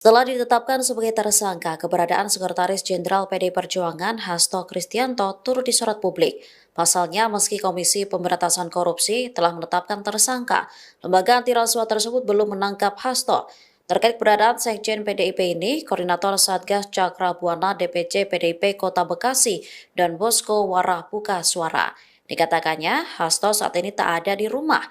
Setelah ditetapkan sebagai tersangka, keberadaan Sekretaris Jenderal PD Perjuangan Hasto Kristianto turut disorot publik. Pasalnya, meski Komisi Pemberantasan Korupsi telah menetapkan tersangka, lembaga anti rasuah tersebut belum menangkap Hasto. Terkait keberadaan Sekjen PDIP ini, Koordinator Satgas Cakra Buana DPC PDIP Kota Bekasi dan Bosko Warah buka suara. Dikatakannya, Hasto saat ini tak ada di rumah.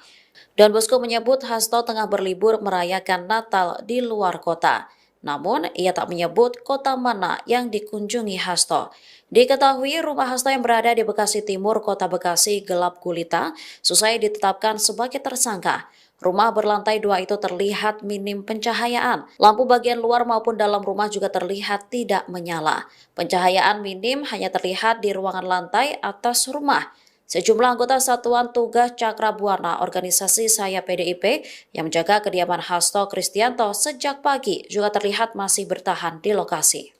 Dan Bosko menyebut Hasto tengah berlibur merayakan Natal di luar kota. Namun, ia tak menyebut kota mana yang dikunjungi Hasto. Diketahui rumah Hasto yang berada di Bekasi Timur, Kota Bekasi gelap gulita, selesai ditetapkan sebagai tersangka. Rumah berlantai 2 itu terlihat minim pencahayaan. Lampu bagian luar maupun dalam rumah juga terlihat tidak menyala. Pencahayaan minim hanya terlihat di ruangan lantai atas rumah. Sejumlah anggota Satuan Tugas Cakra Buana organisasi Saya PDIP yang menjaga kediaman Hasto Kristianto sejak pagi juga terlihat masih bertahan di lokasi.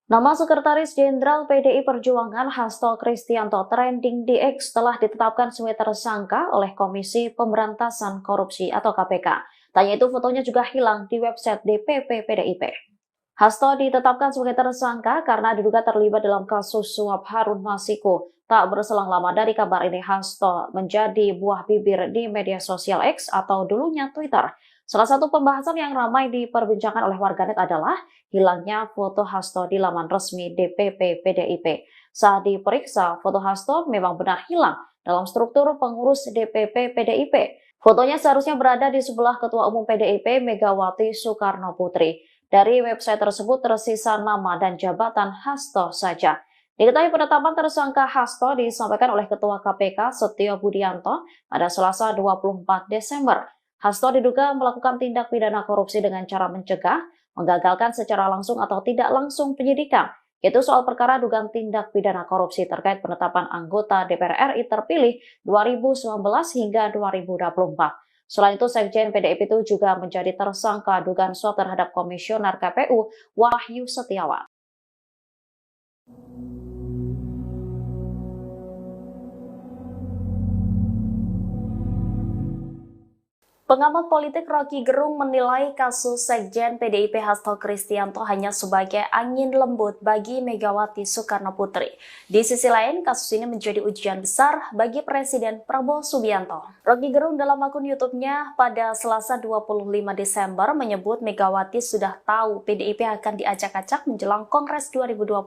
Nama Sekretaris Jenderal PDI Perjuangan Hasto Kristianto trending di X telah ditetapkan sebagai tersangka oleh Komisi Pemberantasan Korupsi atau KPK. Tanya itu fotonya juga hilang di website DPP PDIP. Hasto ditetapkan sebagai tersangka karena diduga terlibat dalam kasus suap Harun Masiku. Tak berselang lama dari kabar ini, Hasto menjadi buah bibir di media sosial X atau dulunya Twitter. Salah satu pembahasan yang ramai diperbincangkan oleh warganet adalah hilangnya foto Hasto di laman resmi DPP PDIP. Saat diperiksa, foto Hasto memang benar hilang dalam struktur pengurus DPP PDIP. Fotonya seharusnya berada di sebelah Ketua Umum PDIP Megawati Soekarno Putri. Dari website tersebut tersisa nama dan jabatan Hasto saja. Diketahui penetapan tersangka Hasto disampaikan oleh Ketua KPK Setio Budianto pada Selasa 24 Desember. Hasto diduga melakukan tindak pidana korupsi dengan cara mencegah, menggagalkan secara langsung atau tidak langsung penyidikan, yaitu soal perkara dugaan tindak pidana korupsi terkait penetapan anggota DPR RI terpilih 2019 hingga 2024. Selain itu, Sekjen PDIP itu juga menjadi tersangka dugaan suap terhadap Komisioner KPU Wahyu Setiawan. Pengamat politik Rocky Gerung menilai kasus Sekjen PDIP Hasto Kristianto hanya sebagai angin lembut bagi Megawati Soekarno Putri. Di sisi lain, kasus ini menjadi ujian besar bagi Presiden Prabowo Subianto. Rocky Gerung dalam akun YouTube-nya pada Selasa 25 Desember menyebut Megawati sudah tahu PDIP akan diacak-acak menjelang Kongres 2025.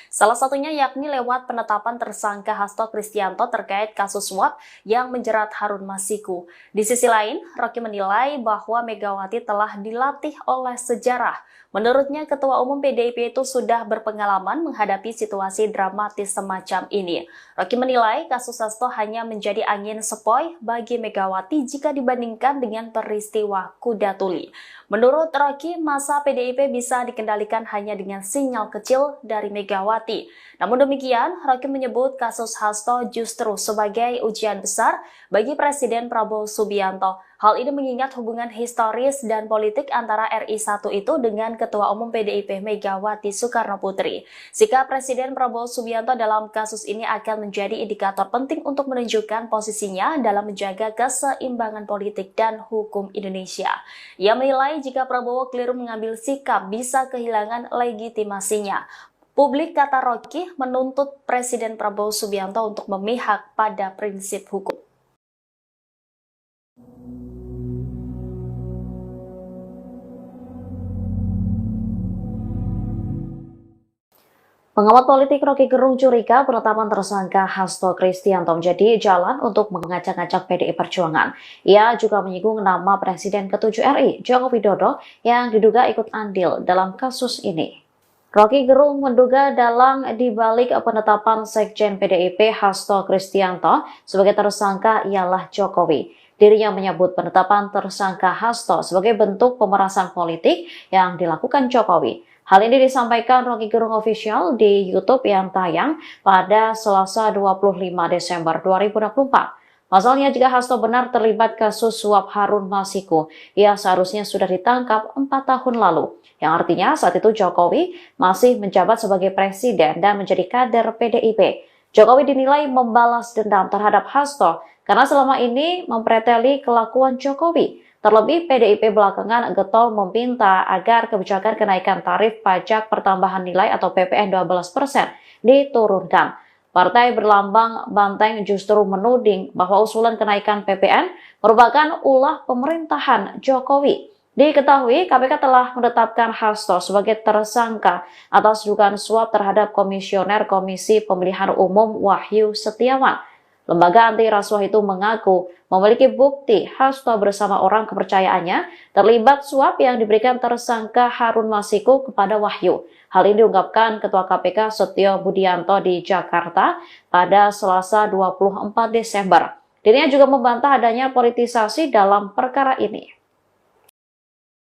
Salah satunya yakni lewat penetapan tersangka Hasto Kristianto terkait kasus suap yang menjerat Harun Masiku. Di sisi lain, Rocky menilai bahwa Megawati telah dilatih oleh sejarah. Menurutnya, Ketua Umum PDIP itu sudah berpengalaman menghadapi situasi dramatis semacam ini. Rocky menilai kasus Hasto hanya menjadi angin sepoi bagi Megawati jika dibandingkan dengan peristiwa Kuda Tuli. Menurut Rocky, masa PDIP bisa dikendalikan hanya dengan sinyal kecil dari Megawati. Namun demikian, Rocky menyebut kasus Hasto justru sebagai ujian besar bagi Presiden Prabowo Subianto. Hal ini mengingat hubungan historis dan politik antara RI1 itu dengan Ketua Umum PDIP Megawati Soekarno Putri. Sikap Presiden Prabowo Subianto dalam kasus ini akan menjadi indikator penting untuk menunjukkan posisinya dalam menjaga keseimbangan politik dan hukum Indonesia. Ia menilai jika Prabowo keliru mengambil sikap bisa kehilangan legitimasinya. Publik, kata Rocky, menuntut Presiden Prabowo Subianto untuk memihak pada prinsip hukum. Pengamat politik Rocky Gerung curiga penetapan tersangka Hasto Kristianto menjadi jalan untuk mengacak-acak PDI Perjuangan. Ia juga menyinggung nama Presiden ke-7 RI, Joko Widodo, yang diduga ikut andil dalam kasus ini. Rocky Gerung menduga dalang dibalik penetapan Sekjen PDIP Hasto Kristianto sebagai tersangka ialah Jokowi. Dirinya menyebut penetapan tersangka Hasto sebagai bentuk pemerasan politik yang dilakukan Jokowi. Hal ini disampaikan Rocky Gerung Official di YouTube yang tayang pada Selasa 25 Desember 2024. Pasalnya, jika Hasto benar terlibat kasus suap Harun Masiku, ia seharusnya sudah ditangkap 4 tahun lalu. Yang artinya saat itu Jokowi masih menjabat sebagai presiden dan menjadi kader PDIP. Jokowi dinilai membalas dendam terhadap Hasto karena selama ini mempreteli kelakuan Jokowi. Terlebih PDIP belakangan getol meminta agar kebijakan kenaikan tarif pajak pertambahan nilai atau PPN 12% diturunkan. Partai berlambang banteng justru menuding bahwa usulan kenaikan PPN merupakan ulah pemerintahan Jokowi. Diketahui KPK telah menetapkan Hasto sebagai tersangka atas dugaan suap terhadap Komisioner Komisi Pemilihan Umum Wahyu Setiawan. Lembaga anti rasuah itu mengaku memiliki bukti Hasto bersama orang kepercayaannya terlibat suap yang diberikan tersangka Harun Masiku kepada Wahyu. Hal ini diungkapkan Ketua KPK Setio Budianto di Jakarta pada Selasa 24 Desember. Dirinya juga membantah adanya politisasi dalam perkara ini.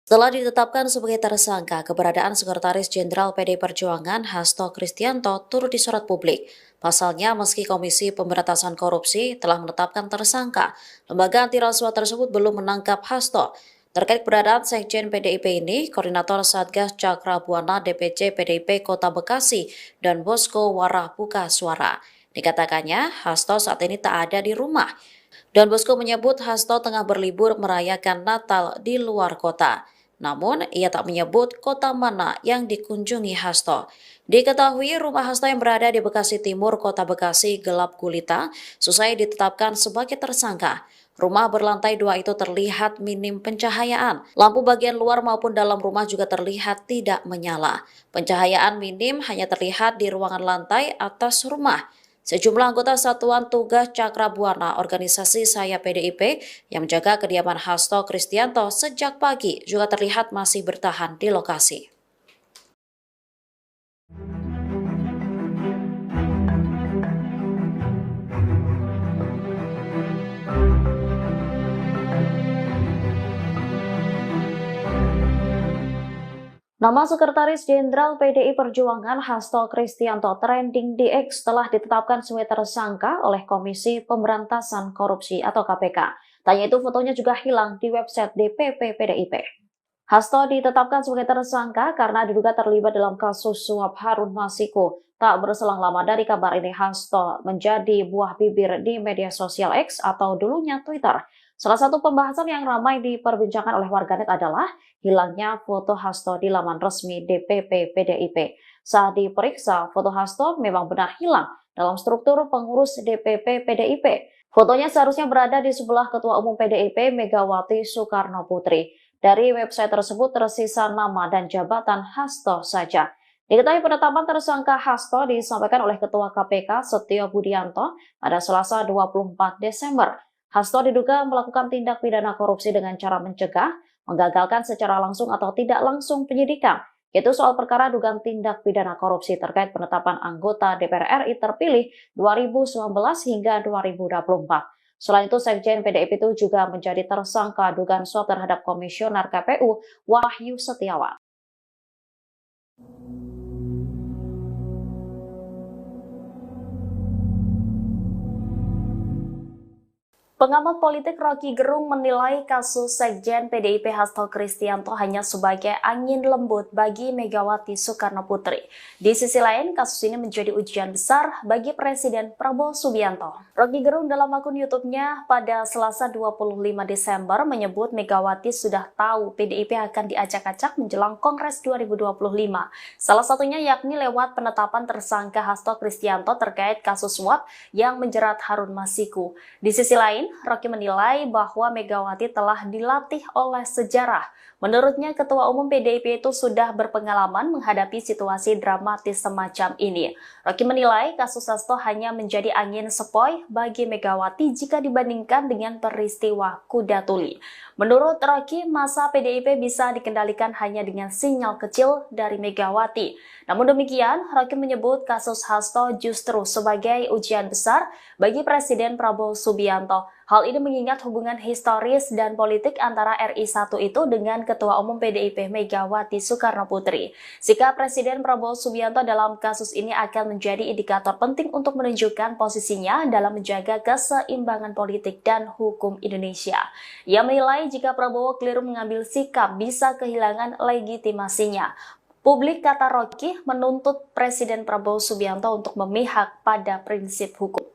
Setelah ditetapkan sebagai tersangka, keberadaan Sekretaris Jenderal PD Perjuangan Hasto Kristianto turut disorot publik. Pasalnya, meski Komisi Pemberantasan Korupsi telah menetapkan tersangka, lembaga anti rasuah tersebut belum menangkap Hasto. Terkait keberadaan Sekjen PDIP ini, Koordinator Satgas Cakra Buana DPC PDIP Kota Bekasi dan Bosko Warah buka suara. Dikatakannya, Hasto saat ini tak ada di rumah. Dan Bosko menyebut Hasto tengah berlibur merayakan Natal di luar kota. Namun, ia tak menyebut kota mana yang dikunjungi Hasto. Diketahui rumah Hasto yang berada di Bekasi Timur, Kota Bekasi gelap gulita, selesai ditetapkan sebagai tersangka. Rumah berlantai 2 itu terlihat minim pencahayaan. Lampu bagian luar maupun dalam rumah juga terlihat tidak menyala. Pencahayaan minim hanya terlihat di ruangan lantai atas rumah. Sejumlah anggota Satuan Tugas Cakra Buana organisasi Saya PDIP yang menjaga kediaman Hasto Kristianto sejak pagi juga terlihat masih bertahan di lokasi. Nama Sekretaris Jenderal PDI Perjuangan Hasto Kristianto trending di X telah ditetapkan sebagai tersangka oleh Komisi Pemberantasan Korupsi atau KPK. Tanya itu fotonya juga hilang di website DPP PDIP. Hasto ditetapkan sebagai tersangka karena diduga terlibat dalam kasus suap Harun Masiku. Tak berselang lama dari kabar ini, Hasto menjadi buah bibir di media sosial X atau dulunya Twitter. Salah satu pembahasan yang ramai diperbincangkan oleh warganet adalah hilangnya foto Hasto di laman resmi DPP PDIP. Saat diperiksa, foto Hasto memang benar hilang dalam struktur pengurus DPP PDIP. Fotonya seharusnya berada di sebelah Ketua Umum PDIP Megawati Soekarno Putri. Dari website tersebut tersisa nama dan jabatan Hasto saja. Diketahui penetapan tersangka Hasto disampaikan oleh Ketua KPK Setio Budianto pada Selasa 24 Desember. Hasto diduga melakukan tindak pidana korupsi dengan cara mencegah, menggagalkan secara langsung atau tidak langsung penyidikan, yaitu soal perkara dugaan tindak pidana korupsi terkait penetapan anggota DPR RI terpilih 2019 hingga 2024. Selain itu, Sekjen PDIP itu juga menjadi tersangka dugaan suap terhadap Komisioner KPU Wahyu Setiawan. Pengamat politik Rocky Gerung menilai kasus Sekjen PDIP Hasto Kristianto hanya sebagai angin lembut bagi Megawati Soekarno Putri. Di sisi lain, kasus ini menjadi ujian besar bagi Presiden Prabowo Subianto. Rocky Gerung dalam akun YouTube-nya pada Selasa 25 Desember menyebut Megawati sudah tahu PDIP akan diacak-acak menjelang Kongres 2025. Salah satunya yakni lewat penetapan tersangka Hasto Kristianto terkait kasus suap yang menjerat Harun Masiku. Di sisi lain, Rocky menilai bahwa Megawati telah dilatih oleh sejarah. Menurutnya, Ketua Umum PDIP itu sudah berpengalaman menghadapi situasi dramatis semacam ini. Rocky menilai kasus Hasto hanya menjadi angin sepoi bagi Megawati jika dibandingkan dengan peristiwa kuda tuli. Menurut Rocky, masa PDIP bisa dikendalikan hanya dengan sinyal kecil dari Megawati. Namun demikian, Rocky menyebut kasus Hasto justru sebagai ujian besar bagi Presiden Prabowo Subianto. Hal ini mengingat hubungan historis dan politik antara RI1 itu dengan Ketua Umum PDIP Megawati Soekarno Putri. Sikap Presiden Prabowo Subianto dalam kasus ini akan menjadi indikator penting untuk menunjukkan posisinya dalam menjaga keseimbangan politik dan hukum Indonesia. Ia menilai jika Prabowo keliru mengambil sikap bisa kehilangan legitimasinya. Publik, kata Rocky, menuntut Presiden Prabowo Subianto untuk memihak pada prinsip hukum.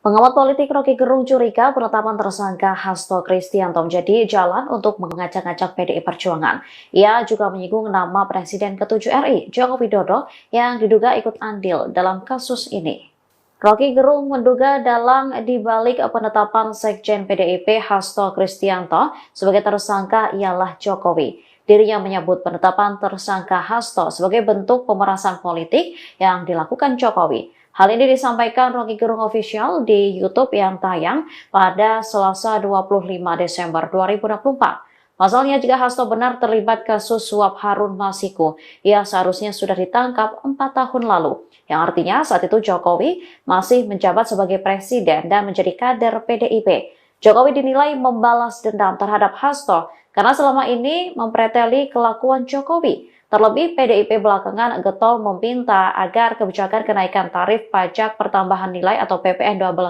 Pengamat politik Rocky Gerung curiga penetapan tersangka Hasto Kristianto menjadi jalan untuk mengajak-ajak PDI Perjuangan. Ia juga menyinggung nama Presiden ke-7 RI, Joko Widodo, yang diduga ikut andil dalam kasus ini. Rocky Gerung menduga dalang dibalik penetapan Sekjen PDIP Hasto Kristianto sebagai tersangka ialah Jokowi. Dirinya menyebut penetapan tersangka Hasto sebagai bentuk pemerasan politik yang dilakukan Jokowi. Hal ini disampaikan Rocky Gerung Official di YouTube yang tayang pada Selasa 25 Desember 2024. Pasalnya, jika Hasto benar terlibat kasus suap Harun Masiku, ia seharusnya sudah ditangkap 4 tahun lalu. Yang artinya saat itu Jokowi masih menjabat sebagai presiden dan menjadi kader PDIP. Jokowi dinilai membalas dendam terhadap Hasto karena selama ini mempreteli kelakuan Jokowi. Terlebih PDIP belakangan getol meminta agar kebijakan kenaikan tarif pajak pertambahan nilai atau PPN 12%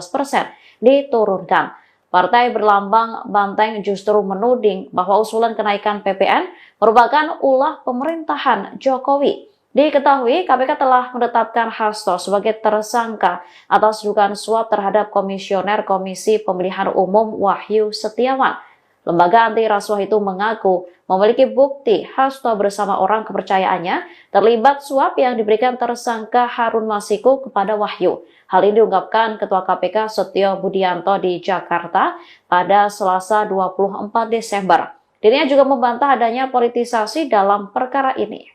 diturunkan. Partai berlambang banteng justru menuding bahwa usulan kenaikan PPN merupakan ulah pemerintahan Jokowi. Diketahui KPK telah menetapkan Hasto sebagai tersangka atas dugaan suap terhadap Komisioner Komisi Pemilihan Umum Wahyu Setiawan. Lembaga anti rasuah itu mengaku memiliki bukti Hasto bersama orang kepercayaannya terlibat suap yang diberikan tersangka Harun Masiku kepada Wahyu. Hal ini diungkapkan Ketua KPK Setio Budianto di Jakarta pada Selasa 24 Desember. Dirinya juga membantah adanya politisasi dalam perkara ini.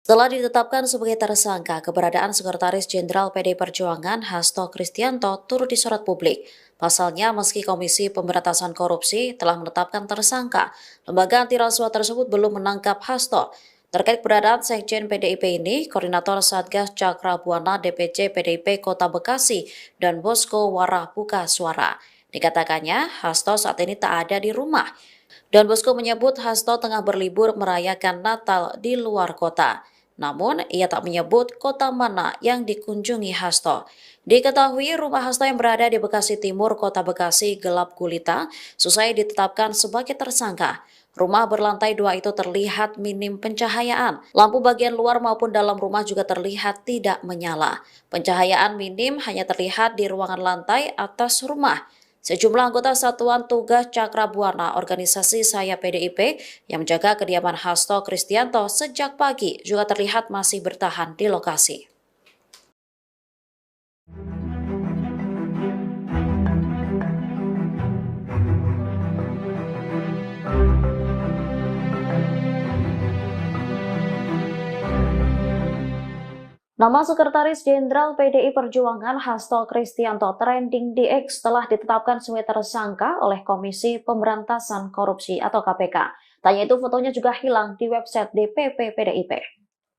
Setelah ditetapkan sebagai tersangka, keberadaan Sekretaris Jenderal PDI Perjuangan Hasto Kristianto turut disorot publik. Pasalnya, meski Komisi Pemberantasan Korupsi telah menetapkan tersangka, lembaga anti rasuah tersebut belum menangkap Hasto. Terkait keberadaan Sekjen PDIP ini, Koordinator Satgas Cakra Buana DPC PDIP Kota Bekasi dan Bosko Warah buka suara. Dikatakannya, Hasto saat ini tak ada di rumah. Dan Bosko menyebut Hasto tengah berlibur merayakan Natal di luar kota. Namun, ia tak menyebut kota mana yang dikunjungi Hasto. Diketahui rumah Hasto yang berada di Bekasi Timur, Kota Bekasi gelap gulita, selesai ditetapkan sebagai tersangka. Rumah berlantai 2 itu terlihat minim pencahayaan. Lampu bagian luar maupun dalam rumah juga terlihat tidak menyala. Pencahayaan minim hanya terlihat di ruangan lantai atas rumah. Sejumlah anggota Satuan Tugas Cakra Buana organisasi Saya PDIP yang menjaga kediaman Hasto Kristianto sejak pagi juga terlihat masih bertahan di lokasi. Nama Sekretaris Jenderal PDI Perjuangan Hasto Kristianto trending di X telah ditetapkan sebagai tersangka oleh Komisi Pemberantasan Korupsi atau KPK. Tanya itu fotonya juga hilang di website DPP PDIP.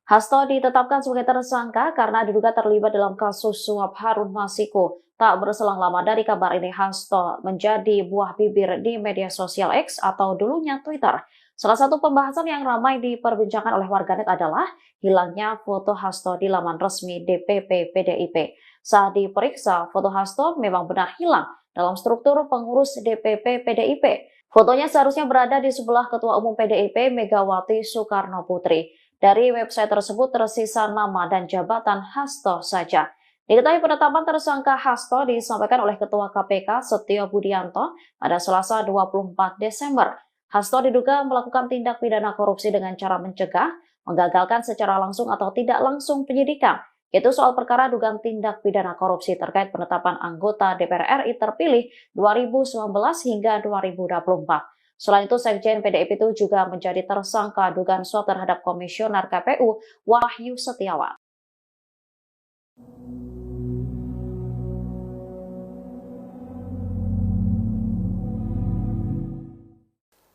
Hasto ditetapkan sebagai tersangka karena diduga terlibat dalam kasus suap Harun Masiku. Tak berselang lama dari kabar ini, Hasto menjadi buah bibir di media sosial X atau dulunya Twitter. Salah satu pembahasan yang ramai diperbincangkan oleh warganet adalah hilangnya foto Hasto di laman resmi DPP PDIP. Saat diperiksa, foto Hasto memang benar hilang dalam struktur pengurus DPP PDIP. Fotonya seharusnya berada di sebelah Ketua Umum PDIP Megawati Soekarno Putri. Dari website tersebut tersisa nama dan jabatan Hasto saja. Diketahui penetapan tersangka Hasto disampaikan oleh Ketua KPK Setio Budianto pada Selasa 24 Desember. Hasto diduga melakukan tindak pidana korupsi dengan cara mencegah, menggagalkan secara langsung atau tidak langsung penyidikan, yaitu soal perkara dugaan tindak pidana korupsi terkait penetapan anggota DPR RI terpilih 2019 hingga 2024. Selain itu, Sekjen PDIP itu juga menjadi tersangka dugaan suap terhadap Komisioner KPU Wahyu Setiawan.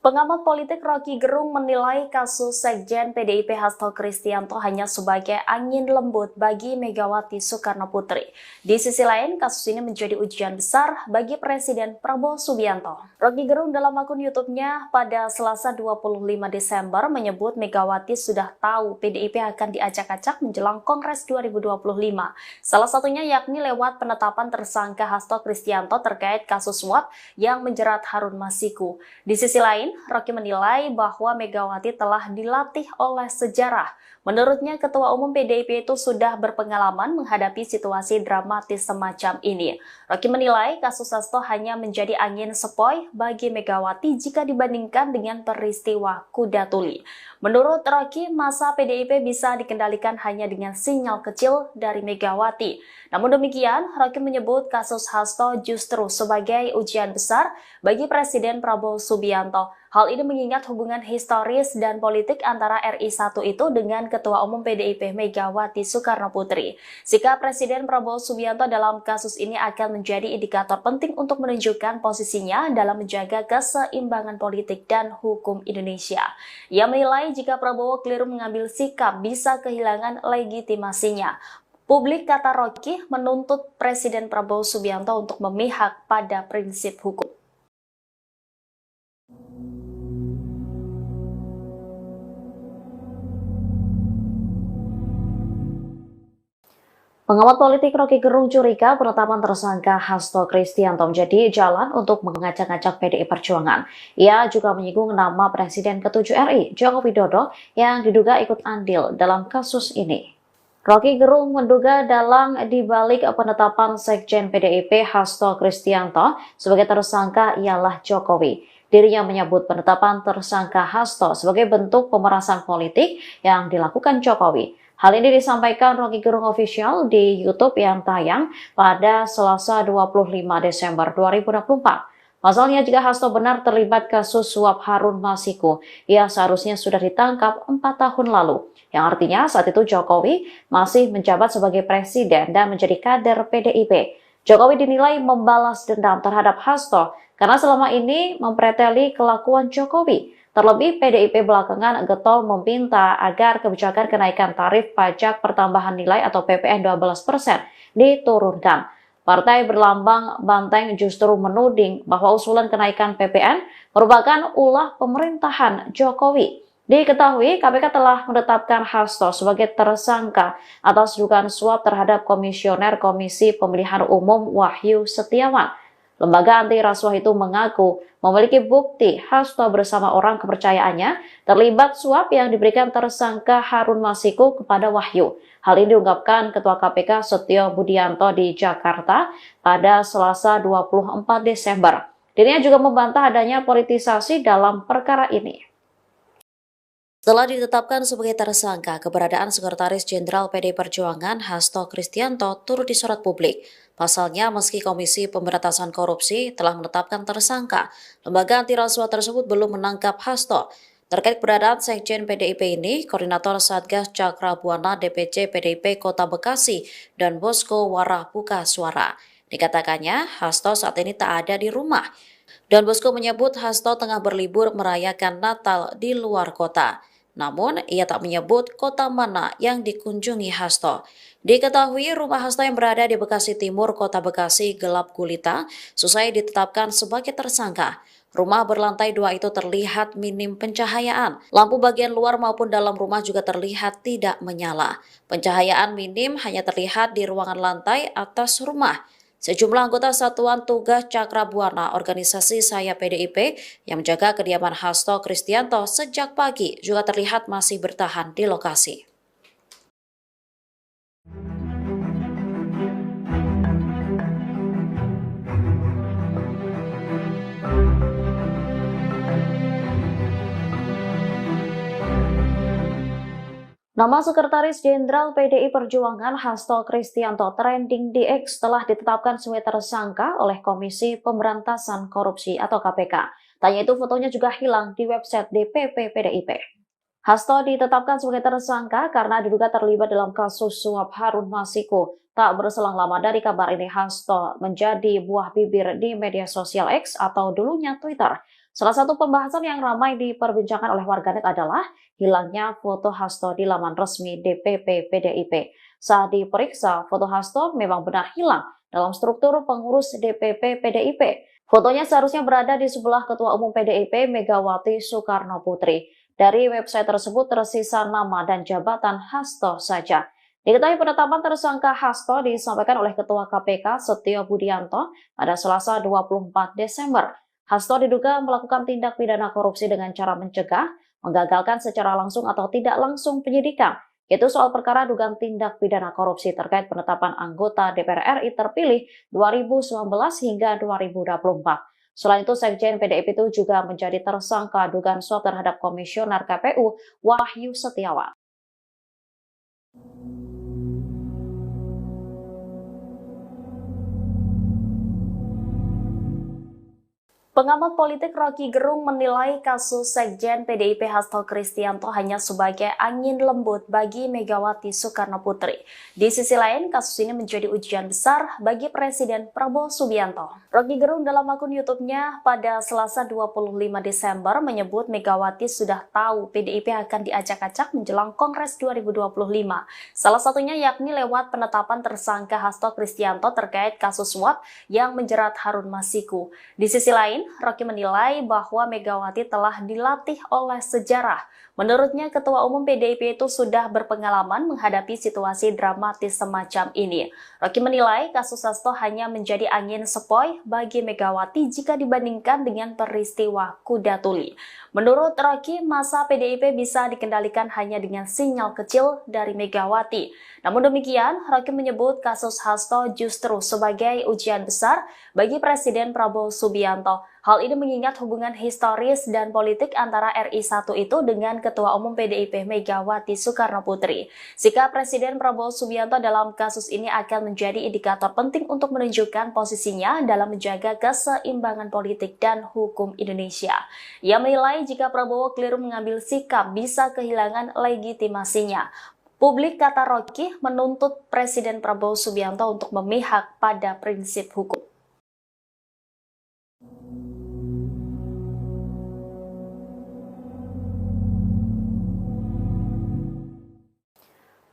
Pengamat politik Rocky Gerung menilai kasus Sekjen PDIP Hasto Kristianto hanya sebagai angin lembut bagi Megawati Soekarno Putri. Di sisi lain, kasus ini menjadi ujian besar bagi Presiden Prabowo Subianto. Rocky Gerung dalam akun YouTube-nya pada Selasa 25 Desember menyebut Megawati sudah tahu PDIP akan diacak-acak menjelang Kongres 2025. Salah satunya yakni lewat penetapan tersangka Hasto Kristianto terkait kasus suap yang menjerat Harun Masiku. Di sisi lain, Rocky menilai bahwa Megawati telah dilatih oleh sejarah. Menurutnya, Ketua Umum PDIP itu sudah berpengalaman menghadapi situasi dramatis semacam ini. Rocky menilai kasus Hasto hanya menjadi angin sepoi bagi Megawati jika dibandingkan dengan peristiwa kuda tuli. Menurut Rocky, masa PDIP bisa dikendalikan hanya dengan sinyal kecil dari Megawati. Namun demikian, Rocky menyebut kasus Hasto justru sebagai ujian besar bagi Presiden Prabowo Subianto. Hal ini mengingat hubungan historis dan politik antara RI1 itu dengan Ketua Umum PDIP Megawati Soekarno Putri. Sikap Presiden Prabowo Subianto dalam kasus ini akan menjadi indikator penting untuk menunjukkan posisinya dalam menjaga keseimbangan politik dan hukum Indonesia. Ia menilai jika Prabowo keliru mengambil sikap bisa kehilangan legitimasinya. Publik, kata Rocky, menuntut Presiden Prabowo Subianto untuk memihak pada prinsip hukum. Pengamat politik Rocky Gerung curiga penetapan tersangka Hasto Kristianto menjadi jalan untuk mengacak-acak PDI Perjuangan. Ia juga menyinggung nama Presiden ke-7 RI, Joko Widodo, yang diduga ikut andil dalam kasus ini. Rocky Gerung menduga dalang dibalik penetapan Sekjen PDIP Hasto Kristianto sebagai tersangka ialah Jokowi. Dirinya menyebut penetapan tersangka Hasto sebagai bentuk pemerasan politik yang dilakukan Jokowi. Hal ini disampaikan Rocky Gerung Official di YouTube yang tayang pada Selasa 25 Desember 2024. Pasalnya, jika Hasto benar terlibat kasus suap Harun Masiku, ia seharusnya sudah ditangkap 4 tahun lalu. Yang artinya saat itu Jokowi masih menjabat sebagai presiden dan menjadi kader PDIP. Jokowi dinilai membalas dendam terhadap Hasto karena selama ini mempreteli kelakuan Jokowi. Terlebih, PDIP belakangan getol meminta agar kebijakan kenaikan tarif pajak pertambahan nilai atau PPN 12% diturunkan. Partai berlambang banteng justru menuding bahwa usulan kenaikan PPN merupakan ulah pemerintahan Jokowi. Diketahui, KPK telah menetapkan Hasto sebagai tersangka atas dugaan suap terhadap Komisioner Komisi Pemilihan Umum Wahyu Setiawan. Lembaga anti rasuah itu mengaku memiliki bukti Hasto bersama orang kepercayaannya terlibat suap yang diberikan tersangka Harun Masiku kepada Wahyu. Hal ini diungkapkan Ketua KPK Setio Budianto di Jakarta pada Selasa 24 Desember. Dirinya juga membantah adanya politisasi dalam perkara ini. Setelah ditetapkan sebagai tersangka, keberadaan Sekretaris Jenderal PDI Perjuangan Hasto Kristianto turut disorot publik. Pasalnya, meski Komisi Pemberantasan Korupsi telah menetapkan tersangka, lembaga anti rasuah tersebut belum menangkap Hasto. Terkait keberadaan Sekjen PDIP ini, Koordinator Satgas Cakra Buana DPC PDIP Kota Bekasi dan Bosko Warah buka suara. Dikatakannya, Hasto saat ini tak ada di rumah. Dan Bosko menyebut Hasto tengah berlibur merayakan Natal di luar kota. Namun, ia tak menyebut kota mana yang dikunjungi Hasto. Diketahui rumah Hasto yang berada di Bekasi Timur, Kota Bekasi gelap gulita, selesai ditetapkan sebagai tersangka. Rumah berlantai 2 itu terlihat minim pencahayaan. Lampu bagian luar maupun dalam rumah juga terlihat tidak menyala. Pencahayaan minim hanya terlihat di ruangan lantai atas rumah. Sejumlah anggota Satuan Tugas Cakra Buana organisasi Saya PDIP yang menjaga kediaman Hasto Kristianto sejak pagi juga terlihat masih bertahan di lokasi. Nama Sekretaris Jenderal PDI Perjuangan Hasto Kristianto trending di X telah ditetapkan sebagai tersangka oleh Komisi Pemberantasan Korupsi atau KPK. Tanya itu fotonya juga hilang di website DPP PDIP. Hasto ditetapkan sebagai tersangka karena diduga terlibat dalam kasus suap Harun Masiku. Tak berselang lama dari kabar ini, Hasto menjadi buah bibir di media sosial X atau dulunya Twitter. Salah satu pembahasan yang ramai diperbincangkan oleh warganet adalah hilangnya foto Hasto di laman resmi DPP PDIP. Saat diperiksa, foto Hasto memang benar hilang dalam struktur pengurus DPP PDIP. Fotonya seharusnya berada di sebelah Ketua Umum PDIP Megawati Soekarno Putri. Dari website tersebut tersisa nama dan jabatan Hasto saja. Diketahui penetapan tersangka Hasto disampaikan oleh Ketua KPK Setio Budianto pada Selasa 24 Desember. Hasto diduga melakukan tindak pidana korupsi dengan cara mencegah, menggagalkan secara langsung atau tidak langsung penyidikan, yaitu soal perkara dugaan tindak pidana korupsi terkait penetapan anggota DPR RI terpilih 2019 hingga 2024. Selain itu, Sekjen PDIP itu juga menjadi tersangka dugaan suap terhadap Komisioner KPU Wahyu Setiawan. Pengamat politik Rocky Gerung menilai kasus Sekjen PDIP Hasto Kristianto hanya sebagai angin lembut bagi Megawati Soekarno Putri. Di sisi lain, kasus ini menjadi ujian besar bagi Presiden Prabowo Subianto. Rocky Gerung dalam akun YouTube-nya pada Selasa 25 Desember menyebut Megawati sudah tahu PDIP akan diacak-acak menjelang Kongres 2025. Salah satunya yakni lewat penetapan tersangka Hasto Kristianto terkait kasus suap yang menjerat Harun Masiku. Di sisi lain, Rocky menilai bahwa Megawati telah dilatih oleh sejarah. Menurutnya, Ketua Umum PDIP itu sudah berpengalaman menghadapi situasi dramatis semacam ini. Rocky menilai kasus Hasto hanya menjadi angin sepoi bagi Megawati jika dibandingkan dengan peristiwa Kuda Tuli. Menurut Rocky, masa PDIP bisa dikendalikan hanya dengan sinyal kecil dari Megawati. Namun demikian, Rocky menyebut kasus Hasto justru sebagai ujian besar bagi Presiden Prabowo Subianto. Hal ini mengingat hubungan historis dan politik antara RI1 itu dengan Ketua Umum PDIP Megawati Soekarno Putri. Sikap Presiden Prabowo Subianto dalam kasus ini akan menjadi indikator penting untuk menunjukkan posisinya dalam menjaga keseimbangan politik dan hukum Indonesia. Ia menilai jika Prabowo keliru mengambil sikap bisa kehilangan legitimasinya. Publik, kata Rocky, menuntut Presiden Prabowo Subianto untuk memihak pada prinsip hukum.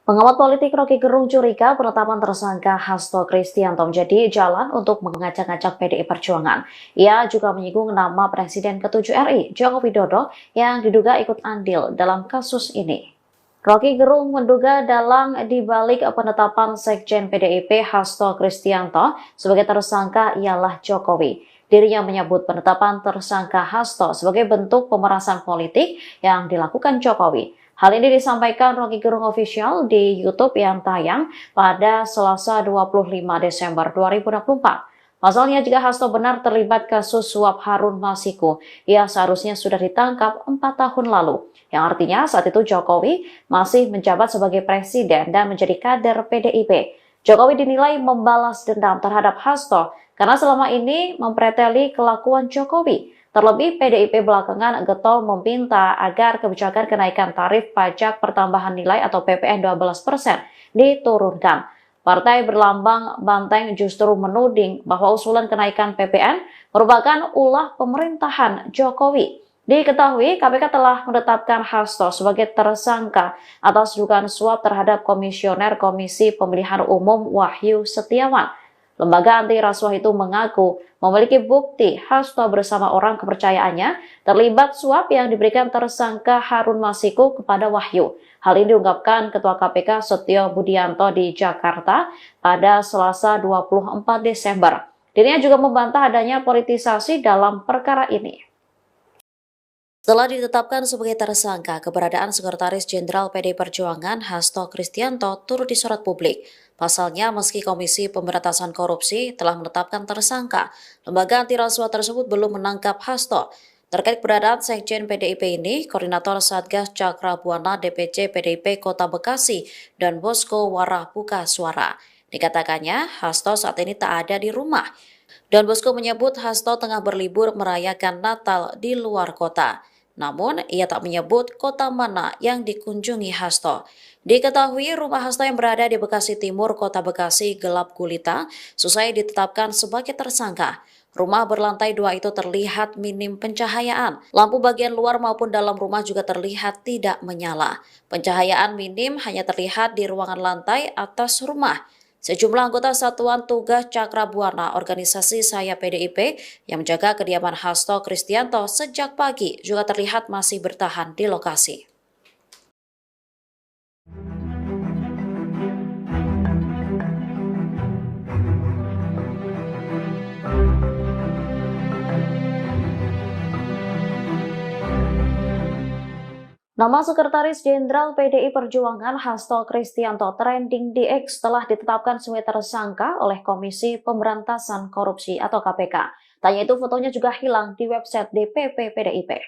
Pengamat politik Rocky Gerung curiga penetapan tersangka Hasto Kristianto menjadi jalan untuk mengacak-acak PDI Perjuangan. Ia juga menyinggung nama Presiden ke-7 RI, Joko Widodo, yang diduga ikut andil dalam kasus ini. Rocky Gerung menduga dalang dibalik penetapan Sekjen PDIP Hasto Kristianto sebagai tersangka ialah Jokowi. Dirinya menyebut penetapan tersangka Hasto sebagai bentuk pemerasan politik yang dilakukan Jokowi. Hal ini disampaikan Rocky Gerung Official di YouTube yang tayang pada Selasa 25 Desember 2024. Pasalnya, jika Hasto benar terlibat kasus suap Harun Masiku, ia seharusnya sudah ditangkap 4 tahun lalu. Yang artinya saat itu Jokowi masih menjabat sebagai presiden dan menjadi kader PDIP. Jokowi dinilai membalas dendam terhadap Hasto karena selama ini mempreteli kelakuan Jokowi. Terlebih, PDIP belakangan getol meminta agar kebijakan kenaikan tarif pajak pertambahan nilai atau PPN 12% diturunkan. Partai berlambang banteng justru menuding bahwa usulan kenaikan PPN merupakan ulah pemerintahan Jokowi. Diketahui, KPK telah menetapkan Hasto sebagai tersangka atas dugaan suap terhadap Komisioner Komisi Pemilihan Umum Wahyu Setiawan. Lembaga anti rasuah itu mengaku memiliki bukti Hasto bersama orang kepercayaannya terlibat suap yang diberikan tersangka Harun Masiku kepada Wahyu. Hal ini diungkapkan Ketua KPK Setio Budianto di Jakarta pada Selasa 24 Desember. Dirinya juga membantah adanya politisasi dalam perkara ini. Setelah ditetapkan sebagai tersangka, keberadaan Sekretaris Jenderal PDI Perjuangan Hasto Kristianto turut disorot publik. Pasalnya, meski Komisi Pemberantasan Korupsi telah menetapkan tersangka, lembaga anti rasuah tersebut belum menangkap Hasto. Terkait keberadaan Sekjen PDIP ini, Koordinator Satgas Cakra Buana DPC PDIP Kota Bekasi dan Bosko Warah buka suara. Dikatakannya, Hasto saat ini tak ada di rumah. Don Bosco menyebut Hasto tengah berlibur merayakan Natal di luar kota. Namun, ia tak menyebut kota mana yang dikunjungi Hasto. Diketahui rumah Hasto yang berada di Bekasi Timur, Kota Bekasi gelap gulita, selesai ditetapkan sebagai tersangka. Rumah berlantai 2 itu terlihat minim pencahayaan. Lampu bagian luar maupun dalam rumah juga terlihat tidak menyala. Pencahayaan minim hanya terlihat di ruangan lantai atas rumah. Sejumlah anggota Satuan Tugas Cakra Buana organisasi Saya PDIP yang menjaga kediaman Hasto Kristianto sejak pagi juga terlihat masih bertahan di lokasi. Nama Sekretaris Jenderal PDI Perjuangan Hasto Kristianto trending di X telah ditetapkan sebagai tersangka oleh Komisi Pemberantasan Korupsi atau KPK. Tanya itu fotonya juga hilang di website DPP PDIP.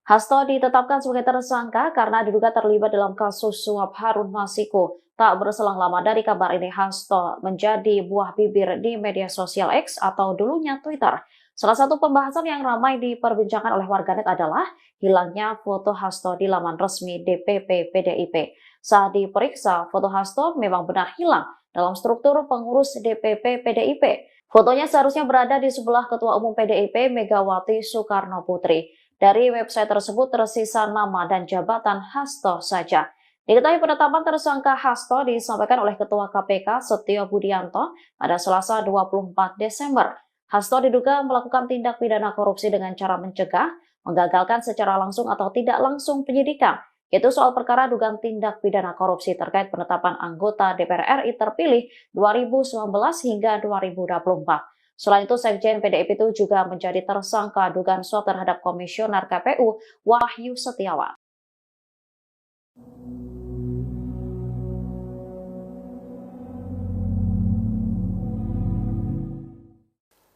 Hasto ditetapkan sebagai tersangka karena diduga terlibat dalam kasus suap Harun Masiku. Tak berselang lama dari kabar ini, Hasto menjadi buah bibir di media sosial X atau dulunya Twitter. Salah satu pembahasan yang ramai diperbincangkan oleh warganet adalah hilangnya foto Hasto di laman resmi DPP PDIP. Saat diperiksa, foto Hasto memang benar hilang dalam struktur pengurus DPP PDIP. Fotonya seharusnya berada di sebelah Ketua Umum PDIP Megawati Soekarno Putri. Dari website tersebut tersisa nama dan jabatan Hasto saja. Diketahui penetapan tersangka Hasto disampaikan oleh Ketua KPK Setio Budianto pada Selasa 24 Desember. Hasto diduga melakukan tindak pidana korupsi dengan cara mencegah, menggagalkan secara langsung atau tidak langsung penyidikan, yaitu soal perkara dugaan tindak pidana korupsi terkait penetapan anggota DPR RI terpilih 2019 hingga 2024. Selain itu, Sekjen PDIP itu juga menjadi tersangka dugaan suap terhadap Komisioner KPU Wahyu Setiawan.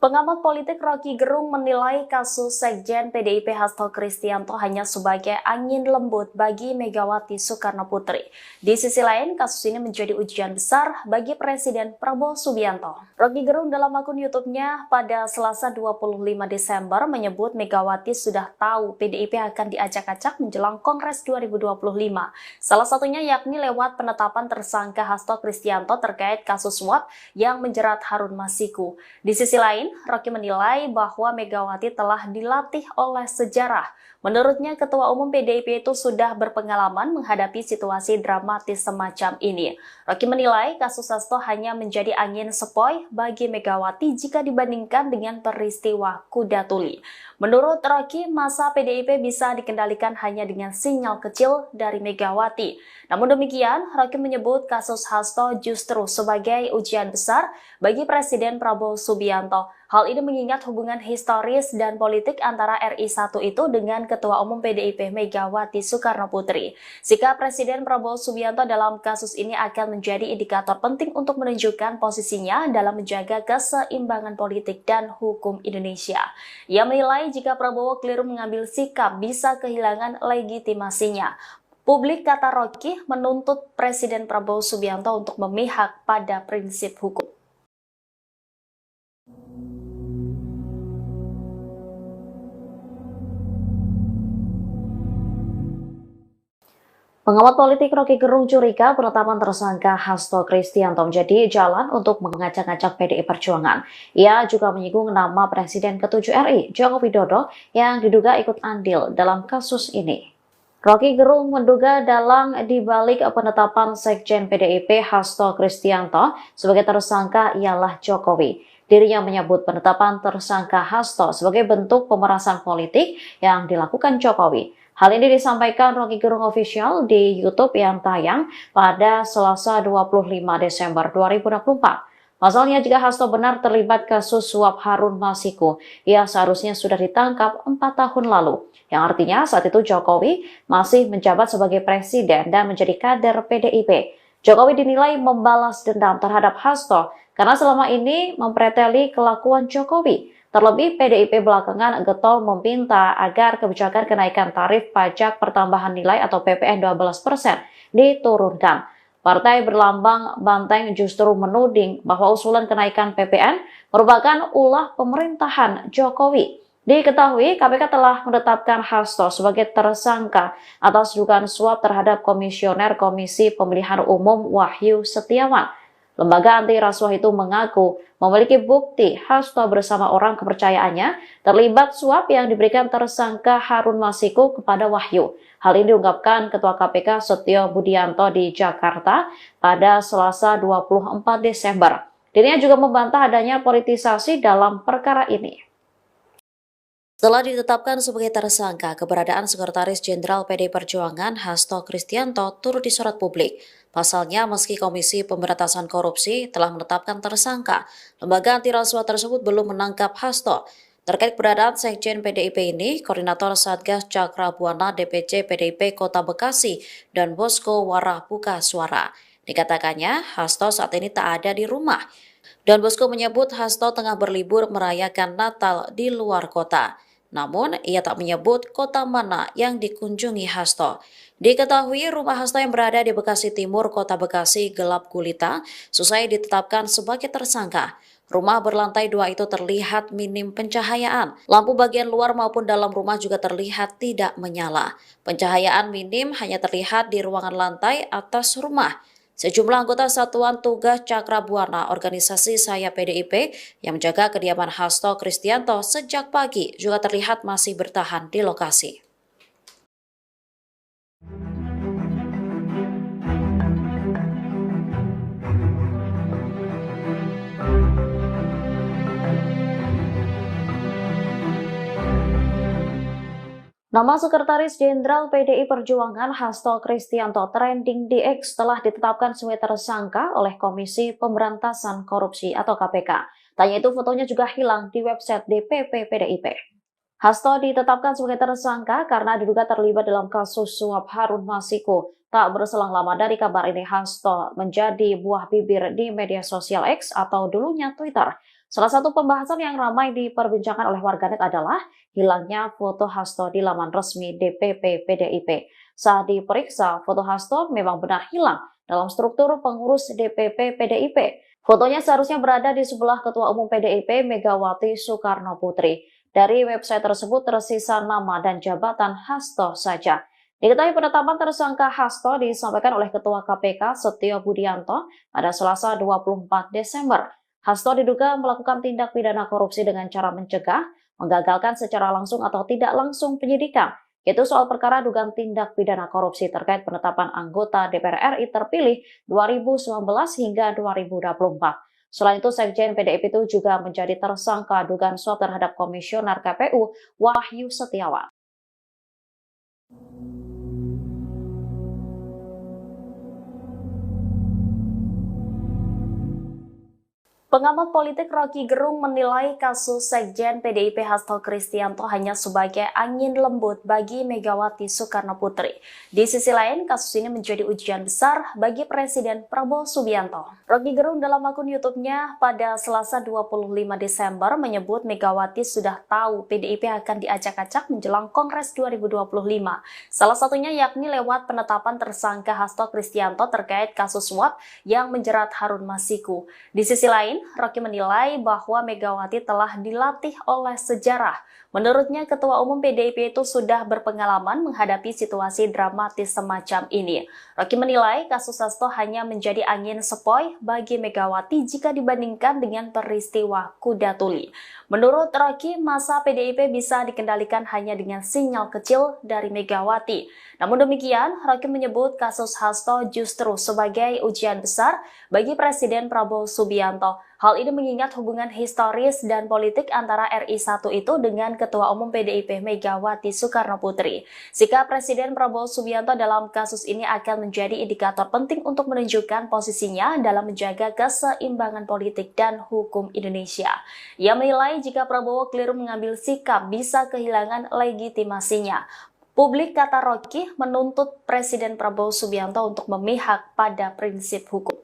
Pengamat politik Rocky Gerung menilai kasus Sekjen PDIP Hasto Kristianto hanya sebagai angin lembut bagi Megawati Soekarno Putri. Di sisi lain, kasus ini menjadi ujian besar bagi Presiden Prabowo Subianto. Rocky Gerung dalam akun YouTube-nya pada Selasa 25 Desember menyebut Megawati sudah tahu PDIP akan diacak-acak menjelang Kongres 2025. Salah satunya yakni lewat penetapan tersangka Hasto Kristianto terkait kasus suap yang menjerat Harun Masiku. Di sisi lain, Rocky menilai bahwa Megawati telah dilatih oleh sejarah. Menurutnya, Ketua Umum PDIP itu sudah berpengalaman menghadapi situasi dramatis semacam ini. Rocky menilai kasus Hasto hanya menjadi angin sepoi bagi Megawati jika dibandingkan dengan peristiwa Kuda Tuli. Menurut Rocky, masa PDIP bisa dikendalikan hanya dengan sinyal kecil dari Megawati. Namun demikian, Rocky menyebut kasus Hasto justru sebagai ujian besar bagi Presiden Prabowo Subianto. Hal ini mengingat hubungan historis dan politik antara RI 1 itu dengan Ketua Umum PDIP Megawati Soekarno Putri. Sikap Presiden Prabowo Subianto dalam kasus ini akan menjadi indikator penting untuk menunjukkan posisinya dalam menjaga keseimbangan politik dan hukum Indonesia. Ia menilai jika Prabowo keliru mengambil sikap bisa kehilangan legitimasinya. Publik, kata Rocky, menuntut Presiden Prabowo Subianto untuk memihak pada prinsip hukum. Pengamat politik Rocky Gerung curiga penetapan tersangka Hasto Kristianto menjadi jalan untuk mengacak-acak PDI Perjuangan. Ia juga menyinggung nama Presiden ke-7 RI, Joko Widodo, yang diduga ikut andil dalam kasus ini. Rocky Gerung menduga dalang dibalik penetapan Sekjen PDIP Hasto Kristianto sebagai tersangka ialah Jokowi. Dirinya menyebut penetapan tersangka Hasto sebagai bentuk pemerasan politik yang dilakukan Jokowi. Hal ini disampaikan Rocky Gerung Official di YouTube yang tayang pada Selasa 25 Desember 2024. Pasalnya, jika Hasto benar terlibat kasus suap Harun Masiku, ia seharusnya sudah ditangkap 4 tahun lalu. Yang artinya saat itu Jokowi masih menjabat sebagai presiden dan menjadi kader PDIP. Jokowi dinilai membalas dendam terhadap Hasto karena selama ini mempreteli kelakuan Jokowi. Terlebih, PDIP belakangan getol meminta agar kebijakan kenaikan tarif pajak pertambahan nilai atau PPN 12% diturunkan. Partai berlambang banteng justru menuding bahwa usulan kenaikan PPN merupakan ulah pemerintahan Jokowi. Diketahui, KPK telah menetapkan Hasto sebagai tersangka atas dugaan suap terhadap Komisioner Komisi Pemilihan Umum Wahyu Setiawan. Lembaga anti rasuah itu mengaku memiliki bukti Hasto bersama orang kepercayaannya terlibat suap yang diberikan tersangka Harun Masiku kepada Wahyu. Hal ini diungkapkan Ketua KPK Setio Budianto di Jakarta pada Selasa 24 Desember. Dirinya juga membantah adanya politisasi dalam perkara ini. Setelah ditetapkan sebagai tersangka, keberadaan Sekretaris Jenderal PDI Perjuangan Hasto Kristianto turut disorot publik. Pasalnya, meski Komisi Pemberantasan Korupsi telah menetapkan tersangka, lembaga anti rasuah tersebut belum menangkap Hasto. Terkait keberadaan Sekjen PDIP ini, Koordinator Satgas Cakra Buana DPC PDIP Kota Bekasi dan Bosko Warah buka suara. Dikatakannya, Hasto saat ini tak ada di rumah. Dan Bosko menyebut Hasto tengah berlibur merayakan Natal di luar kota. Namun, ia tak menyebut kota mana yang dikunjungi Hasto. Diketahui rumah Hasto yang berada di Bekasi Timur, Kota Bekasi gelap gulita, selesai ditetapkan sebagai tersangka. Rumah berlantai 2 itu terlihat minim pencahayaan. Lampu bagian luar maupun dalam rumah juga terlihat tidak menyala. Pencahayaan minim hanya terlihat di ruangan lantai atas rumah. Sejumlah anggota Satuan Tugas Cakra Buana organisasi Saya PDIP yang menjaga kediaman Hasto Kristianto sejak pagi juga terlihat masih bertahan di lokasi. Nama Sekretaris Jenderal PDI Perjuangan Hasto Kristianto trending di X telah ditetapkan sebagai tersangka oleh Komisi Pemberantasan Korupsi atau KPK. Tanya itu fotonya juga hilang di website DPP PDIP. Hasto ditetapkan sebagai tersangka karena diduga terlibat dalam kasus suap Harun Masiku. Tak berselang lama dari kabar ini, Hasto menjadi buah bibir di media sosial X atau dulunya Twitter. Salah satu pembahasan yang ramai diperbincangkan oleh warganet adalah hilangnya foto Hasto di laman resmi DPP PDIP. Saat diperiksa, foto Hasto memang benar hilang dalam struktur pengurus DPP PDIP. Fotonya seharusnya berada di sebelah Ketua Umum PDIP Megawati Soekarno Putri. Dari website tersebut tersisa nama dan jabatan Hasto saja. Diketahui penetapan tersangka Hasto disampaikan oleh Ketua KPK Setio Budianto pada Selasa 24 Desember. Hasto diduga melakukan tindak pidana korupsi dengan cara mencegah, menggagalkan secara langsung atau tidak langsung penyidikan, yaitu soal perkara dugaan tindak pidana korupsi terkait penetapan anggota DPR RI terpilih 2019 hingga 2024. Selain itu, Sekjen PDIP itu juga menjadi tersangka dugaan suap terhadap Komisioner KPU Wahyu Setiawan. Pengamat politik Rocky Gerung menilai kasus Sekjen PDIP Hasto Kristianto hanya sebagai angin lembut bagi Megawati Soekarno Putri. Di sisi lain, kasus ini menjadi ujian besar bagi Presiden Prabowo Subianto. Rocky Gerung dalam akun YouTube-nya pada Selasa 25 Desember menyebut Megawati sudah tahu PDIP akan diacak-acak menjelang Kongres 2025. Salah satunya yakni lewat penetapan tersangka Hasto Kristianto terkait kasus suap yang menjerat Harun Masiku. Di sisi lain, Rocky menilai bahwa Megawati telah dilatih oleh sejarah. Menurutnya, Ketua Umum PDIP itu sudah berpengalaman menghadapi situasi dramatis semacam ini. Rocky menilai kasus Hasto hanya menjadi angin sepoi bagi Megawati jika dibandingkan dengan peristiwa Kuda Tuli. Menurut Rocky, masa PDIP bisa dikendalikan hanya dengan sinyal kecil dari Megawati. Namun demikian, Rocky menyebut kasus Hasto justru sebagai ujian besar bagi Presiden Prabowo Subianto. Hal ini mengingat hubungan historis dan politik antara RI 1 itu dengan Ketua Umum PDIP Megawati Soekarno Putri. Sikap Presiden Prabowo Subianto dalam kasus ini akan menjadi indikator penting untuk menunjukkan posisinya dalam menjaga keseimbangan politik dan hukum Indonesia. Ia menilai jika Prabowo keliru mengambil sikap bisa kehilangan legitimasinya. Publik, kata Rocky, menuntut Presiden Prabowo Subianto untuk memihak pada prinsip hukum.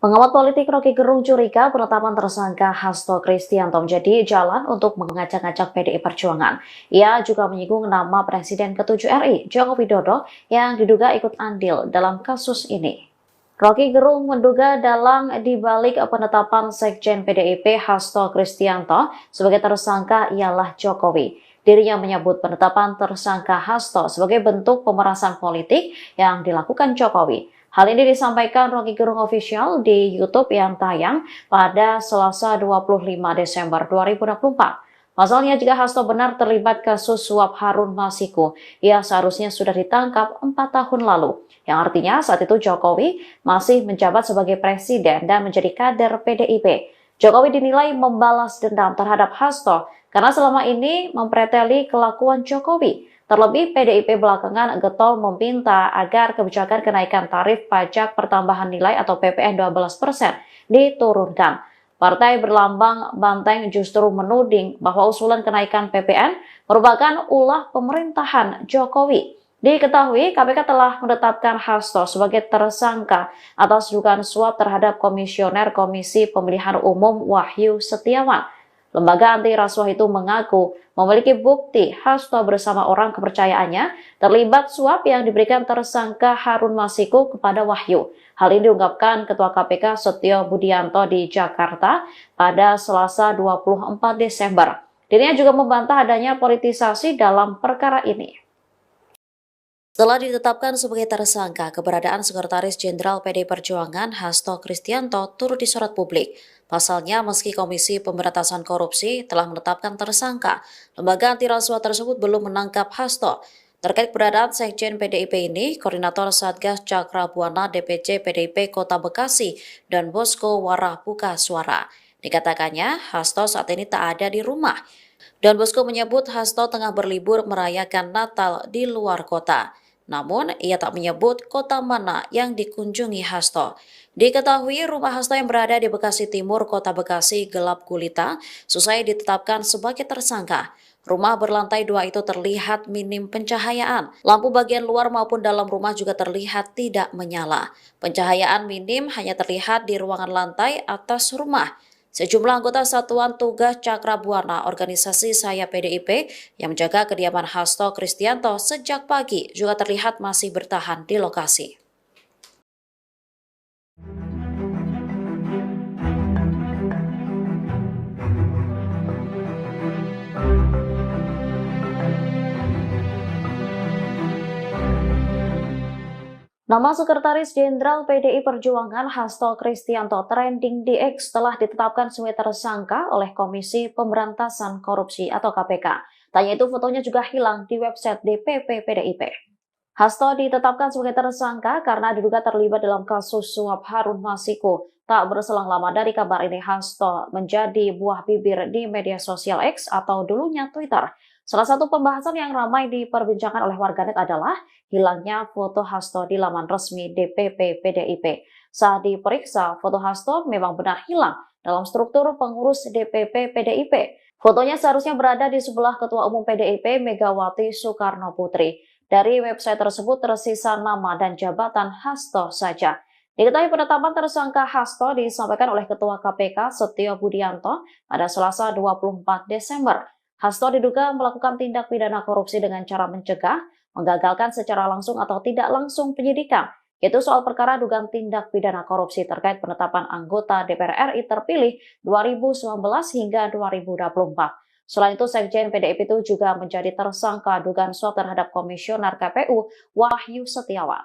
Pengamat politik Rocky Gerung curiga penetapan tersangka Hasto Kristianto menjadi jalan untuk mengacak-acak PDI Perjuangan. Ia juga menyinggung nama Presiden ke-7 RI, Joko Widodo, yang diduga ikut andil dalam kasus ini. Rocky Gerung menduga dalang dibalik penetapan Sekjen PDIP Hasto Kristianto sebagai tersangka ialah Jokowi. Dirinya menyebut penetapan tersangka Hasto sebagai bentuk pemerasan politik yang dilakukan Jokowi. Hal ini disampaikan Rocky Gerung Official di YouTube yang tayang pada Selasa 25 Desember 2024. Pasalnya, jika Hasto benar terlibat kasus suap Harun Masiku, ia seharusnya sudah ditangkap 4 tahun lalu. Yang artinya saat itu Jokowi masih menjabat sebagai presiden dan menjadi kader PDIP. Jokowi dinilai membalas dendam terhadap Hasto karena selama ini mempreteli kelakuan Jokowi. Terlebih PDIP belakangan getol meminta agar kebijakan kenaikan tarif pajak pertambahan nilai atau PPN 12% diturunkan. Partai berlambang banteng justru menuding bahwa usulan kenaikan PPN merupakan ulah pemerintahan Jokowi. Diketahui KPK telah menetapkan Hasto sebagai tersangka atas dugaan suap terhadap Komisioner Komisi Pemilihan Umum Wahyu Setiawan. Lembaga anti rasuah itu mengaku memiliki bukti Hasto bersama orang kepercayaannya terlibat suap yang diberikan tersangka Harun Masiku kepada Wahyu. Hal ini diungkapkan Ketua KPK Setio Budianto di Jakarta pada Selasa 24 Desember. Dirinya juga membantah adanya politisasi dalam perkara ini. Setelah ditetapkan sebagai tersangka, keberadaan Sekretaris Jenderal PDI Perjuangan Hasto Kristianto turut disorot publik. Pasalnya, meski Komisi Pemberantasan Korupsi telah menetapkan tersangka, lembaga anti rasuah tersebut belum menangkap Hasto. Terkait keberadaan Sekjen PDIP ini, Koordinator Satgas Cakra Buana DPC PDIP Kota Bekasi dan Bosko Warah buka suara. Dikatakannya, Hasto saat ini tak ada di rumah. Dan Bosko menyebut Hasto tengah berlibur merayakan Natal di luar kota. Namun, ia tak menyebut kota mana yang dikunjungi Hasto. Diketahui rumah Hasto yang berada di Bekasi Timur, Kota Bekasi gelap gulita, selesai ditetapkan sebagai tersangka. Rumah berlantai 2 itu terlihat minim pencahayaan. Lampu bagian luar maupun dalam rumah juga terlihat tidak menyala. Pencahayaan minim hanya terlihat di ruangan lantai atas rumah. Sejumlah anggota Satuan Tugas Cakra Buana organisasi Saya PDIP yang menjaga kediaman Hasto Kristianto sejak pagi juga terlihat masih bertahan di lokasi. Nama Sekretaris Jenderal PDI Perjuangan Hasto Kristianto trending di X telah ditetapkan sebagai tersangka oleh Komisi Pemberantasan Korupsi atau KPK. Tanya itu fotonya juga hilang di website DPP PDIP. Hasto ditetapkan sebagai tersangka karena diduga terlibat dalam kasus suap Harun Masiku. Tak berselang lama dari kabar ini, Hasto menjadi buah bibir di media sosial X atau dulunya Twitter. Salah satu pembahasan yang ramai diperbincangkan oleh warganet adalah hilangnya foto Hasto di laman resmi DPP PDIP. Saat diperiksa, foto Hasto memang benar hilang dalam struktur pengurus DPP PDIP. Fotonya seharusnya berada di sebelah Ketua Umum PDIP Megawati Soekarno Putri. Dari website tersebut tersisa nama dan jabatan Hasto saja. Diketahui penetapan tersangka Hasto disampaikan oleh Ketua KPK Setio Budianto pada Selasa 24 Desember. Hasto diduga melakukan tindak pidana korupsi dengan cara mencegah, menggagalkan secara langsung atau tidak langsung penyidikan, yaitu soal perkara dugaan tindak pidana korupsi terkait penetapan anggota DPR RI terpilih 2019 hingga 2024. Selain itu, Sekjen PDIP itu juga menjadi tersangka dugaan suap terhadap Komisioner KPU Wahyu Setiawan.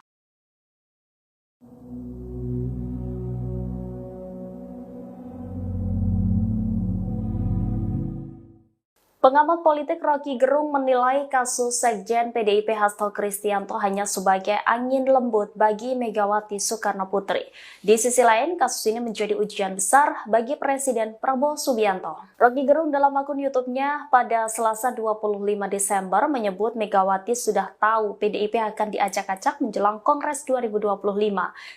Pengamat politik Rocky Gerung menilai kasus Sekjen PDIP Hasto Kristianto hanya sebagai angin lembut bagi Megawati Soekarno Putri. Di sisi lain, kasus ini menjadi ujian besar bagi Presiden Prabowo Subianto. Rocky Gerung dalam akun YouTube-nya pada Selasa 25 Desember menyebut Megawati sudah tahu PDIP akan diacak-acak menjelang Kongres 2025.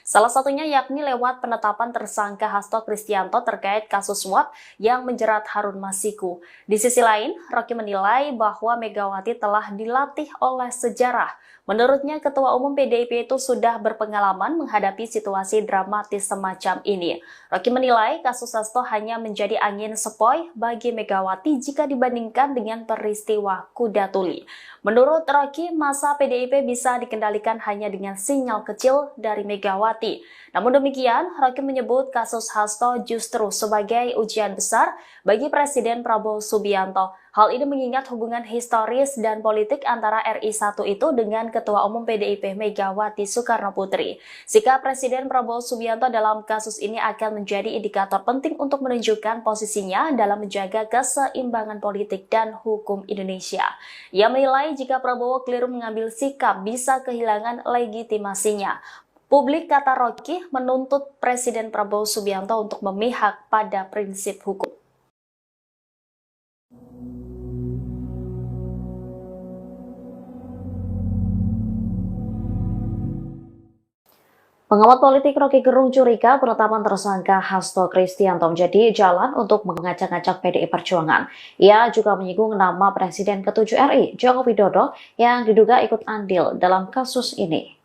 Salah satunya yakni lewat penetapan tersangka Hasto Kristianto terkait kasus suap yang menjerat Harun Masiku. Di sisi lain, Rocky menilai bahwa Megawati telah dilatih oleh sejarah. Menurutnya, Ketua Umum PDIP itu sudah berpengalaman menghadapi situasi dramatis semacam ini. Rocky menilai kasus Hasto hanya menjadi angin sepoi bagi Megawati jika dibandingkan dengan peristiwa Kuda Tuli. Menurut Rocky, masa PDIP bisa dikendalikan hanya dengan sinyal kecil dari Megawati. Namun demikian, Rocky menyebut kasus Hasto justru sebagai ujian besar bagi Presiden Prabowo Subianto. Hal ini mengingat hubungan historis dan politik antara RI1 itu dengan Ketua Umum PDIP Megawati Soekarno Putri. Sikap Presiden Prabowo Subianto dalam kasus ini akan menjadi indikator penting untuk menunjukkan posisinya dalam menjaga keseimbangan politik dan hukum Indonesia. Ia menilai jika Prabowo keliru mengambil sikap bisa kehilangan legitimasinya. Publik, kata Rocky, menuntut Presiden Prabowo Subianto untuk memihak pada prinsip hukum. Pengamat politik Rocky Gerung curiga penetapan tersangka Hasto Kristianto menjadi jalan untuk mengacak-acak PDI Perjuangan. Ia juga menyinggung nama Presiden ke-7 RI, Joko Widodo, yang diduga ikut andil dalam kasus ini.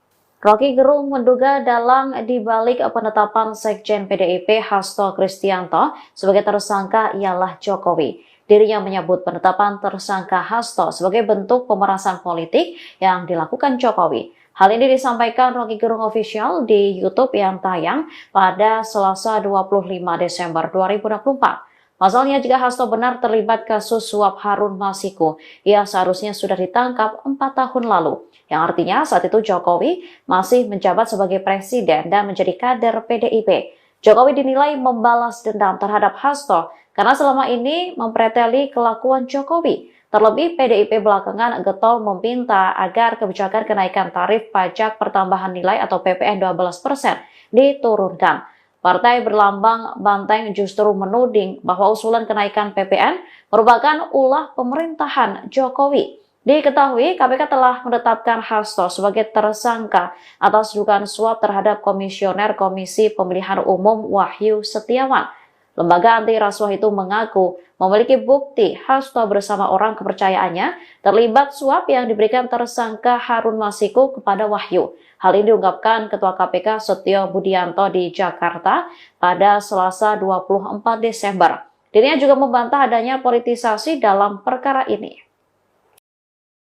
Rocky Gerung menduga dalang dibalik penetapan Sekjen PDIP Hasto Kristianto sebagai tersangka ialah Jokowi. Dirinya menyebut penetapan tersangka Hasto sebagai bentuk pemerasan politik yang dilakukan Jokowi. Hal ini disampaikan Rocky Gerung Official di YouTube yang tayang pada Selasa 25 Desember 2024. Pasalnya, jika Hasto benar terlibat kasus suap Harun Masiku, ia seharusnya sudah ditangkap 4 tahun lalu. Yang artinya saat itu Jokowi masih menjabat sebagai presiden dan menjadi kader PDIP. Jokowi dinilai membalas dendam terhadap Hasto karena selama ini mempreteli kelakuan Jokowi. Terlebih, PDIP belakangan getol meminta agar kebijakan kenaikan tarif pajak pertambahan nilai atau PPN 12% diturunkan. Partai berlambang banteng justru menuding bahwa usulan kenaikan PPN merupakan ulah pemerintahan Jokowi. Diketahui, KPK telah menetapkan Hasto sebagai tersangka atas dugaan suap terhadap Komisioner Komisi Pemilihan Umum Wahyu Setiawan. Lembaga anti rasuah itu mengaku memiliki bukti Hasto bersama orang kepercayaannya terlibat suap yang diberikan tersangka Harun Masiku kepada Wahyu. Hal ini diungkapkan Ketua KPK Setio Budianto di Jakarta pada Selasa 24 Desember. Dirinya juga membantah adanya politisasi dalam perkara ini.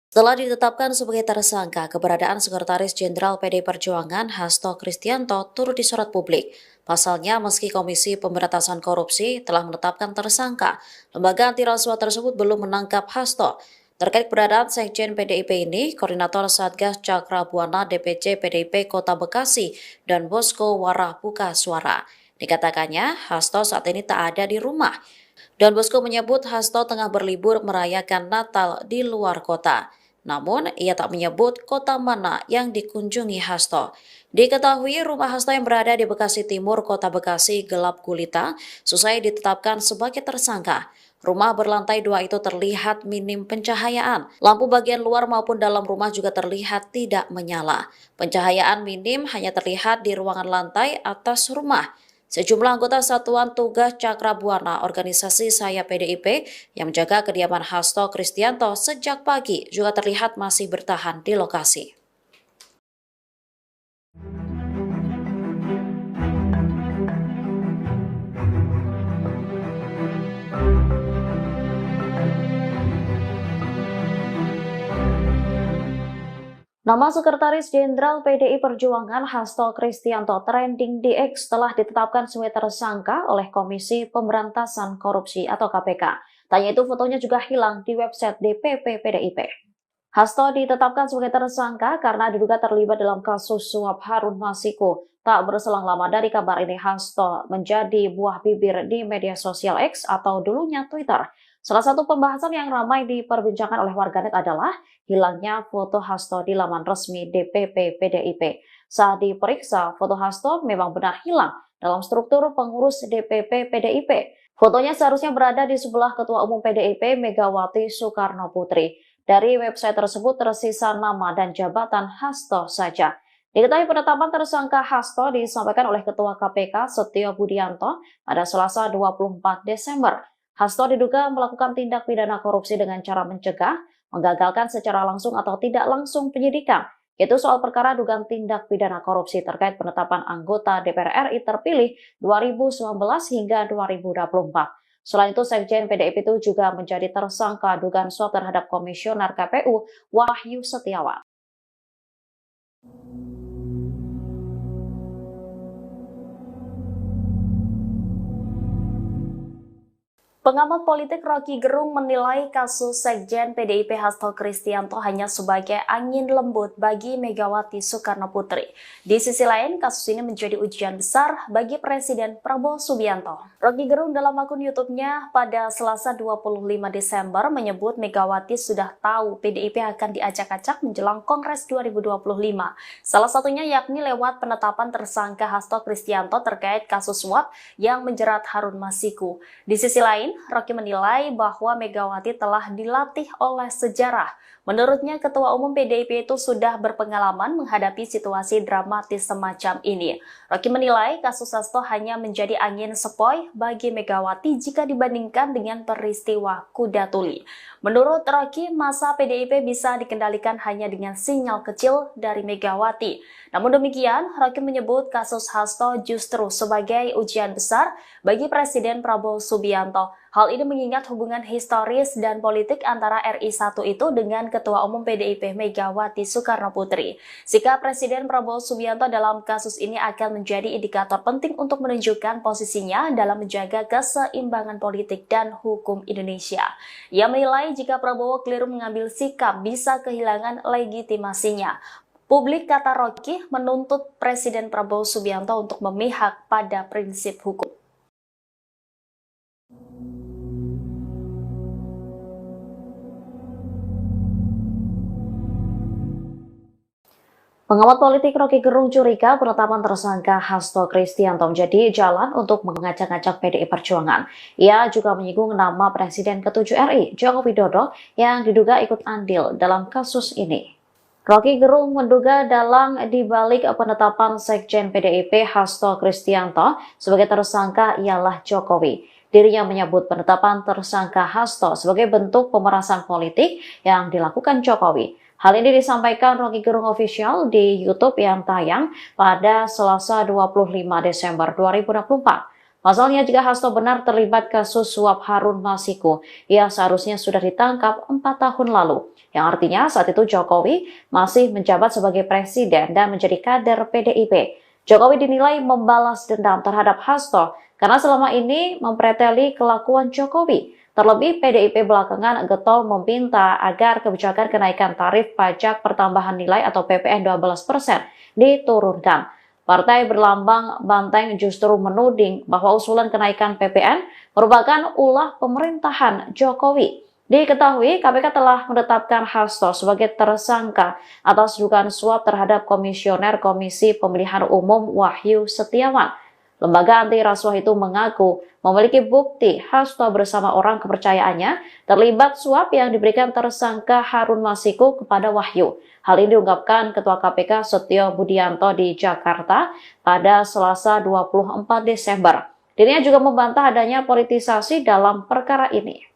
Setelah ditetapkan sebagai tersangka, keberadaan Sekretaris Jenderal PDI Perjuangan Hasto Kristianto turut disorot publik. Pasalnya, meski Komisi Pemberantasan Korupsi telah menetapkan tersangka, lembaga anti rasuah tersebut belum menangkap Hasto. Terkait keberadaan Sekjen PDIP ini, Koordinator Satgas Cakra Buana DPC PDIP Kota Bekasi dan Bosko Warah buka suara. Dikatakannya, Hasto saat ini tak ada di rumah. Don Bosco menyebut Hasto tengah berlibur merayakan Natal di luar kota. Namun, ia tak menyebut kota mana yang dikunjungi Hasto. Diketahui rumah Hasto yang berada di Bekasi Timur, Kota Bekasi gelap gulita, seusai ditetapkan sebagai tersangka. Rumah berlantai 2 itu terlihat minim pencahayaan. Lampu bagian luar maupun dalam rumah juga terlihat tidak menyala. Pencahayaan minim hanya terlihat di ruangan lantai atas rumah. Sejumlah anggota Satuan Tugas Cakra Buana organisasi Saya PDIP yang menjaga kediaman Hasto Kristianto sejak pagi juga terlihat masih bertahan di lokasi. Nama Sekretaris Jenderal PDI Perjuangan Hasto Kristianto trending di X telah ditetapkan sebagai tersangka oleh Komisi Pemberantasan Korupsi atau KPK. Tanya itu fotonya juga hilang di website DPP PDIP. Hasto ditetapkan sebagai tersangka karena diduga terlibat dalam kasus suap Harun Masiku. Tak berselang lama dari kabar ini, Hasto menjadi buah bibir di media sosial X atau dulunya Twitter. Salah satu pembahasan yang ramai diperbincangkan oleh warganet adalah hilangnya foto Hasto di laman resmi DPP PDIP. Saat diperiksa, foto Hasto memang benar hilang dalam struktur pengurus DPP PDIP. Fotonya seharusnya berada di sebelah Ketua Umum PDIP Megawati Soekarno Putri. Dari website tersebut tersisa nama dan jabatan Hasto saja. Diketahui penetapan tersangka Hasto disampaikan oleh Ketua KPK Setio Budianto pada Selasa 24 Desember. Hasto diduga melakukan tindak pidana korupsi dengan cara mencegah, menggagalkan secara langsung atau tidak langsung penyidikan, yaitu soal perkara dugaan tindak pidana korupsi terkait penetapan anggota DPR RI terpilih 2019 hingga 2024. Selain itu, Sekjen PDIP itu juga menjadi tersangka dugaan suap terhadap Komisioner KPU Wahyu Setiawan. Pengamat politik Rocky Gerung menilai kasus Sekjen PDIP Hasto Kristianto hanya sebagai angin lembut bagi Megawati Soekarno Putri. Di sisi lain, kasus ini menjadi ujian besar bagi Presiden Prabowo Subianto. Rocky Gerung dalam akun YouTube-nya pada Selasa 25 Desember menyebut Megawati sudah tahu PDIP akan diacak-acak menjelang Kongres 2025. Salah satunya yakni lewat penetapan tersangka Hasto Kristianto terkait kasus suap yang menjerat Harun Masiku. Di sisi lain, Rocky menilai bahwa Megawati telah dilatih oleh sejarah. Menurutnya, Ketua Umum PDIP itu sudah berpengalaman menghadapi situasi dramatis semacam ini. Rocky menilai kasus Hasto hanya menjadi angin sepoi bagi Megawati jika dibandingkan dengan peristiwa Kuda Tuli. Menurut Rocky, masa PDIP bisa dikendalikan hanya dengan sinyal kecil dari Megawati. Namun demikian, Rocky menyebut kasus Hasto justru sebagai ujian besar bagi Presiden Prabowo Subianto. Hal ini mengingat hubungan historis dan politik antara RI 1 itu dengan Ketua Umum PDIP Megawati Soekarno Putri. Sikap Presiden Prabowo Subianto dalam kasus ini akan menjadi indikator penting untuk menunjukkan posisinya dalam menjaga keseimbangan politik dan hukum Indonesia. Ia menilai jika Prabowo keliru mengambil sikap bisa kehilangan legitimasinya. Publik, kata Rocky, menuntut Presiden Prabowo Subianto untuk memihak pada prinsip hukum. Pengamat politik Rocky Gerung curiga penetapan tersangka Hasto Kristianto menjadi jalan untuk mengacak-acak PDI Perjuangan. Ia juga menyinggung nama Presiden ke-7 RI, Joko Widodo, yang diduga ikut andil dalam kasus ini. Rocky Gerung menduga dalang dibalik penetapan Sekjen PDIP Hasto Kristianto sebagai tersangka ialah Jokowi. Dirinya menyebut penetapan tersangka Hasto sebagai bentuk pemerasan politik yang dilakukan Jokowi. Hal ini disampaikan Rocky Gerung Official di YouTube yang tayang pada Selasa 25 Desember 2024. Pasalnya, jika Hasto benar terlibat kasus suap Harun Masiku, ia seharusnya sudah ditangkap 4 tahun lalu. Yang artinya saat itu Jokowi masih menjabat sebagai presiden dan menjadi kader PDIP. Jokowi dinilai membalas dendam terhadap Hasto karena selama ini mempreteli kelakuan Jokowi. Terlebih, PDIP belakangan getol meminta agar kebijakan kenaikan tarif pajak pertambahan nilai atau PPN 12% diturunkan. Partai berlambang banteng justru menuding bahwa usulan kenaikan PPN merupakan ulah pemerintahan Jokowi. Diketahui, KPK telah menetapkan Hasto sebagai tersangka atas dugaan suap terhadap Komisioner Komisi Pemilihan Umum Wahyu Setiawan. Lembaga anti rasuah itu mengaku memiliki bukti Hasto bersama orang kepercayaannya terlibat suap yang diberikan tersangka Harun Masiku kepada Wahyu. Hal ini diungkapkan Ketua KPK Setio Budianto di Jakarta pada Selasa 24 Desember. Dirinya juga membantah adanya politisasi dalam perkara ini.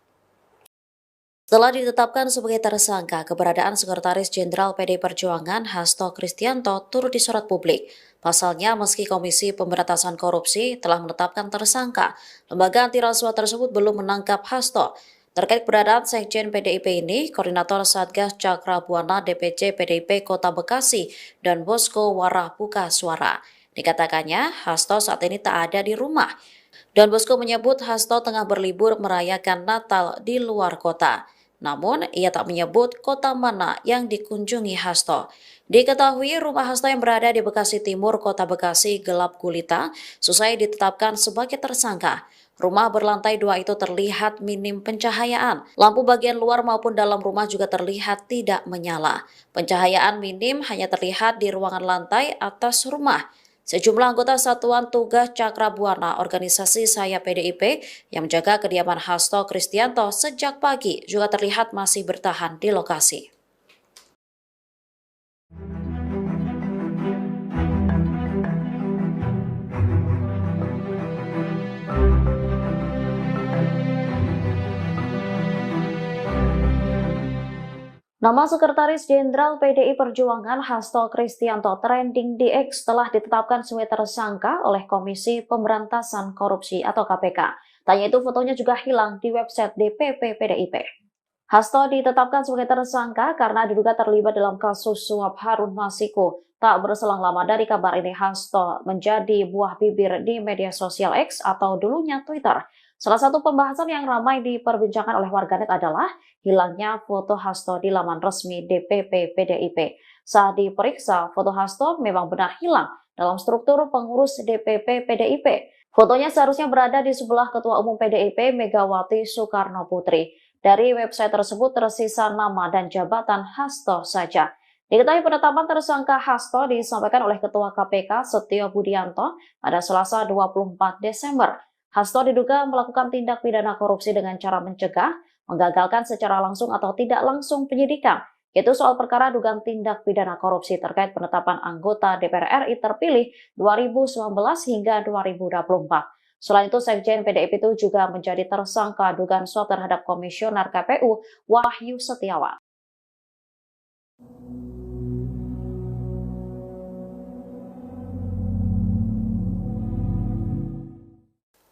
Setelah ditetapkan sebagai tersangka, keberadaan Sekretaris Jenderal PD Perjuangan Hasto Kristianto turut disorot publik. Pasalnya, meski Komisi Pemberantasan Korupsi telah menetapkan tersangka, lembaga anti rasuah tersebut belum menangkap Hasto. Terkait keberadaan Sekjen PDIP ini, Koordinator Satgas Cakra Buana DPC PDIP Kota Bekasi dan Bosko Warah buka suara. Dikatakannya, Hasto saat ini tak ada di rumah. Dan Bosko menyebut Hasto tengah berlibur merayakan Natal di luar kota. Namun, ia tak menyebut kota mana yang dikunjungi Hasto. Diketahui rumah Hasto yang berada di Bekasi Timur, Kota Bekasi gelap gulita, selesai ditetapkan sebagai tersangka. Rumah berlantai 2 itu terlihat minim pencahayaan. Lampu bagian luar maupun dalam rumah juga terlihat tidak menyala. Pencahayaan minim hanya terlihat di ruangan lantai atas rumah. Sejumlah anggota Satuan Tugas Cakra Buana organisasi Saya PDIP yang menjaga kediaman Hasto Kristianto sejak pagi juga terlihat masih bertahan di lokasi. Nama Sekretaris Jenderal PDI Perjuangan Hasto Kristianto trending di X telah ditetapkan sebagai tersangka oleh Komisi Pemberantasan Korupsi atau KPK. Tanya itu fotonya juga hilang di website DPP PDIP. Hasto ditetapkan sebagai tersangka karena diduga terlibat dalam kasus suap Harun Masiku. Tak berselang lama dari kabar ini, Hasto menjadi buah bibir di media sosial X atau dulunya Twitter. Salah satu pembahasan yang ramai diperbincangkan oleh warganet adalah hilangnya foto Hasto di laman resmi DPP PDIP. Saat diperiksa, foto Hasto memang benar hilang dalam struktur pengurus DPP PDIP. Fotonya seharusnya berada di sebelah Ketua Umum PDIP Megawati Soekarno Putri. Dari website tersebut tersisa nama dan jabatan Hasto saja. Diketahui penetapan tersangka Hasto disampaikan oleh Ketua KPK Setio Budianto pada Selasa 24 Desember. Hasto diduga melakukan tindak pidana korupsi dengan cara mencegah, menggagalkan secara langsung atau tidak langsung penyidikan, yaitu soal perkara dugaan tindak pidana korupsi terkait penetapan anggota DPR RI terpilih 2019 hingga 2024. Selain itu, Sekjen PDIP itu juga menjadi tersangka dugaan suap terhadap Komisioner KPU Wahyu Setiawan.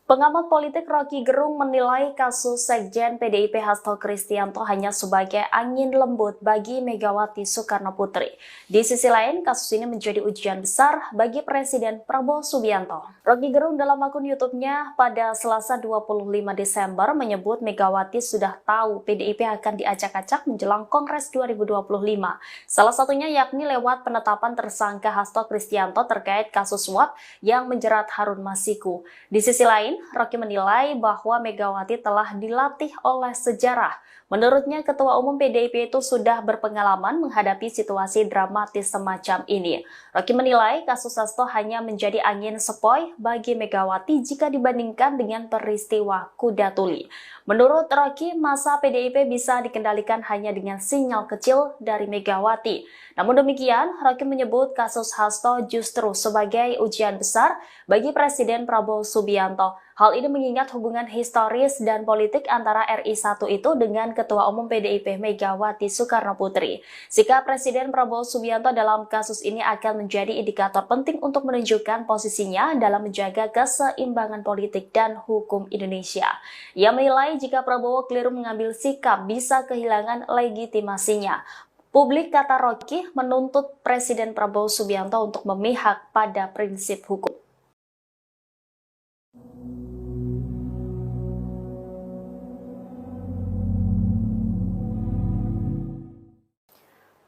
Pengamat politik Rocky Gerung menilai kasus Sekjen PDIP Hasto Kristianto hanya sebagai angin lembut bagi Megawati Soekarno Putri. Di sisi lain, kasus ini menjadi ujian besar bagi Presiden Prabowo Subianto. Rocky Gerung dalam akun YouTube-nya pada Selasa 25 Desember menyebut Megawati sudah tahu PDIP akan diacak-acak menjelang Kongres 2025. Salah satunya yakni lewat penetapan tersangka Hasto Kristianto terkait kasus suap yang menjerat Harun Masiku. Di sisi lain, Rocky menilai bahwa Megawati telah dilatih oleh sejarah. Menurutnya, Ketua Umum PDIP itu sudah berpengalaman menghadapi situasi dramatis semacam ini. Rocky menilai kasus Hasto hanya menjadi angin sepoi bagi Megawati jika dibandingkan dengan peristiwa kuda tuli. Menurut Rocky, masa PDIP bisa dikendalikan hanya dengan sinyal kecil dari Megawati. Namun demikian, Rocky menyebut kasus Hasto justru sebagai ujian besar bagi Presiden Prabowo Subianto. Hal ini mengingat hubungan historis dan politik antara RI 1 itu dengan Ketua Umum PDIP Megawati Soekarno Putri. Sikap Presiden Prabowo Subianto dalam kasus ini akan menjadi indikator penting untuk menunjukkan posisinya dalam menjaga keseimbangan politik dan hukum Indonesia. Ia menilai jika Prabowo keliru mengambil sikap bisa kehilangan legitimasinya. Publik, kata Rocky, menuntut Presiden Prabowo Subianto untuk memihak pada prinsip hukum.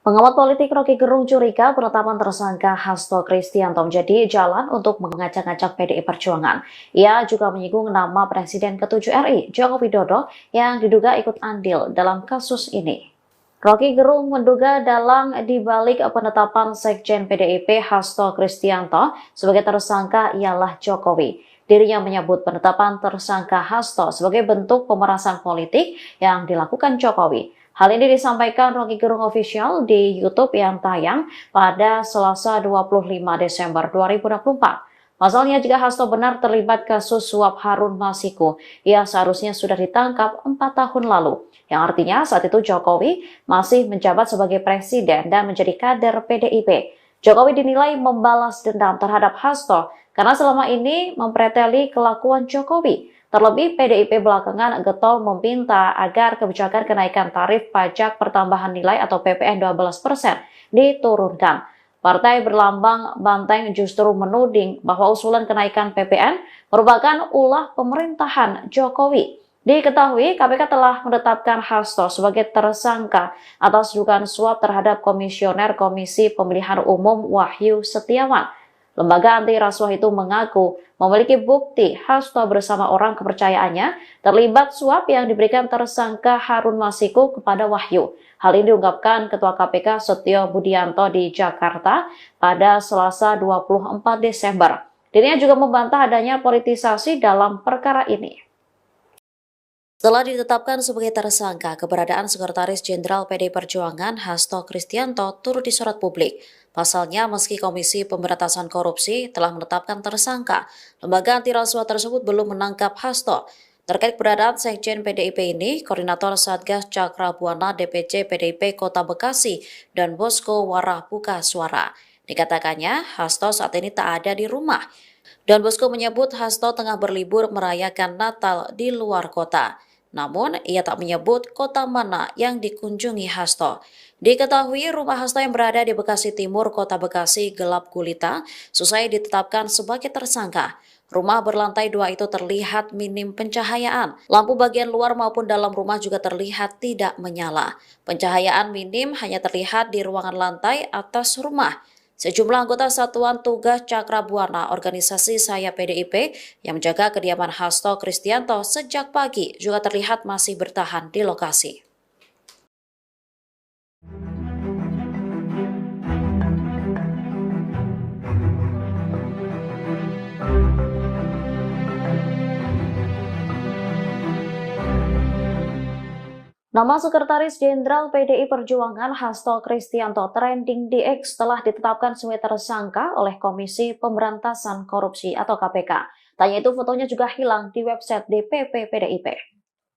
Pengamat politik Rocky Gerung curiga penetapan tersangka Hasto Kristianto menjadi jalan untuk mengacak-acak PDI Perjuangan. Ia juga menyinggung nama Presiden ke-7 RI, Joko Widodo, yang diduga ikut andil dalam kasus ini. Rocky Gerung menduga dalang dibalik penetapan Sekjen PDIP Hasto Kristianto sebagai tersangka ialah Jokowi. Dirinya menyebut penetapan tersangka Hasto sebagai bentuk pemerasan politik yang dilakukan Jokowi. Hal ini disampaikan Rocky Gerung Official di YouTube yang tayang pada Selasa 25 Desember 2024. Pasalnya, jika Hasto benar terlibat kasus suap Harun Masiku, ia seharusnya sudah ditangkap 4 tahun lalu. Yang artinya saat itu Jokowi masih menjabat sebagai presiden dan menjadi kader PDIP. Jokowi dinilai membalas dendam terhadap Hasto karena selama ini mempreteli kelakuan Jokowi. Terlebih, PDIP belakangan getol meminta agar kebijakan kenaikan tarif pajak pertambahan nilai atau PPN 12% diturunkan. Partai berlambang banteng justru menuding bahwa usulan kenaikan PPN merupakan ulah pemerintahan Jokowi. Diketahui, KPK telah menetapkan Hasto sebagai tersangka atas dugaan suap terhadap Komisioner Komisi Pemilihan Umum Wahyu Setiawan. Lembaga anti rasuah itu mengaku memiliki bukti Hasto bersama orang kepercayaannya terlibat suap yang diberikan tersangka Harun Masiku kepada Wahyu. Hal ini diungkapkan Ketua KPK Setio Budianto di Jakarta pada Selasa 24 Desember. Dirinya juga membantah adanya politisasi dalam perkara ini. Setelah ditetapkan sebagai tersangka, keberadaan Sekretaris Jenderal PDI Perjuangan Hasto Kristianto turut disorot publik. Pasalnya, meski Komisi Pemberantasan Korupsi telah menetapkan tersangka, lembaga anti rasuah tersebut belum menangkap Hasto. Terkait keberadaan Sekjen PDIP ini, Koordinator Satgas Cakra Buana DPC PDIP Kota Bekasi dan Bosco Warah buka suara. Dikatakannya, Hasto saat ini tak ada di rumah. Dan Bosco menyebut Hasto tengah berlibur merayakan Natal di luar kota. Namun, ia tak menyebut kota mana yang dikunjungi Hasto. Diketahui rumah Hasto yang berada di Bekasi Timur, Kota Bekasi gelap gulita, selesai ditetapkan sebagai tersangka. Rumah berlantai 2 itu terlihat minim pencahayaan. Lampu bagian luar maupun dalam rumah juga terlihat tidak menyala. Pencahayaan minim hanya terlihat di ruangan lantai atas rumah. Sejumlah anggota Satuan Tugas Cakra Buana organisasi Saya PDIP yang menjaga kediaman Hasto Kristianto sejak pagi juga terlihat masih bertahan di lokasi. Nama Sekretaris Jenderal PDI Perjuangan Hasto Kristianto trending di X telah ditetapkan sebagai tersangka oleh Komisi Pemberantasan Korupsi atau KPK. Tanya itu fotonya juga hilang di website DPP PDIP.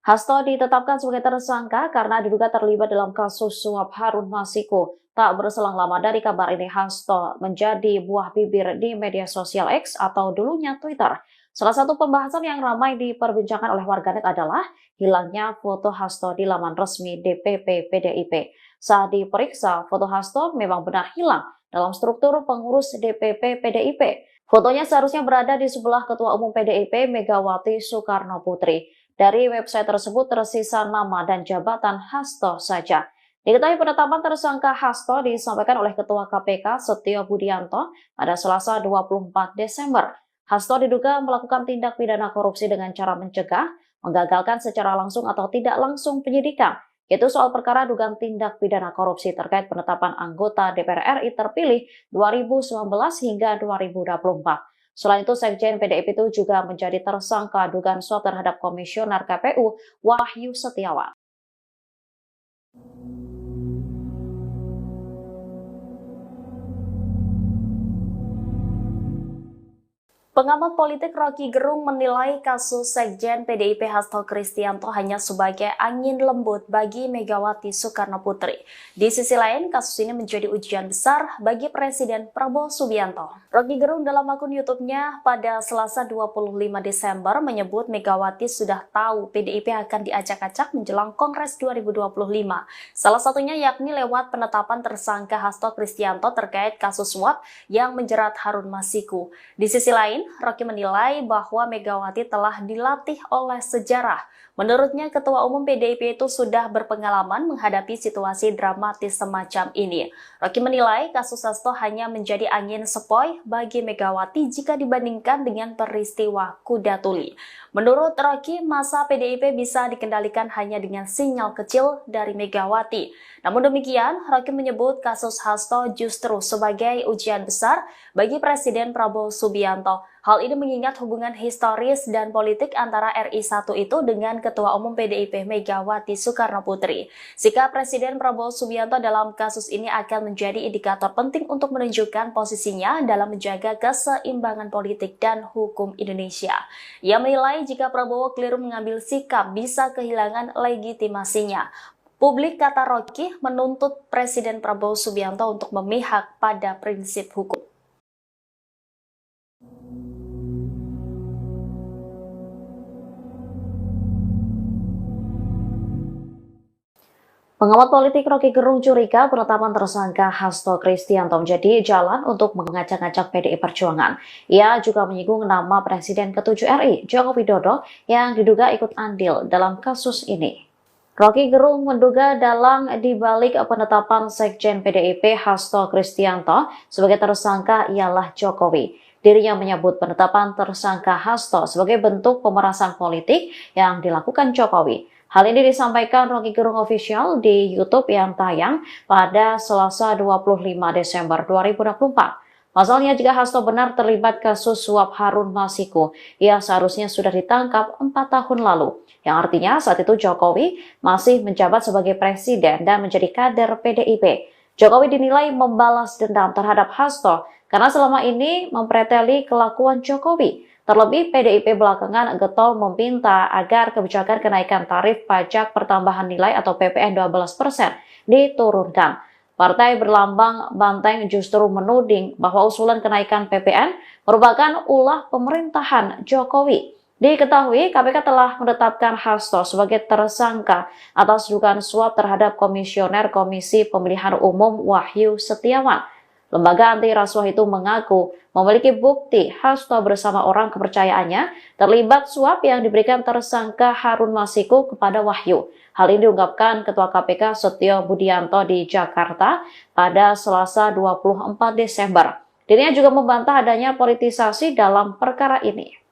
Hasto ditetapkan sebagai tersangka karena diduga terlibat dalam kasus suap Harun Masiku. Tak berselang lama dari kabar ini, Hasto menjadi buah bibir di media sosial X atau dulunya Twitter. Salah satu pembahasan yang ramai diperbincangkan oleh warganet adalah hilangnya foto Hasto di laman resmi DPP PDIP. Saat diperiksa, foto Hasto memang benar hilang dalam struktur pengurus DPP PDIP. Fotonya seharusnya berada di sebelah Ketua Umum PDIP Megawati Soekarno Putri. Dari website tersebut tersisa nama dan jabatan Hasto saja. Diketahui penetapan tersangka Hasto disampaikan oleh Ketua KPK Setio Budianto pada Selasa 24 Desember. Hasto diduga melakukan tindak pidana korupsi dengan cara mencegah, menggagalkan secara langsung atau tidak langsung penyidikan, yaitu soal perkara dugaan tindak pidana korupsi terkait penetapan anggota DPR RI terpilih 2019 hingga 2024. Selain itu, Sekjen PDIP itu juga menjadi tersangka dugaan suap terhadap Komisioner KPU Wahyu Setiawan. Pengamat politik Rocky Gerung menilai kasus Sekjen PDIP Hasto Kristianto hanya sebagai angin lembut bagi Megawati Soekarno Putri. Di sisi lain, kasus ini menjadi ujian besar bagi Presiden Prabowo Subianto. Rocky Gerung dalam akun YouTube-nya pada Selasa 25 Desember menyebut Megawati sudah tahu PDIP akan diacak-acak menjelang Kongres 2025. Salah satunya yakni lewat penetapan tersangka Hasto Kristianto terkait kasus suap yang menjerat Harun Masiku. Di sisi lain, Rocky menilai bahwa Megawati telah dilatih oleh sejarah. Menurutnya, Ketua Umum PDIP itu sudah berpengalaman menghadapi situasi dramatis semacam ini. Rocky menilai kasus Hasto hanya menjadi angin sepoi bagi Megawati jika dibandingkan dengan peristiwa Kuda Tuli. Menurut Rocky, masa PDIP bisa dikendalikan hanya dengan sinyal kecil dari Megawati. Namun demikian, Rocky menyebut kasus Hasto justru sebagai ujian besar bagi Presiden Prabowo Subianto. Hal ini mengingat hubungan historis dan politik antara RI 1 itu dengan Ketua Umum PDIP Megawati Soekarno Putri. Sikap Presiden Prabowo Subianto dalam kasus ini akan menjadi indikator penting untuk menunjukkan posisinya dalam menjaga keseimbangan politik dan hukum Indonesia. Ia menilai jika Prabowo keliru mengambil sikap bisa kehilangan legitimasinya. Publik, kata Rocky, menuntut Presiden Prabowo Subianto untuk memihak pada prinsip hukum. Pengamat politik Rocky Gerung curiga penetapan tersangka Hasto Kristianto menjadi jalan untuk mengacak-acak PDI Perjuangan. Ia juga menyinggung nama Presiden ke-7 RI, Joko Widodo, yang diduga ikut andil dalam kasus ini. Rocky Gerung menduga dalang dibalik penetapan Sekjen PDIP Hasto Kristianto sebagai tersangka ialah Jokowi. Dirinya menyebut penetapan tersangka Hasto sebagai bentuk pemerasan politik yang dilakukan Jokowi. Hal ini disampaikan Rocky Gerung Official di YouTube yang tayang pada Selasa 25 Desember 2024. Pasalnya, jika Hasto benar terlibat kasus suap Harun Masiku, ia seharusnya sudah ditangkap 4 tahun lalu. Yang artinya saat itu Jokowi masih menjabat sebagai presiden dan menjadi kader PDIP. Jokowi dinilai membalas dendam terhadap Hasto karena selama ini mempreteli kelakuan Jokowi. Terlebih, PDIP belakangan getol meminta agar kebijakan kenaikan tarif pajak pertambahan nilai atau PPN 12% diturunkan. Partai berlambang banteng justru menuding bahwa usulan kenaikan PPN merupakan ulah pemerintahan Jokowi. Diketahui, KPK telah menetapkan Hasto sebagai tersangka atas dugaan suap terhadap Komisioner Komisi Pemilihan Umum Wahyu Setiawan. Lembaga anti rasuah itu mengaku memiliki bukti Hasto bersama orang kepercayaannya terlibat suap yang diberikan tersangka Harun Masiku kepada Wahyu. Hal ini diungkapkan Ketua KPK Setio Budianto di Jakarta pada Selasa 24 Desember. Dirinya juga membantah adanya politisasi dalam perkara ini.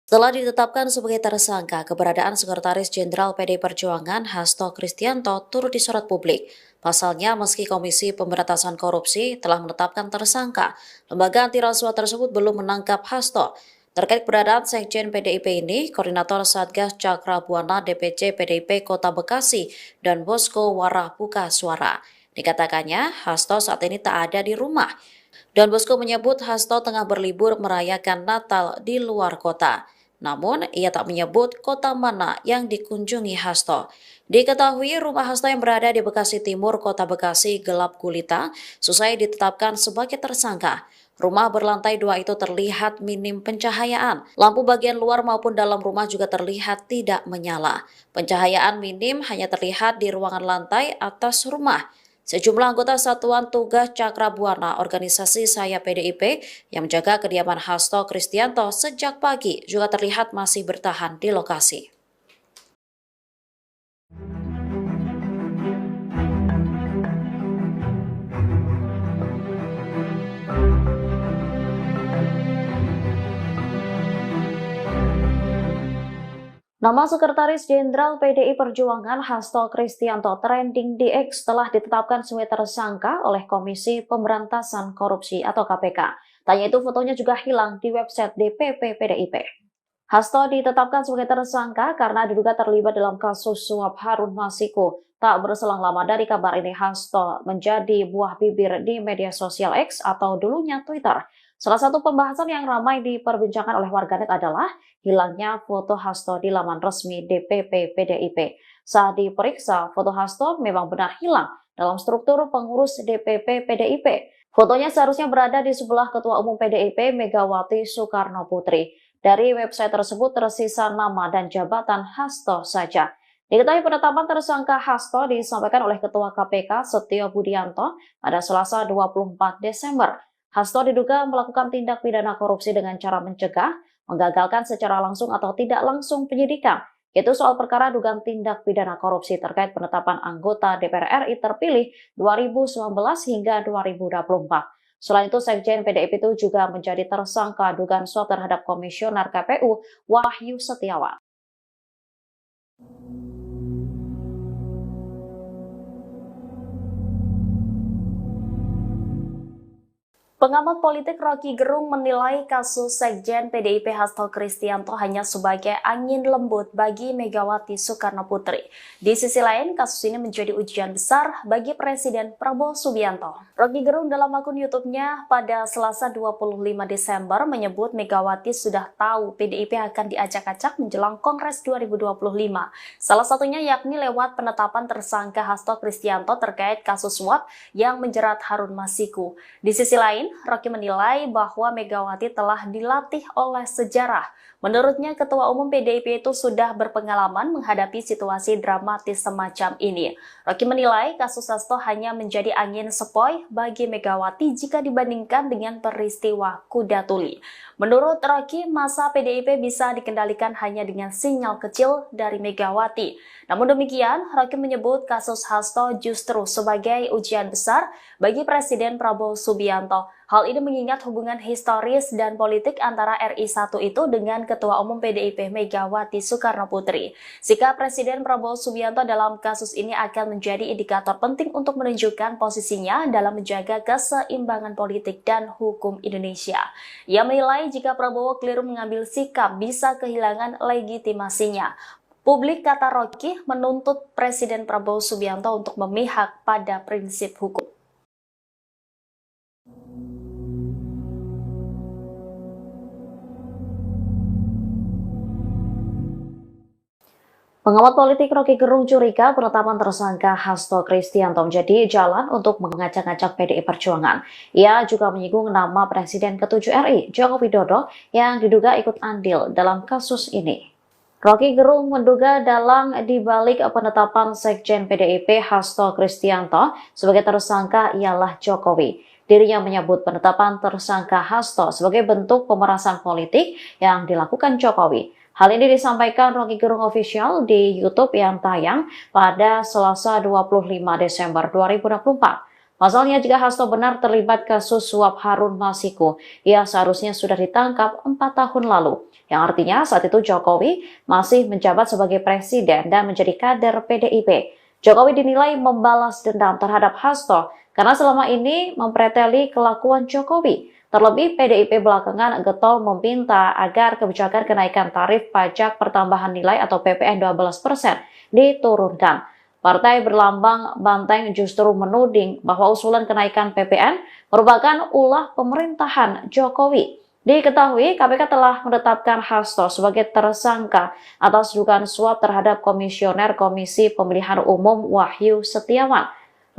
Setelah ditetapkan sebagai tersangka, keberadaan Sekretaris Jenderal PDI Perjuangan Hasto Kristianto turut disorot publik. Pasalnya, meski Komisi Pemberantasan Korupsi telah menetapkan tersangka, lembaga anti rasuah tersebut belum menangkap Hasto. Terkait keberadaan Sekjen PDIP ini, Koordinator Satgas Cakra Buana DPC PDIP Kota Bekasi dan Bosko Warah buka suara. Dikatakannya, Hasto saat ini tak ada di rumah. Dan Bosko menyebut Hasto tengah berlibur merayakan Natal di luar kota. Namun, ia tak menyebut kota mana yang dikunjungi Hasto. Diketahui rumah Hasto yang berada di Bekasi Timur, Kota Bekasi gelap gulita, selesai ditetapkan sebagai tersangka. Rumah berlantai 2 itu terlihat minim pencahayaan. Lampu bagian luar maupun dalam rumah juga terlihat tidak menyala. Pencahayaan minim hanya terlihat di ruangan lantai atas rumah. Sejumlah anggota Satuan Tugas Cakra Buana organisasi Saya PDIP yang menjaga kediaman Hasto Kristianto sejak pagi juga terlihat masih bertahan di lokasi. Nama Sekretaris Jenderal PDI Perjuangan Hasto Kristianto trending di X telah ditetapkan sebagai tersangka oleh Komisi Pemberantasan Korupsi atau KPK. Tanya itu fotonya juga hilang di website DPP PDIP. Hasto ditetapkan sebagai tersangka karena diduga terlibat dalam kasus suap Harun Masiku. Tak berselang lama dari kabar ini, Hasto menjadi buah bibir di media sosial X atau dulunya Twitter. Salah satu pembahasan yang ramai diperbincangkan oleh warganet adalah hilangnya foto Hasto di laman resmi DPP PDIP. Saat diperiksa, foto Hasto memang benar hilang dalam struktur pengurus DPP PDIP. Fotonya seharusnya berada di sebelah Ketua Umum PDIP Megawati Soekarno Putri. Dari website tersebut tersisa nama dan jabatan Hasto saja. Diketahui penetapan tersangka Hasto disampaikan oleh Ketua KPK Setio Budianto pada Selasa 24 Desember. Hasto diduga melakukan tindak pidana korupsi dengan cara mencegah, menggagalkan secara langsung atau tidak langsung penyidikan, yaitu soal perkara dugaan tindak pidana korupsi terkait penetapan anggota DPR RI terpilih 2019 hingga 2024. Selain itu, Sekjen PDIP itu juga menjadi tersangka dugaan suap terhadap Komisioner KPU Wahyu Setiawan. Pengamat politik Rocky Gerung menilai kasus Sekjen PDIP Hasto Kristianto hanya sebagai angin lembut bagi Megawati Soekarno Putri. Di sisi lain, kasus ini menjadi ujian besar bagi Presiden Prabowo Subianto. Rocky Gerung dalam akun YouTube-nya pada Selasa 25 Desember menyebut Megawati sudah tahu PDIP akan diacak-acak menjelang Kongres 2025. Salah satunya yakni lewat penetapan tersangka Hasto Kristianto terkait kasus suap yang menjerat Harun Masiku. Di sisi lain, Rocky menilai bahwa Megawati telah dilatih oleh sejarah. Menurutnya, Ketua Umum PDIP itu sudah berpengalaman menghadapi situasi dramatis semacam ini. Rocky menilai kasus Hasto hanya menjadi angin sepoi bagi Megawati jika dibandingkan dengan peristiwa Kuda Tuli. Menurut Rocky, masa PDIP bisa dikendalikan hanya dengan sinyal kecil dari Megawati. Namun demikian, Rocky menyebut kasus Hasto justru sebagai ujian besar bagi Presiden Prabowo Subianto. Hal ini mengingat hubungan historis dan politik antara RI1 itu dengan Ketua Umum PDIP Megawati Soekarno Putri. Sikap Presiden Prabowo Subianto dalam kasus ini akan menjadi indikator penting untuk menunjukkan posisinya dalam menjaga keseimbangan politik dan hukum Indonesia. Ia menilai jika Prabowo keliru mengambil sikap bisa kehilangan legitimasinya. Publik, kata Rocky, menuntut Presiden Prabowo Subianto untuk memihak pada prinsip hukum. Pengamat politik Rocky Gerung curiga penetapan tersangka Hasto Kristianto menjadi jalan untuk mengacak-acak PDI Perjuangan. Ia juga menyinggung nama Presiden ke-7 RI, Joko Widodo, yang diduga ikut andil dalam kasus ini. Rocky Gerung menduga dalang dibalik penetapan Sekjen PDIP Hasto Kristianto sebagai tersangka ialah Jokowi. Dirinya menyebut penetapan tersangka Hasto sebagai bentuk pemerasan politik yang dilakukan Jokowi. Hal ini disampaikan Rocky Gerung Official di YouTube yang tayang pada Selasa 25 Desember 2024. Pasalnya, jika Hasto benar terlibat kasus suap Harun Masiku, ia seharusnya sudah ditangkap 4 tahun lalu. Yang artinya saat itu Jokowi masih menjabat sebagai presiden dan menjadi kader PDIP. Jokowi dinilai membalas dendam terhadap Hasto karena selama ini mempreteli kelakuan Jokowi. Terlebih, PDIP belakangan getol meminta agar kebijakan kenaikan tarif pajak pertambahan nilai atau PPN 12% diturunkan. Partai berlambang banteng justru menuding bahwa usulan kenaikan PPN merupakan ulah pemerintahan Jokowi. Diketahui, KPK telah menetapkan Hasto sebagai tersangka atas dugaan suap terhadap Komisioner Komisi Pemilihan Umum Wahyu Setiawan.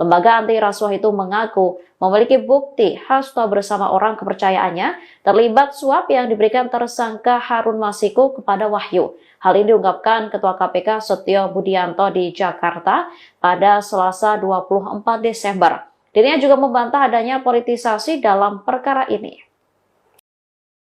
Lembaga anti rasuah itu mengaku memiliki bukti Hasto bersama orang kepercayaannya terlibat suap yang diberikan tersangka Harun Masiku kepada Wahyu. Hal ini diungkapkan Ketua KPK Setio Budianto di Jakarta pada Selasa 24 Desember. Dirinya juga membantah adanya politisasi dalam perkara ini.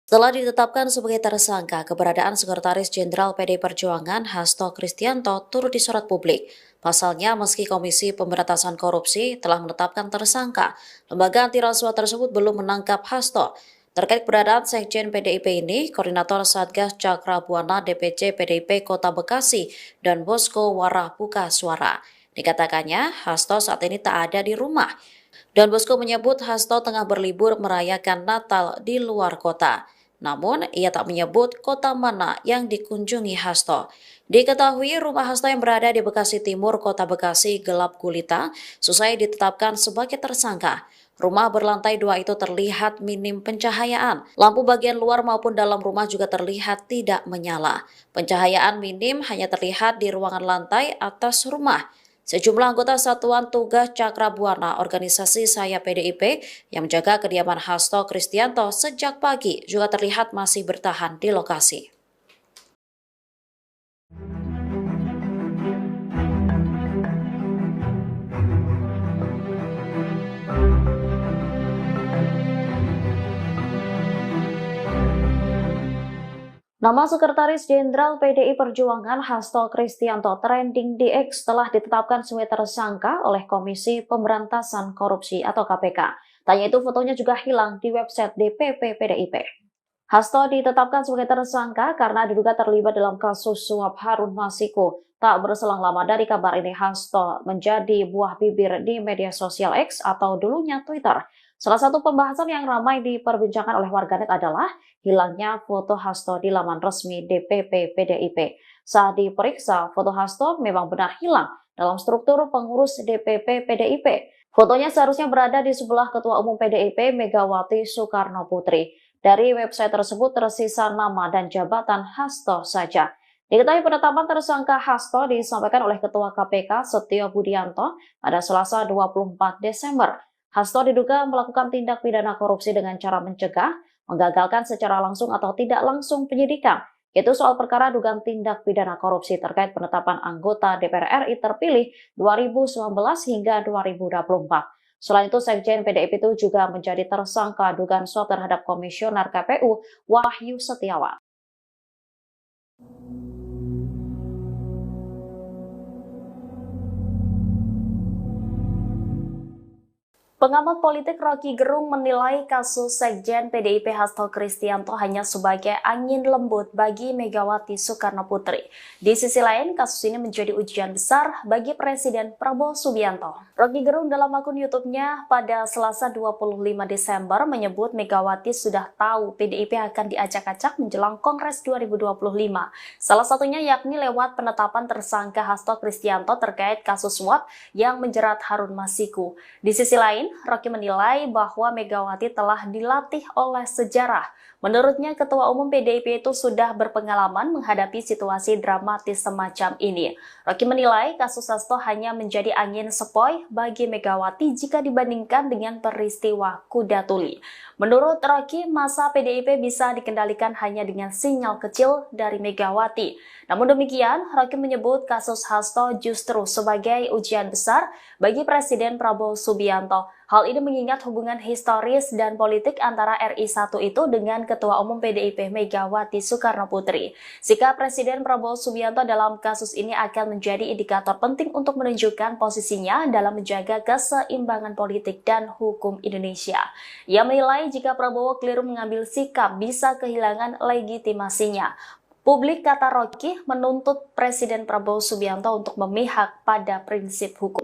Setelah ditetapkan sebagai tersangka, keberadaan Sekretaris Jenderal PDI Perjuangan Hasto Kristianto turut disorot publik. Pasalnya, meski Komisi Pemberantasan Korupsi telah menetapkan tersangka, lembaga anti rasuah tersebut belum menangkap Hasto. Terkait keberadaan Sekjen PDIP ini, Koordinator Satgas Cakra Buana DPC PDIP Kota Bekasi dan Bosko Warah buka suara. Dikatakannya, Hasto saat ini tak ada di rumah. Dan Bosko menyebut Hasto tengah berlibur merayakan Natal di luar kota. Namun, ia tak menyebut kota mana yang dikunjungi Hasto. Diketahui rumah Hasto yang berada di Bekasi Timur, Kota Bekasi gelap gulita, selesai ditetapkan sebagai tersangka. Rumah berlantai 2 itu terlihat minim pencahayaan. Lampu bagian luar maupun dalam rumah juga terlihat tidak menyala. Pencahayaan minim hanya terlihat di ruangan lantai atas rumah. Sejumlah anggota Satuan Tugas Cakra Buana organisasi Saya PDIP yang menjaga kediaman Hasto Kristianto sejak pagi juga terlihat masih bertahan di lokasi. Nama Sekretaris Jenderal PDI Perjuangan Hasto Kristianto trending di X telah ditetapkan sebagai tersangka oleh Komisi Pemberantasan Korupsi atau KPK. Tanya itu fotonya juga hilang di website DPP PDIP. Hasto ditetapkan sebagai tersangka karena diduga terlibat dalam kasus suap Harun Masiku. Tak berselang lama dari kabar ini, Hasto menjadi buah bibir di media sosial X atau dulunya Twitter. Salah satu pembahasan yang ramai diperbincangkan oleh warganet adalah hilangnya foto Hasto di laman resmi DPP PDIP. Saat diperiksa, foto Hasto memang benar hilang dalam struktur pengurus DPP PDIP. Fotonya seharusnya berada di sebelah Ketua Umum PDIP Megawati Soekarno Putri. Dari website tersebut tersisa nama dan jabatan Hasto saja. Diketahui penetapan tersangka Hasto disampaikan oleh Ketua KPK Setio Budianto pada Selasa 24 Desember. Hasto diduga melakukan tindak pidana korupsi dengan cara mencegah, menggagalkan secara langsung atau tidak langsung penyidikan, yaitu soal perkara dugaan tindak pidana korupsi terkait penetapan anggota DPR RI terpilih 2019 hingga 2024. Selain itu, Sekjen PDIP itu juga menjadi tersangka dugaan suap terhadap Komisioner KPU Wahyu Setiawan. Pengamat politik Rocky Gerung menilai kasus Sekjen PDIP Hasto Kristianto hanya sebagai angin lembut bagi Megawati Soekarno Putri. Di sisi lain, kasus ini menjadi ujian besar bagi Presiden Prabowo Subianto. Rocky Gerung dalam akun YouTube-nya pada Selasa 25 Desember menyebut Megawati sudah tahu PDIP akan diacak-acak menjelang Kongres 2025. Salah satunya yakni lewat penetapan tersangka Hasto Kristianto terkait kasus suap yang menjerat Harun Masiku. Di sisi lain, lain, Rocky menilai bahwa Megawati telah dilatih oleh sejarah. Menurutnya, Ketua Umum PDIP itu sudah berpengalaman menghadapi situasi dramatis semacam ini. Rocky menilai kasus Hasto hanya menjadi angin sepoi bagi Megawati jika dibandingkan dengan peristiwa kuda tuli. Menurut Rocky, masa PDIP bisa dikendalikan hanya dengan sinyal kecil dari Megawati. Namun demikian, Rocky menyebut kasus Hasto justru sebagai ujian besar bagi Presiden Prabowo Subianto. Hal ini mengingat hubungan historis dan politik antara RI1 itu dengan Ketua Umum PDIP Megawati Soekarnoputri. Sikap Presiden Prabowo Subianto dalam kasus ini akan menjadi indikator penting untuk menunjukkan posisinya dalam menjaga keseimbangan politik dan hukum Indonesia. Ia menilai jika Prabowo keliru mengambil sikap bisa kehilangan legitimasinya. Publik, kata Rocky, menuntut Presiden Prabowo Subianto untuk memihak pada prinsip hukum.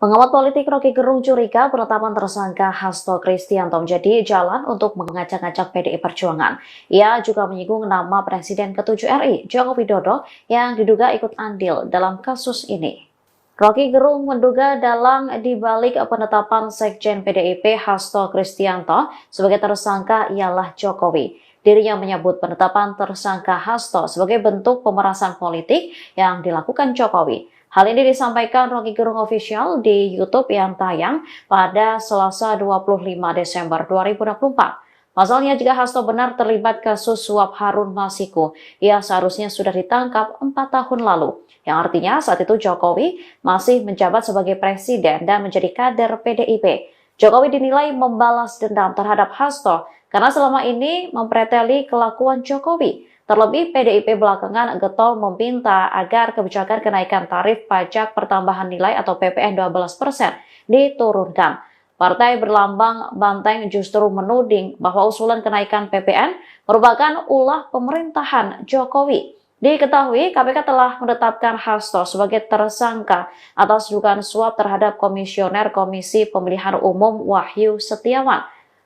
Pengamat politik Rocky Gerung curiga penetapan tersangka Hasto Kristianto menjadi jalan untuk mengacak-acak PDI Perjuangan. Ia juga menyinggung nama Presiden ke-7 RI, Joko Widodo, yang diduga ikut andil dalam kasus ini. Rocky Gerung menduga dalang dibalik penetapan Sekjen PDIP Hasto Kristianto sebagai tersangka ialah Jokowi. Dirinya menyebut penetapan tersangka Hasto sebagai bentuk pemerasan politik yang dilakukan Jokowi. Hal ini disampaikan Rocky Gerung Official di YouTube yang tayang pada Selasa 25 Desember 2024. Pasalnya, jika Hasto benar terlibat kasus suap Harun Masiku, ia seharusnya sudah ditangkap 4 tahun lalu. Yang artinya saat itu Jokowi masih menjabat sebagai presiden dan menjadi kader PDIP. Jokowi dinilai membalas dendam terhadap Hasto karena selama ini mempreteli kelakuan Jokowi. Terlebih, PDIP belakangan getol meminta agar kebijakan kenaikan tarif pajak pertambahan nilai atau PPN 12% diturunkan. Partai berlambang banteng justru menuding bahwa usulan kenaikan PPN merupakan ulah pemerintahan Jokowi. Diketahui, KPK telah menetapkan Hasto sebagai tersangka atas dugaan suap terhadap Komisioner Komisi Pemilihan Umum Wahyu Setiawan.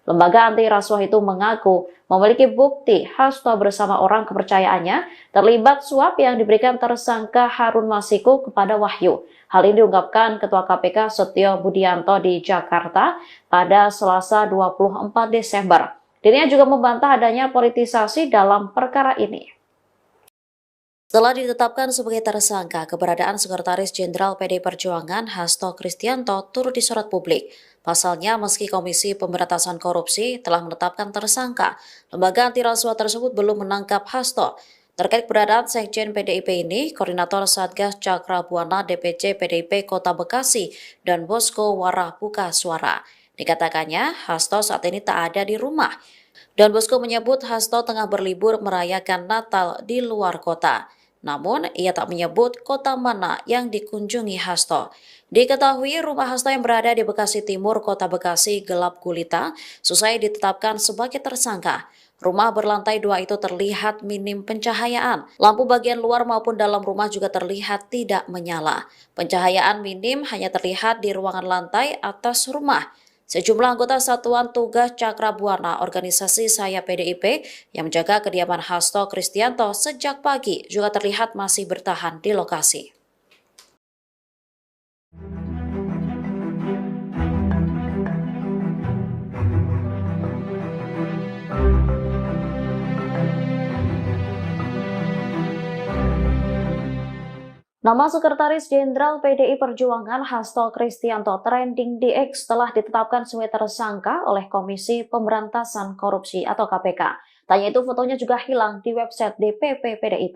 Lembaga anti rasuah itu mengaku memiliki bukti Hasto bersama orang kepercayaannya terlibat suap yang diberikan tersangka Harun Masiku kepada Wahyu. Hal ini diungkapkan Ketua KPK Setio Budianto di Jakarta pada Selasa 24 Desember. Dirinya juga membantah adanya politisasi dalam perkara ini. Setelah ditetapkan sebagai tersangka, keberadaan Sekretaris Jenderal PDI Perjuangan Hasto Kristianto turut disorot publik. Pasalnya, meski Komisi Pemberantasan Korupsi telah menetapkan tersangka, lembaga anti rasuah tersebut belum menangkap Hasto. Terkait keberadaan Sekjen PDIP ini, Koordinator Satgas Cakra Buana DPC PDIP Kota Bekasi dan Bosko Warah buka suara. Dikatakannya, Hasto saat ini tak ada di rumah. Don Bosco menyebut Hasto tengah berlibur merayakan Natal di luar kota. Namun, ia tak menyebut kota mana yang dikunjungi Hasto. Diketahui rumah Hasto yang berada di Bekasi Timur, Kota Bekasi gelap gulita, selesai ditetapkan sebagai tersangka. Rumah berlantai 2 itu terlihat minim pencahayaan. Lampu bagian luar maupun dalam rumah juga terlihat tidak menyala. Pencahayaan minim hanya terlihat di ruangan lantai atas rumah. Sejumlah anggota Satuan Tugas Cakra Buana organisasi Saya PDIP yang menjaga kediaman Hasto Kristianto sejak pagi juga terlihat masih bertahan di lokasi. Nama Sekretaris Jenderal PDI Perjuangan Hasto Kristianto trending di X setelah ditetapkan sebagai tersangka oleh Komisi Pemberantasan Korupsi atau KPK. Tanya itu fotonya juga hilang di website DPP PDIP.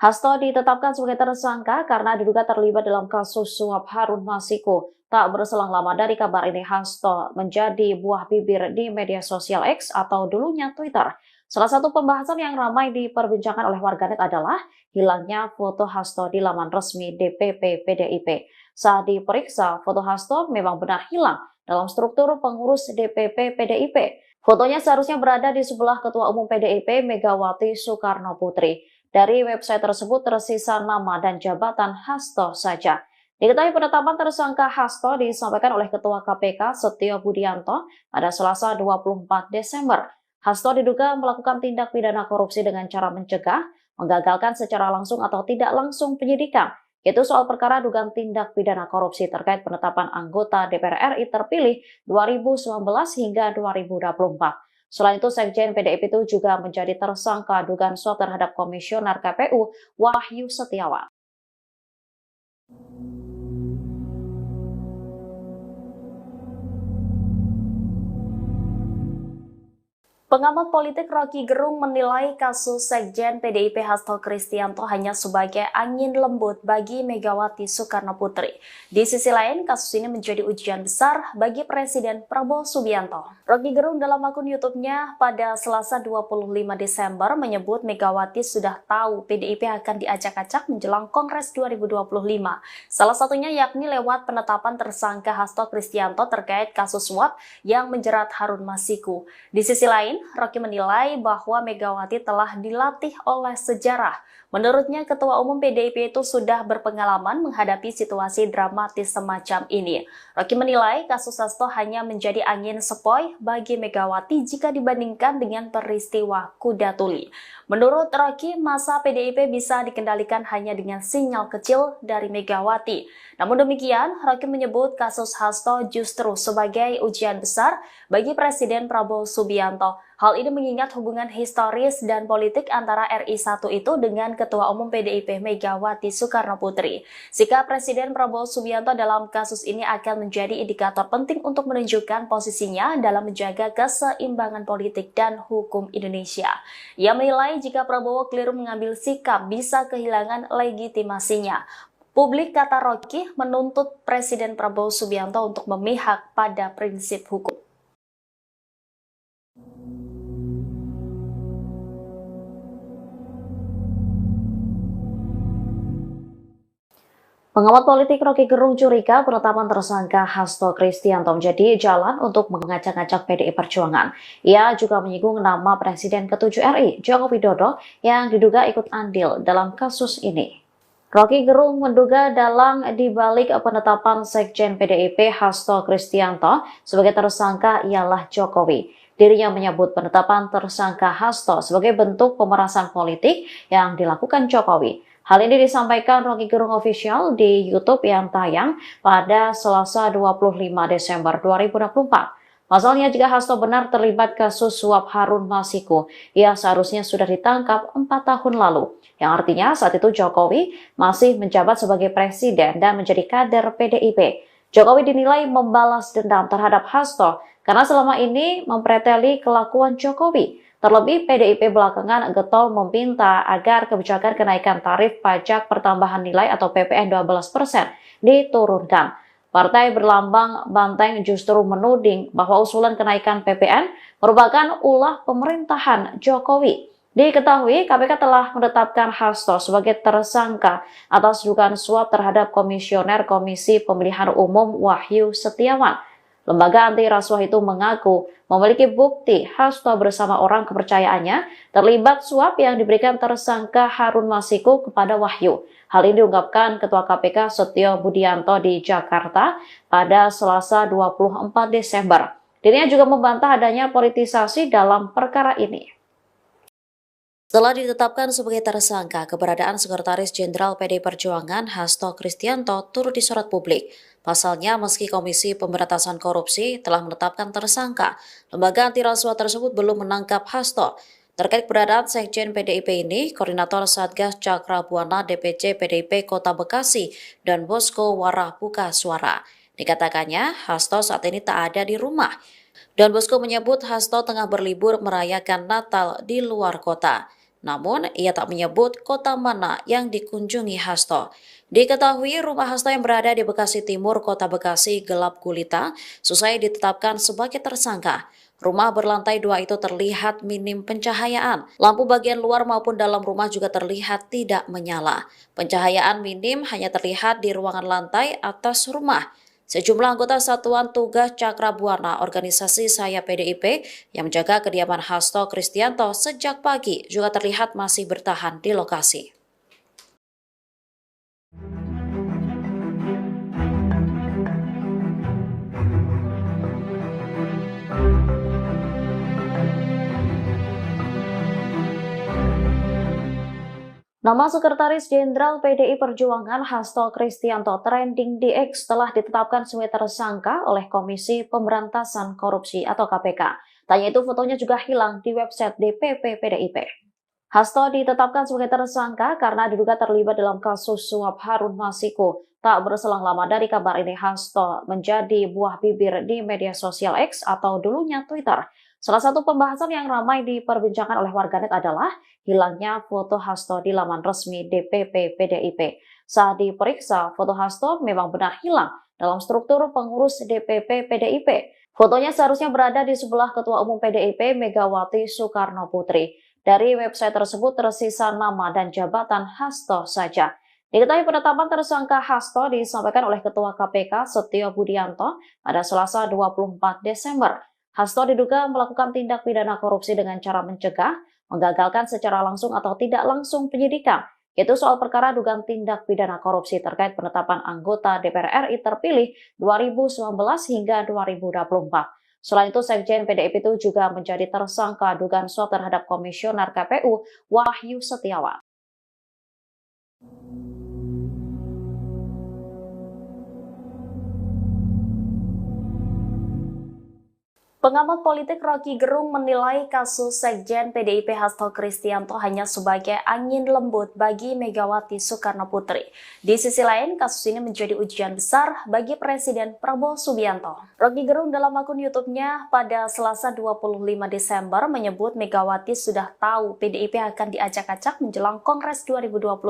Hasto ditetapkan sebagai tersangka karena diduga terlibat dalam kasus suap Harun Masiku. Tak berselang lama dari kabar ini, Hasto menjadi buah bibir di media sosial X atau dulunya Twitter. Salah satu pembahasan yang ramai diperbincangkan oleh warganet adalah hilangnya foto Hasto di laman resmi DPP PDIP. Saat diperiksa, foto Hasto memang benar hilang dalam struktur pengurus DPP PDIP. Fotonya seharusnya berada di sebelah Ketua Umum PDIP Megawati Soekarnoputri. Dari website tersebut tersisa nama dan jabatan Hasto saja. Diketahui penetapan tersangka Hasto disampaikan oleh Ketua KPK Setio Budianto pada Selasa 24 Desember. Hasto diduga melakukan tindak pidana korupsi dengan cara mencegah, menggagalkan secara langsung atau tidak langsung penyidikan, yaitu soal perkara dugaan tindak pidana korupsi terkait penetapan anggota DPR RI terpilih 2019 hingga 2024. Selain itu, Sekjen PDIP itu juga menjadi tersangka dugaan suap terhadap Komisioner KPU Wahyu Setiawan. Pengamat politik Rocky Gerung menilai kasus Sekjen PDIP Hasto Kristianto hanya sebagai angin lembut bagi Megawati Soekarno Putri. Di sisi lain, kasus ini menjadi ujian besar bagi Presiden Prabowo Subianto. Rocky Gerung dalam akun YouTube-nya pada Selasa 25 Desember menyebut Megawati sudah tahu PDIP akan diacak-acak menjelang Kongres 2025. Salah satunya yakni lewat penetapan tersangka Hasto Kristianto terkait kasus suap yang menjerat Harun Masiku. Di sisi lain, Rocky menilai bahwa Megawati telah dilatih oleh sejarah. Menurutnya, Ketua Umum PDIP itu sudah berpengalaman menghadapi situasi dramatis semacam ini. Rocky menilai kasus Hasto hanya menjadi angin sepoi bagi Megawati jika dibandingkan dengan peristiwa Kuda Tuli. Menurut Rocky, masa PDIP bisa dikendalikan hanya dengan sinyal kecil dari Megawati. Namun demikian, Rocky menyebut kasus Hasto justru sebagai ujian besar bagi Presiden Prabowo Subianto. Hal ini mengingat hubungan historis dan politik antara RI1 itu dengan Ketua Umum PDIP Megawati Soekarno Putri. Sikap Presiden Prabowo Subianto dalam kasus ini akan menjadi indikator penting untuk menunjukkan posisinya dalam menjaga keseimbangan politik dan hukum Indonesia. Ia menilai jika Prabowo keliru mengambil sikap bisa kehilangan legitimasinya. Publik, kata Rocky, menuntut Presiden Prabowo Subianto untuk memihak pada prinsip hukum. Pengamat politik Rocky Gerung curiga penetapan tersangka Hasto Kristianto menjadi jalan untuk mengacak-acak PDI Perjuangan. Ia juga menyinggung nama Presiden ke-7 RI, Joko Widodo, yang diduga ikut andil dalam kasus ini. Rocky Gerung menduga dalang dibalik penetapan Sekjen PDIP Hasto Kristianto sebagai tersangka ialah Jokowi. Dirinya menyebut penetapan tersangka Hasto sebagai bentuk pemerasan politik yang dilakukan Jokowi. Hal ini disampaikan Rocky Gerung Official di YouTube yang tayang pada Selasa 25 Desember 2024. Pasalnya, jika Hasto benar terlibat kasus suap Harun Masiku, ia seharusnya sudah ditangkap 4 tahun lalu. Yang artinya saat itu Jokowi masih menjabat sebagai presiden dan menjadi kader PDIP. Jokowi dinilai membalas dendam terhadap Hasto karena selama ini mempreteli kelakuan Jokowi. Terlebih, PDIP belakangan getol meminta agar kebijakan kenaikan tarif pajak pertambahan nilai atau PPN 12% diturunkan. Partai berlambang banteng justru menuding bahwa usulan kenaikan PPN merupakan ulah pemerintahan Jokowi. Diketahui, KPK telah menetapkan Hasto sebagai tersangka atas dugaan suap terhadap Komisioner Komisi Pemilihan Umum Wahyu Setiawan. Lembaga anti rasuah itu mengaku memiliki bukti Hasto bersama orang kepercayaannya terlibat suap yang diberikan tersangka Harun Masiku kepada Wahyu. Hal ini diungkapkan Ketua KPK Setio Budianto di Jakarta pada Selasa 24 Desember. Dirinya juga membantah adanya politisasi dalam perkara ini. Setelah ditetapkan sebagai tersangka, keberadaan Sekretaris Jenderal PDI Perjuangan Hasto Kristianto turut disorot publik. Pasalnya, meski Komisi Pemberantasan Korupsi telah menetapkan tersangka, lembaga anti rasuah tersebut belum menangkap Hasto. Terkait keberadaan Sekjen PDIP ini, Koordinator Satgas Cakra Buana DPC PDIP Kota Bekasi dan Bosco Warah buka suara. Dikatakannya, Hasto saat ini tak ada di rumah. Don Bosco menyebut Hasto tengah berlibur merayakan Natal di luar kota. Namun, ia tak menyebut kota mana yang dikunjungi Hasto. Diketahui rumah Hasto yang berada di Bekasi Timur, Kota Bekasi gelap gulita, selesai ditetapkan sebagai tersangka. Rumah berlantai 2 itu terlihat minim pencahayaan. Lampu bagian luar maupun dalam rumah juga terlihat tidak menyala. Pencahayaan minim hanya terlihat di ruangan lantai atas rumah. Sejumlah anggota Satuan Tugas Cakra Buana organisasi Saya PDIP yang menjaga kediaman Hasto Kristianto sejak pagi juga terlihat masih bertahan di lokasi. Nama Sekretaris Jenderal PDI Perjuangan Hasto Kristianto trending di X telah ditetapkan sebagai tersangka oleh Komisi Pemberantasan Korupsi atau KPK. Tanya itu fotonya juga hilang di website DPP PDIP. Hasto ditetapkan sebagai tersangka karena diduga terlibat dalam kasus suap Harun Masiku. Tak berselang lama dari kabar ini, Hasto menjadi buah bibir di media sosial X atau dulunya Twitter. Salah satu pembahasan yang ramai diperbincangkan oleh warganet adalah hilangnya foto Hasto di laman resmi DPP PDIP. Saat diperiksa, foto Hasto memang benar hilang dalam struktur pengurus DPP PDIP. Fotonya seharusnya berada di sebelah Ketua Umum PDIP Megawati Soekarno Putri. Dari website tersebut tersisa nama dan jabatan Hasto saja. Diketahui penetapan tersangka Hasto disampaikan oleh Ketua KPK Setio Budianto pada Selasa 24 Desember. Hasto diduga melakukan tindak pidana korupsi dengan cara mencegah, menggagalkan secara langsung atau tidak langsung penyidikan, yaitu soal perkara dugaan tindak pidana korupsi terkait penetapan anggota DPR RI terpilih 2019 hingga 2024. Selain itu, Sekjen PDIP itu juga menjadi tersangka dugaan suap terhadap Komisioner KPU Wahyu Setiawan. Pengamat politik Rocky Gerung menilai kasus Sekjen PDIP Hasto Kristianto hanya sebagai angin lembut bagi Megawati Soekarno Putri. Di sisi lain, kasus ini menjadi ujian besar bagi Presiden Prabowo Subianto. Rocky Gerung dalam akun YouTube-nya pada Selasa 25 Desember menyebut Megawati sudah tahu PDIP akan diacak-acak menjelang Kongres 2025.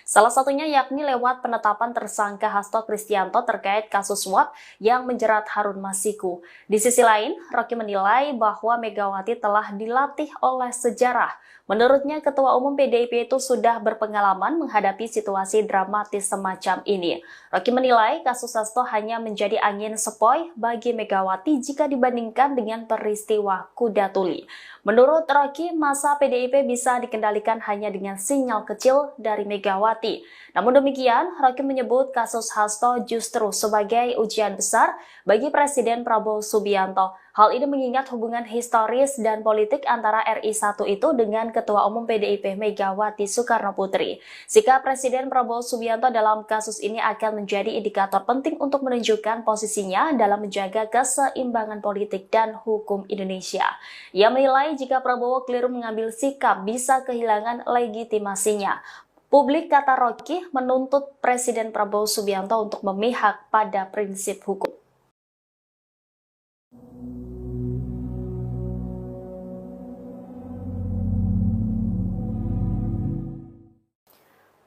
Salah satunya yakni lewat penetapan tersangka Hasto Kristianto terkait kasus suap yang menjerat Harun Masiku. Di sisi lain, Rocky menilai bahwa Megawati telah dilatih oleh sejarah. Menurutnya, Ketua Umum PDIP itu sudah berpengalaman menghadapi situasi dramatis semacam ini. Rocky menilai kasus Hasto hanya menjadi angin sepoi bagi Megawati jika dibandingkan dengan peristiwa Kuda Tuli. Menurut Rocky, masa PDIP bisa dikendalikan hanya dengan sinyal kecil dari Megawati. Namun demikian, Rocky menyebut kasus Hasto justru sebagai ujian besar bagi Presiden Prabowo Subianto. Hal ini mengingat hubungan historis dan politik antara RI 1 itu dengan Ketua Umum PDIP Megawati Soekarno Putri. Sikap Presiden Prabowo Subianto dalam kasus ini akan menjadi indikator penting untuk menunjukkan posisinya dalam menjaga keseimbangan politik dan hukum Indonesia. Ia menilai jika Prabowo keliru mengambil sikap bisa kehilangan legitimasinya. Publik, kata Rocky, menuntut Presiden Prabowo Subianto untuk memihak pada prinsip hukum.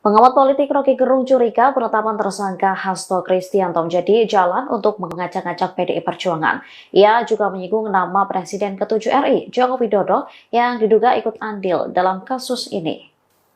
Pengamat politik Rocky Gerung curiga penetapan tersangka Hasto Kristianto menjadi jalan untuk mengacak-acak PDI Perjuangan. Ia juga menyinggung nama Presiden ke-7 RI, Joko Widodo, yang diduga ikut andil dalam kasus ini.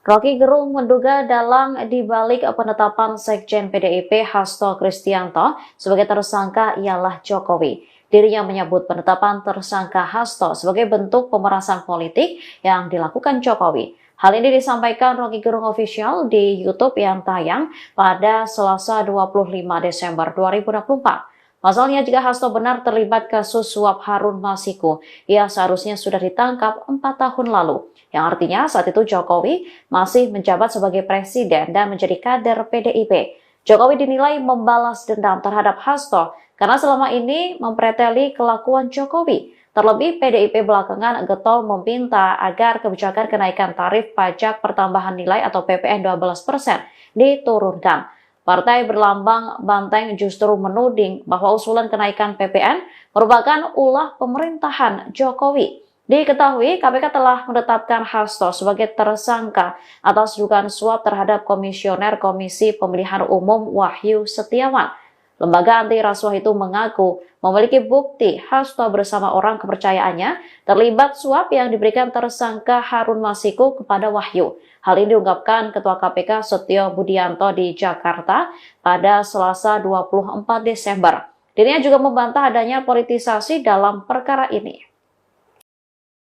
Rocky Gerung menduga dalang dibalik penetapan Sekjen PDIP Hasto Kristianto sebagai tersangka ialah Jokowi. Dirinya menyebut penetapan tersangka Hasto sebagai bentuk pemerasan politik yang dilakukan Jokowi. Hal ini disampaikan Rocky Gerung Official di YouTube yang tayang pada Selasa 25 Desember 2024. Pasalnya, jika Hasto benar terlibat kasus suap Harun Masiku, ia seharusnya sudah ditangkap 4 tahun lalu. Yang artinya saat itu Jokowi masih menjabat sebagai presiden dan menjadi kader PDIP. Jokowi dinilai membalas dendam terhadap Hasto karena selama ini mempreteli kelakuan Jokowi. Terlebih, PDIP belakangan getol meminta agar kebijakan kenaikan tarif pajak pertambahan nilai atau PPN 12% diturunkan. Partai berlambang banteng justru menuding bahwa usulan kenaikan PPN merupakan ulah pemerintahan Jokowi. Diketahui, KPK telah menetapkan Hasto sebagai tersangka atas dugaan suap terhadap Komisioner Komisi Pemilihan Umum Wahyu Setiawan. Lembaga anti rasuah itu mengaku memiliki bukti Hasto bersama orang kepercayaannya terlibat suap yang diberikan tersangka Harun Masiku kepada Wahyu. Hal ini diungkapkan Ketua KPK Setio Budianto di Jakarta pada Selasa 24 Desember. Dirinya juga membantah adanya politisasi dalam perkara ini.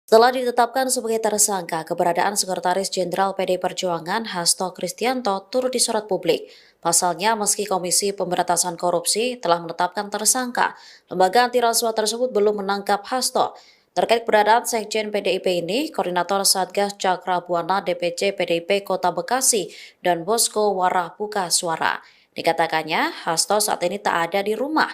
Setelah ditetapkan sebagai tersangka, keberadaan Sekretaris Jenderal PDI Perjuangan Hasto Kristianto turut disorot publik. Pasalnya, meski Komisi Pemberantasan Korupsi telah menetapkan tersangka, lembaga anti rasuah tersebut belum menangkap Hasto. Terkait keberadaan Sekjen PDIP ini, Koordinator Satgas Cakrabuana DPC PDIP Kota Bekasi dan Bosco Warah buka suara. Dikatakannya, Hasto saat ini tak ada di rumah.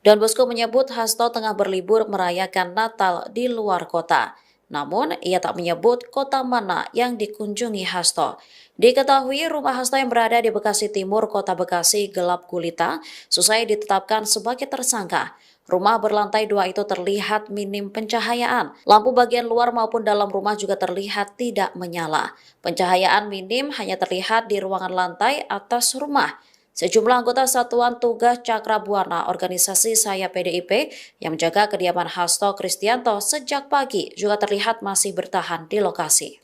Don Bosco menyebut Hasto tengah berlibur merayakan Natal di luar kota. Namun, ia tak menyebut kota mana yang dikunjungi Hasto. Diketahui rumah Hasto yang berada di Bekasi Timur, Kota Bekasi gelap gulita, selesai ditetapkan sebagai tersangka. Rumah berlantai 2 itu terlihat minim pencahayaan. Lampu bagian luar maupun dalam rumah juga terlihat tidak menyala. Pencahayaan minim hanya terlihat di ruangan lantai atas rumah. Sejumlah anggota Satuan Tugas Cakrabuana organisasi Saya PDIP yang menjaga kediaman Hasto Kristianto sejak pagi juga terlihat masih bertahan di lokasi.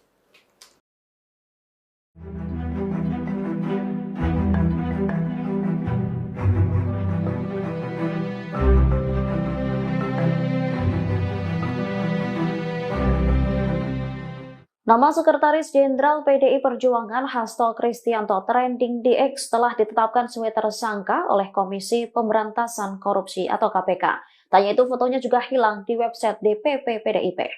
Nama Sekretaris Jenderal PDI Perjuangan Hasto Kristianto trending di X telah ditetapkan sebagai tersangka oleh Komisi Pemberantasan Korupsi atau KPK. Tanya itu fotonya juga hilang di website DPP PDIP.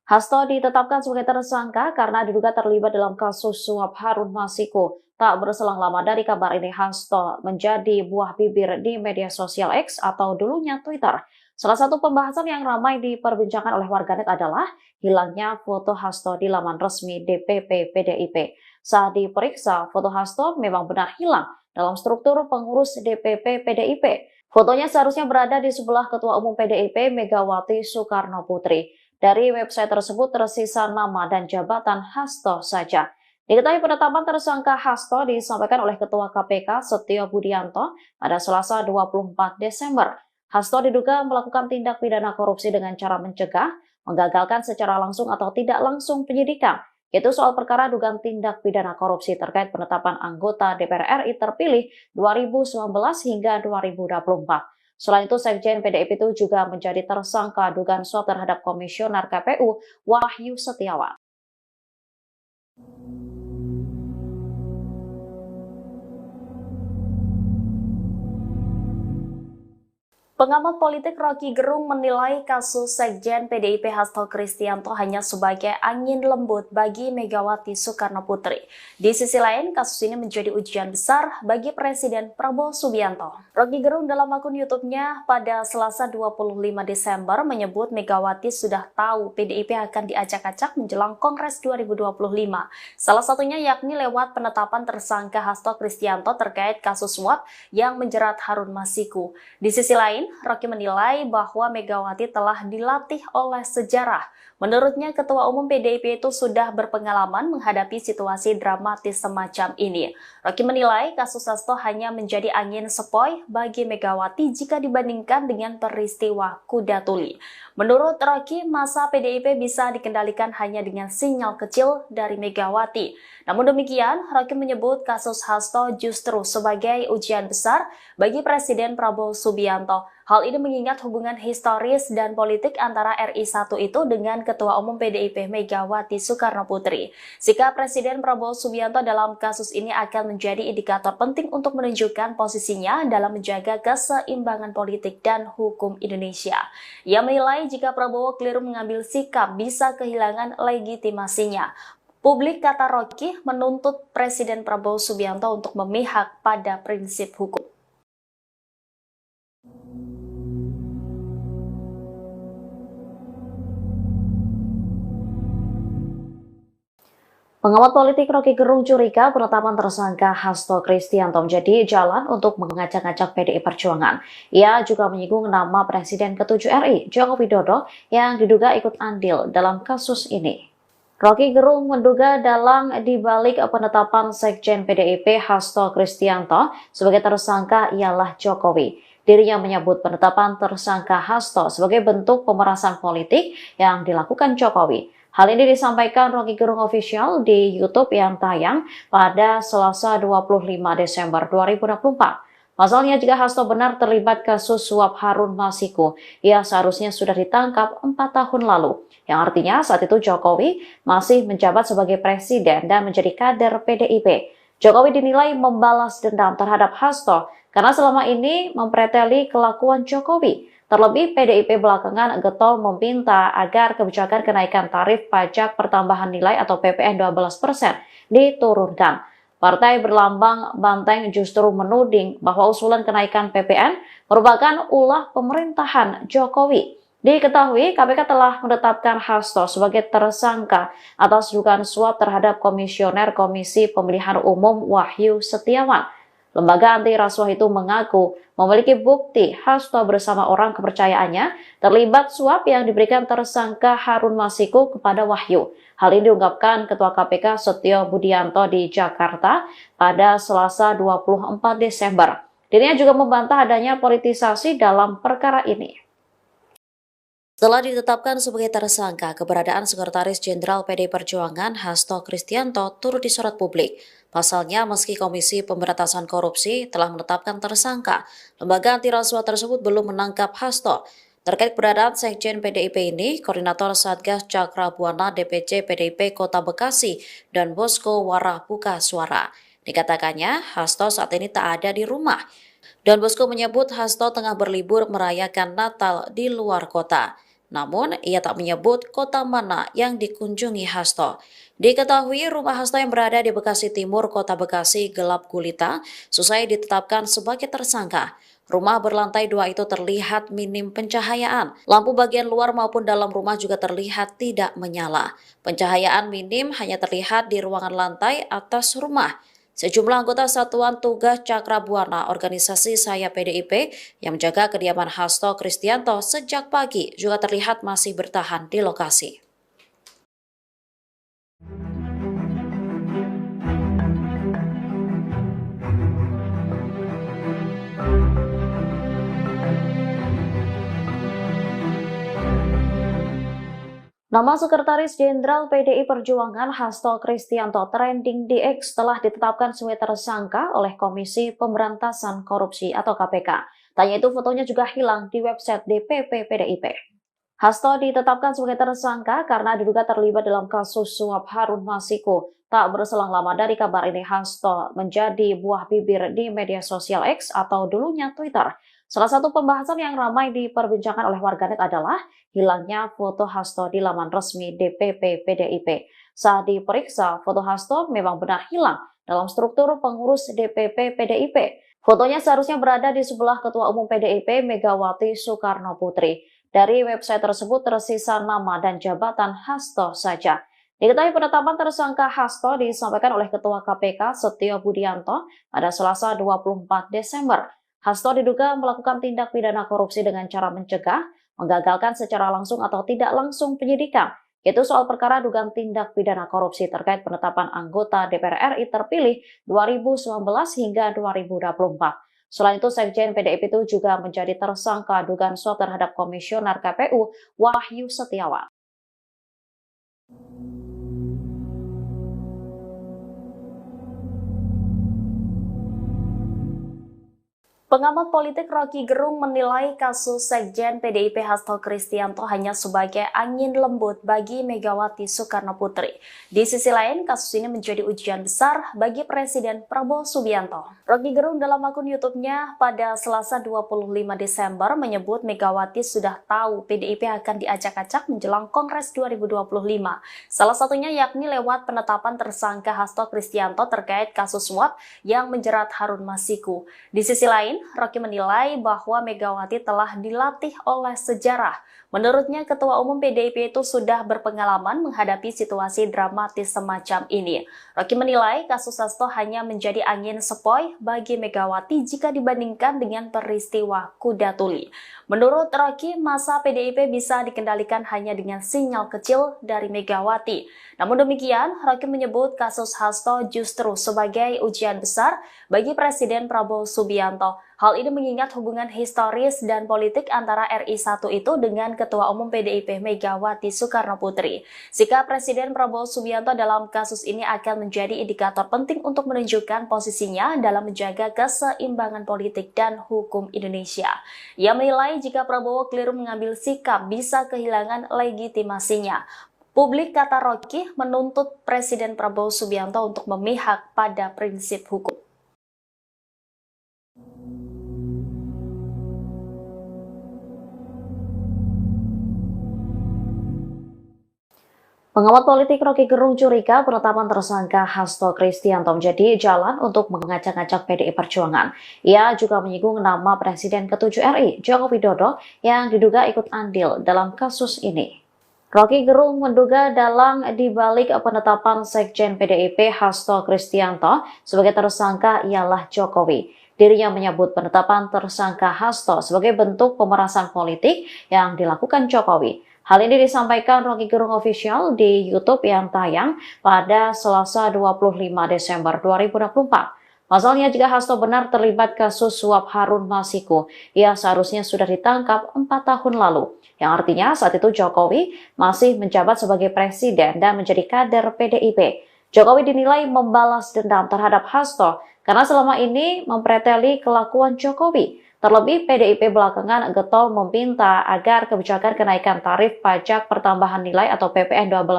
Hasto ditetapkan sebagai tersangka karena diduga terlibat dalam kasus suap Harun Masiku. Tak berselang lama dari kabar ini, Hasto menjadi buah bibir di media sosial X atau dulunya Twitter. Salah satu pembahasan yang ramai diperbincangkan oleh warganet adalah hilangnya foto Hasto di laman resmi DPP PDIP. Saat diperiksa, foto Hasto memang benar hilang dalam struktur pengurus DPP PDIP. Fotonya seharusnya berada di sebelah Ketua Umum PDIP Megawati Soekarno Putri. Dari website tersebut tersisa nama dan jabatan Hasto saja. Diketahui penetapan tersangka Hasto disampaikan oleh Ketua KPK Setio Budianto pada Selasa 24 Desember. Hasto diduga melakukan tindak pidana korupsi dengan cara mencegah, menggagalkan secara langsung atau tidak langsung penyidikan, yaitu soal perkara dugaan tindak pidana korupsi terkait penetapan anggota DPR RI terpilih 2019 hingga 2024. Selain itu, Sekjen PDIP itu juga menjadi tersangka dugaan suap terhadap Komisioner KPU Wahyu Setiawan. Pengamat politik Rocky Gerung menilai kasus Sekjen PDIP Hasto Kristianto hanya sebagai angin lembut bagi Megawati Soekarno Putri. Di sisi lain, kasus ini menjadi ujian besar bagi Presiden Prabowo Subianto. Rocky Gerung dalam akun YouTube-nya pada Selasa 25 Desember menyebut Megawati sudah tahu PDIP akan diacak-acak menjelang Kongres 2025. Salah satunya yakni lewat penetapan tersangka Hasto Kristianto terkait kasus suap yang menjerat Harun Masiku. Di sisi lain, Rocky menilai bahwa Megawati telah dilatih oleh sejarah. Menurutnya, Ketua Umum PDIP itu sudah berpengalaman menghadapi situasi dramatis semacam ini. Rocky menilai kasus Hasto hanya menjadi angin sepoi bagi Megawati jika dibandingkan dengan peristiwa Kuda Tuli. Menurut Rocky, masa PDIP bisa dikendalikan hanya dengan sinyal kecil dari Megawati. Namun demikian, Rocky menyebut kasus Hasto justru sebagai ujian besar bagi Presiden Prabowo Subianto. Hal ini mengingat hubungan historis dan politik antara RI 1 itu dengan Ketua Umum PDIP Megawati Soekarno Putri. Sikap Presiden Prabowo Subianto dalam kasus ini akan menjadi indikator penting untuk menunjukkan posisinya dalam menjaga keseimbangan politik dan hukum Indonesia. Ia menilai jika Prabowo keliru mengambil sikap bisa kehilangan legitimasinya. Publik, kata Rocky, menuntut Presiden Prabowo Subianto untuk memihak pada prinsip hukum. Pengamat politik Rocky Gerung curiga penetapan tersangka Hasto Kristianto menjadi jalan untuk mengacak-acak PDI Perjuangan. Ia juga menyinggung nama Presiden ke-7 RI, Joko Widodo, yang diduga ikut andil dalam kasus ini. Rocky Gerung menduga dalang dibalik penetapan Sekjen PDIP Hasto Kristianto sebagai tersangka ialah Jokowi. Dirinya menyebut penetapan tersangka Hasto sebagai bentuk pemerasan politik yang dilakukan Jokowi. Hal ini disampaikan Rocky Gerung Official di YouTube yang tayang pada Selasa 25 Desember 2024. Pasalnya, jika Hasto benar terlibat kasus suap Harun Masiku, ia seharusnya sudah ditangkap 4 tahun lalu. Yang artinya saat itu Jokowi masih menjabat sebagai presiden dan menjadi kader PDIP. Jokowi dinilai membalas dendam terhadap Hasto karena selama ini mempreteli kelakuan Jokowi. Terlebih, PDIP belakangan getol meminta agar kebijakan kenaikan tarif pajak pertambahan nilai atau PPN 12% diturunkan. Partai berlambang banteng justru menuding bahwa usulan kenaikan PPN merupakan ulah pemerintahan Jokowi. Diketahui, KPK telah menetapkan Hasto sebagai tersangka atas dugaan suap terhadap Komisioner Komisi Pemilihan Umum Wahyu Setiawan. Lembaga anti rasuah itu mengaku memiliki bukti Hasto bersama orang kepercayaannya terlibat suap yang diberikan tersangka Harun Masiku kepada Wahyu. Hal ini diungkapkan Ketua KPK Setio Budianto di Jakarta pada Selasa 24 Desember. Dirinya juga membantah adanya politisasi dalam perkara ini. Setelah ditetapkan sebagai tersangka, keberadaan Sekretaris Jenderal PD Perjuangan Hasto Kristianto turut disorot publik. Pasalnya, meski Komisi Pemberantasan Korupsi telah menetapkan tersangka, lembaga anti rasuah tersebut belum menangkap Hasto. Terkait keberadaan Sekjen PDIP ini, Koordinator Satgas Cakra Buana DPC PDIP Kota Bekasi dan Bosko Warah buka suara. Dikatakannya, Hasto saat ini tak ada di rumah. Dan Bosko menyebut Hasto tengah berlibur merayakan Natal di luar kota. Namun, ia tak menyebut kota mana yang dikunjungi Hasto. Diketahui rumah Hasto yang berada di Bekasi Timur, Kota Bekasi gelap gulita, selesai ditetapkan sebagai tersangka. Rumah berlantai 2 itu terlihat minim pencahayaan. Lampu bagian luar maupun dalam rumah juga terlihat tidak menyala. Pencahayaan minim hanya terlihat di ruangan lantai atas rumah. Sejumlah anggota Satuan Tugas Cakra Buana organisasi Saya PDIP yang menjaga kediaman Hasto Kristianto sejak pagi juga terlihat masih bertahan di lokasi. Nama Sekretaris Jenderal PDI Perjuangan Hasto Kristianto trending di X telah ditetapkan sebagai tersangka oleh Komisi Pemberantasan Korupsi atau KPK. Tanya itu fotonya juga hilang di website DPP PDIP. Hasto ditetapkan sebagai tersangka karena diduga terlibat dalam kasus suap Harun Masiku. Tak berselang lama dari kabar ini, Hasto menjadi buah bibir di media sosial X atau dulunya Twitter. Salah satu pembahasan yang ramai diperbincangkan oleh warganet adalah hilangnya foto Hasto di laman resmi DPP PDIP. Saat diperiksa, foto Hasto memang benar hilang dalam struktur pengurus DPP PDIP. Fotonya seharusnya berada di sebelah Ketua Umum PDIP Megawati Soekarno Putri. Dari website tersebut tersisa nama dan jabatan Hasto saja. Diketahui penetapan tersangka Hasto disampaikan oleh Ketua KPK Setio Budianto pada Selasa 24 Desember. Hasto diduga melakukan tindak pidana korupsi dengan cara mencegah, menggagalkan secara langsung atau tidak langsung penyidikan, yaitu soal perkara dugaan tindak pidana korupsi terkait penetapan anggota DPR RI terpilih 2019 hingga 2024. Selain itu, Sekjen PDIP itu juga menjadi tersangka dugaan suap terhadap Komisioner KPU Wahyu Setiawan. Pengamat politik Rocky Gerung menilai kasus Sekjen PDIP Hasto Kristianto hanya sebagai angin lembut bagi Megawati Soekarno Putri. Di sisi lain, kasus ini menjadi ujian besar bagi Presiden Prabowo Subianto. Rocky Gerung dalam akun YouTube-nya pada Selasa 25 Desember menyebut Megawati sudah tahu PDIP akan diacak-acak menjelang Kongres 2025. Salah satunya yakni lewat penetapan tersangka Hasto Kristianto terkait kasus suap yang menjerat Harun Masiku. Di sisi lain, Rocky menilai bahwa Megawati telah dilatih oleh sejarah. Menurutnya, Ketua Umum PDIP itu sudah berpengalaman menghadapi situasi dramatis semacam ini. Rocky menilai kasus Hasto hanya menjadi angin sepoi bagi Megawati jika dibandingkan dengan peristiwa kuda tuli. Menurut Rocky, masa PDIP bisa dikendalikan hanya dengan sinyal kecil dari Megawati. Namun demikian, Rocky menyebut kasus Hasto justru sebagai ujian besar bagi Presiden Prabowo Subianto. Hal ini mengingat hubungan historis dan politik antara RI 1 itu dengan Ketua Umum PDIP Megawati Soekarno Putri. Sikap Presiden Prabowo Subianto dalam kasus ini akan menjadi indikator penting untuk menunjukkan posisinya dalam menjaga keseimbangan politik dan hukum Indonesia. Ia menilai jika Prabowo keliru mengambil sikap bisa kehilangan legitimasinya. Publik, kata Rocky, menuntut Presiden Prabowo Subianto untuk memihak pada prinsip hukum. Pengamat politik Rocky Gerung curiga penetapan tersangka Hasto Kristianto menjadi jalan untuk mengacak-acak PDI Perjuangan. Ia juga menyinggung nama Presiden ke-7 RI, Joko Widodo, yang diduga ikut andil dalam kasus ini. Rocky Gerung menduga dalang dibalik penetapan Sekjen PDIP Hasto Kristianto sebagai tersangka ialah Jokowi. Dirinya menyebut penetapan tersangka Hasto sebagai bentuk pemerasan politik yang dilakukan Jokowi. Hal ini disampaikan Rocky Gerung Official di YouTube yang tayang pada Selasa 25 Desember 2024. Pasalnya, jika Hasto benar terlibat kasus suap Harun Masiku, ia seharusnya sudah ditangkap 4 tahun lalu. Yang artinya saat itu Jokowi masih menjabat sebagai presiden dan menjadi kader PDIP. Jokowi dinilai membalas dendam terhadap Hasto karena selama ini mempreteli kelakuan Jokowi. Terlebih PDIP belakangan getol meminta agar kebijakan kenaikan tarif pajak pertambahan nilai atau PPN 12%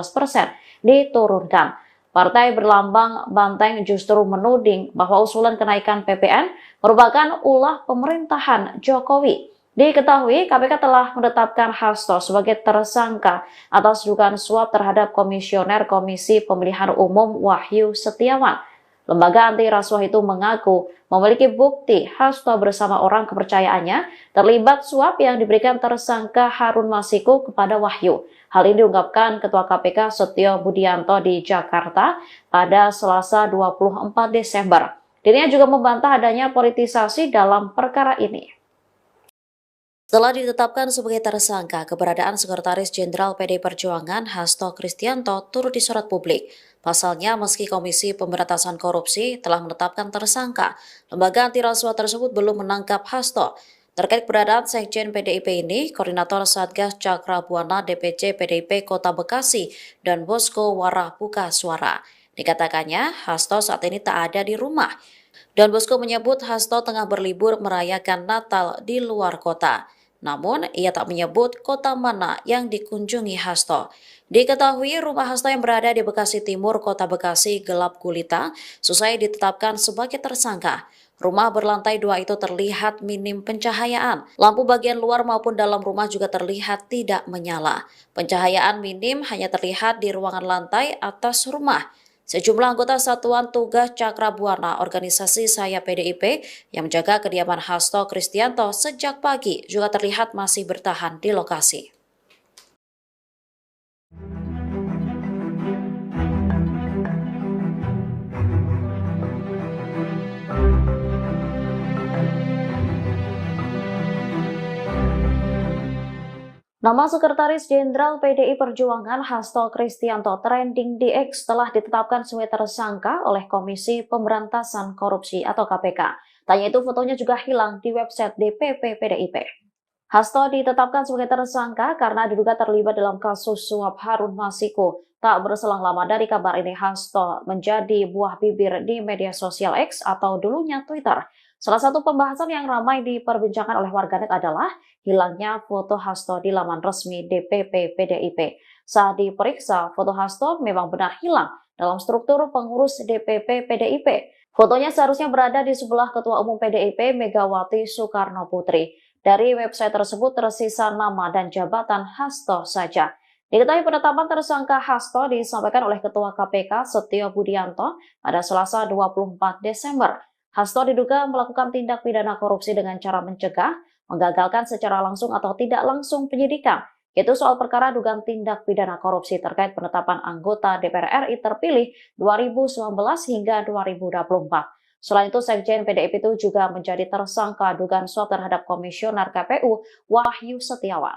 diturunkan. Partai berlambang banteng justru menuding bahwa usulan kenaikan PPN merupakan ulah pemerintahan Jokowi. Diketahui KPK telah menetapkan Hasto sebagai tersangka atas dugaan suap terhadap Komisioner Komisi Pemilihan Umum Wahyu Setiawan. Lembaga anti rasuah itu mengaku memiliki bukti Hasto bersama orang kepercayaannya terlibat suap yang diberikan tersangka Harun Masiku kepada Wahyu. Hal ini diungkapkan Ketua KPK Setio Budianto di Jakarta pada Selasa 24 Desember. Dirinya juga membantah adanya politisasi dalam perkara ini. Setelah ditetapkan sebagai tersangka, keberadaan Sekretaris Jenderal PDI Perjuangan Hasto Kristianto turut disorot publik. Pasalnya, meski Komisi Pemberantasan Korupsi telah menetapkan tersangka, lembaga anti rasuah tersebut belum menangkap Hasto. Terkait keberadaan Sekjen PDIP ini, Koordinator Satgas Cakra Buana DPC PDIP Kota Bekasi dan Bosko Warah buka suara. Dikatakannya, Hasto saat ini tak ada di rumah. Dan Bosko menyebut Hasto tengah berlibur merayakan Natal di luar kota. Namun, ia tak menyebut kota mana yang dikunjungi Hasto. Diketahui rumah Hasto yang berada di Bekasi Timur, Kota Bekasi gelap gulita, selesai ditetapkan sebagai tersangka. Rumah berlantai 2 itu terlihat minim pencahayaan. Lampu bagian luar maupun dalam rumah juga terlihat tidak menyala. Pencahayaan minim hanya terlihat di ruangan lantai atas rumah. Sejumlah anggota Satuan Tugas Cakra Buana organisasi Saya PDIP yang menjaga kediaman Hasto Kristianto sejak pagi juga terlihat masih bertahan di lokasi. Nama Sekretaris Jenderal PDI Perjuangan Hasto Kristianto trending di X telah ditetapkan sebagai tersangka oleh Komisi Pemberantasan Korupsi atau KPK. Tanya itu fotonya juga hilang di website DPP PDIP. Hasto ditetapkan sebagai tersangka karena diduga terlibat dalam kasus suap Harun Masiku. Tak berselang lama dari kabar ini, Hasto menjadi buah bibir di media sosial X atau dulunya Twitter. Salah satu pembahasan yang ramai diperbincangkan oleh warganet adalah hilangnya foto Hasto di laman resmi DPP PDIP. Saat diperiksa, foto Hasto memang benar hilang dalam struktur pengurus DPP PDIP. Fotonya seharusnya berada di sebelah Ketua Umum PDIP Megawati Soekarno Putri. Dari website tersebut tersisa nama dan jabatan Hasto saja. Diketahui penetapan tersangka Hasto disampaikan oleh Ketua KPK Setio Budianto pada Selasa 24 Desember. Hasto diduga melakukan tindak pidana korupsi dengan cara mencegah, menggagalkan secara langsung atau tidak langsung penyidikan, yaitu soal perkara dugaan tindak pidana korupsi terkait penetapan anggota DPR RI terpilih 2019 hingga 2024. Selain itu, Sekjen PDIP itu juga menjadi tersangka dugaan suap terhadap Komisioner KPU Wahyu Setiawan.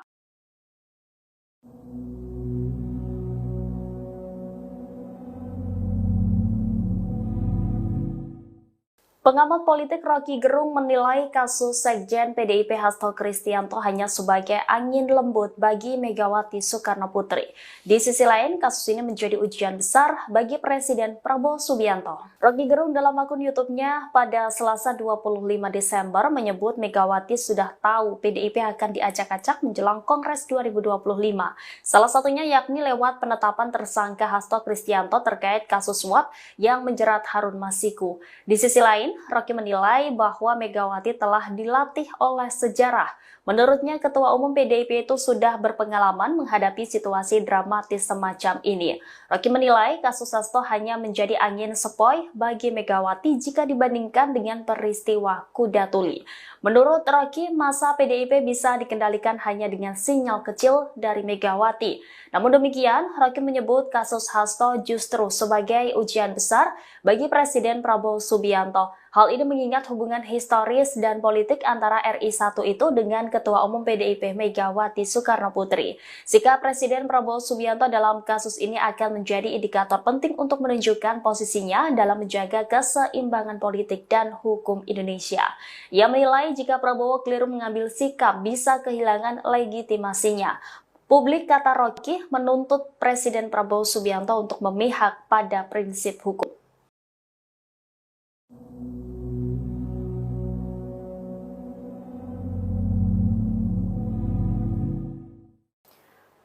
Pengamat politik Rocky Gerung menilai kasus Sekjen PDIP Hasto Kristianto hanya sebagai angin lembut bagi Megawati Soekarno Putri. Di sisi lain, kasus ini menjadi ujian besar bagi Presiden Prabowo Subianto. Rocky Gerung dalam akun YouTube-nya pada Selasa 25 Desember menyebut Megawati sudah tahu PDIP akan diacak-acak menjelang Kongres 2025. Salah satunya yakni lewat penetapan tersangka Hasto Kristianto terkait kasus suap yang menjerat Harun Masiku. Di sisi lain, Rocky menilai bahwa Megawati telah dilatih oleh sejarah. Menurutnya, Ketua Umum PDIP itu sudah berpengalaman menghadapi situasi dramatis semacam ini. Rocky menilai kasus Hasto hanya menjadi angin sepoi bagi Megawati jika dibandingkan dengan peristiwa Kuda Tuli. Menurut Rocky, masa PDIP bisa dikendalikan hanya dengan sinyal kecil dari Megawati. Namun demikian, Rocky menyebut kasus Hasto justru sebagai ujian besar bagi Presiden Prabowo Subianto. Hal ini mengingat hubungan historis dan politik antara RI1 itu dengan Ketua Umum PDIP Megawati Soekarnoputri. Sikap Presiden Prabowo Subianto dalam kasus ini akan menjadi indikator penting untuk menunjukkan posisinya dalam menjaga keseimbangan politik dan hukum Indonesia. Ia menilai jika Prabowo keliru mengambil sikap bisa kehilangan legitimasinya. Publik, kata Rocky, menuntut Presiden Prabowo Subianto untuk memihak pada prinsip hukum.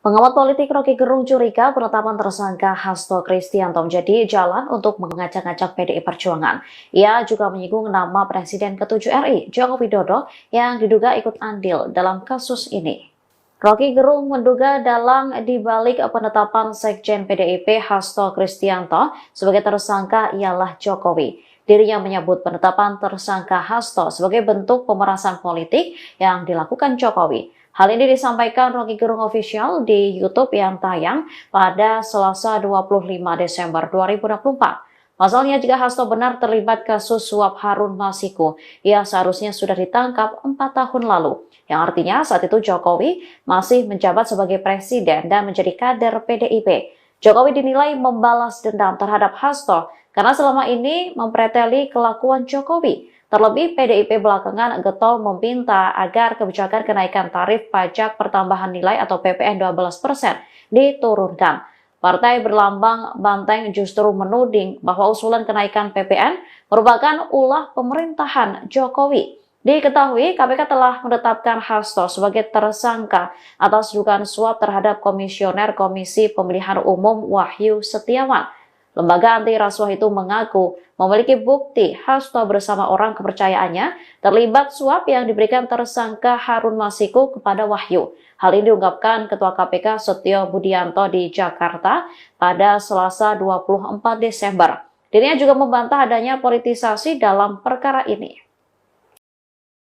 Pengamat politik Rocky Gerung curiga penetapan tersangka Hasto Kristianto menjadi jalan untuk mengacak-acak PDI Perjuangan. Ia juga menyinggung nama Presiden ke-7 RI, Joko Widodo, yang diduga ikut andil dalam kasus ini. Rocky Gerung menduga dalang dibalik penetapan Sekjen PDIP Hasto Kristianto sebagai tersangka ialah Jokowi. Dirinya menyebut penetapan tersangka Hasto sebagai bentuk pemerasan politik yang dilakukan Jokowi. Hal ini disampaikan Rocky Gerung Official di YouTube yang tayang pada Selasa 25 Desember 2024. Pasalnya, jika Hasto benar terlibat kasus suap Harun Masiku, ia seharusnya sudah ditangkap 4 tahun lalu. Yang artinya saat itu Jokowi masih menjabat sebagai presiden dan menjadi kader PDIP. Jokowi dinilai membalas dendam terhadap Hasto karena selama ini mempreteli kelakuan Jokowi. Terlebih PDIP belakangan getol meminta agar kebijakan kenaikan tarif pajak pertambahan nilai atau PPN 12% diturunkan. Partai berlambang banteng justru menuding bahwa usulan kenaikan PPN merupakan ulah pemerintahan Jokowi. Diketahui KPK telah menetapkan Hasto sebagai tersangka atas dugaan suap terhadap Komisioner Komisi Pemilihan Umum Wahyu Setiawan. Lembaga anti rasuah itu mengaku memiliki bukti Hasto bersama orang kepercayaannya terlibat suap yang diberikan tersangka Harun Masiku kepada Wahyu. Hal ini diungkapkan Ketua KPK Setio Budianto di Jakarta pada Selasa 24 Desember. Dirinya juga membantah adanya politisasi dalam perkara ini.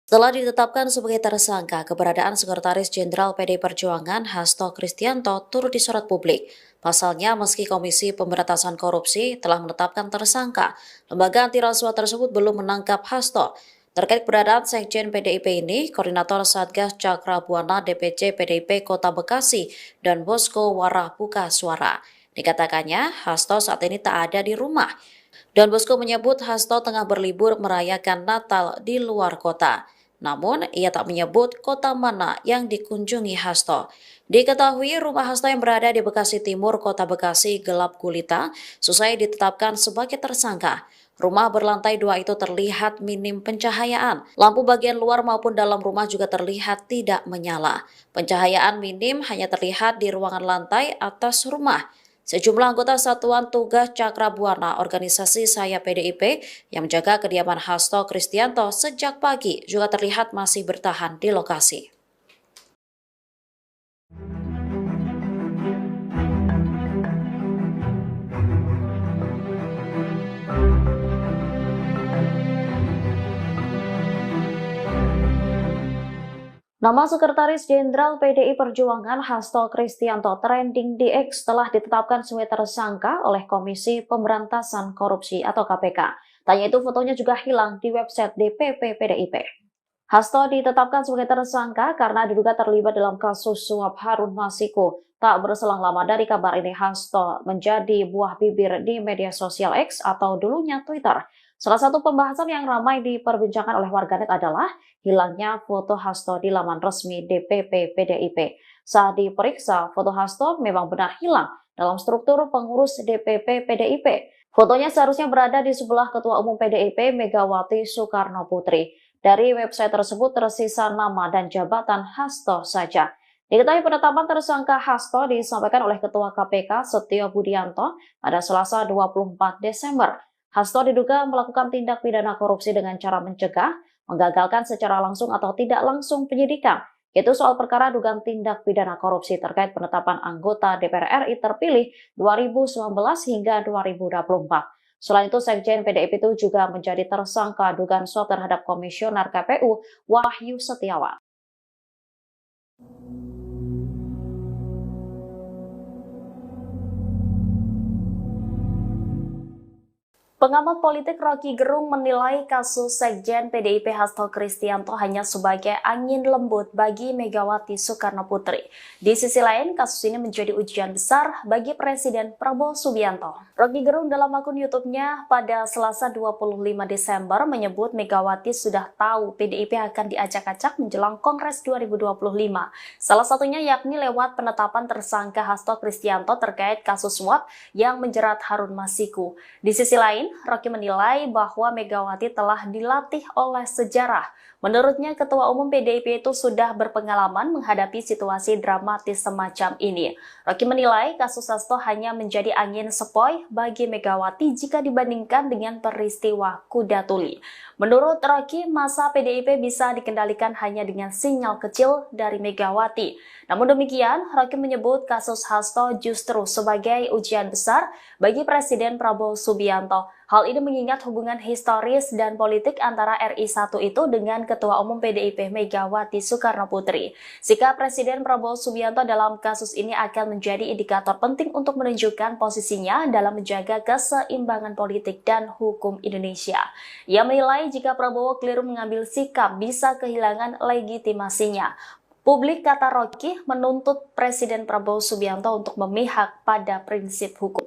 Setelah ditetapkan sebagai tersangka, keberadaan Sekretaris Jenderal PDI Perjuangan Hasto Kristianto turut disorot publik. Pasalnya, meski Komisi Pemberantasan Korupsi telah menetapkan tersangka, lembaga anti rasuah tersebut belum menangkap Hasto. Terkait keberadaan Sekjen PDIP ini, Koordinator Satgas Cakra Buana DPC PDIP Kota Bekasi dan Bosko Warah buka suara. Dikatakannya, Hasto saat ini tak ada di rumah. Dan Bosko menyebut Hasto tengah berlibur merayakan Natal di luar kota. Namun, ia tak menyebut kota mana yang dikunjungi Hasto. Diketahui rumah Hasto yang berada di Bekasi Timur, Kota Bekasi gelap gulita, selesai ditetapkan sebagai tersangka. Rumah berlantai 2 itu terlihat minim pencahayaan. Lampu bagian luar maupun dalam rumah juga terlihat tidak menyala. Pencahayaan minim hanya terlihat di ruangan lantai atas rumah. Sejumlah anggota Satuan Tugas Cakra Buana organisasi Saya PDIP yang menjaga kediaman Hasto Kristianto sejak pagi juga terlihat masih bertahan di lokasi. Nama Sekretaris Jenderal PDI Perjuangan Hasto Kristianto trending di X telah ditetapkan sebagai tersangka oleh Komisi Pemberantasan Korupsi atau KPK. Tanya itu fotonya juga hilang di website DPP PDIP. Hasto ditetapkan sebagai tersangka karena diduga terlibat dalam kasus suap Harun Masiku. Tak berselang lama dari kabar ini, Hasto menjadi buah bibir di media sosial X atau dulunya Twitter. Salah satu pembahasan yang ramai diperbincangkan oleh warganet adalah hilangnya foto Hasto di laman resmi DPP PDIP. Saat diperiksa, foto Hasto memang benar hilang dalam struktur pengurus DPP PDIP. Fotonya seharusnya berada di sebelah Ketua Umum PDIP Megawati Soekarnoputri. Dari website tersebut tersisa nama dan jabatan Hasto saja. Diketahui penetapan tersangka Hasto disampaikan oleh Ketua KPK Setio Budianto pada Selasa 24 Desember. Hasto diduga melakukan tindak pidana korupsi dengan cara mencegah, menggagalkan secara langsung atau tidak langsung penyidikan, yaitu soal perkara dugaan tindak pidana korupsi terkait penetapan anggota DPR RI terpilih 2019 hingga 2024. Selain itu, Sekjen PDIP itu juga menjadi tersangka dugaan suap terhadap Komisioner KPU Wahyu Setiawan. Pengamat politik Rocky Gerung menilai kasus Sekjen PDIP Hasto Kristianto hanya sebagai angin lembut bagi Megawati Soekarno Putri. Di sisi lain, kasus ini menjadi ujian besar bagi Presiden Prabowo Subianto. Rocky Gerung dalam akun YouTube-nya pada Selasa 25 Desember menyebut Megawati sudah tahu PDIP akan diacak-acak menjelang Kongres 2025. Salah satunya yakni lewat penetapan tersangka Hasto Kristianto terkait kasus suap yang menjerat Harun Masiku. Di sisi lain, Rocky menilai bahwa Megawati telah dilatih oleh sejarah. Menurutnya, Ketua Umum PDIP itu sudah berpengalaman menghadapi situasi dramatis semacam ini. Rocky menilai kasus Hasto hanya menjadi angin sepoi bagi Megawati jika dibandingkan dengan peristiwa Kuda Tuli. Menurut Rocky, masa PDIP bisa dikendalikan hanya dengan sinyal kecil dari Megawati. Namun demikian, Rocky menyebut kasus Hasto justru sebagai ujian besar bagi Presiden Prabowo Subianto. Hal ini mengingat hubungan historis dan politik antara RI1 itu dengan Ketua Umum PDIP Megawati Soekarno Putri. Sikap Presiden Prabowo Subianto dalam kasus ini akan menjadi indikator penting untuk menunjukkan posisinya dalam menjaga keseimbangan politik dan hukum Indonesia. Ia menilai jika Prabowo keliru mengambil sikap bisa kehilangan legitimasinya. Publik, kata Rocky, menuntut Presiden Prabowo Subianto untuk memihak pada prinsip hukum.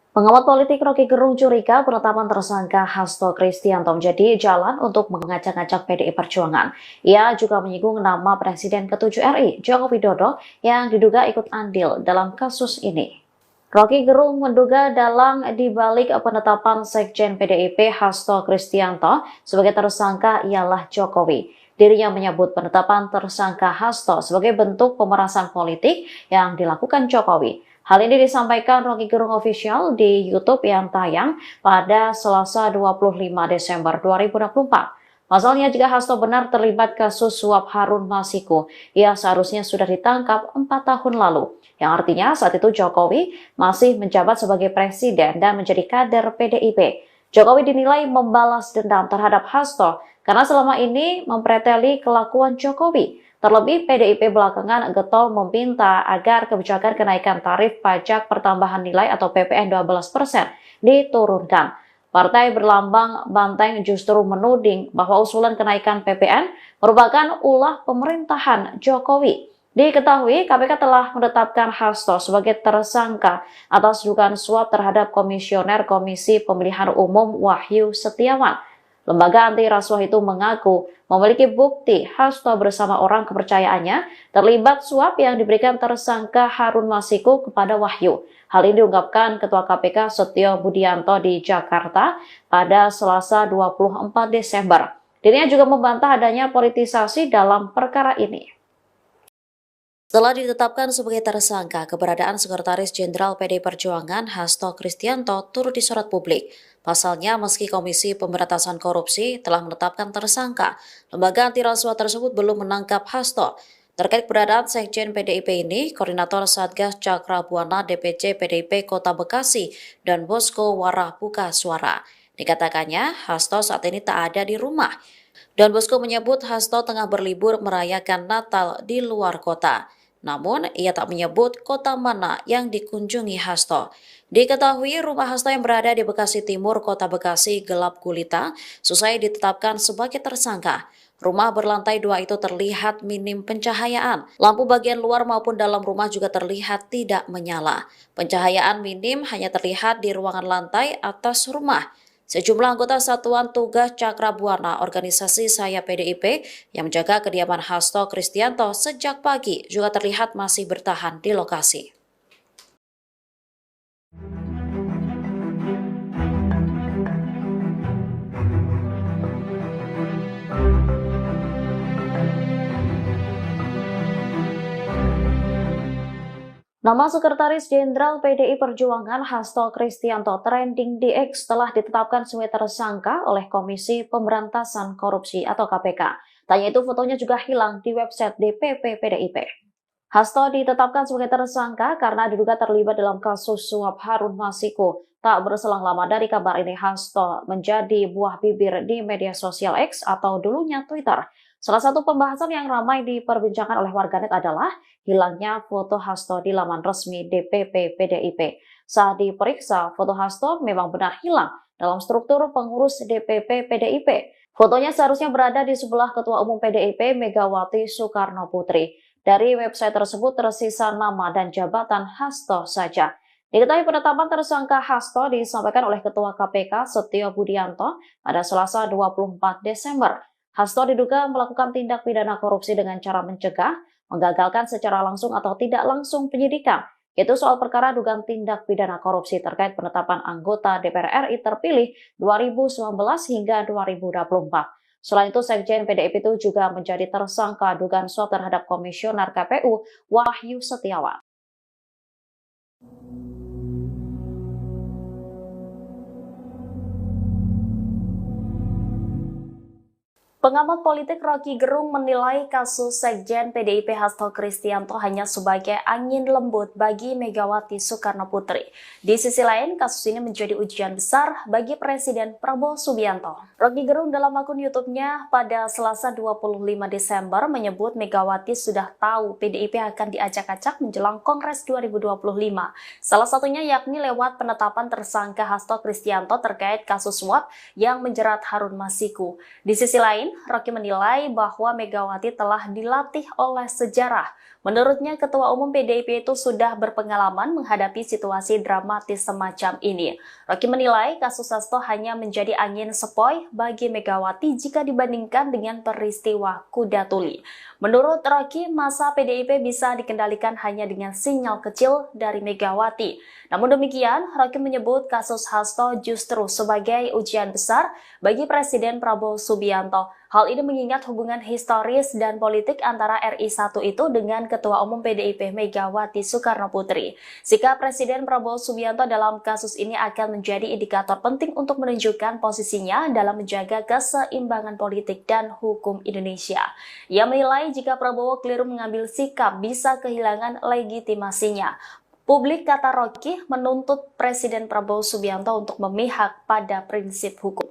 Pengamat politik Rocky Gerung curiga penetapan tersangka Hasto Kristianto menjadi jalan untuk mengacak-acak PDI Perjuangan. Ia juga menyinggung nama Presiden ke-7 RI, Joko Widodo, yang diduga ikut andil dalam kasus ini. Rocky Gerung menduga dalang dibalik penetapan Sekjen PDIP Hasto Kristianto sebagai tersangka ialah Jokowi. Dirinya menyebut penetapan tersangka Hasto sebagai bentuk pemerasan politik yang dilakukan Jokowi. Hal ini disampaikan Rocky Gerung Official di YouTube yang tayang pada Selasa 25 Desember 2024. Pasalnya, jika Hasto benar terlibat kasus suap Harun Masiku, ia seharusnya sudah ditangkap 4 tahun lalu. Yang artinya saat itu Jokowi masih menjabat sebagai presiden dan menjadi kader PDIP. Jokowi dinilai membalas dendam terhadap Hasto karena selama ini mempreteli kelakuan Jokowi. Terlebih, PDIP belakangan getol meminta agar kebijakan kenaikan tarif pajak pertambahan nilai atau PPN 12% diturunkan. Partai berlambang banteng justru menuding bahwa usulan kenaikan PPN merupakan ulah pemerintahan Jokowi. Diketahui, KPK telah menetapkan Hasto sebagai tersangka atas dugaan suap terhadap Komisioner Komisi Pemilihan Umum Wahyu Setiawan. Lembaga anti rasuah itu mengaku memiliki bukti Hasto bersama orang kepercayaannya terlibat suap yang diberikan tersangka Harun Masiku kepada Wahyu. Hal ini diungkapkan Ketua KPK Setio Budianto di Jakarta pada Selasa 24 Desember. Dirinya juga membantah adanya politisasi dalam perkara ini. Setelah ditetapkan sebagai tersangka, keberadaan Sekretaris Jenderal PDI Perjuangan Hasto Kristianto turut disorot publik. Pasalnya, meski Komisi Pemberantasan Korupsi telah menetapkan tersangka, lembaga anti rasuah tersebut belum menangkap Hasto. Terkait keberadaan Sekjen PDIP ini, Koordinator Satgas Cakra Buana DPC PDIP Kota Bekasi dan Bosko Warah buka suara. Dikatakannya, Hasto saat ini tak ada di rumah. Dan Bosko menyebut Hasto tengah berlibur merayakan Natal di luar kota. Namun, ia tak menyebut kota mana yang dikunjungi Hasto. Diketahui rumah Hasto yang berada di Bekasi Timur, Kota Bekasi gelap gulita, selesai ditetapkan sebagai tersangka. Rumah berlantai 2 itu terlihat minim pencahayaan. Lampu bagian luar maupun dalam rumah juga terlihat tidak menyala. Pencahayaan minim hanya terlihat di ruangan lantai atas rumah. Sejumlah anggota Satuan Tugas Cakra Buana organisasi Saya PDIP yang menjaga kediaman Hasto Kristianto sejak pagi juga terlihat masih bertahan di lokasi. Nama Sekretaris Jenderal PDI Perjuangan Hasto Kristianto trending di X telah ditetapkan sebagai tersangka oleh Komisi Pemberantasan Korupsi atau KPK. Tanya itu fotonya juga hilang di website DPP PDIP. Hasto ditetapkan sebagai tersangka karena diduga terlibat dalam kasus suap Harun Masiku. Tak berselang lama dari kabar ini, Hasto menjadi buah bibir di media sosial X atau dulunya Twitter. Salah satu pembahasan yang ramai diperbincangkan oleh warganet adalah hilangnya foto Hasto di laman resmi DPP PDIP. Saat diperiksa, foto Hasto memang benar hilang dalam struktur pengurus DPP PDIP. Fotonya seharusnya berada di sebelah Ketua Umum PDIP Megawati Soekarno Putri. Dari website tersebut tersisa nama dan jabatan Hasto saja. Diketahui penetapan tersangka Hasto disampaikan oleh Ketua KPK Setio Budianto pada Selasa 24 Desember. Hasto diduga melakukan tindak pidana korupsi dengan cara mencegah, menggagalkan secara langsung atau tidak langsung penyidikan, yaitu soal perkara dugaan tindak pidana korupsi terkait penetapan anggota DPR RI terpilih 2019 hingga 2024. Selain itu, Sekjen PDIP itu juga menjadi tersangka dugaan suap terhadap Komisioner KPU Wahyu Setiawan. Pengamat politik Rocky Gerung menilai kasus Sekjen PDIP Hasto Kristianto hanya sebagai angin lembut bagi Megawati Soekarno Putri. Di sisi lain, kasus ini menjadi ujian besar bagi Presiden Prabowo Subianto. Rocky Gerung dalam akun YouTube-nya pada Selasa 25 Desember menyebut Megawati sudah tahu PDIP akan diacak-acak menjelang Kongres 2025. Salah satunya yakni lewat penetapan tersangka Hasto Kristianto terkait kasus suap yang menjerat Harun Masiku. Di sisi lain, Rocky menilai bahwa Megawati telah dilatih oleh sejarah. Menurutnya, Ketua Umum PDIP itu sudah berpengalaman menghadapi situasi dramatis semacam ini. Rocky menilai kasus Hasto hanya menjadi angin sepoi bagi Megawati jika dibandingkan dengan peristiwa Kuda Tuli. Menurut Rocky, masa PDIP bisa dikendalikan hanya dengan sinyal kecil dari Megawati. Namun demikian, Rocky menyebut kasus Hasto justru sebagai ujian besar bagi Presiden Prabowo Subianto. Hal ini mengingat hubungan historis dan politik antara RI1 itu dengan Ketua Umum PDIP Megawati Soekarno Putri. Sikap Presiden Prabowo Subianto dalam kasus ini akan menjadi indikator penting untuk menunjukkan posisinya dalam menjaga keseimbangan politik dan hukum Indonesia. Ia menilai jika Prabowo keliru mengambil sikap bisa kehilangan legitimasinya. Publik, kata Rocky, menuntut Presiden Prabowo Subianto untuk memihak pada prinsip hukum.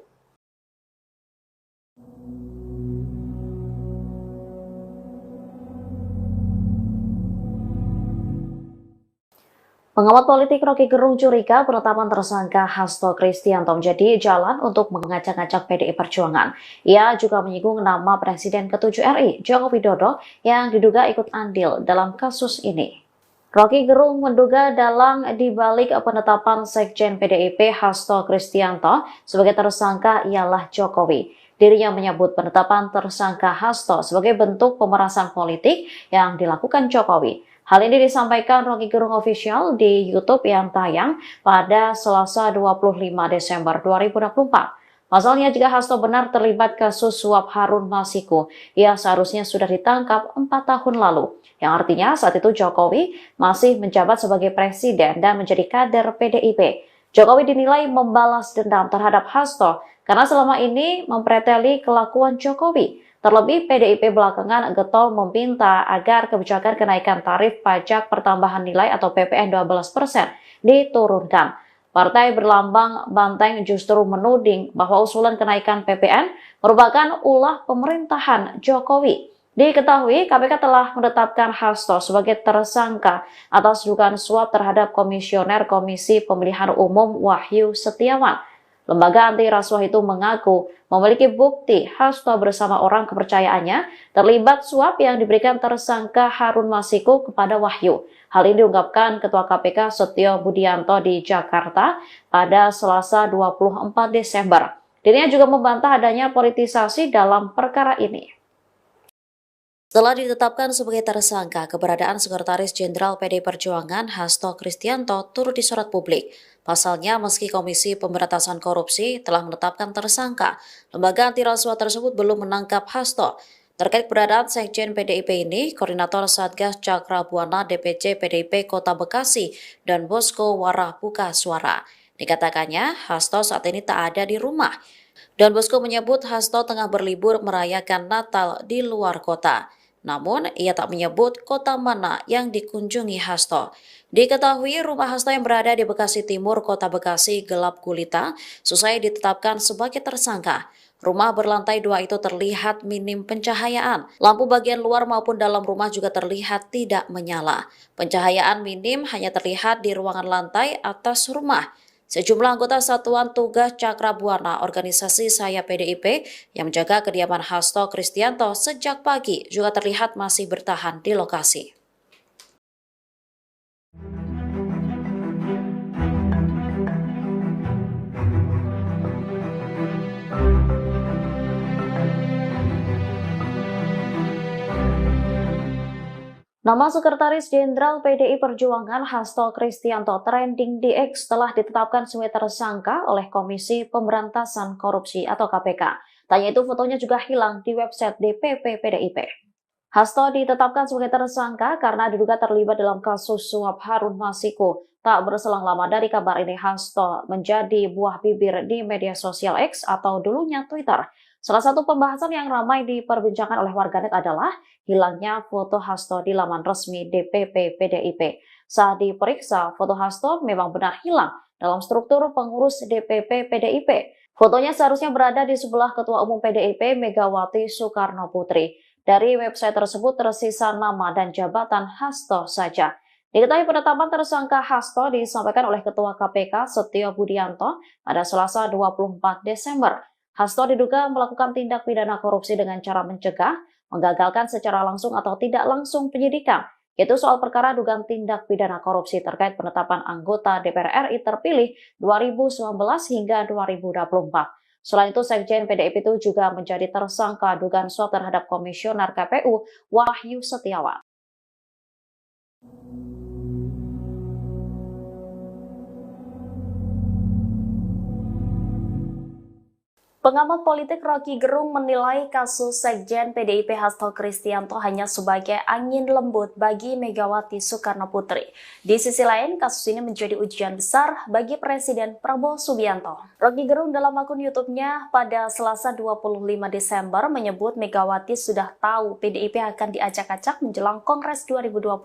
Pengamat politik Rocky Gerung curiga penetapan tersangka Hasto Kristianto menjadi jalan untuk mengacak-acak PDI Perjuangan. Ia juga menyinggung nama Presiden ke-7 RI, Joko Widodo, yang diduga ikut andil dalam kasus ini. Rocky Gerung menduga dalang dibalik penetapan Sekjen PDIP Hasto Kristianto sebagai tersangka ialah Jokowi. Dirinya menyebut penetapan tersangka Hasto sebagai bentuk pemerasan politik yang dilakukan Jokowi. Hal ini disampaikan Rocky Gerung Official di YouTube yang tayang pada Selasa 25 Desember 2024. Pasalnya, jika Hasto benar terlibat kasus suap Harun Masiku, ia seharusnya sudah ditangkap 4 tahun lalu. Yang artinya saat itu Jokowi masih menjabat sebagai presiden dan menjadi kader PDIP. Jokowi dinilai membalas dendam terhadap Hasto karena selama ini mempreteli kelakuan Jokowi. Terlebih, PDIP belakangan getol meminta agar kebijakan kenaikan tarif pajak pertambahan nilai atau PPN 12% diturunkan. Partai berlambang banteng justru menuding bahwa usulan kenaikan PPN merupakan ulah pemerintahan Jokowi. Diketahui, KPK telah menetapkan Hasto sebagai tersangka atas dugaan suap terhadap Komisioner Komisi Pemilihan Umum Wahyu Setiawan. Lembaga anti rasuah itu mengaku memiliki bukti Hasto bersama orang kepercayaannya terlibat suap yang diberikan tersangka Harun Masiku kepada Wahyu. Hal ini diungkapkan Ketua KPK Setio Budianto di Jakarta pada Selasa 24 Desember. Dirinya juga membantah adanya politisasi dalam perkara ini. Setelah ditetapkan sebagai tersangka, keberadaan Sekretaris Jenderal PDI Perjuangan Hasto Kristianto turut disorot publik. Pasalnya, meski Komisi Pemberantasan Korupsi telah menetapkan tersangka, lembaga anti rasuah tersebut belum menangkap Hasto. Terkait keberadaan Sekjen PDIP ini, Koordinator Satgas Cakrabuana DPC PDIP Kota Bekasi dan Bosko Warah buka suara. Dikatakannya, Hasto saat ini tak ada di rumah. Don Bosco menyebut Hasto tengah berlibur merayakan Natal di luar kota. Namun, ia tak menyebut kota mana yang dikunjungi Hasto. Diketahui rumah Hasto yang berada di Bekasi Timur, Kota Bekasi gelap gulita, selesai ditetapkan sebagai tersangka. Rumah berlantai 2 itu terlihat minim pencahayaan. Lampu bagian luar maupun dalam rumah juga terlihat tidak menyala. Pencahayaan minim hanya terlihat di ruangan lantai atas rumah. Sejumlah anggota Satuan Tugas Cakrabuana organisasi Saya PDIP yang menjaga kediaman Hasto Kristianto sejak pagi juga terlihat masih bertahan di lokasi. Nama Sekretaris Jenderal PDI Perjuangan Hasto Kristianto trending di X setelah ditetapkan sebagai tersangka oleh Komisi Pemberantasan Korupsi atau KPK. Tanya itu fotonya juga hilang di website DPP PDIP. Hasto ditetapkan sebagai tersangka karena diduga terlibat dalam kasus suap Harun Masiku. Tak berselang lama dari kabar ini, Hasto menjadi buah bibir di media sosial X atau dulunya Twitter. Salah satu pembahasan yang ramai diperbincangkan oleh warganet adalah hilangnya foto Hasto di laman resmi DPP PDIP. Saat diperiksa, foto Hasto memang benar hilang dalam struktur pengurus DPP PDIP. Fotonya seharusnya berada di sebelah Ketua Umum PDIP Megawati Soekarno Putri. Dari website tersebut tersisa nama dan jabatan Hasto saja. Diketahui penetapan tersangka Hasto disampaikan oleh Ketua KPK Setio Budianto pada Selasa 24 Desember. Hasto diduga melakukan tindak pidana korupsi dengan cara mencegah, menggagalkan secara langsung atau tidak langsung penyidikan, yaitu soal perkara dugaan tindak pidana korupsi terkait penetapan anggota DPR RI terpilih 2019 hingga 2024. Selain itu, Sekjen PDIP itu juga menjadi tersangka dugaan suap terhadap Komisioner KPU Wahyu Setiawan. Pengamat politik Rocky Gerung menilai kasus Sekjen PDIP Hasto Kristianto hanya sebagai angin lembut bagi Megawati Soekarno Putri. Di sisi lain, kasus ini menjadi ujian besar bagi Presiden Prabowo Subianto. Rocky Gerung dalam akun YouTube-nya pada Selasa 25 Desember menyebut Megawati sudah tahu PDIP akan diacak-acak menjelang Kongres 2025.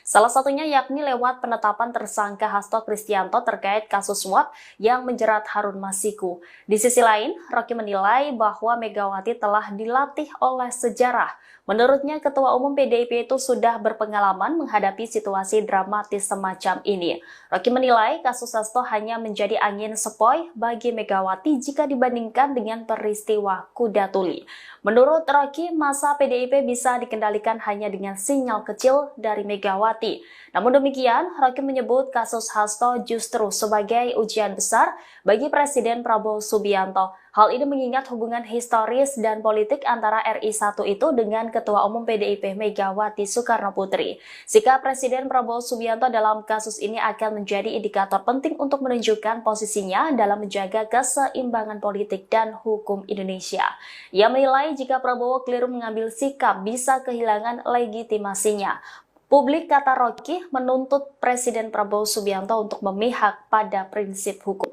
Salah satunya yakni lewat penetapan tersangka Hasto Kristianto terkait kasus suap yang menjerat Harun Masiku. Di sisi lain, Rocky menilai bahwa Megawati telah dilatih oleh sejarah. Menurutnya, Ketua Umum PDIP itu sudah berpengalaman menghadapi situasi dramatis semacam ini. Rocky menilai kasus Hasto hanya menjadi angin sepoi bagi Megawati jika dibandingkan dengan peristiwa Kuda Tuli. Menurut Rocky, masa PDIP bisa dikendalikan hanya dengan sinyal kecil dari Megawati. Namun demikian, Rocky menyebut kasus Hasto justru sebagai ujian besar bagi Presiden Prabowo Subianto. Hal ini mengingat hubungan historis dan politik antara RI1 itu dengan Ketua Umum PDIP Megawati Soekarno Putri. Sikap Presiden Prabowo Subianto dalam kasus ini akan menjadi indikator penting untuk menunjukkan posisinya dalam menjaga keseimbangan politik dan hukum Indonesia. Ia menilai jika Prabowo keliru mengambil sikap bisa kehilangan legitimasinya. Publik, kata Rocky, menuntut Presiden Prabowo Subianto untuk memihak pada prinsip hukum.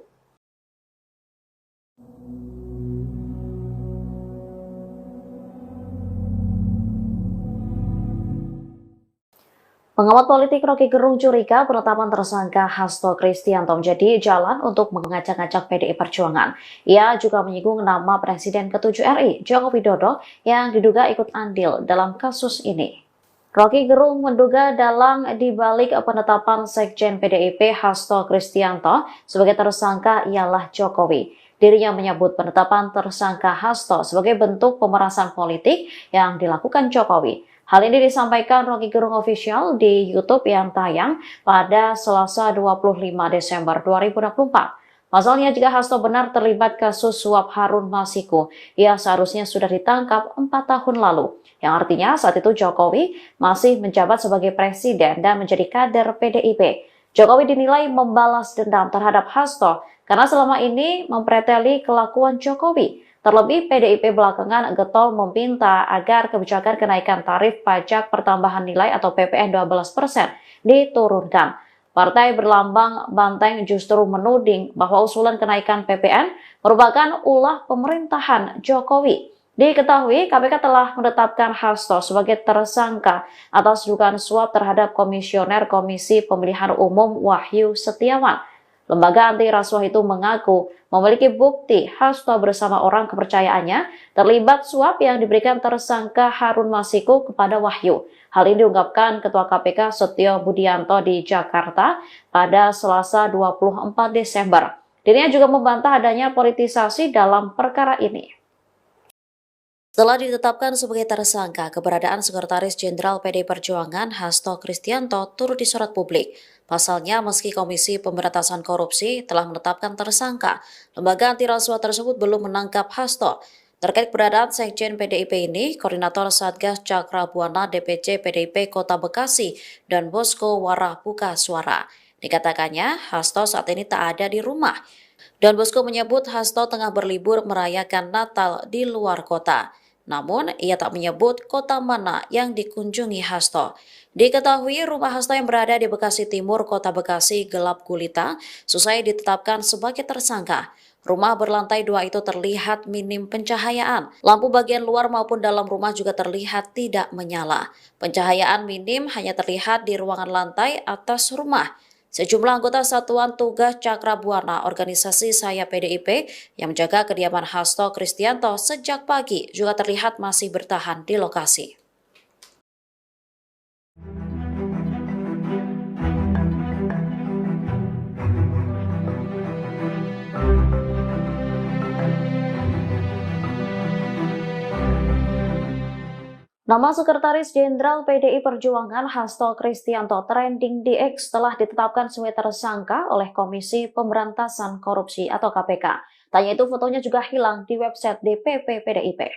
Pengamat politik Rocky Gerung curiga penetapan tersangka Hasto Kristianto menjadi jalan untuk mengacak-acak PDI Perjuangan. Ia juga menyinggung nama Presiden ke-7 RI, Joko Widodo, yang diduga ikut andil dalam kasus ini. Rocky Gerung menduga dalang dibalik penetapan Sekjen PDIP Hasto Kristianto sebagai tersangka ialah Jokowi. Dirinya menyebut penetapan tersangka Hasto sebagai bentuk pemerasan politik yang dilakukan Jokowi. Hal ini disampaikan Rocky Gerung Official di YouTube yang tayang pada Selasa 25 Desember 2024. Pasalnya, jika Hasto benar terlibat kasus suap Harun Masiku, ia seharusnya sudah ditangkap 4 tahun lalu. Yang artinya saat itu Jokowi masih menjabat sebagai presiden dan menjadi kader PDIP. Jokowi dinilai membalas dendam terhadap Hasto karena selama ini mempreteli kelakuan Jokowi. Terlebih, PDIP belakangan getol meminta agar kebijakan kenaikan tarif pajak pertambahan nilai atau PPN 12% diturunkan. Partai berlambang banteng justru menuding bahwa usulan kenaikan PPN merupakan ulah pemerintahan Jokowi. Diketahui, KPK telah menetapkan Hasto sebagai tersangka atas dugaan suap terhadap Komisioner Komisi Pemilihan Umum Wahyu Setiawan. Lembaga anti rasuah itu mengaku memiliki bukti Hasto bersama orang kepercayaannya terlibat suap yang diberikan tersangka Harun Masiku kepada Wahyu. Hal ini diungkapkan Ketua KPK Setio Budianto di Jakarta pada Selasa 24 Desember. Dirinya juga membantah adanya politisasi dalam perkara ini. Setelah ditetapkan sebagai tersangka, keberadaan Sekretaris Jenderal PD Perjuangan Hasto Kristianto turut disorot publik. Pasalnya, meski Komisi Pemberantasan Korupsi telah menetapkan tersangka, lembaga anti rasuah tersebut belum menangkap Hasto. Terkait keberadaan Sekjen PDIP ini, Koordinator Satgas Cakra Buana DPC PDIP Kota Bekasi dan Bosko Warah buka suara. Dikatakannya, Hasto saat ini tak ada di rumah. Dan Bosko menyebut Hasto tengah berlibur merayakan Natal di luar kota. Namun, ia tak menyebut kota mana yang dikunjungi Hasto. Diketahui rumah Hasto yang berada di Bekasi Timur, Kota Bekasi gelap gulita, selesai ditetapkan sebagai tersangka. Rumah berlantai 2 itu terlihat minim pencahayaan. Lampu bagian luar maupun dalam rumah juga terlihat tidak menyala. Pencahayaan minim hanya terlihat di ruangan lantai atas rumah. Sejumlah anggota Satuan Tugas Cakra Buana organisasi Saya PDIP yang menjaga kediaman Hasto Kristianto sejak pagi juga terlihat masih bertahan di lokasi. Nama Sekretaris Jenderal PDI Perjuangan Hasto Kristianto trending di X telah ditetapkan sebagai tersangka oleh Komisi Pemberantasan Korupsi atau KPK. Tanya itu fotonya juga hilang di website DPP PDIP.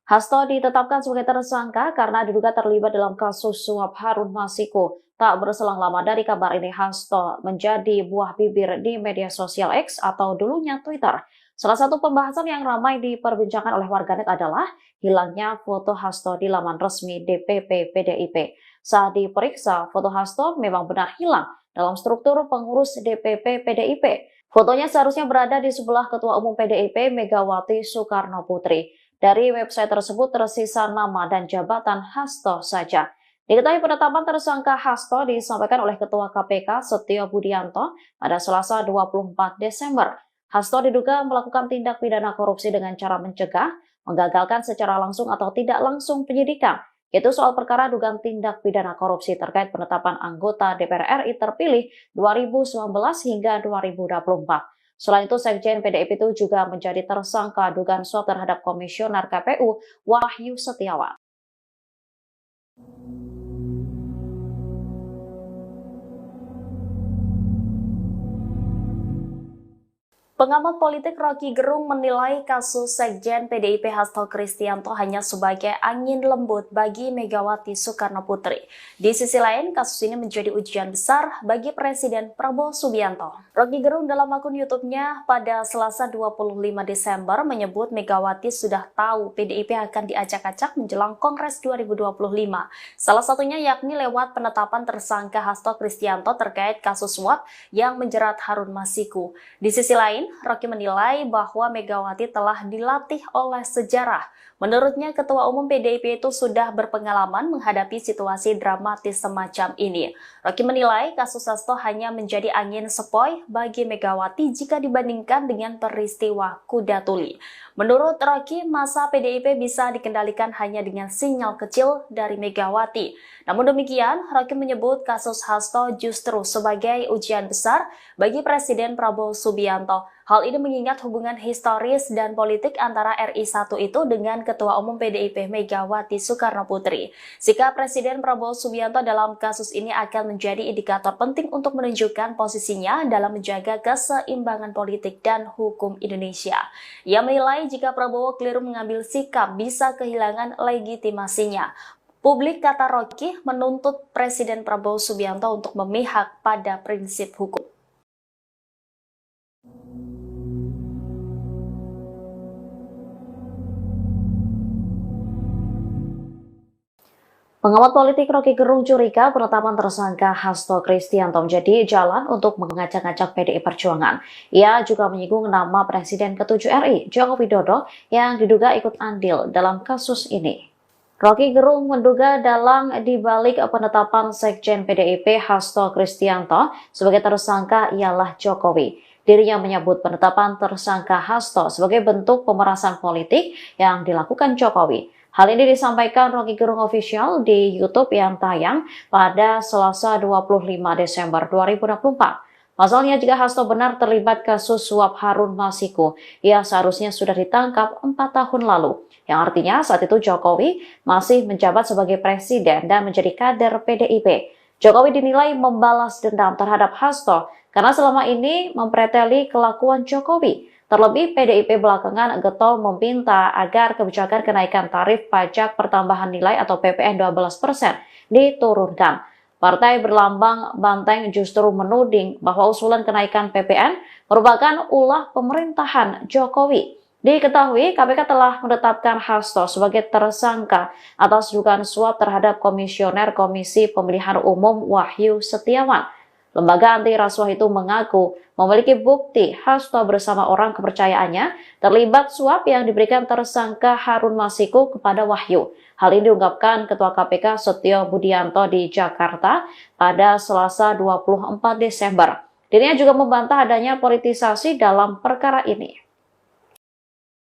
Hasto ditetapkan sebagai tersangka karena diduga terlibat dalam kasus suap Harun Masiku. Tak berselang lama dari kabar ini, Hasto menjadi buah bibir di media sosial X atau dulunya Twitter. Salah satu pembahasan yang ramai diperbincangkan oleh warganet adalah hilangnya foto Hasto di laman resmi DPP PDIP. Saat diperiksa, foto Hasto memang benar hilang dalam struktur pengurus DPP PDIP. Fotonya seharusnya berada di sebelah Ketua Umum PDIP Megawati Soekarno Putri. Dari website tersebut tersisa nama dan jabatan Hasto saja. Diketahui penetapan tersangka Hasto disampaikan oleh Ketua KPK Setio Budianto pada Selasa 24 Desember. Hasto diduga melakukan tindak pidana korupsi dengan cara mencegah, menggagalkan secara langsung atau tidak langsung penyidikan, yaitu soal perkara dugaan tindak pidana korupsi terkait penetapan anggota DPR RI terpilih 2019 hingga 2024. Selain itu, Sekjen PDIP itu juga menjadi tersangka dugaan suap terhadap Komisioner KPU Wahyu Setiawan. Pengamat politik Rocky Gerung menilai kasus Sekjen PDIP Hasto Kristianto hanya sebagai angin lembut bagi Megawati Soekarno Putri. Di sisi lain, kasus ini menjadi ujian besar bagi Presiden Prabowo Subianto. Rocky Gerung dalam akun YouTube-nya pada Selasa 25 Desember menyebut Megawati sudah tahu PDIP akan diacak-acak menjelang Kongres 2025. Salah satunya yakni lewat penetapan tersangka Hasto Kristianto terkait kasus suap yang menjerat Harun Masiku. Di sisi lain, Rocky menilai bahwa Megawati telah dilatih oleh sejarah. Menurutnya, Ketua Umum PDIP itu sudah berpengalaman menghadapi situasi dramatis semacam ini. Rocky menilai kasus Hasto hanya menjadi angin sepoi bagi Megawati jika dibandingkan dengan peristiwa kuda tuli. Menurut Rocky, masa PDIP bisa dikendalikan hanya dengan sinyal kecil dari Megawati. Namun demikian, Rocky menyebut kasus Hasto justru sebagai ujian besar bagi Presiden Prabowo Subianto. Hal ini mengingat hubungan historis dan politik antara RI1 itu dengan Ketua Umum PDIP Megawati Soekarno Putri. Sikap Presiden Prabowo Subianto dalam kasus ini akan menjadi indikator penting untuk menunjukkan posisinya dalam menjaga keseimbangan politik dan hukum Indonesia. Ia menilai jika Prabowo keliru mengambil sikap bisa kehilangan legitimasinya. Publik, kata Rocky, menuntut Presiden Prabowo Subianto untuk memihak pada prinsip hukum. Pengamat politik Rocky Gerung curiga penetapan tersangka Hasto Kristianto menjadi jalan untuk mengacak-acak PDI Perjuangan. Ia juga menyinggung nama Presiden ke-7 RI, Joko Widodo, yang diduga ikut andil dalam kasus ini. Rocky Gerung menduga dalang dibalik penetapan Sekjen PDIP Hasto Kristianto sebagai tersangka ialah Jokowi. Dirinya menyebut penetapan tersangka Hasto sebagai bentuk pemerasan politik yang dilakukan Jokowi. Hal ini disampaikan Rocky Gerung Official di YouTube yang tayang pada Selasa 25 Desember 2024. Pasalnya, jika Hasto benar terlibat kasus suap Harun Masiku, ia seharusnya sudah ditangkap 4 tahun lalu. Yang artinya saat itu Jokowi masih menjabat sebagai presiden dan menjadi kader PDIP. Jokowi dinilai membalas dendam terhadap Hasto karena selama ini mempreteli kelakuan Jokowi. Terlebih PDIP belakangan getol meminta agar kebijakan kenaikan tarif pajak pertambahan nilai atau PPN 12% diturunkan. Partai berlambang banteng justru menuding bahwa usulan kenaikan PPN merupakan ulah pemerintahan Jokowi. Diketahui KPK telah menetapkan Hasto sebagai tersangka atas dugaan suap terhadap Komisioner Komisi Pemilihan Umum Wahyu Setiawan. Lembaga anti rasuah itu mengaku memiliki bukti Hasto bersama orang kepercayaannya terlibat suap yang diberikan tersangka Harun Masiku kepada Wahyu. Hal ini diungkapkan Ketua KPK Setio Budianto di Jakarta pada Selasa 24 Desember. Dirinya juga membantah adanya politisasi dalam perkara ini.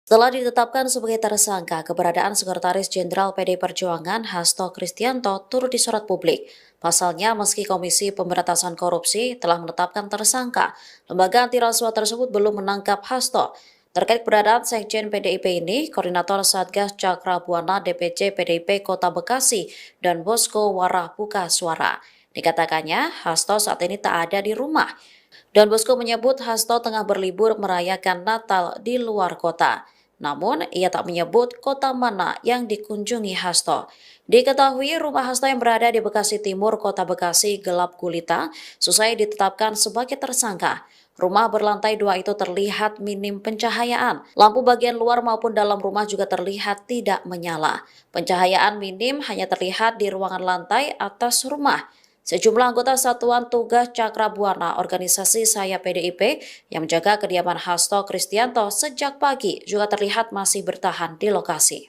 Setelah ditetapkan sebagai tersangka, keberadaan Sekretaris Jenderal PDI Perjuangan Hasto Kristianto turut disorot publik. Pasalnya, meski Komisi Pemberantasan Korupsi telah menetapkan tersangka, lembaga anti rasuah tersebut belum menangkap Hasto. Terkait keberadaan Sekjen PDIP ini, Koordinator Satgas Cakra Buana DPC PDIP Kota Bekasi dan Bosko Warah buka suara. Dikatakannya, Hasto saat ini tak ada di rumah. Dan Bosko menyebut Hasto tengah berlibur merayakan Natal di luar kota. Namun, ia tak menyebut kota mana yang dikunjungi Hasto. Diketahui rumah Hasto yang berada di Bekasi Timur, Kota Bekasi gelap gulita, selesai ditetapkan sebagai tersangka. Rumah berlantai 2 itu terlihat minim pencahayaan. Lampu bagian luar maupun dalam rumah juga terlihat tidak menyala. Pencahayaan minim hanya terlihat di ruangan lantai atas rumah. Sejumlah anggota Satuan Tugas Cakra Buana organisasi Saya PDIP yang menjaga kediaman Hasto Kristianto sejak pagi juga terlihat masih bertahan di lokasi.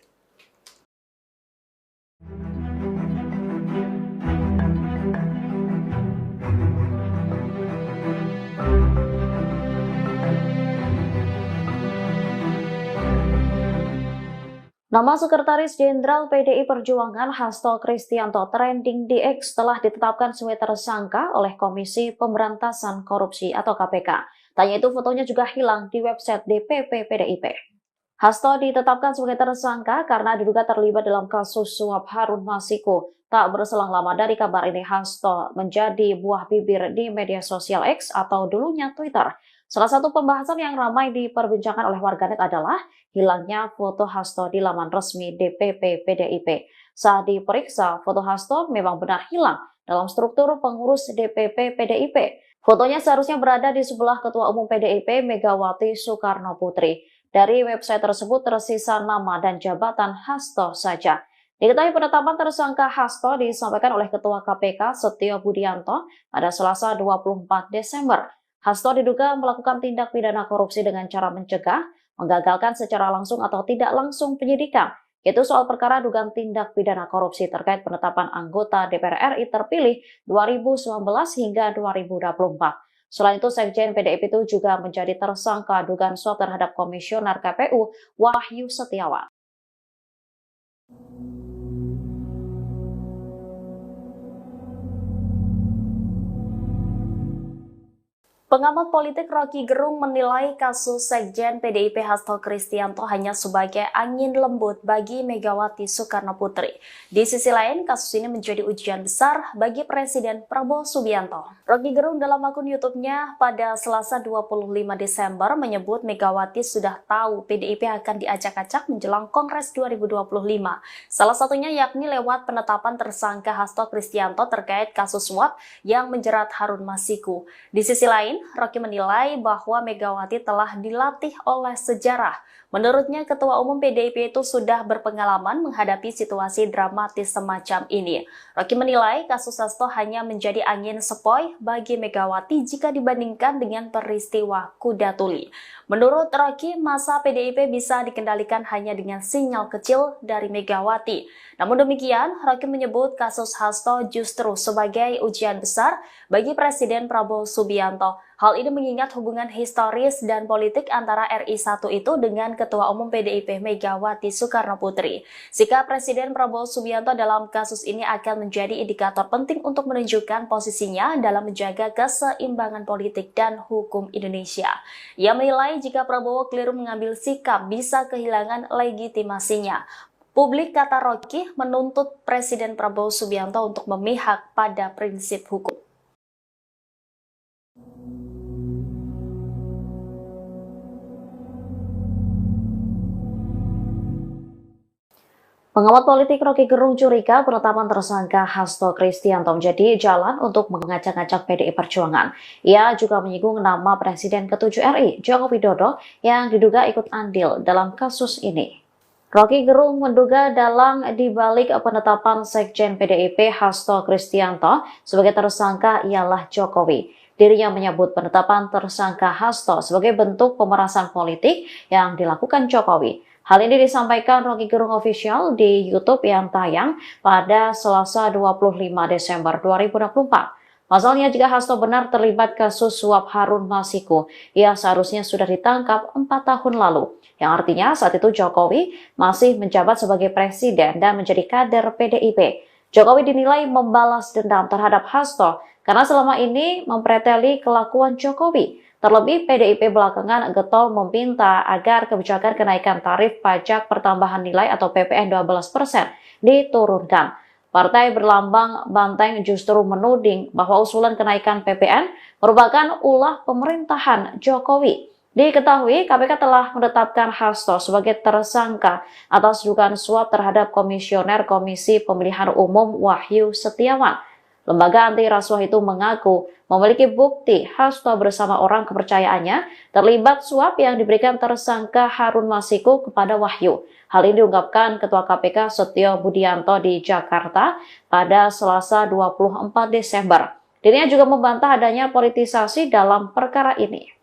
Nama Sekretaris Jenderal PDI Perjuangan Hasto Kristianto trending di X telah ditetapkan sebagai tersangka oleh Komisi Pemberantasan Korupsi atau KPK. Tanya itu fotonya juga hilang di website DPP PDIP. Hasto ditetapkan sebagai tersangka karena diduga terlibat dalam kasus suap Harun Masiku. Tak berselang lama dari kabar ini, Hasto menjadi buah bibir di media sosial X atau dulunya Twitter. Salah satu pembahasan yang ramai diperbincangkan oleh warganet adalah hilangnya foto Hasto di laman resmi DPP PDIP. Saat diperiksa, foto Hasto memang benar hilang dalam struktur pengurus DPP PDIP. Fotonya seharusnya berada di sebelah Ketua Umum PDIP Megawati Soekarno Putri. Dari website tersebut tersisa nama dan jabatan Hasto saja. Diketahui penetapan tersangka Hasto disampaikan oleh Ketua KPK Setio Budianto pada Selasa 24 Desember. Hasto diduga melakukan tindak pidana korupsi dengan cara mencegah, menggagalkan secara langsung atau tidak langsung penyidikan, yaitu soal perkara dugaan tindak pidana korupsi terkait penetapan anggota DPR RI terpilih 2019 hingga 2024. Selain itu, Sekjen PDIP itu juga menjadi tersangka dugaan suap terhadap Komisioner KPU Wahyu Setiawan. Pengamat politik Rocky Gerung menilai kasus Sekjen PDIP Hasto Kristianto hanya sebagai angin lembut bagi Megawati Soekarno Putri. Di sisi lain, kasus ini menjadi ujian besar bagi Presiden Prabowo Subianto. Rocky Gerung dalam akun YouTube-nya pada Selasa 25 Desember menyebut Megawati sudah tahu PDIP akan diacak-acak menjelang Kongres 2025. Salah satunya yakni lewat penetapan tersangka Hasto Kristianto terkait kasus suap yang menjerat Harun Masiku. Di sisi lain, lain, Rocky menilai bahwa Megawati telah dilatih oleh sejarah. Menurutnya, Ketua Umum PDIP itu sudah berpengalaman menghadapi situasi dramatis semacam ini. Rocky menilai kasus Hasto hanya menjadi angin sepoi bagi Megawati jika dibandingkan dengan peristiwa kuda tuli. Menurut Rocky, masa PDIP bisa dikendalikan hanya dengan sinyal kecil dari Megawati. Namun demikian, Rocky menyebut kasus Hasto justru sebagai ujian besar bagi Presiden Prabowo Subianto. Hal ini mengingat hubungan historis dan politik antara RI 1 itu dengan Ketua Umum PDIP Megawati Soekarnoputri. Sikap Presiden Prabowo Subianto dalam kasus ini akan menjadi indikator penting untuk menunjukkan posisinya dalam menjaga keseimbangan politik dan hukum Indonesia. Ia menilai jika Prabowo keliru mengambil sikap bisa kehilangan legitimasinya. Publik, kata Rocky, menuntut Presiden Prabowo Subianto untuk memihak pada prinsip hukum. Pengamat politik Rocky Gerung curiga penetapan tersangka Hasto Kristianto menjadi jalan untuk mengacak-acak PDI Perjuangan. Ia juga menyinggung nama Presiden ke-7 RI, Joko Widodo, yang diduga ikut andil dalam kasus ini. Rocky Gerung menduga dalang dibalik penetapan Sekjen PDIP Hasto Kristianto sebagai tersangka ialah Jokowi. Dirinya menyebut penetapan tersangka Hasto sebagai bentuk pemerasan politik yang dilakukan Jokowi. Hal ini disampaikan Rocky Gerung Official di YouTube yang tayang pada Selasa 25 Desember 2024. Pasalnya, jika Hasto benar terlibat kasus suap Harun Masiku, ia seharusnya sudah ditangkap 4 tahun lalu. Yang artinya saat itu Jokowi masih menjabat sebagai presiden dan menjadi kader PDIP. Jokowi dinilai membalas dendam terhadap Hasto karena selama ini mempreteli kelakuan Jokowi. Terlebih, PDIP belakangan getol meminta agar kebijakan kenaikan tarif pajak pertambahan nilai atau PPN 12% diturunkan. Partai berlambang banteng justru menuding bahwa usulan kenaikan PPN merupakan ulah pemerintahan Jokowi. Diketahui, KPK telah menetapkan Hasto sebagai tersangka atas dugaan suap terhadap Komisioner Komisi Pemilihan Umum Wahyu Setiawan. Lembaga anti rasuah itu mengaku memiliki bukti Hasto bersama orang kepercayaannya terlibat suap yang diberikan tersangka Harun Masiku kepada Wahyu. Hal ini diungkapkan Ketua KPK Setio Budianto di Jakarta pada Selasa 24 Desember. Dirinya juga membantah adanya politisasi dalam perkara ini.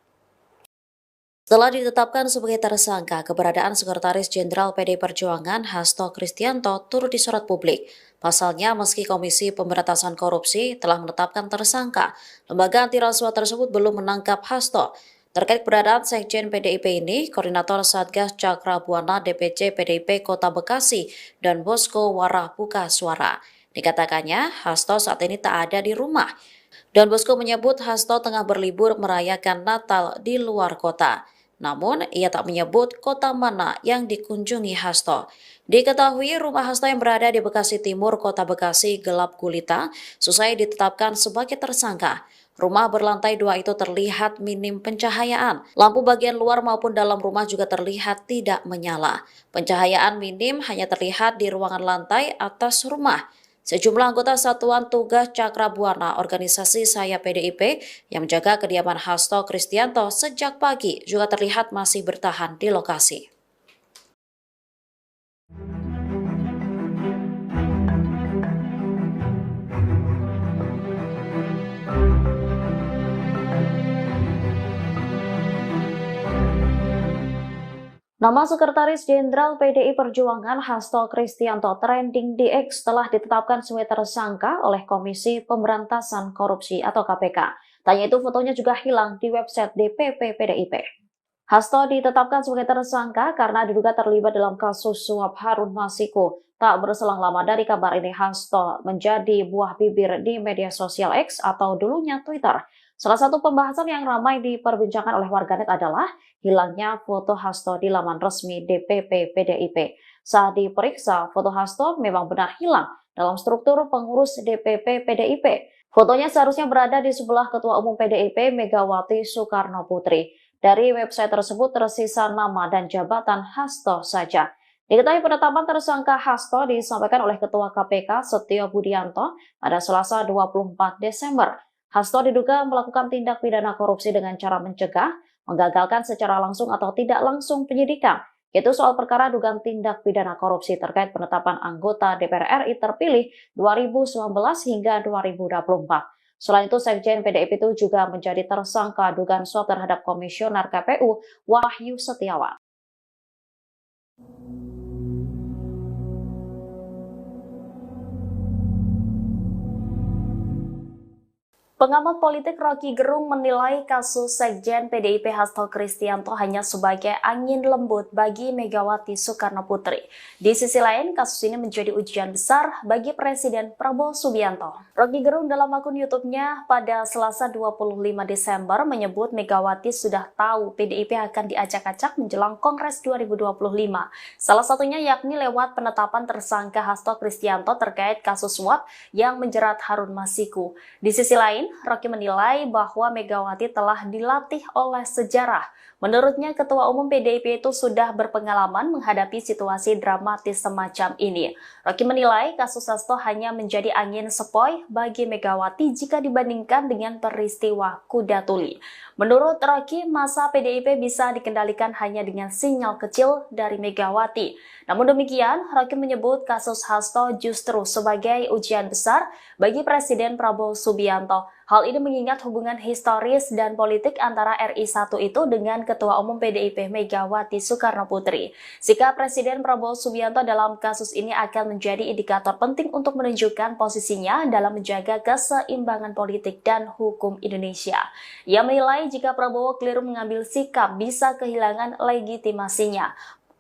Setelah ditetapkan sebagai tersangka, keberadaan Sekretaris Jenderal PDI Perjuangan Hasto Kristianto turut disorot publik. Pasalnya, meski Komisi Pemberantasan Korupsi telah menetapkan tersangka, lembaga anti rasuah tersebut belum menangkap Hasto. Terkait keberadaan Sekjen PDIP ini, Koordinator Satgas Cakra Buana DPC PDIP Kota Bekasi dan Bosko Warah buka suara. Dikatakannya, Hasto saat ini tak ada di rumah. Dan Bosko menyebut Hasto tengah berlibur merayakan Natal di luar kota. Namun, ia tak menyebut kota mana yang dikunjungi Hasto. Diketahui rumah Hasto yang berada di Bekasi Timur, Kota Bekasi gelap gulita, selesai ditetapkan sebagai tersangka. Rumah berlantai 2 itu terlihat minim pencahayaan. Lampu bagian luar maupun dalam rumah juga terlihat tidak menyala. Pencahayaan minim hanya terlihat di ruangan lantai atas rumah. Sejumlah anggota Satuan Tugas Cakra Buana organisasi Saya PDIP yang menjaga kediaman Hasto Kristianto sejak pagi juga terlihat masih bertahan di lokasi. Nama Sekretaris Jenderal PDI Perjuangan Hasto Kristianto trending di X telah ditetapkan sebagai tersangka oleh Komisi Pemberantasan Korupsi atau KPK. Tanya itu fotonya juga hilang di website DPP PDIP. Hasto ditetapkan sebagai tersangka karena diduga terlibat dalam kasus suap Harun Masiku. Tak berselang lama dari kabar ini, Hasto menjadi buah bibir di media sosial X atau dulunya Twitter. Salah satu pembahasan yang ramai diperbincangkan oleh warganet adalah hilangnya foto Hasto di laman resmi DPP PDIP. Saat diperiksa, foto Hasto memang benar hilang dalam struktur pengurus DPP PDIP. Fotonya seharusnya berada di sebelah Ketua Umum PDIP Megawati Soekarnoputri. Dari website tersebut tersisa nama dan jabatan Hasto saja. Diketahui penetapan tersangka Hasto disampaikan oleh Ketua KPK Setio Budianto pada Selasa 24 Desember. Hasto diduga melakukan tindak pidana korupsi dengan cara mencegah, menggagalkan secara langsung atau tidak langsung penyidikan, yaitu soal perkara dugaan tindak pidana korupsi terkait penetapan anggota DPR RI terpilih 2019 hingga 2024. Selain itu, Sekjen PDIP itu juga menjadi tersangka dugaan suap terhadap Komisioner KPU Wahyu Setiawan. Pengamat politik Rocky Gerung menilai kasus Sekjen PDIP Hasto Kristianto hanya sebagai angin lembut bagi Megawati Soekarno Putri. Di sisi lain, kasus ini menjadi ujian besar bagi Presiden Prabowo Subianto. Rocky Gerung dalam akun YouTube-nya pada Selasa 25 Desember menyebut Megawati sudah tahu PDIP akan diacak-acak menjelang Kongres 2025. Salah satunya yakni lewat penetapan tersangka Hasto Kristianto terkait kasus suap yang menjerat Harun Masiku. Di sisi lain, Rocky menilai bahwa Megawati telah dilatih oleh sejarah. Menurutnya, Ketua Umum PDIP itu sudah berpengalaman menghadapi situasi dramatis semacam ini. Rocky menilai kasus Hasto hanya menjadi angin sepoi bagi Megawati jika dibandingkan dengan peristiwa Kuda Tuli. Menurut Rocky, masa PDIP bisa dikendalikan hanya dengan sinyal kecil dari Megawati. Namun demikian, Rocky menyebut kasus Hasto justru sebagai ujian besar bagi Presiden Prabowo Subianto. Hal ini mengingat hubungan historis dan politik antara RI1 itu dengan Ketua Umum PDIP Megawati Soekarno Putri. Sikap Presiden Prabowo Subianto dalam kasus ini akan menjadi indikator penting untuk menunjukkan posisinya dalam menjaga keseimbangan politik dan hukum Indonesia. Ia menilai jika Prabowo keliru mengambil sikap bisa kehilangan legitimasinya.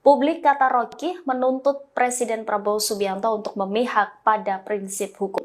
Publik, kata Rocky, menuntut Presiden Prabowo Subianto untuk memihak pada prinsip hukum.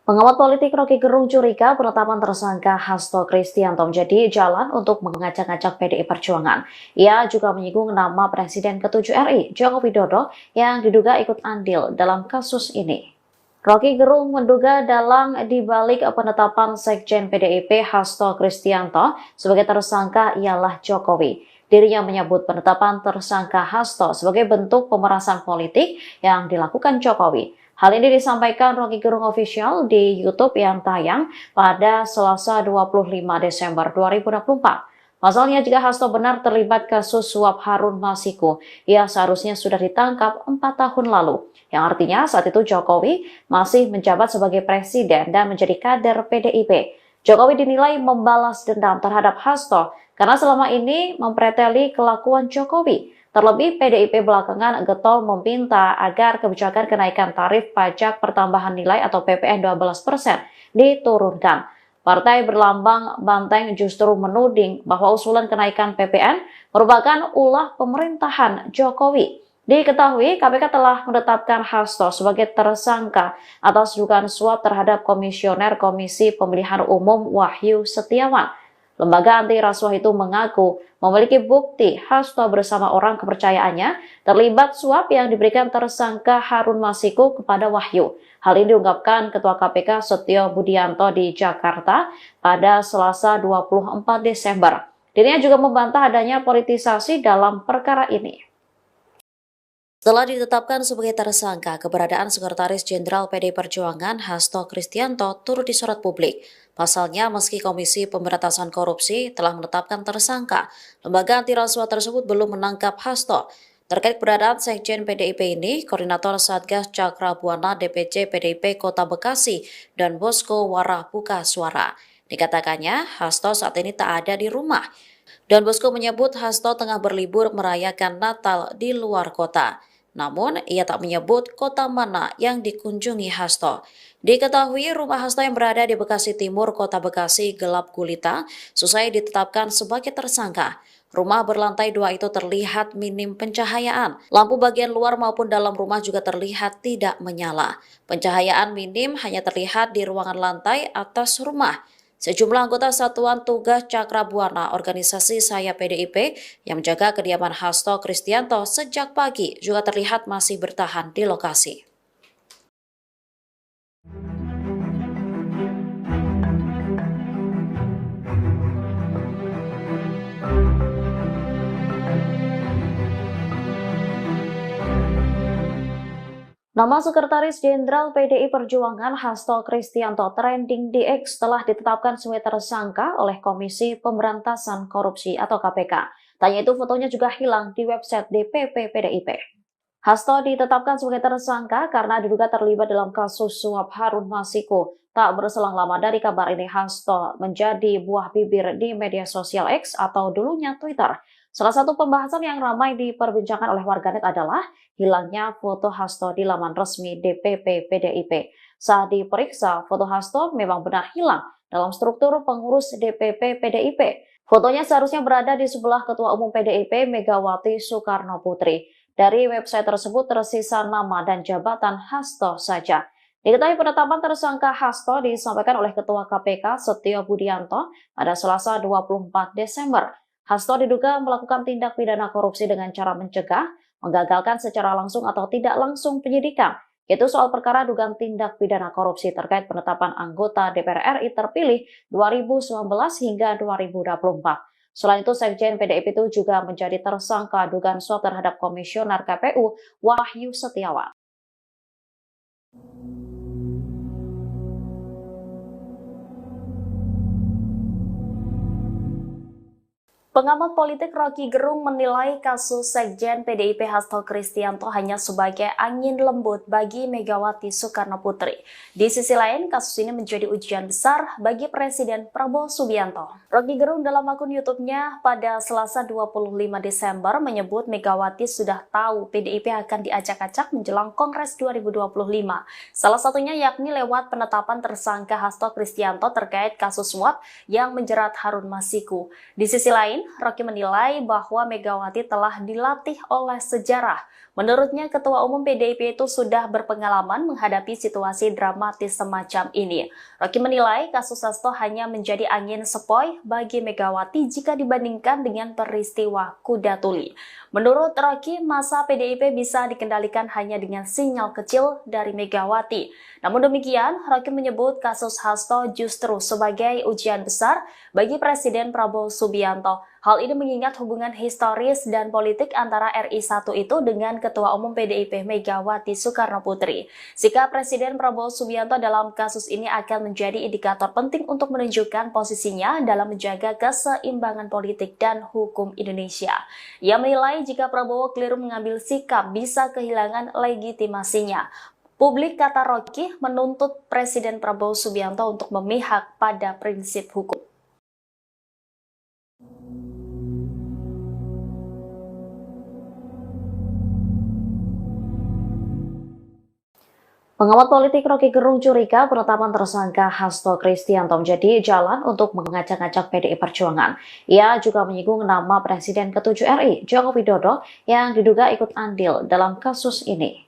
Pengamat politik Rocky Gerung curiga penetapan tersangka Hasto Kristianto menjadi jalan untuk mengacak-acak PDI Perjuangan. Ia juga menyinggung nama Presiden ke-7 RI, Joko Widodo, yang diduga ikut andil dalam kasus ini. Rocky Gerung menduga dalang dibalik penetapan Sekjen PDIP Hasto Kristianto sebagai tersangka ialah Jokowi. Dirinya menyebut penetapan tersangka Hasto sebagai bentuk pemerasan politik yang dilakukan Jokowi. Hal ini disampaikan Rocky Gerung Official di YouTube yang tayang pada Selasa 25 Desember 2024. Pasalnya, jika Hasto benar terlibat kasus suap Harun Masiku, ia seharusnya sudah ditangkap 4 tahun lalu. Yang artinya saat itu Jokowi masih menjabat sebagai presiden dan menjadi kader PDIP. Jokowi dinilai membalas dendam terhadap Hasto karena selama ini mempreteli kelakuan Jokowi. Terlebih, PDIP belakangan getol meminta agar kebijakan kenaikan tarif pajak pertambahan nilai atau PPN 12% diturunkan. Partai berlambang banteng justru menuding bahwa usulan kenaikan PPN merupakan ulah pemerintahan Jokowi. Diketahui, KPK telah menetapkan Hasto sebagai tersangka atas dugaan suap terhadap Komisioner Komisi Pemilihan Umum Wahyu Setiawan. Lembaga anti rasuah itu mengaku memiliki bukti Hasto bersama orang kepercayaannya terlibat suap yang diberikan tersangka Harun Masiku kepada Wahyu. Hal ini diungkapkan Ketua KPK Setio Budianto di Jakarta pada Selasa 24 Desember. Dirinya juga membantah adanya politisasi dalam perkara ini. Setelah ditetapkan sebagai tersangka, keberadaan Sekretaris Jenderal PDI Perjuangan Hasto Kristianto turut disorot publik. Pasalnya, meski Komisi Pemberantasan Korupsi telah menetapkan tersangka, lembaga anti rasuah tersebut belum menangkap Hasto. Terkait keberadaan Sekjen PDIP ini, Koordinator Satgas Cakra Buana DPC PDIP Kota Bekasi dan Bosko Warah buka suara. Dikatakannya, Hasto saat ini tak ada di rumah. Don Bosco menyebut Hasto tengah berlibur merayakan Natal di luar kota. Namun, ia tak menyebut kota mana yang dikunjungi Hasto. Diketahui rumah Hasto yang berada di Bekasi Timur, Kota Bekasi gelap gulita, selesai ditetapkan sebagai tersangka. Rumah berlantai 2 itu terlihat minim pencahayaan. Lampu bagian luar maupun dalam rumah juga terlihat tidak menyala. Pencahayaan minim hanya terlihat di ruangan lantai atas rumah. Sejumlah anggota Satuan Tugas Cakra Buana organisasi Saya PDIP yang menjaga kediaman Hasto Kristianto sejak pagi juga terlihat masih bertahan di lokasi. Nama Sekretaris Jenderal PDI Perjuangan Hasto Kristianto trending di X telah ditetapkan sebagai tersangka oleh Komisi Pemberantasan Korupsi atau KPK. Tanya itu fotonya juga hilang di website DPP PDIP. Hasto ditetapkan sebagai tersangka karena diduga terlibat dalam kasus suap Harun Masiku. Tak berselang lama dari kabar ini, Hasto menjadi buah bibir di media sosial X atau dulunya Twitter. Salah satu pembahasan yang ramai diperbincangkan oleh warganet adalah hilangnya foto Hasto di laman resmi DPP PDIP. Saat diperiksa, foto Hasto memang benar hilang dalam struktur pengurus DPP PDIP. Fotonya seharusnya berada di sebelah Ketua Umum PDIP Megawati Soekarno Putri. Dari website tersebut tersisa nama dan jabatan Hasto saja. Diketahui penetapan tersangka Hasto disampaikan oleh Ketua KPK Setio Budianto pada Selasa 24 Desember. Hasto diduga melakukan tindak pidana korupsi dengan cara mencegah, menggagalkan secara langsung atau tidak langsung penyidikan, yaitu soal perkara dugaan tindak pidana korupsi terkait penetapan anggota DPR RI terpilih 2019 hingga 2024. Selain itu, Sekjen PDIP itu juga menjadi tersangka dugaan suap terhadap Komisioner KPU Wahyu Setiawan. Pengamat politik Rocky Gerung menilai kasus Sekjen PDIP Hasto Kristianto hanya sebagai angin lembut bagi Megawati Soekarno Putri. Di sisi lain, kasus ini menjadi ujian besar bagi Presiden Prabowo Subianto. Rocky Gerung dalam akun YouTube-nya pada Selasa 25 Desember menyebut Megawati sudah tahu PDIP akan diacak-acak menjelang Kongres 2025. Salah satunya yakni lewat penetapan tersangka Hasto Kristianto terkait kasus suap yang menjerat Harun Masiku. Di sisi lain, Rocky menilai bahwa Megawati telah dilatih oleh sejarah. Menurutnya, Ketua Umum PDIP itu sudah berpengalaman menghadapi situasi dramatis semacam ini. Rocky menilai kasus Hasto hanya menjadi angin sepoi bagi Megawati jika dibandingkan dengan peristiwa Kuda Tuli. Menurut Rocky, masa PDIP bisa dikendalikan hanya dengan sinyal kecil dari Megawati. Namun demikian, Rocky menyebut kasus Hasto justru sebagai ujian besar bagi Presiden Prabowo Subianto. Hal ini mengingat hubungan historis dan politik antara RI1 itu dengan Ketua Umum PDIP Megawati Soekarno Putri. Sikap Presiden Prabowo Subianto dalam kasus ini akan menjadi indikator penting untuk menunjukkan posisinya dalam menjaga keseimbangan politik dan hukum Indonesia. Ia menilai jika Prabowo keliru mengambil sikap bisa kehilangan legitimasinya. Publik, kata Rocky, menuntut Presiden Prabowo Subianto untuk memihak pada prinsip hukum. Pengamat politik Rocky Gerung curiga penetapan tersangka Hasto Kristianto menjadi jalan untuk mengacak-acak PDI Perjuangan. Ia juga menyinggung nama Presiden ke-7 RI, Joko Widodo, yang diduga ikut andil dalam kasus ini.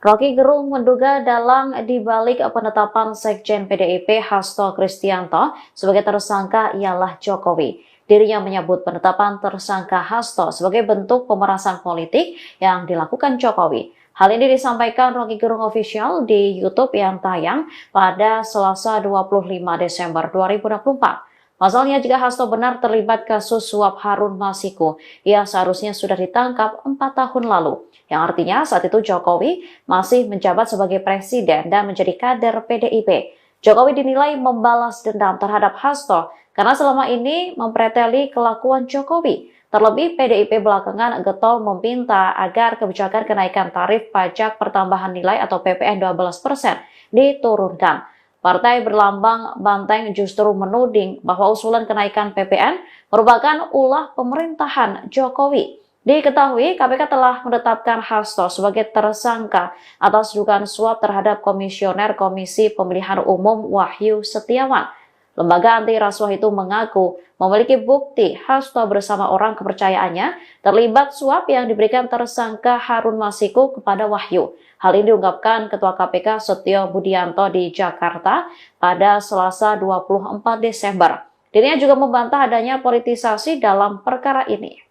Rocky Gerung menduga dalang dibalik penetapan Sekjen PDIP Hasto Kristianto sebagai tersangka ialah Jokowi. Dirinya menyebut penetapan tersangka Hasto sebagai bentuk pemerasan politik yang dilakukan Jokowi. Hal ini disampaikan Rocky Gerung Official di YouTube yang tayang pada Selasa 25 Desember 2024. Pasalnya, jika Hasto benar terlibat kasus suap Harun Masiku, ia seharusnya sudah ditangkap 4 tahun lalu. Yang artinya saat itu Jokowi masih menjabat sebagai presiden dan menjadi kader PDIP. Jokowi dinilai membalas dendam terhadap Hasto karena selama ini mempreteli kelakuan Jokowi. Terlebih, PDIP belakangan getol meminta agar kebijakan kenaikan tarif pajak pertambahan nilai atau PPN 12% diturunkan. Partai berlambang banteng justru menuding bahwa usulan kenaikan PPN merupakan ulah pemerintahan Jokowi. Diketahui, KPK telah menetapkan Hasto sebagai tersangka atas dugaan suap terhadap Komisioner Komisi Pemilihan Umum Wahyu Setiawan. Lembaga anti rasuah itu mengaku memiliki bukti Hasto bersama orang kepercayaannya terlibat suap yang diberikan tersangka Harun Masiku kepada Wahyu. Hal ini diungkapkan Ketua KPK Setio Budianto di Jakarta pada Selasa 24 Desember. Dirinya juga membantah adanya politisasi dalam perkara ini.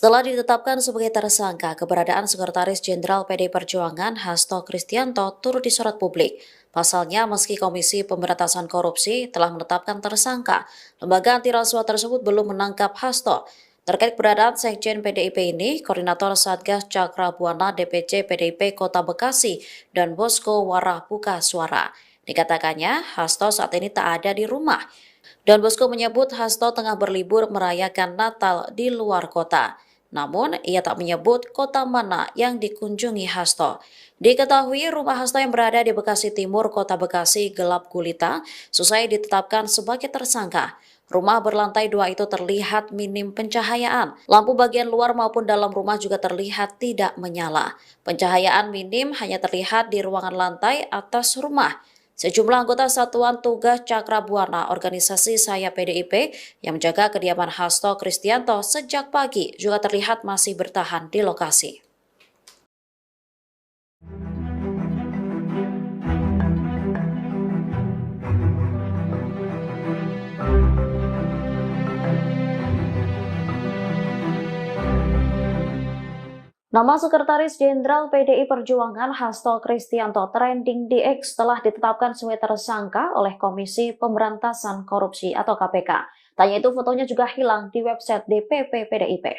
Setelah ditetapkan sebagai tersangka, keberadaan Sekretaris Jenderal PDI Perjuangan Hasto Kristianto turut disorot publik. Pasalnya, meski Komisi Pemberantasan Korupsi telah menetapkan tersangka, lembaga anti rasuah tersebut belum menangkap Hasto. Terkait keberadaan Sekjen PDIP ini, Koordinator Satgas Cakra Buana DPC PDIP Kota Bekasi dan Bosco Warah buka suara. Dikatakannya, Hasto saat ini tak ada di rumah. Dan Bosco menyebut Hasto tengah berlibur merayakan Natal di luar kota. Namun, ia tak menyebut kota mana yang dikunjungi Hasto. Diketahui rumah Hasto yang berada di Bekasi Timur, Kota Bekasi gelap gulita, selesai ditetapkan sebagai tersangka. Rumah berlantai 2 itu terlihat minim pencahayaan. Lampu bagian luar maupun dalam rumah juga terlihat tidak menyala. Pencahayaan minim hanya terlihat di ruangan lantai atas rumah. Sejumlah anggota Satuan Tugas Cakra Buana organisasi Saya PDIP yang menjaga kediaman Hasto Kristianto sejak pagi juga terlihat masih bertahan di lokasi. Nama Sekretaris Jenderal PDI Perjuangan Hasto Kristianto trending di X telah ditetapkan sebagai tersangka oleh Komisi Pemberantasan Korupsi atau KPK. Tanya itu fotonya juga hilang di website DPP PDIP.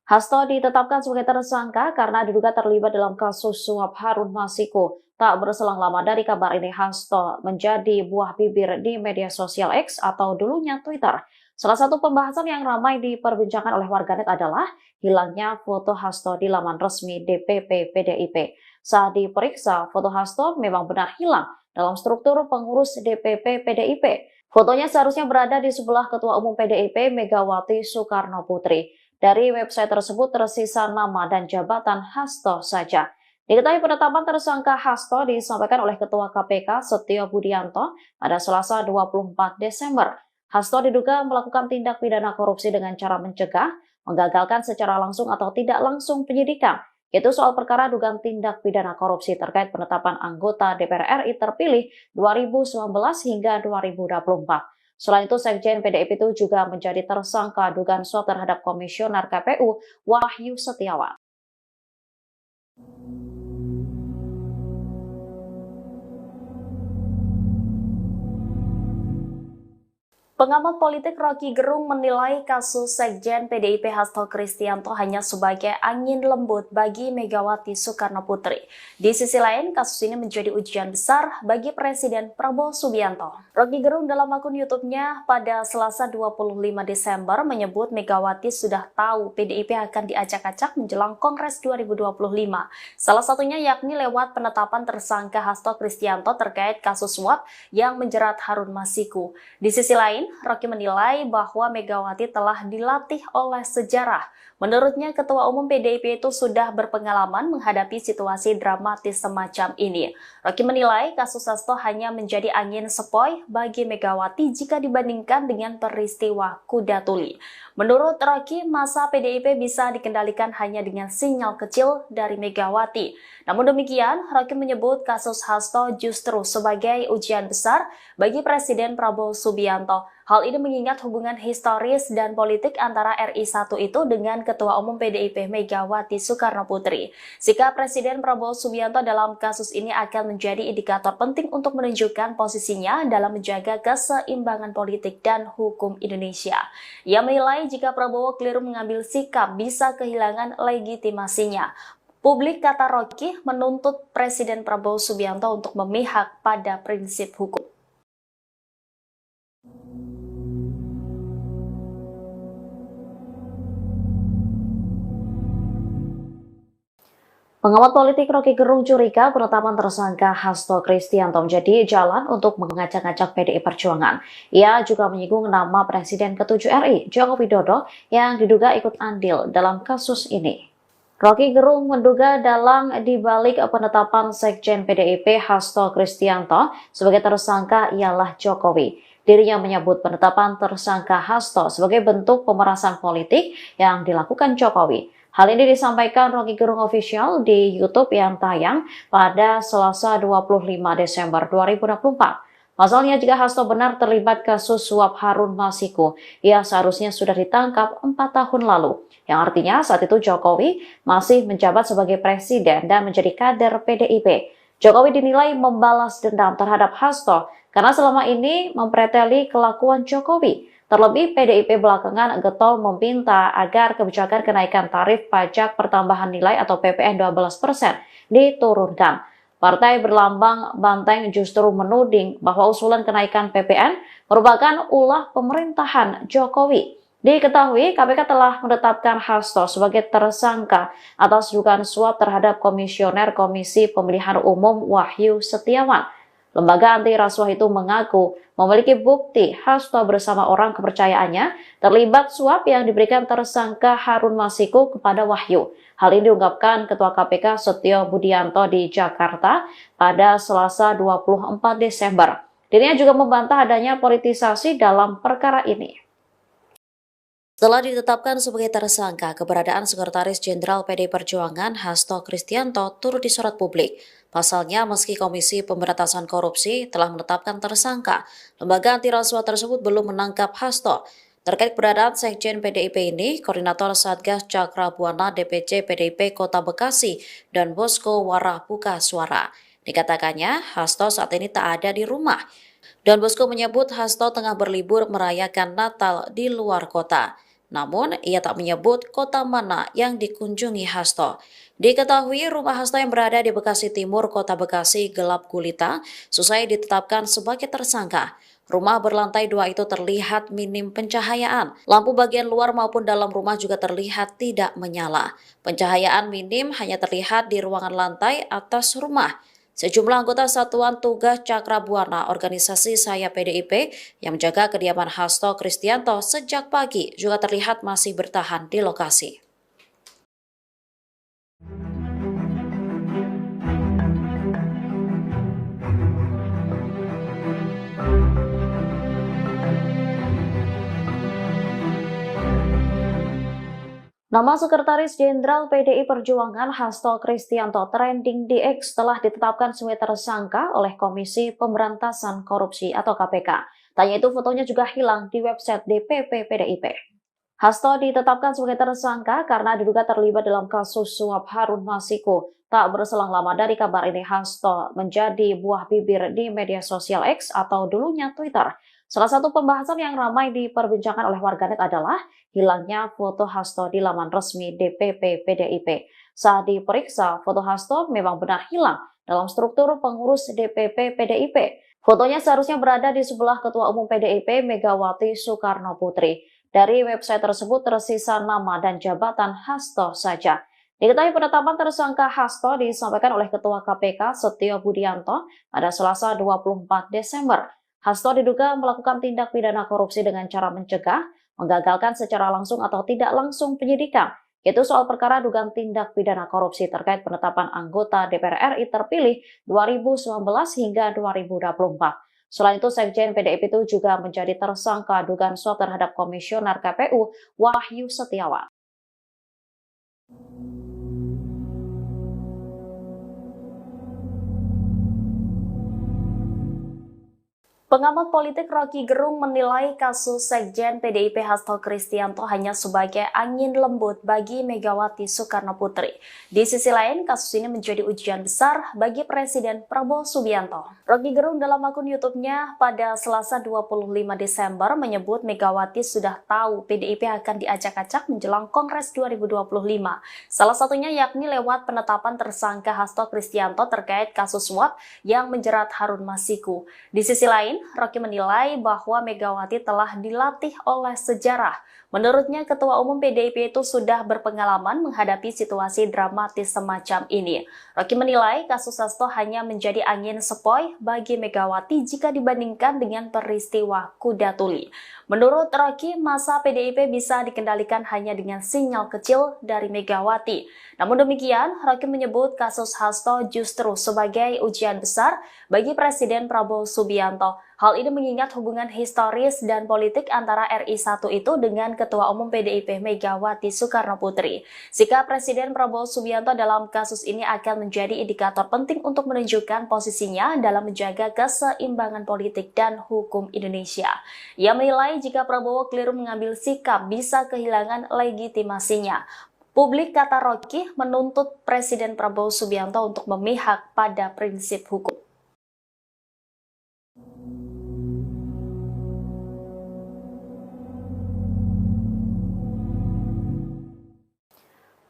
Hasto ditetapkan sebagai tersangka karena diduga terlibat dalam kasus suap Harun Masiku. Tak berselang lama dari kabar ini, Hasto menjadi buah bibir di media sosial X atau dulunya Twitter. Salah satu pembahasan yang ramai diperbincangkan oleh warganet adalah hilangnya foto Hasto di laman resmi DPP PDIP. Saat diperiksa, foto Hasto memang benar hilang dalam struktur pengurus DPP PDIP. Fotonya seharusnya berada di sebelah Ketua Umum PDIP Megawati Soekarno Putri. Dari website tersebut tersisa nama dan jabatan Hasto saja. Diketahui penetapan tersangka Hasto disampaikan oleh Ketua KPK Setio Budianto pada Selasa 24 Desember. Hasto diduga melakukan tindak pidana korupsi dengan cara mencegah, menggagalkan secara langsung atau tidak langsung penyidikan, yaitu soal perkara dugaan tindak pidana korupsi terkait penetapan anggota DPR RI terpilih 2019 hingga 2024. Selain itu, Sekjen PDIP itu juga menjadi tersangka dugaan suap terhadap Komisioner KPU Wahyu Setiawan. Pengamat politik Rocky Gerung menilai kasus Sekjen PDIP Hasto Kristianto hanya sebagai angin lembut bagi Megawati Soekarno Putri. Di sisi lain, kasus ini menjadi ujian besar bagi Presiden Prabowo Subianto. Rocky Gerung dalam akun YouTube-nya pada Selasa 25 Desember menyebut Megawati sudah tahu PDIP akan diacak-acak menjelang Kongres 2025. Salah satunya yakni lewat penetapan tersangka Hasto Kristianto terkait kasus suap yang menjerat Harun Masiku. Di sisi lain, Rocky menilai bahwa Megawati telah dilatih oleh sejarah. Menurutnya, Ketua Umum PDIP itu sudah berpengalaman menghadapi situasi dramatis semacam ini. Rocky menilai kasus Hasto hanya menjadi angin sepoi bagi Megawati jika dibandingkan dengan peristiwa kuda tuli. Menurut Rocky, masa PDIP bisa dikendalikan hanya dengan sinyal kecil dari Megawati. Namun demikian, Rocky menyebut kasus Hasto justru sebagai ujian besar bagi Presiden Prabowo Subianto. Hal ini mengingat hubungan historis dan politik antara RI1 itu dengan Ketua Umum PDIP Megawati Soekarno Putri. Sikap Presiden Prabowo Subianto dalam kasus ini akan menjadi indikator penting untuk menunjukkan posisinya dalam menjaga keseimbangan politik dan hukum Indonesia. Ia menilai jika Prabowo keliru mengambil sikap bisa kehilangan legitimasinya. Publik, kata Rocky, menuntut Presiden Prabowo Subianto untuk memihak pada prinsip hukum. Pengamat politik Rocky Gerung curiga penetapan tersangka Hasto Kristianto menjadi jalan untuk mengacak-acak PDI Perjuangan. Ia juga menyinggung nama Presiden ke-7 RI, Joko Widodo, yang diduga ikut andil dalam kasus ini. Rocky Gerung menduga dalang dibalik penetapan Sekjen PDIP Hasto Kristianto sebagai tersangka ialah Jokowi. Dirinya menyebut penetapan tersangka Hasto sebagai bentuk pemerasan politik yang dilakukan Jokowi. Hal ini disampaikan Rocky Gerung Official di YouTube yang tayang pada Selasa 25 Desember 2024. Pasalnya, jika Hasto benar terlibat kasus suap Harun Masiku, ia seharusnya sudah ditangkap 4 tahun lalu. Yang artinya saat itu Jokowi masih menjabat sebagai presiden dan menjadi kader PDIP. Jokowi dinilai membalas dendam terhadap Hasto karena selama ini mempreteli kelakuan Jokowi. Terlebih PDIP belakangan getol meminta agar kebijakan kenaikan tarif pajak pertambahan nilai atau PPN 12% diturunkan. Partai berlambang banteng justru menuding bahwa usulan kenaikan PPN merupakan ulah pemerintahan Jokowi. Diketahui KPK telah menetapkan Hasto sebagai tersangka atas dugaan suap terhadap Komisioner Komisi Pemilihan Umum Wahyu Setiawan. Lembaga anti rasuah itu mengaku memiliki bukti Hasto bersama orang kepercayaannya terlibat suap yang diberikan tersangka Harun Masiku kepada Wahyu. Hal ini diungkapkan Ketua KPK Setio Budianto di Jakarta pada Selasa 24 Desember. Dirinya juga membantah adanya politisasi dalam perkara ini. Setelah ditetapkan sebagai tersangka, keberadaan Sekretaris Jenderal PDI Perjuangan Hasto Kristianto turut disorot publik. Pasalnya, meski Komisi Pemberantasan Korupsi telah menetapkan tersangka, lembaga anti rasuah tersebut belum menangkap Hasto. Terkait keberadaan Sekjen PDIP ini, Koordinator Satgas Cakra Buana DPC PDIP Kota Bekasi dan Bosko Warah buka suara. Dikatakannya, Hasto saat ini tak ada di rumah. Dan Bosko menyebut Hasto tengah berlibur merayakan Natal di luar kota. Namun, ia tak menyebut kota mana yang dikunjungi Hasto. Diketahui rumah Hasto yang berada di Bekasi Timur, Kota Bekasi gelap gulita, selesai ditetapkan sebagai tersangka. Rumah berlantai 2 itu terlihat minim pencahayaan. Lampu bagian luar maupun dalam rumah juga terlihat tidak menyala. Pencahayaan minim hanya terlihat di ruangan lantai atas rumah. Sejumlah anggota Satuan Tugas Cakra Buana organisasi Saya PDIP yang menjaga kediaman Hasto Kristianto sejak pagi juga terlihat masih bertahan di lokasi. Nama Sekretaris Jenderal PDI Perjuangan Hasto Kristianto trending di X telah ditetapkan sebagai tersangka oleh Komisi Pemberantasan Korupsi atau KPK. Tanya itu fotonya juga hilang di website DPP PDIP. Hasto ditetapkan sebagai tersangka karena diduga terlibat dalam kasus suap Harun Masiku. Tak berselang lama dari kabar ini, Hasto menjadi buah bibir di media sosial X atau dulunya Twitter. Salah satu pembahasan yang ramai diperbincangkan oleh warganet adalah hilangnya foto Hasto di laman resmi DPP PDIP. Saat diperiksa, foto Hasto memang benar hilang dalam struktur pengurus DPP PDIP. Fotonya seharusnya berada di sebelah Ketua Umum PDIP Megawati Soekarno Putri. Dari website tersebut tersisa nama dan jabatan Hasto saja. Diketahui penetapan tersangka Hasto disampaikan oleh Ketua KPK Setio Budianto pada Selasa 24 Desember. Hasto diduga melakukan tindak pidana korupsi dengan cara mencegah, menggagalkan secara langsung atau tidak langsung penyidikan, yaitu soal perkara dugaan tindak pidana korupsi terkait penetapan anggota DPR RI terpilih 2019 hingga 2024. Selain itu, Sekjen PDIP itu juga menjadi tersangka dugaan suap terhadap Komisioner KPU Wahyu Setiawan. Pengamat politik Rocky Gerung menilai kasus Sekjen PDIP Hasto Kristianto hanya sebagai angin lembut bagi Megawati Soekarno Putri. Di sisi lain, kasus ini menjadi ujian besar bagi Presiden Prabowo Subianto. Rocky Gerung dalam akun YouTube-nya pada Selasa 25 Desember menyebut Megawati sudah tahu PDIP akan diacak-acak menjelang Kongres 2025. Salah satunya yakni lewat penetapan tersangka Hasto Kristianto terkait kasus suap yang menjerat Harun Masiku. Di sisi lain, Rocky menilai bahwa Megawati telah dilatih oleh sejarah. Menurutnya, Ketua Umum PDIP itu sudah berpengalaman menghadapi situasi dramatis semacam ini. Rocky menilai kasus Hasto hanya menjadi angin sepoi bagi Megawati jika dibandingkan dengan peristiwa Kuda Tuli. Menurut Rocky, masa PDIP bisa dikendalikan hanya dengan sinyal kecil dari Megawati. Namun demikian, Rocky menyebut kasus Hasto justru sebagai ujian besar bagi Presiden Prabowo Subianto. Hal ini mengingat hubungan historis dan politik antara RI1 itu dengan Ketua Umum PDIP Megawati Soekarno Putri. Sikap Presiden Prabowo Subianto dalam kasus ini akan menjadi indikator penting untuk menunjukkan posisinya dalam menjaga keseimbangan politik dan hukum Indonesia. Ia menilai jika Prabowo keliru mengambil sikap bisa kehilangan legitimasinya. Publik, kata Rocky, menuntut Presiden Prabowo Subianto untuk memihak pada prinsip hukum.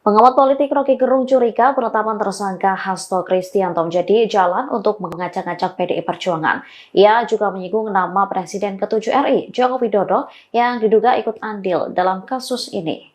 Pengamat politik Rocky Gerung curiga penetapan tersangka Hasto Kristianto menjadi jalan untuk mengacak-acak PDI Perjuangan. Ia juga menyinggung nama Presiden ke-7 RI, Joko Widodo, yang diduga ikut andil dalam kasus ini.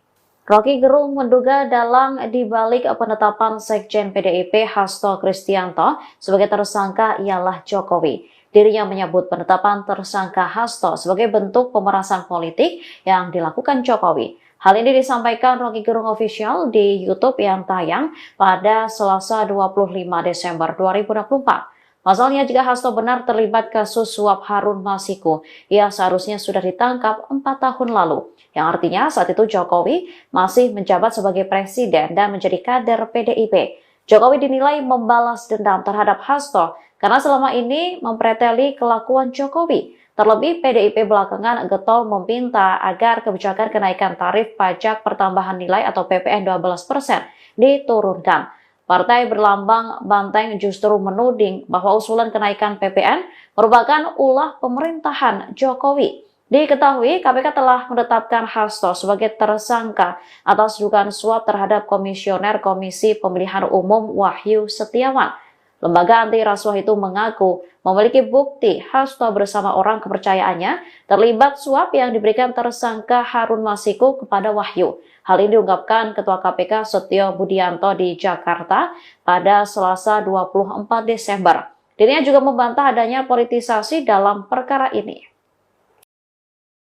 Rocky Gerung menduga dalang dibalik penetapan Sekjen PDIP Hasto Kristianto sebagai tersangka ialah Jokowi. Dirinya menyebut penetapan tersangka Hasto sebagai bentuk pemerasan politik yang dilakukan Jokowi. Hal ini disampaikan Rocky Gerung Official di YouTube yang tayang pada Selasa 25 Desember 2024. Pasalnya, jika Hasto benar terlibat kasus suap Harun Masiku, ia seharusnya sudah ditangkap 4 tahun lalu. Yang artinya saat itu Jokowi masih menjabat sebagai presiden dan menjadi kader PDIP. Jokowi dinilai membalas dendam terhadap Hasto karena selama ini mempreteli kelakuan Jokowi. Terlebih, PDIP belakangan getol meminta agar kebijakan kenaikan tarif pajak pertambahan nilai atau PPN 12% diturunkan. Partai berlambang banteng justru menuding bahwa usulan kenaikan PPN merupakan ulah pemerintahan Jokowi. Diketahui, KPK telah menetapkan Hasto sebagai tersangka atas dugaan suap terhadap Komisioner Komisi Pemilihan Umum Wahyu Setiawan. Lembaga anti rasuah itu mengaku memiliki bukti Hasto bersama orang kepercayaannya terlibat suap yang diberikan tersangka Harun Masiku kepada Wahyu. Hal ini diungkapkan Ketua KPK Setio Budianto di Jakarta pada Selasa 24 Desember. Dirinya juga membantah adanya politisasi dalam perkara ini.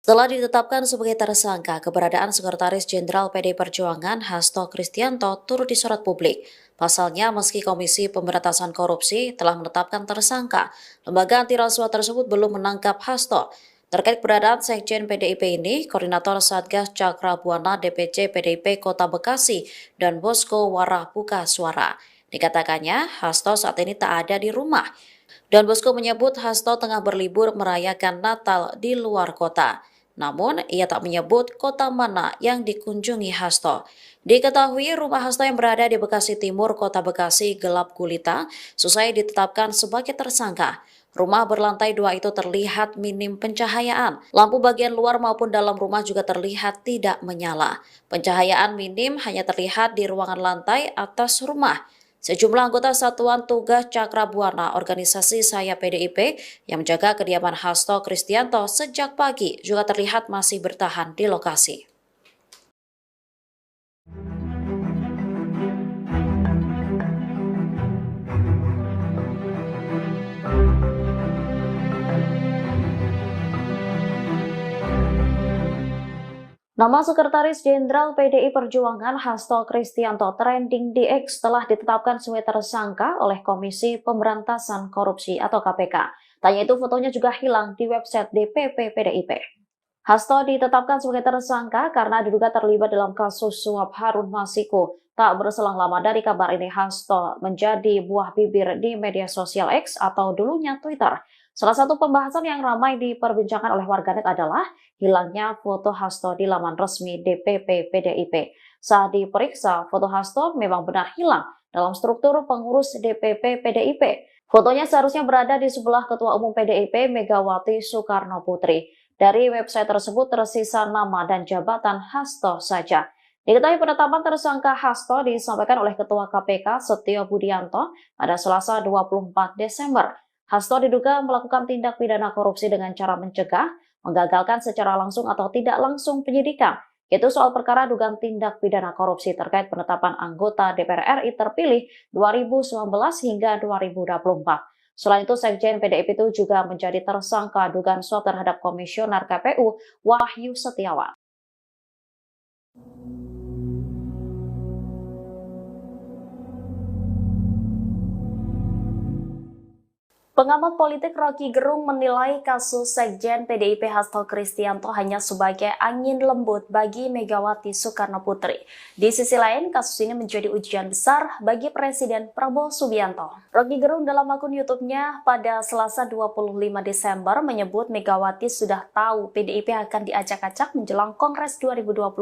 Setelah ditetapkan sebagai tersangka, keberadaan Sekretaris Jenderal PDI Perjuangan Hasto Kristianto turut disorot publik. Pasalnya, meski Komisi Pemberantasan Korupsi telah menetapkan tersangka, lembaga anti rasuah tersebut belum menangkap Hasto. Terkait keberadaan Sekjen PDIP ini, Koordinator Satgas Cakra Buana DPC PDIP Kota Bekasi dan Bosko Warah buka suara. Dikatakannya, Hasto saat ini tak ada di rumah. Dan Bosko menyebut Hasto tengah berlibur merayakan Natal di luar kota. Namun, ia tak menyebut kota mana yang dikunjungi Hasto. Diketahui rumah Hasto yang berada di Bekasi Timur, Kota Bekasi gelap gulita, selesai ditetapkan sebagai tersangka. Rumah berlantai 2 itu terlihat minim pencahayaan. Lampu bagian luar maupun dalam rumah juga terlihat tidak menyala. Pencahayaan minim hanya terlihat di ruangan lantai atas rumah. Sejumlah anggota Satuan Tugas Cakra Buana organisasi sayap PDIP yang menjaga kediaman Hasto Kristianto sejak pagi juga terlihat masih bertahan di lokasi. Nama Sekretaris Jenderal PDI Perjuangan Hasto Kristianto trending di X telah ditetapkan sebagai tersangka oleh Komisi Pemberantasan Korupsi atau KPK. Tanya itu fotonya juga hilang di website DPP PDIP. Hasto ditetapkan sebagai tersangka karena diduga terlibat dalam kasus suap Harun Masiku. Tak berselang lama dari kabar ini, Hasto menjadi buah bibir di media sosial X atau dulunya Twitter. Salah satu pembahasan yang ramai diperbincangkan oleh warganet adalah hilangnya foto Hasto di laman resmi DPP PDIP. Saat diperiksa, foto Hasto memang benar hilang dalam struktur pengurus DPP PDIP. Fotonya seharusnya berada di sebelah Ketua Umum PDIP Megawati Soekarno Putri. Dari website tersebut tersisa nama dan jabatan Hasto saja. Diketahui penetapan tersangka Hasto disampaikan oleh Ketua KPK Setio Budianto pada Selasa 24 Desember. Hasto diduga melakukan tindak pidana korupsi dengan cara mencegah, menggagalkan secara langsung atau tidak langsung penyidikan, yaitu soal perkara dugaan tindak pidana korupsi terkait penetapan anggota DPR RI terpilih 2019 hingga 2024. Selain itu, Sekjen PDIP itu juga menjadi tersangka dugaan suap terhadap Komisioner KPU Wahyu Setiawan. Pengamat politik Rocky Gerung menilai kasus Sekjen PDIP Hasto Kristianto hanya sebagai angin lembut bagi Megawati Soekarno Putri. Di sisi lain, kasus ini menjadi ujian besar bagi Presiden Prabowo Subianto. Rocky Gerung dalam akun YouTube-nya pada Selasa 25 Desember menyebut Megawati sudah tahu PDIP akan diacak-acak menjelang Kongres 2025.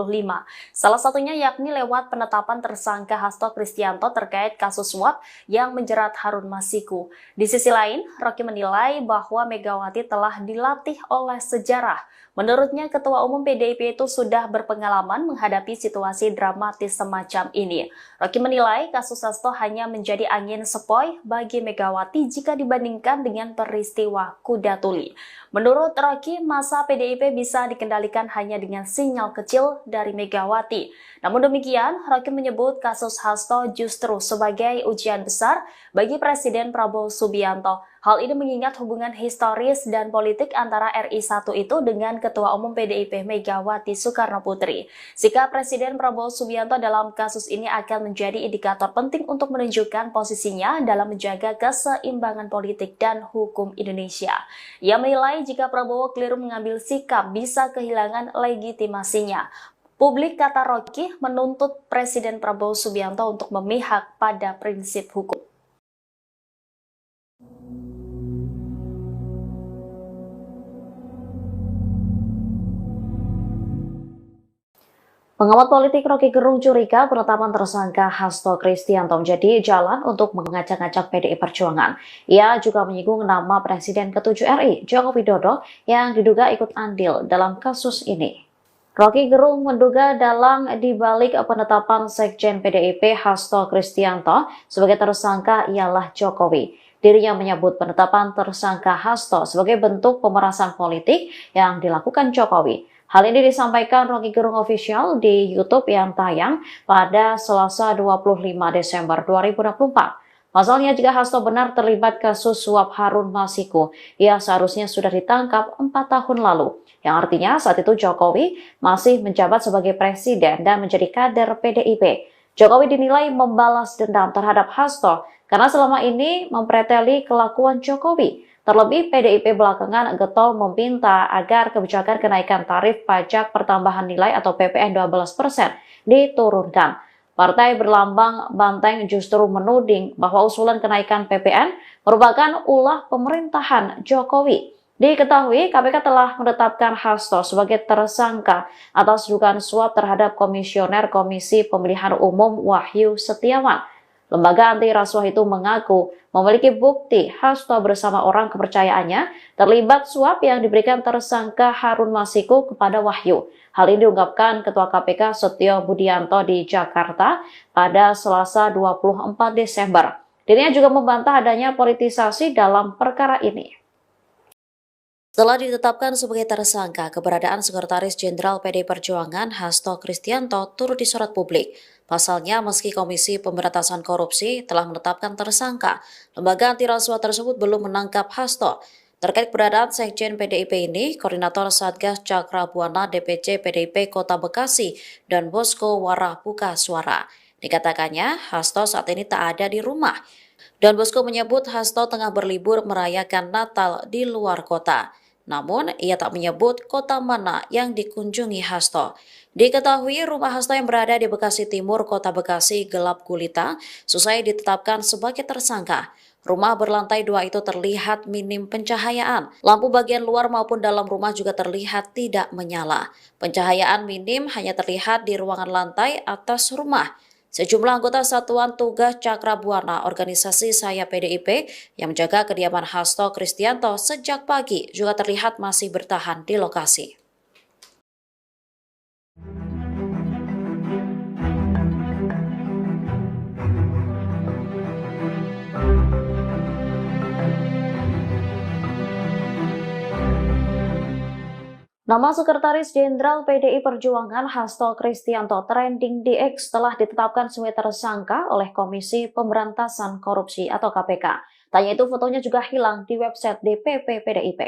Salah satunya yakni lewat penetapan tersangka Hasto Kristianto terkait kasus suap yang menjerat Harun Masiku. Di sisi lain, lain, Rocky menilai bahwa Megawati telah dilatih oleh sejarah. Menurutnya, Ketua Umum PDIP itu sudah berpengalaman menghadapi situasi dramatis semacam ini. Rocky menilai kasus Hasto hanya menjadi angin sepoi bagi Megawati jika dibandingkan dengan peristiwa Kuda Tuli. Menurut Rocky, masa PDIP bisa dikendalikan hanya dengan sinyal kecil dari Megawati. Namun demikian, Rocky menyebut kasus Hasto justru sebagai ujian besar bagi Presiden Prabowo Subianto. Hal ini mengingat hubungan historis dan politik antara RI1 itu dengan Ketua Umum PDIP Megawati Soekarnoputri. Sikap Presiden Prabowo Subianto dalam kasus ini akan menjadi indikator penting untuk menunjukkan posisinya dalam menjaga keseimbangan politik dan hukum Indonesia. Ia menilai jika Prabowo keliru mengambil sikap bisa kehilangan legitimasinya. Publik, kata Rocky, menuntut Presiden Prabowo Subianto untuk memihak pada prinsip hukum. Pengamat politik Rocky Gerung curiga penetapan tersangka Hasto Kristianto menjadi jalan untuk mengacak-ngacak PDI Perjuangan. Ia juga menyinggung nama Presiden ke-7 RI, Joko Widodo, yang diduga ikut andil dalam kasus ini. Rocky Gerung menduga dalang dibalik penetapan Sekjen PDIP Hasto Kristianto sebagai tersangka ialah Jokowi. Dirinya menyebut penetapan tersangka Hasto sebagai bentuk pemerasan politik yang dilakukan Jokowi. Hal ini disampaikan Rocky Gerung Official di YouTube yang tayang pada Selasa 25 Desember 2024. Pasalnya, jika Hasto benar terlibat kasus suap Harun Masiku, ia seharusnya sudah ditangkap 4 tahun lalu. Yang artinya saat itu Jokowi masih menjabat sebagai presiden dan menjadi kader PDIP. Jokowi dinilai membalas dendam terhadap Hasto karena selama ini mempreteli kelakuan Jokowi. Terlebih, PDIP belakangan getol meminta agar kebijakan kenaikan tarif pajak pertambahan nilai atau PPN 12% diturunkan. Partai berlambang banteng justru menuding bahwa usulan kenaikan PPN merupakan ulah pemerintahan Jokowi. Diketahui, KPK telah menetapkan Hasto sebagai tersangka atas dugaan suap terhadap Komisioner Komisi Pemilihan Umum Wahyu Setiawan. Lembaga anti rasuah itu mengaku memiliki bukti Hasto bersama orang kepercayaannya terlibat suap yang diberikan tersangka Harun Masiku kepada Wahyu. Hal ini diungkapkan Ketua KPK Setio Budianto di Jakarta pada Selasa 24 Desember. Dirinya juga membantah adanya politisasi dalam perkara ini. Setelah ditetapkan sebagai tersangka, keberadaan Sekretaris Jenderal PDI Perjuangan Hasto Kristianto turut disorot publik. Pasalnya, meski Komisi Pemberantasan Korupsi telah menetapkan tersangka, lembaga anti rasuah tersebut belum menangkap Hasto. Terkait keberadaan Sekjen PDIP ini, Koordinator Satgas Cakra Buana DPC PDIP Kota Bekasi dan Bosko Warah buka suara. Dikatakannya, Hasto saat ini tak ada di rumah. Don Bosco menyebut Hasto tengah berlibur merayakan Natal di luar kota. Namun, ia tak menyebut kota mana yang dikunjungi Hasto. Diketahui rumah Hasto yang berada di Bekasi Timur, Kota Bekasi gelap gulita, selesai ditetapkan sebagai tersangka. Rumah berlantai 2 itu terlihat minim pencahayaan. Lampu bagian luar maupun dalam rumah juga terlihat tidak menyala. Pencahayaan minim hanya terlihat di ruangan lantai atas rumah. Sejumlah anggota Satuan Tugas Cakra Buana organisasi Saya PDIP yang menjaga kediaman Hasto Kristianto sejak pagi juga terlihat masih bertahan di lokasi. Nama Sekretaris Jenderal PDI Perjuangan Hasto Kristianto trending di X telah ditetapkan sebagai tersangka oleh Komisi Pemberantasan Korupsi atau KPK. Tanya itu fotonya juga hilang di website DPP PDIP.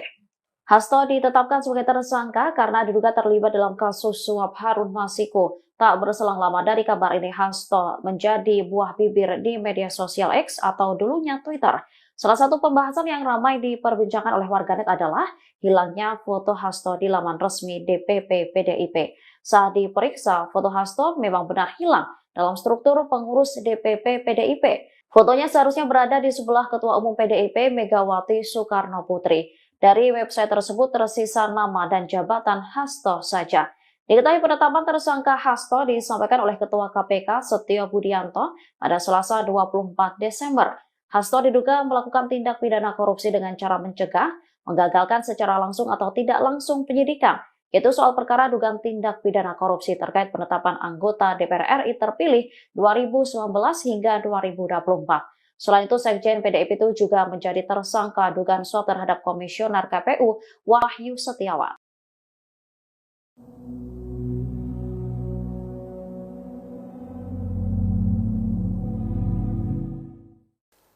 Hasto ditetapkan sebagai tersangka karena diduga terlibat dalam kasus suap Harun Masiku. Tak berselang lama dari kabar ini, Hasto menjadi buah bibir di media sosial X atau dulunya Twitter. Salah satu pembahasan yang ramai diperbincangkan oleh warganet adalah hilangnya foto Hasto di laman resmi DPP PDIP. Saat diperiksa, foto Hasto memang benar hilang dalam struktur pengurus DPP PDIP. Fotonya seharusnya berada di sebelah Ketua Umum PDIP Megawati Soekarnoputri. Dari website tersebut tersisa nama dan jabatan Hasto saja. Diketahui penetapan tersangka Hasto disampaikan oleh Ketua KPK Setio Budianto pada Selasa 24 Desember. Hasto diduga melakukan tindak pidana korupsi dengan cara mencegah, menggagalkan secara langsung atau tidak langsung penyidikan, yaitu soal perkara dugaan tindak pidana korupsi terkait penetapan anggota DPR RI terpilih 2019 hingga 2024. Selain itu, Sekjen PDIP itu juga menjadi tersangka dugaan suap terhadap Komisioner KPU Wahyu Setiawan.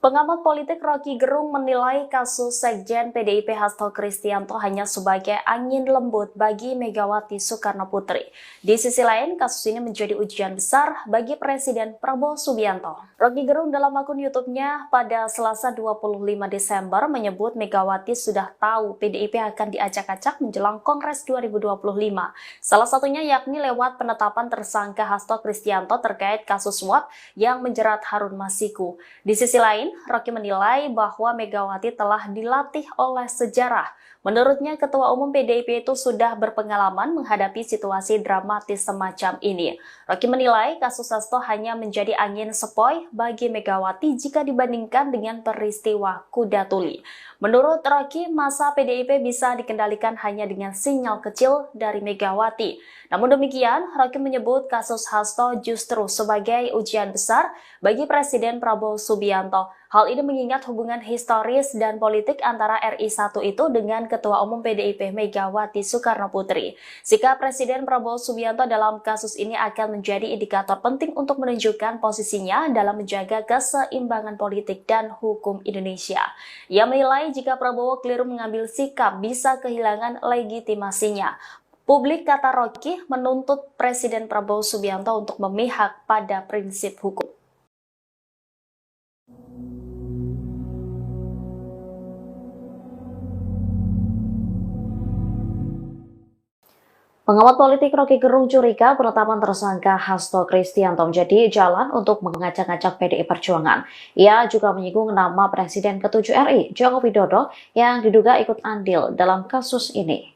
Pengamat politik Rocky Gerung menilai kasus Sekjen PDIP Hasto Kristianto hanya sebagai angin lembut bagi Megawati Soekarno Putri. Di sisi lain, kasus ini menjadi ujian besar bagi Presiden Prabowo Subianto. Rocky Gerung dalam akun YouTube-nya pada Selasa 25 Desember menyebut Megawati sudah tahu PDIP akan diacak-acak menjelang Kongres 2025. Salah satunya yakni lewat penetapan tersangka Hasto Kristianto terkait kasus suap yang menjerat Harun Masiku. Di sisi lain, Rocky menilai bahwa Megawati telah dilatih oleh sejarah. Menurutnya, Ketua Umum PDIP itu sudah berpengalaman menghadapi situasi dramatis semacam ini. Rocky menilai kasus Hasto hanya menjadi angin sepoi bagi Megawati jika dibandingkan dengan peristiwa Kuda Tuli. Menurut Rocky, masa PDIP bisa dikendalikan hanya dengan sinyal kecil dari Megawati. Namun demikian, Rocky menyebut kasus Hasto justru sebagai ujian besar bagi Presiden Prabowo Subianto. Hal ini mengingat hubungan historis dan politik antara RI1 itu dengan Ketua Umum PDIP Megawati Soekarno Putri. Sikap Presiden Prabowo Subianto dalam kasus ini akan menjadi indikator penting untuk menunjukkan posisinya dalam menjaga keseimbangan politik dan hukum Indonesia. Ia menilai jika Prabowo keliru mengambil sikap bisa kehilangan legitimasinya. Publik, kata Rocky, menuntut Presiden Prabowo Subianto untuk memihak pada prinsip hukum. Pengamat politik Rocky Gerung curiga penetapan tersangka Hasto Kristianto menjadi jalan untuk mengacak-acak PDI Perjuangan. Ia juga menyinggung nama Presiden ke-7 RI, Joko Widodo, yang diduga ikut andil dalam kasus ini.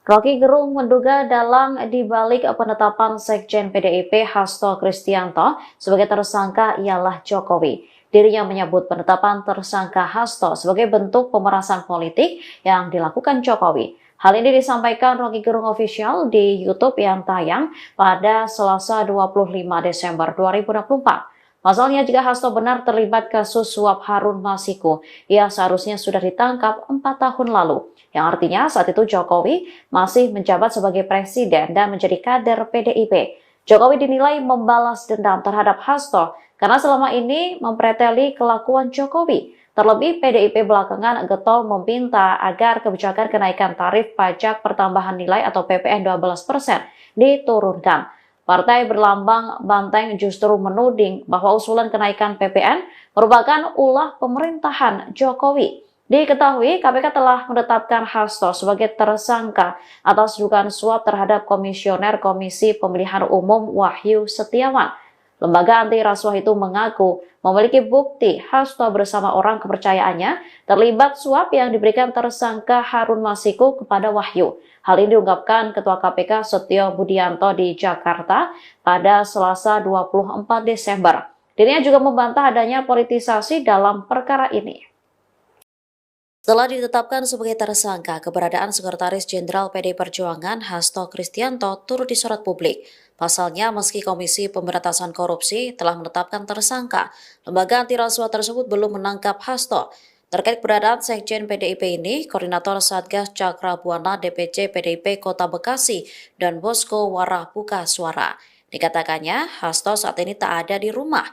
Rocky Gerung menduga dalang dibalik penetapan Sekjen PDIP Hasto Kristianto sebagai tersangka ialah Jokowi. Dirinya menyebut penetapan tersangka Hasto sebagai bentuk pemerasan politik yang dilakukan Jokowi. Hal ini disampaikan Rocky Gerung Official di YouTube yang tayang pada Selasa 25 Desember 2024. Pasalnya, jika Hasto benar terlibat kasus suap Harun Masiku, ia seharusnya sudah ditangkap 4 tahun lalu. Yang artinya saat itu Jokowi masih menjabat sebagai presiden dan menjadi kader PDIP. Jokowi dinilai membalas dendam terhadap Hasto karena selama ini mempreteli kelakuan Jokowi. Terlebih, PDIP belakangan getol meminta agar kebijakan kenaikan tarif pajak pertambahan nilai atau PPN 12% diturunkan. Partai berlambang banteng justru menuding bahwa usulan kenaikan PPN merupakan ulah pemerintahan Jokowi. Diketahui, KPK telah menetapkan Hasto sebagai tersangka atas dugaan suap terhadap Komisioner Komisi Pemilihan Umum Wahyu Setiawan. Lembaga anti rasuah itu mengaku memiliki bukti Hasto bersama orang kepercayaannya terlibat suap yang diberikan tersangka Harun Masiku kepada Wahyu. Hal ini diungkapkan Ketua KPK Setio Budianto di Jakarta pada Selasa 24 Desember. Dirinya juga membantah adanya politisasi dalam perkara ini. Setelah ditetapkan sebagai tersangka, keberadaan Sekretaris Jenderal PDI Perjuangan Hasto Kristianto turut disorot publik. Pasalnya, meski Komisi Pemberantasan Korupsi telah menetapkan tersangka, lembaga anti rasuah tersebut belum menangkap Hasto. Terkait keberadaan Sekjen PDIP ini, Koordinator Satgas Cakra Buana DPC PDIP Kota Bekasi dan Bosko Warah buka suara. Dikatakannya, Hasto saat ini tak ada di rumah.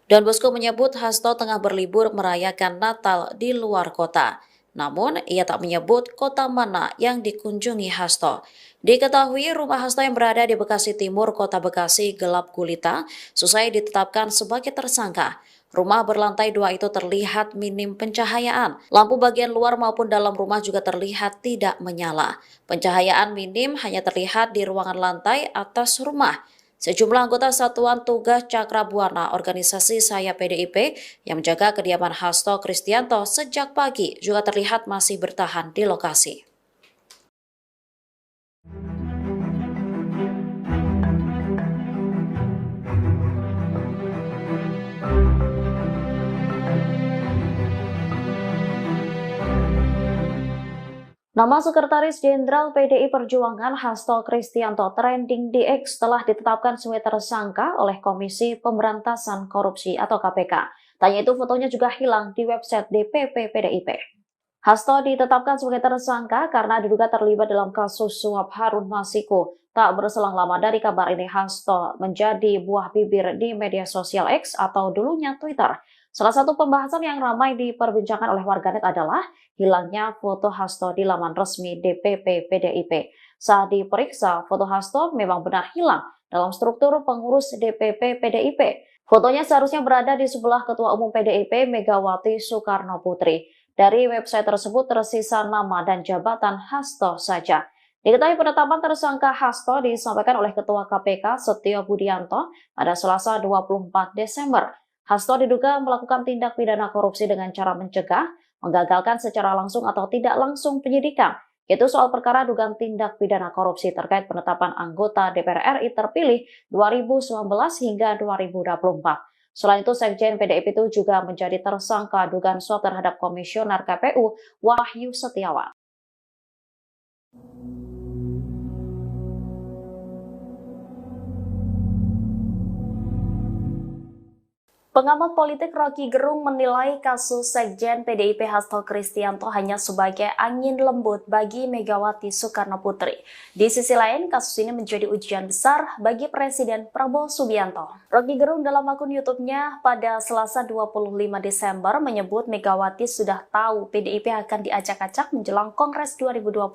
Dan Bosko menyebut Hasto tengah berlibur merayakan Natal di luar kota. Namun, ia tak menyebut kota mana yang dikunjungi Hasto. Diketahui rumah Hasto yang berada di Bekasi Timur, Kota Bekasi gelap gulita, selesai ditetapkan sebagai tersangka. Rumah berlantai 2 itu terlihat minim pencahayaan. Lampu bagian luar maupun dalam rumah juga terlihat tidak menyala. Pencahayaan minim hanya terlihat di ruangan lantai atas rumah. Sejumlah anggota Satuan Tugas Cakra Buana organisasi Saya PDIP yang menjaga kediaman Hasto Kristianto sejak pagi juga terlihat masih bertahan di lokasi. Nama Sekretaris Jenderal PDI Perjuangan Hasto Kristianto trending di X telah ditetapkan sebagai tersangka oleh Komisi Pemberantasan Korupsi atau KPK. Tanya itu fotonya juga hilang di website DPP PDIP. Hasto ditetapkan sebagai tersangka karena diduga terlibat dalam kasus suap Harun Masiku. Tak berselang lama dari kabar ini, Hasto menjadi buah bibir di media sosial X atau dulunya Twitter. Salah satu pembahasan yang ramai diperbincangkan oleh warganet adalah hilangnya foto Hasto di laman resmi DPP PDIP. Saat diperiksa, foto Hasto memang benar hilang dalam struktur pengurus DPP PDIP. Fotonya seharusnya berada di sebelah Ketua Umum PDIP Megawati Soekarno Putri. Dari website tersebut tersisa nama dan jabatan Hasto saja. Diketahui penetapan tersangka Hasto disampaikan oleh Ketua KPK Setio Budianto pada Selasa 24 Desember. Hasto diduga melakukan tindak pidana korupsi dengan cara mencegah, menggagalkan secara langsung atau tidak langsung penyidikan, yaitu soal perkara dugaan tindak pidana korupsi terkait penetapan anggota DPR RI terpilih 2019 hingga 2024. Selain itu, Sekjen PDIP itu juga menjadi tersangka dugaan suap terhadap Komisioner KPU Wahyu Setiawan. Pengamat politik Rocky Gerung menilai kasus Sekjen PDIP Hasto Kristianto hanya sebagai angin lembut bagi Megawati Soekarno Putri. Di sisi lain, kasus ini menjadi ujian besar bagi Presiden Prabowo Subianto. Rocky Gerung dalam akun YouTube-nya pada Selasa 25 Desember menyebut Megawati sudah tahu PDIP akan diacak-acak menjelang Kongres 2025.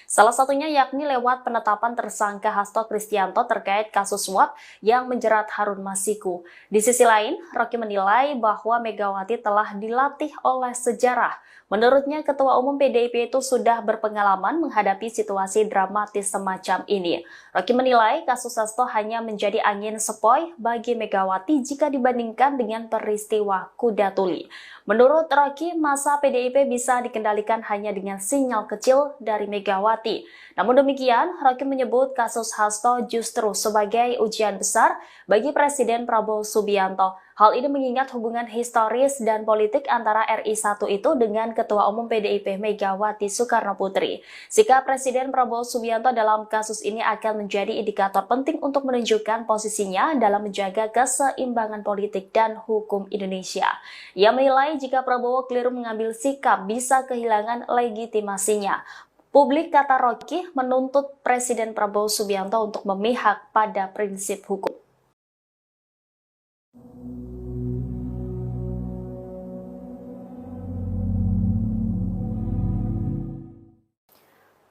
Salah satunya yakni lewat penetapan tersangka Hasto Kristianto terkait kasus suap yang menjerat Harun Masiku. Di sisi lain, Rocky menilai bahwa Megawati telah dilatih oleh sejarah. Menurutnya, Ketua Umum PDIP itu sudah berpengalaman menghadapi situasi dramatis semacam ini. Rocky menilai kasus Hasto hanya menjadi angin sepoi bagi Megawati jika dibandingkan dengan peristiwa Kuda Tuli. Menurut Rocky, masa PDIP bisa dikendalikan hanya dengan sinyal kecil dari Megawati. Namun demikian, Rocky menyebut kasus Hasto justru sebagai ujian besar bagi Presiden Prabowo Subianto. Hal ini mengingat hubungan historis dan politik antara RI1 itu dengan Ketua Umum PDIP Megawati Soekarno Putri. Sikap Presiden Prabowo Subianto dalam kasus ini akan menjadi indikator penting untuk menunjukkan posisinya dalam menjaga keseimbangan politik dan hukum Indonesia. Ia menilai jika Prabowo keliru mengambil sikap bisa kehilangan legitimasinya. Publik, kata Rocky, menuntut Presiden Prabowo Subianto untuk memihak pada prinsip hukum.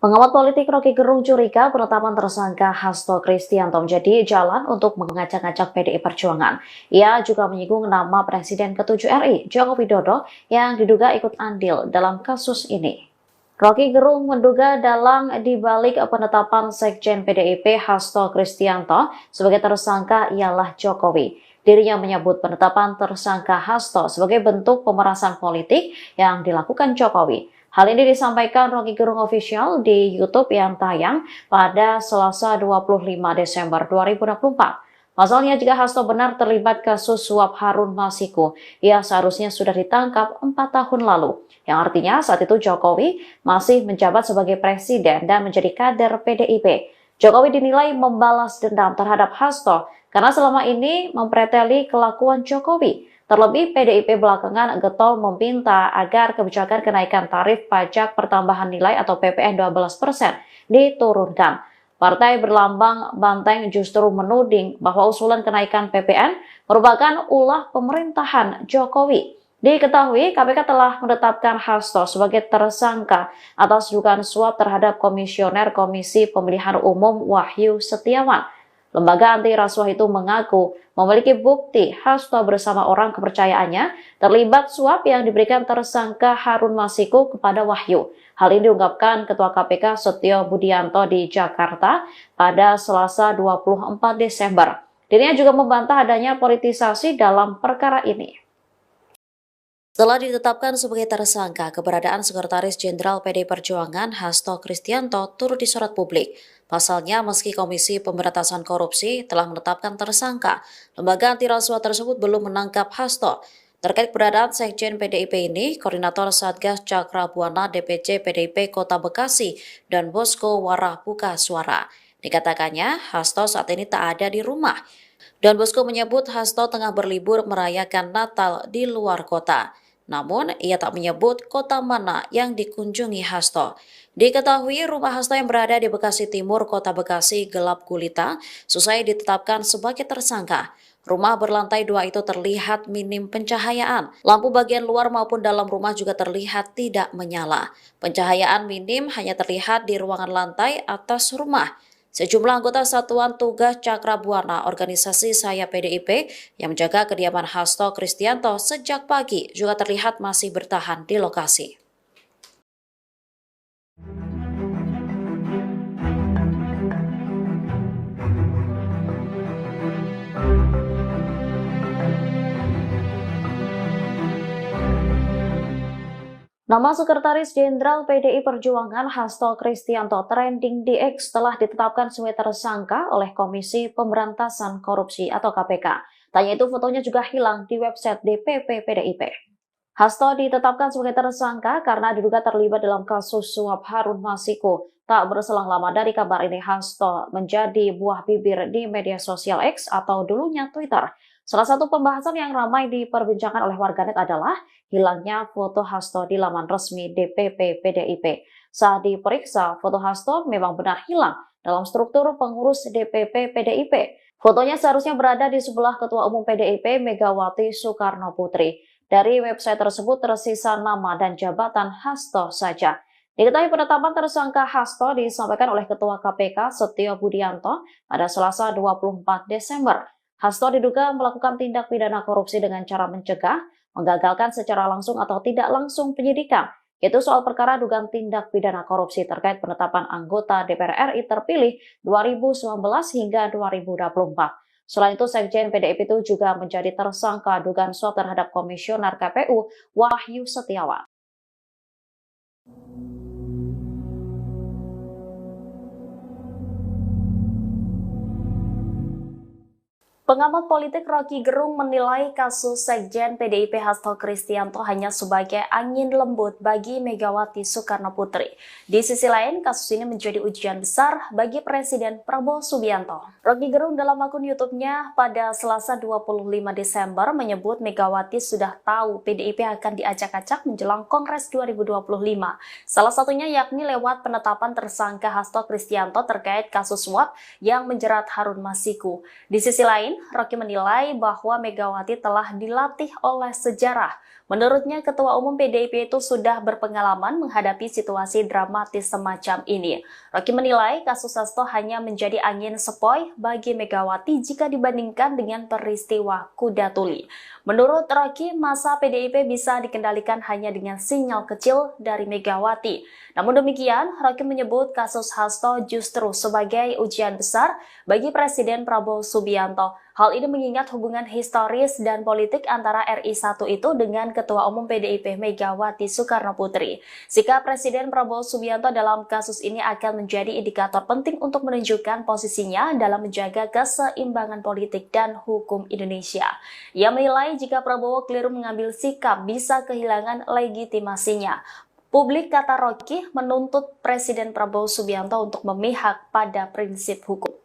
Pengamat politik Rocky Gerung curiga penetapan tersangka Hasto Kristianto menjadi jalan untuk mengacak-acak PDI Perjuangan. Ia juga menyinggung nama Presiden ke-7 RI, Joko Widodo, yang diduga ikut andil dalam kasus ini. Rocky Gerung menduga dalang dibalik penetapan Sekjen PDIP Hasto Kristianto sebagai tersangka ialah Jokowi. Dirinya menyebut penetapan tersangka Hasto sebagai bentuk pemerasan politik yang dilakukan Jokowi. Hal ini disampaikan Rocky Gerung Official di YouTube yang tayang pada Selasa 25 Desember 2024. Pasalnya, jika Hasto benar terlibat kasus suap Harun Masiku, ia seharusnya sudah ditangkap 4 tahun lalu. Yang artinya saat itu Jokowi masih menjabat sebagai presiden dan menjadi kader PDIP. Jokowi dinilai membalas dendam terhadap Hasto karena selama ini mempreteli kelakuan Jokowi. Terlebih, PDIP belakangan getol meminta agar kebijakan kenaikan tarif pajak pertambahan nilai atau PPN 12% diturunkan. Partai berlambang banteng justru menuding bahwa usulan kenaikan PPN merupakan ulah pemerintahan Jokowi. Diketahui, KPK telah menetapkan Hasto sebagai tersangka atas dugaan suap terhadap Komisioner Komisi Pemilihan Umum Wahyu Setiawan. Lembaga anti rasuah itu mengaku memiliki bukti Hasto bersama orang kepercayaannya terlibat suap yang diberikan tersangka Harun Masiku kepada Wahyu. Hal ini diungkapkan Ketua KPK Setio Budianto di Jakarta pada Selasa 24 Desember. Dirinya juga membantah adanya politisasi dalam perkara ini. Setelah ditetapkan sebagai tersangka, keberadaan Sekretaris Jenderal PDI Perjuangan Hasto Kristianto turut disorot publik. Pasalnya, meski Komisi Pemberantasan Korupsi telah menetapkan tersangka, lembaga anti rasuah tersebut belum menangkap Hasto. Terkait keberadaan Sekjen PDIP ini, Koordinator Satgas Cakrabuana DPC PDIP Kota Bekasi dan Bosco Warah buka suara. Dikatakannya, Hasto saat ini tak ada di rumah. Don Bosco menyebut Hasto tengah berlibur merayakan Natal di luar kota. Namun, ia tak menyebut kota mana yang dikunjungi Hasto. Diketahui rumah Hasto yang berada di Bekasi Timur, Kota Bekasi gelap gulita, selesai ditetapkan sebagai tersangka. Rumah berlantai 2 itu terlihat minim pencahayaan. Lampu bagian luar maupun dalam rumah juga terlihat tidak menyala. Pencahayaan minim hanya terlihat di ruangan lantai atas rumah. Sejumlah anggota Satuan Tugas Cakrabuana organisasi Saya PDIP yang menjaga kediaman Hasto Kristianto sejak pagi juga terlihat masih bertahan di lokasi. Nama Sekretaris Jenderal PDI Perjuangan Hasto Kristianto trending di X telah ditetapkan sebagai tersangka oleh Komisi Pemberantasan Korupsi atau KPK. Tanya itu fotonya juga hilang di website DPP PDIP. Hasto ditetapkan sebagai tersangka karena diduga terlibat dalam kasus suap Harun Masiku. Tak berselang lama dari kabar ini, Hasto menjadi buah bibir di media sosial X atau dulunya Twitter. Salah satu pembahasan yang ramai diperbincangkan oleh warganet adalah hilangnya foto Hasto di laman resmi DPP PDIP. Saat diperiksa, foto Hasto memang benar hilang dalam struktur pengurus DPP PDIP. Fotonya seharusnya berada di sebelah Ketua Umum PDIP Megawati Soekarno Putri. Dari website tersebut tersisa nama dan jabatan Hasto saja. Diketahui penetapan tersangka Hasto disampaikan oleh Ketua KPK Setio Budianto pada Selasa 24 Desember. Hasto diduga melakukan tindak pidana korupsi dengan cara mencegah, menggagalkan secara langsung atau tidak langsung penyidikan, yaitu soal perkara dugaan tindak pidana korupsi terkait penetapan anggota DPR RI terpilih 2019 hingga 2024. Selain itu, Sekjen PDIP itu juga menjadi tersangka dugaan suap terhadap Komisioner KPU Wahyu Setiawan. Pengamat politik Rocky Gerung menilai kasus Sekjen PDIP Hasto Kristianto hanya sebagai angin lembut bagi Megawati Soekarno Putri. Di sisi lain, kasus ini menjadi ujian besar bagi Presiden Prabowo Subianto. Rocky Gerung dalam akun YouTube-nya pada Selasa 25 Desember menyebut Megawati sudah tahu PDIP akan diacak-acak menjelang Kongres 2025. Salah satunya yakni lewat penetapan tersangka Hasto Kristianto terkait kasus suap yang menjerat Harun Masiku. Di sisi lain, Rocky menilai bahwa Megawati telah dilatih oleh sejarah. Menurutnya, Ketua Umum PDIP itu sudah berpengalaman menghadapi situasi dramatis semacam ini. Rocky menilai kasus Hasto hanya menjadi angin sepoi bagi Megawati jika dibandingkan dengan peristiwa Kuda Tuli. Menurut Rocky, masa PDIP bisa dikendalikan hanya dengan sinyal kecil dari Megawati. Namun demikian, Rocky menyebut kasus Hasto justru sebagai ujian besar bagi Presiden Prabowo Subianto. Hal ini mengingat hubungan historis dan politik antara RI1 itu dengan Ketua Umum PDIP Megawati Soekarno Putri. Sikap Presiden Prabowo Subianto dalam kasus ini akan menjadi indikator penting untuk menunjukkan posisinya dalam menjaga keseimbangan politik dan hukum Indonesia. Ia menilai jika Prabowo keliru mengambil sikap bisa kehilangan legitimasinya. Publik, kata Rocky, menuntut Presiden Prabowo Subianto untuk memihak pada prinsip hukum.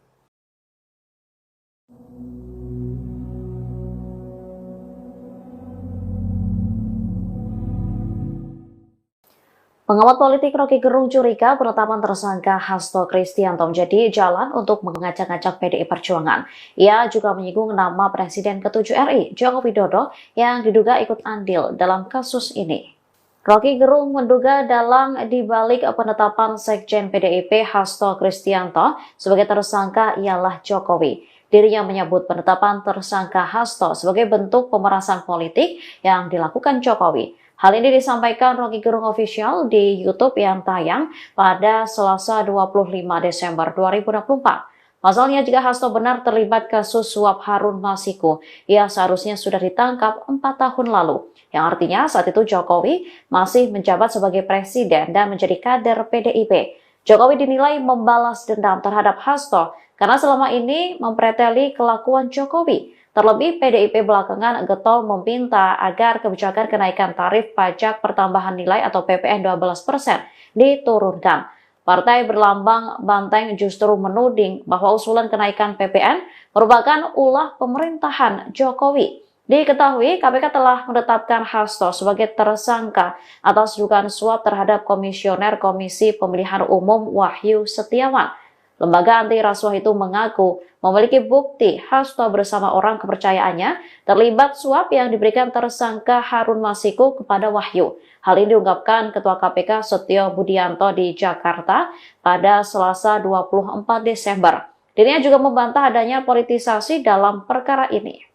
Pengamat politik Rocky Gerung curiga penetapan tersangka Hasto Kristianto menjadi jalan untuk mengacak-acak PDI Perjuangan. Ia juga menyinggung nama Presiden ke-7 RI, Joko Widodo, yang diduga ikut andil dalam kasus ini. Rocky Gerung menduga dalang dibalik penetapan Sekjen PDIP Hasto Kristianto sebagai tersangka ialah Jokowi. Dirinya menyebut penetapan tersangka Hasto sebagai bentuk pemerasan politik yang dilakukan Jokowi. Hal ini disampaikan Rocky Gerung Official di YouTube yang tayang pada Selasa 25 Desember 2024. Pasalnya, jika Hasto benar terlibat kasus suap Harun Masiku, ia seharusnya sudah ditangkap 4 tahun lalu. Yang artinya saat itu Jokowi masih menjabat sebagai presiden dan menjadi kader PDIP. Jokowi dinilai membalas dendam terhadap Hasto karena selama ini mempreteli kelakuan Jokowi. Terlebih PDIP belakangan getol meminta agar kebijakan kenaikan tarif pajak pertambahan nilai atau PPN 12% diturunkan. Partai berlambang banteng justru menuding bahwa usulan kenaikan PPN merupakan ulah pemerintahan Jokowi. Diketahui KPK telah menetapkan Hasto sebagai tersangka atas dugaan suap terhadap Komisioner Komisi Pemilihan Umum Wahyu Setiawan. Lembaga anti rasuah itu mengaku memiliki bukti Hasto bersama orang kepercayaannya terlibat suap yang diberikan tersangka Harun Masiku kepada Wahyu. Hal ini diungkapkan Ketua KPK Setio Budianto di Jakarta pada Selasa 24 Desember. Dirinya juga membantah adanya politisasi dalam perkara ini.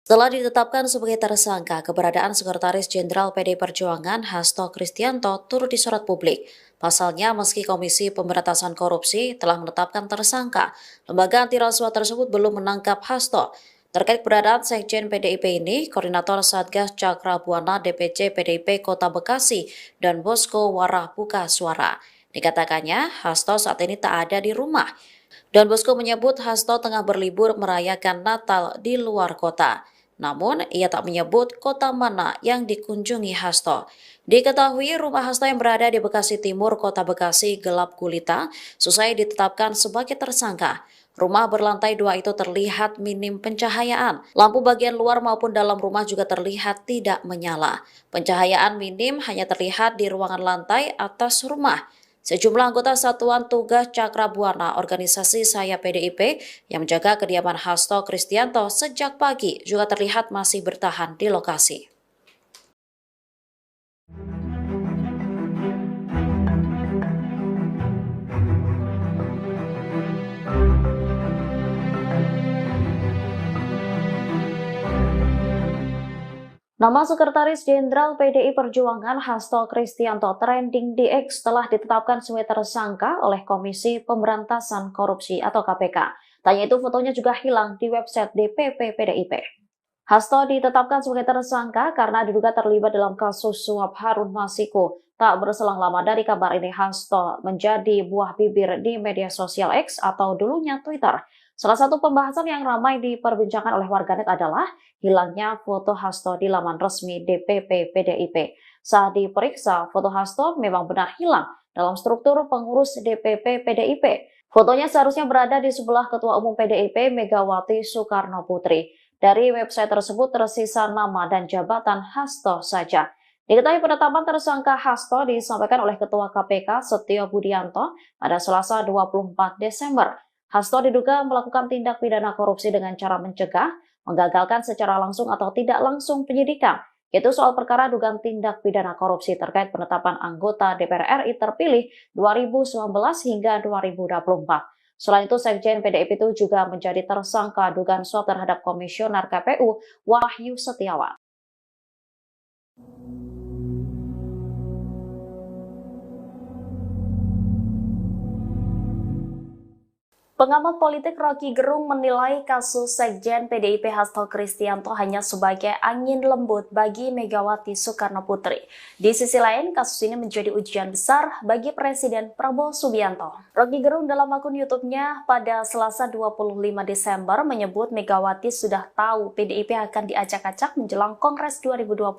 Setelah ditetapkan sebagai tersangka, keberadaan Sekretaris Jenderal PD Perjuangan Hasto Kristianto turut disorot publik. Pasalnya, meski Komisi Pemberantasan Korupsi telah menetapkan tersangka, lembaga anti rasuah tersebut belum menangkap Hasto. Terkait keberadaan Sekjen PDIP ini, Koordinator Satgas Cakra Buana DPC PDIP Kota Bekasi dan Bosko Warah buka suara. Dikatakannya, Hasto saat ini tak ada di rumah. Dan Bosko menyebut Hasto tengah berlibur merayakan Natal di luar kota. Namun, ia tak menyebut kota mana yang dikunjungi Hasto. Diketahui rumah Hasto yang berada di Bekasi Timur, Kota Bekasi gelap gulita, selesai ditetapkan sebagai tersangka. Rumah berlantai 2 itu terlihat minim pencahayaan. Lampu bagian luar maupun dalam rumah juga terlihat tidak menyala. Pencahayaan minim hanya terlihat di ruangan lantai atas rumah. Sejumlah anggota Satuan Tugas Cakra Buana organisasi Saya PDIP yang menjaga kediaman Hasto Kristianto sejak pagi juga terlihat masih bertahan di lokasi. Nama Sekretaris Jenderal PDI Perjuangan Hasto Kristianto trending di X telah ditetapkan sebagai tersangka oleh Komisi Pemberantasan Korupsi atau KPK. Tanya itu fotonya juga hilang di website DPP PDIP. Hasto ditetapkan sebagai tersangka karena diduga terlibat dalam kasus suap Harun Masiku. Tak berselang lama dari kabar ini, Hasto menjadi buah bibir di media sosial X atau dulunya Twitter. Salah satu pembahasan yang ramai diperbincangkan oleh warganet adalah hilangnya foto Hasto di laman resmi DPP PDIP. Saat diperiksa, foto Hasto memang benar hilang dalam struktur pengurus DPP PDIP. Fotonya seharusnya berada di sebelah Ketua Umum PDIP Megawati Soekarno Putri. Dari website tersebut tersisa nama dan jabatan Hasto saja. Diketahui penetapan tersangka Hasto disampaikan oleh Ketua KPK Setio Budianto pada Selasa 24 Desember. Hasto diduga melakukan tindak pidana korupsi dengan cara mencegah, menggagalkan secara langsung atau tidak langsung penyidikan, yaitu soal perkara dugaan tindak pidana korupsi terkait penetapan anggota DPR RI terpilih 2019 hingga 2024. Selain itu, Sekjen PDIP itu juga menjadi tersangka dugaan suap terhadap Komisioner KPU Wahyu Setiawan. Pengamat politik Rocky Gerung menilai kasus Sekjen PDIP Hasto Kristianto hanya sebagai angin lembut bagi Megawati Soekarno Putri. Di sisi lain, kasus ini menjadi ujian besar bagi Presiden Prabowo Subianto. Rocky Gerung dalam akun YouTube-nya pada Selasa 25 Desember menyebut Megawati sudah tahu PDIP akan diacak-acak menjelang Kongres 2025.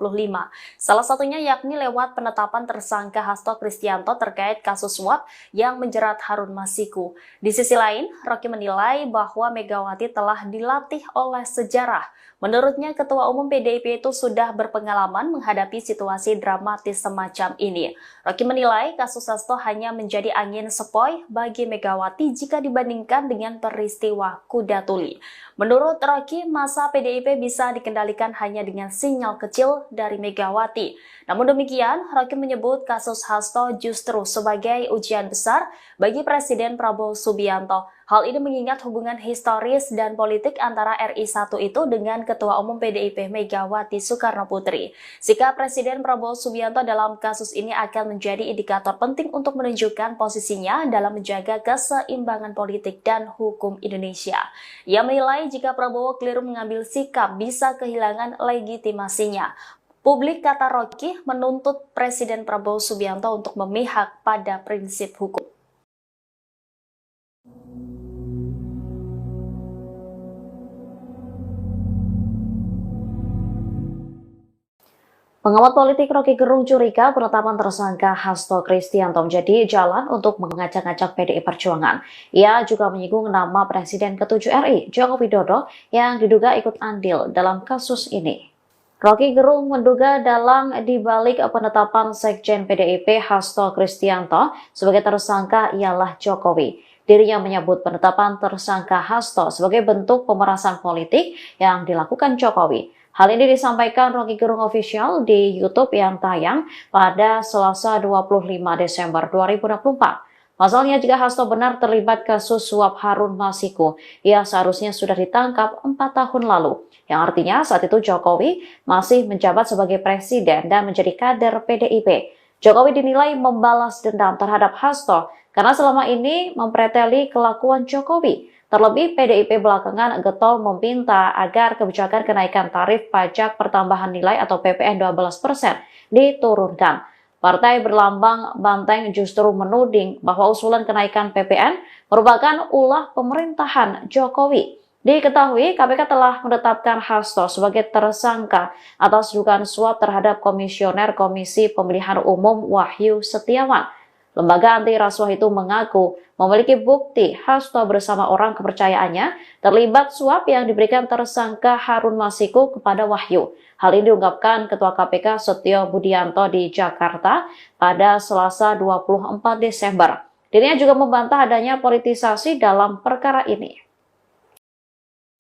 Salah satunya yakni lewat penetapan tersangka Hasto Kristianto terkait kasus suap yang menjerat Harun Masiku. Di sisi lain, Rocky menilai bahwa Megawati telah dilatih oleh sejarah. Menurutnya, Ketua Umum PDIP itu sudah berpengalaman menghadapi situasi dramatis semacam ini. Rocky menilai kasus Hasto hanya menjadi angin sepoi bagi Megawati jika dibandingkan dengan peristiwa Kuda Tuli. Menurut Rocky, masa PDIP bisa dikendalikan hanya dengan sinyal kecil dari Megawati. Namun demikian, Rocky menyebut kasus Hasto justru sebagai ujian besar bagi Presiden Prabowo Subianto. Hal ini mengingat hubungan historis dan politik antara RI1 itu dengan Ketua Umum PDIP Megawati Soekarno Putri. Sikap Presiden Prabowo Subianto dalam kasus ini akan menjadi indikator penting untuk menunjukkan posisinya dalam menjaga keseimbangan politik dan hukum Indonesia. Ia menilai jika Prabowo keliru mengambil sikap bisa kehilangan legitimasinya. Publik, kata Rocky, menuntut Presiden Prabowo Subianto untuk memihak pada prinsip hukum. Pengamat politik Rocky Gerung curiga penetapan tersangka Hasto Kristianto menjadi jalan untuk mengacak-acak PDI Perjuangan. Ia juga menyinggung nama Presiden ke-7 RI, Joko Widodo, yang diduga ikut andil dalam kasus ini. Rocky Gerung menduga dalang dibalik penetapan Sekjen PDIP Hasto Kristianto sebagai tersangka ialah Jokowi. Dirinya menyebut penetapan tersangka Hasto sebagai bentuk pemerasan politik yang dilakukan Jokowi. Hal ini disampaikan Rocky Gerung Official di YouTube yang tayang pada Selasa 25 Desember 2024. Pasalnya, jika Hasto benar terlibat kasus suap Harun Masiku, ia seharusnya sudah ditangkap 4 tahun lalu. Yang artinya saat itu Jokowi masih menjabat sebagai presiden dan menjadi kader PDIP. Jokowi dinilai membalas dendam terhadap Hasto karena selama ini mempreteli kelakuan Jokowi. Terlebih PDIP belakangan getol meminta agar kebijakan kenaikan tarif pajak pertambahan nilai atau PPN 12% diturunkan. Partai berlambang banteng justru menuding bahwa usulan kenaikan PPN merupakan ulah pemerintahan Jokowi. Diketahui KPK telah menetapkan Hasto sebagai tersangka atas dugaan suap terhadap Komisioner Komisi Pemilihan Umum Wahyu Setiawan. Lembaga anti rasuah itu mengaku memiliki bukti Hasto bersama orang kepercayaannya terlibat suap yang diberikan tersangka Harun Masiku kepada Wahyu. Hal ini diungkapkan Ketua KPK Setio Budianto di Jakarta pada Selasa 24 Desember. Dirinya juga membantah adanya politisasi dalam perkara ini.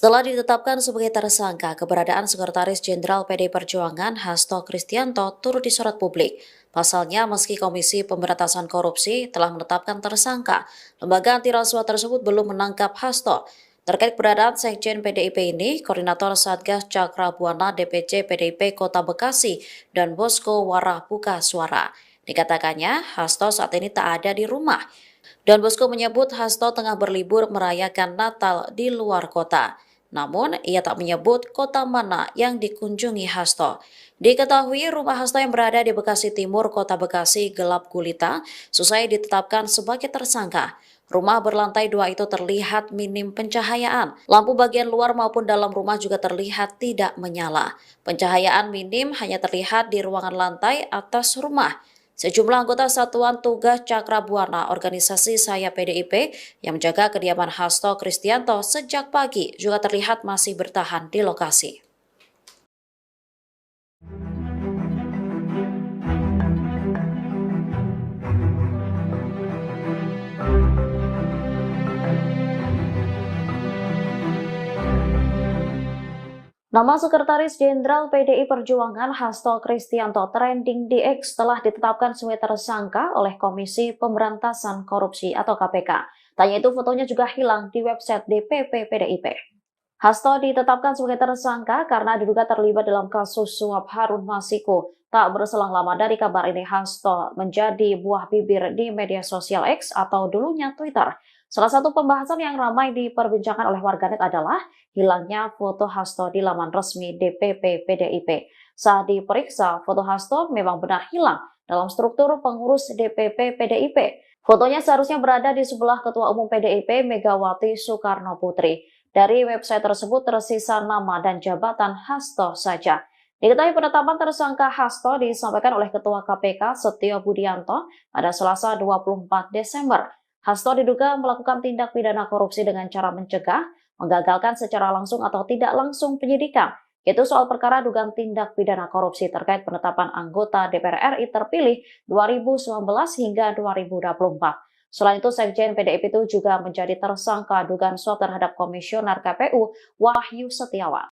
Setelah ditetapkan sebagai tersangka, keberadaan Sekretaris Jenderal PDI Perjuangan Hasto Kristianto turut disorot publik. Pasalnya, meski Komisi Pemberantasan Korupsi telah menetapkan tersangka, lembaga anti rasuah tersebut belum menangkap Hasto. Terkait keberadaan Sekjen PDIP ini, Koordinator Satgas Cakra Buana DPC PDIP Kota Bekasi dan Bosko Warah buka suara. Dikatakannya, Hasto saat ini tak ada di rumah. Dan Bosko menyebut Hasto tengah berlibur merayakan Natal di luar kota. Namun, ia tak menyebut kota mana yang dikunjungi Hasto. Diketahui rumah Hasto yang berada di Bekasi Timur, Kota Bekasi gelap gulita, selesai ditetapkan sebagai tersangka. Rumah berlantai 2 itu terlihat minim pencahayaan. Lampu bagian luar maupun dalam rumah juga terlihat tidak menyala. Pencahayaan minim hanya terlihat di ruangan lantai atas rumah. Sejumlah anggota Satuan Tugas Cakra Buana organisasi Saya PDIP yang menjaga kediaman Hasto Kristianto sejak pagi juga terlihat masih bertahan di lokasi. Nama Sekretaris Jenderal PDI Perjuangan Hasto Kristianto trending di X telah ditetapkan sebagai tersangka oleh Komisi Pemberantasan Korupsi atau KPK. Tanya itu fotonya juga hilang di website DPP PDIP. Hasto ditetapkan sebagai tersangka karena diduga terlibat dalam kasus suap Harun Masiku. Tak berselang lama dari kabar ini, Hasto menjadi buah bibir di media sosial X atau dulunya Twitter. Salah satu pembahasan yang ramai diperbincangkan oleh warganet adalah hilangnya foto Hasto di laman resmi DPP PDIP. Saat diperiksa, foto Hasto memang benar hilang dalam struktur pengurus DPP PDIP. Fotonya seharusnya berada di sebelah Ketua Umum PDIP Megawati Soekarno Putri. Dari website tersebut tersisa nama dan jabatan Hasto saja. Diketahui penetapan tersangka Hasto disampaikan oleh Ketua KPK Setio Budianto pada Selasa 24 Desember. Hasto diduga melakukan tindak pidana korupsi dengan cara mencegah, menggagalkan secara langsung atau tidak langsung penyidikan, yaitu soal perkara dugaan tindak pidana korupsi terkait penetapan anggota DPR RI terpilih 2019 hingga 2024. Selain itu, Sekjen PDIP itu juga menjadi tersangka dugaan suap terhadap Komisioner KPU Wahyu Setiawan.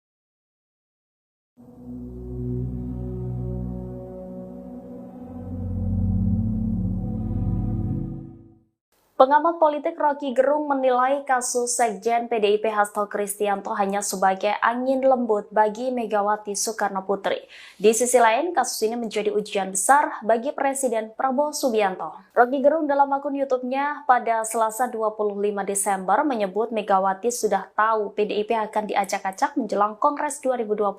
Pengamat politik Rocky Gerung menilai kasus Sekjen PDIP Hasto Kristianto hanya sebagai angin lembut bagi Megawati Soekarno Putri. Di sisi lain, kasus ini menjadi ujian besar bagi Presiden Prabowo Subianto. Rocky Gerung dalam akun YouTube-nya pada Selasa 25 Desember menyebut Megawati sudah tahu PDIP akan diacak-acak menjelang Kongres 2025.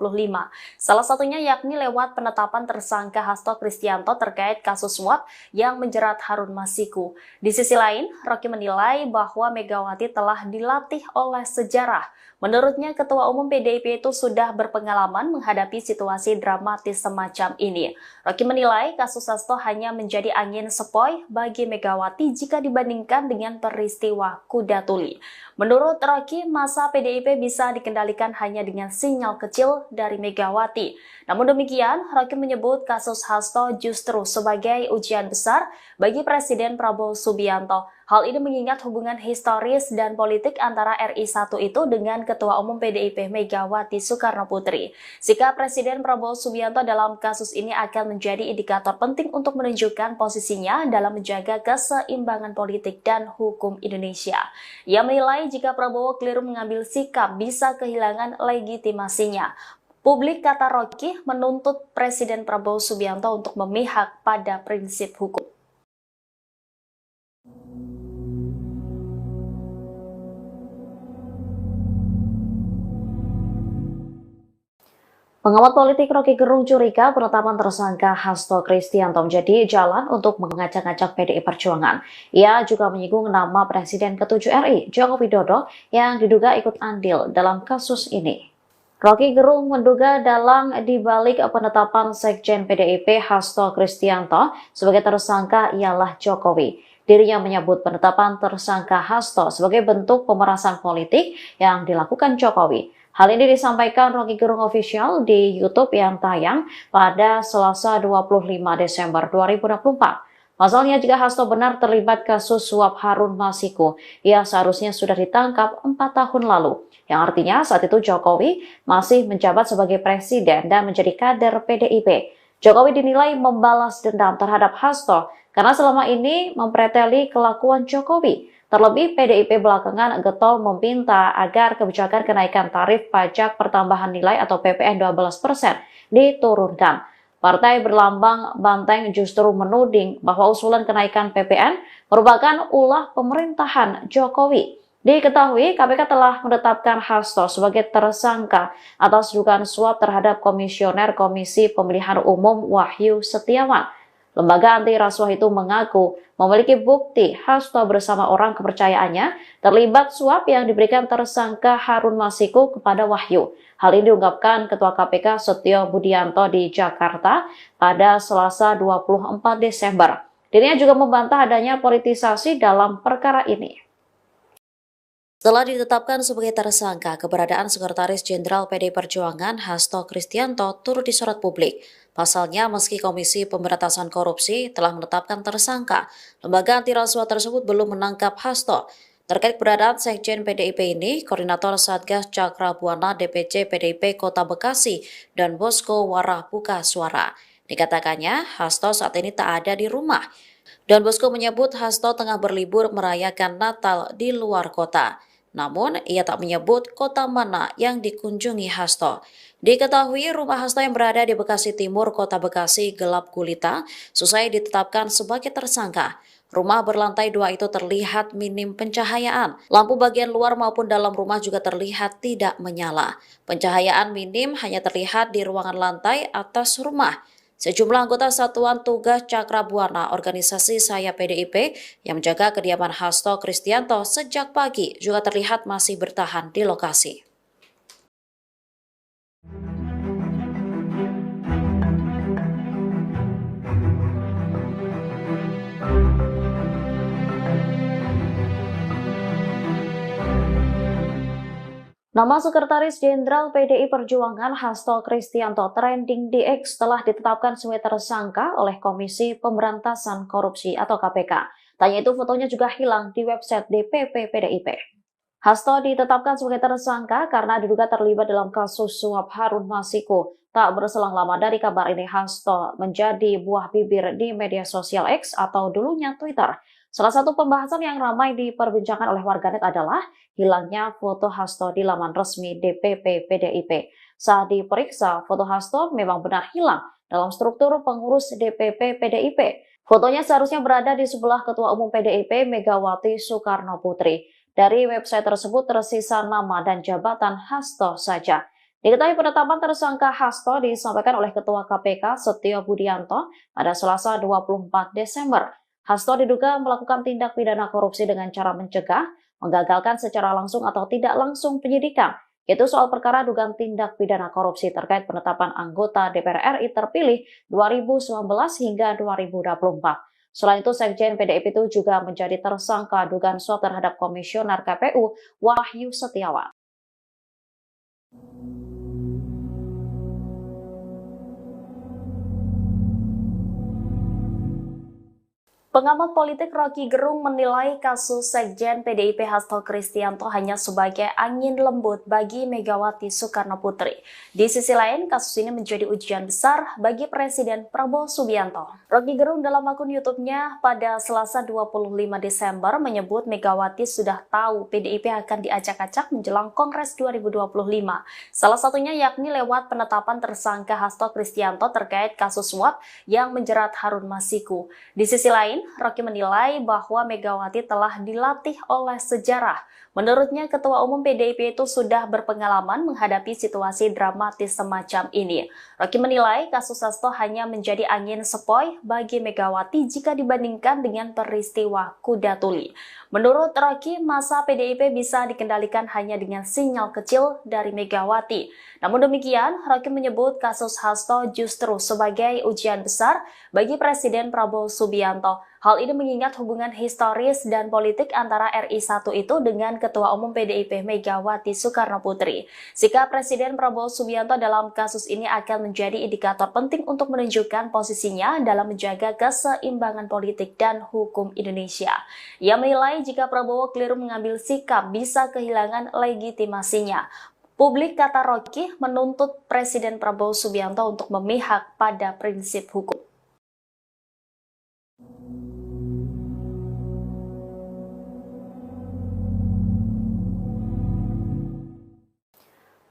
Salah satunya yakni lewat penetapan tersangka Hasto Kristianto terkait kasus suap yang menjerat Harun Masiku. Di sisi lain, lain, Rocky menilai bahwa Megawati telah dilatih oleh sejarah. Menurutnya, Ketua Umum PDIP itu sudah berpengalaman menghadapi situasi dramatis semacam ini. Rocky menilai kasus Hasto hanya menjadi angin sepoi bagi Megawati jika dibandingkan dengan peristiwa kuda tuli. Menurut Rocky, masa PDIP bisa dikendalikan hanya dengan sinyal kecil dari Megawati. Namun demikian, Rocky menyebut kasus Hasto justru sebagai ujian besar bagi Presiden Prabowo Subianto. Hal ini mengingat hubungan historis dan politik antara RI 1 itu dengan Ketua Umum PDIP Megawati Soekarnoputri. Sikap Presiden Prabowo Subianto dalam kasus ini akan menjadi indikator penting untuk menunjukkan posisinya dalam menjaga keseimbangan politik dan hukum Indonesia. Ia menilai jika Prabowo keliru mengambil sikap bisa kehilangan legitimasinya. Publik, kata Rocky, menuntut Presiden Prabowo Subianto untuk memihak pada prinsip hukum. Pengamat politik Rocky Gerung curiga penetapan tersangka Hasto Kristianto menjadi jalan untuk mengacak-acak PDI Perjuangan. Ia juga menyinggung nama Presiden ke-7 RI, Joko Widodo, yang diduga ikut andil dalam kasus ini. Rocky Gerung menduga dalang dibalik penetapan Sekjen PDIP Hasto Kristianto sebagai tersangka ialah Jokowi. Dirinya menyebut penetapan tersangka Hasto sebagai bentuk pemerasan politik yang dilakukan Jokowi. Hal ini disampaikan Rocky Gerung Official di YouTube yang tayang pada Selasa 25 Desember 2024. Pasalnya, jika Hasto benar terlibat kasus suap Harun Masiku, ia seharusnya sudah ditangkap 4 tahun lalu. Yang artinya saat itu Jokowi masih menjabat sebagai presiden dan menjadi kader PDIP. Jokowi dinilai membalas dendam terhadap Hasto karena selama ini mempreteli kelakuan Jokowi. Terlebih, PDIP belakangan getol meminta agar kebijakan kenaikan tarif pajak pertambahan nilai atau PPN 12% diturunkan. Partai berlambang banteng justru menuding bahwa usulan kenaikan PPN merupakan ulah pemerintahan Jokowi. Diketahui, KPK telah menetapkan Hasto sebagai tersangka atas dugaan suap terhadap Komisioner Komisi Pemilihan Umum Wahyu Setiawan. Lembaga anti rasuah itu mengaku memiliki bukti Hasto bersama orang kepercayaannya terlibat suap yang diberikan tersangka Harun Masiku kepada Wahyu. Hal ini diungkapkan Ketua KPK Setio Budianto di Jakarta pada Selasa 24 Desember. Dirinya juga membantah adanya politisasi dalam perkara ini. Setelah ditetapkan sebagai tersangka, keberadaan Sekretaris Jenderal PDI Perjuangan Hasto Kristianto turut disorot publik. Pasalnya, meski Komisi Pemberantasan Korupsi telah menetapkan tersangka, lembaga anti rasuah tersebut belum menangkap Hasto. Terkait keberadaan Sekjen PDIP ini, Koordinator Satgas Cakra Buana DPC PDIP Kota Bekasi dan Bosko Warah buka suara. Dikatakannya, Hasto saat ini tak ada di rumah. Don Bosco menyebut Hasto tengah berlibur merayakan Natal di luar kota. Namun, ia tak menyebut kota mana yang dikunjungi Hasto. Diketahui rumah Hasto yang berada di Bekasi Timur, Kota Bekasi gelap gulita, selesai ditetapkan sebagai tersangka. Rumah berlantai 2 itu terlihat minim pencahayaan. Lampu bagian luar maupun dalam rumah juga terlihat tidak menyala. Pencahayaan minim hanya terlihat di ruangan lantai atas rumah. Sejumlah anggota Satuan Tugas Cakra Buana organisasi Saya PDIP yang menjaga kediaman Hasto Kristianto sejak pagi juga terlihat masih bertahan di lokasi. Nama Sekretaris Jenderal PDI Perjuangan Hasto Kristianto trending di X telah ditetapkan sebagai tersangka oleh Komisi Pemberantasan Korupsi atau KPK. Tanya itu fotonya juga hilang di website DPP PDIP. Hasto ditetapkan sebagai tersangka karena diduga terlibat dalam kasus suap Harun Masiku. Tak berselang lama dari kabar ini, Hasto menjadi buah bibir di media sosial X atau dulunya Twitter. Salah satu pembahasan yang ramai diperbincangkan oleh warganet adalah hilangnya foto Hasto di laman resmi DPP PDIP. Saat diperiksa, foto Hasto memang benar hilang dalam struktur pengurus DPP PDIP. Fotonya seharusnya berada di sebelah Ketua Umum PDIP Megawati Soekarnoputri. Dari website tersebut tersisa nama dan jabatan Hasto saja. Diketahui penetapan tersangka Hasto disampaikan oleh Ketua KPK Setio Budianto pada Selasa 24 Desember. Hasto diduga melakukan tindak pidana korupsi dengan cara mencegah, menggagalkan secara langsung atau tidak langsung penyidikan, yaitu soal perkara dugaan tindak pidana korupsi terkait penetapan anggota DPR RI terpilih 2019 hingga 2024. Selain itu, Sekjen PDIP itu juga menjadi tersangka dugaan suap terhadap Komisioner KPU Wahyu Setiawan. Pengamat politik Rocky Gerung menilai kasus Sekjen PDIP Hasto Kristianto hanya sebagai angin lembut bagi Megawati Soekarno Putri. Di sisi lain, kasus ini menjadi ujian besar bagi Presiden Prabowo Subianto. Rocky Gerung dalam akun YouTube-nya pada Selasa 25 Desember menyebut Megawati sudah tahu PDIP akan diacak-acak menjelang Kongres 2025. Salah satunya yakni lewat penetapan tersangka Hasto Kristianto terkait kasus suap yang menjerat Harun Masiku. Di sisi lain, Rocky menilai bahwa Megawati telah dilatih oleh sejarah. Menurutnya, Ketua Umum PDIP itu sudah berpengalaman menghadapi situasi dramatis semacam ini. Rocky menilai kasus Hasto hanya menjadi angin sepoi bagi Megawati jika dibandingkan dengan peristiwa Kuda Tuli. Menurut Rocky, masa PDIP bisa dikendalikan hanya dengan sinyal kecil dari Megawati. Namun demikian, Rocky menyebut kasus Hasto justru sebagai ujian besar bagi Presiden Prabowo Subianto. Hal ini mengingat hubungan historis dan politik antara RI1 itu dengan Ketua Umum PDIP Megawati Soekarno Putri. Sikap Presiden Prabowo Subianto dalam kasus ini akan menjadi indikator penting untuk menunjukkan posisinya dalam menjaga keseimbangan politik dan hukum Indonesia. Ia menilai jika Prabowo keliru mengambil sikap bisa kehilangan legitimasinya. Publik, kata Rocky, menuntut Presiden Prabowo Subianto untuk memihak pada prinsip hukum.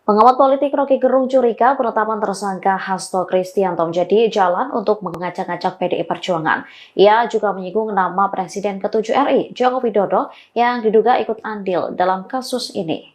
Pengamat politik Rocky Gerung curiga penetapan tersangka Hasto Kristianto menjadi jalan untuk mengacak-acak PDI Perjuangan. Ia juga menyinggung nama Presiden ke-7 RI, Joko Widodo, yang diduga ikut andil dalam kasus ini.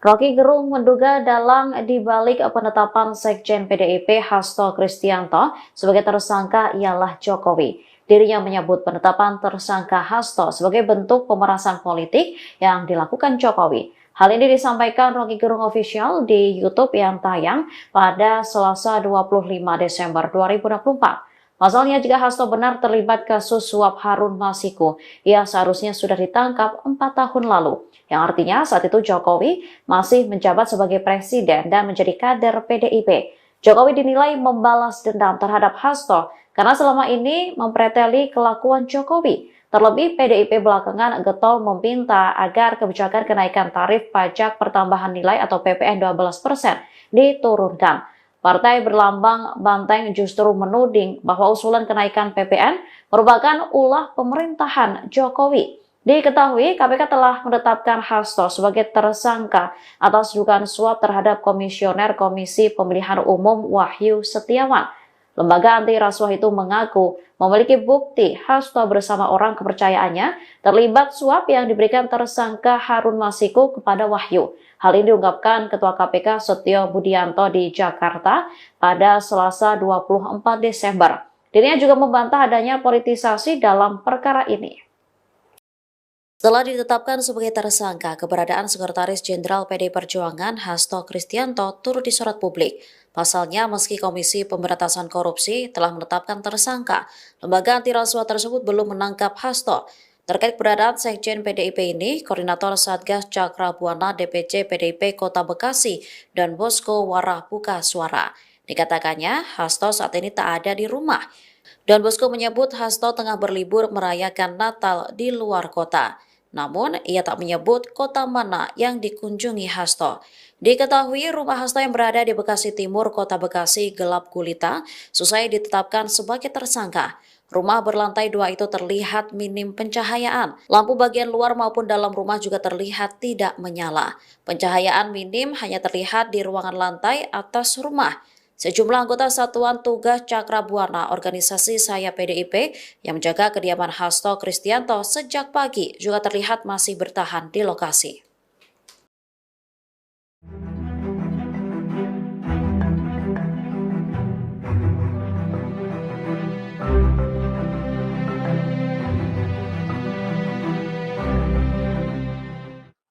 Rocky Gerung menduga dalang dibalik penetapan Sekjen PDIP Hasto Kristianto sebagai tersangka ialah Jokowi. Dirinya menyebut penetapan tersangka Hasto sebagai bentuk pemerasan politik yang dilakukan Jokowi. Hal ini disampaikan Rocky Gerung Official di YouTube yang tayang pada Selasa 25 Desember 2024. Pasalnya, jika Hasto benar terlibat kasus suap Harun Masiku, ia seharusnya sudah ditangkap 4 tahun lalu. Yang artinya saat itu Jokowi masih menjabat sebagai presiden dan menjadi kader PDIP. Jokowi dinilai membalas dendam terhadap Hasto karena selama ini mempreteli kelakuan Jokowi. Terlebih, PDIP belakangan getol meminta agar kebijakan kenaikan tarif pajak pertambahan nilai atau PPN 12% diturunkan. Partai berlambang banteng justru menuding bahwa usulan kenaikan PPN merupakan ulah pemerintahan Jokowi. Diketahui, KPK telah menetapkan Hasto sebagai tersangka atas dugaan suap terhadap Komisioner Komisi Pemilihan Umum Wahyu Setiawan. Lembaga anti rasuah itu mengaku memiliki bukti Hasto bersama orang kepercayaannya terlibat suap yang diberikan tersangka Harun Masiku kepada Wahyu. Hal ini diungkapkan Ketua KPK Setio Budianto di Jakarta pada Selasa 24 Desember. Dirinya juga membantah adanya politisasi dalam perkara ini. Setelah ditetapkan sebagai tersangka, keberadaan Sekretaris Jenderal PDI Perjuangan Hasto Kristianto turut disorot publik. Pasalnya, meski Komisi Pemberantasan Korupsi telah menetapkan tersangka, lembaga anti rasuah tersebut belum menangkap Hasto. Terkait keberadaan Sekjen PDIP ini, Koordinator Satgas Cakra Buana DPC PDIP Kota Bekasi dan Bosco Warah buka suara. Dikatakannya, Hasto saat ini tak ada di rumah. Don Bosco menyebut Hasto tengah berlibur merayakan Natal di luar kota. Namun, ia tak menyebut kota mana yang dikunjungi Hasto. Diketahui rumah Hasto yang berada di Bekasi Timur, Kota Bekasi gelap gulita, selesai ditetapkan sebagai tersangka. Rumah berlantai 2 itu terlihat minim pencahayaan. Lampu bagian luar maupun dalam rumah juga terlihat tidak menyala. Pencahayaan minim hanya terlihat di ruangan lantai atas rumah. Sejumlah anggota Satuan Tugas Cakra Buana organisasi Saya PDIP yang menjaga kediaman Hasto Kristianto sejak pagi juga terlihat masih bertahan di lokasi.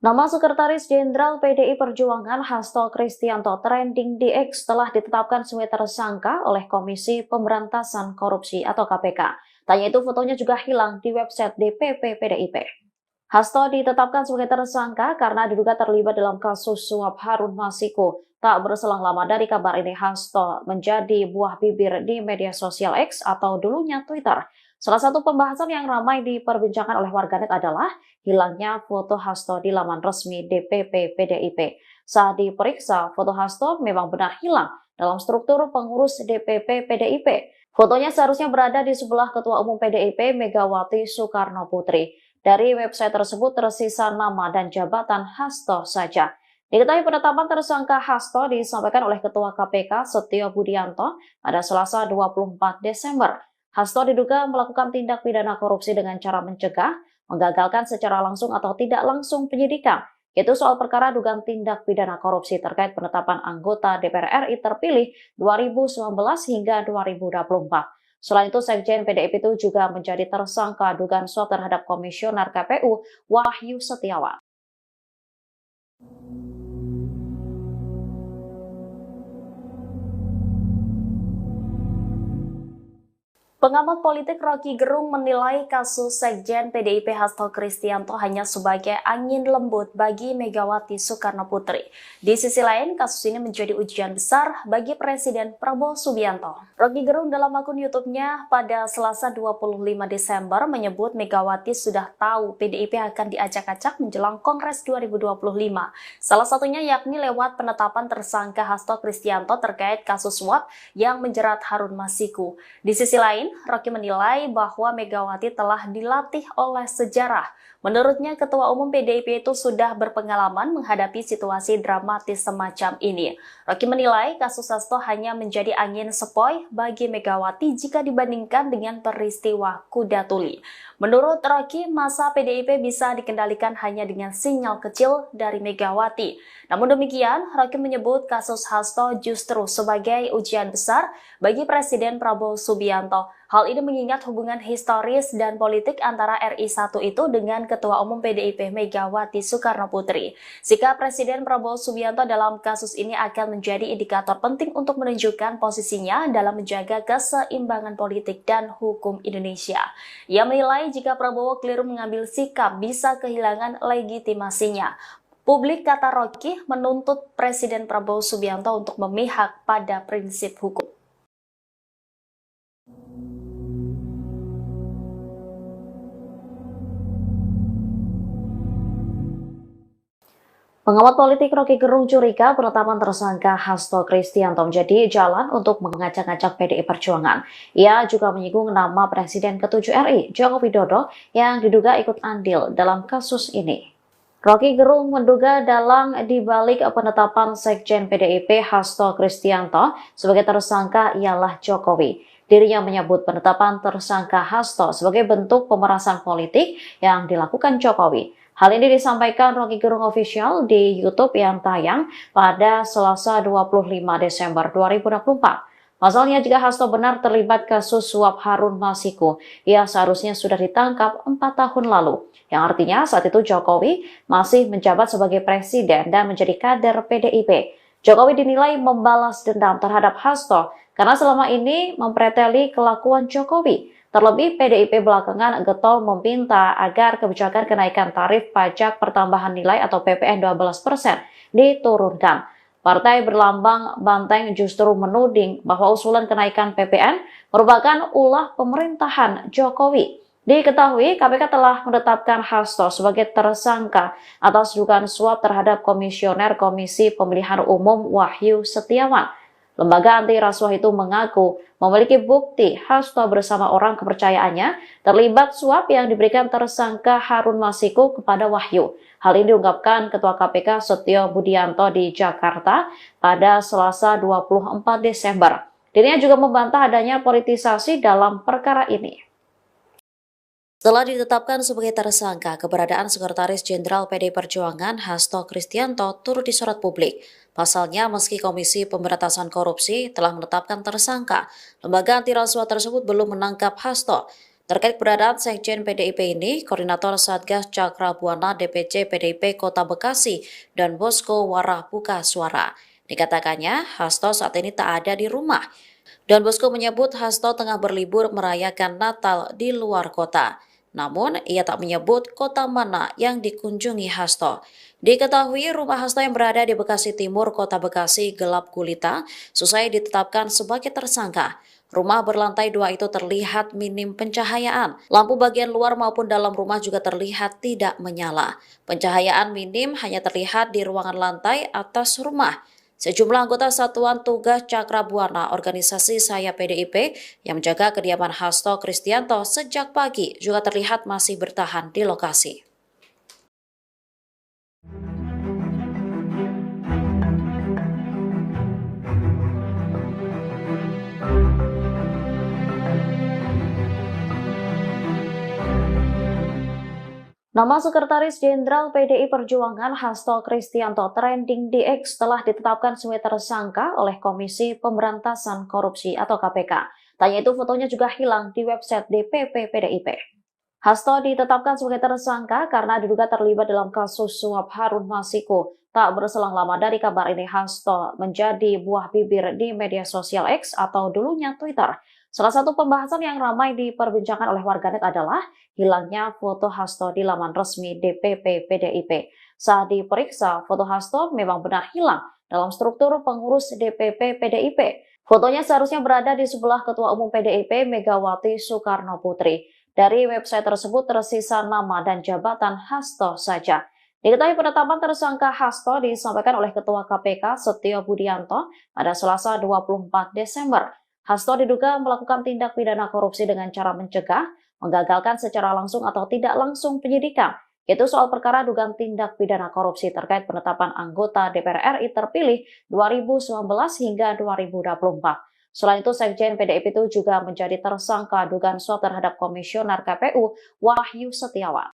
Nama Sekretaris Jenderal PDI Perjuangan Hasto Kristianto trending di X telah ditetapkan sebagai tersangka oleh Komisi Pemberantasan Korupsi atau KPK. Tanya itu fotonya juga hilang di website DPP PDIP. Hasto ditetapkan sebagai tersangka karena diduga terlibat dalam kasus suap Harun Masiku. Tak berselang lama dari kabar ini, Hasto menjadi buah bibir di media sosial X atau dulunya Twitter. Salah satu pembahasan yang ramai diperbincangkan oleh warganet adalah hilangnya foto Hasto di laman resmi DPP PDIP. Saat diperiksa, foto Hasto memang benar hilang dalam struktur pengurus DPP PDIP. Fotonya seharusnya berada di sebelah Ketua Umum PDIP Megawati Soekarno Putri. Dari website tersebut tersisa nama dan jabatan Hasto saja. Diketahui penetapan tersangka Hasto disampaikan oleh Ketua KPK Setio Budianto pada Selasa 24 Desember. Hasto diduga melakukan tindak pidana korupsi dengan cara mencegah, menggagalkan secara langsung atau tidak langsung penyidikan, yaitu soal perkara dugaan tindak pidana korupsi terkait penetapan anggota DPR RI terpilih 2019 hingga 2024. Selain itu, Sekjen PDIP itu juga menjadi tersangka dugaan suap terhadap Komisioner KPU Wahyu Setiawan. Pengamat politik Rocky Gerung menilai kasus Sekjen PDIP Hasto Kristianto hanya sebagai angin lembut bagi Megawati Soekarno Putri. Di sisi lain, kasus ini menjadi ujian besar bagi Presiden Prabowo Subianto. Rocky Gerung dalam akun YouTube-nya pada Selasa 25 Desember menyebut Megawati sudah tahu PDIP akan diacak-acak menjelang Kongres 2025. Salah satunya yakni lewat penetapan tersangka Hasto Kristianto terkait kasus suap yang menjerat Harun Masiku. Di sisi lain, Rocky menilai bahwa Megawati telah dilatih oleh sejarah. Menurutnya, Ketua Umum PDIP itu sudah berpengalaman menghadapi situasi dramatis semacam ini. Rocky menilai kasus Hasto hanya menjadi angin sepoi bagi Megawati jika dibandingkan dengan peristiwa Kuda Tuli. Menurut Rocky, masa PDIP bisa dikendalikan hanya dengan sinyal kecil dari Megawati. Namun demikian, Rocky menyebut kasus Hasto justru sebagai ujian besar bagi Presiden Prabowo Subianto. Hal ini mengingat hubungan historis dan politik antara RI 1 itu dengan Ketua Umum PDIP Megawati Soekarno Putri. Sikap Presiden Prabowo Subianto dalam kasus ini akan menjadi indikator penting untuk menunjukkan posisinya dalam menjaga keseimbangan politik dan hukum Indonesia. Ia menilai jika Prabowo keliru mengambil sikap bisa kehilangan legitimasinya. Publik, kata Rocky, menuntut Presiden Prabowo Subianto untuk memihak pada prinsip hukum. Pengamat politik Rocky Gerung curiga penetapan tersangka Hasto Kristianto menjadi jalan untuk mengacak-acak PDI Perjuangan. Ia juga menyinggung nama Presiden ke-7 RI, Joko Widodo, yang diduga ikut andil dalam kasus ini. Rocky Gerung menduga dalang dibalik penetapan Sekjen PDIP Hasto Kristianto sebagai tersangka ialah Jokowi. Dirinya menyebut penetapan tersangka Hasto sebagai bentuk pemerasan politik yang dilakukan Jokowi. Hal ini disampaikan Rocky Gerung Official di YouTube yang tayang pada Selasa 25 Desember 2024. Pasalnya, jika Hasto benar terlibat kasus suap Harun Masiku, ia seharusnya sudah ditangkap 4 tahun lalu. Yang artinya saat itu Jokowi masih menjabat sebagai presiden dan menjadi kader PDIP. Jokowi dinilai membalas dendam terhadap Hasto karena selama ini mempreteli kelakuan Jokowi. Terlebih, PDIP belakangan getol meminta agar kebijakan kenaikan tarif pajak pertambahan nilai atau PPN 12% diturunkan. Partai berlambang banteng justru menuding bahwa usulan kenaikan PPN merupakan ulah pemerintahan Jokowi. Diketahui, KPK telah menetapkan Hasto sebagai tersangka atas dugaan suap terhadap Komisioner Komisi Pemilihan Umum Wahyu Setiawan. Lembaga anti rasuah itu mengaku memiliki bukti Hasto bersama orang kepercayaannya terlibat suap yang diberikan tersangka Harun Masiku kepada Wahyu. Hal ini diungkapkan Ketua KPK Setio Budianto di Jakarta pada Selasa 24 Desember. Dirinya juga membantah adanya politisasi dalam perkara ini. Setelah ditetapkan sebagai tersangka, keberadaan Sekretaris Jenderal PDI Perjuangan Hasto Kristianto turut disorot publik. Pasalnya, meski Komisi Pemberantasan Korupsi telah menetapkan tersangka, lembaga anti rasuah tersebut belum menangkap Hasto. Terkait keberadaan Sekjen PDIP ini, Koordinator Satgas Cakra Buana DPC PDIP Kota Bekasi dan Bosco Warah buka suara. Dikatakannya, Hasto saat ini tak ada di rumah. Dan Bosco menyebut Hasto tengah berlibur merayakan Natal di luar kota. Namun, ia tak menyebut kota mana yang dikunjungi Hasto. Diketahui rumah Hasto yang berada di Bekasi Timur, Kota Bekasi gelap gulita, selesai ditetapkan sebagai tersangka. Rumah berlantai 2 itu terlihat minim pencahayaan. Lampu bagian luar maupun dalam rumah juga terlihat tidak menyala. Pencahayaan minim hanya terlihat di ruangan lantai atas rumah. Sejumlah anggota Satuan Tugas Cakra Buana organisasi Saya PDIP yang menjaga kediaman Hasto Kristianto sejak pagi juga terlihat masih bertahan di lokasi. Nama Sekretaris Jenderal PDI Perjuangan Hasto Kristianto trending di X telah ditetapkan sebagai tersangka oleh Komisi Pemberantasan Korupsi atau KPK. Tanya itu fotonya juga hilang di website DPP PDIP. Hasto ditetapkan sebagai tersangka karena diduga terlibat dalam kasus suap Harun Masiku. Tak berselang lama dari kabar ini, Hasto menjadi buah bibir di media sosial X atau dulunya Twitter. Salah satu pembahasan yang ramai diperbincangkan oleh warganet adalah hilangnya foto Hasto di laman resmi DPP PDIP. Saat diperiksa, foto Hasto memang benar hilang dalam struktur pengurus DPP PDIP. Fotonya seharusnya berada di sebelah Ketua Umum PDIP Megawati Soekarno Putri. Dari website tersebut tersisa nama dan jabatan Hasto saja. Diketahui penetapan tersangka Hasto disampaikan oleh Ketua KPK Setio Budianto pada Selasa 24 Desember. Hasto diduga melakukan tindak pidana korupsi dengan cara mencegah, menggagalkan secara langsung atau tidak langsung penyidikan, yaitu soal perkara dugaan tindak pidana korupsi terkait penetapan anggota DPR RI terpilih 2019 hingga 2024. Selain itu, Sekjen PDIP itu juga menjadi tersangka dugaan suap terhadap Komisioner KPU Wahyu Setiawan.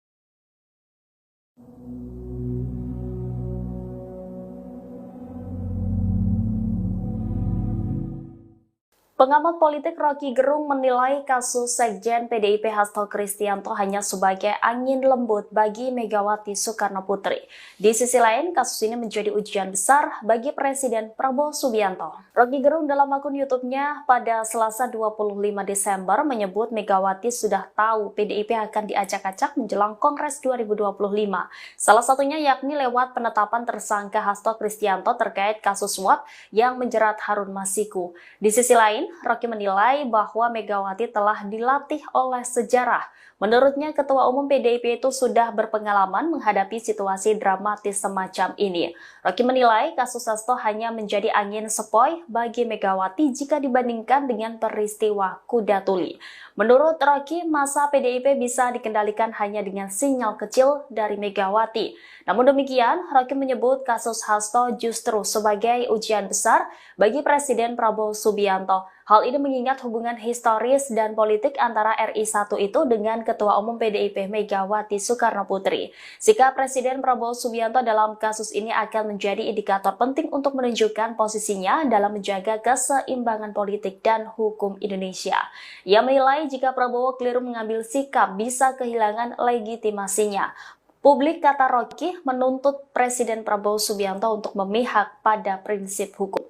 Pengamat politik Rocky Gerung menilai kasus Sekjen PDIP Hasto Kristianto hanya sebagai angin lembut bagi Megawati Soekarno Putri. Di sisi lain, kasus ini menjadi ujian besar bagi Presiden Prabowo Subianto. Rocky Gerung dalam akun YouTube-nya pada Selasa 25 Desember menyebut Megawati sudah tahu PDIP akan diacak-acak menjelang Kongres 2025. Salah satunya yakni lewat penetapan tersangka Hasto Kristianto terkait kasus suap yang menjerat Harun Masiku. Di sisi lain, Rocky menilai bahwa Megawati telah dilatih oleh sejarah. Menurutnya, Ketua Umum PDIP itu sudah berpengalaman menghadapi situasi dramatis semacam ini. Rocky menilai kasus Hasto hanya menjadi angin sepoi bagi Megawati jika dibandingkan dengan peristiwa Kuda Tuli. Menurut Rocky, masa PDIP bisa dikendalikan hanya dengan sinyal kecil dari Megawati. Namun demikian, Rocky menyebut kasus Hasto justru sebagai ujian besar bagi Presiden Prabowo Subianto. Hal ini mengingat hubungan historis dan politik antara RI1 itu dengan Ketua Umum PDIP Megawati Soekarno Putri. Sikap Presiden Prabowo Subianto dalam kasus ini akan menjadi indikator penting untuk menunjukkan posisinya dalam menjaga keseimbangan politik dan hukum Indonesia. Ia menilai jika Prabowo keliru mengambil sikap bisa kehilangan legitimasinya. Publik, kata Rocky, menuntut Presiden Prabowo Subianto untuk memihak pada prinsip hukum.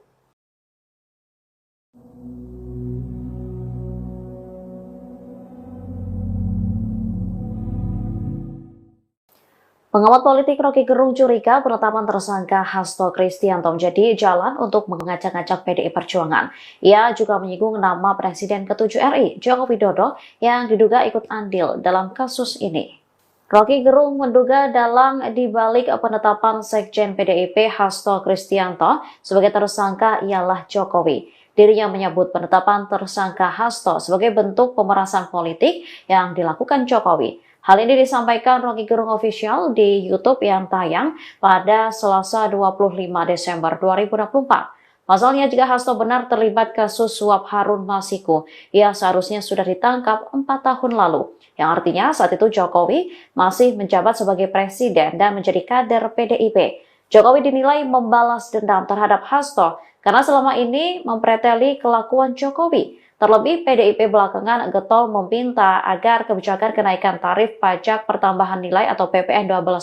Pengamat politik Rocky Gerung curiga penetapan tersangka Hasto Kristianto menjadi jalan untuk mengacak-acak PDI Perjuangan. Ia juga menyinggung nama Presiden ke-7 RI, Joko Widodo, yang diduga ikut andil dalam kasus ini. Rocky Gerung menduga dalang dibalik penetapan Sekjen PDIP Hasto Kristianto sebagai tersangka ialah Jokowi. Dirinya menyebut penetapan tersangka Hasto sebagai bentuk pemerasan politik yang dilakukan Jokowi. Hal ini disampaikan Rocky Gerung Official di YouTube yang tayang pada Selasa 25 Desember 2024. Pasalnya, jika Hasto benar terlibat kasus suap Harun Masiku, ia seharusnya sudah ditangkap 4 tahun lalu. Yang artinya saat itu Jokowi masih menjabat sebagai presiden dan menjadi kader PDIP. Jokowi dinilai membalas dendam terhadap Hasto karena selama ini mempreteli kelakuan Jokowi. Terlebih PDIP belakangan getol meminta agar kebijakan kenaikan tarif pajak pertambahan nilai atau PPN 12%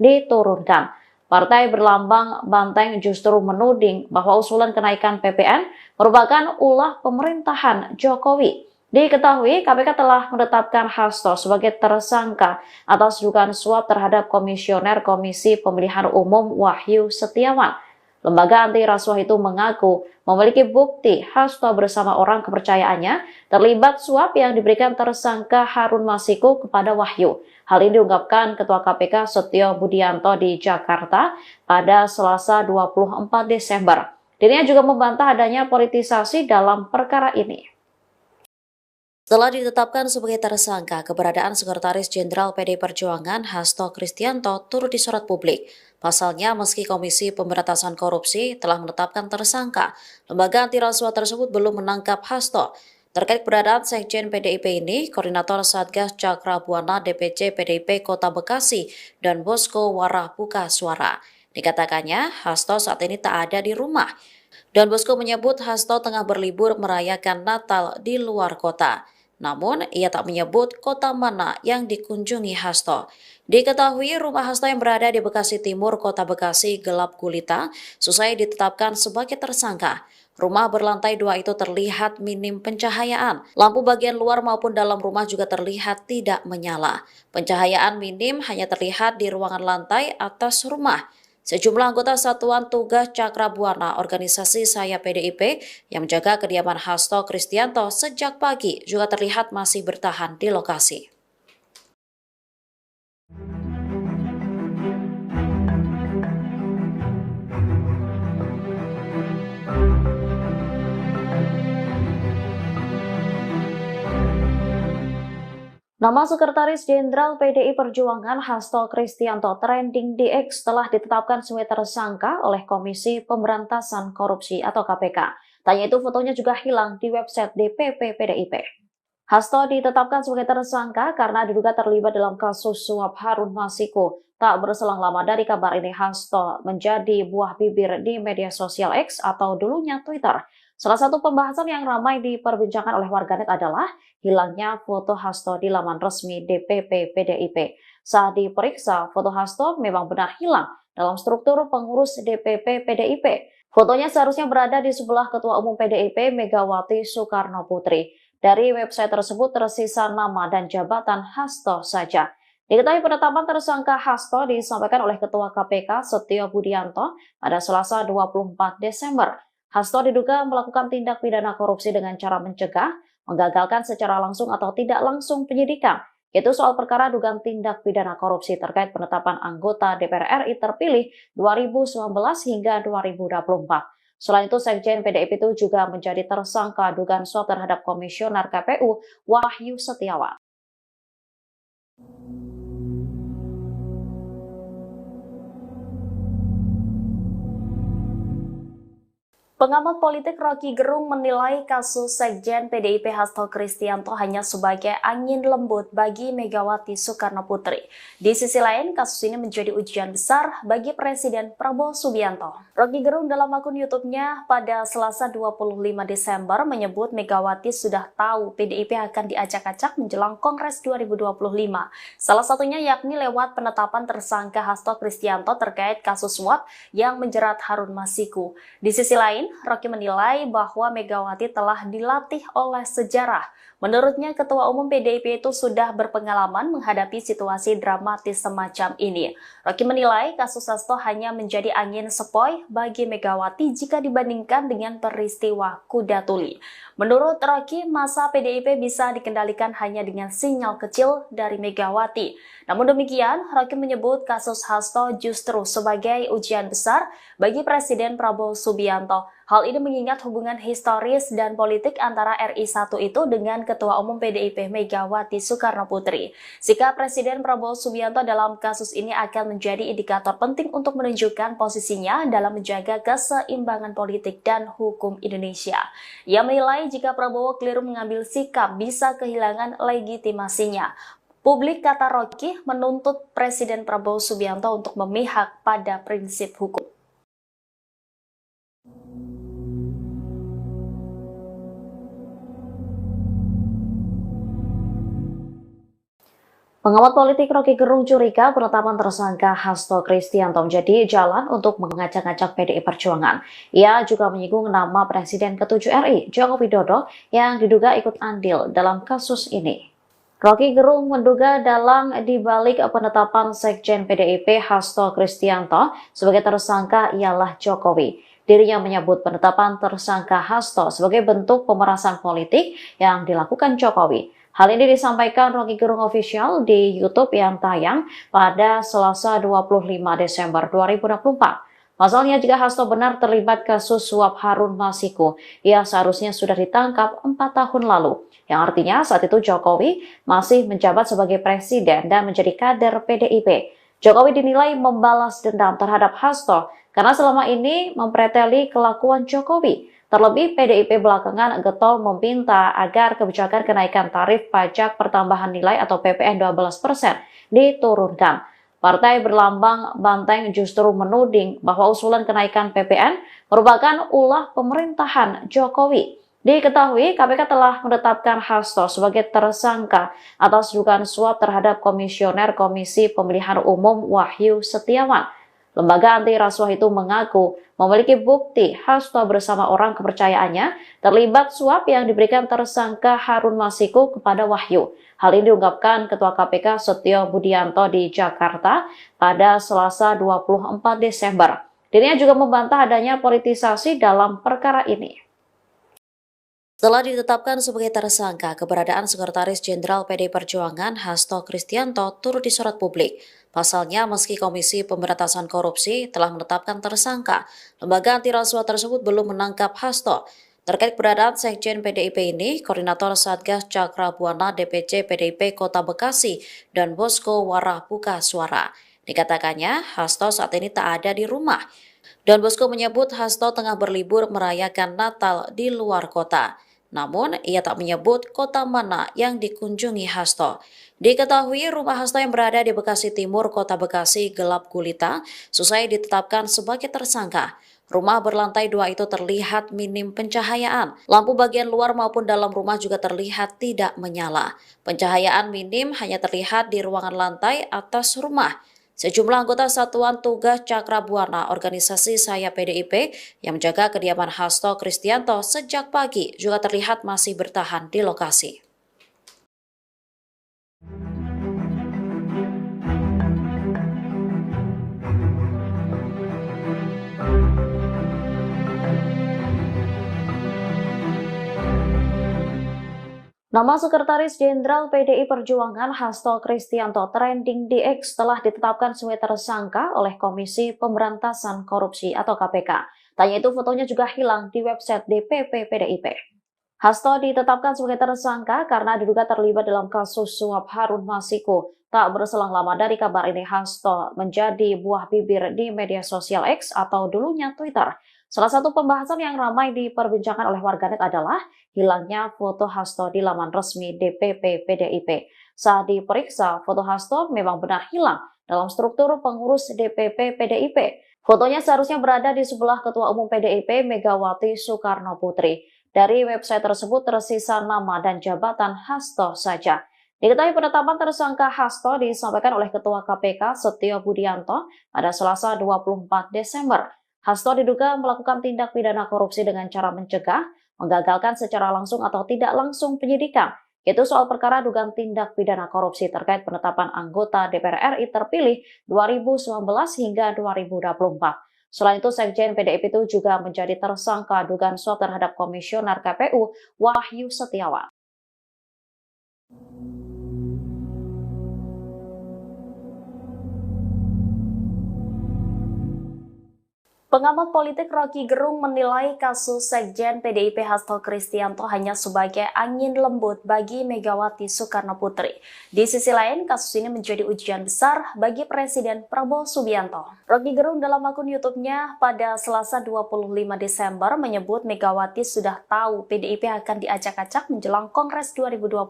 diturunkan. Partai berlambang banteng justru menuding bahwa usulan kenaikan PPN merupakan ulah pemerintahan Jokowi. Diketahui KPK telah menetapkan Hasto sebagai tersangka atas dugaan suap terhadap Komisioner Komisi Pemilihan Umum Wahyu Setiawan. Lembaga anti rasuah itu mengaku memiliki bukti Hasto bersama orang kepercayaannya terlibat suap yang diberikan tersangka Harun Masiku kepada Wahyu. Hal ini diungkapkan Ketua KPK Setio Budianto di Jakarta pada Selasa 24 Desember. Dirinya juga membantah adanya politisasi dalam perkara ini. Setelah ditetapkan sebagai tersangka, keberadaan Sekretaris Jenderal PDI Perjuangan Hasto Kristianto turut disorot publik. Pasalnya, meski Komisi Pemberantasan Korupsi telah menetapkan tersangka, lembaga anti rasuah tersebut belum menangkap Hasto. Terkait keberadaan Sekjen PDIP ini, Koordinator Satgas Cakra Buana DPC PDIP Kota Bekasi dan Bosko Warah buka suara. Dikatakannya, Hasto saat ini tak ada di rumah. Dan Bosko menyebut Hasto tengah berlibur merayakan Natal di luar kota. Namun, ia tak menyebut kota mana yang dikunjungi Hasto. Diketahui rumah Hasto yang berada di Bekasi Timur, Kota Bekasi gelap gulita, selesai ditetapkan sebagai tersangka. Rumah berlantai 2 itu terlihat minim pencahayaan. Lampu bagian luar maupun dalam rumah juga terlihat tidak menyala. Pencahayaan minim hanya terlihat di ruangan lantai atas rumah. Sejumlah anggota Satuan Tugas Cakra Buana organisasi Saya PDIP yang menjaga kediaman Hasto Kristianto sejak pagi juga terlihat masih bertahan di lokasi. Nama Sekretaris Jenderal PDI Perjuangan Hasto Kristianto trending di X telah ditetapkan sebagai tersangka oleh Komisi Pemberantasan Korupsi atau KPK. Tanya itu fotonya juga hilang di website DPP PDIP. Hasto ditetapkan sebagai tersangka karena diduga terlibat dalam kasus suap Harun Masiku. Tak berselang lama dari kabar ini, Hasto menjadi buah bibir di media sosial X atau dulunya Twitter. Salah satu pembahasan yang ramai diperbincangkan oleh warganet adalah hilangnya foto Hasto di laman resmi DPP PDIP. Saat diperiksa, foto Hasto memang benar hilang dalam struktur pengurus DPP PDIP. Fotonya seharusnya berada di sebelah Ketua Umum PDIP Megawati Soekarno Putri. Dari website tersebut tersisa nama dan jabatan Hasto saja. Diketahui penetapan tersangka Hasto disampaikan oleh Ketua KPK Setio Budianto pada Selasa 24 Desember. Hasto diduga melakukan tindak pidana korupsi dengan cara mencegah, menggagalkan secara langsung atau tidak langsung penyidikan, yaitu soal perkara dugaan tindak pidana korupsi terkait penetapan anggota DPR RI terpilih 2019 hingga 2024. Selain itu, Sekjen PDIP itu juga menjadi tersangka dugaan suap terhadap Komisioner KPU Wahyu Setiawan. Pengamat politik Rocky Gerung menilai kasus Sekjen PDIP Hasto Kristianto hanya sebagai angin lembut bagi Megawati Soekarno Putri. Di sisi lain, kasus ini menjadi ujian besar bagi Presiden Prabowo Subianto. Rocky Gerung dalam akun YouTube-nya pada Selasa 25 Desember menyebut Megawati sudah tahu PDIP akan diacak-acak menjelang Kongres 2025. Salah satunya yakni lewat penetapan tersangka Hasto Kristianto terkait kasus suap yang menjerat Harun Masiku. Di sisi lain, Rocky menilai bahwa Megawati telah dilatih oleh sejarah. Menurutnya, Ketua Umum PDIP itu sudah berpengalaman menghadapi situasi dramatis semacam ini. Rocky menilai kasus Hasto hanya menjadi angin sepoi bagi Megawati jika dibandingkan dengan peristiwa Kuda Tuli. Menurut Rocky, masa PDIP bisa dikendalikan hanya dengan sinyal kecil dari Megawati. Namun demikian, Rocky menyebut kasus Hasto justru sebagai ujian besar bagi Presiden Prabowo Subianto. Hal ini mengingat hubungan historis dan politik antara RI1 itu dengan Ketua Umum PDIP Megawati Soekarno Putri. Sikap Presiden Prabowo Subianto dalam kasus ini akan menjadi indikator penting untuk menunjukkan posisinya dalam menjaga keseimbangan politik dan hukum Indonesia. Ia menilai jika Prabowo keliru mengambil sikap bisa kehilangan legitimasinya. Publik, kata Rocky, menuntut Presiden Prabowo Subianto untuk memihak pada prinsip hukum. Pengamat politik Rocky Gerung curiga penetapan tersangka Hasto Kristianto menjadi jalan untuk mengacak-acak PDI Perjuangan. Ia juga menyinggung nama Presiden ke-7 RI, Joko Widodo, yang diduga ikut andil dalam kasus ini. Rocky Gerung menduga dalang dibalik penetapan Sekjen PDIP Hasto Kristianto sebagai tersangka ialah Jokowi. Dirinya menyebut penetapan tersangka Hasto sebagai bentuk pemerasan politik yang dilakukan Jokowi. Hal ini disampaikan Rocky Gerung Official di YouTube yang tayang pada Selasa 25 Desember 2024. Pasalnya, jika Hasto benar terlibat kasus suap Harun Masiku, ia seharusnya sudah ditangkap 4 tahun lalu. Yang artinya saat itu Jokowi masih menjabat sebagai presiden dan menjadi kader PDIP. Jokowi dinilai membalas dendam terhadap Hasto karena selama ini mempreteli kelakuan Jokowi. Terlebih, PDIP belakangan getol meminta agar kebijakan kenaikan tarif pajak pertambahan nilai atau PPN 12% diturunkan. Partai berlambang banteng justru menuding bahwa usulan kenaikan PPN merupakan ulah pemerintahan Jokowi. Diketahui, KPK telah menetapkan Hasto sebagai tersangka atas dugaan suap terhadap Komisioner Komisi Pemilihan Umum Wahyu Setiawan. Lembaga anti rasuah itu mengaku memiliki bukti Hasto bersama orang kepercayaannya terlibat suap yang diberikan tersangka Harun Masiku kepada Wahyu. Hal ini diungkapkan Ketua KPK Setio Budianto di Jakarta pada Selasa 24 Desember. Dirinya juga membantah adanya politisasi dalam perkara ini. Setelah ditetapkan sebagai tersangka, keberadaan Sekretaris Jenderal PDI Perjuangan Hasto Kristianto turut disorot publik. Pasalnya, meski Komisi Pemberantasan Korupsi telah menetapkan tersangka, lembaga anti rasuah tersebut belum menangkap Hasto. Terkait keberadaan Sekjen PDIP ini, Koordinator Satgas Cakra Buana DPC PDIP Kota Bekasi dan Bosko Warah buka suara. Dikatakannya, Hasto saat ini tak ada di rumah. Dan Bosko menyebut Hasto tengah berlibur merayakan Natal di luar kota. Namun, ia tak menyebut kota mana yang dikunjungi Hasto. Diketahui rumah Hasto yang berada di Bekasi Timur, Kota Bekasi gelap gulita, selesai ditetapkan sebagai tersangka. Rumah berlantai 2 itu terlihat minim pencahayaan. Lampu bagian luar maupun dalam rumah juga terlihat tidak menyala. Pencahayaan minim hanya terlihat di ruangan lantai atas rumah. Sejumlah anggota Satuan Tugas Cakra Buana organisasi sayap PDIP yang menjaga kediaman Hasto Kristianto sejak pagi juga terlihat masih bertahan di lokasi. Nama Sekretaris Jenderal PDI Perjuangan Hasto Kristianto trending di X telah ditetapkan sebagai tersangka oleh Komisi Pemberantasan Korupsi atau KPK. Tanya itu fotonya juga hilang di website DPP PDIP. Hasto ditetapkan sebagai tersangka karena diduga terlibat dalam kasus suap Harun Masiku. Tak berselang lama dari kabar ini, Hasto menjadi buah bibir di media sosial X atau dulunya Twitter. Salah satu pembahasan yang ramai diperbincangkan oleh warganet adalah hilangnya foto Hasto di laman resmi DPP PDIP. Saat diperiksa, foto Hasto memang benar hilang dalam struktur pengurus DPP PDIP. Fotonya seharusnya berada di sebelah Ketua Umum PDIP Megawati Soekarno Putri. Dari website tersebut tersisa nama dan jabatan Hasto saja. Diketahui penetapan tersangka Hasto disampaikan oleh Ketua KPK Setio Budianto pada Selasa 24 Desember. Hasto diduga melakukan tindak pidana korupsi dengan cara mencegah, menggagalkan secara langsung atau tidak langsung penyidikan, yaitu soal perkara dugaan tindak pidana korupsi terkait penetapan anggota DPR RI terpilih 2019 hingga 2024. Selain itu, Sekjen PDIP itu juga menjadi tersangka dugaan suap terhadap Komisioner KPU Wahyu Setiawan. Pengamat politik Rocky Gerung menilai kasus Sekjen PDIP Hasto Kristianto hanya sebagai angin lembut bagi Megawati Soekarno Putri. Di sisi lain, kasus ini menjadi ujian besar bagi Presiden Prabowo Subianto. Rocky Gerung dalam akun YouTube-nya pada Selasa 25 Desember menyebut Megawati sudah tahu PDIP akan diacak-acak menjelang Kongres 2025.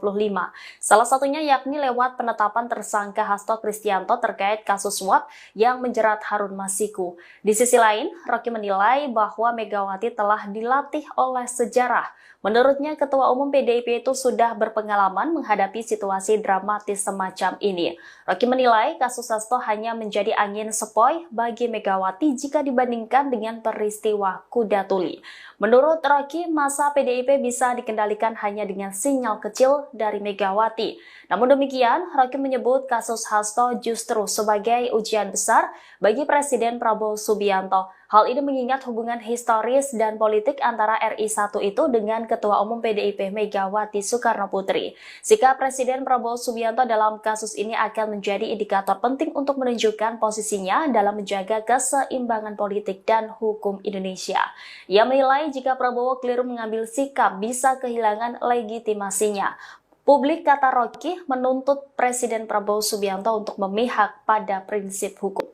Salah satunya yakni lewat penetapan tersangka Hasto Kristianto terkait kasus suap yang menjerat Harun Masiku. Di sisi lain, lain, Rocky menilai bahwa Megawati telah dilatih oleh sejarah. Menurutnya, Ketua Umum PDIP itu sudah berpengalaman menghadapi situasi dramatis semacam ini. Rocky menilai kasus Hasto hanya menjadi angin sepoi bagi Megawati jika dibandingkan dengan peristiwa kuda tuli. Menurut Rocky, masa PDIP bisa dikendalikan hanya dengan sinyal kecil dari Megawati. Namun demikian, Rocky menyebut kasus Hasto justru sebagai ujian besar bagi Presiden Prabowo Subianto. Hal ini mengingat hubungan historis dan politik antara RI1 itu dengan Ketua Umum PDIP Megawati Soekarnoputri. Sikap Presiden Prabowo Subianto dalam kasus ini akan menjadi indikator penting untuk menunjukkan posisinya dalam menjaga keseimbangan politik dan hukum Indonesia. Ia menilai jika Prabowo keliru mengambil sikap bisa kehilangan legitimasinya. Publik, kata Rocky, menuntut Presiden Prabowo Subianto untuk memihak pada prinsip hukum.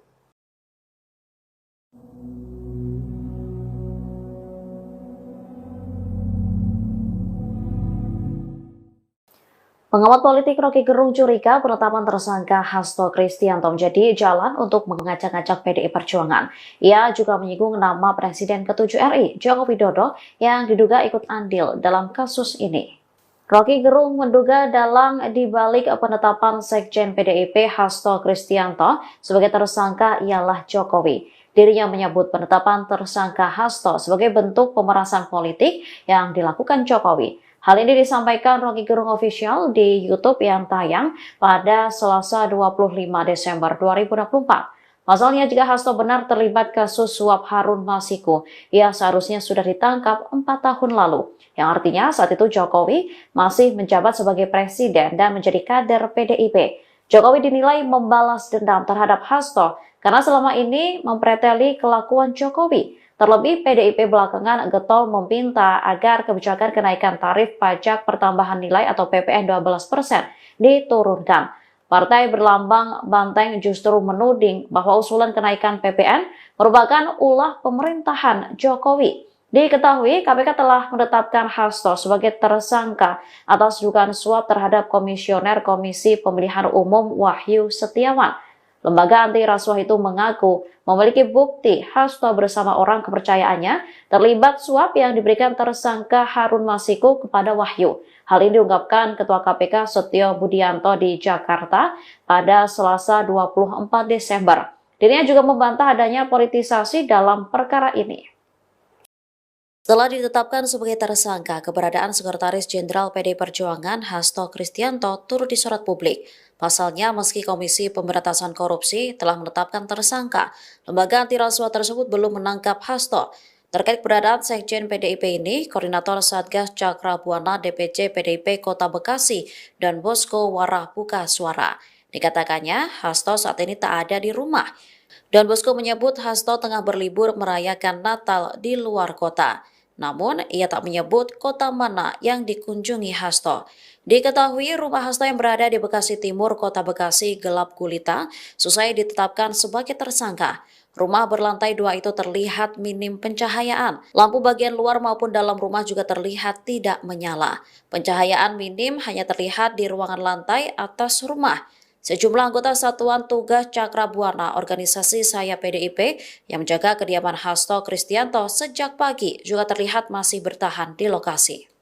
Pengamat politik Rocky Gerung curiga penetapan tersangka Hasto Kristianto menjadi jalan untuk mengacak-acak PDI Perjuangan. Ia juga menyinggung nama Presiden ke-7 RI, Joko Widodo, yang diduga ikut andil dalam kasus ini. Rocky Gerung menduga dalang dibalik penetapan Sekjen PDIP Hasto Kristianto sebagai tersangka ialah Jokowi. Dirinya menyebut penetapan tersangka Hasto sebagai bentuk pemerasan politik yang dilakukan Jokowi. Hal ini disampaikan Rocky Gerung Official di YouTube yang tayang pada Selasa 25 Desember 2024. Pasalnya, jika Hasto benar terlibat kasus suap Harun Masiku, ia seharusnya sudah ditangkap 4 tahun lalu. Yang artinya saat itu Jokowi masih menjabat sebagai presiden dan menjadi kader PDIP. Jokowi dinilai membalas dendam terhadap Hasto karena selama ini mempreteli kelakuan Jokowi. Terlebih, PDIP belakangan getol meminta agar kebijakan kenaikan tarif pajak pertambahan nilai atau PPN 12% diturunkan. Partai berlambang banteng justru menuding bahwa usulan kenaikan PPN merupakan ulah pemerintahan Jokowi. Diketahui, KPK telah menetapkan Hasto sebagai tersangka atas dugaan suap terhadap Komisioner Komisi Pemilihan Umum Wahyu Setiawan. Lembaga anti rasuah itu mengaku memiliki bukti Hasto bersama orang kepercayaannya terlibat suap yang diberikan tersangka Harun Masiku kepada Wahyu. Hal ini diungkapkan Ketua KPK Setio Budianto di Jakarta pada Selasa 24 Desember. Dirinya juga membantah adanya politisasi dalam perkara ini. Setelah ditetapkan sebagai tersangka, keberadaan Sekretaris Jenderal PDI Perjuangan Hasto Kristianto turut disorot publik. Pasalnya, meski Komisi Pemberantasan Korupsi telah menetapkan tersangka, lembaga anti rasuah tersebut belum menangkap Hasto. Terkait keberadaan Sekjen PDIP ini, Koordinator Satgas Cakra Buana DPC PDIP Kota Bekasi dan Bosko Warah buka suara. Dikatakannya, Hasto saat ini tak ada di rumah. Dan Bosko menyebut Hasto tengah berlibur merayakan Natal di luar kota. Namun, ia tak menyebut kota mana yang dikunjungi Hasto. Diketahui rumah Hasto yang berada di Bekasi Timur, Kota Bekasi gelap gulita, selesai ditetapkan sebagai tersangka. Rumah berlantai 2 itu terlihat minim pencahayaan. Lampu bagian luar maupun dalam rumah juga terlihat tidak menyala. Pencahayaan minim hanya terlihat di ruangan lantai atas rumah. Sejumlah anggota Satuan Tugas Cakra Buana organisasi sayap PDIP yang menjaga kediaman Hasto Kristianto sejak pagi juga terlihat masih bertahan di lokasi.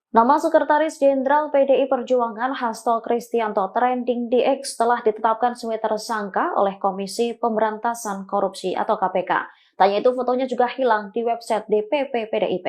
Nama Sekretaris Jenderal PDI Perjuangan Hasto Kristianto trending di X telah ditetapkan sebagai tersangka oleh Komisi Pemberantasan Korupsi atau KPK. Tanya itu fotonya juga hilang di website DPP PDIP.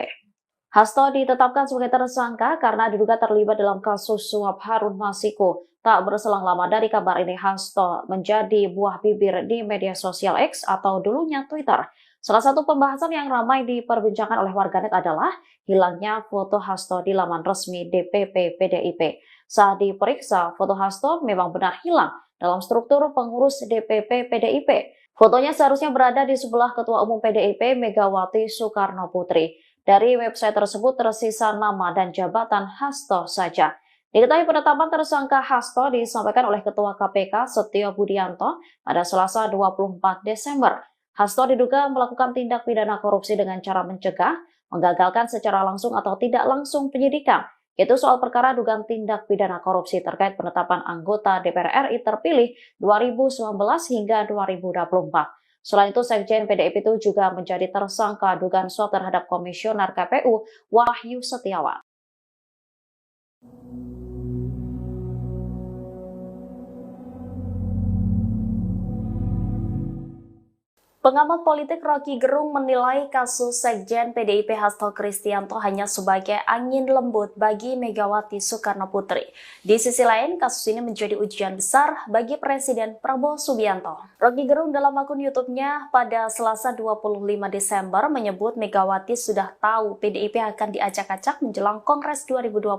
Hasto ditetapkan sebagai tersangka karena diduga terlibat dalam kasus suap Harun Masiku. Tak berselang lama dari kabar ini, Hasto menjadi buah bibir di media sosial X atau dulunya Twitter. Salah satu pembahasan yang ramai diperbincangkan oleh warganet adalah hilangnya foto Hasto di laman resmi DPP PDIP. Saat diperiksa, foto Hasto memang benar hilang dalam struktur pengurus DPP PDIP. Fotonya seharusnya berada di sebelah Ketua Umum PDIP Megawati Soekarnoputri. Dari website tersebut tersisa nama dan jabatan Hasto saja. Diketahui penetapan tersangka Hasto disampaikan oleh Ketua KPK Setio Budianto pada Selasa 24 Desember. Hasto diduga melakukan tindak pidana korupsi dengan cara mencegah, menggagalkan secara langsung atau tidak langsung penyidikan, yaitu soal perkara dugaan tindak pidana korupsi terkait penetapan anggota DPR RI terpilih 2019 hingga 2024. Selain itu, Sekjen PDIP itu juga menjadi tersangka dugaan suap terhadap Komisioner KPU Wahyu Setiawan. Pengamat politik Rocky Gerung menilai kasus Sekjen PDIP Hasto Kristianto hanya sebagai angin lembut bagi Megawati Soekarno Putri. Di sisi lain, kasus ini menjadi ujian besar bagi Presiden Prabowo Subianto. Rocky Gerung dalam akun YouTube-nya pada Selasa 25 Desember menyebut Megawati sudah tahu PDIP akan diacak-acak menjelang Kongres 2025.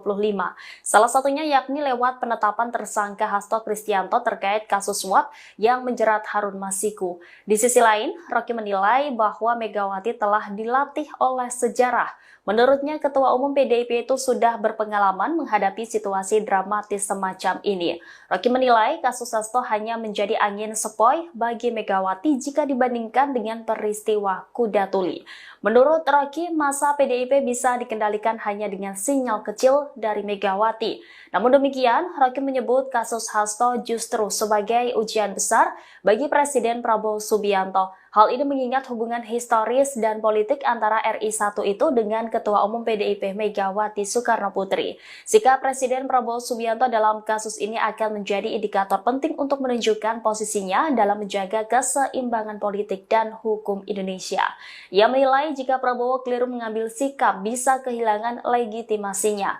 Salah satunya yakni lewat penetapan tersangka Hasto Kristianto terkait kasus suap yang menjerat Harun Masiku. Di sisi lain, Rocky menilai bahwa Megawati telah dilatih oleh sejarah. Menurutnya, Ketua Umum PDIP itu sudah berpengalaman menghadapi situasi dramatis semacam ini. Rocky menilai kasus Hasto hanya menjadi angin sepoi bagi Megawati jika dibandingkan dengan peristiwa Kuda Tuli. Menurut Rocky, masa PDIP bisa dikendalikan hanya dengan sinyal kecil dari Megawati. Namun demikian, Rocky menyebut kasus Hasto justru sebagai ujian besar bagi Presiden Prabowo Subianto. Hal ini mengingat hubungan historis dan politik antara RI1 itu dengan Ketua Umum PDIP Megawati Soekarno Putri. Sikap Presiden Prabowo Subianto dalam kasus ini akan menjadi indikator penting untuk menunjukkan posisinya dalam menjaga keseimbangan politik dan hukum Indonesia. Ia menilai jika Prabowo keliru mengambil sikap bisa kehilangan legitimasinya.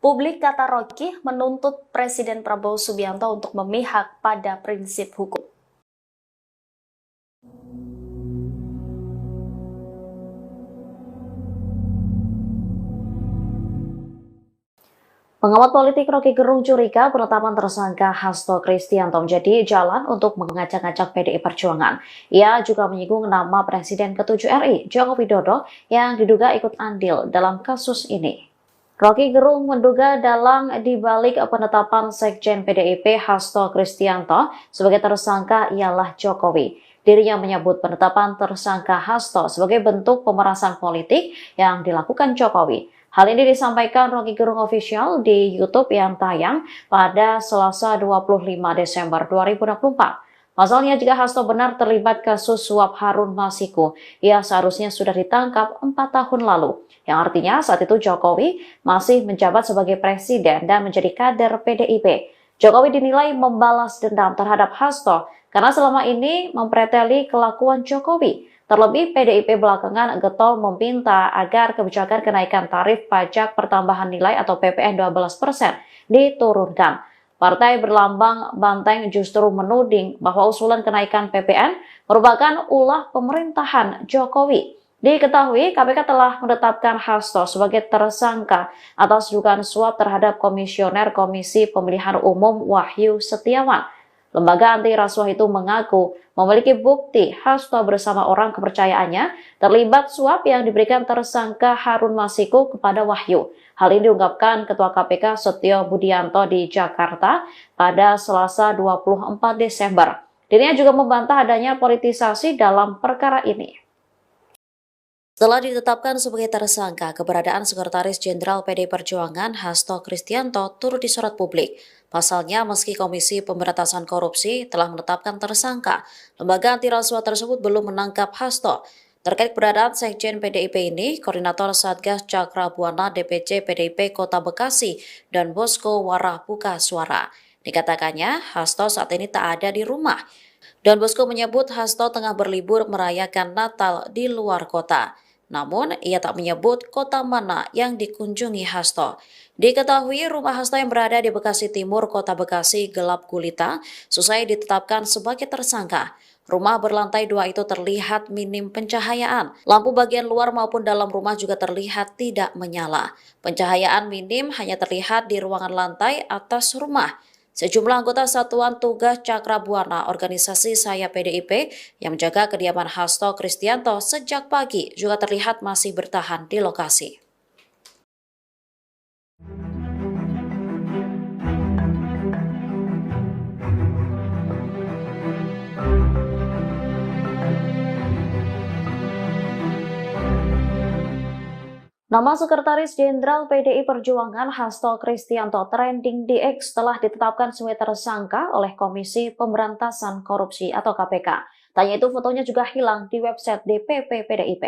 Publik, kata Rocky, menuntut Presiden Prabowo Subianto untuk memihak pada prinsip hukum. Pengamat politik Rocky Gerung curiga penetapan tersangka Hasto Kristianto menjadi jalan untuk mengacak-acak PDI Perjuangan. Ia juga menyinggung nama Presiden ke-7 RI, Joko Widodo, yang diduga ikut andil dalam kasus ini. Rocky Gerung menduga dalang dibalik penetapan Sekjen PDIP Hasto Kristianto sebagai tersangka ialah Jokowi. Dirinya menyebut penetapan tersangka Hasto sebagai bentuk pemerasan politik yang dilakukan Jokowi. Hal ini disampaikan Rocky Gerung Official di YouTube yang tayang pada Selasa 25 Desember 2024. Pasalnya, jika Hasto benar terlibat kasus suap Harun Masiku, ia seharusnya sudah ditangkap 4 tahun lalu. Yang artinya saat itu Jokowi masih menjabat sebagai presiden dan menjadi kader PDIP. Jokowi dinilai membalas dendam terhadap Hasto karena selama ini mempreteli kelakuan Jokowi. Terlebih, PDIP belakangan getol meminta agar kebijakan kenaikan tarif pajak pertambahan nilai atau PPN 12% diturunkan. Partai berlambang banteng justru menuding bahwa usulan kenaikan PPN merupakan ulah pemerintahan Jokowi. Diketahui, KPK telah menetapkan Hasto sebagai tersangka atas dugaan suap terhadap Komisioner Komisi Pemilihan Umum Wahyu Setiawan. Lembaga anti rasuah itu mengaku memiliki bukti Hasto bersama orang kepercayaannya terlibat suap yang diberikan tersangka Harun Masiku kepada Wahyu. Hal ini diungkapkan Ketua KPK Setio Budianto di Jakarta pada Selasa 24 Desember. Dirinya juga membantah adanya politisasi dalam perkara ini. Setelah ditetapkan sebagai tersangka, keberadaan Sekretaris Jenderal PDI Perjuangan Hasto Kristianto turut disorot publik. Pasalnya, meski Komisi Pemberantasan Korupsi telah menetapkan tersangka, lembaga anti rasuah tersebut belum menangkap Hasto. Terkait keberadaan Sekjen PDIP ini, Koordinator Satgas Cakra Buana DPC PDIP Kota Bekasi dan Bosko Warah buka suara. Dikatakannya, Hasto saat ini tak ada di rumah. Don Bosko menyebut Hasto tengah berlibur merayakan Natal di luar kota. Namun, ia tak menyebut kota mana yang dikunjungi Hasto. Diketahui rumah Hasto yang berada di Bekasi Timur, Kota Bekasi gelap gulita, selesai ditetapkan sebagai tersangka. Rumah berlantai 2 itu terlihat minim pencahayaan. Lampu bagian luar maupun dalam rumah juga terlihat tidak menyala. Pencahayaan minim hanya terlihat di ruangan lantai atas rumah. Sejumlah anggota Satuan Tugas Cakra Buana organisasi Saya PDIP yang menjaga kediaman Hasto Kristianto sejak pagi juga terlihat masih bertahan di lokasi. Nama Sekretaris Jenderal PDI Perjuangan Hasto Kristianto trending di X setelah ditetapkan sebagai tersangka oleh Komisi Pemberantasan Korupsi atau KPK. Tanya itu fotonya juga hilang di website DPP PDIP.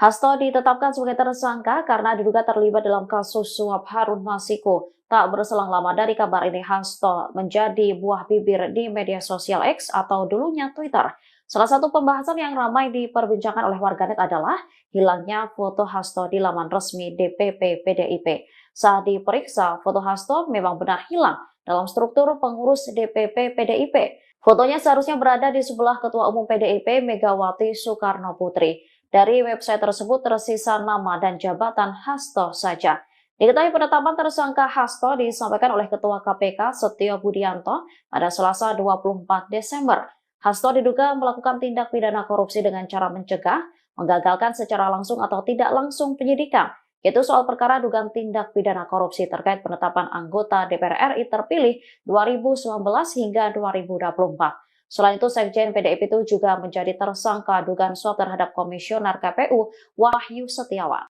Hasto ditetapkan sebagai tersangka karena diduga terlibat dalam kasus suap Harun Masiku. Tak berselang lama dari kabar ini, Hasto menjadi buah bibir di media sosial X atau dulunya Twitter. Salah satu pembahasan yang ramai diperbincangkan oleh warganet adalah hilangnya foto Hasto di laman resmi DPP PDIP. Saat diperiksa, foto Hasto memang benar hilang dalam struktur pengurus DPP PDIP. Fotonya seharusnya berada di sebelah Ketua Umum PDIP Megawati Soekarno Putri. Dari website tersebut tersisa nama dan jabatan Hasto saja. Diketahui penetapan tersangka Hasto disampaikan oleh Ketua KPK Setio Budianto pada Selasa 24 Desember. Hasto diduga melakukan tindak pidana korupsi dengan cara mencegah, menggagalkan secara langsung atau tidak langsung penyidikan, yaitu soal perkara dugaan tindak pidana korupsi terkait penetapan anggota DPR RI terpilih 2019 hingga 2024. Selain itu, Sekjen PDIP itu juga menjadi tersangka dugaan suap terhadap Komisioner KPU Wahyu Setiawan.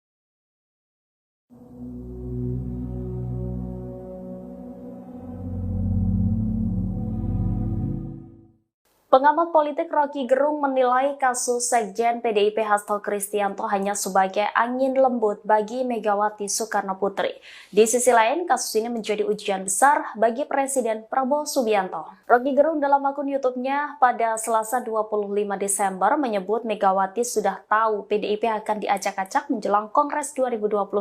Pengamat politik Rocky Gerung menilai kasus Sekjen PDIP Hasto Kristianto hanya sebagai angin lembut bagi Megawati Soekarno Putri. Di sisi lain, kasus ini menjadi ujian besar bagi Presiden Prabowo Subianto. Rocky Gerung dalam akun YouTube-nya pada Selasa 25 Desember menyebut Megawati sudah tahu PDIP akan diacak-acak menjelang Kongres 2025.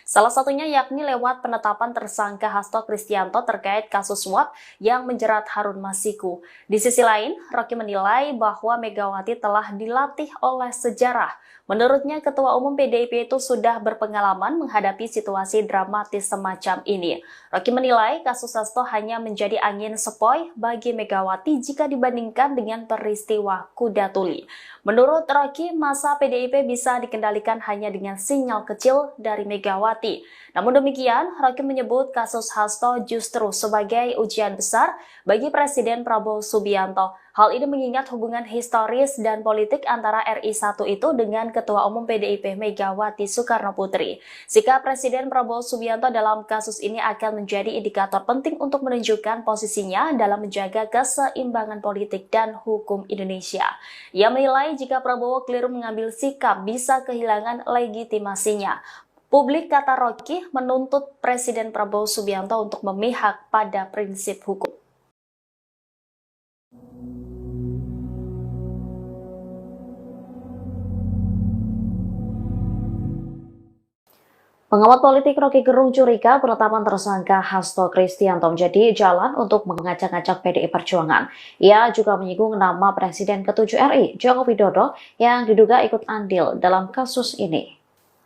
Salah satunya yakni lewat penetapan tersangka Hasto Kristianto terkait kasus suap yang menjerat Harun Masiku. Di sisi lain, Rocky menilai bahwa Megawati telah dilatih oleh sejarah. Menurutnya, Ketua Umum PDIP itu sudah berpengalaman menghadapi situasi dramatis semacam ini. Rocky menilai kasus Hasto hanya menjadi angin sepoi bagi Megawati jika dibandingkan dengan peristiwa Kuda Tuli. Menurut Rocky, masa PDIP bisa dikendalikan hanya dengan sinyal kecil dari Megawati. Namun demikian, Rocky menyebut kasus Hasto justru sebagai ujian besar bagi Presiden Prabowo Subianto. Hal ini mengingat hubungan historis dan politik antara RI1 itu dengan Ketua Umum PDIP Megawati Soekarno Putri. Sikap Presiden Prabowo Subianto dalam kasus ini akan menjadi indikator penting untuk menunjukkan posisinya dalam menjaga keseimbangan politik dan hukum Indonesia. Ia menilai jika Prabowo keliru mengambil sikap bisa kehilangan legitimasinya. Publik, kata Rocky, menuntut Presiden Prabowo Subianto untuk memihak pada prinsip hukum. Pengamat politik Rocky Gerung curiga penetapan tersangka Hasto Kristianto menjadi jalan untuk mengacak-acak PDI Perjuangan. Ia juga menyinggung nama Presiden ke-7 RI, Joko Widodo, yang diduga ikut andil dalam kasus ini.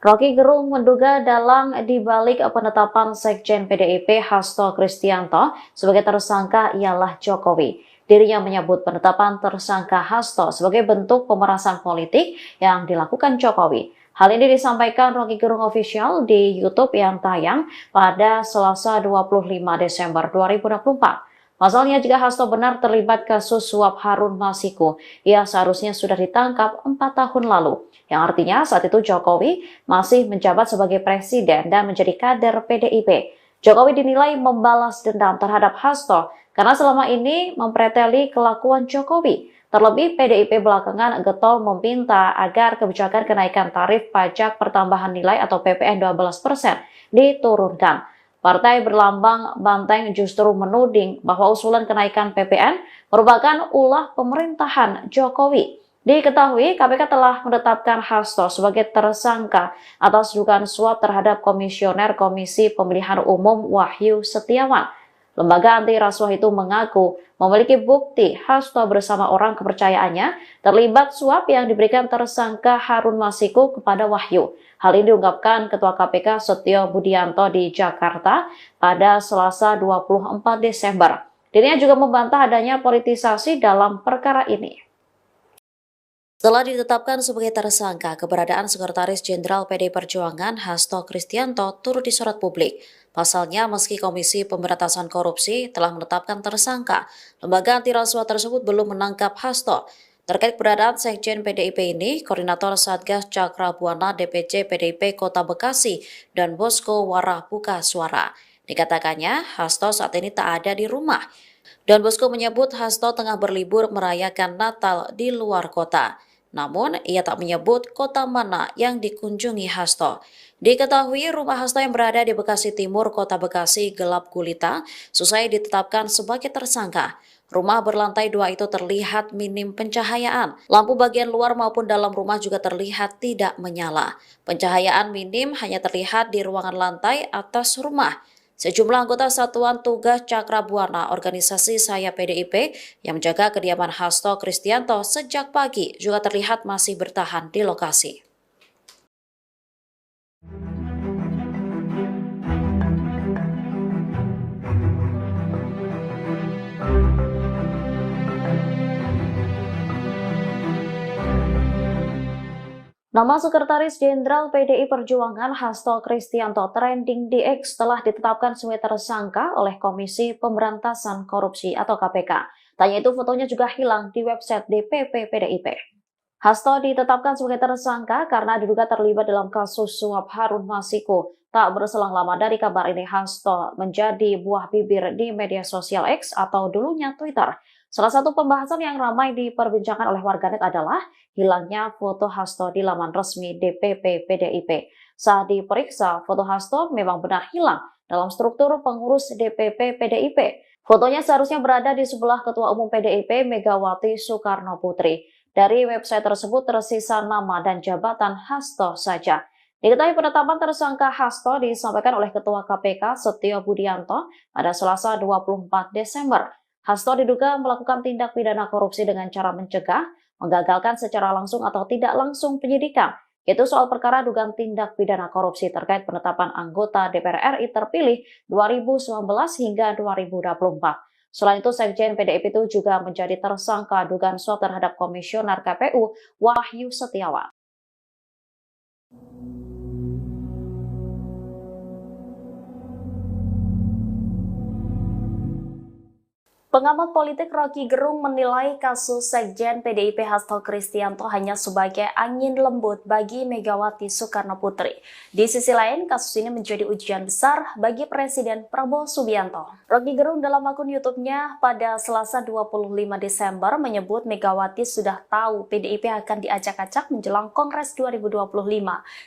Rocky Gerung menduga dalang dibalik penetapan Sekjen PDIP Hasto Kristianto sebagai tersangka ialah Jokowi. Dirinya menyebut penetapan tersangka Hasto sebagai bentuk pemerasan politik yang dilakukan Jokowi. Hal ini disampaikan Rocky Gerung Official di YouTube yang tayang pada Selasa 25 Desember 2024. Pasalnya, jika Hasto benar terlibat kasus suap Harun Masiku, ia seharusnya sudah ditangkap 4 tahun lalu. Yang artinya saat itu Jokowi masih menjabat sebagai presiden dan menjadi kader PDIP. Jokowi dinilai membalas dendam terhadap Hasto karena selama ini mempreteli kelakuan Jokowi. Terlebih, PDIP belakangan getol meminta agar kebijakan kenaikan tarif pajak pertambahan nilai atau PPN 12% diturunkan. Partai berlambang banteng justru menuding bahwa usulan kenaikan PPN merupakan ulah pemerintahan Jokowi. Diketahui, KPK telah menetapkan Hasto sebagai tersangka atas dugaan suap terhadap Komisioner Komisi Pemilihan Umum Wahyu Setiawan. Lembaga anti rasuah itu mengaku memiliki bukti Hasto bersama orang kepercayaannya terlibat suap yang diberikan tersangka Harun Masiku kepada Wahyu. Hal ini diungkapkan Ketua KPK Setio Budianto di Jakarta pada Selasa 24 Desember. Dirinya juga membantah adanya politisasi dalam perkara ini. Setelah ditetapkan sebagai tersangka, keberadaan Sekretaris Jenderal PDI Perjuangan Hasto Kristianto turut disorot publik. Pasalnya, meski Komisi Pemberantasan Korupsi telah menetapkan tersangka, lembaga anti rasuah tersebut belum menangkap Hasto. Terkait keberadaan Sekjen PDIP ini, Koordinator Satgas Cakrabuana DPC PDIP Kota Bekasi dan Bosco Warah buka suara. Dikatakannya, Hasto saat ini tak ada di rumah. Don Bosco menyebut Hasto tengah berlibur merayakan Natal di luar kota. Namun, ia tak menyebut kota mana yang dikunjungi Hasto. Diketahui rumah Hasto yang berada di Bekasi Timur, Kota Bekasi gelap gulita, selesai ditetapkan sebagai tersangka. Rumah berlantai 2 itu terlihat minim pencahayaan. Lampu bagian luar maupun dalam rumah juga terlihat tidak menyala. Pencahayaan minim hanya terlihat di ruangan lantai atas rumah. Sejumlah anggota Satuan Tugas Cakrabuana organisasi Saya PDIP yang menjaga kediaman Hasto Kristianto sejak pagi juga terlihat masih bertahan di lokasi. Nama Sekretaris Jenderal PDI Perjuangan Hasto Kristianto trending di X telah ditetapkan sebagai tersangka oleh Komisi Pemberantasan Korupsi atau KPK. Tanya itu fotonya juga hilang di website DPP PDIP. Hasto ditetapkan sebagai tersangka karena diduga terlibat dalam kasus suap Harun Masiku. Tak berselang lama dari kabar ini, Hasto menjadi buah bibir di media sosial X atau dulunya Twitter. Salah satu pembahasan yang ramai diperbincangkan oleh warganet adalah hilangnya foto Hasto di laman resmi DPP PDIP. Saat diperiksa, foto Hasto memang benar hilang dalam struktur pengurus DPP PDIP. Fotonya seharusnya berada di sebelah Ketua Umum PDIP Megawati Soekarno Putri. Dari website tersebut tersisa nama dan jabatan Hasto saja. Diketahui penetapan tersangka Hasto disampaikan oleh Ketua KPK Setio Budianto pada Selasa 24 Desember. Hasto diduga melakukan tindak pidana korupsi dengan cara mencegah, menggagalkan secara langsung atau tidak langsung penyidikan, yaitu soal perkara dugaan tindak pidana korupsi terkait penetapan anggota DPR RI terpilih 2019 hingga 2024. Selain itu, Sekjen PDIP itu juga menjadi tersangka dugaan suap terhadap Komisioner KPU Wahyu Setiawan. Pengamat politik Rocky Gerung menilai kasus Sekjen PDIP Hasto Kristianto hanya sebagai angin lembut bagi Megawati Soekarno Putri. Di sisi lain, kasus ini menjadi ujian besar bagi Presiden Prabowo Subianto. Rocky Gerung dalam akun YouTube-nya pada Selasa 25 Desember menyebut Megawati sudah tahu PDIP akan diacak-acak menjelang Kongres 2025.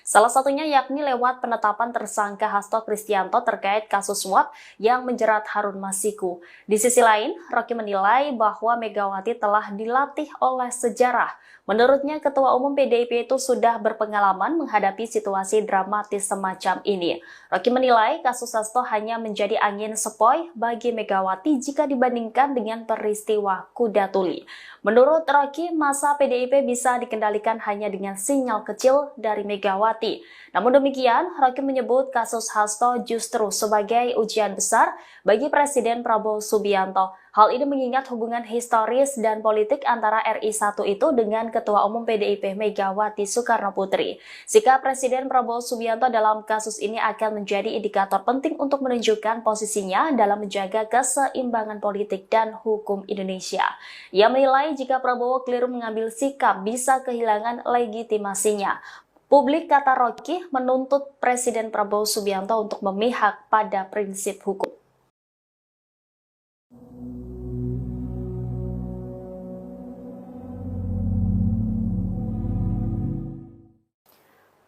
Salah satunya yakni lewat penetapan tersangka Hasto Kristianto terkait kasus suap yang menjerat Harun Masiku. Di sisi lain, Rocky menilai bahwa Megawati telah dilatih oleh sejarah. Menurutnya, Ketua Umum PDIP itu sudah berpengalaman menghadapi situasi dramatis semacam ini. Rocky menilai kasus Hasto hanya menjadi angin sepoi bagi Megawati jika dibandingkan dengan peristiwa Kuda Tuli. Menurut Rocky, masa PDIP bisa dikendalikan hanya dengan sinyal kecil dari Megawati. Namun demikian, Rocky menyebut kasus Hasto justru sebagai ujian besar bagi Presiden Prabowo Subianto. Hal ini mengingat hubungan historis dan politik antara RI 1 itu dengan Ketua Umum PDIP Megawati Soekarno Putri. Sikap Presiden Prabowo Subianto dalam kasus ini akan menjadi indikator penting untuk menunjukkan posisinya dalam menjaga keseimbangan politik dan hukum Indonesia. Ia menilai jika Prabowo keliru mengambil sikap bisa kehilangan legitimasinya. Publik, kata Rocky, menuntut Presiden Prabowo Subianto untuk memihak pada prinsip hukum.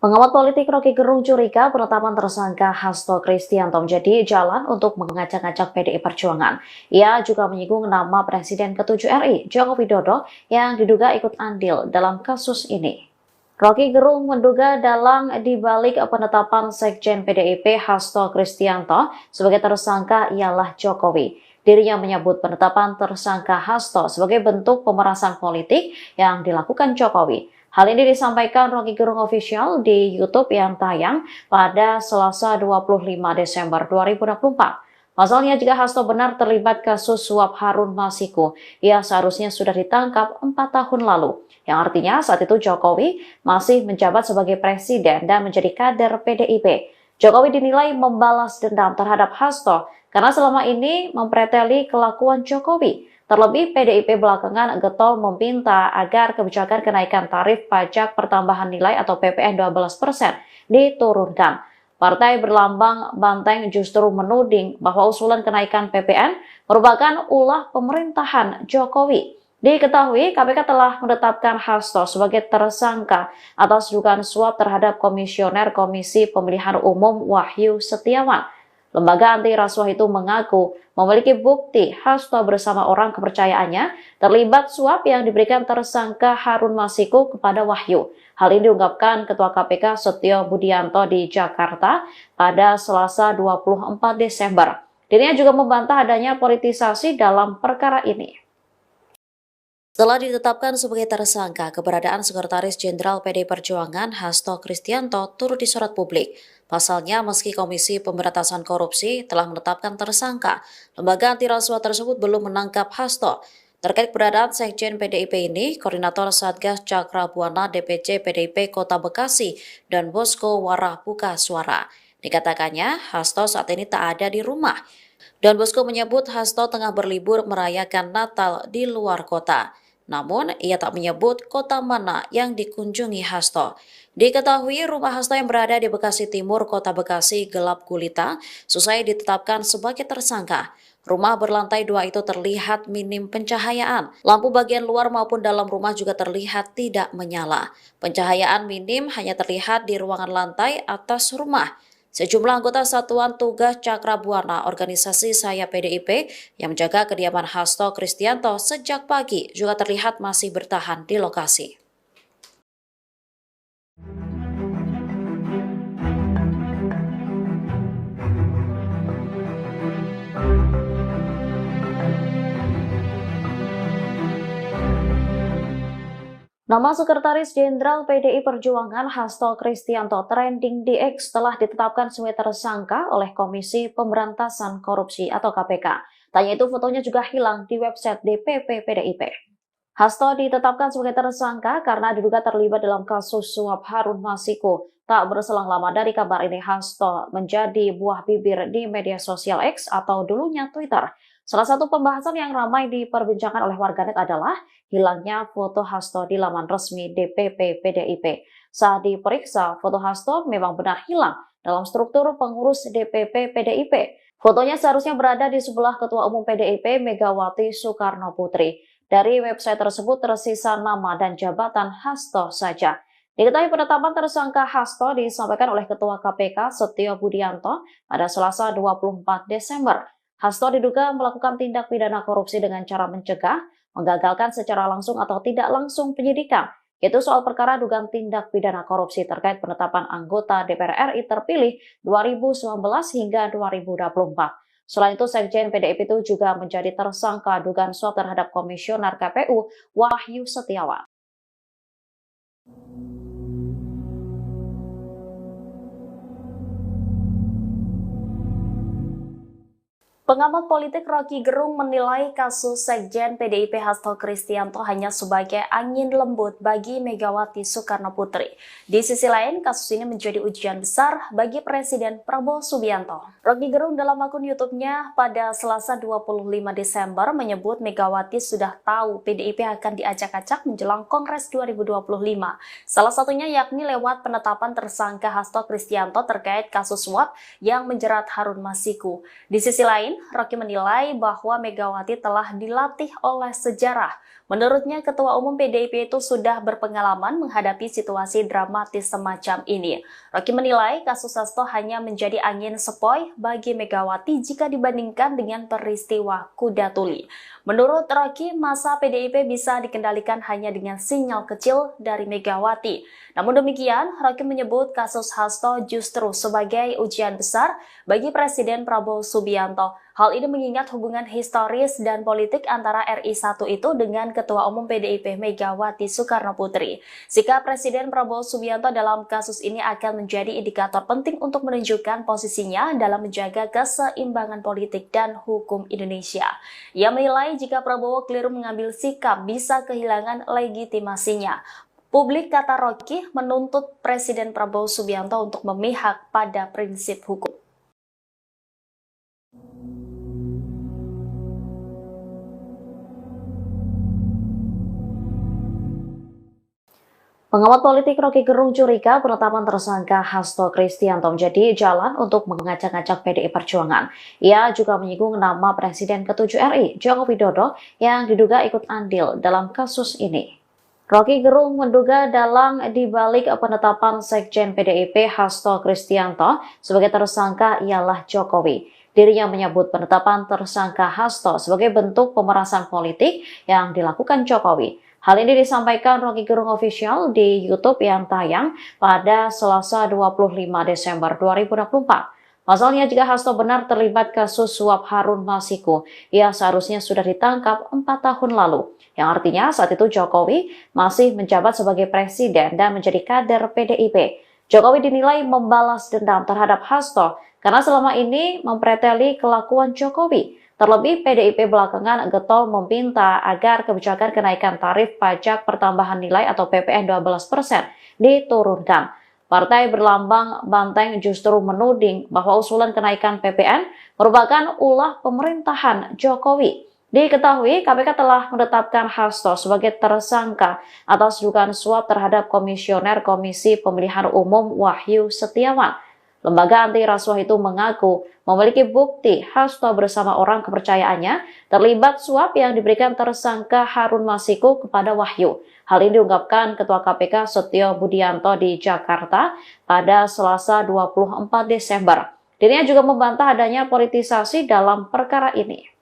Pengamat politik Rocky Gerung curiga penetapan tersangka Hasto Kristianto menjadi jalan untuk mengacak-acak PDI Perjuangan. Ia juga menyinggung nama Presiden ke-7 RI, Joko Widodo, yang diduga ikut andil dalam kasus ini. Rocky Gerung menduga dalang dibalik penetapan Sekjen PDIP Hasto Kristianto sebagai tersangka ialah Jokowi. Dirinya menyebut penetapan tersangka Hasto sebagai bentuk pemerasan politik yang dilakukan Jokowi. Hal ini disampaikan Rocky Gerung Official di YouTube yang tayang pada Selasa 25 Desember 2024. Pasalnya, jika Hasto benar terlibat kasus suap Harun Masiku, ia seharusnya sudah ditangkap 4 tahun lalu. Yang artinya saat itu Jokowi masih menjabat sebagai presiden dan menjadi kader PDIP. Jokowi dinilai membalas dendam terhadap Hasto karena selama ini mempreteli kelakuan Jokowi. Terlebih, PDIP belakangan getol meminta agar kebijakan kenaikan tarif pajak pertambahan nilai atau PPN 12% diturunkan. Partai berlambang banteng justru menuding bahwa usulan kenaikan PPN merupakan ulah pemerintahan Jokowi. Diketahui, KPK telah menetapkan Hasto sebagai tersangka atas dugaan suap terhadap Komisioner Komisi Pemilihan Umum Wahyu Setiawan. Lembaga anti rasuah itu mengaku memiliki bukti Hasto bersama orang kepercayaannya terlibat suap yang diberikan tersangka Harun Masiku kepada Wahyu. Hal ini diungkapkan Ketua KPK Setio Budianto di Jakarta pada Selasa 24 Desember. Dirinya juga membantah adanya politisasi dalam perkara ini. Setelah ditetapkan sebagai tersangka, keberadaan Sekretaris Jenderal PDI Perjuangan Hasto Kristianto turut disorot publik. Pasalnya, meski Komisi Pemberantasan Korupsi telah menetapkan tersangka, lembaga anti rasuah tersebut belum menangkap Hasto. Terkait keberadaan Sekjen PDIP ini, Koordinator Satgas Cakra Buana DPC PDIP Kota Bekasi dan Bosko Warah buka suara. Dikatakannya, Hasto saat ini tak ada di rumah. Don Bosko menyebut Hasto tengah berlibur merayakan Natal di luar kota. Namun, ia tak menyebut kota mana yang dikunjungi Hasto. Diketahui rumah Hasto yang berada di Bekasi Timur, Kota Bekasi gelap gulita, seusai ditetapkan sebagai tersangka. Rumah berlantai 2 itu terlihat minim pencahayaan. Lampu bagian luar maupun dalam rumah juga terlihat tidak menyala. Pencahayaan minim hanya terlihat di ruangan lantai atas rumah. Sejumlah anggota Satuan Tugas Cakra Buana organisasi Saya PDIP yang menjaga kediaman Hasto Kristianto sejak pagi juga terlihat masih bertahan di lokasi. Nama Sekretaris Jenderal PDI Perjuangan Hasto Kristianto trending di X telah ditetapkan sebagai tersangka oleh Komisi Pemberantasan Korupsi atau KPK. Tanya itu fotonya juga hilang di website DPP PDIP. Hasto ditetapkan sebagai tersangka karena diduga terlibat dalam kasus suap Harun Masiku. Tak berselang lama dari kabar ini, Hasto menjadi buah bibir di media sosial X atau dulunya Twitter. Salah satu pembahasan yang ramai diperbincangkan oleh warganet adalah hilangnya foto Hasto di laman resmi DPP PDIP. Saat diperiksa, foto Hasto memang benar hilang dalam struktur pengurus DPP PDIP. Fotonya seharusnya berada di sebelah Ketua Umum PDIP Megawati Soekarno Putri. Dari website tersebut tersisa nama dan jabatan Hasto saja. Diketahui penetapan tersangka Hasto disampaikan oleh Ketua KPK Setio Budianto pada Selasa 24 Desember. Hasto diduga melakukan tindak pidana korupsi dengan cara mencegah, menggagalkan secara langsung atau tidak langsung penyidikan, yaitu soal perkara dugaan tindak pidana korupsi terkait penetapan anggota DPR RI terpilih 2019 hingga 2024. Selain itu, Sekjen PDIP itu juga menjadi tersangka dugaan suap terhadap Komisioner KPU Wahyu Setiawan. Pengamat politik Rocky Gerung menilai kasus Sekjen PDIP Hasto Kristianto hanya sebagai angin lembut bagi Megawati Soekarno Putri. Di sisi lain, kasus ini menjadi ujian besar bagi Presiden Prabowo Subianto. Rocky Gerung dalam akun YouTube-nya pada Selasa 25 Desember menyebut Megawati sudah tahu PDIP akan diacak-acak menjelang Kongres 2025. Salah satunya yakni lewat penetapan tersangka Hasto Kristianto terkait kasus suap yang menjerat Harun Masiku. Di sisi lain, Rocky menilai bahwa Megawati telah dilatih oleh sejarah. Menurutnya, Ketua Umum PDIP itu sudah berpengalaman menghadapi situasi dramatis semacam ini. Rocky menilai kasus Hasto hanya menjadi angin sepoi bagi Megawati jika dibandingkan dengan peristiwa Kuda Tuli. Menurut Rocky, masa PDIP bisa dikendalikan hanya dengan sinyal kecil dari Megawati. Namun demikian, Rocky menyebut kasus Hasto justru sebagai ujian besar bagi Presiden Prabowo Subianto. Hal ini mengingat hubungan historis dan politik antara RI 1 itu dengan Ketua Umum PDIP Megawati Soekarno Putri. Sikap Presiden Prabowo Subianto dalam kasus ini akan menjadi indikator penting untuk menunjukkan posisinya dalam menjaga keseimbangan politik dan hukum Indonesia. Ia menilai jika Prabowo keliru mengambil sikap bisa kehilangan legitimasinya. Publik, kata Rocky, menuntut Presiden Prabowo Subianto untuk memihak pada prinsip hukum. Pengamat politik Rocky Gerung curiga penetapan tersangka Hasto Kristianto menjadi jalan untuk mengacak-acak PDI Perjuangan. Ia juga menyinggung nama Presiden ke-7 RI, Joko Widodo, yang diduga ikut andil dalam kasus ini. Rocky Gerung menduga dalang dibalik penetapan Sekjen PDIP Hasto Kristianto sebagai tersangka ialah Jokowi. Dirinya menyebut penetapan tersangka Hasto sebagai bentuk pemerasan politik yang dilakukan Jokowi. Hal ini disampaikan Rocky Gerung Official di YouTube yang tayang pada Selasa 25 Desember 2024. Pasalnya, jika Hasto benar terlibat kasus suap Harun Masiku, ia seharusnya sudah ditangkap 4 tahun lalu. Yang artinya saat itu Jokowi masih menjabat sebagai presiden dan menjadi kader PDIP. Jokowi dinilai membalas dendam terhadap Hasto karena selama ini mempreteli kelakuan Jokowi. Terlebih, PDIP belakangan getol meminta agar kebijakan kenaikan tarif pajak pertambahan nilai atau PPN 12% diturunkan. Partai berlambang banteng justru menuding bahwa usulan kenaikan PPN merupakan ulah pemerintahan Jokowi. Diketahui, KPK telah menetapkan Hasto sebagai tersangka atas dugaan suap terhadap Komisioner Komisi Pemilihan Umum Wahyu Setiawan. Lembaga anti rasuah itu mengaku memiliki bukti Hasto bersama orang kepercayaannya terlibat suap yang diberikan tersangka Harun Masiku kepada Wahyu. Hal ini diungkapkan Ketua KPK Setio Budianto di Jakarta pada Selasa 24 Desember. Dirinya juga membantah adanya politisasi dalam perkara ini.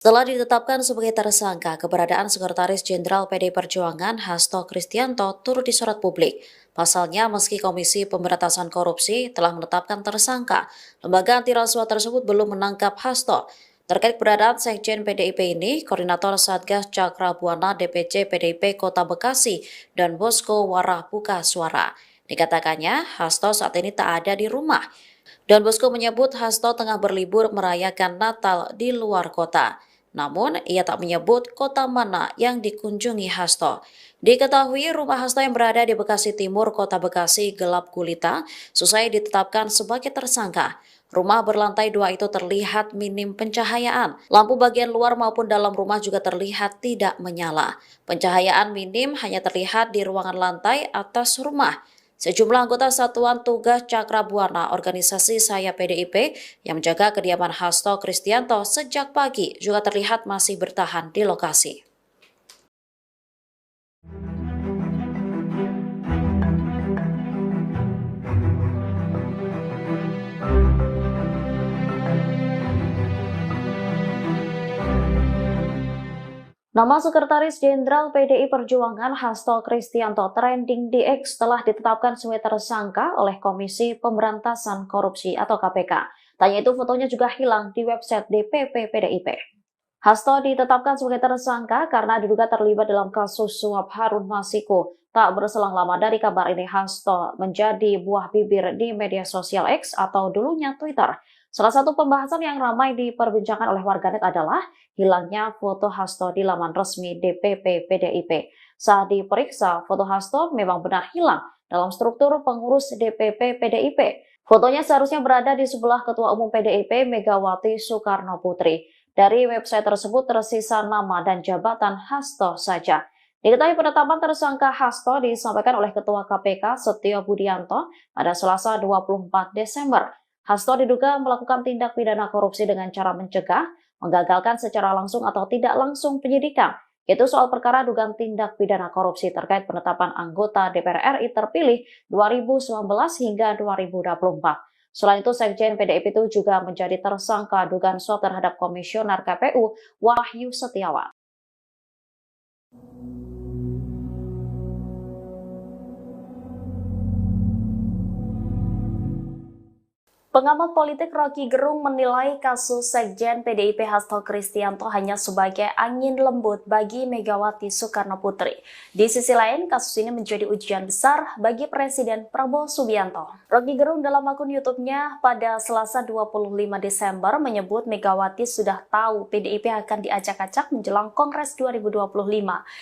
Setelah ditetapkan sebagai tersangka, keberadaan Sekretaris Jenderal PDI Perjuangan Hasto Kristianto turut disorot publik. Pasalnya, meski Komisi Pemberantasan Korupsi telah menetapkan tersangka, lembaga anti rasuah tersebut belum menangkap Hasto. Terkait keberadaan Sekjen PDIP ini, Koordinator Satgas Cakra Buana DPC PDIP Kota Bekasi dan Bosko Warah buka suara. Dikatakannya, Hasto saat ini tak ada di rumah. Dan Bosko menyebut Hasto tengah berlibur merayakan Natal di luar kota. Namun, ia tak menyebut kota mana yang dikunjungi Hasto. Diketahui rumah Hasto yang berada di Bekasi Timur, Kota Bekasi gelap gulita, selesai ditetapkan sebagai tersangka. Rumah berlantai 2 itu terlihat minim pencahayaan. Lampu bagian luar maupun dalam rumah juga terlihat tidak menyala. Pencahayaan minim hanya terlihat di ruangan lantai atas rumah. Sejumlah anggota Satuan Tugas Cakra Buana organisasi Saya PDIP yang menjaga kediaman Hasto Kristianto sejak pagi juga terlihat masih bertahan di lokasi. Nama Sekretaris Jenderal PDI Perjuangan Hasto Kristianto trending di X telah ditetapkan sebagai tersangka oleh Komisi Pemberantasan Korupsi atau KPK. Tanya itu fotonya juga hilang di website DPP PDIP. Hasto ditetapkan sebagai tersangka karena diduga terlibat dalam kasus suap Harun Masiku. Tak berselang lama dari kabar ini, Hasto menjadi buah bibir di media sosial X atau dulunya Twitter. Salah satu pembahasan yang ramai diperbincangkan oleh warganet adalah hilangnya foto Hasto di laman resmi DPP PDIP. Saat diperiksa, foto Hasto memang benar hilang dalam struktur pengurus DPP PDIP. Fotonya seharusnya berada di sebelah Ketua Umum PDIP Megawati Soekarno Putri. Dari website tersebut tersisa nama dan jabatan Hasto saja. Diketahui penetapan tersangka Hasto disampaikan oleh Ketua KPK Setio Budianto pada Selasa 24 Desember. Hasto diduga melakukan tindak pidana korupsi dengan cara mencegah, menggagalkan secara langsung atau tidak langsung penyidikan, yaitu soal perkara dugaan tindak pidana korupsi terkait penetapan anggota DPR RI terpilih 2019 hingga 2024. Selain itu, Sekjen PDIP itu juga menjadi tersangka dugaan suap terhadap Komisioner KPU Wahyu Setiawan. Pengamat politik Rocky Gerung menilai kasus Sekjen PDIP Hasto Kristianto hanya sebagai angin lembut bagi Megawati Soekarno Putri. Di sisi lain, kasus ini menjadi ujian besar bagi Presiden Prabowo Subianto. Rocky Gerung dalam akun YouTube-nya pada Selasa 25 Desember menyebut Megawati sudah tahu PDIP akan diacak-acak menjelang Kongres 2025.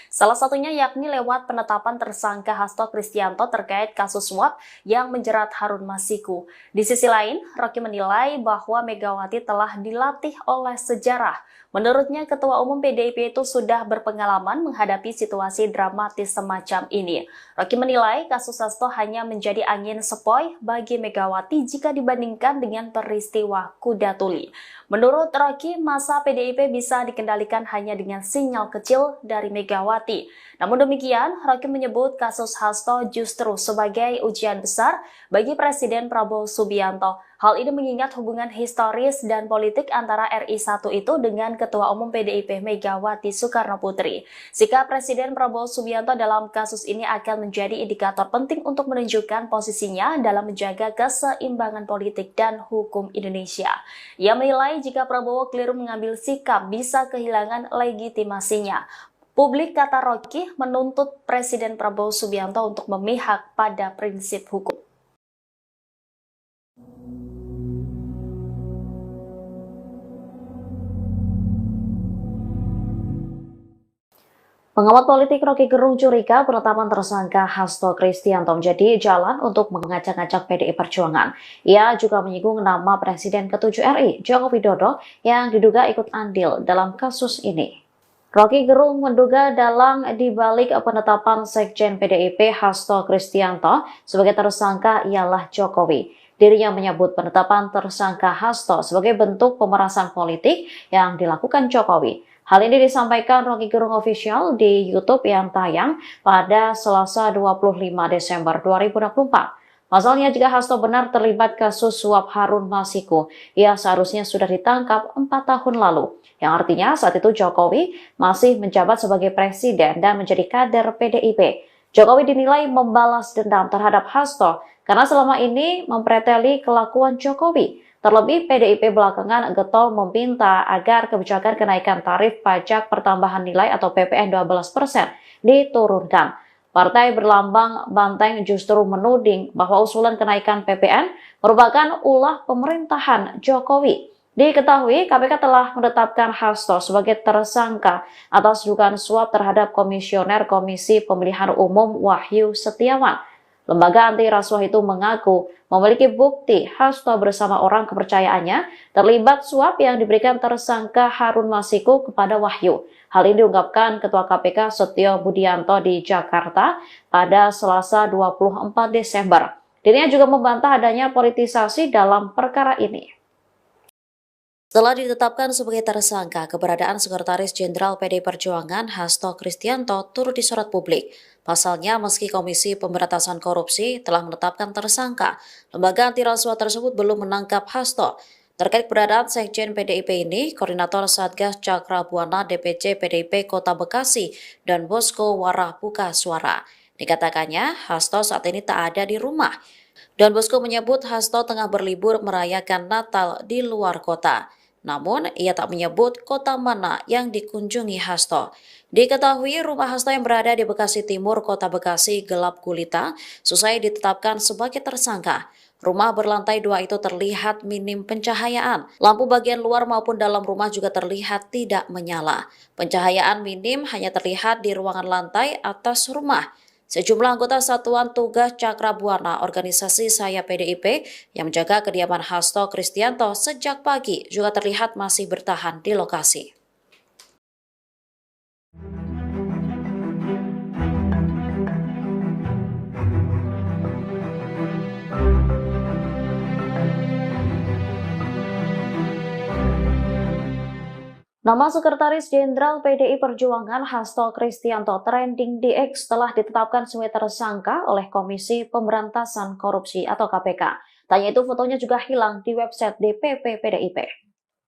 Salah satunya yakni lewat penetapan tersangka Hasto Kristianto terkait kasus suap yang menjerat Harun Masiku. Di sisi lain, Rocky menilai bahwa Megawati telah dilatih oleh sejarah Menurutnya, Ketua Umum PDIP itu sudah berpengalaman menghadapi situasi dramatis semacam ini. Rocky menilai kasus Hasto hanya menjadi angin sepoi bagi Megawati jika dibandingkan dengan peristiwa kuda tuli. Menurut Rocky, masa PDIP bisa dikendalikan hanya dengan sinyal kecil dari Megawati. Namun demikian, Rocky menyebut kasus Hasto justru sebagai ujian besar bagi Presiden Prabowo Subianto. Hal ini mengingat hubungan historis dan politik antara RI1 itu dengan Ketua Umum PDIP Megawati Soekarnoputri. Sikap Presiden Prabowo Subianto dalam kasus ini akan menjadi indikator penting untuk menunjukkan posisinya dalam menjaga keseimbangan politik dan hukum Indonesia. Ia menilai jika Prabowo keliru mengambil sikap bisa kehilangan legitimasinya. Publik, kata Rocky, menuntut Presiden Prabowo Subianto untuk memihak pada prinsip hukum. Pengamat politik Rocky Gerung curiga penetapan tersangka Hasto Kristianto menjadi jalan untuk mengacak-acak PDI Perjuangan. Ia juga menyinggung nama Presiden ke-7 RI, Joko Widodo, yang diduga ikut andil dalam kasus ini. Rocky Gerung menduga dalang dibalik penetapan Sekjen PDIP Hasto Kristianto sebagai tersangka ialah Jokowi. Dirinya menyebut penetapan tersangka Hasto sebagai bentuk pemerasan politik yang dilakukan Jokowi. Hal ini disampaikan Rocky Gerung Official di YouTube yang tayang pada Selasa 25 Desember 2024. Pasalnya, jika Hasto benar terlibat kasus suap Harun Masiku, ia seharusnya sudah ditangkap 4 tahun lalu. Yang artinya saat itu Jokowi masih menjabat sebagai presiden dan menjadi kader PDIP. Jokowi dinilai membalas dendam terhadap Hasto karena selama ini mempreteli kelakuan Jokowi. Terlebih, PDIP belakangan getol meminta agar kebijakan kenaikan tarif pajak pertambahan nilai atau PPN 12% diturunkan. Partai berlambang banteng justru menuding bahwa usulan kenaikan PPN merupakan ulah pemerintahan Jokowi. Diketahui, KPK telah menetapkan Hasto sebagai tersangka atas dugaan suap terhadap Komisioner Komisi Pemilihan Umum Wahyu Setiawan. Lembaga anti rasuah itu mengaku memiliki bukti Hasto bersama orang kepercayaannya terlibat suap yang diberikan tersangka Harun Masiku kepada Wahyu. Hal ini diungkapkan Ketua KPK Setio Budianto di Jakarta pada Selasa 24 Desember. Dirinya juga membantah adanya politisasi dalam perkara ini. Setelah ditetapkan sebagai tersangka, keberadaan Sekretaris Jenderal PDI Perjuangan Hasto Kristianto turut disorot publik. Pasalnya, meski Komisi Pemberantasan Korupsi telah menetapkan tersangka, lembaga anti rasuah tersebut belum menangkap Hasto. Terkait keberadaan Sekjen PDIP ini, Koordinator Satgas Cakra Buana DPC PDIP Kota Bekasi dan Bosko Warah buka suara. Dikatakannya, Hasto saat ini tak ada di rumah. Dan Bosko menyebut Hasto tengah berlibur merayakan Natal di luar kota. Namun, ia tak menyebut kota mana yang dikunjungi Hasto. Diketahui rumah Hasto yang berada di Bekasi Timur, Kota Bekasi gelap gulita, selesai ditetapkan sebagai tersangka. Rumah berlantai 2 itu terlihat minim pencahayaan. Lampu bagian luar maupun dalam rumah juga terlihat tidak menyala. Pencahayaan minim hanya terlihat di ruangan lantai atas rumah. Sejumlah anggota Satuan Tugas Cakra Buana organisasi Saya PDIP yang menjaga kediaman Hasto Kristianto sejak pagi juga terlihat masih bertahan di lokasi. Nama Sekretaris Jenderal PDI Perjuangan Hasto Kristianto trending di X telah ditetapkan sebagai tersangka oleh Komisi Pemberantasan Korupsi atau KPK. Tanya itu fotonya juga hilang di website DPP PDIP.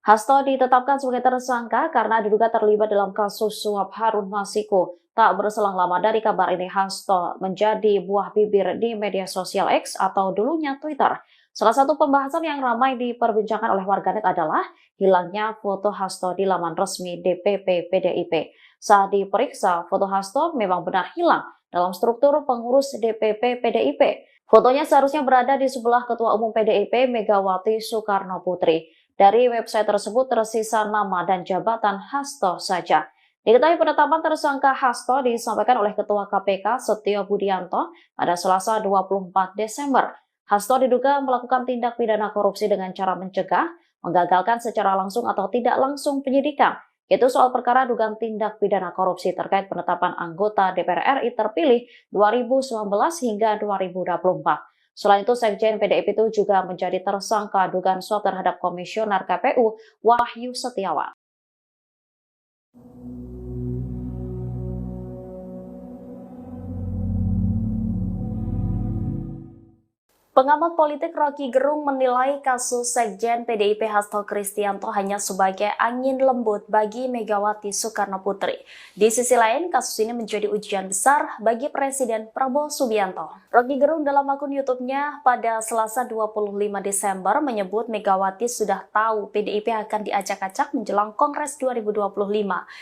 Hasto ditetapkan sebagai tersangka karena diduga terlibat dalam kasus suap Harun Masiku. Tak berselang lama dari kabar ini, Hasto menjadi buah bibir di media sosial X atau dulunya Twitter. Salah satu pembahasan yang ramai diperbincangkan oleh warganet adalah hilangnya foto Hasto di laman resmi DPP PDIP. Saat diperiksa, foto Hasto memang benar hilang dalam struktur pengurus DPP PDIP. Fotonya seharusnya berada di sebelah Ketua Umum PDIP Megawati Soekarnoputri. Dari website tersebut tersisa nama dan jabatan Hasto saja. Diketahui penetapan tersangka Hasto disampaikan oleh Ketua KPK Setio Budianto pada Selasa 24 Desember. Hasto diduga melakukan tindak pidana korupsi dengan cara mencegah, menggagalkan secara langsung atau tidak langsung penyidikan, yaitu soal perkara dugaan tindak pidana korupsi terkait penetapan anggota DPR RI terpilih 2019 hingga 2024. Selain itu, Sekjen PDIP itu juga menjadi tersangka dugaan suap terhadap Komisioner KPU Wahyu Setiawan. Pengamat politik Rocky Gerung menilai kasus Sekjen PDIP Hasto Kristianto hanya sebagai angin lembut bagi Megawati Soekarno Putri. Di sisi lain, kasus ini menjadi ujian besar bagi Presiden Prabowo Subianto. Rocky Gerung dalam akun YouTube-nya pada Selasa 25 Desember menyebut Megawati sudah tahu PDIP akan diacak-acak menjelang Kongres 2025.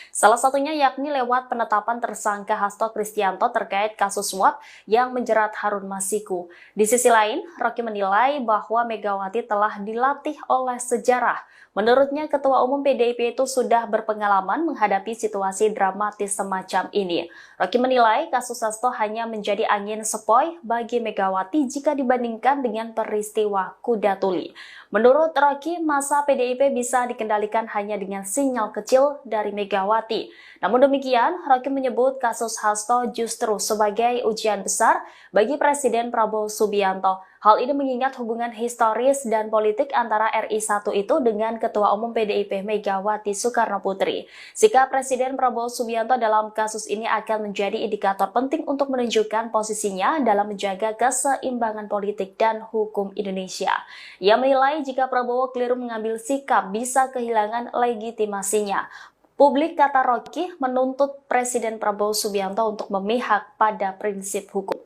Salah satunya yakni lewat penetapan tersangka Hasto Kristianto terkait kasus suap yang menjerat Harun Masiku. Di sisi lain, Rocky menilai bahwa Megawati telah dilatih oleh sejarah. Menurutnya, Ketua Umum PDIP itu sudah berpengalaman menghadapi situasi dramatis semacam ini. Rocky menilai kasus Hasto hanya menjadi angin sepoi bagi Megawati jika dibandingkan dengan peristiwa Kuda Tuli. Menurut Rocky, masa PDIP bisa dikendalikan hanya dengan sinyal kecil dari Megawati. Namun demikian, Rocky menyebut kasus Hasto justru sebagai ujian besar bagi Presiden Prabowo Subianto. Hal ini mengingat hubungan historis dan politik antara RI1 itu dengan Ketua Umum PDIP Megawati Soekarno Putri. Sikap Presiden Prabowo Subianto dalam kasus ini akan menjadi indikator penting untuk menunjukkan posisinya dalam menjaga keseimbangan politik dan hukum Indonesia. Ia menilai jika Prabowo keliru mengambil sikap bisa kehilangan legitimasinya. Publik, kata Rocky, menuntut Presiden Prabowo Subianto untuk memihak pada prinsip hukum.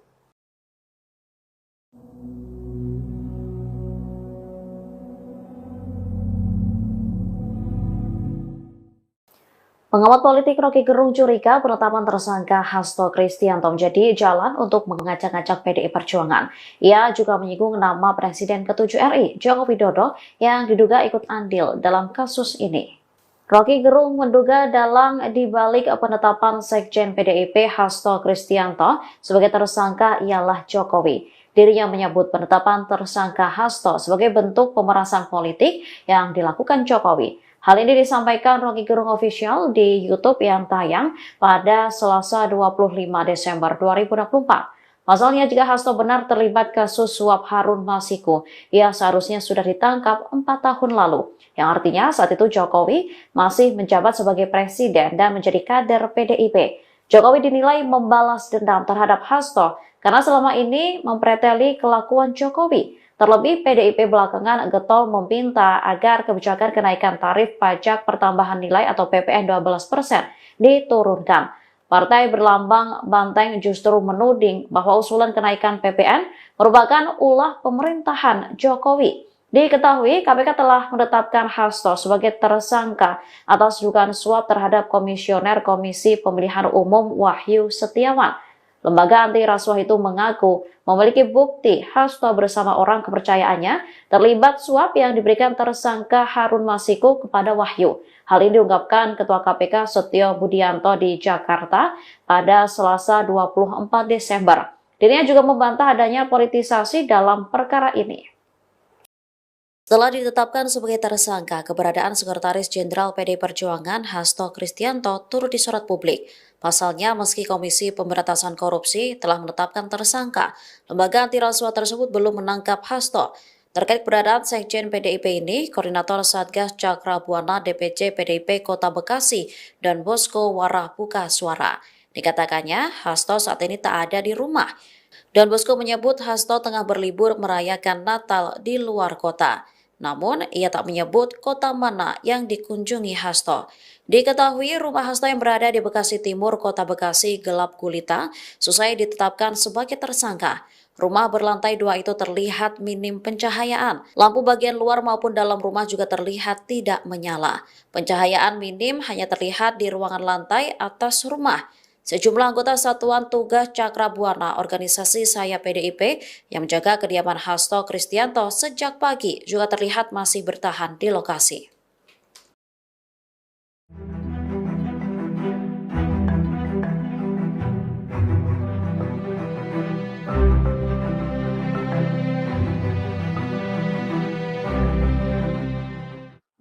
Pengamat politik Rocky Gerung curiga penetapan tersangka Hasto Kristianto menjadi jalan untuk mengacak-acak PDI Perjuangan. Ia juga menyinggung nama Presiden ke-7 RI, Joko Widodo, yang diduga ikut andil dalam kasus ini. Rocky Gerung menduga dalang dibalik penetapan Sekjen PDIP Hasto Kristianto sebagai tersangka ialah Jokowi. Dirinya menyebut penetapan tersangka Hasto sebagai bentuk pemerasan politik yang dilakukan Jokowi. Hal ini disampaikan Rocky Gerung Official di YouTube yang tayang pada Selasa 25 Desember 2024. Pasalnya, jika Hasto benar terlibat kasus suap Harun Masiku, ia seharusnya sudah ditangkap 4 tahun lalu. Yang artinya saat itu Jokowi masih menjabat sebagai presiden dan menjadi kader PDIP. Jokowi dinilai membalas dendam terhadap Hasto karena selama ini mempreteli kelakuan Jokowi. Terlebih, PDIP belakangan getol meminta agar kebijakan kenaikan tarif pajak pertambahan nilai atau PPN 12% diturunkan. Partai berlambang banteng justru menuding bahwa usulan kenaikan PPN merupakan ulah pemerintahan Jokowi. Diketahui, KPK telah menetapkan Hasto sebagai tersangka atas dugaan suap terhadap Komisioner Komisi Pemilihan Umum Wahyu Setiawan. Lembaga anti rasuah itu mengaku memiliki bukti Hasto bersama orang kepercayaannya terlibat suap yang diberikan tersangka Harun Masiku kepada Wahyu. Hal ini diungkapkan Ketua KPK Setio Budianto di Jakarta pada Selasa 24 Desember. Dirinya juga membantah adanya politisasi dalam perkara ini. Setelah ditetapkan sebagai tersangka, keberadaan Sekretaris Jenderal PDI Perjuangan Hasto Kristianto turut disorot publik. Pasalnya, meski Komisi Pemberantasan Korupsi telah menetapkan tersangka, lembaga anti rasuah tersebut belum menangkap Hasto. Terkait keberadaan Sekjen PDIP ini, Koordinator Satgas Cakra Buana DPC PDIP Kota Bekasi dan Bosko Warah buka suara. Dikatakannya, Hasto saat ini tak ada di rumah. Dan Bosko menyebut Hasto tengah berlibur merayakan Natal di luar kota. Namun, ia tak menyebut kota mana yang dikunjungi Hasto. Diketahui rumah Hasto yang berada di Bekasi Timur, Kota Bekasi gelap gulita, selesai ditetapkan sebagai tersangka. Rumah berlantai 2 itu terlihat minim pencahayaan. Lampu bagian luar maupun dalam rumah juga terlihat tidak menyala. Pencahayaan minim hanya terlihat di ruangan lantai atas rumah. Sejumlah anggota Satuan Tugas Cakra Buana organisasi sayap PDIP yang menjaga kediaman Hasto Kristianto sejak pagi juga terlihat masih bertahan di lokasi.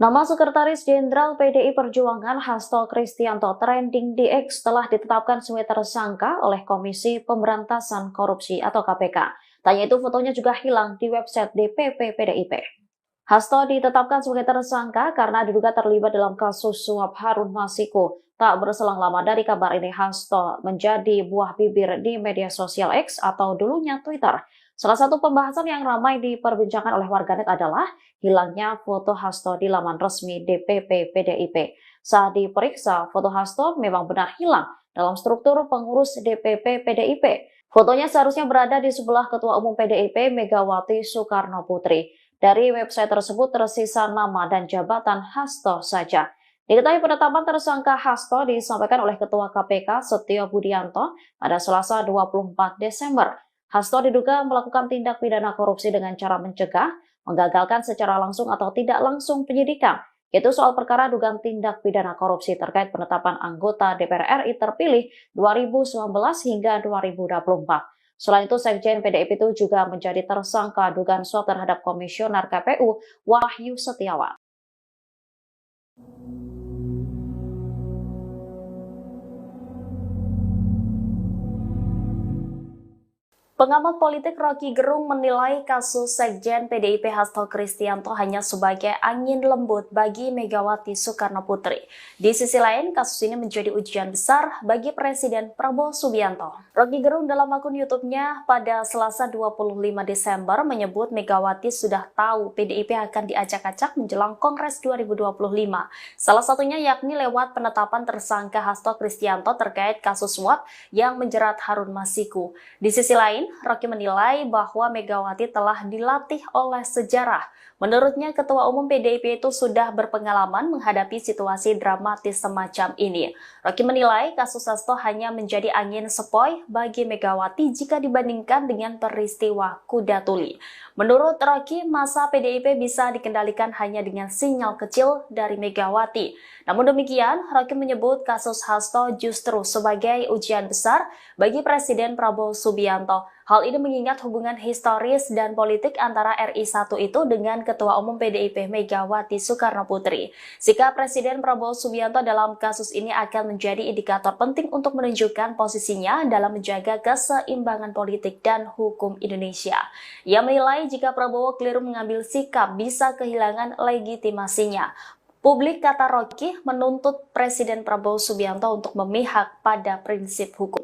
Nama Sekretaris Jenderal PDI Perjuangan Hasto Kristianto trending di X telah ditetapkan sebagai tersangka oleh Komisi Pemberantasan Korupsi atau KPK. Tanya itu fotonya juga hilang di website DPP PDIP. Hasto ditetapkan sebagai tersangka karena diduga terlibat dalam kasus suap Harun Masiku. Tak berselang lama dari kabar ini, Hasto menjadi buah bibir di media sosial X atau dulunya Twitter. Salah satu pembahasan yang ramai diperbincangkan oleh warganet adalah hilangnya foto Hasto di laman resmi DPP PDIP. Saat diperiksa, foto Hasto memang benar hilang dalam struktur pengurus DPP PDIP. Fotonya seharusnya berada di sebelah Ketua Umum PDIP Megawati Soekarno Putri. Dari website tersebut tersisa nama dan jabatan Hasto saja. Diketahui penetapan tersangka Hasto disampaikan oleh Ketua KPK Setio Budianto pada Selasa 24 Desember. Hasto diduga melakukan tindak pidana korupsi dengan cara mencegah, menggagalkan secara langsung atau tidak langsung penyidikan, yaitu soal perkara dugaan tindak pidana korupsi terkait penetapan anggota DPR RI terpilih 2019 hingga 2024. Selain itu, Sekjen PDIP itu juga menjadi tersangka dugaan suap terhadap Komisioner KPU Wahyu Setiawan. Pengamat politik Rocky Gerung menilai kasus Sekjen PDIP Hasto Kristianto hanya sebagai angin lembut bagi Megawati Soekarno Putri. Di sisi lain, kasus ini menjadi ujian besar bagi Presiden Prabowo Subianto. Rocky Gerung dalam akun YouTube-nya pada Selasa 25 Desember menyebut Megawati sudah tahu PDIP akan diacak-acak menjelang Kongres 2025. Salah satunya yakni lewat penetapan tersangka Hasto Kristianto terkait kasus suap yang menjerat Harun Masiku. Di sisi lain, Rocky menilai bahwa Megawati telah dilatih oleh sejarah. Menurutnya, Ketua Umum PDIP itu sudah berpengalaman menghadapi situasi dramatis semacam ini. Rocky menilai kasus Hasto hanya menjadi angin sepoi bagi Megawati jika dibandingkan dengan peristiwa Kuda Tuli. Menurut Rocky, masa PDIP bisa dikendalikan hanya dengan sinyal kecil dari Megawati. Namun demikian, Rocky menyebut kasus Hasto justru sebagai ujian besar bagi Presiden Prabowo Subianto. Hal ini mengingat hubungan historis dan politik antara RI1 itu dengan Ketua Umum PDIP Megawati Soekarno Putri. Sikap Presiden Prabowo Subianto dalam kasus ini akan menjadi indikator penting untuk menunjukkan posisinya dalam menjaga keseimbangan politik dan hukum Indonesia. Ia menilai jika Prabowo keliru mengambil sikap bisa kehilangan legitimasinya. Publik, kata Rocky, menuntut Presiden Prabowo Subianto untuk memihak pada prinsip hukum.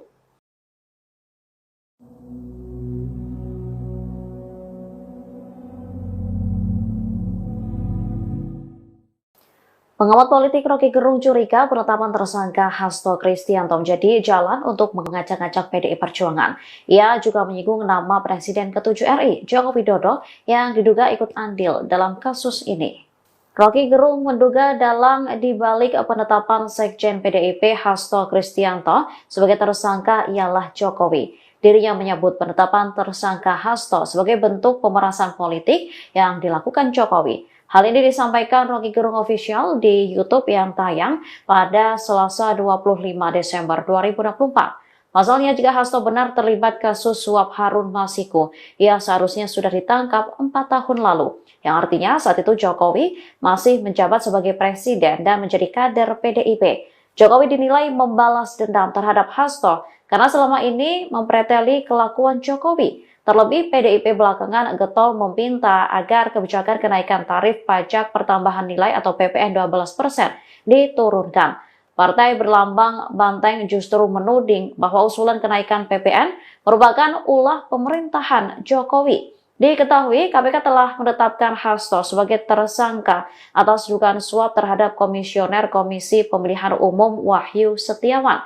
Pengamat politik Rocky Gerung curiga penetapan tersangka Hasto Kristianto menjadi jalan untuk mengacak-acak PDI Perjuangan. Ia juga menyinggung nama Presiden ke-7 RI, Joko Widodo, yang diduga ikut andil dalam kasus ini. Rocky Gerung menduga dalang dibalik penetapan Sekjen PDIP Hasto Kristianto sebagai tersangka ialah Jokowi. Dirinya menyebut penetapan tersangka Hasto sebagai bentuk pemerasan politik yang dilakukan Jokowi. Hal ini disampaikan Rocky Gerung Official di YouTube yang tayang pada Selasa 25 Desember 2024. Pasalnya, jika Hasto benar terlibat kasus suap Harun Masiku, ia seharusnya sudah ditangkap 4 tahun lalu. Yang artinya saat itu Jokowi masih menjabat sebagai presiden dan menjadi kader PDIP. Jokowi dinilai membalas dendam terhadap Hasto karena selama ini mempreteli kelakuan Jokowi. Terlebih, PDIP belakangan getol meminta agar kebijakan kenaikan tarif pajak pertambahan nilai atau PPN 12% diturunkan. Partai berlambang banteng justru menuding bahwa usulan kenaikan PPN merupakan ulah pemerintahan Jokowi. Diketahui, KPK telah menetapkan Hasto sebagai tersangka atas dugaan suap terhadap Komisioner Komisi Pemilihan Umum Wahyu Setiawan.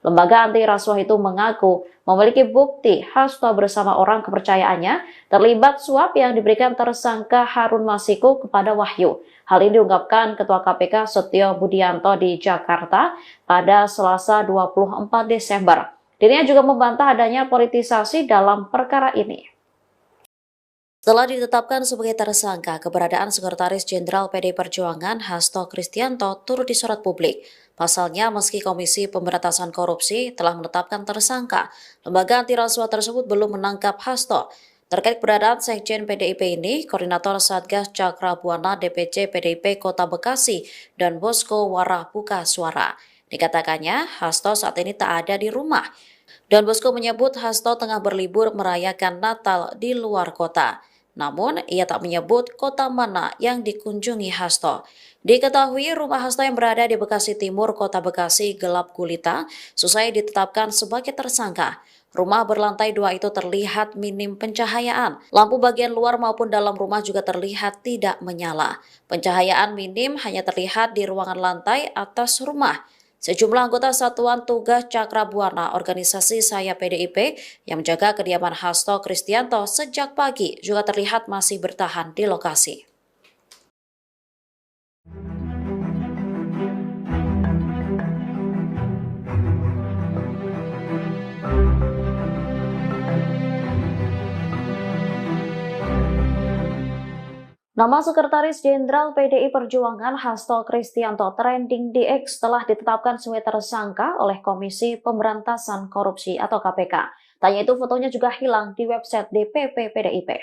Lembaga anti rasuah itu mengaku memiliki bukti Hasto bersama orang kepercayaannya terlibat suap yang diberikan tersangka Harun Masiku kepada Wahyu. Hal ini diungkapkan Ketua KPK Setio Budianto di Jakarta pada Selasa 24 Desember. Dirinya juga membantah adanya politisasi dalam perkara ini. Setelah ditetapkan sebagai tersangka, keberadaan Sekretaris Jenderal PDI Perjuangan Hasto Kristianto turut disorot publik. Pasalnya, meski Komisi Pemberantasan Korupsi telah menetapkan tersangka, lembaga anti rasuah tersebut belum menangkap Hasto. Terkait keberadaan Sekjen PDIP ini, Koordinator Satgas Cakra Buana DPC PDIP Kota Bekasi dan Bosco Warah buka suara. Dikatakannya, Hasto saat ini tak ada di rumah. Dan Bosco menyebut Hasto tengah berlibur merayakan Natal di luar kota. Namun, ia tak menyebut kota mana yang dikunjungi Hasto. Diketahui rumah Hasto yang berada di Bekasi Timur, Kota Bekasi gelap gulita, selesai ditetapkan sebagai tersangka. Rumah berlantai 2 itu terlihat minim pencahayaan. Lampu bagian luar maupun dalam rumah juga terlihat tidak menyala. Pencahayaan minim hanya terlihat di ruangan lantai atas rumah. Sejumlah anggota Satuan Tugas Cakra Buana organisasi Saya PDIP yang menjaga kediaman Hasto Kristianto sejak pagi juga terlihat masih bertahan di lokasi. Nama Sekretaris Jenderal PDI Perjuangan Hasto Kristianto trending di X telah ditetapkan sebagai tersangka oleh Komisi Pemberantasan Korupsi atau KPK. Tanya itu fotonya juga hilang di website DPP PDIP.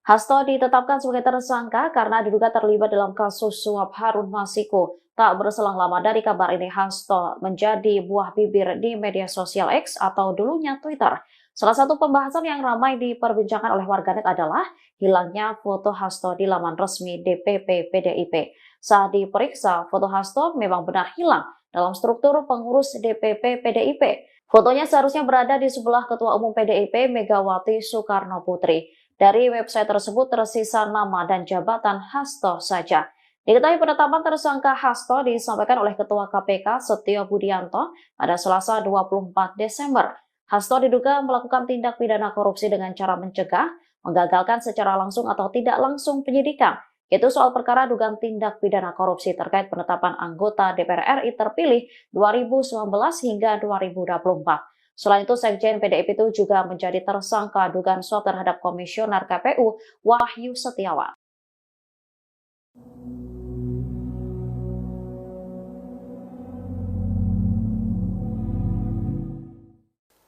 Hasto ditetapkan sebagai tersangka karena diduga terlibat dalam kasus suap Harun Masiku. Tak berselang lama dari kabar ini, Hasto menjadi buah bibir di media sosial X atau dulunya Twitter. Salah satu pembahasan yang ramai diperbincangkan oleh warganet adalah hilangnya foto Hasto di laman resmi DPP PDIP. Saat diperiksa, foto Hasto memang benar hilang dalam struktur pengurus DPP PDIP. Fotonya seharusnya berada di sebelah Ketua Umum PDIP Megawati Soekarno Putri. Dari website tersebut tersisa nama dan jabatan Hasto saja. Diketahui penetapan tersangka Hasto disampaikan oleh Ketua KPK Setio Budianto pada Selasa 24 Desember. Hasto diduga melakukan tindak pidana korupsi dengan cara mencegah, menggagalkan secara langsung atau tidak langsung penyidikan, yaitu soal perkara dugaan tindak pidana korupsi terkait penetapan anggota DPR RI terpilih 2019 hingga 2024. Selain itu, Sekjen PDIP itu juga menjadi tersangka dugaan suap terhadap Komisioner KPU Wahyu Setiawan.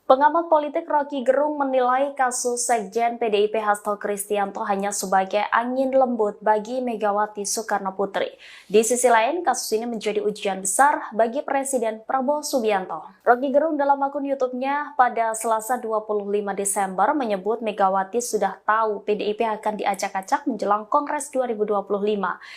Pengamat politik Rocky Gerung menilai kasus Sekjen PDIP Hasto Kristianto hanya sebagai angin lembut bagi Megawati Soekarno Putri. Di sisi lain, kasus ini menjadi ujian besar bagi Presiden Prabowo Subianto. Rocky Gerung dalam akun YouTube-nya pada Selasa 25 Desember menyebut Megawati sudah tahu PDIP akan diacak-acak menjelang Kongres 2025.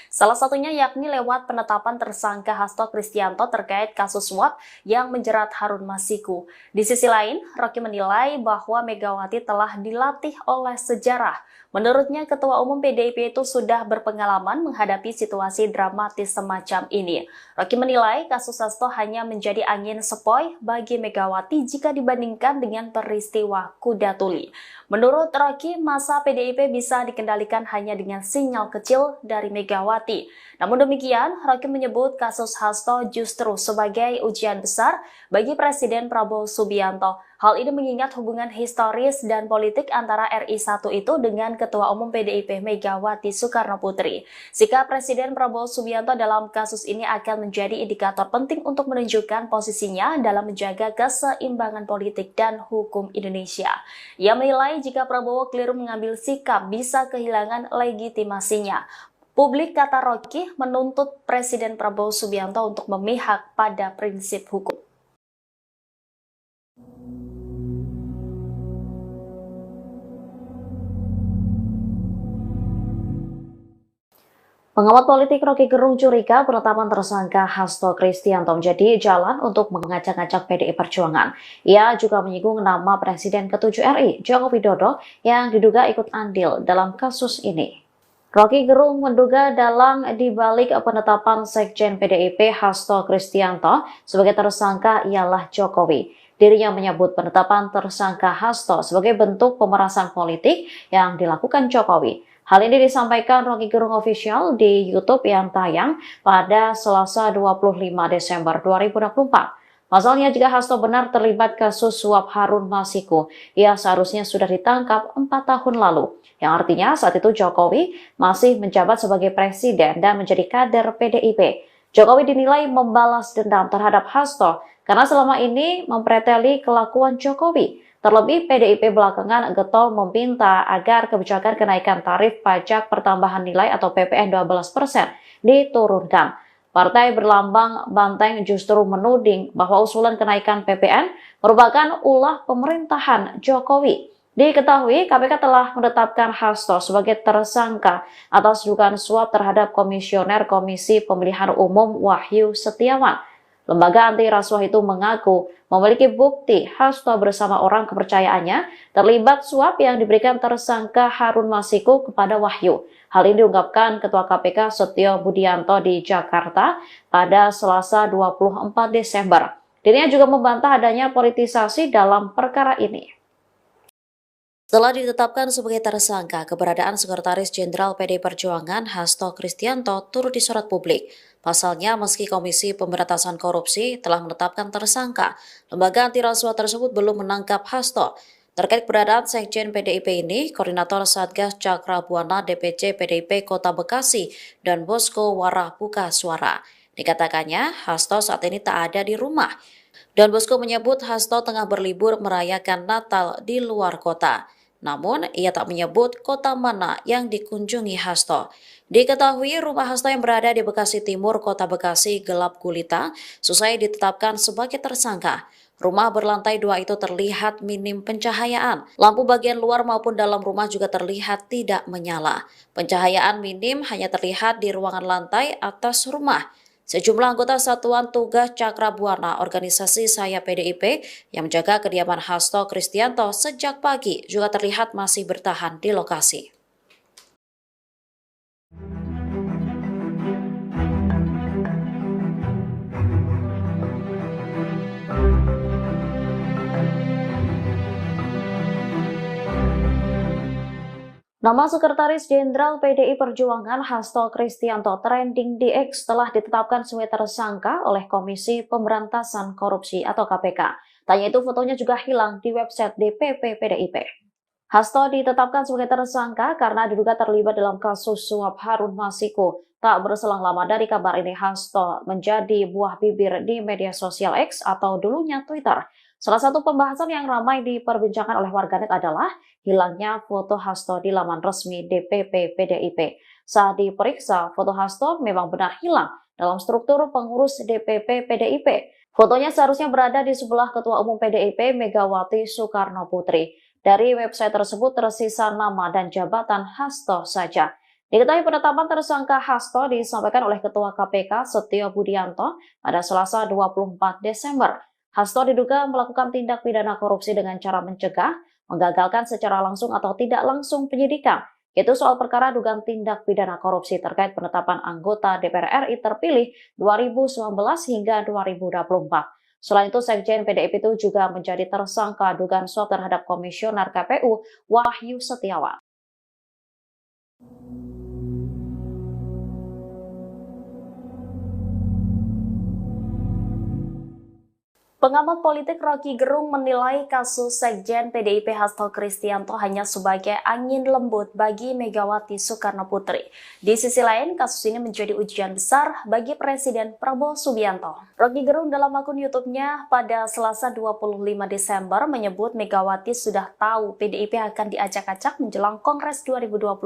Salah satunya yakni lewat penetapan tersangka Hasto Kristianto terkait kasus suap yang menjerat Harun Masiku. Di sisi lain, Rocky menilai bahwa Megawati telah dilatih oleh sejarah. Menurutnya, Ketua Umum PDIP itu sudah berpengalaman menghadapi situasi dramatis semacam ini. Rocky menilai kasus Hasto hanya menjadi angin sepoi bagi Megawati jika dibandingkan dengan peristiwa Kuda Tuli. Menurut Rocky, masa PDIP bisa dikendalikan hanya dengan sinyal kecil dari Megawati. Namun demikian, Rocky menyebut kasus Hasto justru sebagai ujian besar bagi Presiden Prabowo Subianto. Hal ini mengingat hubungan historis dan politik antara RI1 itu dengan Ketua Umum PDIP Megawati Soekarno Putri. Sikap Presiden Prabowo Subianto dalam kasus ini akan menjadi indikator penting untuk menunjukkan posisinya dalam menjaga keseimbangan politik dan hukum Indonesia. Ia menilai jika Prabowo keliru mengambil sikap bisa kehilangan legitimasinya. Publik, kata Rocky, menuntut Presiden Prabowo Subianto untuk memihak pada prinsip hukum. Pengamat politik Rocky Gerung curiga penetapan tersangka Hasto Kristianto menjadi jalan untuk mengacak-acak PDI Perjuangan. Ia juga menyinggung nama Presiden ke-7 RI, Joko Widodo, yang diduga ikut andil dalam kasus ini. Rocky Gerung menduga dalang dibalik penetapan Sekjen PDIP Hasto Kristianto sebagai tersangka ialah Jokowi. Dirinya menyebut penetapan tersangka Hasto sebagai bentuk pemerasan politik yang dilakukan Jokowi. Hal ini disampaikan Rocky Gerung Official di YouTube yang tayang pada Selasa 25 Desember 2024. Pasalnya, jika Hasto benar terlibat kasus suap Harun Masiku, ia seharusnya sudah ditangkap 4 tahun lalu. Yang artinya saat itu Jokowi masih menjabat sebagai presiden dan menjadi kader PDIP. Jokowi dinilai membalas dendam terhadap Hasto karena selama ini mempreteli kelakuan Jokowi. Terlebih, PDIP belakangan getol meminta agar kebijakan kenaikan tarif pajak pertambahan nilai atau PPN 12% diturunkan. Partai berlambang banteng justru menuding bahwa usulan kenaikan PPN merupakan ulah pemerintahan Jokowi. Diketahui, KPK telah menetapkan Hasto sebagai tersangka atas dugaan suap terhadap Komisioner Komisi Pemilihan Umum Wahyu Setiawan. Lembaga anti rasuah itu mengaku memiliki bukti Hasto bersama orang kepercayaannya terlibat suap yang diberikan tersangka Harun Masiku kepada Wahyu. Hal ini diungkapkan Ketua KPK Setio Budianto di Jakarta pada Selasa 24 Desember. Dirinya juga membantah adanya politisasi dalam perkara ini. Setelah ditetapkan sebagai tersangka, keberadaan Sekretaris Jenderal PD Perjuangan Hasto Kristianto turut disorot publik. Pasalnya, meski Komisi Pemberantasan Korupsi telah menetapkan tersangka, lembaga anti rasuah tersebut belum menangkap Hasto. Terkait keberadaan Sekjen PDIP ini, Koordinator Satgas Cakra Buana DPC PDIP Kota Bekasi dan Bosko Warah buka suara. Dikatakannya, Hasto saat ini tak ada di rumah. Dan Bosko menyebut Hasto tengah berlibur merayakan Natal di luar kota. Namun, ia tak menyebut kota mana yang dikunjungi Hasto. Diketahui rumah Hasto yang berada di Bekasi Timur, Kota Bekasi gelap gulita, selesai ditetapkan sebagai tersangka. Rumah berlantai 2 itu terlihat minim pencahayaan. Lampu bagian luar maupun dalam rumah juga terlihat tidak menyala. Pencahayaan minim hanya terlihat di ruangan lantai atas rumah. Sejumlah anggota Satuan Tugas Cakra Buana organisasi Saya PDIP yang menjaga kediaman Hasto Kristianto sejak pagi juga terlihat masih bertahan di lokasi. Nama Sekretaris Jenderal PDI Perjuangan Hasto Kristianto trending di X telah ditetapkan sebagai tersangka oleh Komisi Pemberantasan Korupsi atau KPK. Tanya itu fotonya juga hilang di website DPP PDIP. Hasto ditetapkan sebagai tersangka karena diduga terlibat dalam kasus suap Harun Masiku. Tak berselang lama dari kabar ini, Hasto menjadi buah bibir di media sosial X atau dulunya Twitter. Salah satu pembahasan yang ramai diperbincangkan oleh warganet adalah hilangnya foto Hasto di laman resmi DPP PDIP. Saat diperiksa, foto Hasto memang benar hilang dalam struktur pengurus DPP PDIP. Fotonya seharusnya berada di sebelah Ketua Umum PDIP Megawati Soekarno Putri. Dari website tersebut tersisa nama dan jabatan Hasto saja. Diketahui penetapan tersangka Hasto disampaikan oleh Ketua KPK Setio Budianto pada Selasa 24 Desember. Hasto diduga melakukan tindak pidana korupsi dengan cara mencegah, menggagalkan secara langsung atau tidak langsung penyidikan, yaitu soal perkara dugaan tindak pidana korupsi terkait penetapan anggota DPR RI terpilih 2019 hingga 2024. Selain itu, Sekjen PDIP itu juga menjadi tersangka dugaan suap terhadap Komisioner KPU Wahyu Setiawan. Pengamat politik Rocky Gerung menilai kasus Sekjen PDIP Hasto Kristianto hanya sebagai angin lembut bagi Megawati Soekarno Putri. Di sisi lain, kasus ini menjadi ujian besar bagi Presiden Prabowo Subianto. Rocky Gerung dalam akun YouTube-nya pada Selasa 25 Desember menyebut Megawati sudah tahu PDIP akan diacak-acak menjelang Kongres 2025.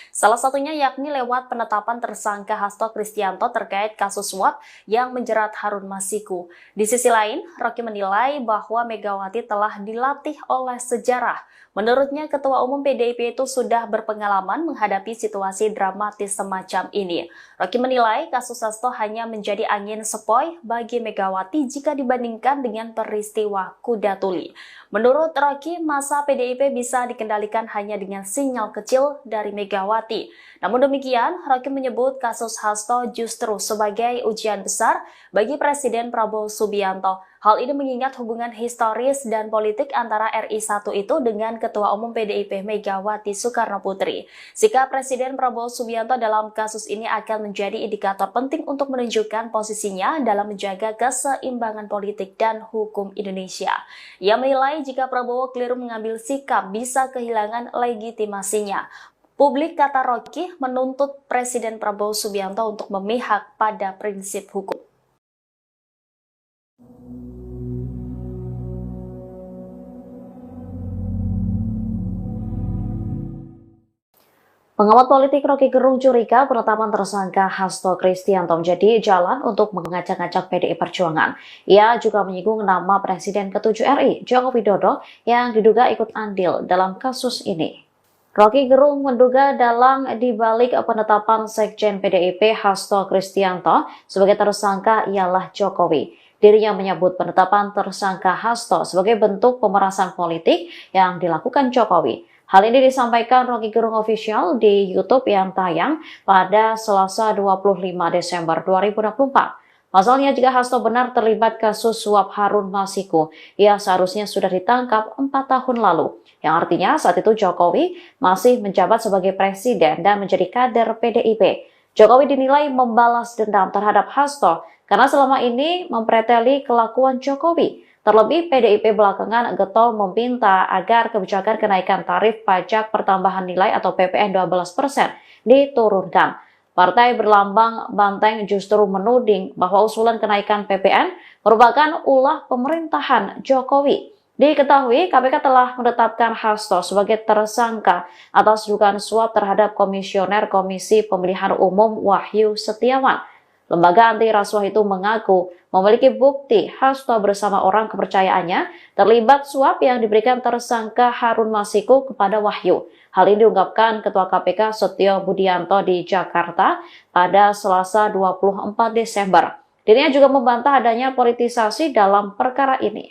Salah satunya yakni lewat penetapan tersangka Hasto Kristianto terkait kasus suap yang menjerat Harun Masiku. Di sisi lain, Rocky menilai bahwa Megawati telah dilatih oleh sejarah. Menurutnya, Ketua Umum PDIP itu sudah berpengalaman menghadapi situasi dramatis semacam ini. Rocky menilai kasus Hasto hanya menjadi angin sepoi bagi Megawati jika dibandingkan dengan peristiwa Kuda Tuli. Menurut Rocky, masa PDIP bisa dikendalikan hanya dengan sinyal kecil dari Megawati. Namun demikian, Rocky menyebut kasus Hasto justru sebagai ujian besar bagi Presiden Prabowo Subianto. Hal ini mengingat hubungan historis dan politik antara RI1 itu dengan Ketua Umum PDIP Megawati Soekarno Putri. Sikap Presiden Prabowo Subianto dalam kasus ini akan menjadi indikator penting untuk menunjukkan posisinya dalam menjaga keseimbangan politik dan hukum Indonesia. Ia menilai jika Prabowo keliru mengambil sikap bisa kehilangan legitimasinya. Publik, kata Rocky, menuntut Presiden Prabowo Subianto untuk memihak pada prinsip hukum. Pengamat politik Rocky Gerung curiga penetapan tersangka Hasto Kristianto menjadi jalan untuk mengacak-acak PDI Perjuangan. Ia juga menyinggung nama Presiden ke-7 RI, Joko Widodo, yang diduga ikut andil dalam kasus ini. Rocky Gerung menduga dalang dibalik penetapan Sekjen PDIP Hasto Kristianto sebagai tersangka ialah Jokowi. Dirinya menyebut penetapan tersangka Hasto sebagai bentuk pemerasan politik yang dilakukan Jokowi. Hal ini disampaikan Rocky Gerung Official di YouTube yang tayang pada Selasa 25 Desember 2024. Pasalnya, jika Hasto benar terlibat kasus suap Harun Masiku, ia seharusnya sudah ditangkap 4 tahun lalu. Yang artinya saat itu Jokowi masih menjabat sebagai presiden dan menjadi kader PDIP. Jokowi dinilai membalas dendam terhadap Hasto karena selama ini mempreteli kelakuan Jokowi. Terlebih, PDIP belakangan getol meminta agar kebijakan kenaikan tarif pajak pertambahan nilai atau PPN 12% diturunkan. Partai berlambang banteng justru menuding bahwa usulan kenaikan PPN merupakan ulah pemerintahan Jokowi. Diketahui, KPK telah menetapkan Hasto sebagai tersangka atas dugaan suap terhadap Komisioner Komisi Pemilihan Umum Wahyu Setiawan. Lembaga anti rasuah itu mengaku memiliki bukti Hasto bersama orang kepercayaannya terlibat suap yang diberikan tersangka Harun Masiku kepada Wahyu. Hal ini diungkapkan Ketua KPK Setio Budianto di Jakarta pada Selasa 24 Desember. Dirinya juga membantah adanya politisasi dalam perkara ini.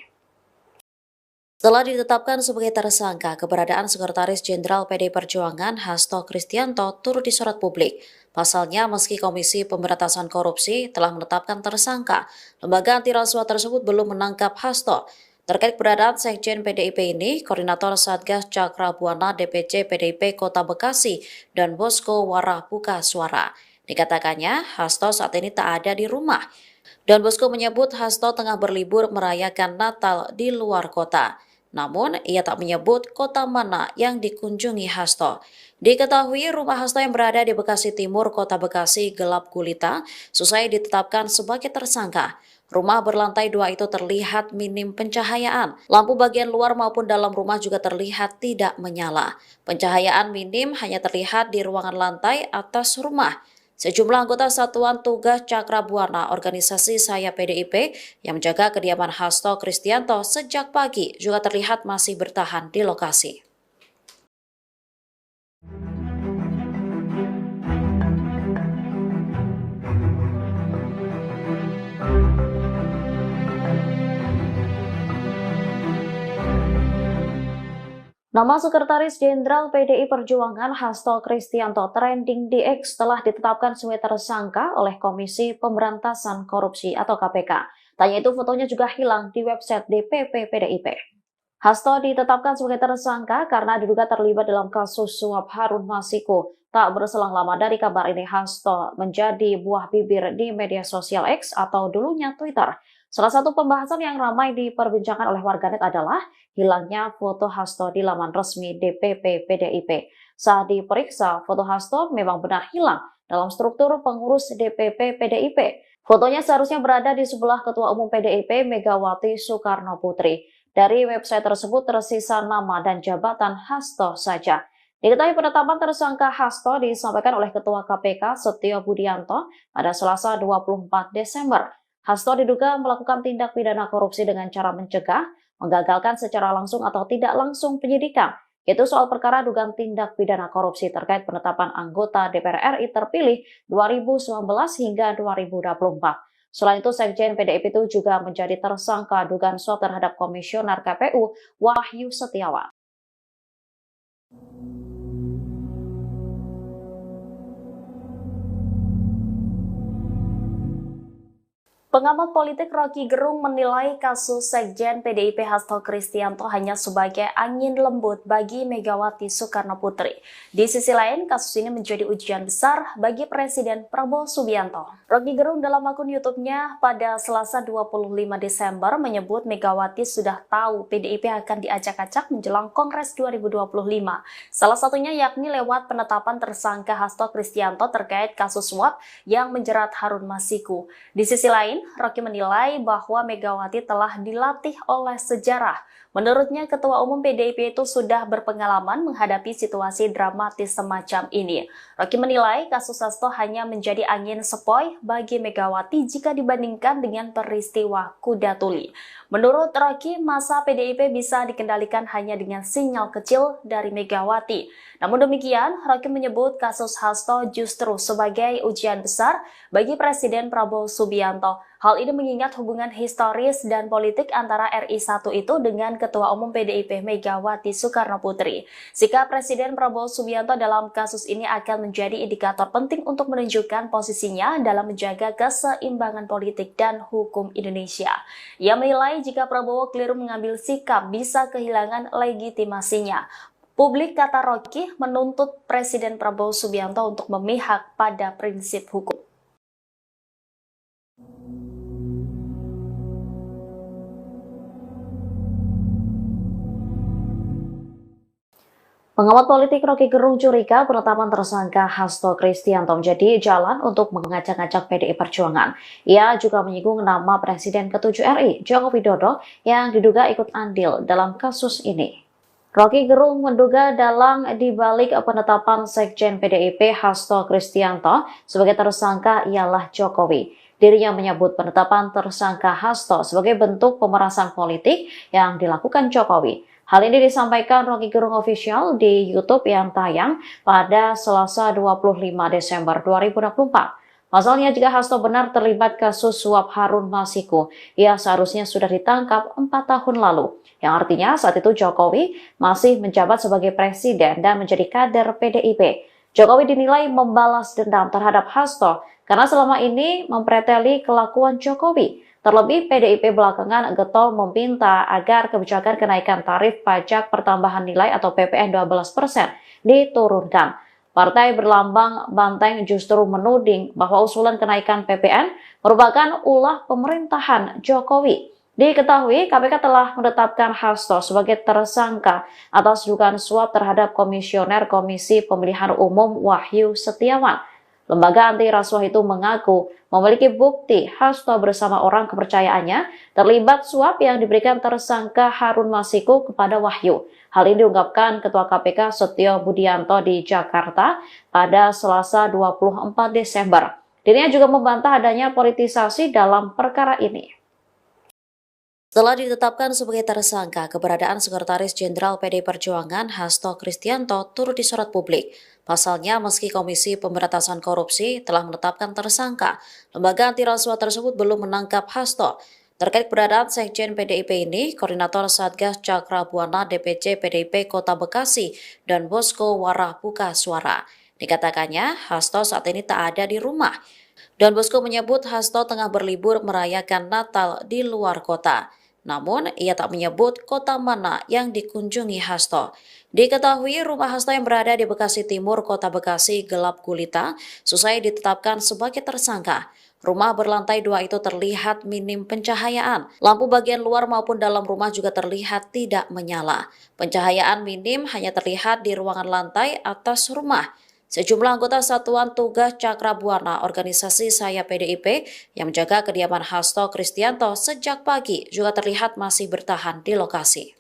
Setelah ditetapkan sebagai tersangka, keberadaan Sekretaris Jenderal PDI Perjuangan Hasto Kristianto turut disorot publik. Pasalnya, meski Komisi Pemberantasan Korupsi telah menetapkan tersangka, lembaga anti rasuah tersebut belum menangkap Hasto. Terkait keberadaan Sekjen PDIP ini, Koordinator Satgas Cakra Buana DPC PDIP Kota Bekasi dan Bosko Warah buka suara. Dikatakannya, Hasto saat ini tak ada di rumah. Dan Bosko menyebut Hasto tengah berlibur merayakan Natal di luar kota. Namun, ia tak menyebut kota mana yang dikunjungi Hasto. Diketahui rumah Hasto yang berada di Bekasi Timur, Kota Bekasi gelap gulita, selesai ditetapkan sebagai tersangka. Rumah berlantai 2 itu terlihat minim pencahayaan. Lampu bagian luar maupun dalam rumah juga terlihat tidak menyala. Pencahayaan minim hanya terlihat di ruangan lantai atas rumah. Sejumlah anggota Satuan Tugas Cakra Buana organisasi Saya PDIP yang menjaga kediaman Hasto Kristianto sejak pagi juga terlihat masih bertahan di lokasi. Nama Sekretaris Jenderal PDI Perjuangan Hasto Kristianto trending di X telah ditetapkan sebagai tersangka oleh Komisi Pemberantasan Korupsi atau KPK. Tanya itu fotonya juga hilang di website DPP PDIP. Hasto ditetapkan sebagai tersangka karena diduga terlibat dalam kasus suap Harun Masiku. Tak berselang lama dari kabar ini, Hasto menjadi buah bibir di media sosial X atau dulunya Twitter. Salah satu pembahasan yang ramai diperbincangkan oleh warganet adalah hilangnya foto Hasto di laman resmi DPP PDIP. Saat diperiksa, foto Hasto memang benar hilang dalam struktur pengurus DPP PDIP. Fotonya seharusnya berada di sebelah Ketua Umum PDIP Megawati Soekarno Putri. Dari website tersebut tersisa nama dan jabatan Hasto saja. Diketahui penetapan tersangka Hasto disampaikan oleh Ketua KPK Setio Budianto pada Selasa 24 Desember. Hasto diduga melakukan tindak pidana korupsi dengan cara mencegah, menggagalkan secara langsung atau tidak langsung penyidikan, yaitu soal perkara dugaan tindak pidana korupsi terkait penetapan anggota DPR RI terpilih 2019 hingga 2024. Selain itu, Sekjen PDIP itu juga menjadi tersangka dugaan suap terhadap Komisioner KPU Wahyu Setiawan. Pengamat politik Rocky Gerung menilai kasus Sekjen PDIP Hasto Kristianto hanya sebagai angin lembut bagi Megawati Soekarno Putri. Di sisi lain, kasus ini menjadi ujian besar bagi Presiden Prabowo Subianto. Rocky Gerung dalam akun YouTube-nya pada Selasa 25 Desember menyebut Megawati sudah tahu PDIP akan diacak-acak menjelang Kongres 2025. Salah satunya yakni lewat penetapan tersangka Hasto Kristianto terkait kasus suap yang menjerat Harun Masiku. Di sisi lain, Rocky menilai bahwa Megawati telah dilatih oleh sejarah Menurutnya, Ketua Umum PDIP itu sudah berpengalaman menghadapi situasi dramatis semacam ini. Rocky menilai kasus Hasto hanya menjadi angin sepoi bagi Megawati jika dibandingkan dengan peristiwa kuda tuli. Menurut Rocky, masa PDIP bisa dikendalikan hanya dengan sinyal kecil dari Megawati. Namun demikian, Rocky menyebut kasus Hasto justru sebagai ujian besar bagi Presiden Prabowo Subianto. Hal ini mengingat hubungan historis dan politik antara RI 1 itu dengan Ketua Umum PDIP Megawati Soekarnoputri. Sikap Presiden Prabowo Subianto dalam kasus ini akan menjadi indikator penting untuk menunjukkan posisinya dalam menjaga keseimbangan politik dan hukum Indonesia. Ia menilai jika Prabowo keliru mengambil sikap bisa kehilangan legitimasinya. Publik, kata Rocky, menuntut Presiden Prabowo Subianto untuk memihak pada prinsip hukum. Pengamat politik Rocky Gerung curiga penetapan tersangka Hasto Kristianto menjadi jalan untuk mengajak-ajak PDI Perjuangan. Ia juga menyinggung nama Presiden ke-7 RI, Joko Widodo, yang diduga ikut andil dalam kasus ini. Rocky Gerung menduga dalang dibalik penetapan Sekjen PDIP Hasto Kristianto sebagai tersangka ialah Jokowi. Dirinya menyebut penetapan tersangka Hasto sebagai bentuk pemerasan politik yang dilakukan Jokowi. Hal ini disampaikan Rocky Gerung Official di YouTube yang tayang pada Selasa 25 Desember 2024. Pasalnya, jika Hasto benar terlibat kasus suap Harun Masiku, ia seharusnya sudah ditangkap 4 tahun lalu. Yang artinya saat itu Jokowi masih menjabat sebagai presiden dan menjadi kader PDIP. Jokowi dinilai membalas dendam terhadap Hasto karena selama ini mempreteli kelakuan Jokowi. Terlebih, PDIP belakangan getol meminta agar kebijakan kenaikan tarif pajak pertambahan nilai atau PPN 12% diturunkan. Partai berlambang banteng justru menuding bahwa usulan kenaikan PPN merupakan ulah pemerintahan Jokowi. Diketahui, KPK telah menetapkan Hasto sebagai tersangka atas dugaan suap terhadap Komisioner Komisi Pemilihan Umum Wahyu Setiawan. Lembaga anti rasuah itu mengaku memiliki bukti Hasto bersama orang kepercayaannya terlibat suap yang diberikan tersangka Harun Masiku kepada Wahyu. Hal ini diungkapkan Ketua KPK Setio Budianto di Jakarta pada Selasa 24 Desember. Dirinya juga membantah adanya politisasi dalam perkara ini. Setelah ditetapkan sebagai tersangka, keberadaan Sekretaris Jenderal PDI Perjuangan Hasto Kristianto turut disorot publik. Pasalnya, meski Komisi Pemberantasan Korupsi telah menetapkan tersangka, lembaga anti rasuah tersebut belum menangkap Hasto. Terkait keberadaan Sekjen PDIP ini, Koordinator Satgas Cakra Buana DPC PDIP Kota Bekasi dan Bosko Warah buka suara. Dikatakannya, Hasto saat ini tak ada di rumah. Dan Bosko menyebut Hasto tengah berlibur merayakan Natal di luar kota. Namun, ia tak menyebut kota mana yang dikunjungi Hasto. Diketahui rumah Hasto yang berada di Bekasi Timur, Kota Bekasi gelap gulita, selesai ditetapkan sebagai tersangka. Rumah berlantai 2 itu terlihat minim pencahayaan. Lampu bagian luar maupun dalam rumah juga terlihat tidak menyala. Pencahayaan minim hanya terlihat di ruangan lantai atas rumah. Sejumlah anggota Satuan Tugas Cakra Buana organisasi Saya PDIP yang menjaga kediaman Hasto Kristianto sejak pagi juga terlihat masih bertahan di lokasi.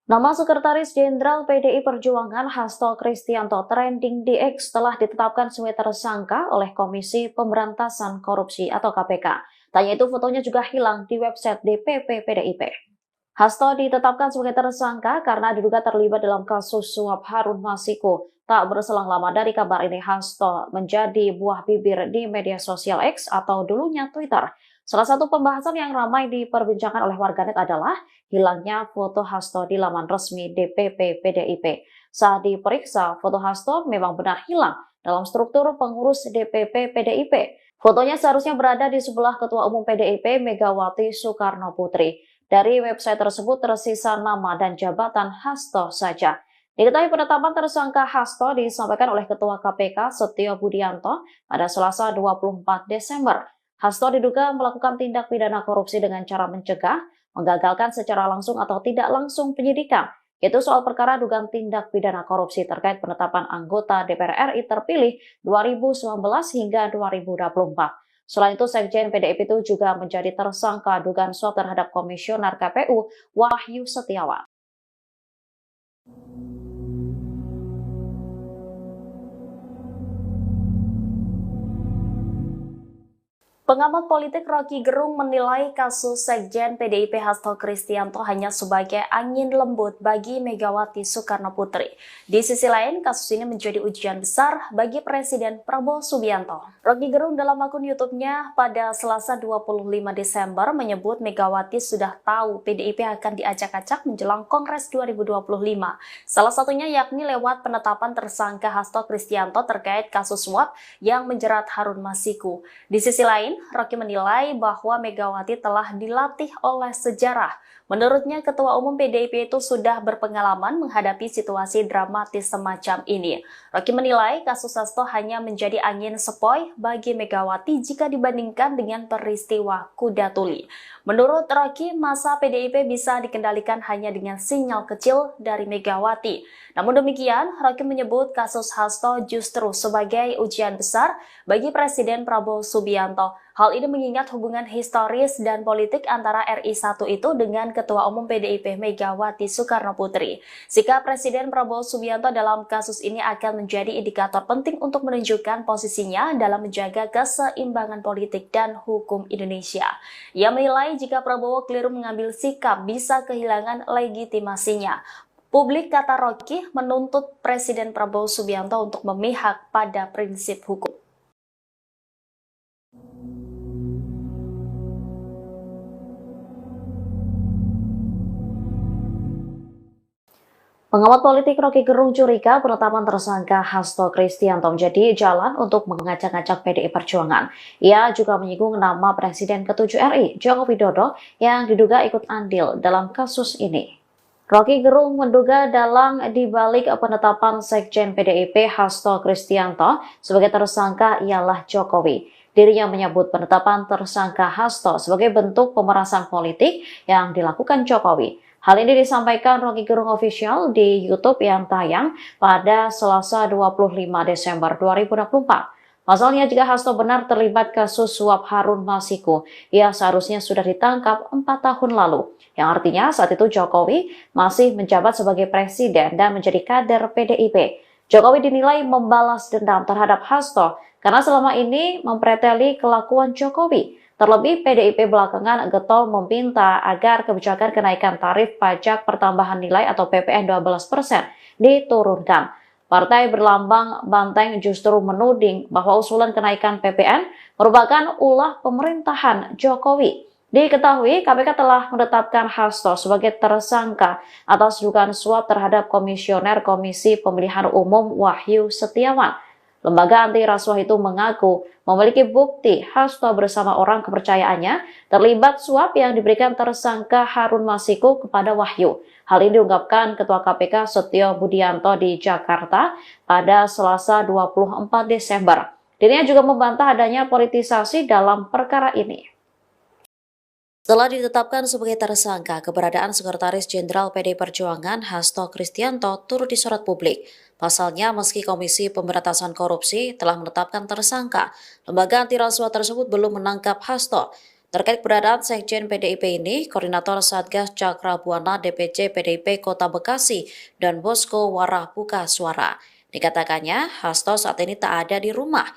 Nama Sekretaris Jenderal PDI Perjuangan Hasto Kristianto trending di X telah ditetapkan sebagai tersangka oleh Komisi Pemberantasan Korupsi atau KPK. Tanya itu fotonya juga hilang di website DPP PDIP. Hasto ditetapkan sebagai tersangka karena diduga terlibat dalam kasus suap Harun Masiku. Tak berselang lama dari kabar ini, Hasto menjadi buah bibir di media sosial X atau dulunya Twitter. Salah satu pembahasan yang ramai diperbincangkan oleh warganet adalah hilangnya foto Hasto di laman resmi DPP PDIP. Saat diperiksa, foto Hasto memang benar hilang dalam struktur pengurus DPP PDIP. Fotonya seharusnya berada di sebelah Ketua Umum PDIP Megawati Soekarnoputri. Dari website tersebut tersisa nama dan jabatan Hasto saja. Diketahui penetapan tersangka Hasto disampaikan oleh Ketua KPK Setio Budianto pada Selasa 24 Desember. Hasto diduga melakukan tindak pidana korupsi dengan cara mencegah, menggagalkan secara langsung atau tidak langsung penyidikan, yaitu soal perkara dugaan tindak pidana korupsi terkait penetapan anggota DPR RI terpilih 2019 hingga 2024. Selain itu, Sekjen PDIP itu juga menjadi tersangka dugaan suap terhadap Komisioner KPU Wahyu Setiawan. Pengamat politik Rocky Gerung menilai kasus Sekjen PDIP Hasto Kristianto hanya sebagai angin lembut bagi Megawati Soekarno Putri. Di sisi lain, kasus ini menjadi ujian besar bagi Presiden Prabowo Subianto. Rocky Gerung dalam akun YouTube-nya pada Selasa 25 Desember menyebut Megawati sudah tahu PDIP akan diacak-acak menjelang Kongres 2025. Salah satunya yakni lewat penetapan tersangka Hasto Kristianto terkait kasus suap yang menjerat Harun Masiku. Di sisi lain, Rocky menilai bahwa Megawati telah dilatih oleh sejarah. Menurutnya, Ketua Umum PDIP itu sudah berpengalaman menghadapi situasi dramatis semacam ini. Rocky menilai kasus Hasto hanya menjadi angin sepoi bagi Megawati jika dibandingkan dengan peristiwa Kuda Tuli. Menurut Rocky, masa PDIP bisa dikendalikan hanya dengan sinyal kecil dari Megawati. Namun demikian, Rocky menyebut kasus Hasto justru sebagai ujian besar bagi Presiden Prabowo Subianto. Hal ini mengingat hubungan historis dan politik antara RI1 itu dengan Ketua Umum PDIP Megawati Soekarno Putri. Sikap Presiden Prabowo Subianto dalam kasus ini akan menjadi indikator penting untuk menunjukkan posisinya dalam menjaga keseimbangan politik dan hukum Indonesia. Ia menilai jika Prabowo keliru mengambil sikap bisa kehilangan legitimasinya. Publik, kata Rocky, menuntut Presiden Prabowo Subianto untuk memihak pada prinsip hukum. Pengamat politik Rocky Gerung curiga penetapan tersangka Hasto Kristianto menjadi jalan untuk mengacak-acak PDI Perjuangan. Ia juga menyinggung nama Presiden ke-7 RI, Joko Widodo, yang diduga ikut andil dalam kasus ini. Rocky Gerung menduga dalang dibalik penetapan Sekjen PDIP Hasto Kristianto sebagai tersangka ialah Jokowi. Dirinya menyebut penetapan tersangka Hasto sebagai bentuk pemerasan politik yang dilakukan Jokowi. Hal ini disampaikan Rocky Gerung Official di YouTube yang tayang pada Selasa 25 Desember 2024. Pasalnya, jika Hasto benar terlibat kasus suap Harun Masiku, ia seharusnya sudah ditangkap 4 tahun lalu. Yang artinya saat itu Jokowi masih menjabat sebagai presiden dan menjadi kader PDIP. Jokowi dinilai membalas dendam terhadap Hasto karena selama ini mempreteli kelakuan Jokowi. Terlebih, PDIP belakangan getol meminta agar kebijakan kenaikan tarif pajak pertambahan nilai atau PPN 12% diturunkan. Partai berlambang banteng justru menuding bahwa usulan kenaikan PPN merupakan ulah pemerintahan Jokowi. Diketahui, KPK telah menetapkan Hasto sebagai tersangka atas dugaan suap terhadap Komisioner Komisi Pemilihan Umum Wahyu Setiawan. Lembaga anti rasuah itu mengaku memiliki bukti Hasto bersama orang kepercayaannya terlibat suap yang diberikan tersangka Harun Masiku kepada Wahyu. Hal ini diungkapkan Ketua KPK Setio Budianto di Jakarta pada Selasa 24 Desember. Dirinya juga membantah adanya politisasi dalam perkara ini. Setelah ditetapkan sebagai tersangka, keberadaan Sekretaris Jenderal PDI Perjuangan Hasto Kristianto turut disorot publik. Pasalnya, meski Komisi Pemberantasan Korupsi telah menetapkan tersangka, lembaga anti rasuah tersebut belum menangkap Hasto. Terkait keberadaan Sekjen PDIP ini, Koordinator Satgas Cakra Buana DPC PDIP Kota Bekasi dan Bosko Warah buka suara. Dikatakannya, Hasto saat ini tak ada di rumah.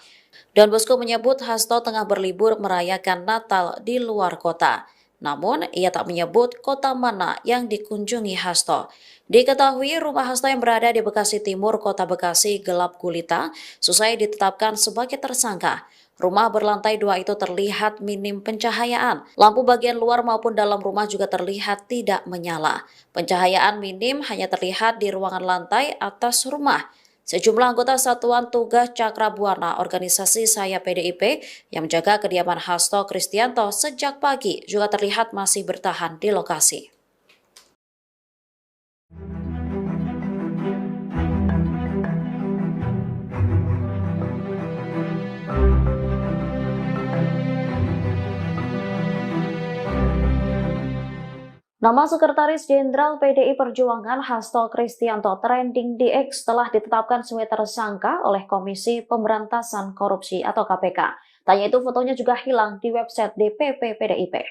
Dan Bosko menyebut Hasto tengah berlibur merayakan Natal di luar kota. Namun, ia tak menyebut kota mana yang dikunjungi Hasto. Diketahui rumah Hasto yang berada di Bekasi Timur, Kota Bekasi gelap gulita, selesai ditetapkan sebagai tersangka. Rumah berlantai 2 itu terlihat minim pencahayaan. Lampu bagian luar maupun dalam rumah juga terlihat tidak menyala. Pencahayaan minim hanya terlihat di ruangan lantai atas rumah. Sejumlah anggota Satuan Tugas Cakra Buana organisasi Saya PDIP yang menjaga kediaman Hasto Kristianto sejak pagi juga terlihat masih bertahan di lokasi. Nama Sekretaris Jenderal PDI Perjuangan Hasto Kristianto trending di X telah ditetapkan sebagai tersangka oleh Komisi Pemberantasan Korupsi atau KPK. Tanya itu fotonya juga hilang di website DPP PDIP.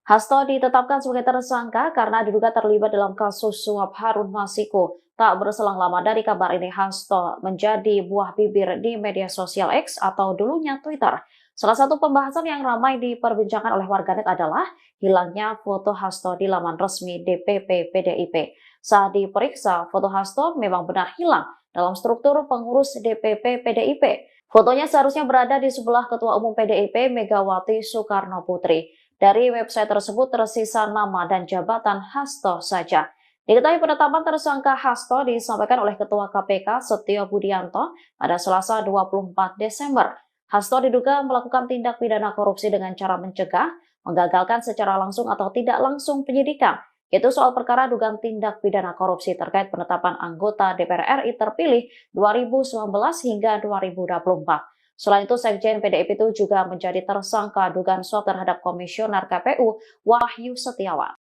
Hasto ditetapkan sebagai tersangka karena diduga terlibat dalam kasus suap Harun Masiku. Tak berselang lama dari kabar ini, Hasto menjadi buah bibir di media sosial X atau dulunya Twitter. Salah satu pembahasan yang ramai diperbincangkan oleh warganet adalah hilangnya foto Hasto di laman resmi DPP PDIP. Saat diperiksa, foto Hasto memang benar hilang dalam struktur pengurus DPP PDIP. Fotonya seharusnya berada di sebelah Ketua Umum PDIP Megawati Soekarno Putri. Dari website tersebut tersisa nama dan jabatan Hasto saja. Diketahui penetapan tersangka Hasto disampaikan oleh Ketua KPK Setio Budianto pada Selasa 24 Desember. Hasto diduga melakukan tindak pidana korupsi dengan cara mencegah, menggagalkan secara langsung atau tidak langsung penyidikan, yaitu soal perkara dugaan tindak pidana korupsi terkait penetapan anggota DPR RI terpilih 2019 hingga 2024. Selain itu, Sekjen PDIP itu juga menjadi tersangka dugaan suap terhadap Komisioner KPU Wahyu Setiawan.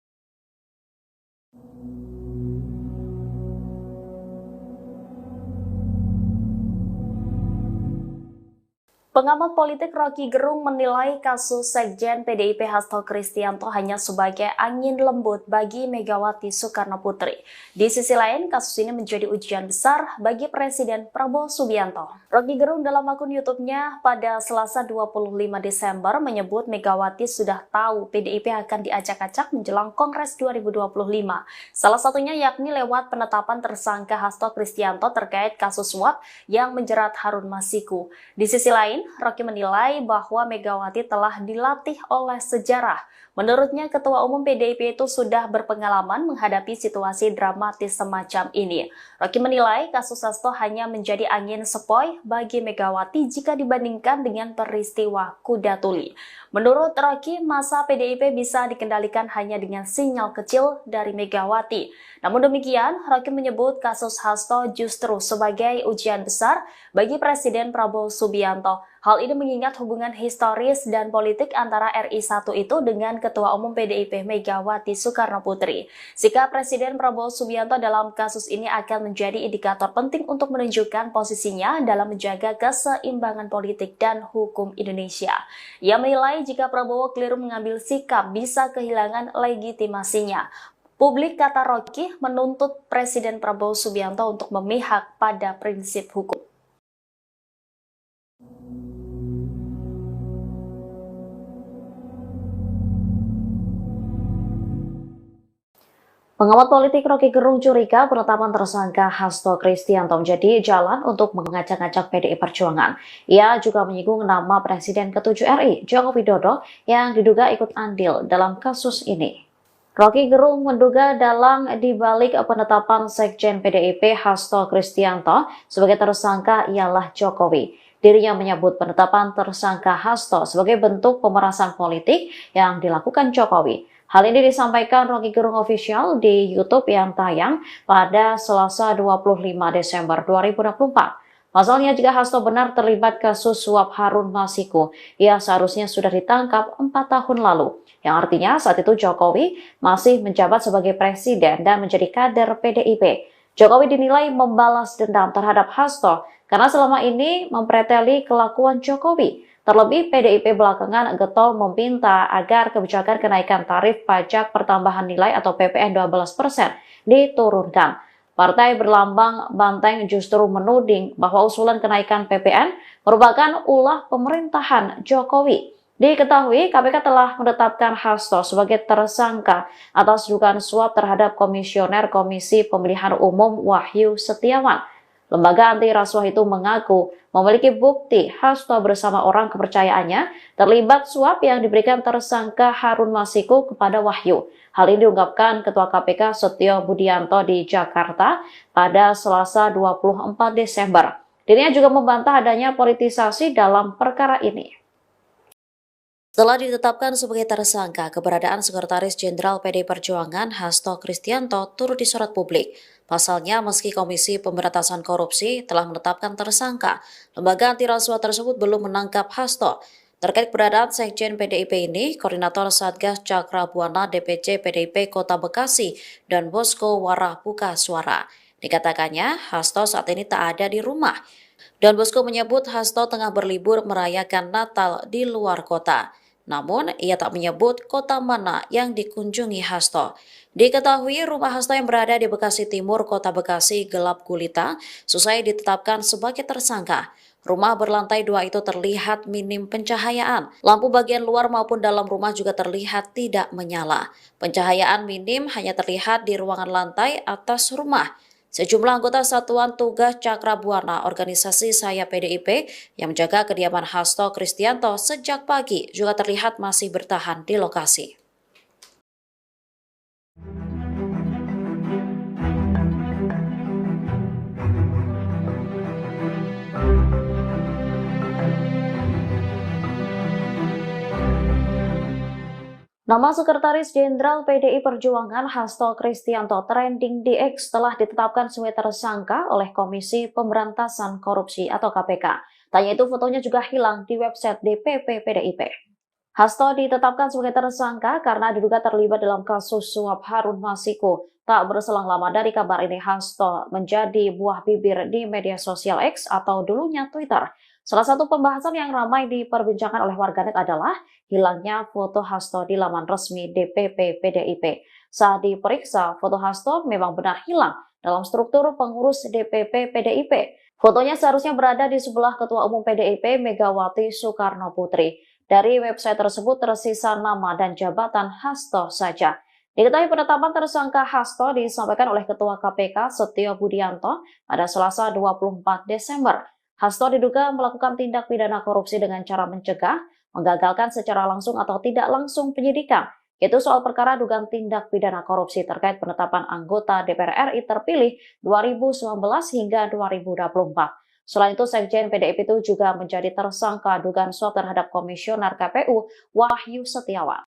Pengamat politik Rocky Gerung menilai kasus Sekjen PDIP Hasto Kristianto hanya sebagai angin lembut bagi Megawati Soekarno Putri. Di sisi lain, kasus ini menjadi ujian besar bagi Presiden Prabowo Subianto. Rocky Gerung dalam akun YouTube-nya pada Selasa 25 Desember menyebut Megawati sudah tahu PDIP akan diacak-acak menjelang Kongres 2025. Salah satunya yakni lewat penetapan tersangka Hasto Kristianto terkait kasus suap yang menjerat Harun Masiku. Di sisi lain, Rocky menilai bahwa Megawati telah dilatih oleh sejarah. Menurutnya, Ketua Umum PDIP itu sudah berpengalaman menghadapi situasi dramatis semacam ini. Rocky menilai kasus Hasto hanya menjadi angin sepoi bagi Megawati jika dibandingkan dengan peristiwa Kuda Tuli. Menurut Rocky, masa PDIP bisa dikendalikan hanya dengan sinyal kecil dari Megawati. Namun demikian, Rocky menyebut kasus Hasto justru sebagai ujian besar bagi Presiden Prabowo Subianto. Hal ini mengingat hubungan historis dan politik antara RI1 itu dengan Ketua Umum PDIP Megawati Soekarno Putri. Sikap Presiden Prabowo Subianto dalam kasus ini akan menjadi indikator penting untuk menunjukkan posisinya dalam menjaga keseimbangan politik dan hukum Indonesia. Ia menilai jika Prabowo keliru mengambil sikap bisa kehilangan legitimasinya. Publik, kata Rocky, menuntut Presiden Prabowo Subianto untuk memihak pada prinsip hukum. Pengamat politik Rocky Gerung curiga penetapan tersangka Hasto Kristianto menjadi jalan untuk mengacak-acak PDI Perjuangan. Ia juga menyinggung nama Presiden ke-7 RI, Joko Widodo, yang diduga ikut andil dalam kasus ini. Rocky Gerung menduga dalang dibalik penetapan Sekjen PDIP Hasto Kristianto sebagai tersangka ialah Jokowi. Dirinya menyebut penetapan tersangka Hasto sebagai bentuk pemerasan politik yang dilakukan Jokowi. Hal ini disampaikan Rocky Gerung Official di YouTube yang tayang pada Selasa 25 Desember 2024. Pasalnya, jika Hasto benar terlibat kasus suap Harun Masiku, ia seharusnya sudah ditangkap 4 tahun lalu. Yang artinya saat itu Jokowi masih menjabat sebagai presiden dan menjadi kader PDIP. Jokowi dinilai membalas dendam terhadap Hasto karena selama ini mempreteli kelakuan Jokowi. Terlebih, PDIP belakangan getol meminta agar kebijakan kenaikan tarif pajak pertambahan nilai atau PPN 12% diturunkan. Partai berlambang banteng justru menuding bahwa usulan kenaikan PPN merupakan ulah pemerintahan Jokowi. Diketahui, KPK telah menetapkan Hasto sebagai tersangka atas dugaan suap terhadap Komisioner Komisi Pemilihan Umum Wahyu Setiawan. Lembaga anti rasuah itu mengaku memiliki bukti Hasto bersama orang kepercayaannya terlibat suap yang diberikan tersangka Harun Masiku kepada Wahyu. Hal ini diungkapkan Ketua KPK Setio Budianto di Jakarta pada Selasa 24 Desember. Dirinya juga membantah adanya politisasi dalam perkara ini. Setelah ditetapkan sebagai tersangka, keberadaan Sekretaris Jenderal PDI Perjuangan Hasto Kristianto turut disorot publik. Pasalnya, meski Komisi Pemberantasan Korupsi telah menetapkan tersangka, lembaga anti rasuah tersebut belum menangkap Hasto. Terkait keberadaan Sekjen PDIP ini, Koordinator Satgas Cakrabuana DPC PDIP Kota Bekasi dan Bosco Warah buka suara. Dikatakannya, Hasto saat ini tak ada di rumah. Don Bosco menyebut Hasto tengah berlibur merayakan Natal di luar kota. Namun, ia tak menyebut kota mana yang dikunjungi Hasto. Diketahui rumah Hasto yang berada di Bekasi Timur, Kota Bekasi gelap gulita, selesai ditetapkan sebagai tersangka. Rumah berlantai 2 itu terlihat minim pencahayaan. Lampu bagian luar maupun dalam rumah juga terlihat tidak menyala. Pencahayaan minim hanya terlihat di ruangan lantai atas rumah. Sejumlah anggota Satuan Tugas Cakrabuana organisasi Saya PDIP yang menjaga kediaman Hasto Kristianto sejak pagi juga terlihat masih bertahan di lokasi. Nama Sekretaris Jenderal PDI Perjuangan Hasto Kristianto trending di X setelah ditetapkan sebagai tersangka oleh Komisi Pemberantasan Korupsi atau KPK. Tanya itu fotonya juga hilang di website DPP PDIP. Hasto ditetapkan sebagai tersangka karena diduga terlibat dalam kasus suap Harun Masiku. Tak berselang lama dari kabar ini, Hasto menjadi buah bibir di media sosial X atau dulunya Twitter. Salah satu pembahasan yang ramai diperbincangkan oleh warganet adalah hilangnya foto Hasto di laman resmi DPP PDIP. Saat diperiksa, foto Hasto memang benar hilang dalam struktur pengurus DPP PDIP. Fotonya seharusnya berada di sebelah Ketua Umum PDIP Megawati Soekarno Putri. Dari website tersebut tersisa nama dan jabatan Hasto saja. Diketahui penetapan tersangka Hasto disampaikan oleh Ketua KPK Setio Budianto pada Selasa 24 Desember. Hasto diduga melakukan tindak pidana korupsi dengan cara mencegah, menggagalkan secara langsung atau tidak langsung penyidikan, yaitu soal perkara dugaan tindak pidana korupsi terkait penetapan anggota DPR RI terpilih 2019 hingga 2024. Selain itu, Sekjen PDIP itu juga menjadi tersangka dugaan suap terhadap Komisioner KPU Wahyu Setiawan.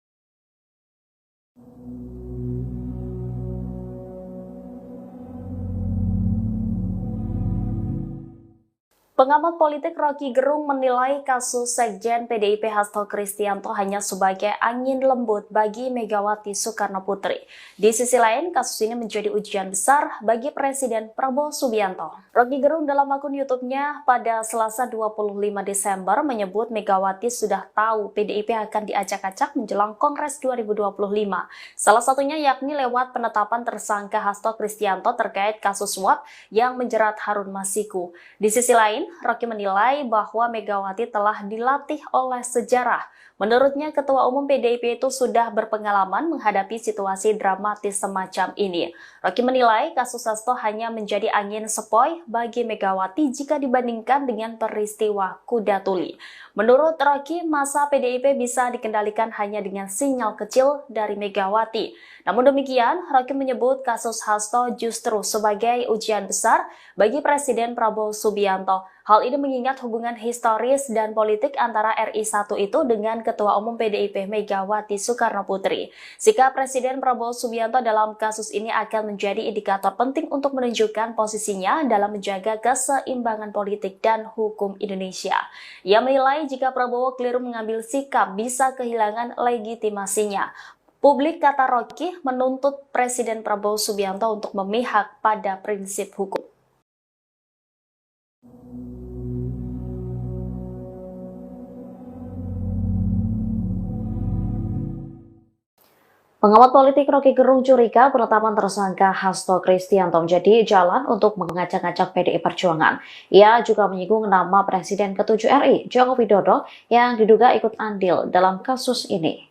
Pengamat politik Rocky Gerung menilai kasus Sekjen PDIP Hasto Kristianto hanya sebagai angin lembut bagi Megawati Soekarno Putri. Di sisi lain, kasus ini menjadi ujian besar bagi Presiden Prabowo Subianto. Rocky Gerung dalam akun YouTube-nya pada Selasa 25 Desember menyebut Megawati sudah tahu PDIP akan diacak-acak menjelang Kongres 2025. Salah satunya yakni lewat penetapan tersangka Hasto Kristianto terkait kasus suap yang menjerat Harun Masiku. Di sisi lain, Rocky menilai bahwa Megawati telah dilatih oleh sejarah. Menurutnya, Ketua Umum PDIP itu sudah berpengalaman menghadapi situasi dramatis semacam ini. Rocky menilai kasus Hasto hanya menjadi angin sepoi bagi Megawati jika dibandingkan dengan peristiwa Kuda Tuli. Menurut Rocky, masa PDIP bisa dikendalikan hanya dengan sinyal kecil dari Megawati. Namun demikian, Rocky menyebut kasus Hasto justru sebagai ujian besar bagi Presiden Prabowo Subianto. Hal ini mengingat hubungan historis dan politik antara RI1 itu dengan Ketua Umum PDIP Megawati Soekarno Putri. Sikap Presiden Prabowo Subianto dalam kasus ini akan menjadi indikator penting untuk menunjukkan posisinya dalam menjaga keseimbangan politik dan hukum Indonesia. Ia menilai jika Prabowo keliru mengambil sikap bisa kehilangan legitimasinya. Publik, kata Rocky, menuntut Presiden Prabowo Subianto untuk memihak pada prinsip hukum. Pengamat politik Rocky Gerung curiga penetapan tersangka Hasto Kristianto menjadi jalan untuk mengacak-acak PDI Perjuangan. Ia juga menyinggung nama Presiden ke-7 RI, Joko Widodo, yang diduga ikut andil dalam kasus ini.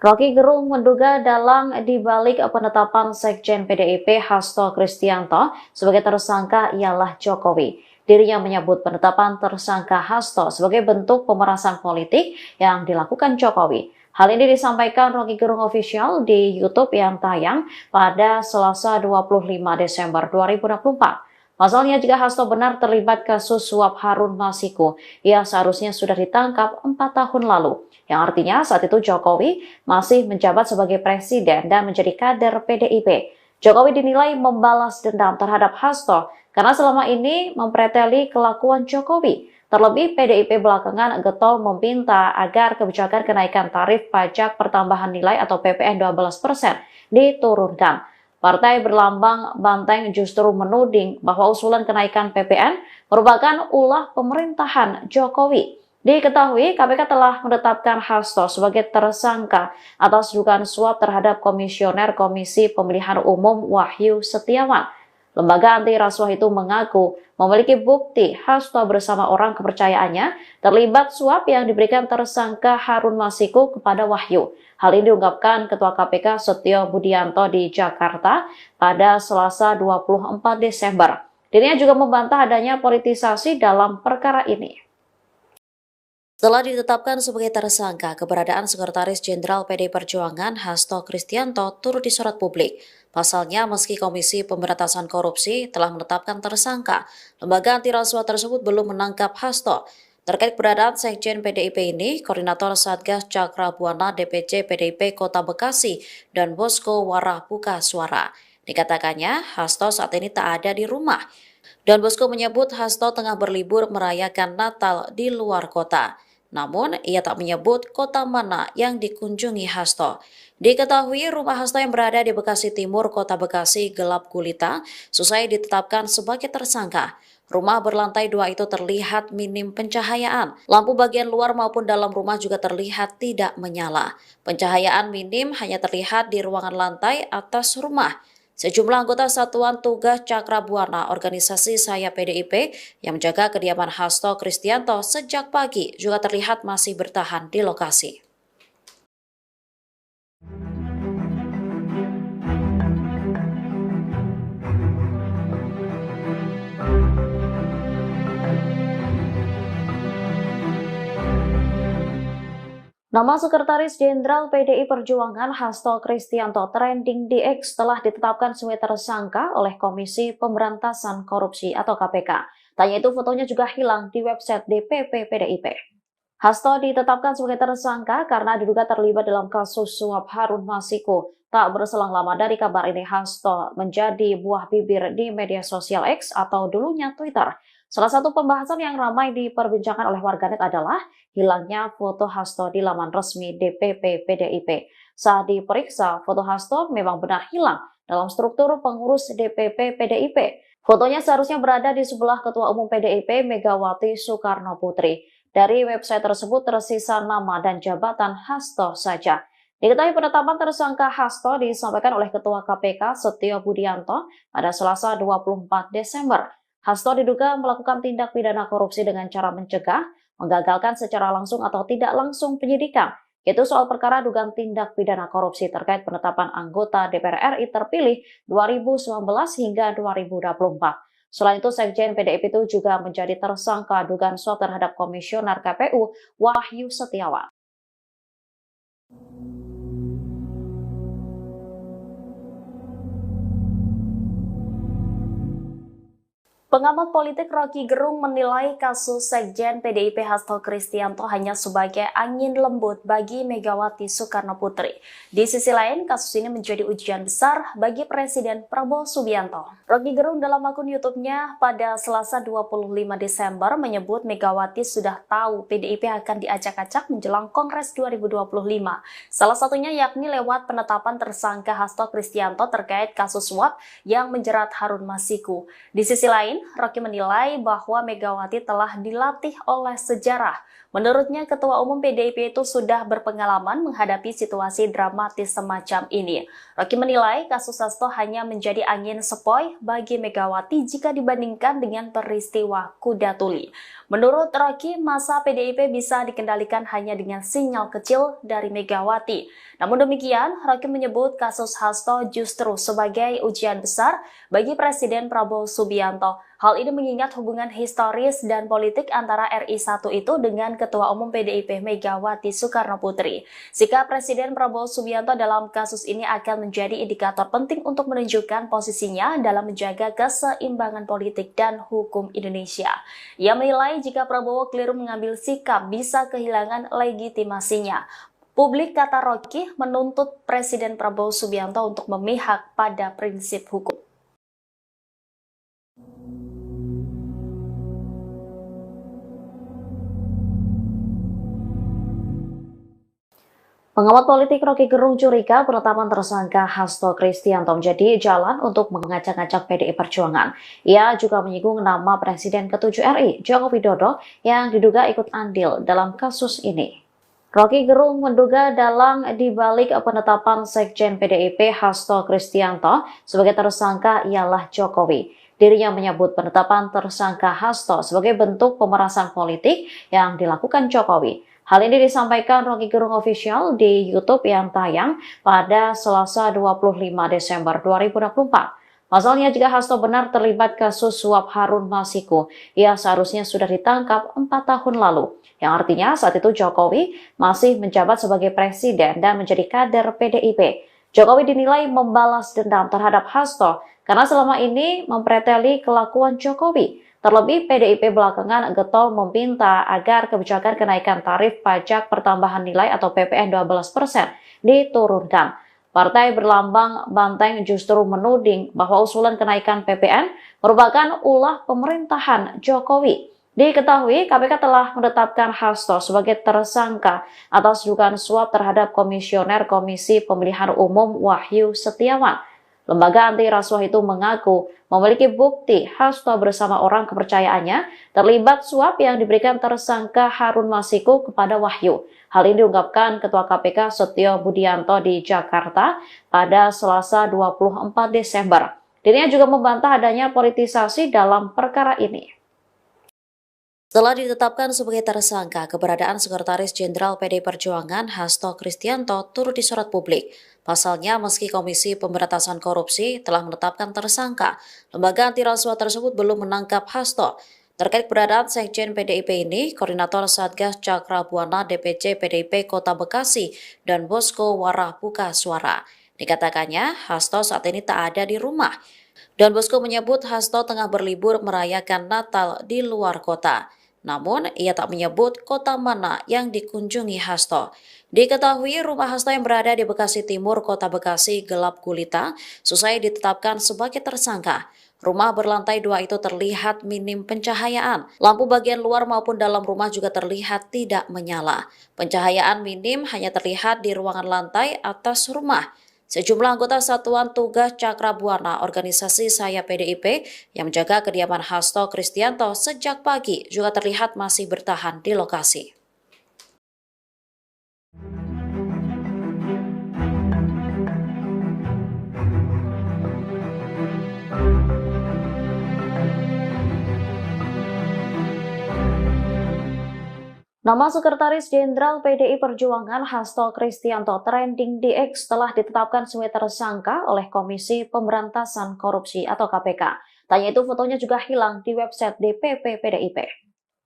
Rocky Gerung menduga dalang dibalik penetapan Sekjen PDIP Hasto Kristianto sebagai tersangka ialah Jokowi. Dirinya menyebut penetapan tersangka Hasto sebagai bentuk pemerasan politik yang dilakukan Jokowi. Hal ini disampaikan Rocky Gerung Official di YouTube yang tayang pada Selasa 25 Desember 2024. Pasalnya, jika Hasto benar terlibat kasus suap Harun Masiku, ia seharusnya sudah ditangkap 4 tahun lalu. Yang artinya saat itu Jokowi masih menjabat sebagai presiden dan menjadi kader PDIP. Jokowi dinilai membalas dendam terhadap Hasto karena selama ini mempreteli kelakuan Jokowi. Terlebih, PDIP belakangan getol meminta agar kebijakan kenaikan tarif pajak pertambahan nilai atau PPN 12% diturunkan. Partai berlambang banteng justru menuding bahwa usulan kenaikan PPN merupakan ulah pemerintahan Jokowi. Diketahui, KPK telah menetapkan Hasto sebagai tersangka atas dugaan suap terhadap Komisioner Komisi Pemilihan Umum Wahyu Setiawan. Lembaga anti rasuah itu mengaku memiliki bukti Hasto bersama orang kepercayaannya terlibat suap yang diberikan tersangka Harun Masiku kepada Wahyu. Hal ini diungkapkan Ketua KPK Setio Budianto di Jakarta pada Selasa 24 Desember. Dirinya juga membantah adanya politisasi dalam perkara ini. Setelah ditetapkan sebagai tersangka, keberadaan Sekretaris Jenderal PDI Perjuangan Hasto Kristianto turut disorot publik. Pasalnya, meski Komisi Pemberantasan Korupsi telah menetapkan tersangka, lembaga anti rasuah tersebut belum menangkap Hasto. Terkait keberadaan Sekjen PDIP ini, Koordinator Satgas Cakra Buana DPC PDIP Kota Bekasi dan Bosko Warah buka suara. Dikatakannya, Hasto saat ini tak ada di rumah. Dan Bosko menyebut Hasto tengah berlibur merayakan Natal di luar kota. Namun, ia tak menyebut kota mana yang dikunjungi Hasto. Diketahui rumah Hasto yang berada di Bekasi Timur, Kota Bekasi gelap gulita, selesai ditetapkan sebagai tersangka. Rumah berlantai 2 itu terlihat minim pencahayaan. Lampu bagian luar maupun dalam rumah juga terlihat tidak menyala. Pencahayaan minim hanya terlihat di ruangan lantai atas rumah. Sejumlah anggota Satuan Tugas Cakra Buana organisasi Saya PDIP yang menjaga kediaman Hasto Kristianto sejak pagi juga terlihat masih bertahan di lokasi. Nama Sekretaris Jenderal PDI Perjuangan Hasto Kristianto trending di X telah ditetapkan sebagai tersangka oleh Komisi Pemberantasan Korupsi atau KPK. Tanya itu fotonya juga hilang di website DPP PDIP. Hasto ditetapkan sebagai tersangka karena diduga terlibat dalam kasus suap Harun Masiku. Tak berselang lama dari kabar ini, Hasto menjadi buah bibir di media sosial X atau dulunya Twitter. Salah satu pembahasan yang ramai diperbincangkan oleh warganet adalah hilangnya foto Hasto di laman resmi DPP PDIP. Saat diperiksa, foto Hasto memang benar hilang dalam struktur pengurus DPP PDIP. Fotonya seharusnya berada di sebelah Ketua Umum PDIP Megawati Soekarno Putri. Dari website tersebut tersisa nama dan jabatan Hasto saja. Diketahui penetapan tersangka Hasto disampaikan oleh Ketua KPK Setio Budianto pada Selasa 24 Desember. Hasto diduga melakukan tindak pidana korupsi dengan cara mencegah, menggagalkan secara langsung atau tidak langsung penyidikan, yaitu soal perkara dugaan tindak pidana korupsi terkait penetapan anggota DPR RI terpilih 2019 hingga 2024. Selain itu, Sekjen PDIP itu juga menjadi tersangka dugaan suap terhadap Komisioner KPU Wahyu Setiawan. Pengamat politik Rocky Gerung menilai kasus Sekjen PDIP Hasto Kristianto hanya sebagai angin lembut bagi Megawati Soekarno Putri. Di sisi lain, kasus ini menjadi ujian besar bagi Presiden Prabowo Subianto. Rocky Gerung dalam akun YouTube-nya pada Selasa 25 Desember menyebut Megawati sudah tahu PDIP akan diacak-acak menjelang Kongres 2025. Salah satunya yakni lewat penetapan tersangka Hasto Kristianto terkait kasus suap yang menjerat Harun Masiku. Di sisi lain, Rocky menilai bahwa Megawati telah dilatih oleh sejarah. Menurutnya, Ketua Umum PDIP itu sudah berpengalaman menghadapi situasi dramatis semacam ini. Rocky menilai kasus Hasto hanya menjadi angin sepoi bagi Megawati jika dibandingkan dengan peristiwa Kuda Tuli. Menurut Rocky, masa PDIP bisa dikendalikan hanya dengan sinyal kecil dari Megawati. Namun demikian, Rocky menyebut kasus Hasto justru sebagai ujian besar bagi Presiden Prabowo Subianto. Hal ini mengingat hubungan historis dan politik antara RI 1 itu dengan Ketua Umum PDIP Megawati Soekarno Putri. Sikap Presiden Prabowo Subianto dalam kasus ini akan menjadi indikator penting untuk menunjukkan posisinya dalam menjaga keseimbangan politik dan hukum Indonesia. Ia menilai jika Prabowo keliru mengambil sikap bisa kehilangan legitimasinya. Publik, kata Rocky, menuntut Presiden Prabowo Subianto untuk memihak pada prinsip hukum. Pengamat politik Rocky Gerung curiga penetapan tersangka Hasto Kristianto menjadi jalan untuk mengacak-acak PDI Perjuangan. Ia juga menyinggung nama Presiden ke-7 RI, Joko Widodo, yang diduga ikut andil dalam kasus ini. Rocky Gerung menduga dalang dibalik penetapan Sekjen PDIP Hasto Kristianto sebagai tersangka ialah Jokowi. Dirinya menyebut penetapan tersangka Hasto sebagai bentuk pemerasan politik yang dilakukan Jokowi. Hal ini disampaikan Rocky Gerung Official di YouTube yang tayang pada Selasa 25 Desember 2024. Pasalnya, jika Hasto benar terlibat kasus suap Harun Masiku, ia seharusnya sudah ditangkap 4 tahun lalu. Yang artinya saat itu Jokowi masih menjabat sebagai presiden dan menjadi kader PDIP. Jokowi dinilai membalas dendam terhadap Hasto karena selama ini mempreteli kelakuan Jokowi. Terlebih, PDIP belakangan getol meminta agar kebijakan kenaikan tarif pajak pertambahan nilai atau PPN 12% diturunkan. Partai berlambang banteng justru menuding bahwa usulan kenaikan PPN merupakan ulah pemerintahan Jokowi. Diketahui, KPK telah menetapkan Hasto sebagai tersangka atas dugaan suap terhadap Komisioner Komisi Pemilihan Umum Wahyu Setiawan. Lembaga anti rasuah itu mengaku memiliki bukti Hasto bersama orang kepercayaannya terlibat suap yang diberikan tersangka Harun Masiku kepada Wahyu. Hal ini diungkapkan Ketua KPK Setio Budianto di Jakarta pada Selasa 24 Desember. Dirinya juga membantah adanya politisasi dalam perkara ini. Setelah ditetapkan sebagai tersangka, keberadaan Sekretaris Jenderal PDI Perjuangan Hasto Kristianto turut disorot publik. Pasalnya, meski Komisi Pemberantasan Korupsi telah menetapkan tersangka, lembaga anti rasuah tersebut belum menangkap Hasto. Terkait keberadaan Sekjen PDIP ini, Koordinator Satgas Cakra Buana DPC PDIP Kota Bekasi dan Bosko Warah buka suara. Dikatakannya, Hasto saat ini tak ada di rumah. Dan Bosko menyebut Hasto tengah berlibur merayakan Natal di luar kota. Namun, ia tak menyebut kota mana yang dikunjungi Hasto. Diketahui rumah Hasto yang berada di Bekasi Timur, Kota Bekasi gelap gulita, selesai ditetapkan sebagai tersangka. Rumah berlantai 2 itu terlihat minim pencahayaan. Lampu bagian luar maupun dalam rumah juga terlihat tidak menyala. Pencahayaan minim hanya terlihat di ruangan lantai atas rumah. Sejumlah anggota Satuan Tugas Cakra Buana organisasi Saya PDIP yang menjaga kediaman Hasto Kristianto sejak pagi juga terlihat masih bertahan di lokasi. Nama Sekretaris Jenderal PDI Perjuangan Hasto Kristianto trending di X telah ditetapkan sebagai tersangka oleh Komisi Pemberantasan Korupsi atau KPK. Tanya itu fotonya juga hilang di website DPP PDIP.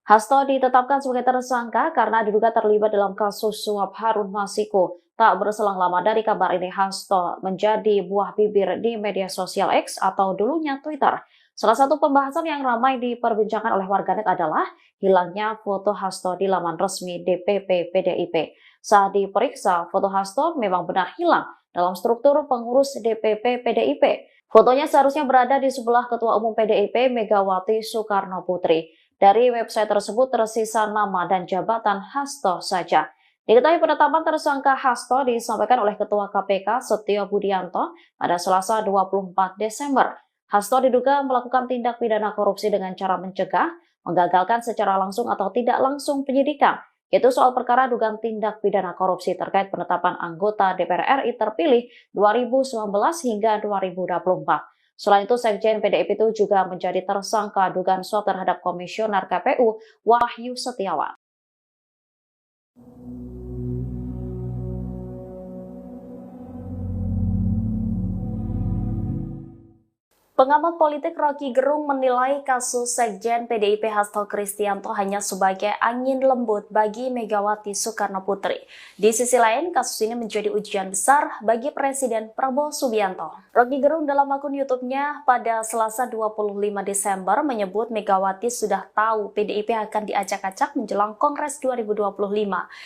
Hasto ditetapkan sebagai tersangka karena diduga terlibat dalam kasus suap Harun Masiku. Tak berselang lama dari kabar ini, Hasto menjadi buah bibir di media sosial X atau dulunya Twitter. Salah satu pembahasan yang ramai diperbincangkan oleh warganet adalah hilangnya foto Hasto di laman resmi DPP PDIP. Saat diperiksa, foto Hasto memang benar hilang dalam struktur pengurus DPP PDIP. Fotonya seharusnya berada di sebelah Ketua Umum PDIP Megawati Soekarno Putri. Dari website tersebut tersisa nama dan jabatan Hasto saja. Diketahui penetapan tersangka Hasto disampaikan oleh Ketua KPK Setio Budianto pada Selasa 24 Desember. Hasto diduga melakukan tindak pidana korupsi dengan cara mencegah, menggagalkan secara langsung atau tidak langsung penyidikan, yaitu soal perkara dugaan tindak pidana korupsi terkait penetapan anggota DPR RI terpilih 2019 hingga 2024. Selain itu, Sekjen PDIP itu juga menjadi tersangka dugaan suap terhadap Komisioner KPU Wahyu Setiawan. Pengamat politik Rocky Gerung menilai kasus Sekjen PDIP Hasto Kristianto hanya sebagai angin lembut bagi Megawati Soekarno Putri. Di sisi lain, kasus ini menjadi ujian besar bagi Presiden Prabowo Subianto. Rocky Gerung dalam akun YouTube-nya pada Selasa 25 Desember menyebut Megawati sudah tahu PDIP akan diacak-acak menjelang Kongres 2025.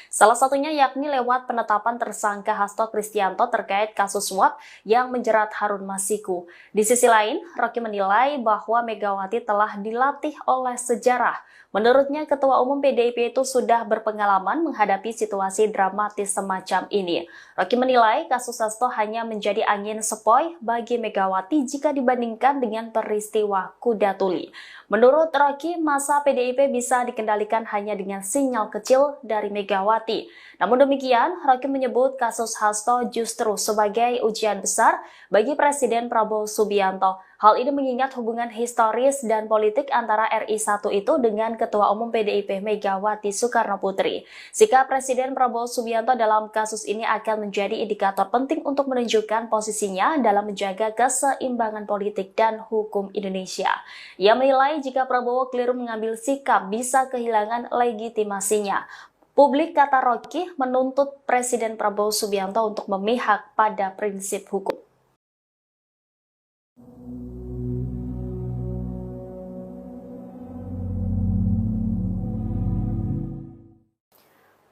Salah satunya yakni lewat penetapan tersangka Hasto Kristianto terkait kasus suap yang menjerat Harun Masiku. Di sisi lain, Rocky menilai bahwa Megawati telah dilatih oleh sejarah Menurutnya, Ketua Umum PDIP itu sudah berpengalaman menghadapi situasi dramatis semacam ini. Rocky menilai kasus Hasto hanya menjadi angin sepoi bagi Megawati jika dibandingkan dengan peristiwa Kuda Tuli. Menurut Rocky, masa PDIP bisa dikendalikan hanya dengan sinyal kecil dari Megawati. Namun demikian, Rocky menyebut kasus Hasto justru sebagai ujian besar bagi Presiden Prabowo Subianto. Hal ini mengingat hubungan historis dan politik antara RI1 itu dengan Ketua Umum PDIP Megawati Soekarnoputri. Sikap Presiden Prabowo Subianto dalam kasus ini akan menjadi indikator penting untuk menunjukkan posisinya dalam menjaga keseimbangan politik dan hukum Indonesia. Ia menilai jika Prabowo keliru mengambil sikap bisa kehilangan legitimasinya. Publik, kata Rocky, menuntut Presiden Prabowo Subianto untuk memihak pada prinsip hukum.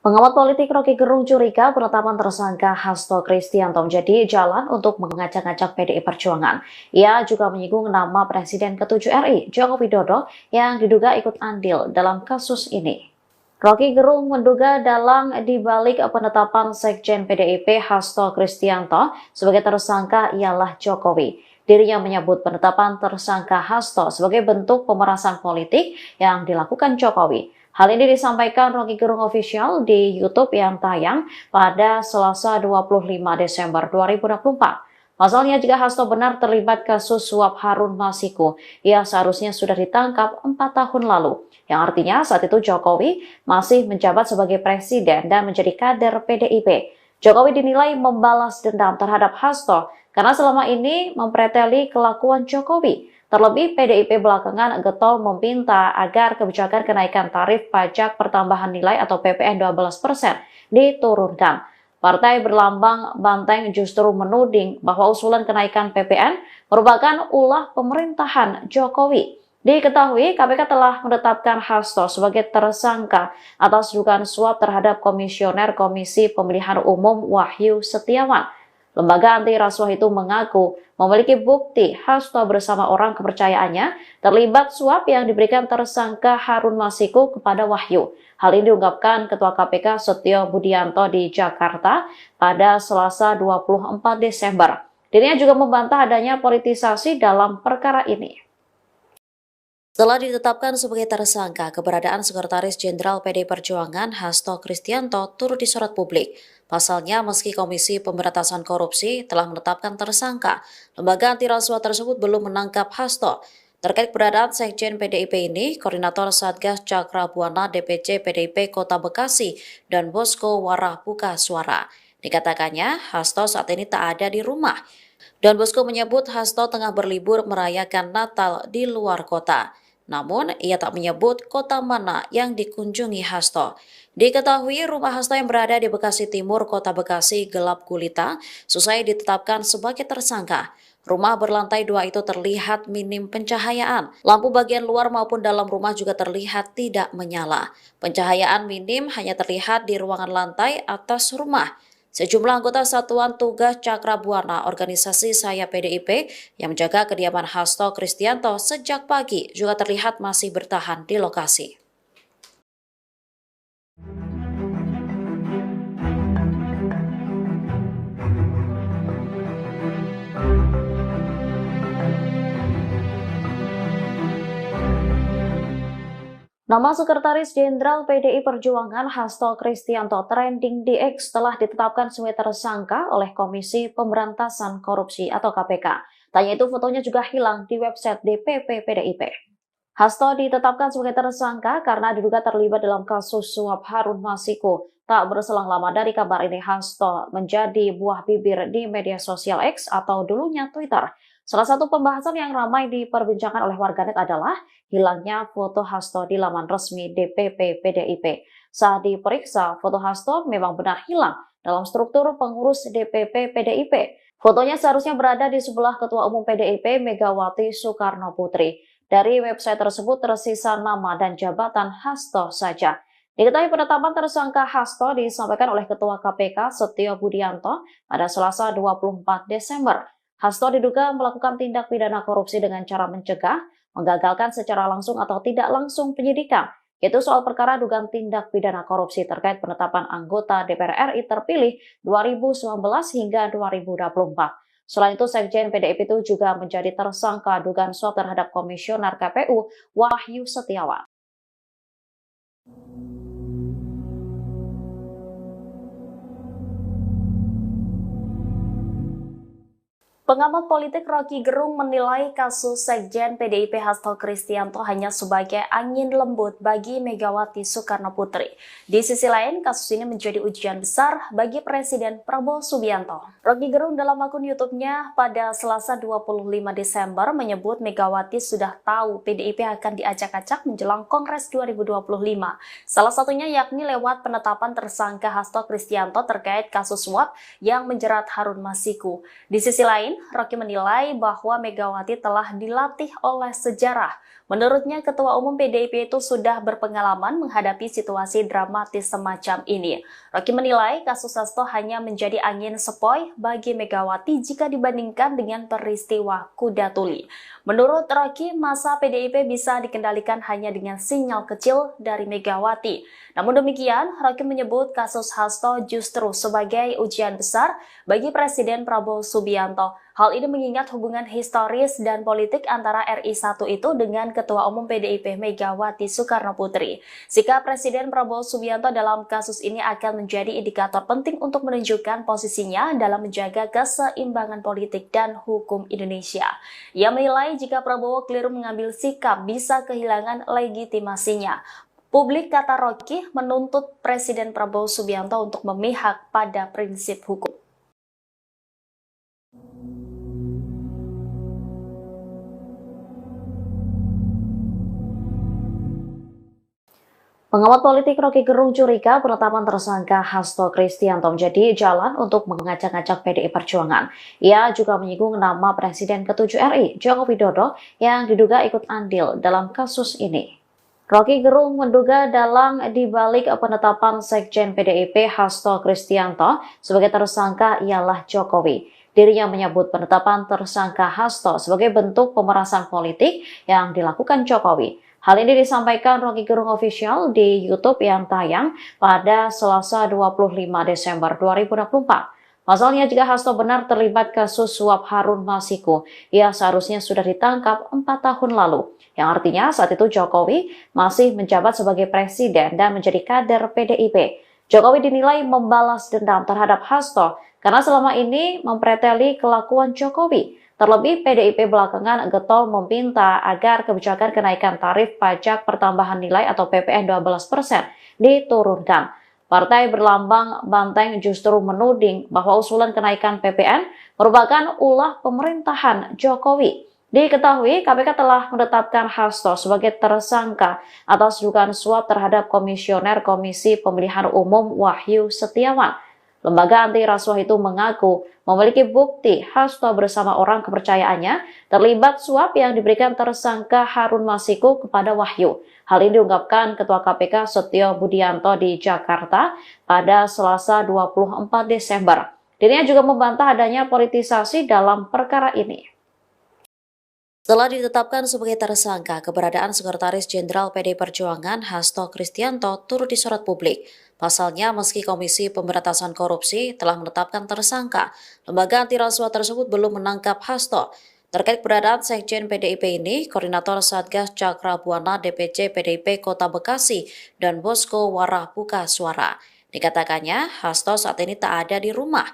Pengamat politik Rocky Gerung curiga penetapan tersangka Hasto Kristianto menjadi jalan untuk mengajak-ajak PDI Perjuangan. Ia juga menyinggung nama Presiden ke-7 RI, Joko Widodo, yang diduga ikut andil dalam kasus ini. Rocky Gerung menduga dalang dibalik penetapan Sekjen PDIP Hasto Kristianto sebagai tersangka ialah Jokowi. Dirinya menyebut penetapan tersangka Hasto sebagai bentuk pemerasan politik yang dilakukan Jokowi. Hal ini disampaikan Rocky Gerung Official di YouTube yang tayang pada Selasa 25 Desember 2024. Pasalnya, jika Hasto benar terlibat kasus suap Harun Masiku, ia seharusnya sudah ditangkap 4 tahun lalu. Yang artinya saat itu Jokowi masih menjabat sebagai presiden dan menjadi kader PDIP. Jokowi dinilai membalas dendam terhadap Hasto karena selama ini mempreteli kelakuan Jokowi. Terlebih, PDIP belakangan getol meminta agar kebijakan kenaikan tarif pajak pertambahan nilai atau PPN 12% diturunkan. Partai berlambang banteng justru menuding bahwa usulan kenaikan PPN merupakan ulah pemerintahan Jokowi. Diketahui, KPK telah menetapkan Hasto sebagai tersangka atas dugaan suap terhadap Komisioner Komisi Pemilihan Umum Wahyu Setiawan. Lembaga anti rasuah itu mengaku memiliki bukti Hasto bersama orang kepercayaannya terlibat suap yang diberikan tersangka Harun Masiku kepada Wahyu. Hal ini diungkapkan Ketua KPK Setio Budianto di Jakarta pada Selasa 24 Desember. Dirinya juga membantah adanya politisasi dalam perkara ini. Setelah ditetapkan sebagai tersangka, keberadaan Sekretaris Jenderal PDI Perjuangan Hasto Kristianto turut disorot publik. Pasalnya, meski Komisi Pemberantasan Korupsi telah menetapkan tersangka, lembaga anti rasuah tersebut belum menangkap Hasto. Terkait keberadaan Sekjen PDIP ini, Koordinator Satgas Cakra Buana DPC PDIP Kota Bekasi dan Bosko Warah buka suara. Dikatakannya, Hasto saat ini tak ada di rumah. Don Bosco menyebut Hasto tengah berlibur merayakan Natal di luar kota. Namun, ia tak menyebut kota mana yang dikunjungi Hasto. Diketahui rumah Hasto yang berada di Bekasi Timur, Kota Bekasi gelap gulita, selesai ditetapkan sebagai tersangka. Rumah berlantai 2 itu terlihat minim pencahayaan. Lampu bagian luar maupun dalam rumah juga terlihat tidak menyala. Pencahayaan minim hanya terlihat di ruangan lantai atas rumah. Sejumlah anggota Satuan Tugas Cakra Buana organisasi Saya PDIP yang menjaga kediaman Hasto Kristianto sejak pagi juga terlihat masih bertahan di lokasi. Nama Sekretaris Jenderal PDI Perjuangan Hasto Kristianto trending di X telah ditetapkan sebagai tersangka oleh Komisi Pemberantasan Korupsi atau KPK. Tanya itu fotonya juga hilang di website DPP PDIP. Hasto ditetapkan sebagai tersangka karena diduga terlibat dalam kasus suap Harun Masiku. Tak berselang lama dari kabar ini, Hasto menjadi buah bibir di media sosial X atau dulunya Twitter. Salah satu pembahasan yang ramai diperbincangkan oleh warganet adalah hilangnya foto Hasto di laman resmi DPP PDIP. Saat diperiksa, foto Hasto memang benar hilang dalam struktur pengurus DPP PDIP. Fotonya seharusnya berada di sebelah Ketua Umum PDIP Megawati Soekarnoputri. Dari website tersebut tersisa nama dan jabatan Hasto saja. Diketahui penetapan tersangka Hasto disampaikan oleh Ketua KPK Setio Budianto pada Selasa 24 Desember. Hasto diduga melakukan tindak pidana korupsi dengan cara mencegah, menggagalkan secara langsung atau tidak langsung penyidikan, yaitu soal perkara dugaan tindak pidana korupsi terkait penetapan anggota DPR RI terpilih 2019 hingga 2024. Selain itu, Sekjen PDIP itu juga menjadi tersangka dugaan suap terhadap Komisioner KPU Wahyu Setiawan. Pengamat politik Rocky Gerung menilai kasus Sekjen PDIP Hasto Kristianto hanya sebagai angin lembut bagi Megawati Soekarno Putri. Di sisi lain, kasus ini menjadi ujian besar bagi Presiden Prabowo Subianto. Rocky Gerung dalam akun YouTube-nya pada Selasa 25 Desember menyebut Megawati sudah tahu PDIP akan diacak-acak menjelang Kongres 2025. Salah satunya yakni lewat penetapan tersangka Hasto Kristianto terkait kasus suap yang menjerat Harun Masiku. Di sisi lain, Rocky menilai bahwa Megawati telah dilatih oleh sejarah. Menurutnya, Ketua Umum PDIP itu sudah berpengalaman menghadapi situasi dramatis semacam ini. Rocky menilai kasus Hasto hanya menjadi angin sepoi bagi Megawati jika dibandingkan dengan peristiwa Kuda Tuli. Menurut Rocky, masa PDIP bisa dikendalikan hanya dengan sinyal kecil dari Megawati. Namun demikian, Rocky menyebut kasus Hasto justru sebagai ujian besar bagi Presiden Prabowo Subianto. Hal ini mengingat hubungan historis dan politik antara RI 1 itu dengan Ketua Umum PDIP Megawati Soekarno Putri. Sikap Presiden Prabowo Subianto dalam kasus ini akan menjadi indikator penting untuk menunjukkan posisinya dalam menjaga keseimbangan politik dan hukum Indonesia. Ia menilai jika Prabowo keliru mengambil sikap bisa kehilangan legitimasinya. Publik, kata Rocky, menuntut Presiden Prabowo Subianto untuk memihak pada prinsip hukum. Pengamat politik Rocky Gerung curiga penetapan tersangka Hasto Kristianto menjadi jalan untuk mengacak-acak PDI Perjuangan. Ia juga menyinggung nama Presiden ke-7 RI, Joko Widodo, yang diduga ikut andil dalam kasus ini. Rocky Gerung menduga dalang dibalik penetapan Sekjen PDIP Hasto Kristianto sebagai tersangka ialah Jokowi. Dirinya menyebut penetapan tersangka Hasto sebagai bentuk pemerasan politik yang dilakukan Jokowi. Hal ini disampaikan Rocky Gerung Official di YouTube yang tayang pada Selasa 25 Desember 2024. Pasalnya, jika Hasto benar terlibat kasus suap Harun Masiku, ia seharusnya sudah ditangkap 4 tahun lalu. Yang artinya saat itu Jokowi masih menjabat sebagai presiden dan menjadi kader PDIP. Jokowi dinilai membalas dendam terhadap Hasto karena selama ini mempreteli kelakuan Jokowi. Terlebih, PDIP belakangan getol meminta agar kebijakan kenaikan tarif pajak pertambahan nilai atau PPN 12% diturunkan. Partai berlambang banteng justru menuding bahwa usulan kenaikan PPN merupakan ulah pemerintahan Jokowi. Diketahui, KPK telah menetapkan Hasto sebagai tersangka atas dugaan suap terhadap Komisioner Komisi Pemilihan Umum Wahyu Setiawan. Lembaga anti rasuah itu mengaku memiliki bukti Hasto bersama orang kepercayaannya terlibat suap yang diberikan tersangka Harun Masiku kepada Wahyu. Hal ini diungkapkan Ketua KPK Setio Budianto di Jakarta pada Selasa 24 Desember. Dirinya juga membantah adanya politisasi dalam perkara ini. Setelah ditetapkan sebagai tersangka, keberadaan Sekretaris Jenderal PDI Perjuangan Hasto Kristianto turut disorot publik. Pasalnya, meski Komisi Pemberantasan Korupsi telah menetapkan tersangka, lembaga anti rasuah tersebut belum menangkap Hasto. Terkait keberadaan Sekjen PDIP ini, Koordinator Satgas Cakra Buana DPC PDIP Kota Bekasi dan Bosko Warah buka suara. Dikatakannya, Hasto saat ini tak ada di rumah.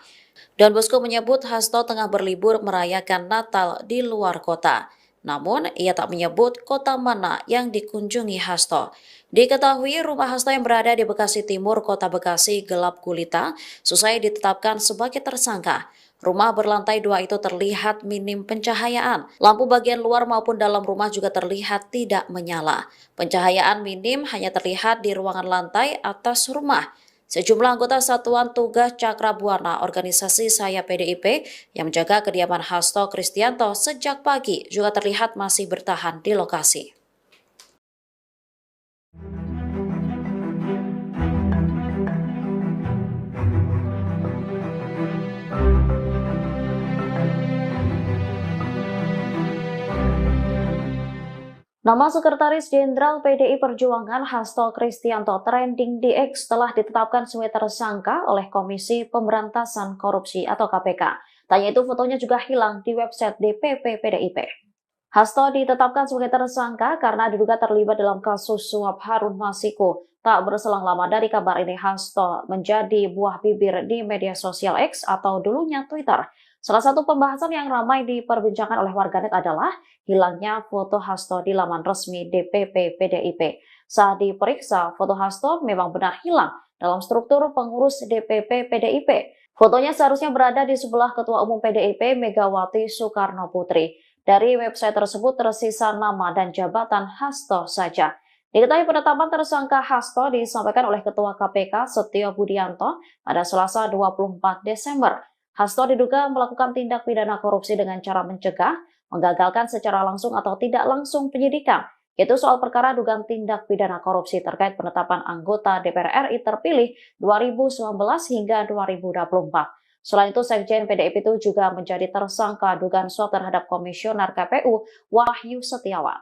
Dan Bosko menyebut Hasto tengah berlibur merayakan Natal di luar kota. Namun, ia tak menyebut kota mana yang dikunjungi Hasto. Diketahui rumah Hasto yang berada di Bekasi Timur, Kota Bekasi gelap gulita, selesai ditetapkan sebagai tersangka. Rumah berlantai 2 itu terlihat minim pencahayaan. Lampu bagian luar maupun dalam rumah juga terlihat tidak menyala. Pencahayaan minim hanya terlihat di ruangan lantai atas rumah. Sejumlah anggota Satuan Tugas Cakra Buana organisasi Saya PDIP yang menjaga kediaman Hasto Kristianto sejak pagi juga terlihat masih bertahan di lokasi. Nama Sekretaris Jenderal PDI Perjuangan Hasto Kristianto trending di X telah ditetapkan sebagai tersangka oleh Komisi Pemberantasan Korupsi atau KPK. Tanya itu fotonya juga hilang di website DPP PDIP. Hasto ditetapkan sebagai tersangka karena diduga terlibat dalam kasus suap Harun Masiku. Tak berselang lama dari kabar ini, Hasto menjadi buah bibir di media sosial X atau dulunya Twitter. Salah satu pembahasan yang ramai diperbincangkan oleh warganet adalah hilangnya foto Hasto di laman resmi DPP PDIP. Saat diperiksa, foto Hasto memang benar hilang dalam struktur pengurus DPP PDIP. Fotonya seharusnya berada di sebelah Ketua Umum PDIP Megawati Soekarno Putri. Dari website tersebut tersisa nama dan jabatan Hasto saja. Diketahui penetapan tersangka Hasto disampaikan oleh Ketua KPK Setio Budianto pada Selasa 24 Desember. Hasto diduga melakukan tindak pidana korupsi dengan cara mencegah, menggagalkan secara langsung atau tidak langsung penyidikan, yaitu soal perkara dugaan tindak pidana korupsi terkait penetapan anggota DPR RI terpilih 2019 hingga 2024. Selain itu, Sekjen PDIP itu juga menjadi tersangka dugaan suap terhadap Komisioner KPU Wahyu Setiawan.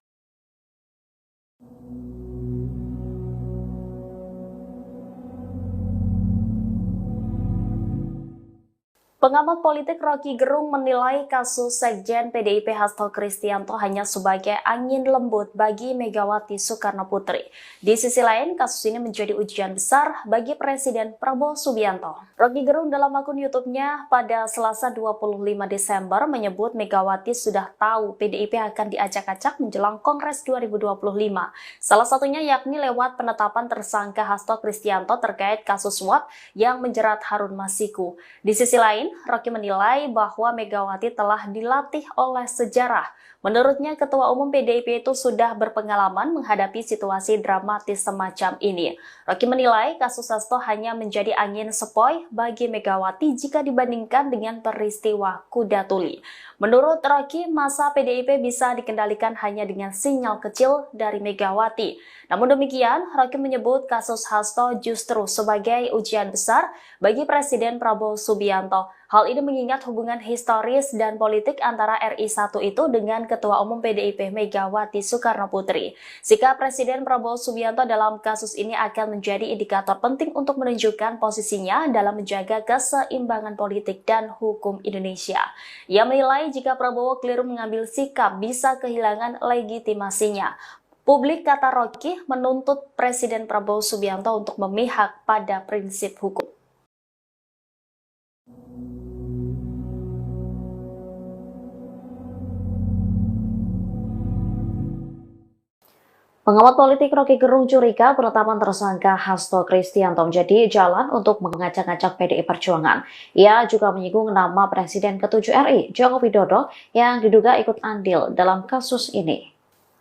Pengamat politik Rocky Gerung menilai kasus Sekjen PDIP Hasto Kristianto hanya sebagai angin lembut bagi Megawati Soekarno Putri. Di sisi lain, kasus ini menjadi ujian besar bagi Presiden Prabowo Subianto. Rocky Gerung dalam akun YouTube-nya pada Selasa 25 Desember menyebut Megawati sudah tahu PDIP akan diacak-acak menjelang Kongres 2025. Salah satunya yakni lewat penetapan tersangka Hasto Kristianto terkait kasus suap yang menjerat Harun Masiku. Di sisi lain, Rocky menilai bahwa Megawati telah dilatih oleh sejarah. Menurutnya, Ketua Umum PDIP itu sudah berpengalaman menghadapi situasi dramatis semacam ini. Rocky menilai kasus Hasto hanya menjadi angin sepoi bagi Megawati jika dibandingkan dengan peristiwa Kuda Tuli. Menurut Rocky, masa PDIP bisa dikendalikan hanya dengan sinyal kecil dari Megawati. Namun demikian, Rocky menyebut kasus Hasto justru sebagai ujian besar bagi Presiden Prabowo Subianto. Hal ini mengingat hubungan historis dan politik antara RI 1 itu dengan Ketua Umum PDIP Megawati Soekarno Putri. Sikap Presiden Prabowo Subianto dalam kasus ini akan menjadi indikator penting untuk menunjukkan posisinya dalam menjaga keseimbangan politik dan hukum Indonesia. Ia menilai jika Prabowo keliru mengambil sikap bisa kehilangan legitimasinya. Publik, kata Rocky, menuntut Presiden Prabowo Subianto untuk memihak pada prinsip hukum. Pengamat politik Rocky Gerung curiga penetapan tersangka Hasto Kristianto menjadi jalan untuk mengacak-acak PDI Perjuangan. Ia juga menyinggung nama Presiden ke-7 RI, Joko Widodo, yang diduga ikut andil dalam kasus ini.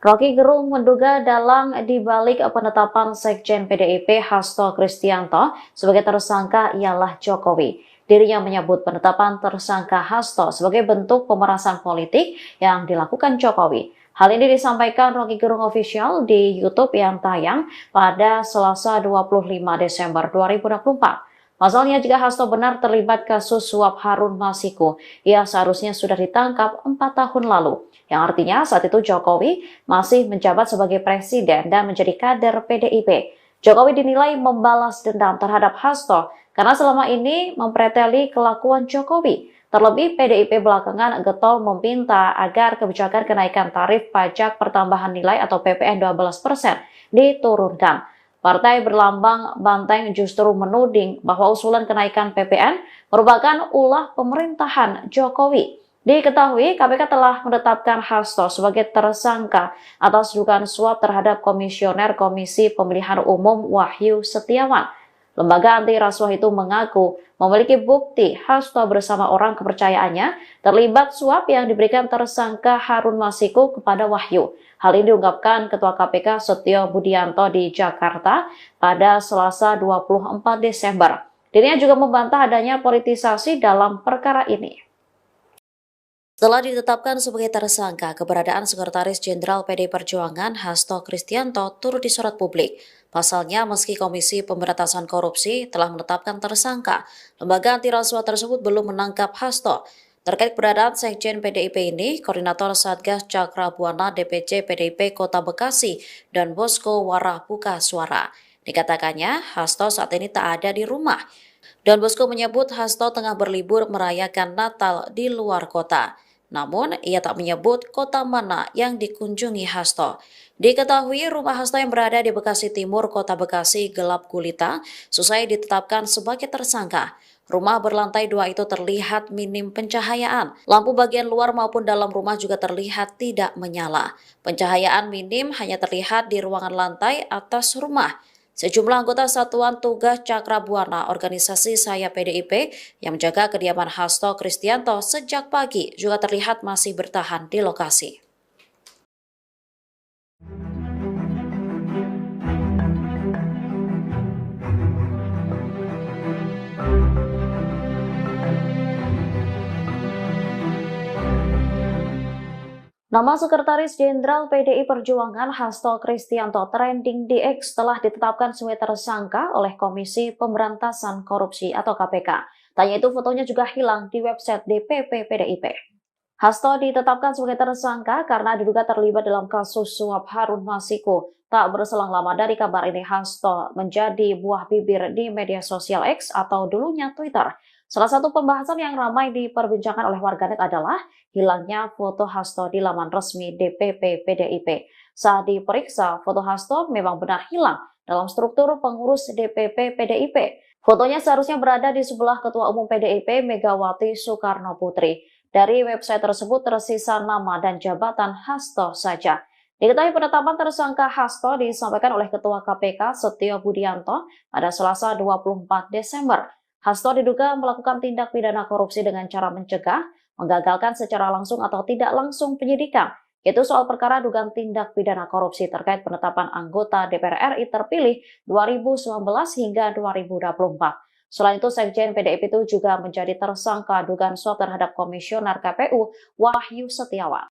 Rocky Gerung menduga dalang dibalik penetapan Sekjen PDIP Hasto Kristianto sebagai tersangka ialah Jokowi. Dirinya menyebut penetapan tersangka Hasto sebagai bentuk pemerasan politik yang dilakukan Jokowi. Hal ini disampaikan Rocky Gerung Official di YouTube yang tayang pada Selasa 25 Desember 2024. Pasalnya, jika Hasto benar terlibat kasus suap Harun Masiku, ia seharusnya sudah ditangkap 4 tahun lalu. Yang artinya saat itu Jokowi masih menjabat sebagai presiden dan menjadi kader PDIP. Jokowi dinilai membalas dendam terhadap Hasto karena selama ini mempreteli kelakuan Jokowi. Terlebih, PDIP belakangan getol meminta agar kebijakan kenaikan tarif pajak pertambahan nilai atau PPN 12% diturunkan. Partai berlambang banteng justru menuding bahwa usulan kenaikan PPN merupakan ulah pemerintahan Jokowi. Diketahui, KPK telah menetapkan Hasto sebagai tersangka atas dugaan suap terhadap Komisioner Komisi Pemilihan Umum Wahyu Setiawan. Lembaga anti rasuah itu mengaku memiliki bukti Hasto bersama orang kepercayaannya terlibat suap yang diberikan tersangka Harun Masiku kepada Wahyu. Hal ini diungkapkan Ketua KPK Setio Budianto di Jakarta pada Selasa 24 Desember. Dirinya juga membantah adanya politisasi dalam perkara ini. Setelah ditetapkan sebagai tersangka, keberadaan Sekretaris Jenderal PDI Perjuangan Hasto Kristianto turut disorot publik. Pasalnya, meski Komisi Pemberantasan Korupsi telah menetapkan tersangka, lembaga anti rasuah tersebut belum menangkap Hasto. Terkait keberadaan Sekjen PDIP ini, Koordinator Satgas Cakrabuana DPC PDIP Kota Bekasi dan Bosco Warah buka suara. Dikatakannya, Hasto saat ini tak ada di rumah. Don Bosco menyebut Hasto tengah berlibur merayakan Natal di luar kota. Namun, ia tak menyebut kota mana yang dikunjungi Hasto. Diketahui rumah Hasto yang berada di Bekasi Timur, Kota Bekasi gelap gulita, selesai ditetapkan sebagai tersangka. Rumah berlantai 2 itu terlihat minim pencahayaan. Lampu bagian luar maupun dalam rumah juga terlihat tidak menyala. Pencahayaan minim hanya terlihat di ruangan lantai atas rumah. Sejumlah anggota Satuan Tugas Cakrabuana organisasi Saya PDIP yang menjaga kediaman Hasto Kristianto sejak pagi juga terlihat masih bertahan di lokasi. Nama Sekretaris Jenderal PDI Perjuangan Hasto Kristianto trending di X telah ditetapkan sebagai tersangka oleh Komisi Pemberantasan Korupsi atau KPK. Tanya itu fotonya juga hilang di website DPP PDIP. Hasto ditetapkan sebagai tersangka karena diduga terlibat dalam kasus suap Harun Masiku. Tak berselang lama dari kabar ini, Hasto menjadi buah bibir di media sosial X atau dulunya Twitter. Salah satu pembahasan yang ramai diperbincangkan oleh warganet adalah hilangnya foto Hasto di laman resmi DPP PDIP. Saat diperiksa, foto Hasto memang benar hilang dalam struktur pengurus DPP PDIP. Fotonya seharusnya berada di sebelah Ketua Umum PDIP Megawati Soekarno Putri. Dari website tersebut tersisa nama dan jabatan Hasto saja. Diketahui penetapan tersangka Hasto disampaikan oleh Ketua KPK Setio Budianto pada Selasa 24 Desember. Hasto diduga melakukan tindak pidana korupsi dengan cara mencegah, menggagalkan secara langsung atau tidak langsung penyidikan, yaitu soal perkara dugaan tindak pidana korupsi terkait penetapan anggota DPR RI terpilih 2019 hingga 2024. Selain itu, Sekjen PDIP itu juga menjadi tersangka dugaan suap terhadap Komisioner KPU Wahyu Setiawan.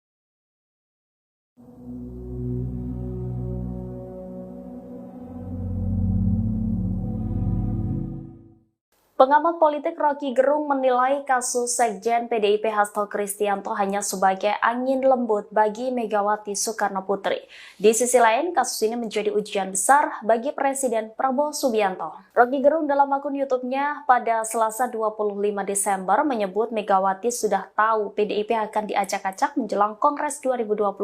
Pengamat politik Rocky Gerung menilai kasus Sekjen PDIP Hasto Kristianto hanya sebagai angin lembut bagi Megawati Soekarno Putri. Di sisi lain, kasus ini menjadi ujian besar bagi Presiden Prabowo Subianto. Rocky Gerung dalam akun YouTube-nya pada Selasa 25 Desember menyebut Megawati sudah tahu PDIP akan diacak-acak menjelang Kongres 2025.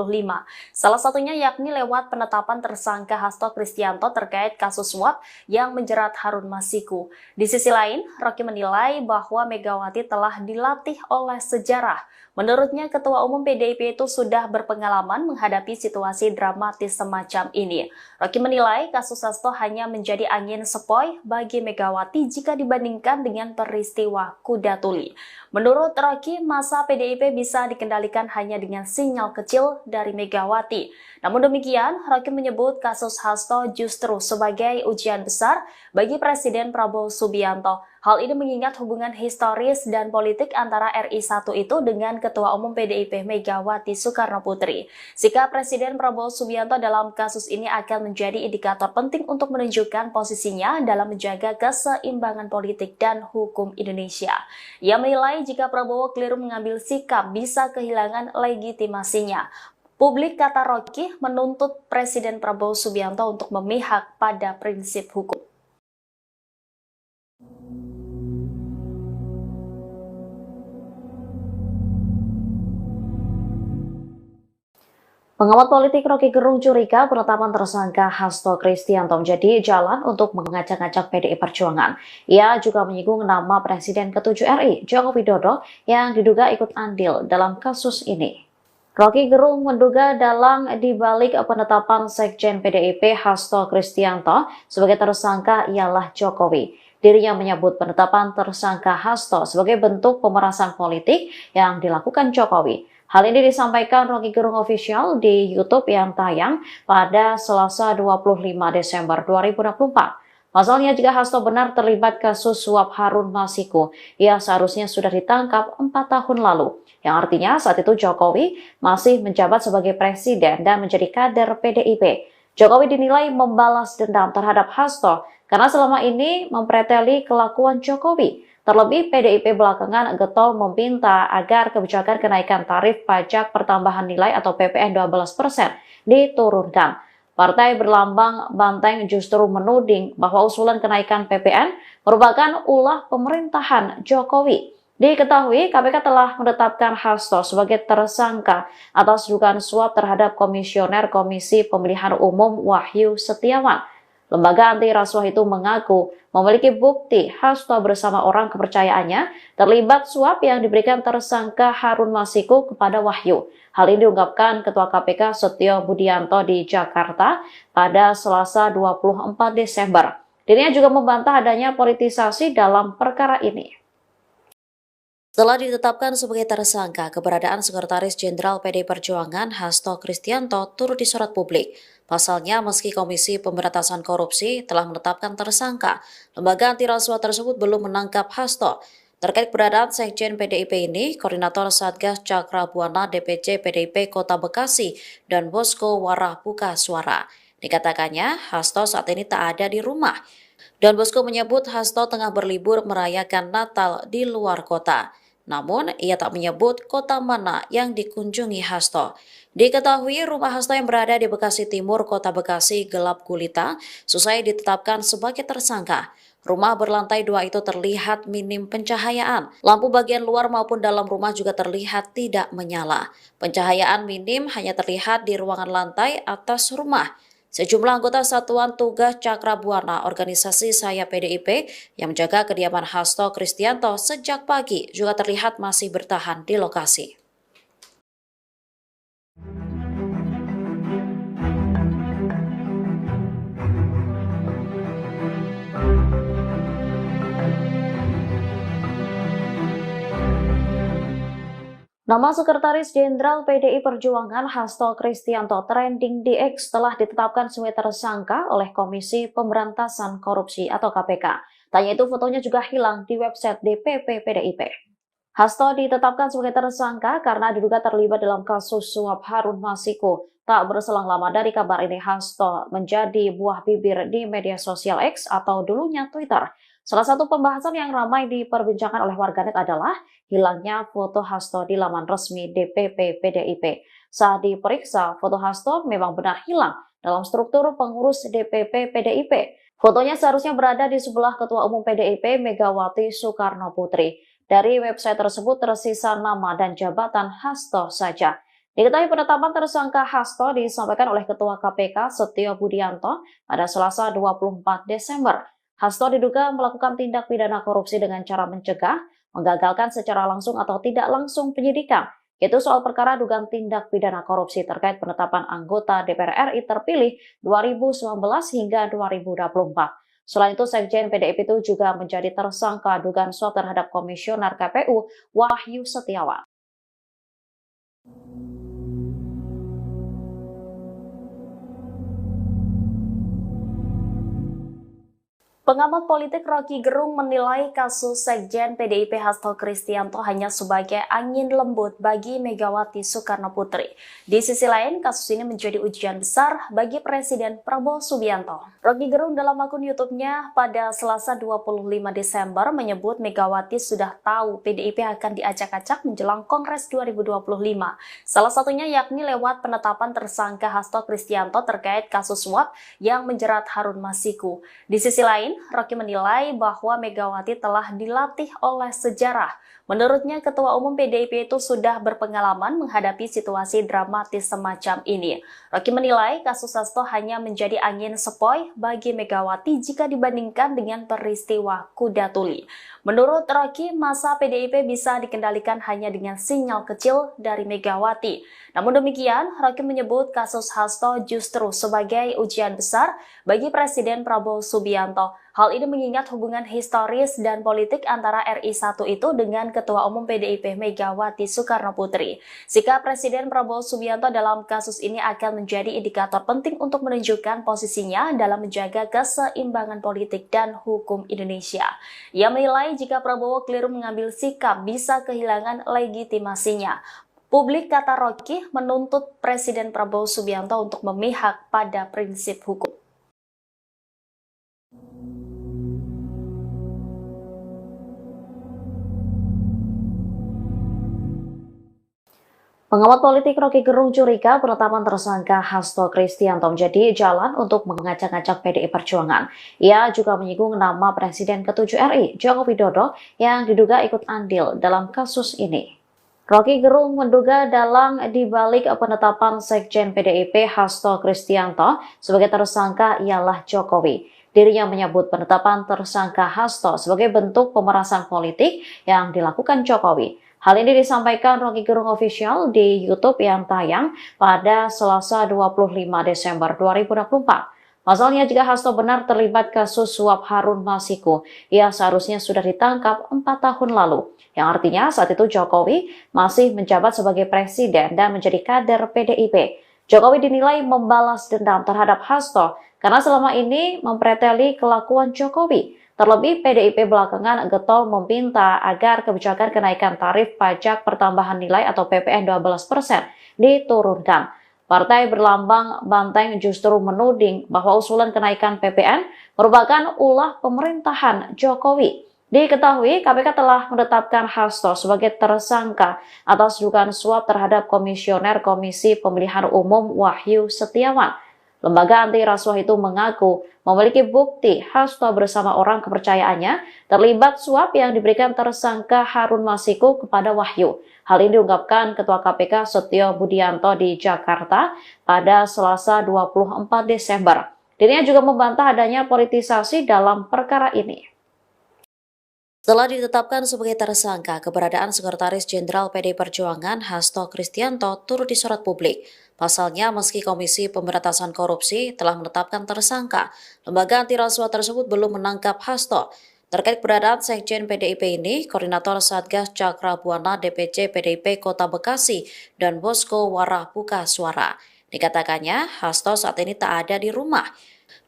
Salah satunya yakni lewat penetapan tersangka Hasto Kristianto terkait kasus suap yang menjerat Harun Masiku. Di sisi lain, Rocky menilai bahwa Megawati telah dilatih oleh sejarah. Menurutnya, Ketua Umum PDIP itu sudah berpengalaman menghadapi situasi dramatis semacam ini. Rocky menilai kasus Hasto hanya menjadi angin sepoi bagi Megawati jika dibandingkan dengan peristiwa Kuda Tuli. Menurut Rocky, masa PDIP bisa dikendalikan hanya dengan sinyal kecil dari Megawati. Namun demikian, Rocky menyebut kasus Hasto justru sebagai ujian besar bagi Presiden Prabowo Subianto. Hal ini mengingat hubungan historis dan politik antara RI1 itu dengan Ketua Umum PDIP Megawati Soekarno Putri. Sikap Presiden Prabowo Subianto dalam kasus ini akan menjadi indikator penting untuk menunjukkan posisinya dalam menjaga keseimbangan politik dan hukum Indonesia. Ia menilai jika Prabowo keliru mengambil sikap bisa kehilangan legitimasinya. Publik, kata Rocky, menuntut Presiden Prabowo Subianto untuk memihak pada prinsip hukum. Pengamat politik Rocky Gerung curiga penetapan tersangka Hasto Kristianto menjadi jalan untuk mengacak-acak PDI Perjuangan. Ia juga menyinggung nama Presiden ke-7 RI, Joko Widodo, yang diduga ikut andil dalam kasus ini. Rocky Gerung menduga dalang dibalik penetapan Sekjen PDIP Hasto Kristianto sebagai tersangka ialah Jokowi. Dirinya menyebut penetapan tersangka Hasto sebagai bentuk pemerasan politik yang dilakukan Jokowi. Hal ini disampaikan Rocky Gerung Official di YouTube yang tayang pada Selasa 25 Desember 2024. Pasalnya, jika Hasto benar terlibat kasus suap Harun Masiku, ia seharusnya sudah ditangkap 4 tahun lalu. Yang artinya saat itu Jokowi masih menjabat sebagai presiden dan menjadi kader PDIP. Jokowi dinilai membalas dendam terhadap Hasto karena selama ini mempreteli kelakuan Jokowi. Terlebih, PDIP belakangan getol meminta agar kebijakan kenaikan tarif pajak pertambahan nilai atau PPN 12% diturunkan. Partai berlambang banteng justru menuding bahwa usulan kenaikan PPN merupakan ulah pemerintahan Jokowi. Diketahui, KPK telah menetapkan Hasto sebagai tersangka atas dugaan suap terhadap Komisioner Komisi Pemilihan Umum Wahyu Setiawan. Lembaga anti rasuah itu mengaku memiliki bukti Hasto bersama orang kepercayaannya terlibat suap yang diberikan tersangka Harun Masiku kepada Wahyu. Hal ini diungkapkan Ketua KPK Setio Budianto di Jakarta pada Selasa 24 Desember. Dirinya juga membantah adanya politisasi dalam perkara ini. Setelah ditetapkan sebagai tersangka, keberadaan Sekretaris Jenderal PD Perjuangan Hasto Kristianto turut disorot publik. Pasalnya, meski Komisi Pemberantasan Korupsi telah menetapkan tersangka, lembaga anti rasuah tersebut belum menangkap Hasto. Terkait keberadaan Sekjen PDIP ini, Koordinator Satgas Cakra Buana DPC PDIP Kota Bekasi dan Bosko Warah buka suara. Dikatakannya, Hasto saat ini tak ada di rumah. Dan Bosko menyebut Hasto tengah berlibur merayakan Natal di luar kota. Namun, ia tak menyebut kota mana yang dikunjungi Hasto. Diketahui rumah Hasto yang berada di Bekasi Timur, Kota Bekasi gelap gulita, selesai ditetapkan sebagai tersangka. Rumah berlantai 2 itu terlihat minim pencahayaan. Lampu bagian luar maupun dalam rumah juga terlihat tidak menyala. Pencahayaan minim hanya terlihat di ruangan lantai atas rumah. Sejumlah anggota Satuan Tugas Cakra Buana organisasi Saya PDIP yang menjaga kediaman Hasto Kristianto sejak pagi juga terlihat masih bertahan di lokasi. Nama Sekretaris Jenderal PDI Perjuangan Hasto Kristianto trending di X telah ditetapkan sebagai tersangka oleh Komisi Pemberantasan Korupsi atau KPK. Tanya itu fotonya juga hilang di website DPP PDIP. Hasto ditetapkan sebagai tersangka karena diduga terlibat dalam kasus suap Harun Masiku. Tak berselang lama dari kabar ini, Hasto menjadi buah bibir di media sosial X atau dulunya Twitter. Salah satu pembahasan yang ramai diperbincangkan oleh warganet adalah hilangnya foto Hasto di laman resmi DPP PDIP. Saat diperiksa, foto Hasto memang benar hilang dalam struktur pengurus DPP PDIP. Fotonya seharusnya berada di sebelah Ketua Umum PDIP Megawati Soekarno Putri. Dari website tersebut tersisa nama dan jabatan Hasto saja. Diketahui penetapan tersangka Hasto disampaikan oleh Ketua KPK Setio Budianto pada Selasa 24 Desember. Hasto diduga melakukan tindak pidana korupsi dengan cara mencegah, menggagalkan secara langsung atau tidak langsung penyidikan, yaitu soal perkara dugaan tindak pidana korupsi terkait penetapan anggota DPR RI terpilih 2019 hingga 2024. Selain itu, Sekjen PDIP itu juga menjadi tersangka dugaan suap terhadap Komisioner KPU Wahyu Setiawan. Pengamat politik Rocky Gerung menilai kasus Sekjen PDIP Hasto Kristianto hanya sebagai angin lembut bagi Megawati Soekarno Putri. Di sisi lain, kasus ini menjadi ujian besar bagi Presiden Prabowo Subianto. Rocky Gerung dalam akun YouTube-nya pada Selasa 25 Desember menyebut Megawati sudah tahu PDIP akan diacak-acak menjelang Kongres 2025. Salah satunya yakni lewat penetapan tersangka Hasto Kristianto terkait kasus suap yang menjerat Harun Masiku. Di sisi lain, Rocky menilai bahwa Megawati telah dilatih oleh sejarah. Menurutnya, Ketua Umum PDIP itu sudah berpengalaman menghadapi situasi dramatis semacam ini. Rocky menilai kasus Hasto hanya menjadi angin sepoi bagi Megawati jika dibandingkan dengan peristiwa kuda tuli. Menurut Rocky, masa PDIP bisa dikendalikan hanya dengan sinyal kecil dari Megawati. Namun demikian, Rocky menyebut kasus Hasto justru sebagai ujian besar bagi Presiden Prabowo Subianto. Hal ini mengingat hubungan historis dan politik antara RI 1 itu dengan Ketua Umum PDIP Megawati Soekarno Putri. Sikap Presiden Prabowo Subianto dalam kasus ini akan menjadi indikator penting untuk menunjukkan posisinya dalam menjaga keseimbangan politik dan hukum Indonesia. Ia menilai jika Prabowo keliru mengambil sikap bisa kehilangan legitimasinya. Publik, kata Rocky, menuntut Presiden Prabowo Subianto untuk memihak pada prinsip hukum. Pengamat politik Rocky Gerung curiga penetapan tersangka Hasto Kristianto menjadi jalan untuk mengacak-acak PDI Perjuangan. Ia juga menyinggung nama Presiden ke-7 RI, Joko Widodo, yang diduga ikut andil dalam kasus ini. Rocky Gerung menduga dalang dibalik penetapan Sekjen PDIP Hasto Kristianto sebagai tersangka ialah Jokowi. Dirinya menyebut penetapan tersangka Hasto sebagai bentuk pemerasan politik yang dilakukan Jokowi. Hal ini disampaikan Rocky Gerung Official di YouTube yang tayang pada Selasa 25 Desember 2024. Pasalnya, jika Hasto benar terlibat kasus suap Harun Masiku, ia seharusnya sudah ditangkap 4 tahun lalu. Yang artinya saat itu Jokowi masih menjabat sebagai presiden dan menjadi kader PDIP. Jokowi dinilai membalas dendam terhadap Hasto karena selama ini mempreteli kelakuan Jokowi. Terlebih PDIP belakangan getol meminta agar kebijakan kenaikan tarif pajak pertambahan nilai atau PPN 12% diturunkan. Partai berlambang banteng justru menuding bahwa usulan kenaikan PPN merupakan ulah pemerintahan Jokowi. Diketahui KPK telah menetapkan Hasto sebagai tersangka atas dugaan suap terhadap Komisioner Komisi Pemilihan Umum Wahyu Setiawan. Lembaga anti rasuah itu mengaku memiliki bukti Hasto bersama orang kepercayaannya terlibat suap yang diberikan tersangka Harun Masiku kepada Wahyu. Hal ini diungkapkan Ketua KPK Setio Budianto di Jakarta pada Selasa 24 Desember. Dirinya juga membantah adanya politisasi dalam perkara ini. Setelah ditetapkan sebagai tersangka, keberadaan Sekretaris Jenderal PDI Perjuangan Hasto Kristianto turut disorot publik. Pasalnya, meski Komisi Pemberantasan Korupsi telah menetapkan tersangka, lembaga anti rasuah tersebut belum menangkap Hasto. Terkait keberadaan Sekjen PDIP ini, Koordinator Satgas Cakra Buana DPC PDIP Kota Bekasi dan Bosko Warah buka suara. Dikatakannya, Hasto saat ini tak ada di rumah.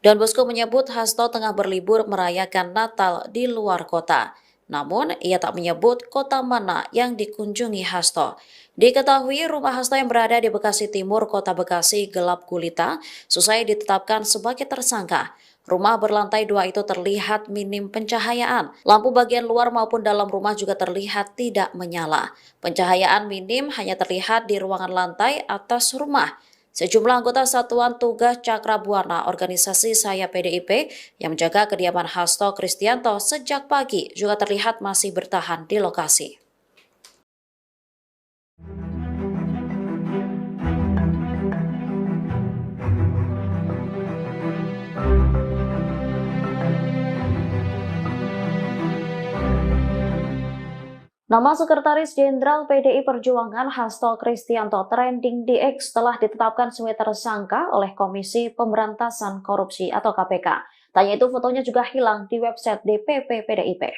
Dan Bosko menyebut Hasto tengah berlibur merayakan Natal di luar kota. Namun, ia tak menyebut kota mana yang dikunjungi Hasto. Diketahui rumah Hasto yang berada di Bekasi Timur, Kota Bekasi gelap gulita, selesai ditetapkan sebagai tersangka. Rumah berlantai 2 itu terlihat minim pencahayaan. Lampu bagian luar maupun dalam rumah juga terlihat tidak menyala. Pencahayaan minim hanya terlihat di ruangan lantai atas rumah. Sejumlah anggota Satuan Tugas Cakra Buana organisasi Saya PDIP yang menjaga kediaman Hasto Kristianto sejak pagi juga terlihat masih bertahan di lokasi. Nama Sekretaris Jenderal PDI Perjuangan Hasto Kristianto trending di X telah ditetapkan sebagai tersangka oleh Komisi Pemberantasan Korupsi atau KPK. Tanya itu fotonya juga hilang di website DPP PDIP.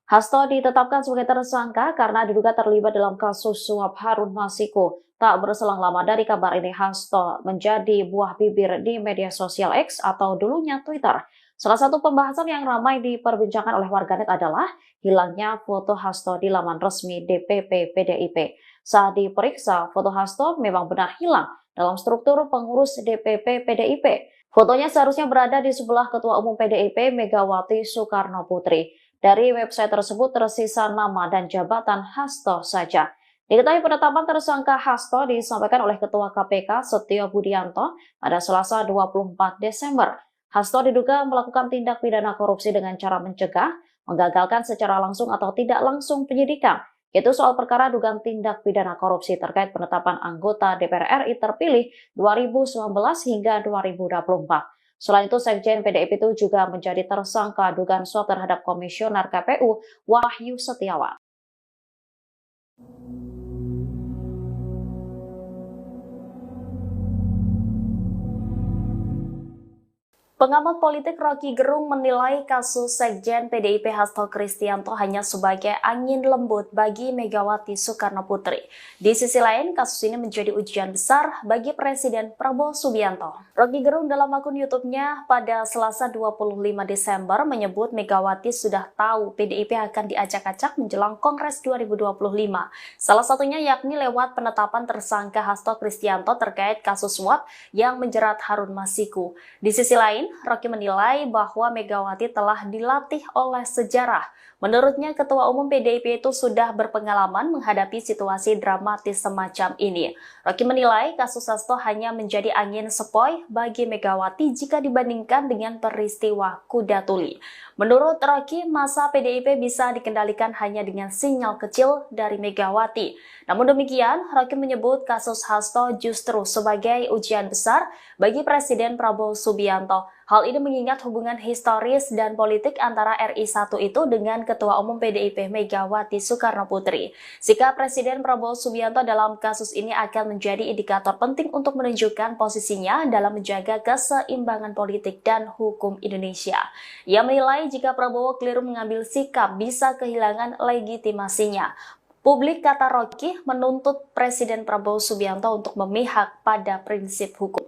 Hasto ditetapkan sebagai tersangka karena diduga terlibat dalam kasus suap Harun Masiku. Tak berselang lama dari kabar ini, Hasto menjadi buah bibir di media sosial X atau dulunya Twitter. Salah satu pembahasan yang ramai diperbincangkan oleh warganet adalah hilangnya foto Hasto di laman resmi DPP PDIP. Saat diperiksa, foto Hasto memang benar hilang dalam struktur pengurus DPP PDIP. Fotonya seharusnya berada di sebelah Ketua Umum PDIP Megawati Soekarno Putri. Dari website tersebut tersisa nama dan jabatan Hasto saja. Diketahui penetapan tersangka Hasto disampaikan oleh Ketua KPK Setio Budianto pada Selasa 24 Desember. Hasto diduga melakukan tindak pidana korupsi dengan cara mencegah, menggagalkan secara langsung atau tidak langsung penyidikan, yaitu soal perkara dugaan tindak pidana korupsi terkait penetapan anggota DPR RI terpilih 2019 hingga 2024. Selain itu, Sekjen PDIP itu juga menjadi tersangka dugaan suap terhadap Komisioner KPU Wahyu Setiawan. Pengamat politik Rocky Gerung menilai kasus Sekjen PDIP Hasto Kristianto hanya sebagai angin lembut bagi Megawati Soekarno Putri. Di sisi lain, kasus ini menjadi ujian besar bagi Presiden Prabowo Subianto. Rocky Gerung dalam akun YouTube-nya pada Selasa 25 Desember menyebut Megawati sudah tahu PDIP akan diacak-acak menjelang Kongres 2025. Salah satunya yakni lewat penetapan tersangka Hasto Kristianto terkait kasus suap yang menjerat Harun Masiku. Di sisi lain, Rocky menilai bahwa Megawati telah dilatih oleh sejarah Menurutnya, Ketua Umum PDIP itu sudah berpengalaman menghadapi situasi dramatis semacam ini. Rocky menilai kasus Hasto hanya menjadi angin sepoi bagi Megawati jika dibandingkan dengan peristiwa Kuda Tuli. Menurut Rocky, masa PDIP bisa dikendalikan hanya dengan sinyal kecil dari Megawati. Namun demikian, Rocky menyebut kasus Hasto justru sebagai ujian besar bagi Presiden Prabowo Subianto. Hal ini mengingat hubungan historis dan politik antara RI1 itu dengan Ketua Umum PDIP Megawati Soekarnoputri. Sikap Presiden Prabowo Subianto dalam kasus ini akan menjadi indikator penting untuk menunjukkan posisinya dalam menjaga keseimbangan politik dan hukum Indonesia. Ia menilai jika Prabowo keliru mengambil sikap bisa kehilangan legitimasinya. Publik, kata Rocky, menuntut Presiden Prabowo Subianto untuk memihak pada prinsip hukum.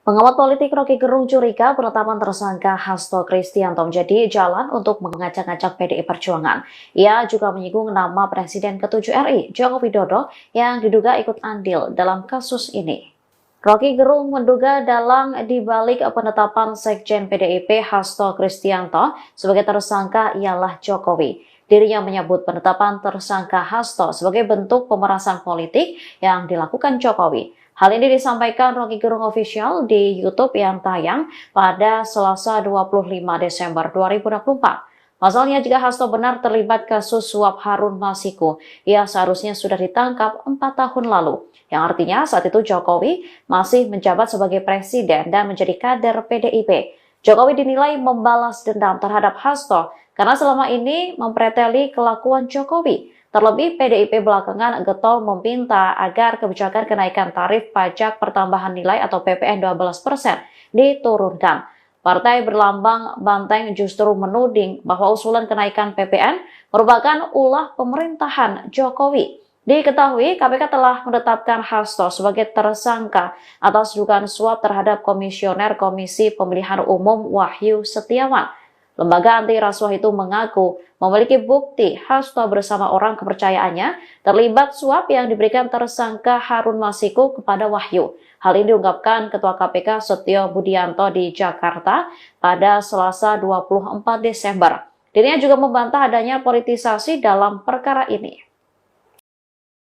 Pengamat politik Rocky Gerung curiga penetapan tersangka Hasto Kristianto menjadi jalan untuk mengacak-acak PDI Perjuangan. Ia juga menyinggung nama Presiden ke-7 RI, Joko Widodo, yang diduga ikut andil dalam kasus ini. Rocky Gerung menduga dalang dibalik penetapan Sekjen PDIP Hasto Kristianto sebagai tersangka ialah Jokowi. Dirinya menyebut penetapan tersangka Hasto sebagai bentuk pemerasan politik yang dilakukan Jokowi. Hal ini disampaikan Rocky Gerung Official di YouTube yang tayang pada Selasa 25 Desember 2024. Pasalnya, jika Hasto benar terlibat kasus suap Harun Masiku, ia seharusnya sudah ditangkap 4 tahun lalu. Yang artinya saat itu Jokowi masih menjabat sebagai presiden dan menjadi kader PDIP. Jokowi dinilai membalas dendam terhadap Hasto karena selama ini mempreteli kelakuan Jokowi. Terlebih, PDIP belakangan getol meminta agar kebijakan kenaikan tarif pajak pertambahan nilai atau PPN 12% diturunkan. Partai berlambang banteng justru menuding bahwa usulan kenaikan PPN merupakan ulah pemerintahan Jokowi. Diketahui, KPK telah menetapkan Hasto sebagai tersangka atas dugaan suap terhadap Komisioner Komisi Pemilihan Umum Wahyu Setiawan. Lembaga anti rasuah itu mengaku memiliki bukti Hasto bersama orang kepercayaannya terlibat suap yang diberikan tersangka Harun Masiku kepada Wahyu. Hal ini diungkapkan Ketua KPK Setio Budianto di Jakarta pada Selasa 24 Desember. Dirinya juga membantah adanya politisasi dalam perkara ini.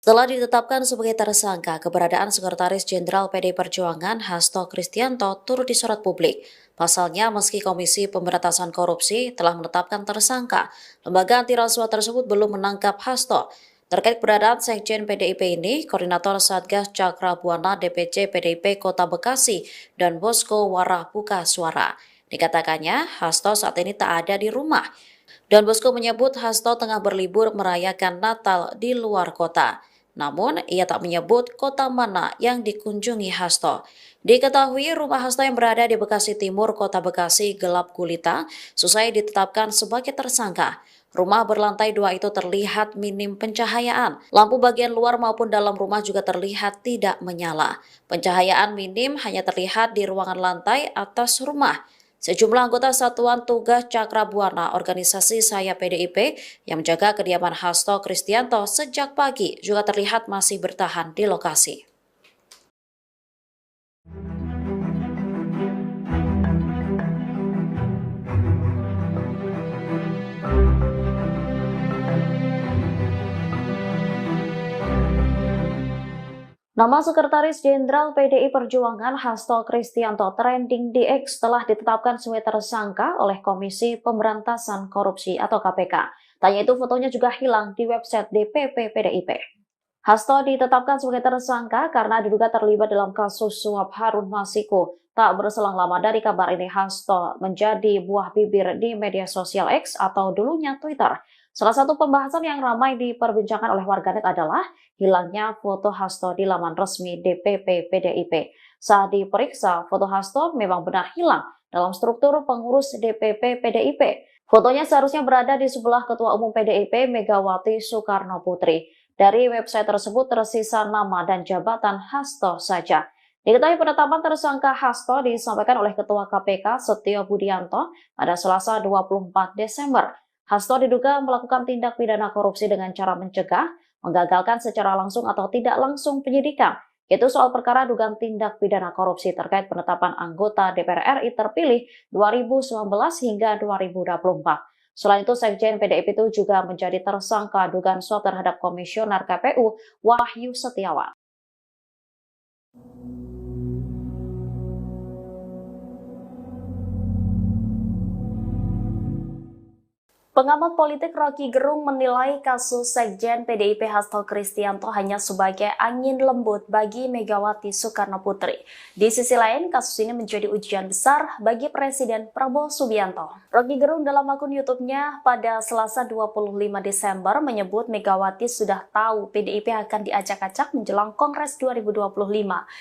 Setelah ditetapkan sebagai tersangka, keberadaan Sekretaris Jenderal PDI Perjuangan Hasto Kristianto turut disorot publik. Pasalnya, meski Komisi Pemberantasan Korupsi telah menetapkan tersangka, lembaga anti rasuah tersebut belum menangkap Hasto. Terkait keberadaan Sekjen PDIP ini, Koordinator Satgas Cakra Buana DPC PDIP Kota Bekasi dan Bosko Warah buka suara. Dikatakannya, Hasto saat ini tak ada di rumah. Dan Bosko menyebut Hasto tengah berlibur merayakan Natal di luar kota. Namun, ia tak menyebut kota mana yang dikunjungi Hasto. Diketahui rumah Hasto yang berada di Bekasi Timur, Kota Bekasi gelap gulita, selesai ditetapkan sebagai tersangka. Rumah berlantai 2 itu terlihat minim pencahayaan. Lampu bagian luar maupun dalam rumah juga terlihat tidak menyala. Pencahayaan minim hanya terlihat di ruangan lantai atas rumah. Sejumlah anggota Satuan Tugas Cakra Buana organisasi Saya PDIP yang menjaga kediaman Hasto Kristianto sejak pagi juga terlihat masih bertahan di lokasi. Nama Sekretaris Jenderal PDI Perjuangan Hasto Kristianto trending di X telah ditetapkan sebagai tersangka oleh Komisi Pemberantasan Korupsi atau KPK. Tanya itu fotonya juga hilang di website DPP PDIP. Hasto ditetapkan sebagai tersangka karena diduga terlibat dalam kasus suap Harun Masiku. Tak berselang lama dari kabar ini, Hasto menjadi buah bibir di media sosial X atau dulunya Twitter. Salah satu pembahasan yang ramai diperbincangkan oleh warganet adalah hilangnya foto Hasto di laman resmi DPP PDIP. Saat diperiksa, foto Hasto memang benar hilang dalam struktur pengurus DPP PDIP. Fotonya seharusnya berada di sebelah Ketua Umum PDIP Megawati Soekarnoputri. Dari website tersebut tersisa nama dan jabatan Hasto saja. Diketahui penetapan tersangka Hasto disampaikan oleh Ketua KPK Setio Budianto pada Selasa 24 Desember. Hasto diduga melakukan tindak pidana korupsi dengan cara mencegah, menggagalkan secara langsung atau tidak langsung penyidikan, yaitu soal perkara dugaan tindak pidana korupsi terkait penetapan anggota DPR RI terpilih 2019 hingga 2024. Selain itu, Sekjen PDIP itu juga menjadi tersangka dugaan suap terhadap Komisioner KPU Wahyu Setiawan. Pengamat politik Rocky Gerung menilai kasus Sekjen PDIP Hasto Kristianto hanya sebagai angin lembut bagi Megawati Soekarno Putri. Di sisi lain, kasus ini menjadi ujian besar bagi Presiden Prabowo Subianto. Rocky Gerung dalam akun YouTube-nya pada Selasa 25 Desember menyebut Megawati sudah tahu PDIP akan diacak-acak menjelang Kongres 2025.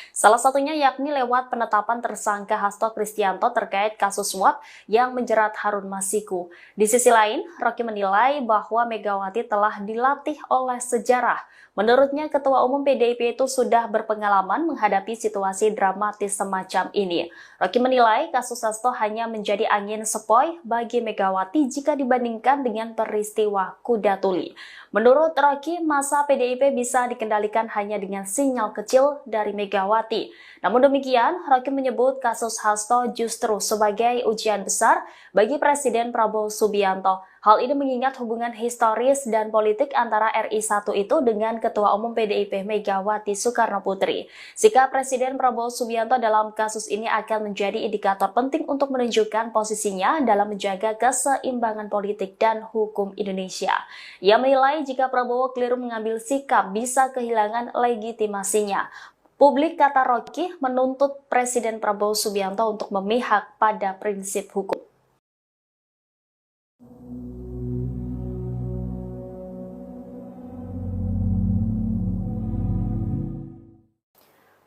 Salah satunya yakni lewat penetapan tersangka Hasto Kristianto terkait kasus suap yang menjerat Harun Masiku. Di sisi lain, Rocky menilai bahwa Megawati telah dilatih oleh sejarah. Menurutnya, Ketua Umum PDIP itu sudah berpengalaman menghadapi situasi dramatis semacam ini. Rocky menilai kasus Hasto hanya menjadi angin sepoi bagi Megawati jika dibandingkan dengan peristiwa kuda tuli. Menurut Rocky, masa PDIP bisa dikendalikan hanya dengan sinyal kecil dari Megawati. Namun demikian, Rocky menyebut kasus Hasto justru sebagai ujian besar bagi Presiden Prabowo Subianto. Hal ini mengingat hubungan historis dan politik antara RI 1 itu dengan Ketua Umum PDIP Megawati Soekarno Putri. Sikap Presiden Prabowo Subianto dalam kasus ini akan menjadi indikator penting untuk menunjukkan posisinya dalam menjaga keseimbangan politik dan hukum Indonesia. Ia menilai jika Prabowo keliru mengambil sikap bisa kehilangan legitimasinya. Publik, kata Rocky, menuntut Presiden Prabowo Subianto untuk memihak pada prinsip hukum.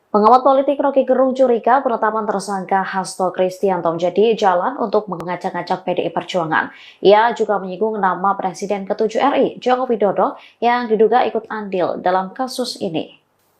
Pengamat politik Rocky Gerung curiga penetapan tersangka Hasto Kristianto menjadi jalan untuk mengacak-acak PDI Perjuangan. Ia juga menyinggung nama Presiden ke-7 RI, Joko Widodo, yang diduga ikut andil dalam kasus ini.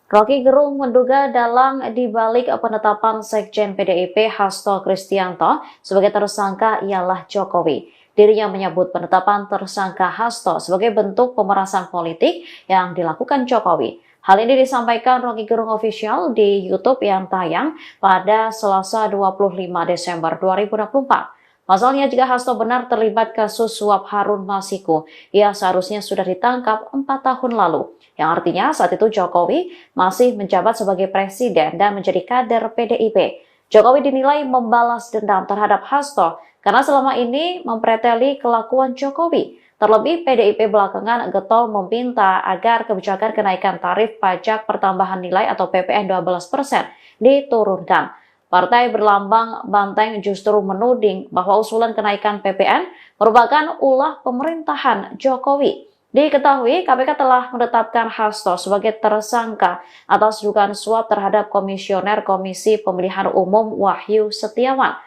Rocky Gerung menduga dalang dibalik penetapan Sekjen PDIP Hasto Kristianto sebagai tersangka ialah Jokowi. Dirinya menyebut penetapan tersangka Hasto sebagai bentuk pemerasan politik yang dilakukan Jokowi. Hal ini disampaikan Rocky Gerung Official di YouTube yang tayang pada Selasa 25 Desember 2024. Pasalnya, jika Hasto benar terlibat kasus suap Harun Masiku, ia seharusnya sudah ditangkap 4 tahun lalu. Yang artinya saat itu Jokowi masih menjabat sebagai presiden dan menjadi kader PDIP. Jokowi dinilai membalas dendam terhadap Hasto karena selama ini mempreteli kelakuan Jokowi. Terlebih, PDIP belakangan getol meminta agar kebijakan kenaikan tarif pajak pertambahan nilai atau PPN 12% diturunkan. Partai berlambang banteng justru menuding bahwa usulan kenaikan PPN merupakan ulah pemerintahan Jokowi. Diketahui, KPK telah menetapkan Hasto sebagai tersangka atas dugaan suap terhadap Komisioner Komisi Pemilihan Umum Wahyu Setiawan.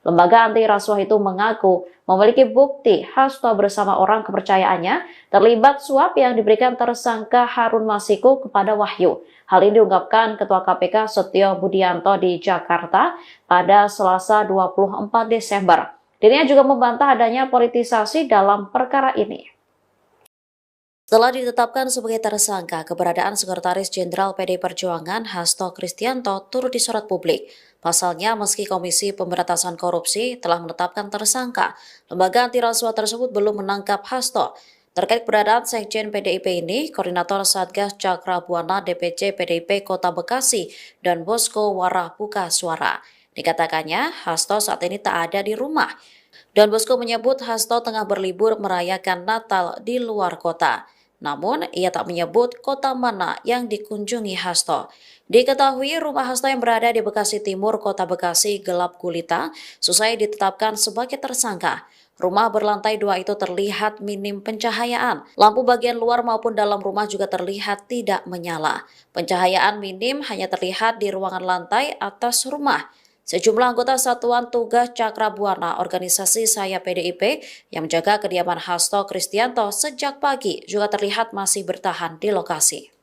Lembaga anti rasuah itu mengaku memiliki bukti Hasto bersama orang kepercayaannya terlibat suap yang diberikan tersangka Harun Masiku kepada Wahyu. Hal ini diungkapkan Ketua KPK Setio Budianto di Jakarta pada Selasa 24 Desember. Dirinya juga membantah adanya politisasi dalam perkara ini. Setelah ditetapkan sebagai tersangka, keberadaan Sekretaris Jenderal PDI Perjuangan Hasto Kristianto turut disorot publik. Pasalnya, meski Komisi Pemberantasan Korupsi telah menetapkan tersangka, lembaga anti rasuah tersebut belum menangkap Hasto. Terkait keberadaan Sekjen PDIP ini, Koordinator Satgas Cakra Buana DPC PDIP Kota Bekasi dan Bosko Warah buka suara. Dikatakannya, Hasto saat ini tak ada di rumah. Dan Bosko menyebut Hasto tengah berlibur merayakan Natal di luar kota. Namun, ia tak menyebut kota mana yang dikunjungi Hasto. Diketahui rumah Hasto yang berada di Bekasi Timur, Kota Bekasi gelap gulita, selesai ditetapkan sebagai tersangka. Rumah berlantai 2 itu terlihat minim pencahayaan. Lampu bagian luar maupun dalam rumah juga terlihat tidak menyala. Pencahayaan minim hanya terlihat di ruangan lantai atas rumah. Sejumlah anggota Satuan Tugas Cakra Buana organisasi Saya PDIP yang menjaga kediaman Hasto Kristianto sejak pagi juga terlihat masih bertahan di lokasi.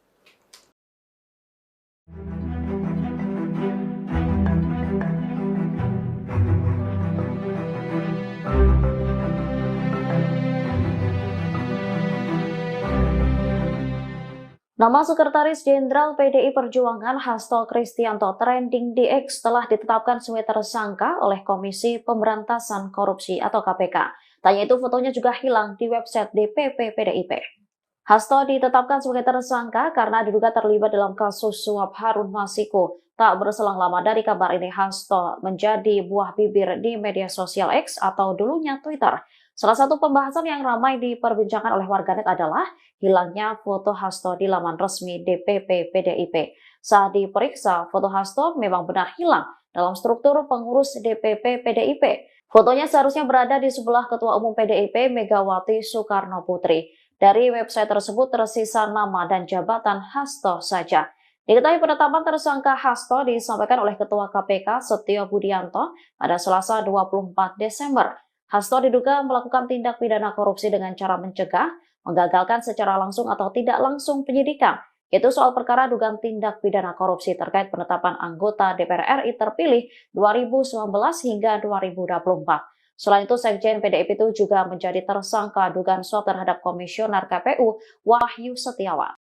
Nama Sekretaris Jenderal PDI Perjuangan Hasto Kristianto trending di X telah ditetapkan sebagai tersangka oleh Komisi Pemberantasan Korupsi atau KPK. Tanya itu fotonya juga hilang di website DPP PDIP. Hasto ditetapkan sebagai tersangka karena diduga terlibat dalam kasus suap Harun Masiku. Tak berselang lama dari kabar ini, Hasto menjadi buah bibir di media sosial X atau dulunya Twitter. Salah satu pembahasan yang ramai diperbincangkan oleh warganet adalah hilangnya foto Hasto di laman resmi DPP PDIP. Saat diperiksa, foto Hasto memang benar hilang dalam struktur pengurus DPP PDIP. Fotonya seharusnya berada di sebelah Ketua Umum PDIP Megawati Soekarno Putri. Dari website tersebut tersisa nama dan jabatan Hasto saja. Diketahui penetapan tersangka Hasto disampaikan oleh Ketua KPK Setio Budianto pada Selasa 24 Desember. Hasto diduga melakukan tindak pidana korupsi dengan cara mencegah, menggagalkan secara langsung atau tidak langsung penyidikan, yaitu soal perkara dugaan tindak pidana korupsi terkait penetapan anggota DPR RI terpilih 2019 hingga 2024. Selain itu, Sekjen PDIP itu juga menjadi tersangka dugaan suap terhadap Komisioner KPU Wahyu Setiawan.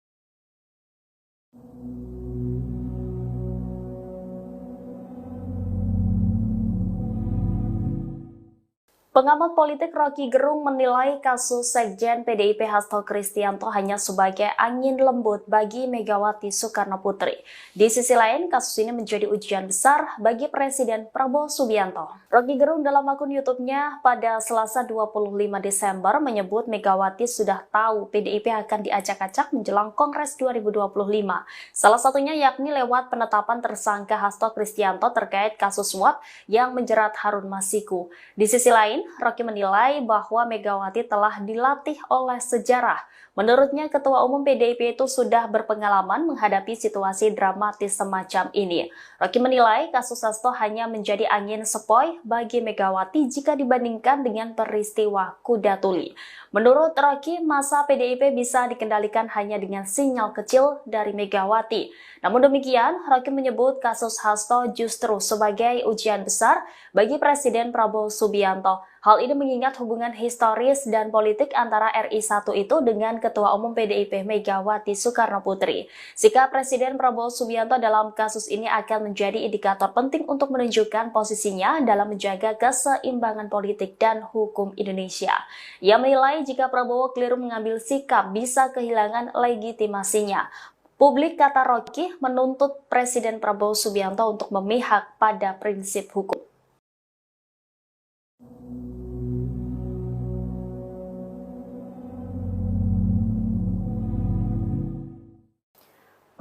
Pengamat politik Rocky Gerung menilai kasus Sekjen PDIP Hasto Kristianto hanya sebagai angin lembut bagi Megawati Soekarno Putri. Di sisi lain, kasus ini menjadi ujian besar bagi Presiden Prabowo Subianto. Rocky Gerung dalam akun YouTube-nya pada Selasa 25 Desember menyebut Megawati sudah tahu PDIP akan diacak-acak menjelang Kongres 2025. Salah satunya yakni lewat penetapan tersangka Hasto Kristianto terkait kasus suap yang menjerat Harun Masiku. Di sisi lain, Rocky menilai bahwa Megawati telah dilatih oleh sejarah. Menurutnya, Ketua Umum PDIP itu sudah berpengalaman menghadapi situasi dramatis semacam ini. Rocky menilai kasus Hasto hanya menjadi angin sepoi bagi Megawati jika dibandingkan dengan peristiwa Kuda Tuli. Menurut Rocky, masa PDIP bisa dikendalikan hanya dengan sinyal kecil dari Megawati. Namun demikian, Rocky menyebut kasus Hasto justru sebagai ujian besar bagi Presiden Prabowo Subianto. Hal ini mengingat hubungan historis dan politik antara RI1 itu dengan Ketua Umum PDIP Megawati Soekarno Putri. Sikap Presiden Prabowo Subianto dalam kasus ini akan menjadi indikator penting untuk menunjukkan posisinya dalam menjaga keseimbangan politik dan hukum Indonesia. Ia menilai jika Prabowo keliru mengambil sikap bisa kehilangan legitimasinya. Publik, kata Rocky, menuntut Presiden Prabowo Subianto untuk memihak pada prinsip hukum.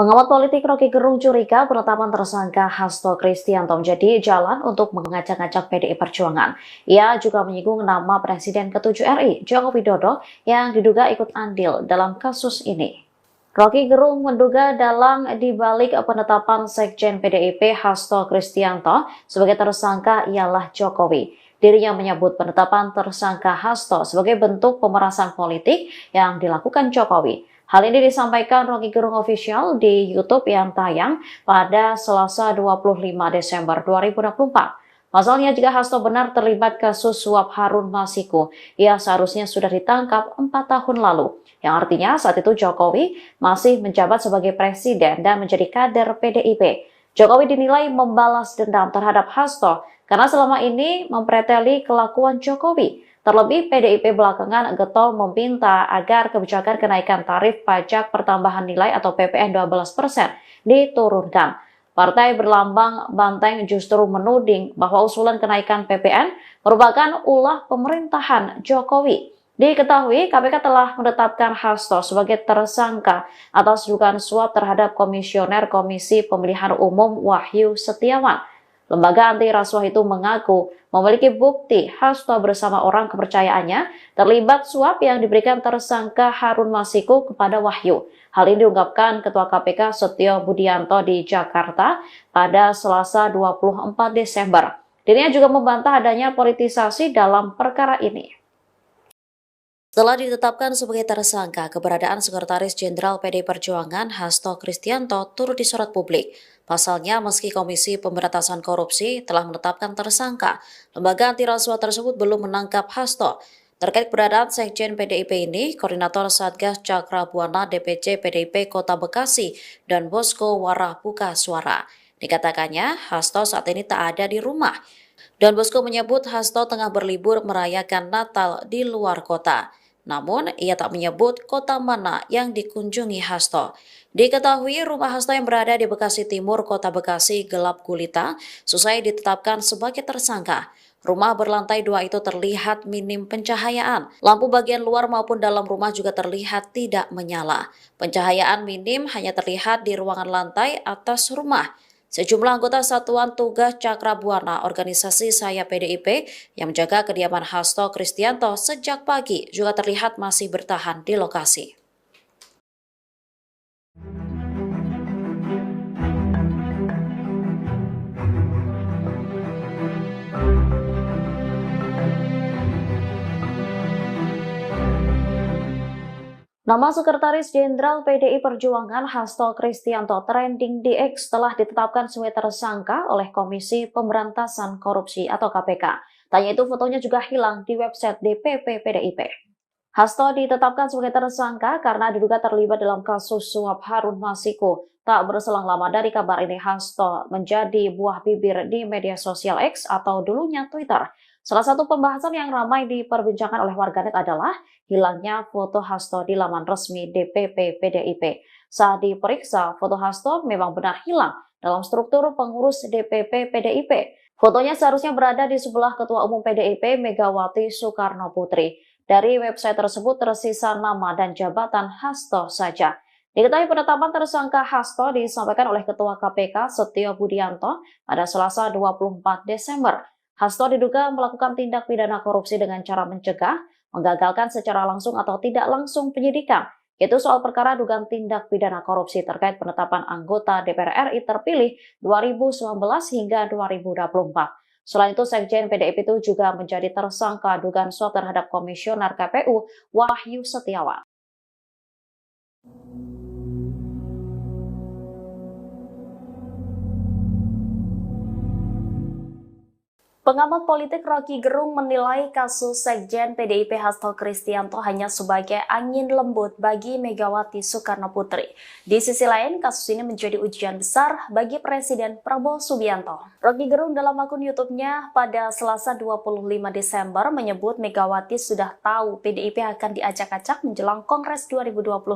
Pengamat politik Rocky Gerung curiga penetapan tersangka Hasto Kristianto menjadi jalan untuk mengacak-acak PDI Perjuangan. Ia juga menyinggung nama Presiden ke-7 RI, Joko Widodo, yang diduga ikut andil dalam kasus ini. Rocky Gerung menduga dalang dibalik penetapan Sekjen PDIP Hasto Kristianto sebagai tersangka ialah Jokowi. Dirinya menyebut penetapan tersangka Hasto sebagai bentuk pemerasan politik yang dilakukan Jokowi. Hal ini disampaikan Rocky Gerung Official di YouTube yang tayang pada Selasa 25 Desember 2024. Pasalnya, jika Hasto benar terlibat kasus suap Harun Masiku, ia seharusnya sudah ditangkap 4 tahun lalu. Yang artinya saat itu Jokowi masih menjabat sebagai presiden dan menjadi kader PDIP. Jokowi dinilai membalas dendam terhadap Hasto karena selama ini mempreteli kelakuan Jokowi. Terlebih, PDIP belakangan getol meminta agar kebijakan kenaikan tarif pajak pertambahan nilai atau PPN 12% diturunkan. Partai berlambang banteng justru menuding bahwa usulan kenaikan PPN merupakan ulah pemerintahan Jokowi. Diketahui, KPK telah menetapkan Hasto sebagai tersangka atas dugaan suap terhadap Komisioner Komisi Pemilihan Umum Wahyu Setiawan. Lembaga anti rasuah itu mengaku memiliki bukti Hasto bersama orang kepercayaannya terlibat suap yang diberikan tersangka Harun Masiku kepada Wahyu. Hal ini diungkapkan Ketua KPK Setio Budianto di Jakarta pada Selasa 24 Desember. Dirinya juga membantah adanya politisasi dalam perkara ini. Setelah ditetapkan sebagai tersangka, keberadaan Sekretaris Jenderal PDI Perjuangan Hasto Kristianto turut disorot publik. Pasalnya, meski Komisi Pemberantasan Korupsi telah menetapkan tersangka, lembaga anti rasuah tersebut belum menangkap Hasto. Terkait keberadaan Sekjen PDIP ini, Koordinator Satgas Cakrabuana DPC PDIP Kota Bekasi dan Bosko Warah buka suara. Dikatakannya, Hasto saat ini tak ada di rumah. Don Bosco menyebut Hasto tengah berlibur merayakan Natal di luar kota. Namun, ia tak menyebut kota mana yang dikunjungi Hasto. Diketahui rumah Hasto yang berada di Bekasi Timur, Kota Bekasi gelap gulita, selesai ditetapkan sebagai tersangka. Rumah berlantai 2 itu terlihat minim pencahayaan. Lampu bagian luar maupun dalam rumah juga terlihat tidak menyala. Pencahayaan minim hanya terlihat di ruangan lantai atas rumah. Sejumlah anggota Satuan Tugas Cakrabuana organisasi Saya PDIP yang menjaga kediaman Hasto Kristianto sejak pagi juga terlihat masih bertahan di lokasi. Nama Sekretaris Jenderal PDI Perjuangan Hasto Kristianto trending di X setelah ditetapkan sebagai tersangka oleh Komisi Pemberantasan Korupsi atau KPK. Tanya itu fotonya juga hilang di website DPP PDIP. Hasto ditetapkan sebagai tersangka karena diduga terlibat dalam kasus suap Harun Masiku. Tak berselang lama dari kabar ini, Hasto menjadi buah bibir di media sosial X atau dulunya Twitter. Salah satu pembahasan yang ramai diperbincangkan oleh warganet adalah hilangnya foto Hasto di laman resmi DPP PDIP. Saat diperiksa, foto Hasto memang benar hilang dalam struktur pengurus DPP PDIP. Fotonya seharusnya berada di sebelah Ketua Umum PDIP Megawati Soekarno Putri. Dari website tersebut tersisa nama dan jabatan Hasto saja. Diketahui penetapan tersangka Hasto disampaikan oleh Ketua KPK Setio Budianto pada Selasa 24 Desember. Hasto diduga melakukan tindak pidana korupsi dengan cara mencegah, menggagalkan secara langsung atau tidak langsung penyidikan, yaitu soal perkara dugaan tindak pidana korupsi terkait penetapan anggota DPR RI terpilih 2019 hingga 2024. Selain itu, Sekjen PDIP itu juga menjadi tersangka dugaan suap terhadap Komisioner KPU Wahyu Setiawan. Pengamat politik Rocky Gerung menilai kasus Sekjen PDIP Hasto Kristianto hanya sebagai angin lembut bagi Megawati Soekarno Putri. Di sisi lain, kasus ini menjadi ujian besar bagi Presiden Prabowo Subianto. Rocky Gerung dalam akun YouTube-nya pada Selasa 25 Desember menyebut Megawati sudah tahu PDIP akan diacak-acak menjelang Kongres 2025.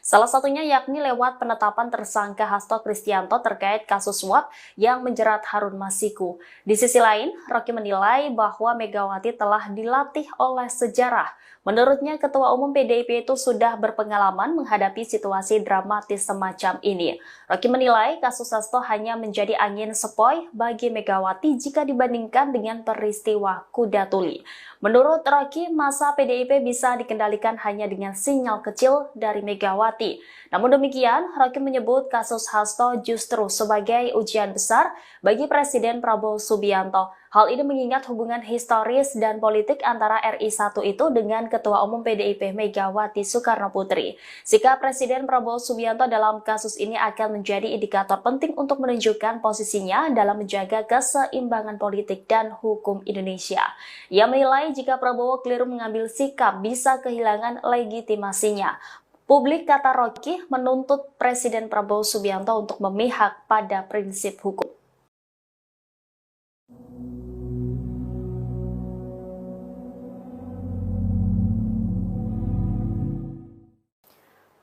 Salah satunya yakni lewat penetapan tersangka Hasto Kristianto terkait kasus suap yang menjerat Harun Masiku. Di sisi lain, Rocky menilai bahwa Megawati telah dilatih oleh sejarah. Menurutnya, Ketua Umum PDIP itu sudah berpengalaman menghadapi situasi dramatis semacam ini. Rocky menilai kasus Hasto hanya menjadi angin sepoi bagi Megawati jika dibandingkan dengan peristiwa Kuda Tuli. Menurut Rocky, masa PDIP bisa dikendalikan hanya dengan sinyal kecil dari Megawati. Namun demikian, Rocky menyebut kasus Hasto justru sebagai ujian besar bagi Presiden Prabowo Subianto. Hal ini mengingat hubungan historis dan politik antara RI1 itu dengan Ketua Umum PDIP Megawati Soekarno Putri. Sikap Presiden Prabowo Subianto dalam kasus ini akan menjadi indikator penting untuk menunjukkan posisinya dalam menjaga keseimbangan politik dan hukum Indonesia. Ia menilai jika Prabowo keliru mengambil sikap bisa kehilangan legitimasinya. Publik, kata Rocky, menuntut Presiden Prabowo Subianto untuk memihak pada prinsip hukum.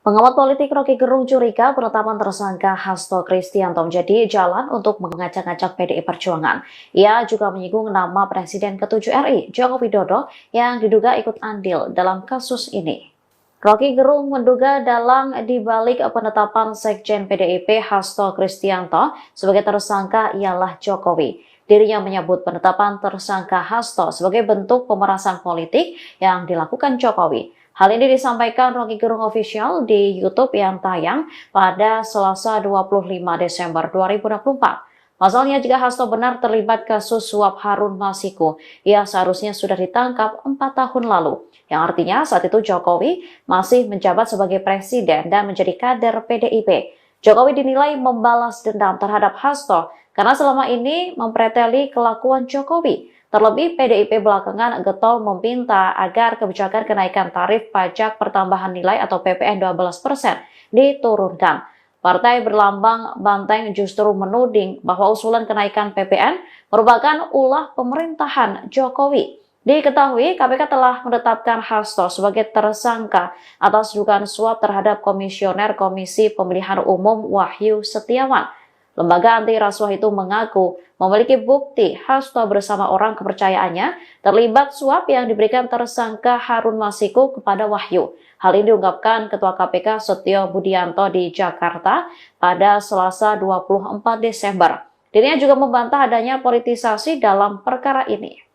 Pengamat politik Rocky Gerung curiga penetapan tersangka Hasto Kristianto menjadi jalan untuk mengacak-acak PDI Perjuangan. Ia juga menyinggung nama Presiden ke-7 RI, Joko Widodo, yang diduga ikut andil dalam kasus ini. Rocky Gerung menduga dalang dibalik penetapan Sekjen PDIP Hasto Kristianto sebagai tersangka ialah Jokowi. Dirinya menyebut penetapan tersangka Hasto sebagai bentuk pemerasan politik yang dilakukan Jokowi. Hal ini disampaikan Rocky Gerung Official di YouTube yang tayang pada Selasa 25 Desember 2024. Pasalnya, jika Hasto benar terlibat kasus suap Harun Masiku, ia seharusnya sudah ditangkap 4 tahun lalu. Yang artinya saat itu Jokowi masih menjabat sebagai presiden dan menjadi kader PDIP. Jokowi dinilai membalas dendam terhadap Hasto karena selama ini mempreteli kelakuan Jokowi. Terlebih, PDIP belakangan getol meminta agar kebijakan kenaikan tarif pajak pertambahan nilai atau PPN 12% diturunkan. Partai berlambang banteng justru menuding bahwa usulan kenaikan PPN merupakan ulah pemerintahan Jokowi. Diketahui, KPK telah menetapkan Hasto sebagai tersangka atas dugaan suap terhadap Komisioner Komisi Pemilihan Umum Wahyu Setiawan. Lembaga anti rasuah itu mengaku memiliki bukti Hasto bersama orang kepercayaannya terlibat suap yang diberikan tersangka Harun Masiku kepada Wahyu. Hal ini diungkapkan Ketua KPK Setio Budianto di Jakarta pada Selasa 24 Desember. Dirinya juga membantah adanya politisasi dalam perkara ini.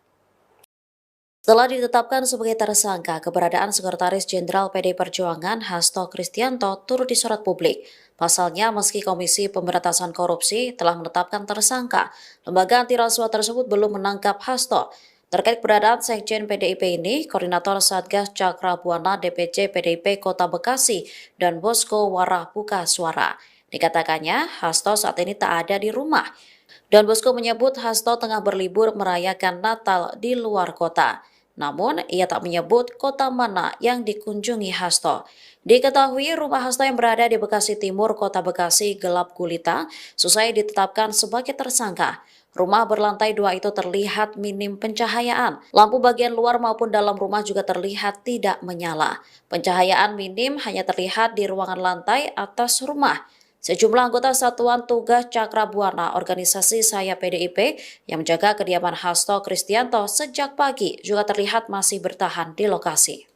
Setelah ditetapkan sebagai tersangka, keberadaan Sekretaris Jenderal PDI Perjuangan Hasto Kristianto turut disorot publik. Pasalnya, meski Komisi Pemberantasan Korupsi telah menetapkan tersangka, lembaga anti rasuah tersebut belum menangkap Hasto. Terkait keberadaan Sekjen PDIP ini, Koordinator Satgas Cakra Buana DPC PDIP Kota Bekasi dan Bosko Warah buka suara. Dikatakannya, Hasto saat ini tak ada di rumah. Dan Bosko menyebut Hasto tengah berlibur merayakan Natal di luar kota. Namun, ia tak menyebut kota mana yang dikunjungi Hasto. Diketahui rumah Hasto yang berada di Bekasi Timur, Kota Bekasi gelap gulita, selesai ditetapkan sebagai tersangka. Rumah berlantai 2 itu terlihat minim pencahayaan. Lampu bagian luar maupun dalam rumah juga terlihat tidak menyala. Pencahayaan minim hanya terlihat di ruangan lantai atas rumah. Sejumlah anggota Satuan Tugas Cakra Buana organisasi Saya PDIP yang menjaga kediaman Hasto Kristianto sejak pagi juga terlihat masih bertahan di lokasi.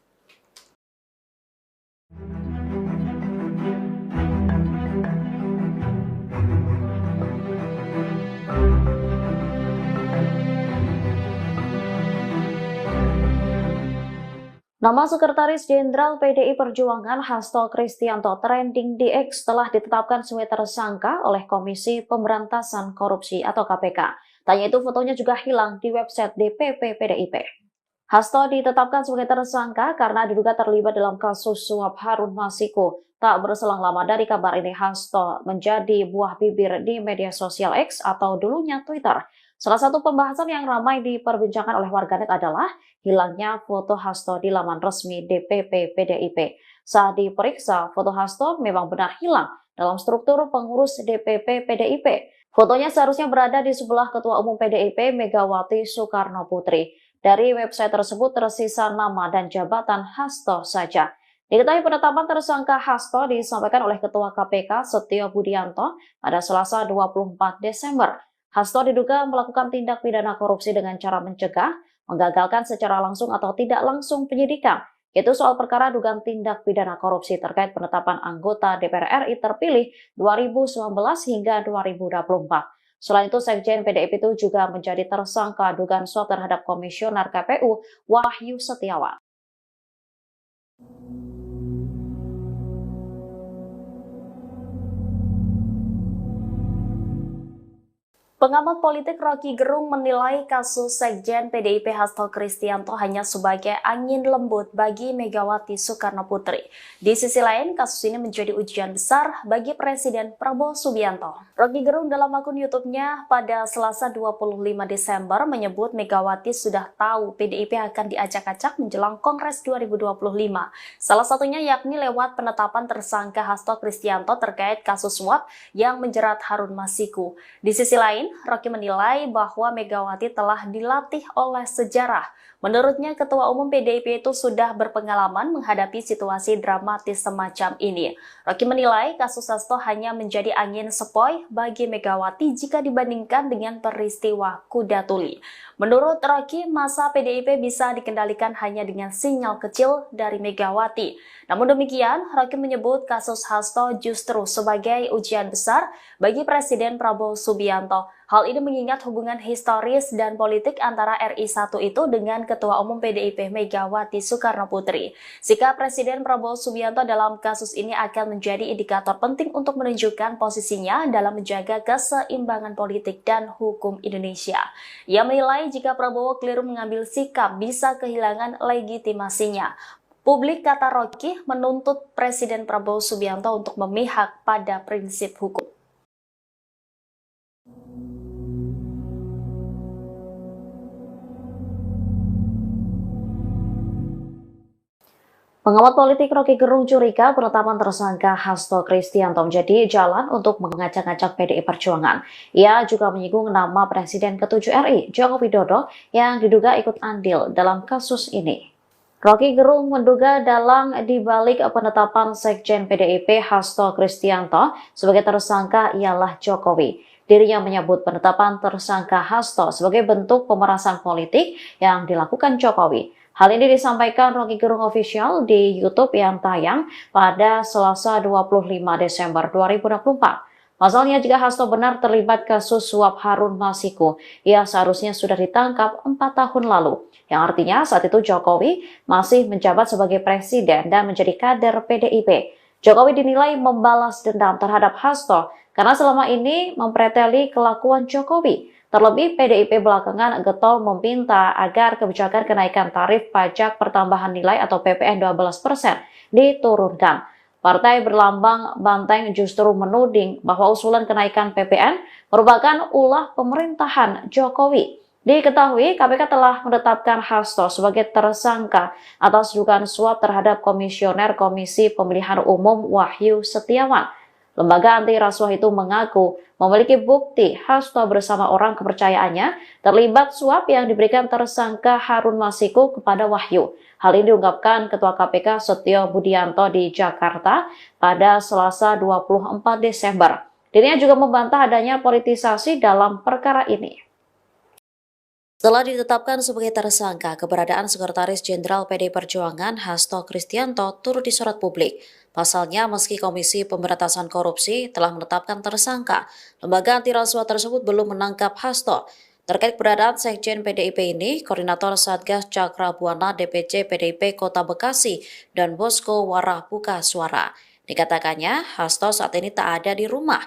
Nama Sekretaris Jenderal PDI Perjuangan Hasto Kristianto trending di X setelah ditetapkan sebagai tersangka oleh Komisi Pemberantasan Korupsi atau KPK. Tanya itu fotonya juga hilang di website DPP PDIP. Hasto ditetapkan sebagai tersangka karena diduga terlibat dalam kasus suap Harun Masiku. Tak berselang lama dari kabar ini, Hasto menjadi buah bibir di media sosial X atau dulunya Twitter. Salah satu pembahasan yang ramai diperbincangkan oleh warganet adalah hilangnya foto Hasto di laman resmi DPP PDIP. Saat diperiksa, foto Hasto memang benar hilang dalam struktur pengurus DPP PDIP. Fotonya seharusnya berada di sebelah Ketua Umum PDIP Megawati Soekarno Putri. Dari website tersebut tersisa nama dan jabatan Hasto saja. Diketahui penetapan tersangka Hasto disampaikan oleh Ketua KPK Setio Budianto pada Selasa 24 Desember. Hasto diduga melakukan tindak pidana korupsi dengan cara mencegah, menggagalkan secara langsung atau tidak langsung penyidikan, yaitu soal perkara dugaan tindak pidana korupsi terkait penetapan anggota DPR RI terpilih 2019 hingga 2024. Selain itu, Sekjen PDIP itu juga menjadi tersangka dugaan suap terhadap Komisioner KPU Wahyu Setiawan. Pengamat politik Rocky Gerung menilai kasus Sekjen PDIP Hasto Kristianto hanya sebagai angin lembut bagi Megawati Soekarno Putri. Di sisi lain, kasus ini menjadi ujian besar bagi Presiden Prabowo Subianto. Rocky Gerung dalam akun YouTube-nya pada Selasa 25 Desember menyebut Megawati sudah tahu PDIP akan diacak-acak menjelang Kongres 2025. Salah satunya yakni lewat penetapan tersangka Hasto Kristianto terkait kasus suap yang menjerat Harun Masiku. Di sisi lain, Rocky menilai bahwa Megawati telah dilatih oleh sejarah. Menurutnya, Ketua Umum PDIP itu sudah berpengalaman menghadapi situasi dramatis semacam ini. Rocky menilai kasus Hasto hanya menjadi angin sepoi bagi Megawati jika dibandingkan dengan peristiwa Kuda Tuli. Menurut Rocky, masa PDIP bisa dikendalikan hanya dengan sinyal kecil dari Megawati. Namun demikian, Rocky menyebut kasus Hasto justru sebagai ujian besar bagi Presiden Prabowo Subianto. Hal ini mengingat hubungan historis dan politik antara RI1 itu dengan Ketua Umum PDIP Megawati Soekarno Putri. Sikap Presiden Prabowo Subianto dalam kasus ini akan menjadi indikator penting untuk menunjukkan posisinya dalam menjaga keseimbangan politik dan hukum Indonesia. Ia menilai jika Prabowo keliru mengambil sikap bisa kehilangan legitimasinya. Publik, kata Rocky, menuntut Presiden Prabowo Subianto untuk memihak pada prinsip hukum. Pengamat politik Rocky Gerung curiga penetapan tersangka Hasto Kristianto menjadi jalan untuk mengacak-acak PDI Perjuangan. Ia juga menyinggung nama Presiden ke-7 RI, Joko Widodo, yang diduga ikut andil dalam kasus ini. Rocky Gerung menduga dalang dibalik penetapan Sekjen PDIP Hasto Kristianto sebagai tersangka ialah Jokowi. Dirinya menyebut penetapan tersangka Hasto sebagai bentuk pemerasan politik yang dilakukan Jokowi. Hal ini disampaikan Rocky Gerung Official di YouTube yang tayang pada Selasa 25 Desember 2024. Pasalnya, jika Hasto benar terlibat kasus suap Harun Masiku, ia seharusnya sudah ditangkap 4 tahun lalu. Yang artinya saat itu Jokowi masih menjabat sebagai presiden dan menjadi kader PDIP. Jokowi dinilai membalas dendam terhadap Hasto karena selama ini mempreteli kelakuan Jokowi. Terlebih PDIP belakangan getol meminta agar kebijakan kenaikan tarif pajak pertambahan nilai atau PPN 12% diturunkan. Partai berlambang banteng justru menuding bahwa usulan kenaikan PPN merupakan ulah pemerintahan Jokowi. Diketahui KPK telah menetapkan Hasto sebagai tersangka atas dugaan suap terhadap Komisioner Komisi Pemilihan Umum Wahyu Setiawan. Lembaga anti rasuah itu mengaku memiliki bukti Hasto bersama orang kepercayaannya terlibat suap yang diberikan tersangka Harun Masiku kepada Wahyu. Hal ini diungkapkan Ketua KPK Setio Budianto di Jakarta pada Selasa 24 Desember. Dirinya juga membantah adanya politisasi dalam perkara ini. Setelah ditetapkan sebagai tersangka, keberadaan Sekretaris Jenderal PDI Perjuangan Hasto Kristianto turut disorot publik. Pasalnya, meski Komisi Pemberantasan Korupsi telah menetapkan tersangka, lembaga anti rasuah tersebut belum menangkap Hasto. Terkait keberadaan Sekjen PDIP ini, Koordinator Satgas Cakra Buana DPC PDIP Kota Bekasi dan Bosko Warah buka suara. Dikatakannya, Hasto saat ini tak ada di rumah.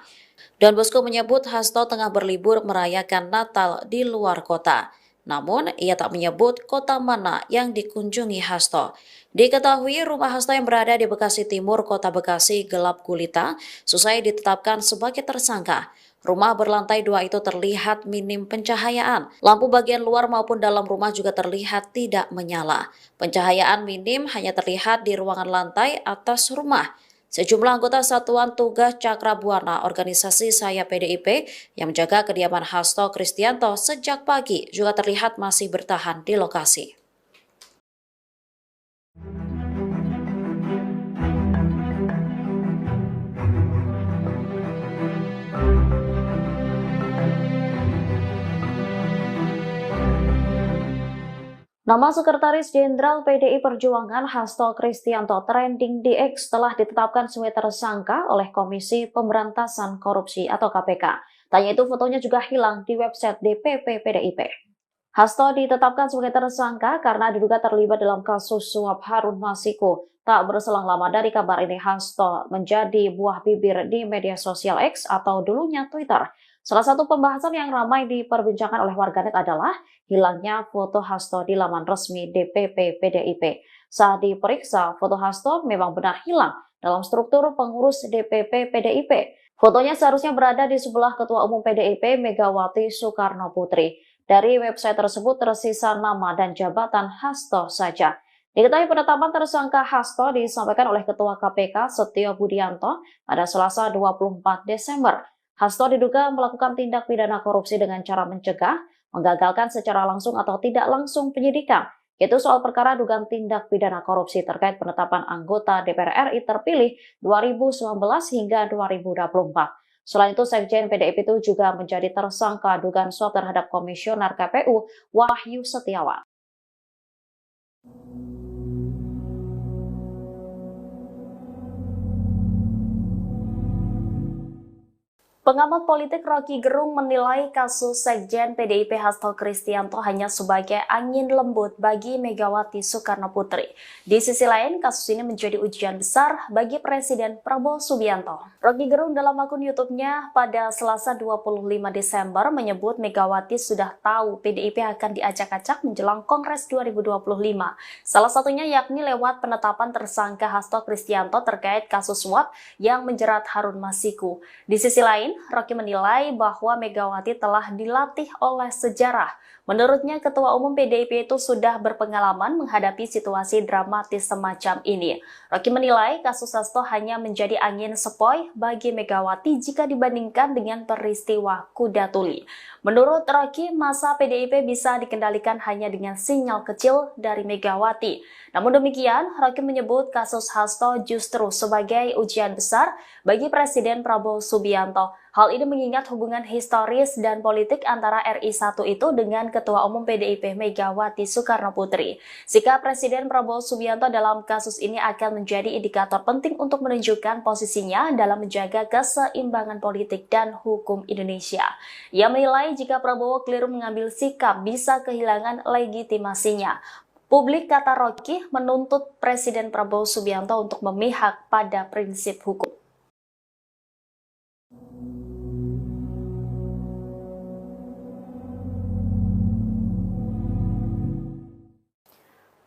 Don Bosco menyebut Hasto tengah berlibur merayakan Natal di luar kota. Namun, ia tak menyebut kota mana yang dikunjungi Hasto. Diketahui rumah Hasto yang berada di Bekasi Timur, Kota Bekasi gelap gulita, selesai ditetapkan sebagai tersangka. Rumah berlantai 2 itu terlihat minim pencahayaan. Lampu bagian luar maupun dalam rumah juga terlihat tidak menyala. Pencahayaan minim hanya terlihat di ruangan lantai atas rumah. Sejumlah anggota Satuan Tugas Cakra Buana organisasi Saya PDIP yang menjaga kediaman Hasto Kristianto sejak pagi juga terlihat masih bertahan di lokasi. Nama Sekretaris Jenderal PDI Perjuangan Hasto Kristianto trending di X telah ditetapkan sebagai tersangka oleh Komisi Pemberantasan Korupsi atau KPK. Tanya itu fotonya juga hilang di website DPP PDIP. Hasto ditetapkan sebagai tersangka karena diduga terlibat dalam kasus suap Harun Masiku. Tak berselang lama dari kabar ini, Hasto menjadi buah bibir di media sosial X atau dulunya Twitter. Salah satu pembahasan yang ramai diperbincangkan oleh warganet adalah hilangnya foto Hasto di laman resmi DPP PDIP. Saat diperiksa, foto Hasto memang benar hilang dalam struktur pengurus DPP PDIP. Fotonya seharusnya berada di sebelah Ketua Umum PDIP Megawati Soekarno Putri. Dari website tersebut tersisa nama dan jabatan Hasto saja. Diketahui penetapan tersangka Hasto disampaikan oleh Ketua KPK Setio Budianto pada Selasa 24 Desember. Hasto diduga melakukan tindak pidana korupsi dengan cara mencegah, menggagalkan secara langsung atau tidak langsung penyidikan, yaitu soal perkara dugaan tindak pidana korupsi terkait penetapan anggota DPR RI terpilih 2019 hingga 2024. Selain itu, Sekjen PDIP itu juga menjadi tersangka dugaan suap terhadap Komisioner KPU Wahyu Setiawan. Pengamat politik Rocky Gerung menilai kasus Sekjen PDIP Hasto Kristianto hanya sebagai angin lembut bagi Megawati Soekarno Putri. Di sisi lain, kasus ini menjadi ujian besar bagi Presiden Prabowo Subianto. Rocky Gerung dalam akun YouTube-nya pada Selasa 25 Desember menyebut Megawati sudah tahu PDIP akan diacak-acak menjelang Kongres 2025. Salah satunya yakni lewat penetapan tersangka Hasto Kristianto terkait kasus suap yang menjerat Harun Masiku. Di sisi lain, Rocky menilai bahwa Megawati telah dilatih oleh sejarah Menurutnya, Ketua Umum PDIP itu sudah berpengalaman menghadapi situasi dramatis semacam ini. Rocky menilai kasus Hasto hanya menjadi angin sepoi bagi Megawati jika dibandingkan dengan peristiwa Kuda Tuli. Menurut Rocky, masa PDIP bisa dikendalikan hanya dengan sinyal kecil dari Megawati. Namun demikian, Rocky menyebut kasus Hasto justru sebagai ujian besar bagi Presiden Prabowo Subianto. Hal ini mengingat hubungan historis dan politik antara RI1 itu dengan Ketua Umum PDIP Megawati Soekarnoputri. Sikap Presiden Prabowo Subianto dalam kasus ini akan menjadi indikator penting untuk menunjukkan posisinya dalam menjaga keseimbangan politik dan hukum Indonesia. Ia menilai jika Prabowo keliru mengambil sikap bisa kehilangan legitimasinya. Publik, kata Rocky, menuntut Presiden Prabowo Subianto untuk memihak pada prinsip hukum.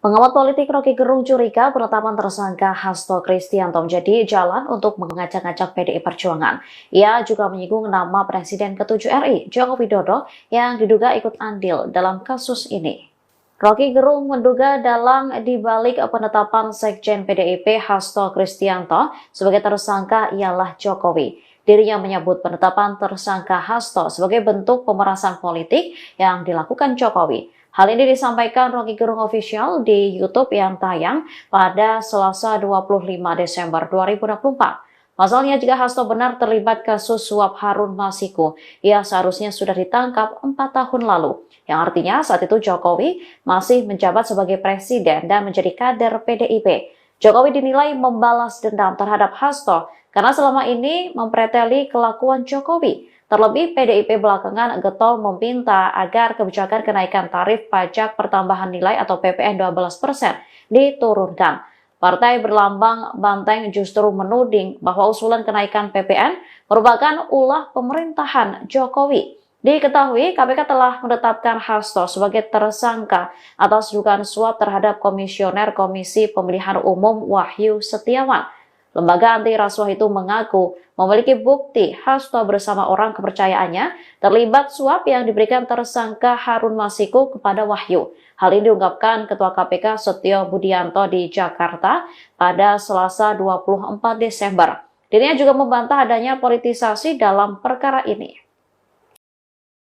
Pengamat politik Rocky Gerung curiga penetapan tersangka Hasto Kristianto menjadi jalan untuk mengacak-acak PDI Perjuangan. Ia juga menyinggung nama Presiden ke-7 RI, Joko Widodo, yang diduga ikut andil dalam kasus ini. Rocky Gerung menduga dalang dibalik penetapan Sekjen PDIP Hasto Kristianto sebagai tersangka ialah Jokowi. Dirinya menyebut penetapan tersangka Hasto sebagai bentuk pemerasan politik yang dilakukan Jokowi. Hal ini disampaikan Rocky Gerung Official di YouTube yang tayang pada Selasa 25 Desember 2024. Pasalnya, jika Hasto benar terlibat kasus suap Harun Masiku, ia seharusnya sudah ditangkap 4 tahun lalu. Yang artinya saat itu Jokowi masih menjabat sebagai presiden dan menjadi kader PDIP. Jokowi dinilai membalas dendam terhadap Hasto karena selama ini mempreteli kelakuan Jokowi. Terlebih, PDIP belakangan getol meminta agar kebijakan kenaikan tarif pajak pertambahan nilai atau PPN 12% diturunkan. Partai berlambang banteng justru menuding bahwa usulan kenaikan PPN merupakan ulah pemerintahan Jokowi. Diketahui, KPK telah menetapkan Hasto sebagai tersangka atas dugaan suap terhadap Komisioner Komisi Pemilihan Umum Wahyu Setiawan. Lembaga anti rasuah itu mengaku memiliki bukti Hasto bersama orang kepercayaannya terlibat suap yang diberikan tersangka Harun Masiku kepada Wahyu. Hal ini diungkapkan Ketua KPK Setio Budianto di Jakarta pada Selasa 24 Desember. Dirinya juga membantah adanya politisasi dalam perkara ini.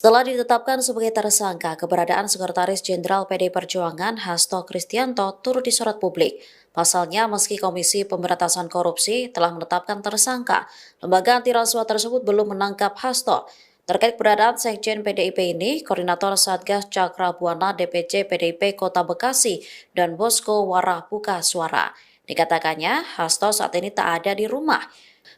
Setelah ditetapkan sebagai tersangka, keberadaan Sekretaris Jenderal PDI Perjuangan Hasto Kristianto turut disorot publik. Pasalnya, meski Komisi Pemberantasan Korupsi telah menetapkan tersangka, lembaga anti rasuah tersebut belum menangkap Hasto. Terkait keberadaan Sekjen PDIP ini, Koordinator Satgas Cakra Buana DPC PDIP Kota Bekasi dan Bosko Warah buka suara. Dikatakannya, Hasto saat ini tak ada di rumah.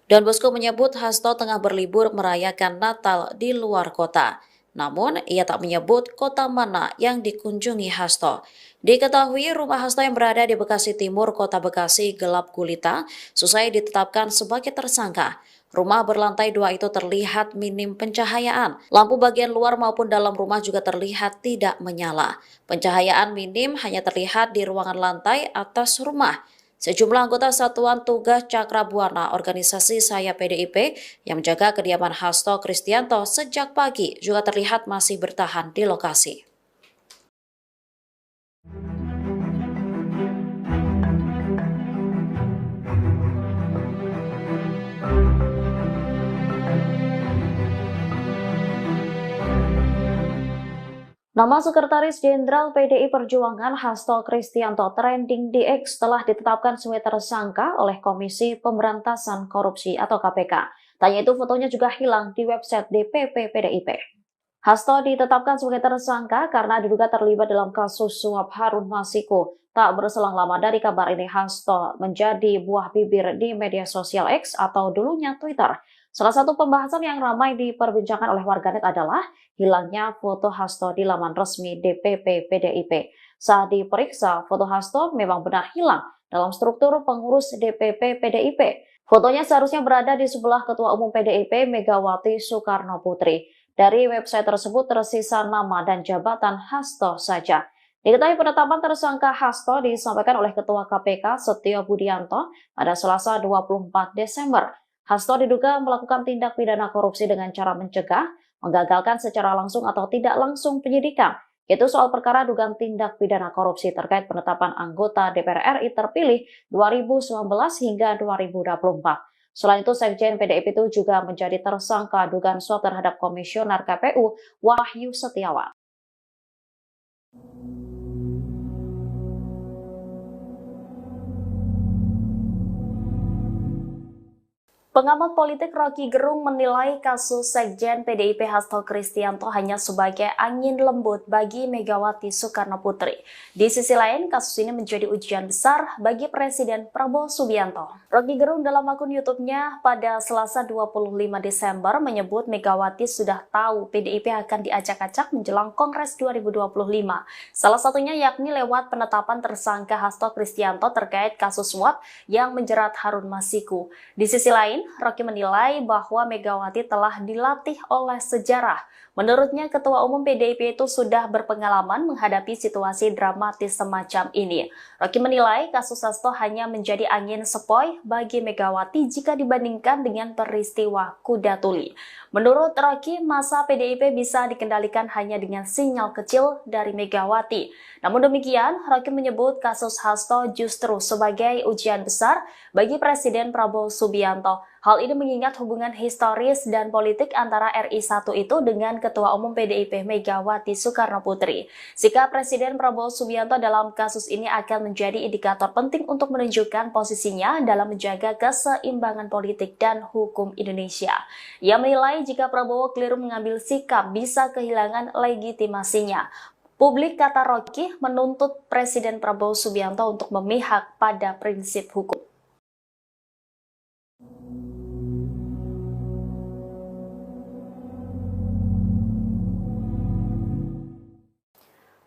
Dan Bosko menyebut Hasto tengah berlibur merayakan Natal di luar kota. Namun, ia tak menyebut kota mana yang dikunjungi Hasto. Diketahui rumah Hasto yang berada di Bekasi Timur, Kota Bekasi gelap gulita, selesai ditetapkan sebagai tersangka. Rumah berlantai 2 itu terlihat minim pencahayaan. Lampu bagian luar maupun dalam rumah juga terlihat tidak menyala. Pencahayaan minim hanya terlihat di ruangan lantai atas rumah. Sejumlah anggota Satuan Tugas Cakra Buana organisasi Saya PDIP yang menjaga kediaman Hasto Kristianto sejak pagi juga terlihat masih bertahan di lokasi. Nama Sekretaris Jenderal PDI Perjuangan Hasto Kristianto trending di X telah ditetapkan sebagai tersangka oleh Komisi Pemberantasan Korupsi atau KPK. Tanya itu fotonya juga hilang di website DPP PDIP. Hasto ditetapkan sebagai tersangka karena diduga terlibat dalam kasus suap Harun Masiku. Tak berselang lama dari kabar ini, Hasto menjadi buah bibir di media sosial X atau dulunya Twitter. Salah satu pembahasan yang ramai diperbincangkan oleh warganet adalah hilangnya foto Hasto di laman resmi DPP PDIP. Saat diperiksa, foto Hasto memang benar hilang dalam struktur pengurus DPP PDIP. Fotonya seharusnya berada di sebelah Ketua Umum PDIP Megawati Soekarnoputri. Dari website tersebut tersisa nama dan jabatan Hasto saja. Diketahui penetapan tersangka Hasto disampaikan oleh Ketua KPK Setio Budianto pada Selasa 24 Desember. Hasto diduga melakukan tindak pidana korupsi dengan cara mencegah, menggagalkan secara langsung atau tidak langsung penyidikan, yaitu soal perkara dugaan tindak pidana korupsi terkait penetapan anggota DPR RI terpilih 2019 hingga 2024. Selain itu, Sekjen PDIP itu juga menjadi tersangka dugaan suap terhadap Komisioner KPU Wahyu Setiawan. Pengamat politik Rocky Gerung menilai kasus Sekjen PDIP Hasto Kristianto hanya sebagai angin lembut bagi Megawati Soekarno Putri. Di sisi lain, kasus ini menjadi ujian besar bagi Presiden Prabowo Subianto. Rocky Gerung dalam akun YouTube-nya pada Selasa 25 Desember menyebut Megawati sudah tahu PDIP akan diacak-acak menjelang Kongres 2025. Salah satunya yakni lewat penetapan tersangka Hasto Kristianto terkait kasus suap yang menjerat Harun Masiku. Di sisi lain, Rocky menilai bahwa Megawati telah dilatih oleh sejarah. Menurutnya, Ketua Umum PDIP itu sudah berpengalaman menghadapi situasi dramatis semacam ini. Rocky menilai kasus Hasto hanya menjadi angin sepoi bagi Megawati jika dibandingkan dengan peristiwa kuda tuli. Menurut Rocky, masa PDIP bisa dikendalikan hanya dengan sinyal kecil dari Megawati. Namun demikian, Rocky menyebut kasus Hasto justru sebagai ujian besar bagi Presiden Prabowo Subianto. Hal ini mengingat hubungan historis dan politik antara RI1 itu dengan Ketua Umum PDIP Megawati Soekarno Putri. Sikap Presiden Prabowo Subianto dalam kasus ini akan menjadi indikator penting untuk menunjukkan posisinya dalam menjaga keseimbangan politik dan hukum Indonesia. Ia menilai jika Prabowo keliru mengambil sikap bisa kehilangan legitimasinya. Publik, kata Rocky, menuntut Presiden Prabowo Subianto untuk memihak pada prinsip hukum.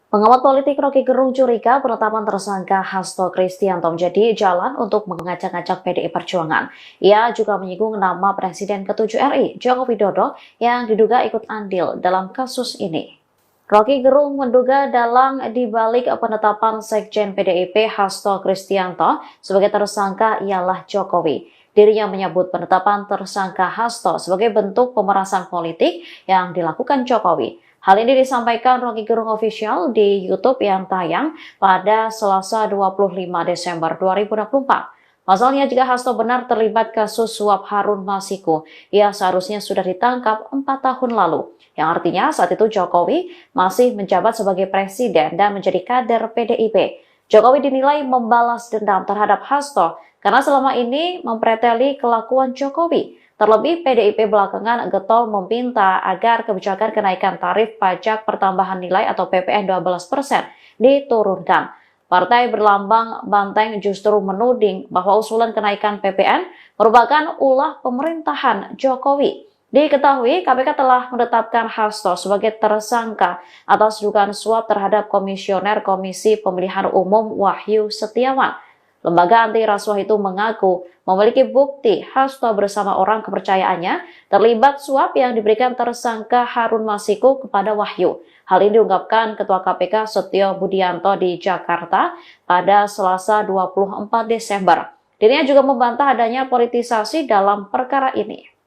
Pengamat politik Rocky Gerung curiga penetapan tersangka Hasto Kristianto menjadi jalan untuk mengacak-acak PDI Perjuangan. Ia juga menyinggung nama Presiden ke-7 RI, Joko Widodo, yang diduga ikut andil dalam kasus ini. Rocky Gerung menduga dalang dibalik penetapan Sekjen PDIP Hasto Kristianto sebagai tersangka ialah Jokowi. Dirinya menyebut penetapan tersangka Hasto sebagai bentuk pemerasan politik yang dilakukan Jokowi. Hal ini disampaikan Rocky Gerung Official di YouTube yang tayang pada Selasa 25 Desember 2024. Pasalnya, jika Hasto benar terlibat kasus suap Harun Masiku, ia seharusnya sudah ditangkap 4 tahun lalu. Yang artinya saat itu Jokowi masih menjabat sebagai presiden dan menjadi kader PDIP. Jokowi dinilai membalas dendam terhadap Hasto karena selama ini mempreteli kelakuan Jokowi. Terlebih, PDIP belakangan getol meminta agar kebijakan kenaikan tarif pajak pertambahan nilai atau PPN 12% diturunkan. Partai berlambang banteng justru menuding bahwa usulan kenaikan PPN merupakan ulah pemerintahan Jokowi. Diketahui, KPK telah menetapkan Hasto sebagai tersangka atas dugaan suap terhadap Komisioner Komisi Pemilihan Umum Wahyu Setiawan. Lembaga anti rasuah itu mengaku memiliki bukti Hasto bersama orang kepercayaannya terlibat suap yang diberikan tersangka Harun Masiku kepada Wahyu. Hal ini diungkapkan Ketua KPK Setio Budianto di Jakarta pada Selasa 24 Desember. Dirinya juga membantah adanya politisasi dalam perkara ini.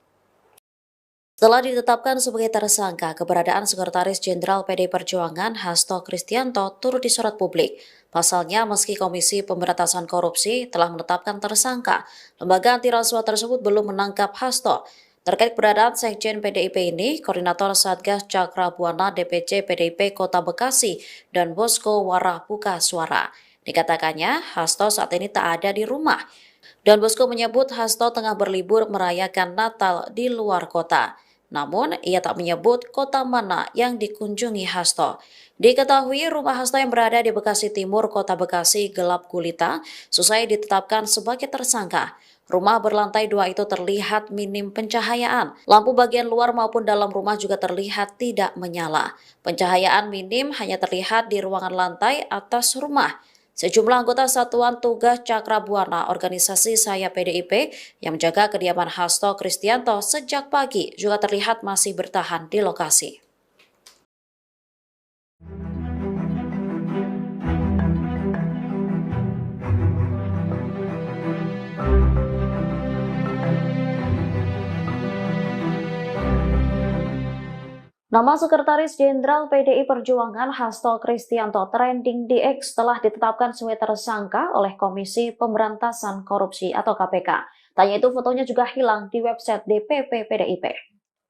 Setelah ditetapkan sebagai tersangka, keberadaan Sekretaris Jenderal PDI Perjuangan Hasto Kristianto turut disorot publik. Pasalnya, meski Komisi Pemberantasan Korupsi telah menetapkan tersangka, lembaga anti rasuah tersebut belum menangkap Hasto. Terkait keberadaan Sekjen PDIP ini, Koordinator Satgas Cakra Buana DPC PDIP Kota Bekasi dan Bosko Warah buka suara. Dikatakannya, Hasto saat ini tak ada di rumah. Dan Bosko menyebut Hasto tengah berlibur merayakan Natal di luar kota. Namun, ia tak menyebut kota mana yang dikunjungi Hasto. Diketahui rumah Hasto yang berada di Bekasi Timur, Kota Bekasi gelap gulita, selesai ditetapkan sebagai tersangka. Rumah berlantai 2 itu terlihat minim pencahayaan. Lampu bagian luar maupun dalam rumah juga terlihat tidak menyala. Pencahayaan minim hanya terlihat di ruangan lantai atas rumah. Sejumlah anggota Satuan Tugas Cakra Buana organisasi Saya PDIP yang menjaga kediaman Hasto Kristianto sejak pagi juga terlihat masih bertahan di lokasi. Nama Sekretaris Jenderal PDI Perjuangan Hasto Kristianto trending di X telah ditetapkan sebagai tersangka oleh Komisi Pemberantasan Korupsi atau KPK. Tanya itu fotonya juga hilang di website DPP PDIP.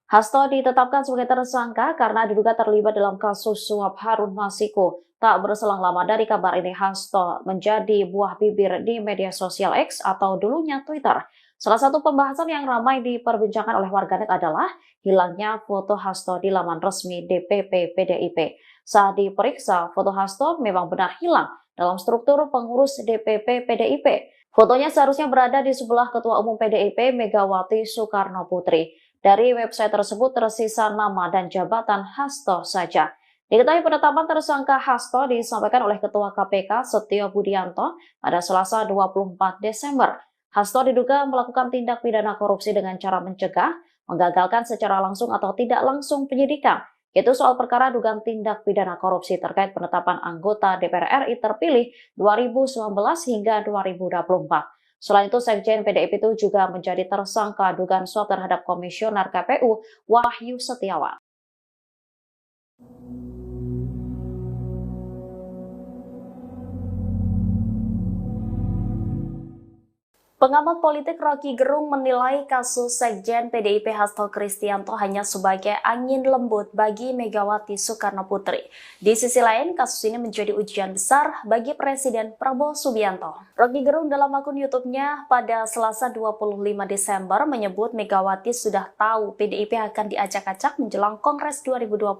Hasto ditetapkan sebagai tersangka karena diduga terlibat dalam kasus suap Harun Masiku. Tak berselang lama dari kabar ini, Hasto menjadi buah bibir di media sosial X atau dulunya Twitter. Salah satu pembahasan yang ramai diperbincangkan oleh warganet adalah hilangnya foto Hasto di laman resmi DPP PDIP. Saat diperiksa, foto Hasto memang benar hilang dalam struktur pengurus DPP PDIP. Fotonya seharusnya berada di sebelah Ketua Umum PDIP Megawati Soekarno Putri. Dari website tersebut tersisa nama dan jabatan Hasto saja. Diketahui penetapan tersangka Hasto disampaikan oleh Ketua KPK Setio Budianto pada Selasa 24 Desember. Hasto diduga melakukan tindak pidana korupsi dengan cara mencegah, menggagalkan secara langsung atau tidak langsung penyidikan, yaitu soal perkara dugaan tindak pidana korupsi terkait penetapan anggota DPR RI terpilih 2019 hingga 2024. Selain itu, Sekjen PDIP itu juga menjadi tersangka dugaan suap terhadap Komisioner KPU Wahyu Setiawan. Pengamat politik Rocky Gerung menilai kasus Sekjen PDIP Hasto Kristianto hanya sebagai angin lembut bagi Megawati Soekarno Putri. Di sisi lain, kasus ini menjadi ujian besar bagi Presiden Prabowo Subianto. Rocky Gerung dalam akun YouTube-nya pada Selasa 25 Desember menyebut Megawati sudah tahu PDIP akan diacak-acak menjelang Kongres 2025.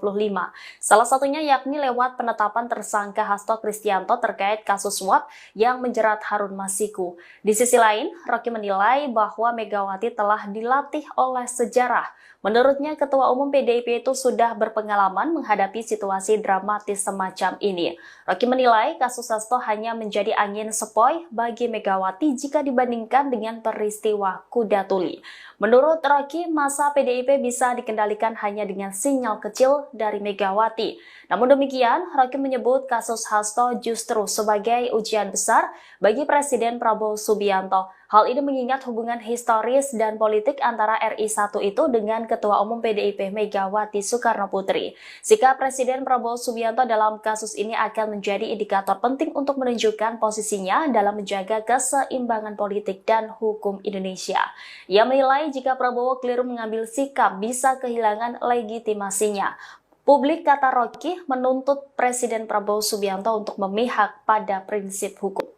Salah satunya yakni lewat penetapan tersangka Hasto Kristianto terkait kasus suap yang menjerat Harun Masiku. Di sisi lain, Rocky menilai bahwa Megawati telah dilatih oleh sejarah. Menurutnya, Ketua Umum PDIP itu sudah berpengalaman menghadapi situasi dramatis semacam ini. Rocky menilai kasus Hasto hanya menjadi angin sepoi bagi Megawati jika dibandingkan dengan peristiwa Kuda Tuli. Menurut Rocky, masa PDIP bisa dikendalikan hanya dengan sinyal kecil dari Megawati. Namun demikian, Rocky menyebut kasus Hasto justru sebagai ujian besar bagi Presiden Prabowo Subianto. Hal ini mengingat hubungan historis dan politik antara RI1 itu dengan Ketua Umum PDIP Megawati Soekarno Putri. Sikap Presiden Prabowo Subianto dalam kasus ini akan menjadi indikator penting untuk menunjukkan posisinya dalam menjaga keseimbangan politik dan hukum Indonesia. Ia menilai jika Prabowo keliru mengambil sikap bisa kehilangan legitimasinya. Publik, kata Rocky, menuntut Presiden Prabowo Subianto untuk memihak pada prinsip hukum.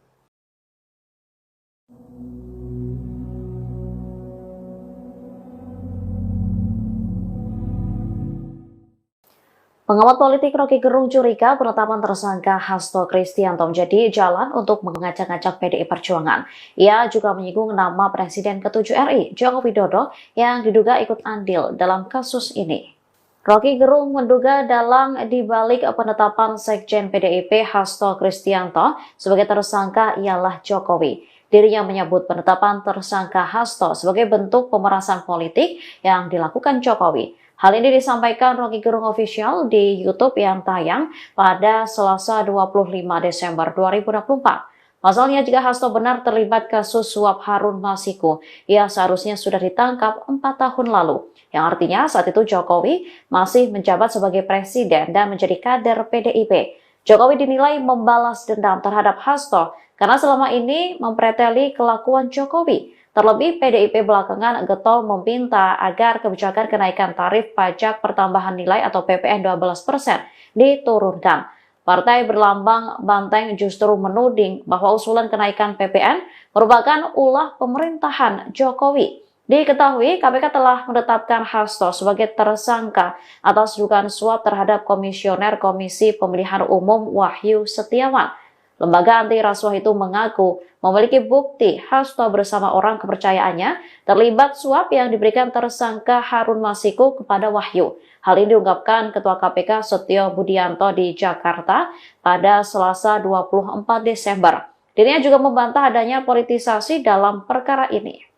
Pengamat politik Rocky Gerung curiga penetapan tersangka Hasto Kristianto menjadi jalan untuk mengacak-acak PDI Perjuangan. Ia juga menyinggung nama Presiden ke-7 RI, Joko Widodo, yang diduga ikut andil dalam kasus ini. Rocky Gerung menduga dalang dibalik penetapan Sekjen PDIP Hasto Kristianto sebagai tersangka ialah Jokowi. Dirinya menyebut penetapan tersangka Hasto sebagai bentuk pemerasan politik yang dilakukan Jokowi. Hal ini disampaikan Rocky Gerung Official di YouTube yang tayang pada Selasa 25 Desember 2024. Pasalnya, jika Hasto benar terlibat kasus suap Harun Masiku, ia seharusnya sudah ditangkap 4 tahun lalu. Yang artinya saat itu Jokowi masih menjabat sebagai presiden dan menjadi kader PDIP. Jokowi dinilai membalas dendam terhadap Hasto karena selama ini mempreteli kelakuan Jokowi. Terlebih, PDIP belakangan getol meminta agar kebijakan kenaikan tarif pajak pertambahan nilai atau PPN 12% diturunkan. Partai berlambang banteng justru menuding bahwa usulan kenaikan PPN merupakan ulah pemerintahan Jokowi. Diketahui, KPK telah menetapkan Hasto sebagai tersangka atas dugaan suap terhadap Komisioner Komisi Pemilihan Umum Wahyu Setiawan. Lembaga anti rasuah itu mengaku memiliki bukti Hasto bersama orang kepercayaannya terlibat suap yang diberikan tersangka Harun Masiku kepada Wahyu. Hal ini diungkapkan Ketua KPK Setio Budianto di Jakarta pada Selasa 24 Desember. Dirinya juga membantah adanya politisasi dalam perkara ini.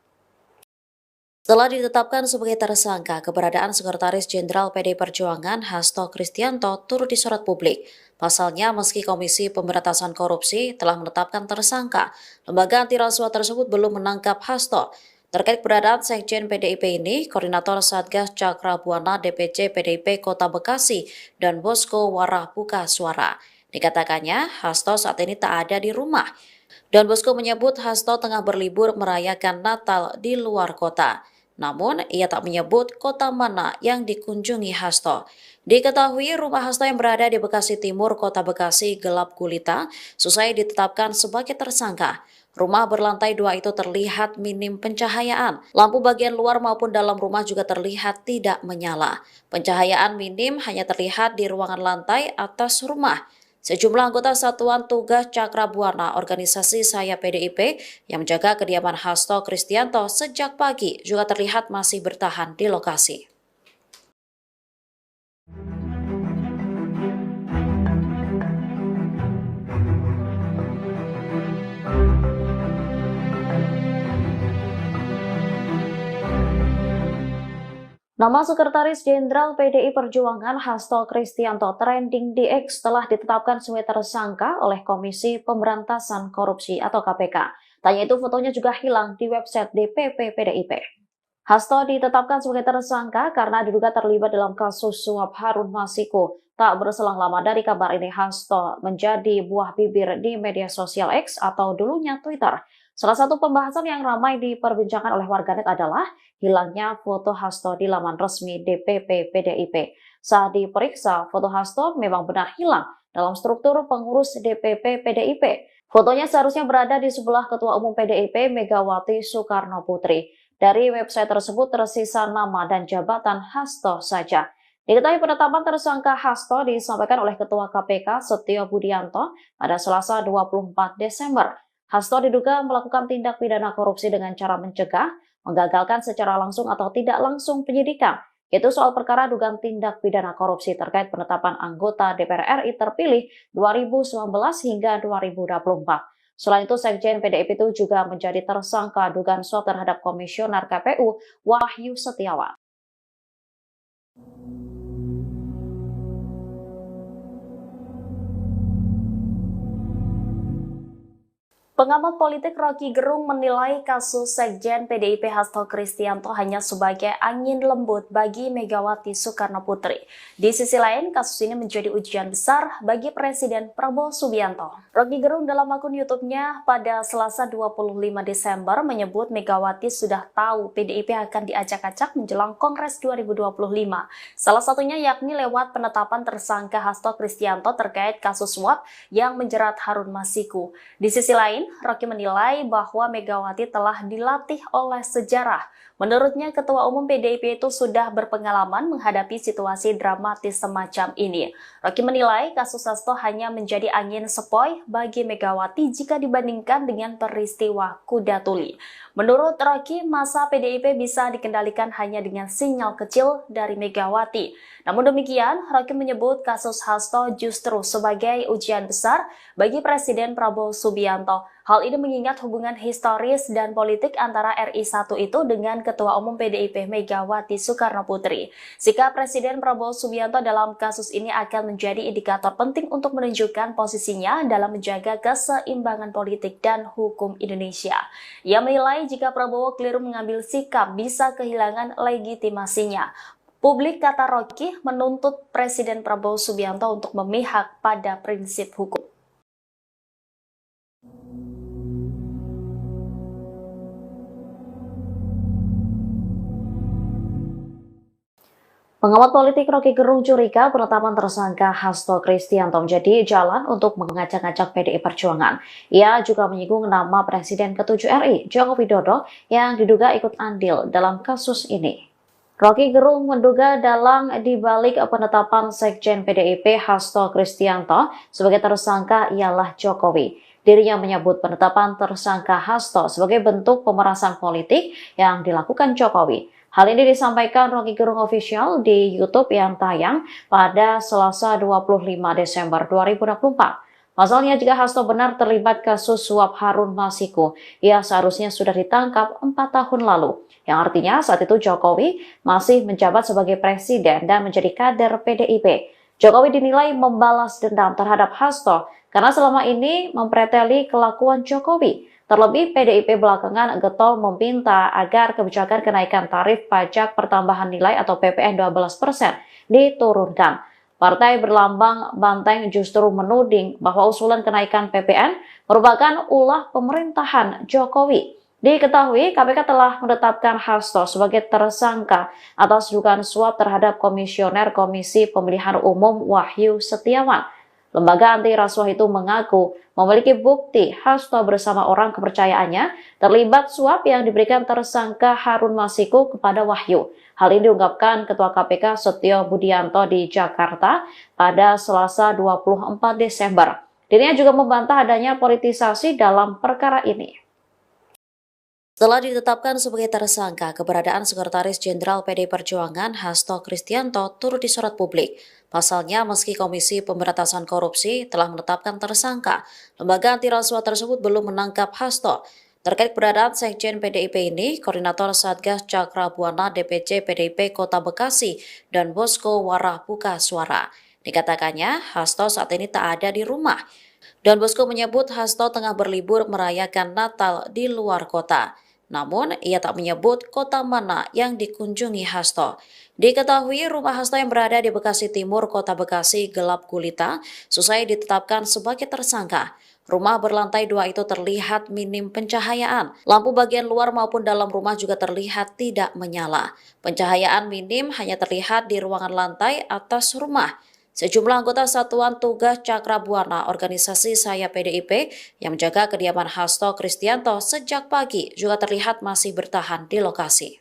Setelah ditetapkan sebagai tersangka, keberadaan Sekretaris Jenderal PDI Perjuangan Hasto Kristianto turut disorot publik. Pasalnya, meski Komisi Pemberantasan Korupsi telah menetapkan tersangka, lembaga anti rasuah tersebut belum menangkap Hasto. Terkait keberadaan Sekjen PDIP ini, Koordinator Satgas Cakra Buana DPC PDIP Kota Bekasi dan Bosco Warah buka suara. Dikatakannya, Hasto saat ini tak ada di rumah. Dan Bosco menyebut Hasto tengah berlibur merayakan Natal di luar kota. Namun, ia tak menyebut kota mana yang dikunjungi Hasto. Diketahui rumah Hasto yang berada di Bekasi Timur, Kota Bekasi gelap gulita, selesai ditetapkan sebagai tersangka. Rumah berlantai 2 itu terlihat minim pencahayaan. Lampu bagian luar maupun dalam rumah juga terlihat tidak menyala. Pencahayaan minim hanya terlihat di ruangan lantai atas rumah. Sejumlah anggota Satuan Tugas Cakra Buana organisasi Saya PDIP yang menjaga kediaman Hasto Kristianto sejak pagi juga terlihat masih bertahan di lokasi. Nama Sekretaris Jenderal PDI Perjuangan Hasto Kristianto trending di X telah ditetapkan sebagai tersangka oleh Komisi Pemberantasan Korupsi atau KPK. Tanya itu fotonya juga hilang di website DPP PDIP. Hasto ditetapkan sebagai tersangka karena diduga terlibat dalam kasus suap Harun Masiku. Tak berselang lama dari kabar ini, Hasto menjadi buah bibir di media sosial X atau dulunya Twitter. Salah satu pembahasan yang ramai diperbincangkan oleh warganet adalah hilangnya foto Hasto di laman resmi DPP PDIP. Saat diperiksa, foto Hasto memang benar hilang dalam struktur pengurus DPP PDIP. Fotonya seharusnya berada di sebelah Ketua Umum PDIP Megawati Soekarno Putri. Dari website tersebut tersisa nama dan jabatan Hasto saja. Diketahui penetapan tersangka Hasto disampaikan oleh Ketua KPK Setio Budianto pada Selasa 24 Desember. Hasto diduga melakukan tindak pidana korupsi dengan cara mencegah, menggagalkan secara langsung atau tidak langsung penyidikan, yaitu soal perkara dugaan tindak pidana korupsi terkait penetapan anggota DPR RI terpilih 2019 hingga 2024. Selain itu, Sekjen PDIP itu juga menjadi tersangka dugaan suap terhadap Komisioner KPU Wahyu Setiawan. Pengamat politik Rocky Gerung menilai kasus Sekjen PDIP Hasto Kristianto hanya sebagai angin lembut bagi Megawati Soekarno Putri. Di sisi lain, kasus ini menjadi ujian besar bagi Presiden Prabowo Subianto. Rocky Gerung dalam akun YouTube-nya pada Selasa 25 Desember menyebut Megawati sudah tahu PDIP akan diacak-acak menjelang Kongres 2025. Salah satunya yakni lewat penetapan tersangka Hasto Kristianto terkait kasus suap yang menjerat Harun Masiku. Di sisi lain, Rocky menilai bahwa Megawati telah dilatih oleh sejarah. Menurutnya, Ketua Umum PDIP itu sudah berpengalaman menghadapi situasi dramatis semacam ini. Rocky menilai kasus Hasto hanya menjadi angin sepoi bagi Megawati jika dibandingkan dengan peristiwa Kuda Tuli. Menurut Rocky, masa PDIP bisa dikendalikan hanya dengan sinyal kecil dari Megawati. Namun demikian, Rocky menyebut kasus Hasto justru sebagai ujian besar bagi Presiden Prabowo Subianto. Hal ini mengingat hubungan historis dan politik antara RI1 itu dengan Ketua Umum PDIP Megawati Soekarno Putri. Sikap Presiden Prabowo Subianto dalam kasus ini akan menjadi indikator penting untuk menunjukkan posisinya dalam menjaga keseimbangan politik dan hukum Indonesia. Ia menilai jika Prabowo keliru mengambil sikap bisa kehilangan legitimasinya. Publik, kata Rocky, menuntut Presiden Prabowo Subianto untuk memihak pada prinsip hukum. Pengamat politik Rocky Gerung curiga penetapan tersangka Hasto Kristianto menjadi jalan untuk mengacak-acak PDI Perjuangan. Ia juga menyinggung nama Presiden ke-7 RI, Joko Widodo, yang diduga ikut andil dalam kasus ini. Rocky Gerung menduga dalang dibalik penetapan Sekjen PDIP Hasto Kristianto sebagai tersangka ialah Jokowi. Dirinya menyebut penetapan tersangka Hasto sebagai bentuk pemerasan politik yang dilakukan Jokowi. Hal ini disampaikan Rocky Gerung Official di YouTube yang tayang pada Selasa 25 Desember 2024. Pasalnya, jika Hasto benar terlibat kasus suap Harun Masiku, ia seharusnya sudah ditangkap 4 tahun lalu. Yang artinya saat itu Jokowi masih menjabat sebagai presiden dan menjadi kader PDIP. Jokowi dinilai membalas dendam terhadap Hasto karena selama ini mempreteli kelakuan Jokowi. Terlebih, PDIP belakangan getol meminta agar kebijakan kenaikan tarif pajak pertambahan nilai atau PPN 12% diturunkan. Partai berlambang banteng justru menuding bahwa usulan kenaikan PPN merupakan ulah pemerintahan Jokowi. Diketahui, KPK telah menetapkan Hasto sebagai tersangka atas dugaan suap terhadap Komisioner Komisi Pemilihan Umum Wahyu Setiawan. Lembaga anti rasuah itu mengaku memiliki bukti Hasto bersama orang kepercayaannya terlibat suap yang diberikan tersangka Harun Masiku kepada Wahyu. Hal ini diungkapkan Ketua KPK Setio Budianto di Jakarta pada Selasa 24 Desember. Dirinya juga membantah adanya politisasi dalam perkara ini. Setelah ditetapkan sebagai tersangka, keberadaan Sekretaris Jenderal PDI Perjuangan Hasto Kristianto turut disorot publik. Pasalnya, meski Komisi Pemberantasan Korupsi telah menetapkan tersangka, lembaga anti rasuah tersebut belum menangkap Hasto. Terkait keberadaan Sekjen PDIP ini, Koordinator Satgas Cakra Buana DPC PDIP Kota Bekasi dan Bosko Warah buka suara. Dikatakannya, Hasto saat ini tak ada di rumah. Dan Bosko menyebut Hasto tengah berlibur merayakan Natal di luar kota. Namun, ia tak menyebut kota mana yang dikunjungi Hasto. Diketahui rumah Hasto yang berada di Bekasi Timur, Kota Bekasi gelap gulita, selesai ditetapkan sebagai tersangka. Rumah berlantai 2 itu terlihat minim pencahayaan. Lampu bagian luar maupun dalam rumah juga terlihat tidak menyala. Pencahayaan minim hanya terlihat di ruangan lantai atas rumah. Sejumlah anggota Satuan Tugas Cakra Buana organisasi Saya PDIP yang menjaga kediaman Hasto Kristianto sejak pagi juga terlihat masih bertahan di lokasi.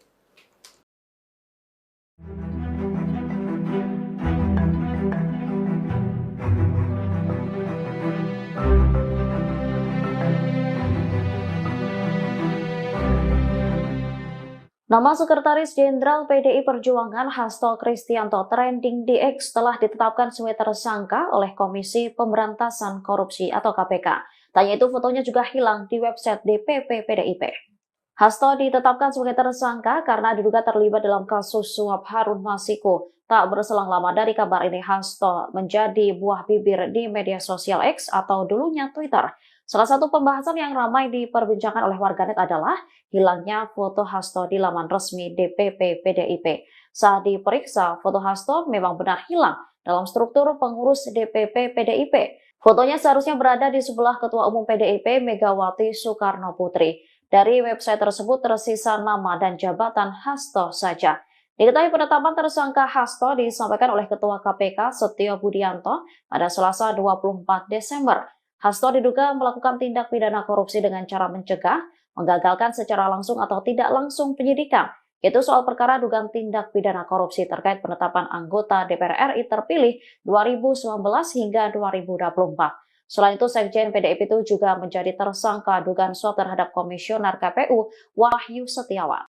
Nama Sekretaris Jenderal PDI Perjuangan Hasto Kristianto trending di X telah ditetapkan sebagai tersangka oleh Komisi Pemberantasan Korupsi atau KPK. Tanya itu fotonya juga hilang di website DPP PDIP. Hasto ditetapkan sebagai tersangka karena diduga terlibat dalam kasus suap Harun Masiku. Tak berselang lama dari kabar ini, Hasto menjadi buah bibir di media sosial X atau dulunya Twitter. Salah satu pembahasan yang ramai diperbincangkan oleh warganet adalah hilangnya foto Hasto di laman resmi DPP PDIP. Saat diperiksa, foto Hasto memang benar hilang dalam struktur pengurus DPP PDIP. Fotonya seharusnya berada di sebelah Ketua Umum PDIP Megawati Soekarno Putri. Dari website tersebut tersisa nama dan jabatan Hasto saja. Diketahui penetapan tersangka Hasto disampaikan oleh Ketua KPK Setio Budianto pada Selasa 24 Desember. Hasto diduga melakukan tindak pidana korupsi dengan cara mencegah, menggagalkan secara langsung atau tidak langsung penyidikan, yaitu soal perkara dugaan tindak pidana korupsi terkait penetapan anggota DPR RI terpilih 2019 hingga 2024. Selain itu, Sekjen PDIP itu juga menjadi tersangka dugaan suap terhadap Komisioner KPU Wahyu Setiawan.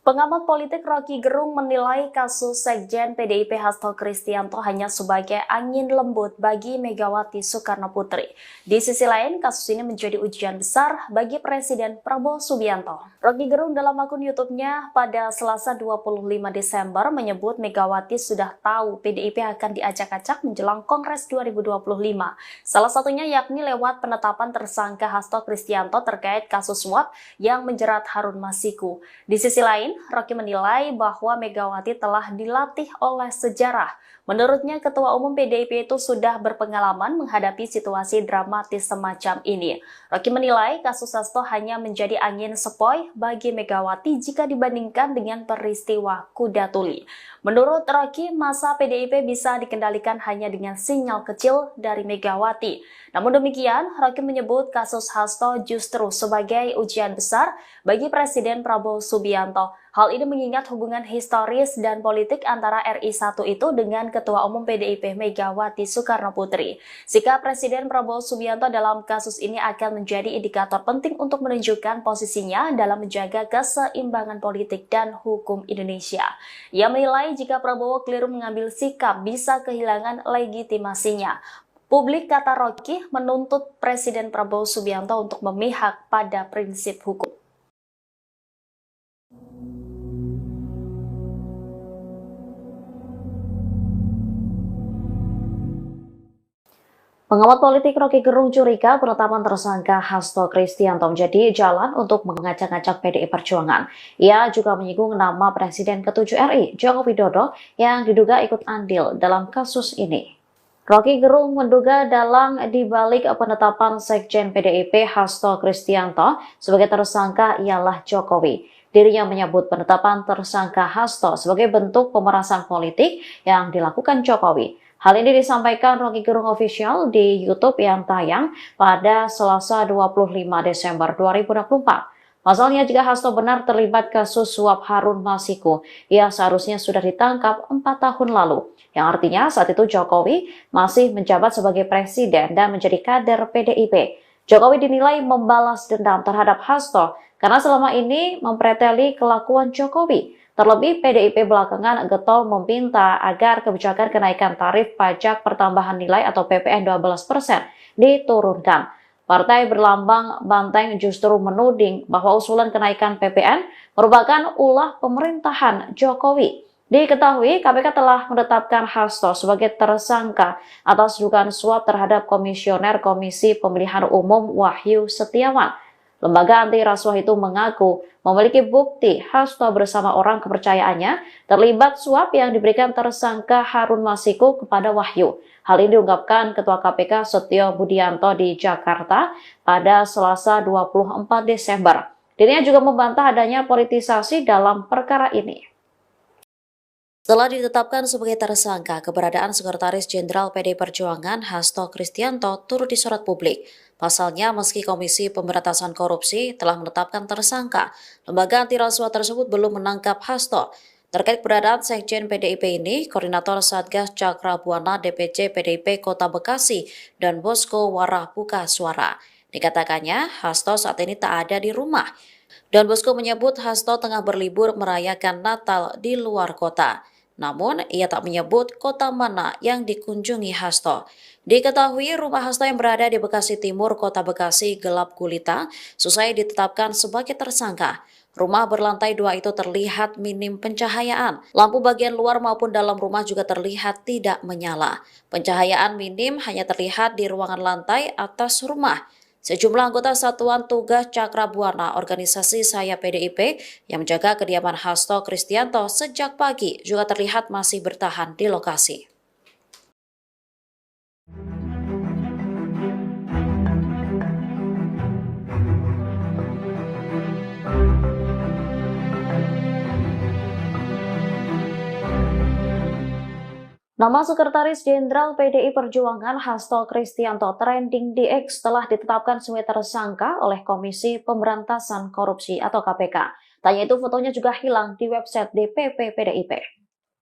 Pengamat politik Rocky Gerung menilai kasus Sekjen PDIP Hasto Kristianto hanya sebagai angin lembut bagi Megawati Soekarno Putri. Di sisi lain, kasus ini menjadi ujian besar bagi Presiden Prabowo Subianto. Rocky Gerung dalam akun YouTube-nya pada Selasa 25 Desember menyebut Megawati sudah tahu PDIP akan diacak-acak menjelang Kongres 2025. Salah satunya yakni lewat penetapan tersangka Hasto Kristianto terkait kasus suap yang menjerat Harun Masiku. Di sisi lain, Rocky menilai bahwa Megawati telah dilatih oleh sejarah. Menurutnya, Ketua Umum PDIP itu sudah berpengalaman menghadapi situasi dramatis semacam ini. Rocky menilai kasus Hasto hanya menjadi angin sepoi bagi Megawati jika dibandingkan dengan peristiwa Kuda Tuli. Menurut Rocky, masa PDIP bisa dikendalikan hanya dengan sinyal kecil dari Megawati. Namun demikian, Rocky menyebut kasus Hasto justru sebagai ujian besar bagi Presiden Prabowo Subianto. Hal ini mengingat hubungan historis dan politik antara RI1 itu dengan Ketua Umum PDIP Megawati Soekarno Putri. Sikap Presiden Prabowo Subianto dalam kasus ini akan menjadi indikator penting untuk menunjukkan posisinya dalam menjaga keseimbangan politik dan hukum Indonesia. Ia menilai jika Prabowo keliru mengambil sikap bisa kehilangan legitimasinya. Publik, kata Rocky, menuntut Presiden Prabowo Subianto untuk memihak pada prinsip hukum. Pengamat politik Rocky Gerung curiga penetapan tersangka Hasto Kristianto menjadi jalan untuk mengacak-acak PDI Perjuangan. Ia juga menyinggung nama Presiden ke-7 RI, Joko Widodo, yang diduga ikut andil dalam kasus ini. Rocky Gerung menduga dalang dibalik penetapan Sekjen PDIP Hasto Kristianto sebagai tersangka ialah Jokowi. Dirinya menyebut penetapan tersangka Hasto sebagai bentuk pemerasan politik yang dilakukan Jokowi. Hal ini disampaikan Rocky Gerung Official di YouTube yang tayang pada Selasa 25 Desember 2024. Pasalnya, jika Hasto benar terlibat kasus suap Harun Masiku, ia seharusnya sudah ditangkap 4 tahun lalu. Yang artinya saat itu Jokowi masih menjabat sebagai presiden dan menjadi kader PDIP. Jokowi dinilai membalas dendam terhadap Hasto karena selama ini mempreteli kelakuan Jokowi. Terlebih, PDIP belakangan getol meminta agar kebijakan kenaikan tarif pajak pertambahan nilai atau PPN 12% diturunkan. Partai berlambang banteng justru menuding bahwa usulan kenaikan PPN merupakan ulah pemerintahan Jokowi. Diketahui, KPK telah menetapkan Hasto sebagai tersangka atas dugaan suap terhadap Komisioner Komisi Pemilihan Umum Wahyu Setiawan. Lembaga anti rasuah itu mengaku memiliki bukti Hasto bersama orang kepercayaannya terlibat suap yang diberikan tersangka Harun Masiku kepada Wahyu. Hal ini diungkapkan Ketua KPK Setio Budianto di Jakarta pada Selasa 24 Desember. Dirinya juga membantah adanya politisasi dalam perkara ini. Setelah ditetapkan sebagai tersangka, keberadaan Sekretaris Jenderal PDI Perjuangan Hasto Kristianto turut disorot publik. Pasalnya, meski Komisi Pemberantasan Korupsi telah menetapkan tersangka, lembaga anti rasuah tersebut belum menangkap Hasto. Terkait keberadaan Sekjen PDIP ini, Koordinator Satgas Cakra Buana DPC PDIP Kota Bekasi dan Bosko Warah buka suara. Dikatakannya, Hasto saat ini tak ada di rumah. Don Bosko menyebut Hasto tengah berlibur merayakan Natal di luar kota. Namun, ia tak menyebut kota mana yang dikunjungi Hasto. Diketahui rumah Hasto yang berada di Bekasi Timur, Kota Bekasi gelap gulita, selesai ditetapkan sebagai tersangka. Rumah berlantai 2 itu terlihat minim pencahayaan. Lampu bagian luar maupun dalam rumah juga terlihat tidak menyala. Pencahayaan minim hanya terlihat di ruangan lantai atas rumah. Sejumlah anggota Satuan Tugas Cakra Buana organisasi Saya PDIP yang menjaga kediaman Hasto Kristianto sejak pagi juga terlihat masih bertahan di lokasi. Nama Sekretaris Jenderal PDI Perjuangan Hasto Kristianto trending di X setelah ditetapkan sebagai tersangka oleh Komisi Pemberantasan Korupsi atau KPK. Tanya itu fotonya juga hilang di website DPP PDIP.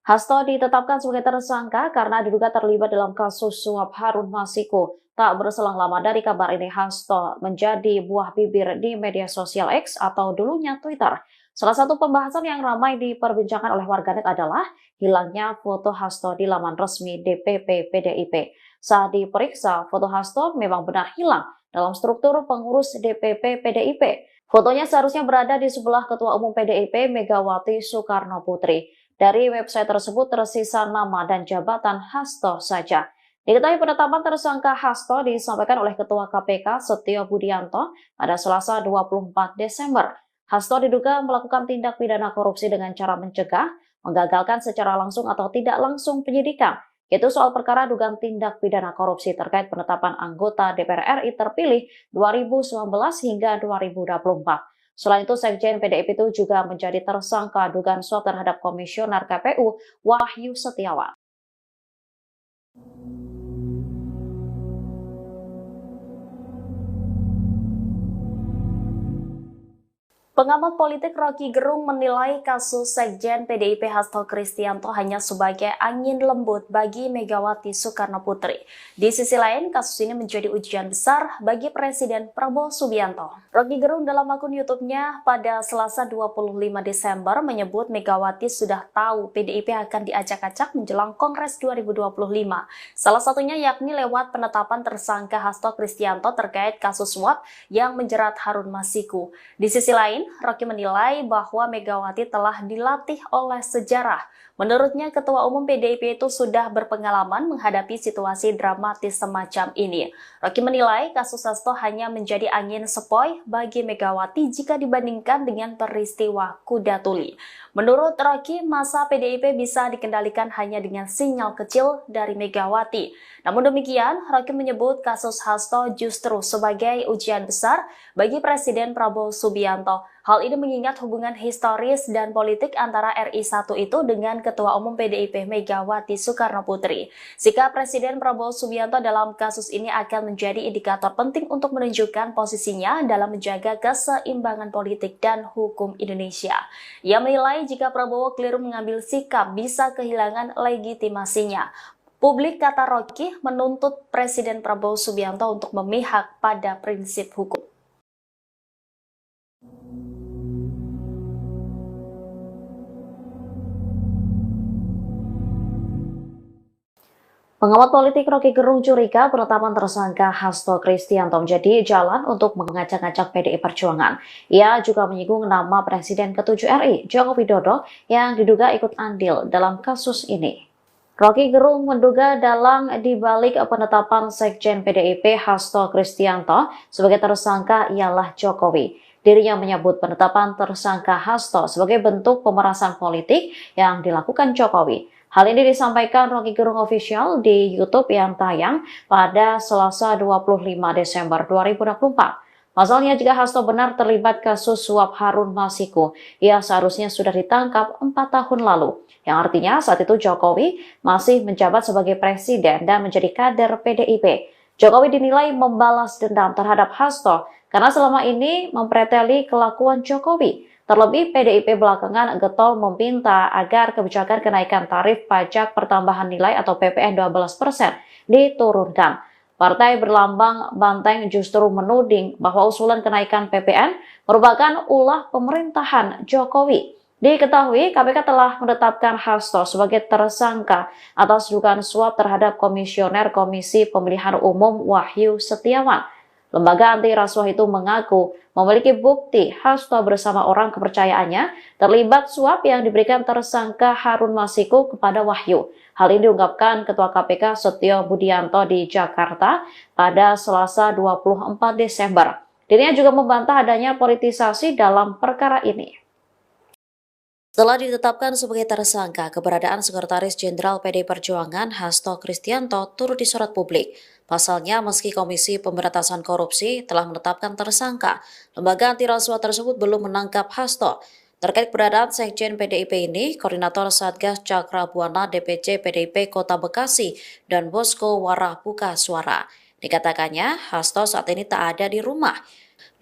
Hasto ditetapkan sebagai tersangka karena diduga terlibat dalam kasus suap Harun Masiku. Tak berselang lama dari kabar ini, Hasto menjadi buah bibir di media sosial X atau dulunya Twitter. Salah satu pembahasan yang ramai diperbincangkan oleh warganet adalah hilangnya foto Hasto di laman resmi DPP PDIP. Saat diperiksa, foto Hasto memang benar hilang dalam struktur pengurus DPP PDIP. Fotonya seharusnya berada di sebelah Ketua Umum PDIP Megawati Soekarno Putri. Dari website tersebut tersisa nama dan jabatan Hasto saja. Diketahui penetapan tersangka Hasto disampaikan oleh Ketua KPK Setio Budianto pada Selasa 24 Desember. Hasto diduga melakukan tindak pidana korupsi dengan cara mencegah, menggagalkan secara langsung atau tidak langsung penyidikan, yaitu soal perkara dugaan tindak pidana korupsi terkait penetapan anggota DPR RI terpilih 2019 hingga 2024. Selain itu, Sekjen PDIP itu juga menjadi tersangka dugaan suap terhadap Komisioner KPU Wahyu Setiawan. Pengamat politik Rocky Gerung menilai kasus Sekjen PDIP Hasto Kristianto hanya sebagai angin lembut bagi Megawati Soekarno Putri. Di sisi lain, kasus ini menjadi ujian besar bagi Presiden Prabowo Subianto. Rocky Gerung dalam akun YouTube-nya pada Selasa 25 Desember menyebut Megawati sudah tahu PDIP akan diacak-acak menjelang Kongres 2025. Salah satunya yakni lewat penetapan tersangka Hasto Kristianto terkait kasus suap yang menjerat Harun Masiku. Di sisi lain, Rocky menilai bahwa Megawati telah dilatih oleh sejarah. Menurutnya, Ketua Umum PDIP itu sudah berpengalaman menghadapi situasi dramatis semacam ini. Rocky menilai kasus Hasto hanya menjadi angin sepoi bagi Megawati jika dibandingkan dengan peristiwa Kuda Tuli. Menurut Rocky, masa PDIP bisa dikendalikan hanya dengan sinyal kecil dari Megawati. Namun demikian, Rocky menyebut kasus Hasto justru sebagai ujian besar bagi Presiden Prabowo Subianto. Hal ini mengingat hubungan historis dan politik antara RI1 itu dengan Ketua Umum PDIP Megawati Soekarnoputri. Sikap Presiden Prabowo Subianto dalam kasus ini akan menjadi indikator penting untuk menunjukkan posisinya dalam menjaga keseimbangan politik dan hukum Indonesia. Ia menilai jika Prabowo keliru mengambil sikap bisa kehilangan legitimasinya. Publik, kata Rocky, menuntut Presiden Prabowo Subianto untuk memihak pada prinsip hukum. Pengamat politik Rocky Gerung curiga penetapan tersangka Hasto Kristianto menjadi jalan untuk mengacak-acak PDI Perjuangan. Ia juga menyinggung nama Presiden ke-7 RI, Joko Widodo, yang diduga ikut andil dalam kasus ini. Rocky Gerung menduga dalang dibalik penetapan Sekjen PDIP Hasto Kristianto sebagai tersangka ialah Jokowi. Dirinya menyebut penetapan tersangka Hasto sebagai bentuk pemerasan politik yang dilakukan Jokowi. Hal ini disampaikan Rocky Gerung Official di YouTube yang tayang pada Selasa 25 Desember 2024. Pasalnya, jika Hasto benar terlibat kasus suap Harun Masiku, ia seharusnya sudah ditangkap 4 tahun lalu. Yang artinya saat itu Jokowi masih menjabat sebagai presiden dan menjadi kader PDIP. Jokowi dinilai membalas dendam terhadap Hasto karena selama ini mempreteli kelakuan Jokowi. Terlebih PDIP belakangan getol meminta agar kebijakan kenaikan tarif pajak pertambahan nilai atau PPN 12% diturunkan. Partai berlambang banteng justru menuding bahwa usulan kenaikan PPN merupakan ulah pemerintahan Jokowi. Diketahui KPK telah menetapkan Hasto sebagai tersangka atas dugaan suap terhadap Komisioner Komisi Pemilihan Umum Wahyu Setiawan. Lembaga anti rasuah itu mengaku memiliki bukti Hasto bersama orang kepercayaannya terlibat suap yang diberikan tersangka Harun Masiku kepada Wahyu. Hal ini diungkapkan Ketua KPK Setio Budianto di Jakarta pada Selasa 24 Desember. Dirinya juga membantah adanya politisasi dalam perkara ini. Setelah ditetapkan sebagai tersangka, keberadaan Sekretaris Jenderal PDI Perjuangan Hasto Kristianto turut disorot publik. Pasalnya, meski Komisi Pemberantasan Korupsi telah menetapkan tersangka, lembaga anti rasuah tersebut belum menangkap Hasto. Terkait keberadaan Sekjen PDIP ini, Koordinator Satgas Cakra Buana DPC PDIP Kota Bekasi dan Bosko Warah buka suara. Dikatakannya, Hasto saat ini tak ada di rumah.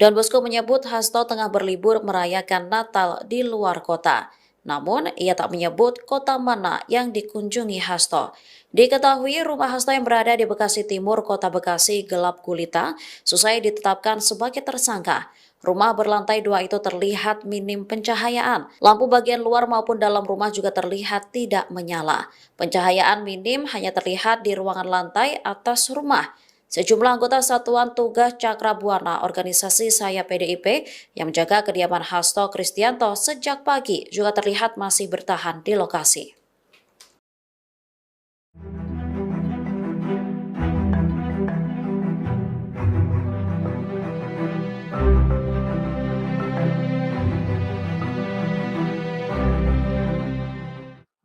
Dan Bosko menyebut Hasto tengah berlibur merayakan Natal di luar kota. Namun, ia tak menyebut kota mana yang dikunjungi Hasto. Diketahui rumah Hasto yang berada di Bekasi Timur, Kota Bekasi gelap gulita, selesai ditetapkan sebagai tersangka. Rumah berlantai 2 itu terlihat minim pencahayaan. Lampu bagian luar maupun dalam rumah juga terlihat tidak menyala. Pencahayaan minim hanya terlihat di ruangan lantai atas rumah. Sejumlah anggota Satuan Tugas Cakra Buana organisasi Sayap PDIP yang menjaga kediaman Hasto Kristianto sejak pagi juga terlihat masih bertahan di lokasi.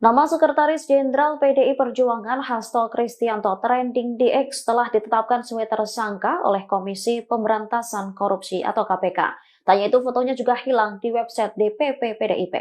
Nama Sekretaris Jenderal PDI Perjuangan Hasto Kristianto trending di X setelah ditetapkan sebagai tersangka oleh Komisi Pemberantasan Korupsi atau KPK. Tanya itu fotonya juga hilang di website DPP PDIP.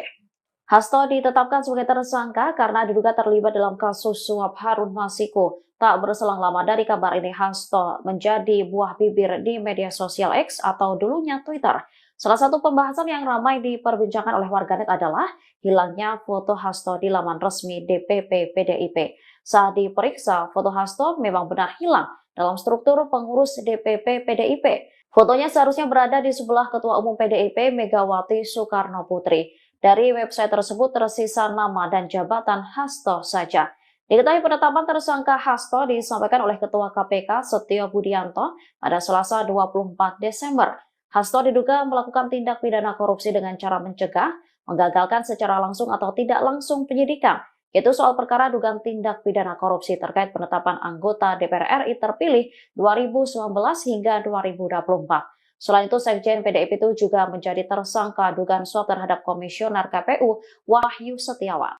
Hasto ditetapkan sebagai tersangka karena diduga terlibat dalam kasus suap Harun Masiku. Tak berselang lama dari kabar ini, Hasto menjadi buah bibir di media sosial X atau dulunya Twitter. Salah satu pembahasan yang ramai diperbincangkan oleh warganet adalah hilangnya foto Hasto di laman resmi DPP PDIP. Saat diperiksa, foto Hasto memang benar hilang dalam struktur pengurus DPP PDIP. Fotonya seharusnya berada di sebelah Ketua Umum PDIP Megawati Soekarnoputri. Dari website tersebut tersisa nama dan jabatan Hasto saja. Diketahui penetapan tersangka Hasto disampaikan oleh Ketua KPK Setio Budianto pada Selasa 24 Desember. Hasto diduga melakukan tindak pidana korupsi dengan cara mencegah, menggagalkan secara langsung atau tidak langsung penyidikan, yaitu soal perkara dugaan tindak pidana korupsi terkait penetapan anggota DPR RI terpilih 2019 hingga 2024. Selain itu, Sekjen PDIP itu juga menjadi tersangka dugaan suap terhadap Komisioner KPU Wahyu Setiawan.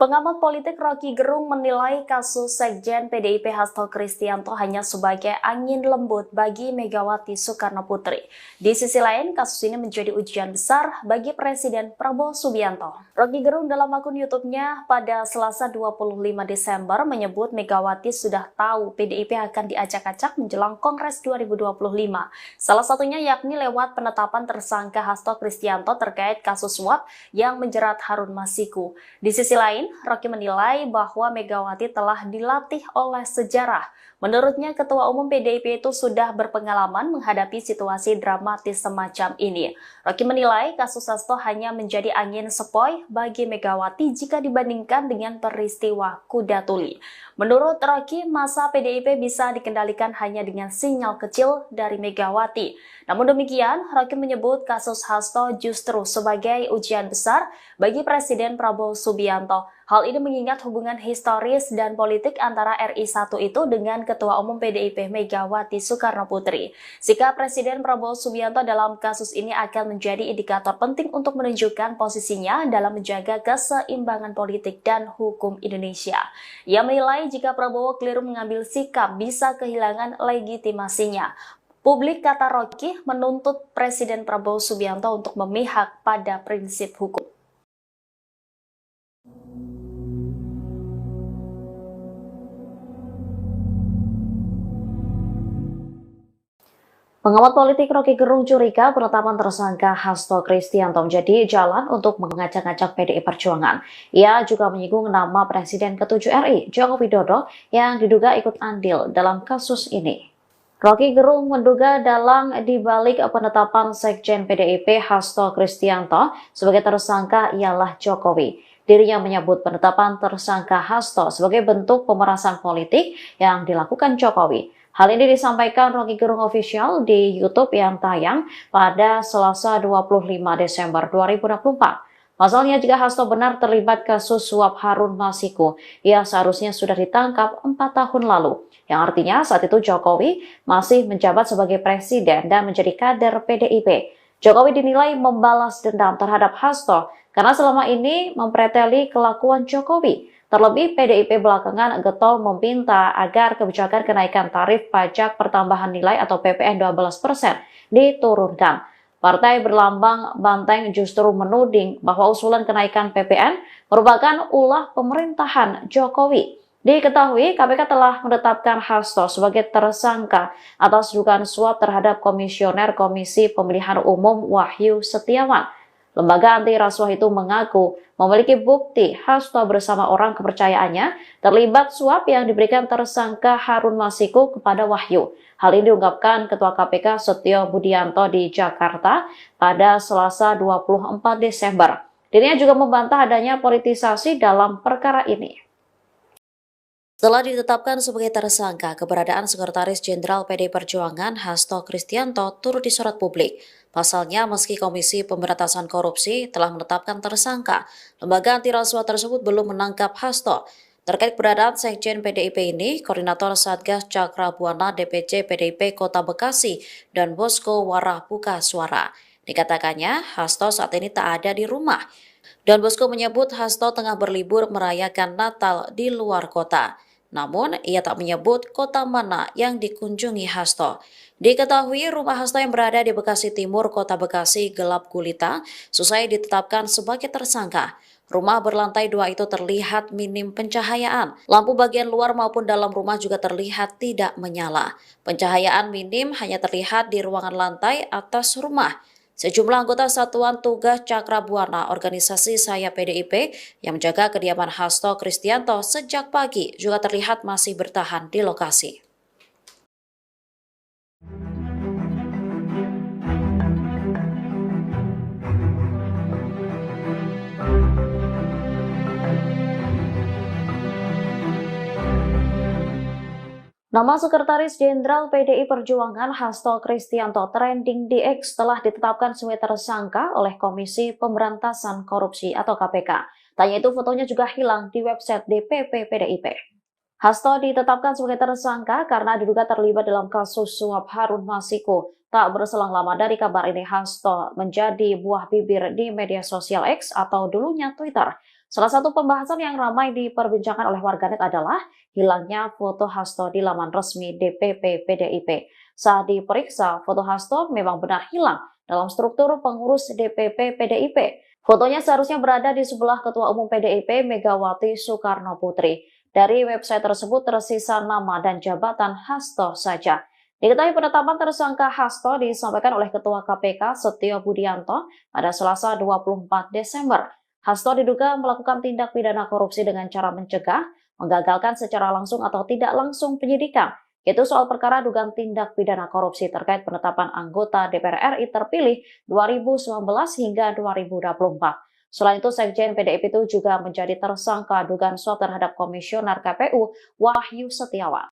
Pengamat politik Rocky Gerung menilai kasus Sekjen PDIP Hasto Kristianto hanya sebagai angin lembut bagi Megawati Soekarno Putri. Di sisi lain, kasus ini menjadi ujian besar bagi Presiden Prabowo Subianto. Rocky Gerung dalam akun YouTube-nya pada Selasa 25 Desember menyebut Megawati sudah tahu PDIP akan diacak-acak menjelang Kongres 2025. Salah satunya yakni lewat penetapan tersangka Hasto Kristianto terkait kasus suap yang menjerat Harun Masiku. Di sisi lain, Rocky menilai bahwa Megawati telah dilatih oleh sejarah. Menurutnya, Ketua Umum PDIP itu sudah berpengalaman menghadapi situasi dramatis semacam ini. Rocky menilai kasus Hasto hanya menjadi angin sepoi bagi Megawati jika dibandingkan dengan peristiwa Kuda Tuli. Menurut Rocky, masa PDIP bisa dikendalikan hanya dengan sinyal kecil dari Megawati. Namun demikian, Rocky menyebut kasus Hasto justru sebagai ujian besar bagi Presiden Prabowo Subianto. Hal ini mengingat hubungan historis dan politik antara RI1 itu dengan Ketua Umum PDIP Megawati Soekarno Putri. Sikap Presiden Prabowo Subianto dalam kasus ini akan menjadi indikator penting untuk menunjukkan posisinya dalam menjaga keseimbangan politik dan hukum Indonesia. Ia menilai jika Prabowo keliru mengambil sikap bisa kehilangan legitimasinya. Publik, kata Rocky, menuntut Presiden Prabowo Subianto untuk memihak pada prinsip hukum. Pengamat politik Rocky Gerung curiga penetapan tersangka Hasto Kristianto menjadi jalan untuk mengacak-acak PDI Perjuangan. Ia juga menyinggung nama Presiden ke-7 RI, Joko Widodo, yang diduga ikut andil dalam kasus ini. Rocky Gerung menduga dalang dibalik penetapan Sekjen PDIP Hasto Kristianto sebagai tersangka ialah Jokowi. Dirinya menyebut penetapan tersangka Hasto sebagai bentuk pemerasan politik yang dilakukan Jokowi. Hal ini disampaikan Rocky Gerung Official di YouTube yang tayang pada Selasa 25 Desember 2024. Pasalnya, jika Hasto benar terlibat kasus suap Harun Masiku, ia seharusnya sudah ditangkap 4 tahun lalu. Yang artinya saat itu Jokowi masih menjabat sebagai presiden dan menjadi kader PDIP. Jokowi dinilai membalas dendam terhadap Hasto karena selama ini mempreteli kelakuan Jokowi. Terlebih, PDIP belakangan getol meminta agar kebijakan kenaikan tarif pajak pertambahan nilai atau PPN 12% diturunkan. Partai berlambang banteng justru menuding bahwa usulan kenaikan PPN merupakan ulah pemerintahan Jokowi. Diketahui, KPK telah menetapkan Hasto sebagai tersangka atas dugaan suap terhadap Komisioner Komisi Pemilihan Umum Wahyu Setiawan. Lembaga anti rasuah itu mengaku memiliki bukti Hasto bersama orang kepercayaannya terlibat suap yang diberikan tersangka Harun Masiku kepada Wahyu. Hal ini diungkapkan Ketua KPK Setio Budianto di Jakarta pada Selasa 24 Desember. Dirinya juga membantah adanya politisasi dalam perkara ini. Setelah ditetapkan sebagai tersangka, keberadaan Sekretaris Jenderal PDI Perjuangan Hasto Kristianto turut disorot publik. Pasalnya, meski Komisi Pemberantasan Korupsi telah menetapkan tersangka, lembaga anti rasuah tersebut belum menangkap Hasto. Terkait keberadaan Sekjen PDIP ini, Koordinator Satgas Cakra Buana DPC PDIP Kota Bekasi dan Bosko Warah buka suara. Dikatakannya, Hasto saat ini tak ada di rumah. Dan Bosko menyebut Hasto tengah berlibur merayakan Natal di luar kota. Namun, ia tak menyebut kota mana yang dikunjungi Hasto. Diketahui rumah Hasto yang berada di Bekasi Timur, Kota Bekasi gelap gulita, selesai ditetapkan sebagai tersangka. Rumah berlantai 2 itu terlihat minim pencahayaan. Lampu bagian luar maupun dalam rumah juga terlihat tidak menyala. Pencahayaan minim hanya terlihat di ruangan lantai atas rumah. Sejumlah anggota Satuan Tugas Cakra Buana organisasi Saya PDIP yang menjaga kediaman Hasto Kristianto sejak pagi juga terlihat masih bertahan di lokasi. Nama Sekretaris Jenderal PDI Perjuangan Hasto Kristianto trending di X telah ditetapkan sebagai tersangka oleh Komisi Pemberantasan Korupsi atau KPK. Tanya itu fotonya juga hilang di website DPP PDIP. Hasto ditetapkan sebagai tersangka karena diduga terlibat dalam kasus suap Harun Masiku. Tak berselang lama dari kabar ini, Hasto menjadi buah bibir di media sosial X atau dulunya Twitter. Salah satu pembahasan yang ramai diperbincangkan oleh warganet adalah hilangnya foto Hasto di laman resmi DPP PDIP. Saat diperiksa, foto Hasto memang benar hilang dalam struktur pengurus DPP PDIP. Fotonya seharusnya berada di sebelah Ketua Umum PDIP Megawati Soekarno Putri. Dari website tersebut tersisa nama dan jabatan Hasto saja. Diketahui penetapan tersangka Hasto disampaikan oleh Ketua KPK Setio Budianto pada Selasa 24 Desember. Hasto diduga melakukan tindak pidana korupsi dengan cara mencegah, menggagalkan secara langsung atau tidak langsung penyidikan, yaitu soal perkara dugaan tindak pidana korupsi terkait penetapan anggota DPR RI terpilih 2019 hingga 2024. Selain itu, Sekjen PDIP itu juga menjadi tersangka dugaan suap terhadap Komisioner KPU Wahyu Setiawan.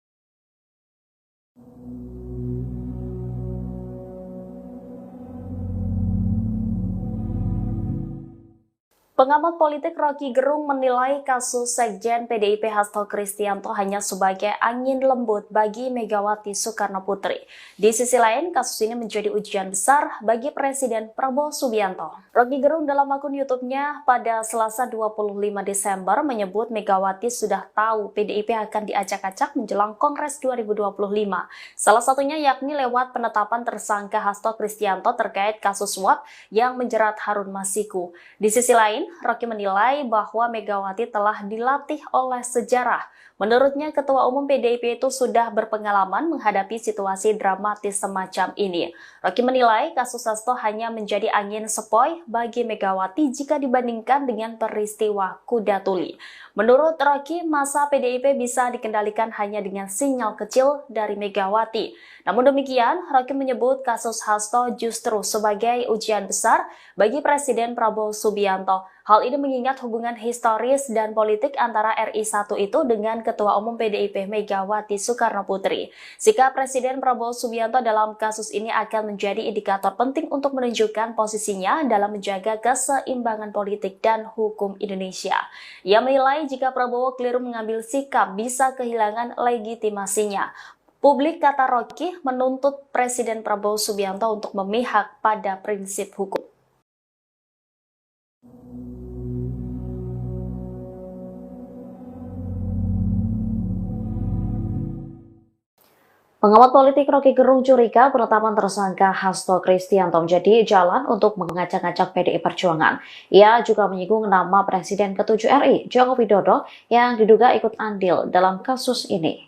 Pengamat politik Rocky Gerung menilai kasus Sekjen PDIP Hasto Kristianto hanya sebagai angin lembut bagi Megawati Soekarno Putri. Di sisi lain, kasus ini menjadi ujian besar bagi Presiden Prabowo Subianto. Rocky Gerung dalam akun YouTube-nya pada Selasa 25 Desember menyebut Megawati sudah tahu PDIP akan diacak-acak menjelang Kongres 2025. Salah satunya yakni lewat penetapan tersangka Hasto Kristianto terkait kasus suap yang menjerat Harun Masiku. Di sisi lain, Rocky menilai bahwa Megawati telah dilatih oleh sejarah. Menurutnya, Ketua Umum PDIP itu sudah berpengalaman menghadapi situasi dramatis semacam ini. Rocky menilai kasus Hasto hanya menjadi angin sepoi bagi Megawati jika dibandingkan dengan peristiwa Kuda Tuli. Menurut Rocky, masa PDIP bisa dikendalikan hanya dengan sinyal kecil dari Megawati. Namun demikian, Rocky menyebut kasus Hasto justru sebagai ujian besar bagi Presiden Prabowo Subianto. Hal ini mengingat hubungan historis dan politik antara RI1 itu dengan Ketua Umum PDIP Megawati Soekarno Putri. Sikap Presiden Prabowo Subianto dalam kasus ini akan menjadi indikator penting untuk menunjukkan posisinya dalam menjaga keseimbangan politik dan hukum Indonesia. Ia menilai jika Prabowo keliru mengambil sikap bisa kehilangan legitimasinya. Publik, kata Rocky, menuntut Presiden Prabowo Subianto untuk memihak pada prinsip hukum. Pengamat politik Rocky Gerung curiga penetapan tersangka Hasto Kristianto menjadi jalan untuk mengacak-acak PDI Perjuangan. Ia juga menyinggung nama Presiden ke-7 RI, Joko Widodo, yang diduga ikut andil dalam kasus ini.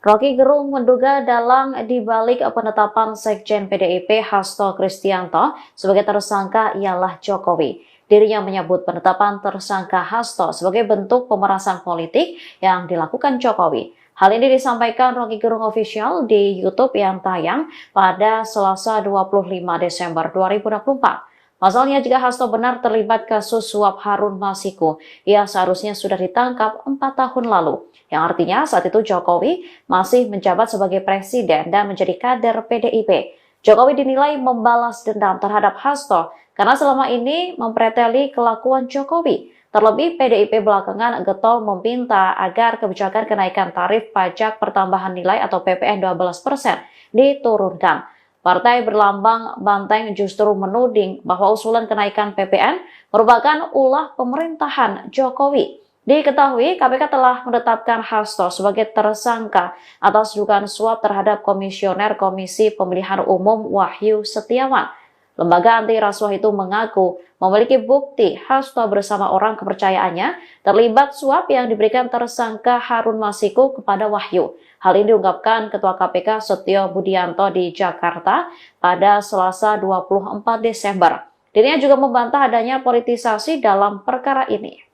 Rocky Gerung menduga dalang dibalik penetapan Sekjen PDIP Hasto Kristianto sebagai tersangka ialah Jokowi. Dirinya menyebut penetapan tersangka Hasto sebagai bentuk pemerasan politik yang dilakukan Jokowi. Hal ini disampaikan Rocky Gerung Official di YouTube yang tayang pada Selasa 25 Desember 2024. Pasalnya, jika Hasto benar terlibat kasus suap Harun Masiku, ia seharusnya sudah ditangkap 4 tahun lalu. Yang artinya saat itu Jokowi masih menjabat sebagai presiden dan menjadi kader PDIP. Jokowi dinilai membalas dendam terhadap Hasto karena selama ini mempreteli kelakuan Jokowi. Terlebih, PDIP belakangan getol meminta agar kebijakan kenaikan tarif pajak pertambahan nilai atau PPN 12% diturunkan. Partai berlambang banteng justru menuding bahwa usulan kenaikan PPN merupakan ulah pemerintahan Jokowi. Diketahui, KPK telah menetapkan Hasto sebagai tersangka atas dugaan suap terhadap Komisioner Komisi Pemilihan Umum Wahyu Setiawan. Lembaga anti rasuah itu mengaku memiliki bukti Hasto bersama orang kepercayaannya terlibat suap yang diberikan tersangka Harun Masiku kepada Wahyu. Hal ini diungkapkan Ketua KPK Setio Budianto di Jakarta pada Selasa 24 Desember. Dirinya juga membantah adanya politisasi dalam perkara ini.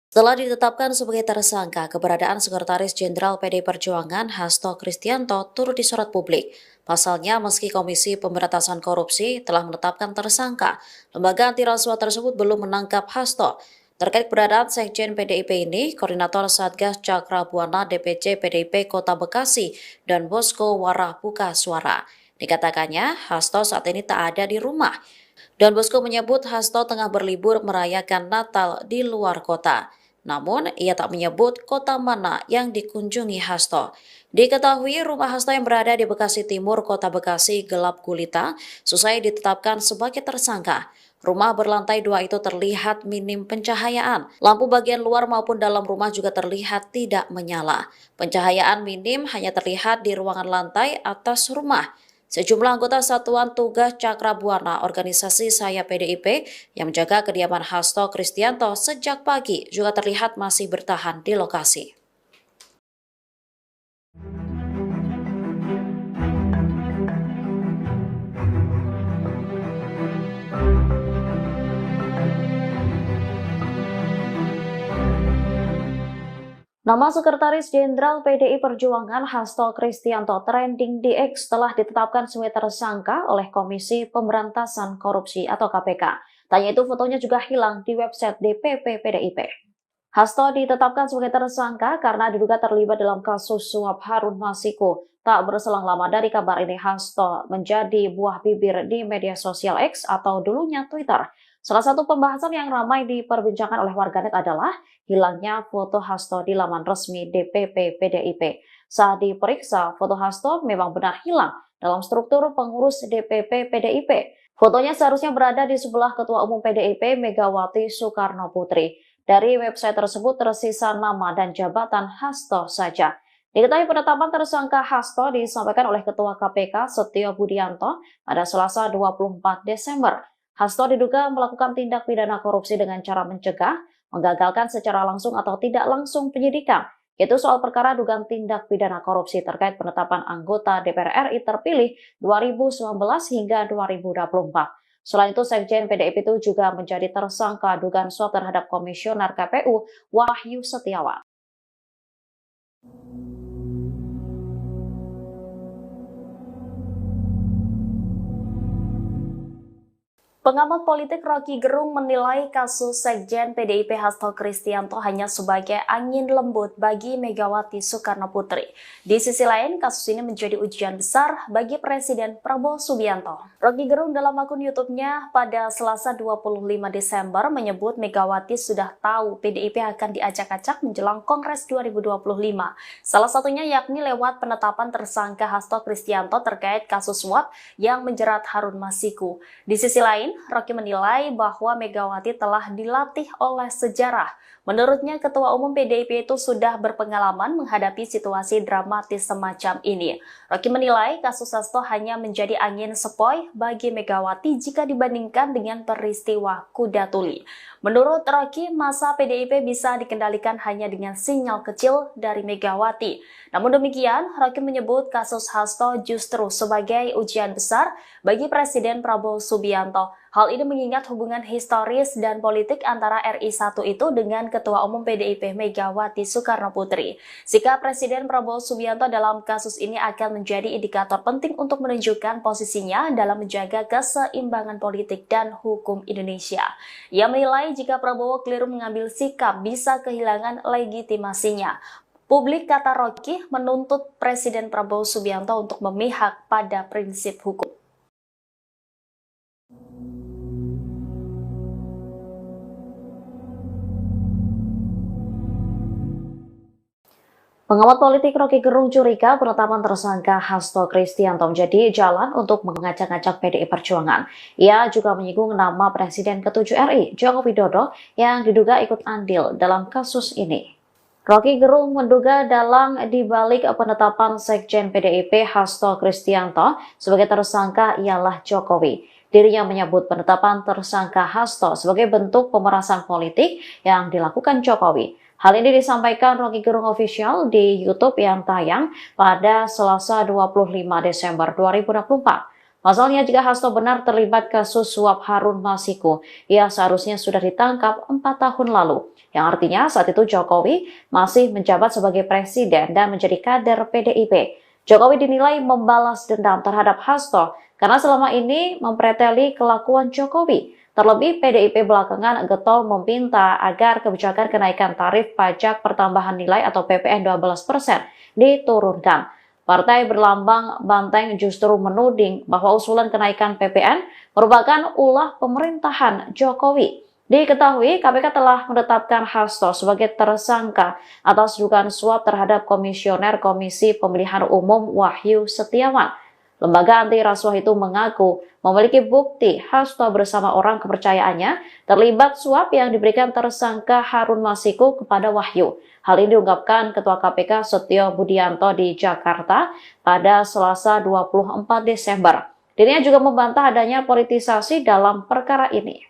Setelah ditetapkan sebagai tersangka, keberadaan Sekretaris Jenderal PDI Perjuangan Hasto Kristianto turut disorot publik. Pasalnya, meski Komisi Pemberantasan Korupsi telah menetapkan tersangka, lembaga anti rasuah tersebut belum menangkap Hasto. Terkait keberadaan Sekjen PDIP ini, Koordinator Satgas Cakrabuana DPC PDIP Kota Bekasi dan Bosco Warah buka suara. Dikatakannya, Hasto saat ini tak ada di rumah. Don Bosco menyebut Hasto tengah berlibur merayakan Natal di luar kota. Namun, ia tak menyebut kota mana yang dikunjungi Hasto. Diketahui rumah Hasto yang berada di Bekasi Timur, Kota Bekasi gelap gulita, selesai ditetapkan sebagai tersangka. Rumah berlantai 2 itu terlihat minim pencahayaan. Lampu bagian luar maupun dalam rumah juga terlihat tidak menyala. Pencahayaan minim hanya terlihat di ruangan lantai atas rumah. Sejumlah anggota Satuan Tugas Cakrabuana organisasi Saya PDIP yang menjaga kediaman Hasto Kristianto sejak pagi juga terlihat masih bertahan di lokasi. Nama Sekretaris Jenderal PDI Perjuangan Hasto Kristianto trending di X telah ditetapkan sebagai tersangka oleh Komisi Pemberantasan Korupsi atau KPK. Tanya itu fotonya juga hilang di website DPP PDIP. Hasto ditetapkan sebagai tersangka karena diduga terlibat dalam kasus suap Harun Masiku. Tak berselang lama dari kabar ini, Hasto menjadi buah bibir di media sosial X atau dulunya Twitter. Salah satu pembahasan yang ramai diperbincangkan oleh warganet adalah hilangnya foto Hasto di laman resmi DPP PDIP. Saat diperiksa, foto Hasto memang benar hilang dalam struktur pengurus DPP PDIP. Fotonya seharusnya berada di sebelah Ketua Umum PDIP Megawati Soekarno Putri. Dari website tersebut tersisa nama dan jabatan Hasto saja. Diketahui penetapan tersangka Hasto disampaikan oleh Ketua KPK Setio Budianto pada Selasa 24 Desember. Hasto diduga melakukan tindak pidana korupsi dengan cara mencegah, menggagalkan secara langsung atau tidak langsung penyidikan, yaitu soal perkara dugaan tindak pidana korupsi terkait penetapan anggota DPR RI terpilih 2019 hingga 2024. Selain itu, Sekjen PDIP itu juga menjadi tersangka dugaan suap terhadap Komisioner KPU Wahyu Setiawan. Pengamat politik Rocky Gerung menilai kasus Sekjen PDIP Hasto Kristianto hanya sebagai angin lembut bagi Megawati Soekarno Putri. Di sisi lain, kasus ini menjadi ujian besar bagi Presiden Prabowo Subianto. Rocky Gerung dalam akun YouTube-nya pada Selasa 25 Desember menyebut Megawati sudah tahu PDIP akan diacak-acak menjelang Kongres 2025. Salah satunya yakni lewat penetapan tersangka Hasto Kristianto terkait kasus suap yang menjerat Harun Masiku. Di sisi lain, Rocky menilai bahwa Megawati telah dilatih oleh sejarah. Menurutnya, Ketua Umum PDIP itu sudah berpengalaman menghadapi situasi dramatis semacam ini. Rocky menilai kasus Hasto hanya menjadi angin sepoi bagi Megawati jika dibandingkan dengan peristiwa Kuda Tuli. Menurut Rocky, masa PDIP bisa dikendalikan hanya dengan sinyal kecil dari Megawati. Namun demikian, Rocky menyebut kasus Hasto justru sebagai ujian besar bagi Presiden Prabowo Subianto. Hal ini mengingat hubungan historis dan politik antara RI1 itu dengan Ketua Umum PDIP Megawati Soekarno Putri. Sikap Presiden Prabowo Subianto dalam kasus ini akan menjadi indikator penting untuk menunjukkan posisinya dalam menjaga keseimbangan politik dan hukum Indonesia. Ia menilai jika Prabowo keliru mengambil sikap bisa kehilangan legitimasinya. Publik, kata Rocky, menuntut Presiden Prabowo Subianto untuk memihak pada prinsip hukum. Pengamat politik Rocky Gerung curiga penetapan tersangka Hasto Kristianto menjadi jalan untuk mengacak-acak PDI Perjuangan. Ia juga menyinggung nama Presiden ke-7 RI, Joko Widodo, yang diduga ikut andil dalam kasus ini. Rocky Gerung menduga dalang dibalik penetapan Sekjen PDIP Hasto Kristianto sebagai tersangka ialah Jokowi. Dirinya menyebut penetapan tersangka Hasto sebagai bentuk pemerasan politik yang dilakukan Jokowi. Hal ini disampaikan Rocky Gerung Official di YouTube yang tayang pada Selasa 25 Desember 2024. Pasalnya, jika Hasto benar terlibat kasus suap Harun Masiku, ia seharusnya sudah ditangkap 4 tahun lalu. Yang artinya saat itu Jokowi masih menjabat sebagai presiden dan menjadi kader PDIP. Jokowi dinilai membalas dendam terhadap Hasto karena selama ini mempreteli kelakuan Jokowi. Terlebih, PDIP belakangan getol meminta agar kebijakan kenaikan tarif pajak pertambahan nilai atau PPN 12% diturunkan. Partai berlambang banteng justru menuding bahwa usulan kenaikan PPN merupakan ulah pemerintahan Jokowi. Diketahui, KPK telah menetapkan Hasto sebagai tersangka atas dugaan suap terhadap Komisioner Komisi Pemilihan Umum Wahyu Setiawan. Lembaga anti rasuah itu mengaku memiliki bukti Hasto bersama orang kepercayaannya terlibat suap yang diberikan tersangka Harun Masiku kepada Wahyu. Hal ini diungkapkan Ketua KPK Setio Budianto di Jakarta pada Selasa 24 Desember. Dirinya juga membantah adanya politisasi dalam perkara ini.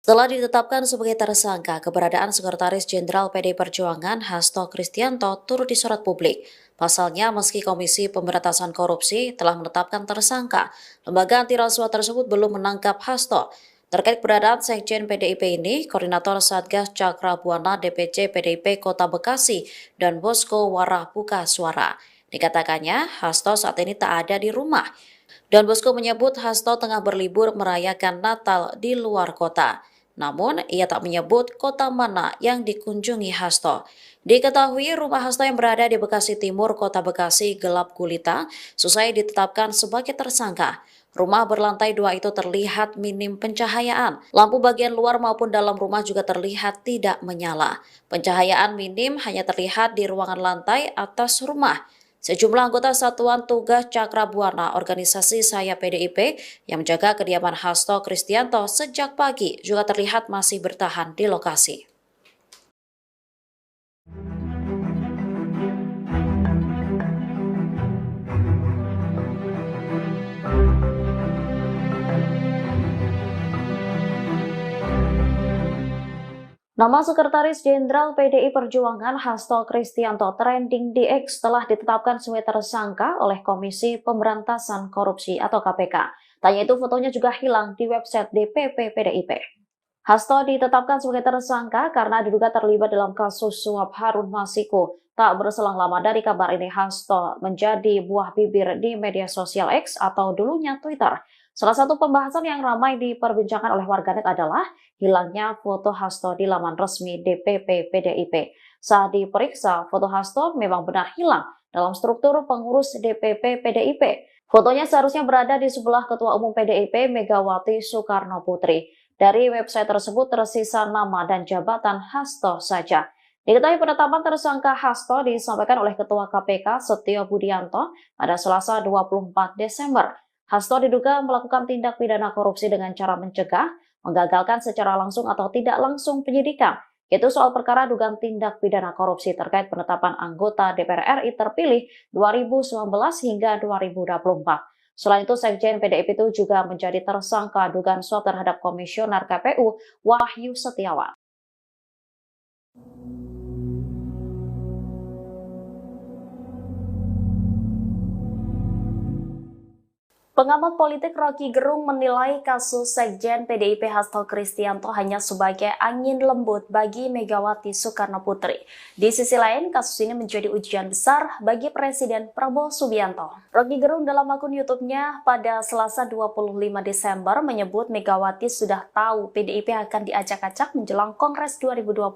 Setelah ditetapkan sebagai tersangka, keberadaan Sekretaris Jenderal PDI Perjuangan Hasto Kristianto turut disorot publik. Pasalnya, meski Komisi Pemberantasan Korupsi telah menetapkan tersangka, lembaga anti rasuah tersebut belum menangkap Hasto. Terkait keberadaan Sekjen PDIP ini, Koordinator Satgas Cakra Buana DPC PDIP Kota Bekasi dan Bosko Warah buka suara. Dikatakannya, Hasto saat ini tak ada di rumah. Dan Bosko menyebut Hasto tengah berlibur merayakan Natal di luar kota. Namun, ia tak menyebut kota mana yang dikunjungi Hasto. Diketahui rumah Hasto yang berada di Bekasi Timur, Kota Bekasi gelap gulita, selesai ditetapkan sebagai tersangka. Rumah berlantai 2 itu terlihat minim pencahayaan. Lampu bagian luar maupun dalam rumah juga terlihat tidak menyala. Pencahayaan minim hanya terlihat di ruangan lantai atas rumah. Sejumlah anggota Satuan Tugas Cakra Buana organisasi Saya PDIP yang menjaga kediaman Hasto Kristianto sejak pagi juga terlihat masih bertahan di lokasi. Nama Sekretaris Jenderal PDI Perjuangan Hasto Kristianto trending di X telah ditetapkan sebagai tersangka oleh Komisi Pemberantasan Korupsi atau KPK. Tanya itu fotonya juga hilang di website DPP PDIP. Hasto ditetapkan sebagai tersangka karena diduga terlibat dalam kasus suap Harun Masiku. Tak berselang lama dari kabar ini, Hasto menjadi buah bibir di media sosial X atau dulunya Twitter. Salah satu pembahasan yang ramai diperbincangkan oleh warganet adalah hilangnya foto Hasto di laman resmi DPP PDIP. Saat diperiksa, foto Hasto memang benar hilang dalam struktur pengurus DPP PDIP. Fotonya seharusnya berada di sebelah Ketua Umum PDIP Megawati Soekarno Putri. Dari website tersebut tersisa nama dan jabatan Hasto saja. Diketahui penetapan tersangka Hasto disampaikan oleh Ketua KPK Setio Budianto pada Selasa 24 Desember. Hasto diduga melakukan tindak pidana korupsi dengan cara mencegah, menggagalkan secara langsung atau tidak langsung penyidikan, yaitu soal perkara dugaan tindak pidana korupsi terkait penetapan anggota DPR RI terpilih 2019 hingga 2024. Selain itu, Sekjen PDIP itu juga menjadi tersangka dugaan suap terhadap Komisioner KPU Wahyu Setiawan. Pengamat politik Rocky Gerung menilai kasus Sekjen PDIP Hasto Kristianto hanya sebagai angin lembut bagi Megawati Soekarno Putri. Di sisi lain, kasus ini menjadi ujian besar bagi Presiden Prabowo Subianto. Rocky Gerung dalam akun YouTube-nya pada Selasa 25 Desember menyebut Megawati sudah tahu PDIP akan diacak-acak menjelang Kongres 2025.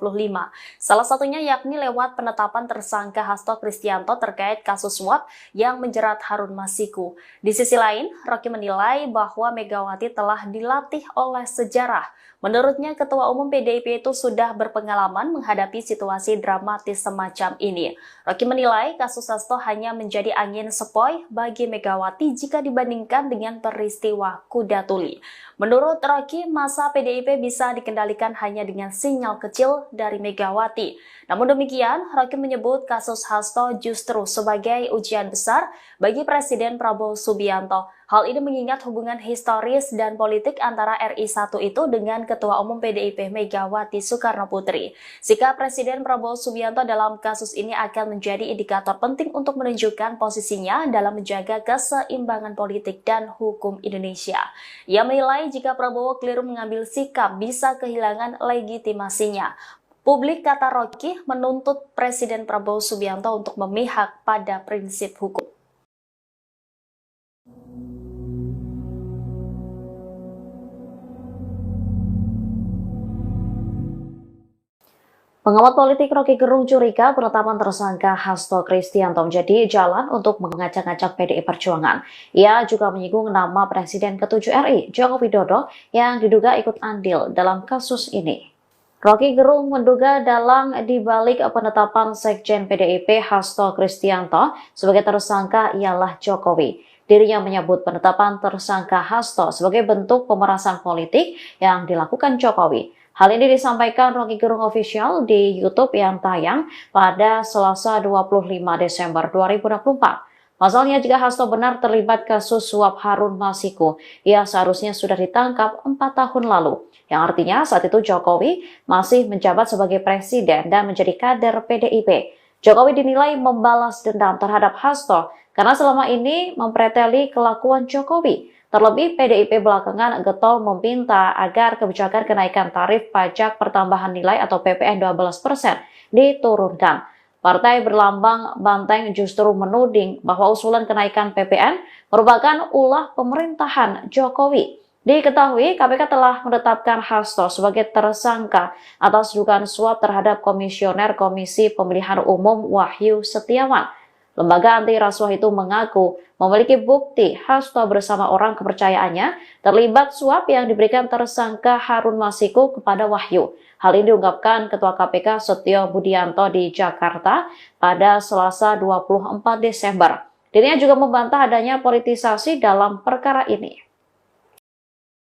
Salah satunya yakni lewat penetapan tersangka Hasto Kristianto terkait kasus suap yang menjerat Harun Masiku. Di sisi lain, Rocky menilai bahwa Megawati telah dilatih oleh sejarah. Menurutnya, Ketua Umum PDIP itu sudah berpengalaman menghadapi situasi dramatis semacam ini. Rocky menilai kasus Hasto hanya menjadi angin sepoi bagi Megawati jika dibandingkan dengan peristiwa Kuda Tuli. Menurut Rocky, masa PDIP bisa dikendalikan hanya dengan sinyal kecil dari Megawati. Namun demikian, Rocky menyebut kasus Hasto justru sebagai ujian besar bagi Presiden Prabowo Subianto. Hal ini mengingat hubungan historis dan politik antara RI1 itu dengan Ketua Umum PDIP Megawati Soekarno Putri. Sikap Presiden Prabowo Subianto dalam kasus ini akan menjadi indikator penting untuk menunjukkan posisinya dalam menjaga keseimbangan politik dan hukum Indonesia. Ia menilai jika Prabowo keliru mengambil sikap bisa kehilangan legitimasinya. Publik, kata Rocky, menuntut Presiden Prabowo Subianto untuk memihak pada prinsip hukum. Pengamat politik Rocky Gerung curiga penetapan tersangka Hasto Kristianto menjadi jalan untuk mengacak-acak PDI Perjuangan. Ia juga menyinggung nama Presiden ke-7 RI, Joko Widodo, yang diduga ikut andil dalam kasus ini. Rocky Gerung menduga dalang dibalik penetapan Sekjen PDIP Hasto Kristianto sebagai tersangka ialah Jokowi. Dirinya menyebut penetapan tersangka Hasto sebagai bentuk pemerasan politik yang dilakukan Jokowi. Hal ini disampaikan Rocky Gerung Official di YouTube yang tayang pada Selasa 25 Desember 2024. Pasalnya, jika Hasto benar terlibat kasus suap Harun Masiku, ia seharusnya sudah ditangkap 4 tahun lalu. Yang artinya saat itu Jokowi masih menjabat sebagai presiden dan menjadi kader PDIP. Jokowi dinilai membalas dendam terhadap Hasto karena selama ini mempreteli kelakuan Jokowi. Terlebih PDIP belakangan getol meminta agar kebijakan kenaikan tarif pajak pertambahan nilai atau PPN 12% diturunkan. Partai berlambang banteng justru menuding bahwa usulan kenaikan PPN merupakan ulah pemerintahan Jokowi. Diketahui KPK telah menetapkan Hasto sebagai tersangka atas dugaan suap terhadap Komisioner Komisi Pemilihan Umum Wahyu Setiawan. Lembaga anti rasuah itu mengaku memiliki bukti Hasto bersama orang kepercayaannya terlibat suap yang diberikan tersangka Harun Masiku kepada Wahyu. Hal ini diungkapkan Ketua KPK Setio Budianto di Jakarta pada Selasa 24 Desember. Dirinya juga membantah adanya politisasi dalam perkara ini.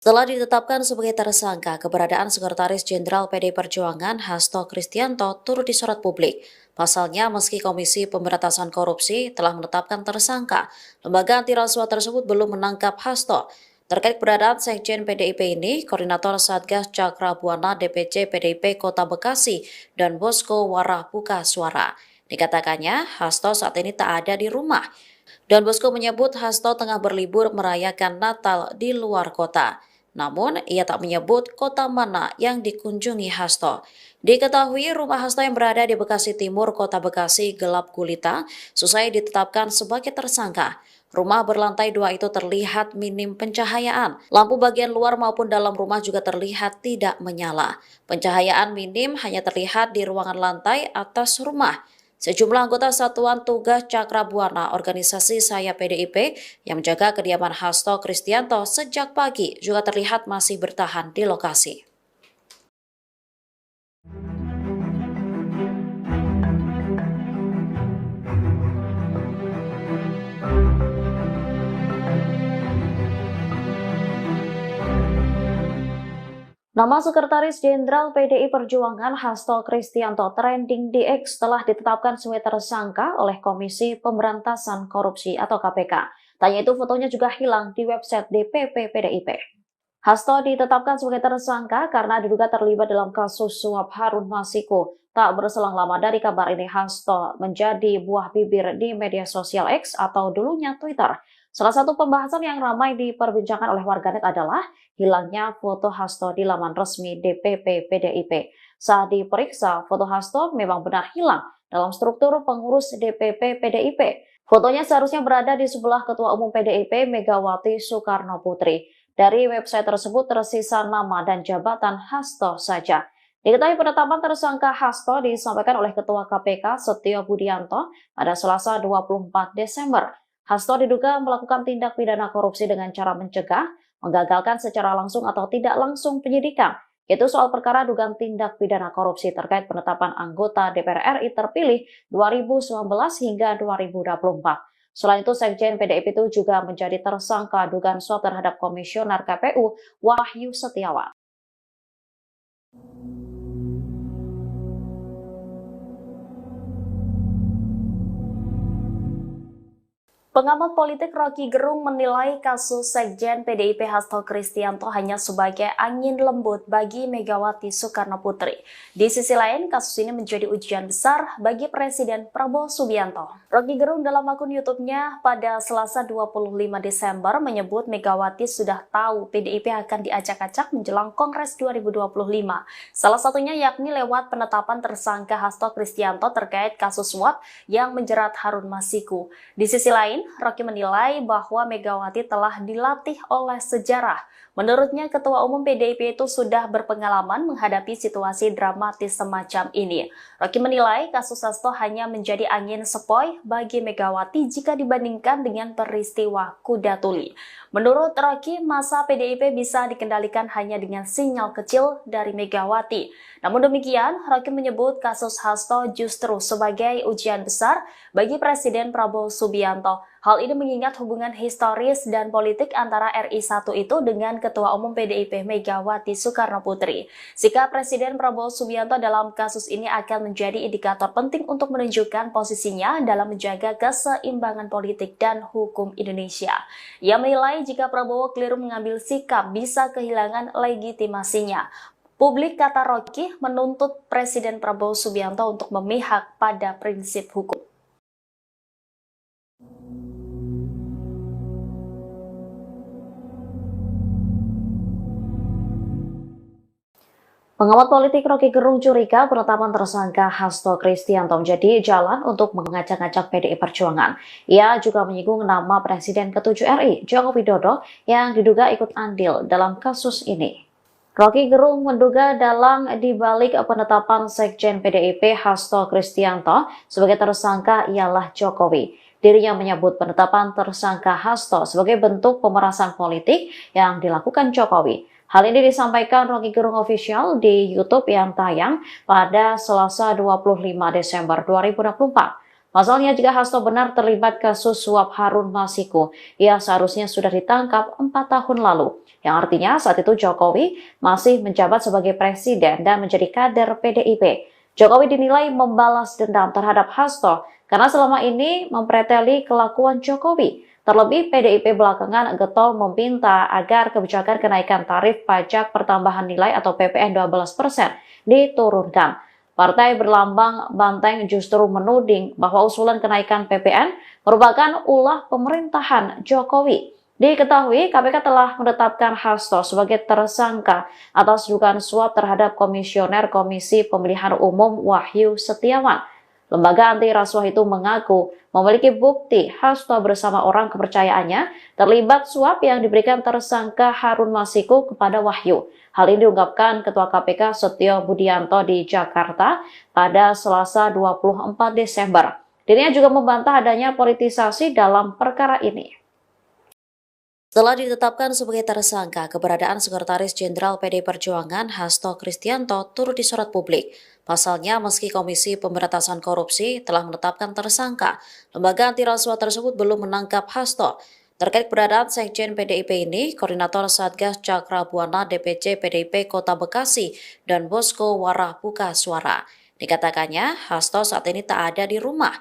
Setelah ditetapkan sebagai tersangka, keberadaan Sekretaris Jenderal PDI Perjuangan Hasto Kristianto turut disorot publik. Pasalnya, meski Komisi Pemberantasan Korupsi telah menetapkan tersangka, lembaga anti rasuah tersebut belum menangkap Hasto. Terkait keberadaan Sekjen PDIP ini, Koordinator Satgas Cakra Buana DPC PDIP Kota Bekasi dan Bosko Warah buka suara. Dikatakannya, Hasto saat ini tak ada di rumah. Dan Bosko menyebut Hasto tengah berlibur merayakan Natal di luar kota. Namun, ia tak menyebut kota mana yang dikunjungi Hasto. Diketahui rumah Hasto yang berada di Bekasi Timur, Kota Bekasi gelap gulita, selesai ditetapkan sebagai tersangka. Rumah berlantai 2 itu terlihat minim pencahayaan. Lampu bagian luar maupun dalam rumah juga terlihat tidak menyala. Pencahayaan minim hanya terlihat di ruangan lantai atas rumah. Sejumlah anggota Satuan Tugas Cakra Buana organisasi Saya PDIP yang menjaga kediaman Hasto Kristianto sejak pagi juga terlihat masih bertahan di lokasi. Nama Sekretaris Jenderal PDI Perjuangan Hasto Kristianto trending di X telah ditetapkan sebagai tersangka oleh Komisi Pemberantasan Korupsi atau KPK. Tanya itu fotonya juga hilang di website DPP PDIP. Hasto ditetapkan sebagai tersangka karena diduga terlibat dalam kasus suap Harun Masiku. Tak berselang lama dari kabar ini, Hasto menjadi buah bibir di media sosial X atau dulunya Twitter. Salah satu pembahasan yang ramai diperbincangkan oleh warganet adalah hilangnya foto Hasto di laman resmi DPP PDIP. Saat diperiksa, foto Hasto memang benar hilang dalam struktur pengurus DPP PDIP. Fotonya seharusnya berada di sebelah Ketua Umum PDIP Megawati Soekarno Putri. Dari website tersebut tersisa nama dan jabatan Hasto saja. Diketahui penetapan tersangka Hasto disampaikan oleh Ketua KPK Setio Budianto pada Selasa 24 Desember. Hasto diduga melakukan tindak pidana korupsi dengan cara mencegah, menggagalkan secara langsung atau tidak langsung penyidikan, yaitu soal perkara dugaan tindak pidana korupsi terkait penetapan anggota DPR RI terpilih 2019 hingga 2024. Selain itu, Sekjen PDIP itu juga menjadi tersangka dugaan suap terhadap Komisioner KPU Wahyu Setiawan. Pengamat politik Rocky Gerung menilai kasus Sekjen PDIP Hasto Kristianto hanya sebagai angin lembut bagi Megawati Soekarno Putri. Di sisi lain, kasus ini menjadi ujian besar bagi Presiden Prabowo Subianto. Rocky Gerung dalam akun YouTube-nya pada Selasa 25 Desember menyebut Megawati sudah tahu PDIP akan diacak-acak menjelang Kongres 2025. Salah satunya yakni lewat penetapan tersangka Hasto Kristianto terkait kasus suap yang menjerat Harun Masiku. Di sisi lain, Rocky menilai bahwa Megawati telah dilatih oleh sejarah. Menurutnya, Ketua Umum PDIP itu sudah berpengalaman menghadapi situasi dramatis semacam ini. Rocky menilai kasus Hasto hanya menjadi angin sepoi bagi Megawati jika dibandingkan dengan peristiwa Kuda Tuli. Menurut Rocky, masa PDIP bisa dikendalikan hanya dengan sinyal kecil dari Megawati. Namun demikian, Rocky menyebut kasus Hasto justru sebagai ujian besar bagi Presiden Prabowo Subianto. Hal ini mengingat hubungan historis dan politik antara RI1 itu dengan Ketua Umum PDIP Megawati Soekarnoputri. Sikap Presiden Prabowo Subianto dalam kasus ini akan menjadi indikator penting untuk menunjukkan posisinya dalam menjaga keseimbangan politik dan hukum Indonesia. Ia menilai jika Prabowo keliru mengambil sikap bisa kehilangan legitimasinya. Publik, kata Rocky, menuntut Presiden Prabowo Subianto untuk memihak pada prinsip hukum. Pengamat politik Rocky Gerung curiga penetapan tersangka Hasto Kristianto menjadi jalan untuk mengacak-acak PDI Perjuangan. Ia juga menyinggung nama Presiden ke-7 RI, Joko Widodo, yang diduga ikut andil dalam kasus ini. Rocky Gerung menduga dalang dibalik penetapan Sekjen PDIP Hasto Kristianto sebagai tersangka ialah Jokowi. Dirinya menyebut penetapan tersangka Hasto sebagai bentuk pemerasan politik yang dilakukan Jokowi. Hal ini disampaikan Rocky Gerung Official di YouTube yang tayang pada Selasa 25 Desember 2024. Pasalnya, jika Hasto benar terlibat kasus suap Harun Masiku, ia seharusnya sudah ditangkap 4 tahun lalu. Yang artinya saat itu Jokowi masih menjabat sebagai presiden dan menjadi kader PDIP. Jokowi dinilai membalas dendam terhadap Hasto karena selama ini mempreteli kelakuan Jokowi. Terlebih, PDIP belakangan getol meminta agar kebijakan kenaikan tarif pajak pertambahan nilai atau PPN 12% diturunkan. Partai berlambang banteng justru menuding bahwa usulan kenaikan PPN merupakan ulah pemerintahan Jokowi. Diketahui, KPK telah menetapkan Hasto sebagai tersangka atas dugaan suap terhadap Komisioner Komisi Pemilihan Umum Wahyu Setiawan. Lembaga anti rasuah itu mengaku memiliki bukti Hasto bersama orang kepercayaannya terlibat suap yang diberikan tersangka Harun Masiku kepada Wahyu. Hal ini diungkapkan Ketua KPK Setio Budianto di Jakarta pada Selasa 24 Desember. Dirinya juga membantah adanya politisasi dalam perkara ini. Setelah ditetapkan sebagai tersangka, keberadaan Sekretaris Jenderal PDI Perjuangan Hasto Kristianto turut disorot publik. Pasalnya, meski Komisi Pemberantasan Korupsi telah menetapkan tersangka, lembaga anti rasuah tersebut belum menangkap Hasto. Terkait keberadaan Sekjen PDIP ini, Koordinator Satgas Cakra Buana DPC PDIP Kota Bekasi dan Bosko Warah buka suara. Dikatakannya, Hasto saat ini tak ada di rumah.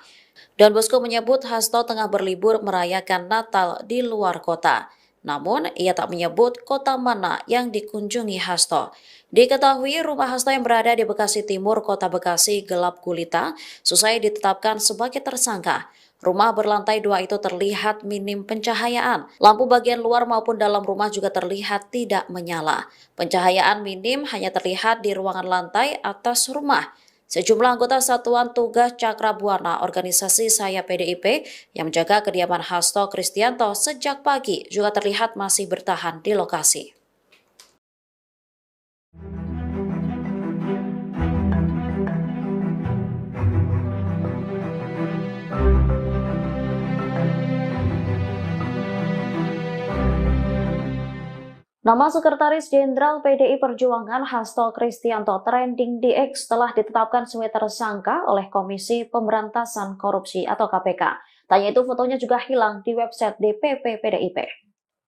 Dan Bosko menyebut Hasto tengah berlibur merayakan Natal di luar kota. Namun, ia tak menyebut kota mana yang dikunjungi Hasto. Diketahui rumah Hasto yang berada di Bekasi Timur, Kota Bekasi gelap gulita, selesai ditetapkan sebagai tersangka. Rumah berlantai 2 itu terlihat minim pencahayaan. Lampu bagian luar maupun dalam rumah juga terlihat tidak menyala. Pencahayaan minim hanya terlihat di ruangan lantai atas rumah. Sejumlah anggota Satuan Tugas Cakra Buana organisasi Saya PDIP yang menjaga kediaman Hasto Kristianto sejak pagi juga terlihat masih bertahan di lokasi. Nama Sekretaris Jenderal PDI Perjuangan Hasto Kristianto trending di X telah ditetapkan sebagai tersangka oleh Komisi Pemberantasan Korupsi atau KPK. Tanya itu fotonya juga hilang di website DPP PDIP.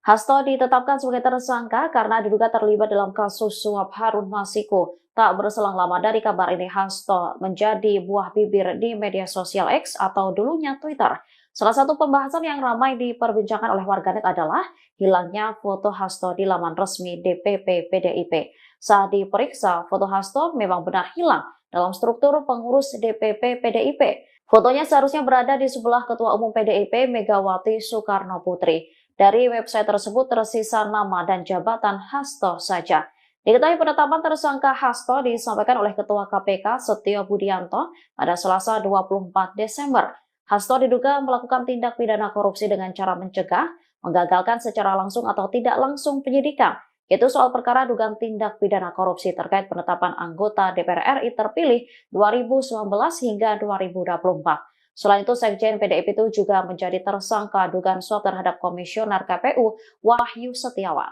Hasto ditetapkan sebagai tersangka karena diduga terlibat dalam kasus suap Harun Masiku. Tak berselang lama dari kabar ini, Hasto menjadi buah bibir di media sosial X atau dulunya Twitter. Salah satu pembahasan yang ramai diperbincangkan oleh warganet adalah hilangnya foto Hasto di laman resmi DPP PDIP. Saat diperiksa, foto Hasto memang benar hilang dalam struktur pengurus DPP PDIP. Fotonya seharusnya berada di sebelah Ketua Umum PDIP Megawati Soekarnoputri. Dari website tersebut tersisa nama dan jabatan Hasto saja. Diketahui penetapan tersangka Hasto disampaikan oleh Ketua KPK Setio Budianto pada Selasa 24 Desember. Hasto diduga melakukan tindak pidana korupsi dengan cara mencegah, menggagalkan secara langsung atau tidak langsung penyidikan, yaitu soal perkara dugaan tindak pidana korupsi terkait penetapan anggota DPR RI terpilih 2019 hingga 2024. Selain itu, Sekjen PDIP itu juga menjadi tersangka dugaan suap terhadap Komisioner KPU Wahyu Setiawan.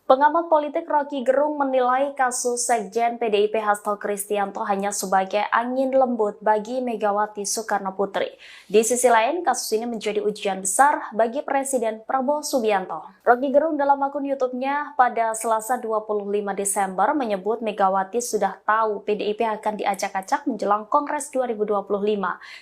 Pengamat politik Rocky Gerung menilai kasus Sekjen PDIP Hasto Kristianto hanya sebagai angin lembut bagi Megawati Soekarno Putri. Di sisi lain, kasus ini menjadi ujian besar bagi Presiden Prabowo Subianto. Rocky Gerung dalam akun YouTube-nya pada Selasa 25 Desember menyebut Megawati sudah tahu PDIP akan diacak-acak menjelang Kongres 2025.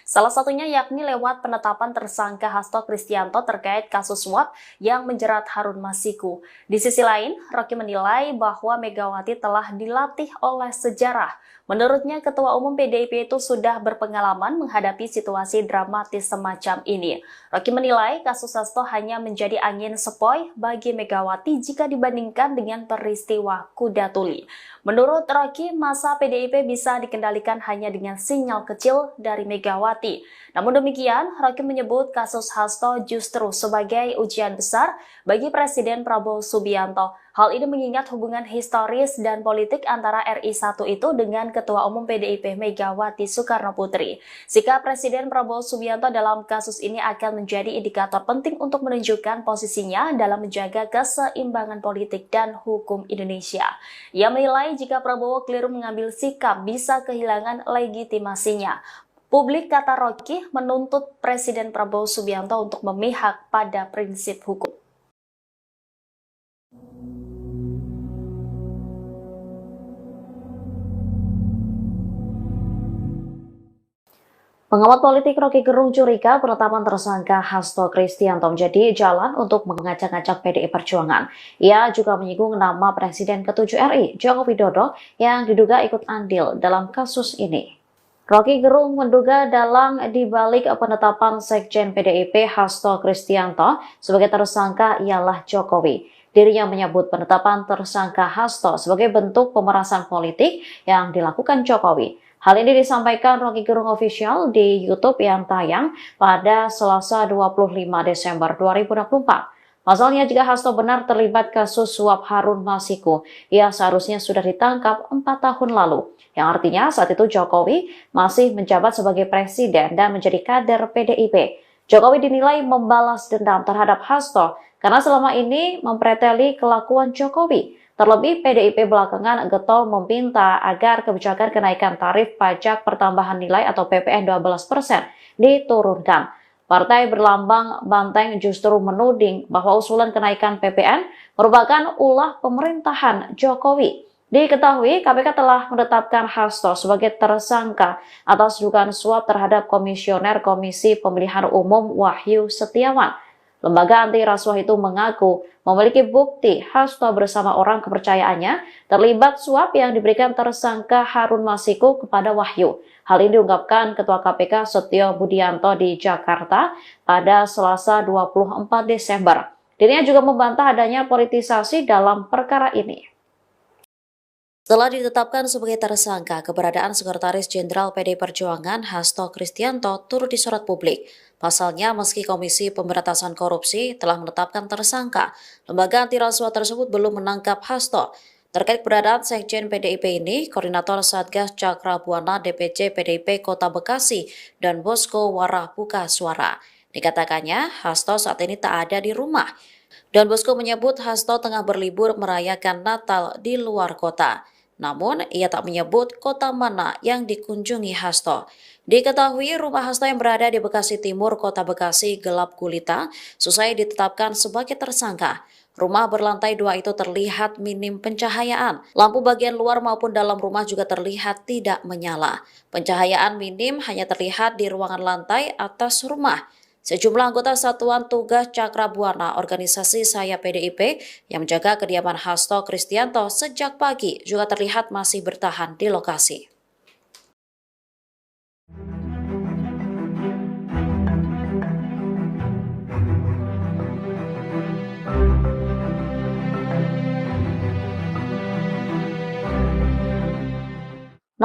Salah satunya yakni lewat penetapan tersangka Hasto Kristianto terkait kasus suap yang menjerat Harun Masiku. Di sisi lain, Rocky menilai bahwa Megawati telah dilatih oleh sejarah. Menurutnya, Ketua Umum PDIP itu sudah berpengalaman menghadapi situasi dramatis semacam ini. Rocky menilai kasus Hasto hanya menjadi angin sepoi bagi Megawati jika dibandingkan dengan peristiwa kuda tuli. Menurut Rocky, masa PDIP bisa dikendalikan hanya dengan sinyal kecil dari Megawati. Namun demikian, Rocky menyebut kasus Hasto justru sebagai ujian besar bagi Presiden Prabowo Subianto. Hal ini mengingat hubungan historis dan politik antara RI 1 itu dengan Ketua Umum PDIP Megawati Soekarno Putri. Sikap Presiden Prabowo Subianto dalam kasus ini akan menjadi indikator penting untuk menunjukkan posisinya dalam menjaga keseimbangan politik dan hukum Indonesia. Ia menilai jika Prabowo keliru mengambil sikap bisa kehilangan legitimasinya. Publik, kata Rocky, menuntut Presiden Prabowo Subianto untuk memihak pada prinsip hukum. Pengamat politik Rocky Gerung curiga penetapan tersangka Hasto Kristianto menjadi jalan untuk mengacak-acak PDI Perjuangan. Ia juga menyinggung nama Presiden ke-7 RI, Joko Widodo, yang diduga ikut andil dalam kasus ini. Rocky Gerung menduga dalang dibalik penetapan Sekjen PDIP Hasto Kristianto sebagai tersangka ialah Jokowi. Dirinya menyebut penetapan tersangka Hasto sebagai bentuk pemerasan politik yang dilakukan Jokowi. Hal ini disampaikan Rocky Gerung Official di YouTube yang tayang pada Selasa 25 Desember 2024. Pasalnya, jika Hasto benar terlibat kasus suap Harun Masiku, ia seharusnya sudah ditangkap 4 tahun lalu. Yang artinya saat itu Jokowi masih menjabat sebagai presiden dan menjadi kader PDIP. Jokowi dinilai membalas dendam terhadap Hasto karena selama ini mempreteli kelakuan Jokowi. Terlebih, PDIP belakangan getol meminta agar kebijakan kenaikan tarif pajak pertambahan nilai atau PPN 12% diturunkan. Partai berlambang banteng justru menuding bahwa usulan kenaikan PPN merupakan ulah pemerintahan Jokowi. Diketahui, KPK telah menetapkan Hasto sebagai tersangka atas dugaan suap terhadap Komisioner Komisi Pemilihan Umum Wahyu Setiawan. Lembaga anti rasuah itu mengaku memiliki bukti Hasto bersama orang kepercayaannya terlibat suap yang diberikan tersangka Harun Masiku kepada Wahyu. Hal ini diungkapkan Ketua KPK Setio Budianto di Jakarta pada Selasa 24 Desember. Dirinya juga membantah adanya politisasi dalam perkara ini. Setelah ditetapkan sebagai tersangka, keberadaan Sekretaris Jenderal PDI Perjuangan Hasto Kristianto turut disorot publik. Pasalnya, meski Komisi Pemberantasan Korupsi telah menetapkan tersangka, lembaga anti rasuah tersebut belum menangkap Hasto. Terkait keberadaan Sekjen PDIP ini, Koordinator Satgas Cakra Buana DPC PDIP Kota Bekasi dan Bosko Warah buka suara. Dikatakannya, Hasto saat ini tak ada di rumah. Dan Bosko menyebut Hasto tengah berlibur merayakan Natal di luar kota. Namun, ia tak menyebut kota mana yang dikunjungi Hasto. Diketahui rumah Hasto yang berada di Bekasi Timur, Kota Bekasi gelap gulita, selesai ditetapkan sebagai tersangka. Rumah berlantai 2 itu terlihat minim pencahayaan. Lampu bagian luar maupun dalam rumah juga terlihat tidak menyala. Pencahayaan minim hanya terlihat di ruangan lantai atas rumah. Sejumlah anggota Satuan Tugas Cakra Buana organisasi sayap PDIP yang menjaga kediaman Hasto Kristianto sejak pagi juga terlihat masih bertahan di lokasi.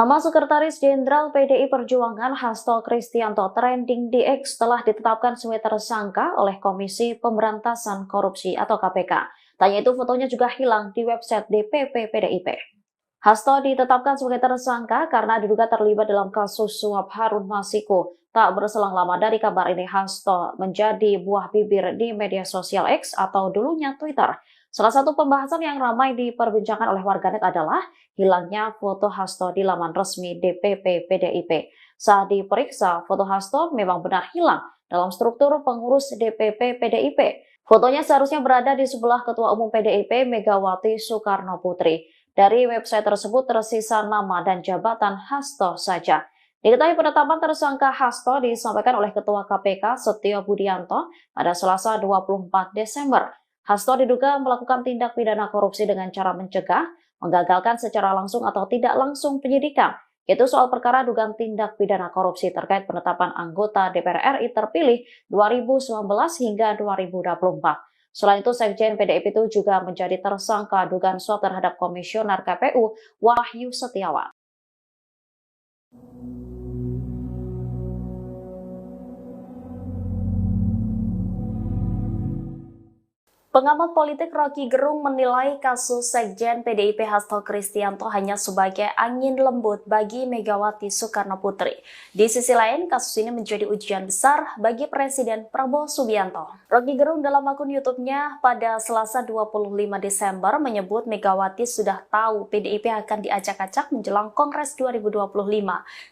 Nama Sekretaris Jenderal PDI Perjuangan Hasto Kristianto trending di X telah ditetapkan sebagai tersangka oleh Komisi Pemberantasan Korupsi atau KPK. Tanya itu fotonya juga hilang di website DPP PDIP. Hasto ditetapkan sebagai tersangka karena diduga terlibat dalam kasus suap Harun Masiku. Tak berselang lama dari kabar ini, Hasto menjadi buah bibir di media sosial X atau dulunya Twitter. Salah satu pembahasan yang ramai diperbincangkan oleh warganet adalah hilangnya foto Hasto di laman resmi DPP PDIP. Saat diperiksa, foto Hasto memang benar hilang dalam struktur pengurus DPP PDIP. Fotonya seharusnya berada di sebelah Ketua Umum PDIP Megawati Soekarno Putri. Dari website tersebut tersisa nama dan jabatan Hasto saja. Diketahui penetapan tersangka Hasto disampaikan oleh Ketua KPK Setio Budianto pada Selasa 24 Desember. Hasto diduga melakukan tindak pidana korupsi dengan cara mencegah, menggagalkan secara langsung atau tidak langsung penyidikan, yaitu soal perkara dugaan tindak pidana korupsi terkait penetapan anggota DPR RI terpilih 2019 hingga 2024. Selain itu, Sekjen PDIP itu juga menjadi tersangka dugaan suap terhadap Komisioner KPU Wahyu Setiawan. Pengamat politik Rocky Gerung menilai kasus Sekjen PDIP Hasto Kristianto hanya sebagai angin lembut bagi Megawati Soekarno Putri. Di sisi lain, kasus ini menjadi ujian besar bagi Presiden Prabowo Subianto. Rocky Gerung dalam akun YouTube-nya pada Selasa 25 Desember menyebut Megawati sudah tahu PDIP akan diacak-acak menjelang Kongres 2025.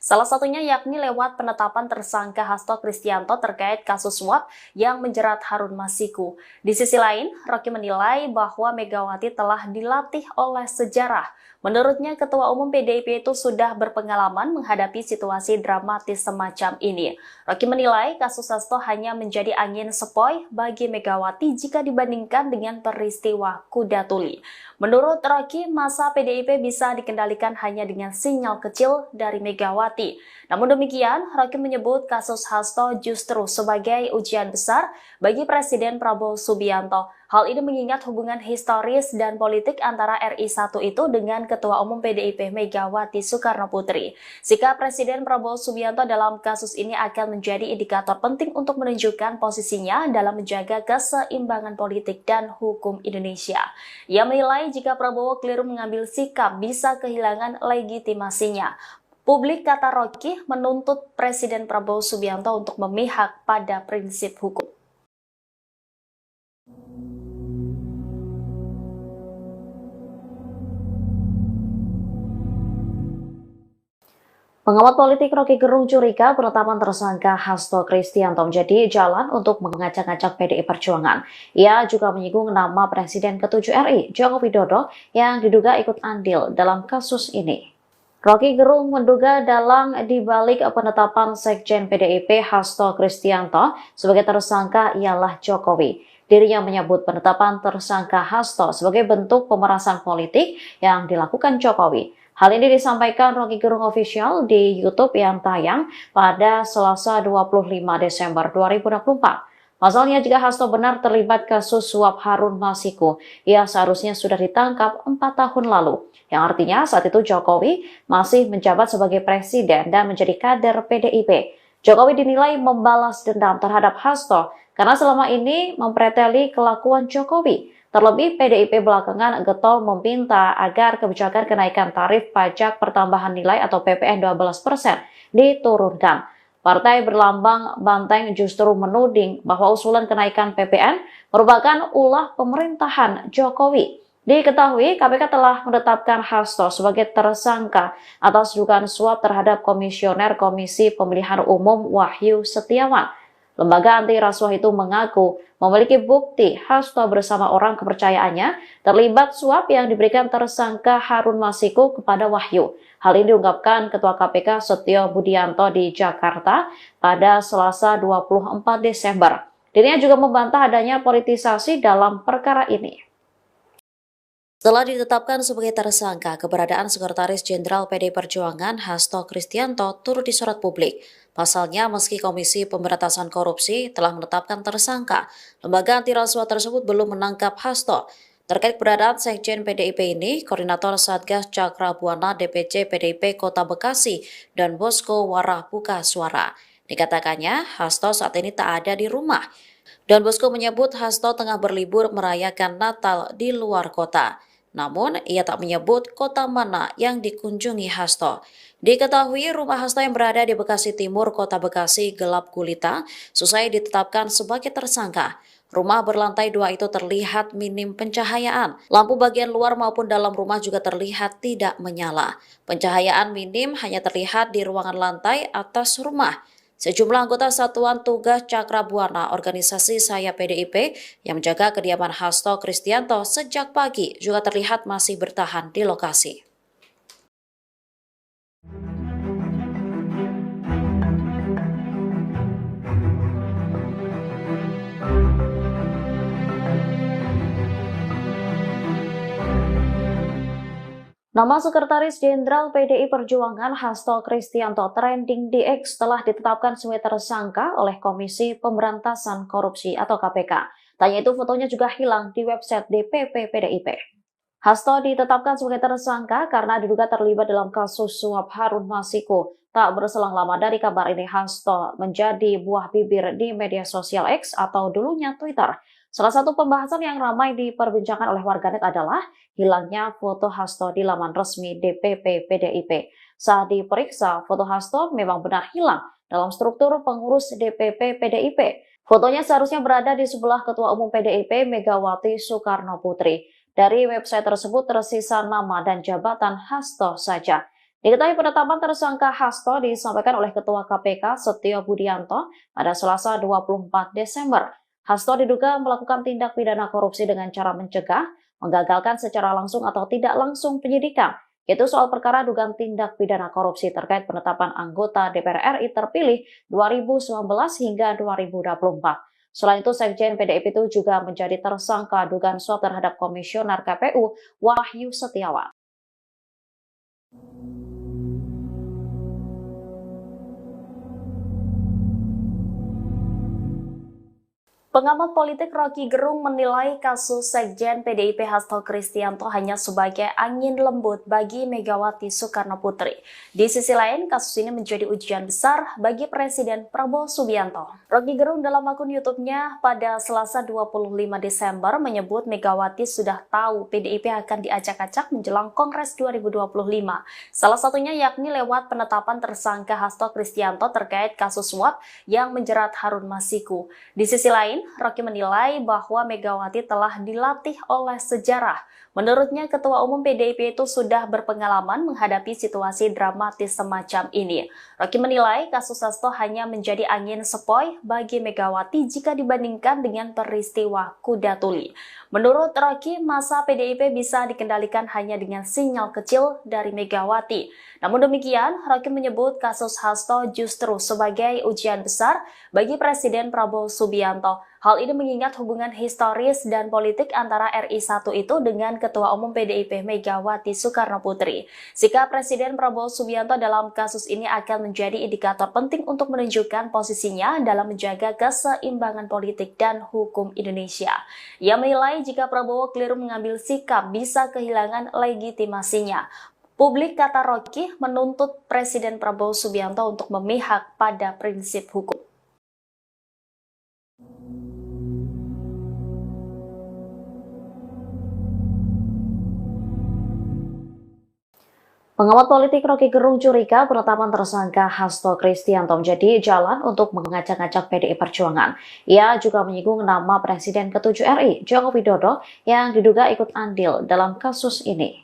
Salah satunya yakni lewat penetapan tersangka Hasto Kristianto terkait kasus suap yang menjerat Harun Masiku. Di sisi lain, Rocky menilai bahwa Megawati telah dilatih oleh sejarah. Menurutnya, Ketua Umum PDIP itu sudah berpengalaman menghadapi situasi dramatis semacam ini. Rocky menilai kasus Hasto hanya menjadi angin sepoi bagi Megawati jika dibandingkan dengan peristiwa Kuda Tuli. Menurut Rocky, masa PDIP bisa dikendalikan hanya dengan sinyal kecil dari Megawati. Namun demikian, Rocky menyebut kasus Hasto justru sebagai ujian besar bagi Presiden Prabowo Subianto. Hal ini mengingat hubungan historis dan politik antara RI1 itu dengan Ketua Umum PDIP Megawati Soekarno Putri. Sikap Presiden Prabowo Subianto dalam kasus ini akan menjadi indikator penting untuk menunjukkan posisinya dalam menjaga keseimbangan politik dan hukum Indonesia. Ia menilai jika Prabowo keliru mengambil sikap bisa kehilangan legitimasinya. Publik, kata Rocky, menuntut Presiden Prabowo Subianto untuk memihak pada prinsip hukum. Pengamat politik Rocky Gerung curiga penetapan tersangka Hasto Kristianto menjadi jalan untuk mengacak-acak PDI Perjuangan. Ia juga menyinggung nama Presiden ke-7 RI, Joko Widodo, yang diduga ikut andil dalam kasus ini. Rocky Gerung menduga dalang dibalik penetapan Sekjen PDIP Hasto Kristianto sebagai tersangka ialah Jokowi. Dirinya menyebut penetapan tersangka Hasto sebagai bentuk pemerasan politik yang dilakukan Jokowi. Hal ini disampaikan Rocky Gerung Official di YouTube yang tayang pada Selasa 25 Desember 2024. Pasalnya, jika Hasto benar terlibat kasus suap Harun Masiku, ia seharusnya sudah ditangkap 4 tahun lalu. Yang artinya saat itu Jokowi masih menjabat sebagai presiden dan menjadi kader PDIP. Jokowi dinilai membalas dendam terhadap Hasto karena selama ini mempreteli kelakuan Jokowi. Terlebih, PDIP belakangan getol meminta agar kebijakan kenaikan tarif pajak pertambahan nilai atau PPN 12% diturunkan. Partai berlambang banteng justru menuding bahwa usulan kenaikan PPN merupakan ulah pemerintahan Jokowi. Diketahui, KPK telah menetapkan Hasto sebagai tersangka atas dugaan suap terhadap Komisioner Komisi Pemilihan Umum Wahyu Setiawan. Lembaga anti rasuah itu mengaku memiliki bukti Hasto bersama orang kepercayaannya terlibat suap yang diberikan tersangka Harun Masiku kepada Wahyu. Hal ini diungkapkan Ketua KPK Setio Budianto di Jakarta pada Selasa 24 Desember. Dirinya juga membantah adanya politisasi dalam perkara ini. Setelah ditetapkan sebagai tersangka, keberadaan Sekretaris Jenderal PDI Perjuangan Hasto Kristianto turut disorot publik. Pasalnya, meski Komisi Pemberantasan Korupsi telah menetapkan tersangka, lembaga anti rasuah tersebut belum menangkap Hasto. Terkait keberadaan Sekjen PDIP ini, Koordinator Satgas Cakrabuana DPC PDIP Kota Bekasi dan Bosko Warah buka suara. Dikatakannya, Hasto saat ini tak ada di rumah. Don Bosco menyebut Hasto tengah berlibur merayakan Natal di luar kota. Namun, ia tak menyebut kota mana yang dikunjungi Hasto. Diketahui rumah Hasto yang berada di Bekasi Timur, Kota Bekasi gelap gulita, selesai ditetapkan sebagai tersangka. Rumah berlantai 2 itu terlihat minim pencahayaan. Lampu bagian luar maupun dalam rumah juga terlihat tidak menyala. Pencahayaan minim hanya terlihat di ruangan lantai atas rumah. Sejumlah anggota Satuan Tugas Cakrabuana organisasi Saya PDIP yang menjaga kediaman Hasto Kristianto sejak pagi juga terlihat masih bertahan di lokasi. Nama Sekretaris Jenderal PDI Perjuangan Hasto Kristianto trending di X setelah ditetapkan sebagai tersangka oleh Komisi Pemberantasan Korupsi atau KPK. Tanya itu fotonya juga hilang di website DPP PDIP. Hasto ditetapkan sebagai tersangka karena diduga terlibat dalam kasus suap Harun Masiku. Tak berselang lama dari kabar ini, Hasto menjadi buah bibir di media sosial X atau dulunya Twitter. Salah satu pembahasan yang ramai diperbincangkan oleh warganet adalah hilangnya foto Hasto di laman resmi DPP PDIP. Saat diperiksa, foto Hasto memang benar hilang dalam struktur pengurus DPP PDIP. Fotonya seharusnya berada di sebelah Ketua Umum PDIP Megawati Soekarno Putri. Dari website tersebut tersisa nama dan jabatan Hasto saja. Diketahui penetapan tersangka Hasto disampaikan oleh Ketua KPK Setio Budianto pada Selasa 24 Desember. Hasto diduga melakukan tindak pidana korupsi dengan cara mencegah, menggagalkan secara langsung atau tidak langsung penyidikan, yaitu soal perkara dugaan tindak pidana korupsi terkait penetapan anggota DPR RI terpilih 2019 hingga 2024. Selain itu, Sekjen PDIP itu juga menjadi tersangka dugaan suap terhadap Komisioner KPU Wahyu Setiawan. Pengamat politik Rocky Gerung menilai kasus Sekjen PDIP Hasto Kristianto hanya sebagai angin lembut bagi Megawati Soekarno Putri. Di sisi lain, kasus ini menjadi ujian besar bagi Presiden Prabowo Subianto. Rocky Gerung dalam akun YouTube-nya pada Selasa 25 Desember menyebut Megawati sudah tahu PDIP akan diacak-acak menjelang Kongres 2025. Salah satunya yakni lewat penetapan tersangka Hasto Kristianto terkait kasus suap yang menjerat Harun Masiku. Di sisi lain, Rocky menilai bahwa Megawati telah dilatih oleh sejarah. Menurutnya, Ketua Umum PDIP itu sudah berpengalaman menghadapi situasi dramatis semacam ini. Rocky menilai kasus Hasto hanya menjadi angin sepoi bagi Megawati jika dibandingkan dengan peristiwa Kuda Tuli. Menurut Rocky, masa PDIP bisa dikendalikan hanya dengan sinyal kecil dari Megawati. Namun demikian, Rocky menyebut kasus Hasto justru sebagai ujian besar bagi Presiden Prabowo Subianto. Hal ini mengingat hubungan historis dan politik antara RI1 itu dengan Ketua Umum PDIP Megawati Soekarno Putri. Sikap Presiden Prabowo Subianto dalam kasus ini akan menjadi indikator penting untuk menunjukkan posisinya dalam menjaga keseimbangan politik dan hukum Indonesia. Ia menilai jika Prabowo keliru mengambil sikap bisa kehilangan legitimasinya. Publik, kata Rocky, menuntut Presiden Prabowo Subianto untuk memihak pada prinsip hukum. Pengamat politik Rocky Gerung curiga penetapan tersangka Hasto Kristianto menjadi jalan untuk mengacak-acak PDI Perjuangan. Ia juga menyinggung nama Presiden ke-7 RI, Joko Widodo, yang diduga ikut andil dalam kasus ini.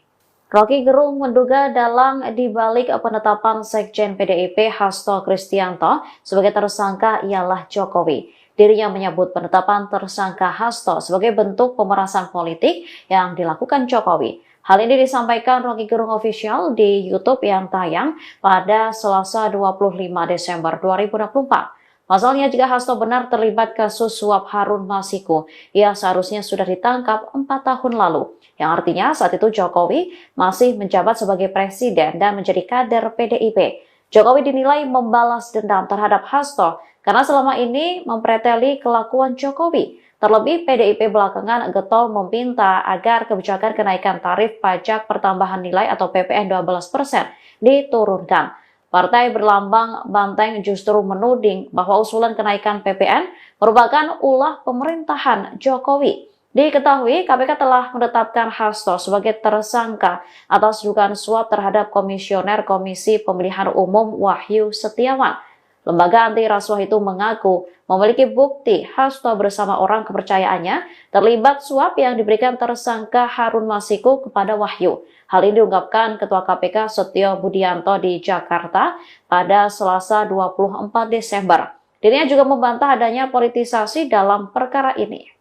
Rocky Gerung menduga dalang dibalik penetapan Sekjen PDIP Hasto Kristianto sebagai tersangka ialah Jokowi. Dirinya menyebut penetapan tersangka Hasto sebagai bentuk pemerasan politik yang dilakukan Jokowi. Hal ini disampaikan Rocky Gerung Official di YouTube yang tayang pada Selasa 25 Desember 2024. Pasalnya, jika Hasto benar terlibat kasus suap Harun Masiku, ia seharusnya sudah ditangkap 4 tahun lalu. Yang artinya saat itu Jokowi masih menjabat sebagai presiden dan menjadi kader PDIP. Jokowi dinilai membalas dendam terhadap Hasto karena selama ini mempreteli kelakuan Jokowi. Terlebih, PDIP belakangan getol meminta agar kebijakan kenaikan tarif pajak pertambahan nilai atau PPN 12% diturunkan. Partai berlambang banteng justru menuding bahwa usulan kenaikan PPN merupakan ulah pemerintahan Jokowi. Diketahui, KPK telah menetapkan Hasto sebagai tersangka atas dugaan suap terhadap Komisioner Komisi Pemilihan Umum Wahyu Setiawan. Lembaga anti rasuah itu mengaku memiliki bukti Hasto bersama orang kepercayaannya terlibat suap yang diberikan tersangka Harun Masiku kepada Wahyu. Hal ini diungkapkan Ketua KPK Setio Budianto di Jakarta pada Selasa 24 Desember. Dirinya juga membantah adanya politisasi dalam perkara ini.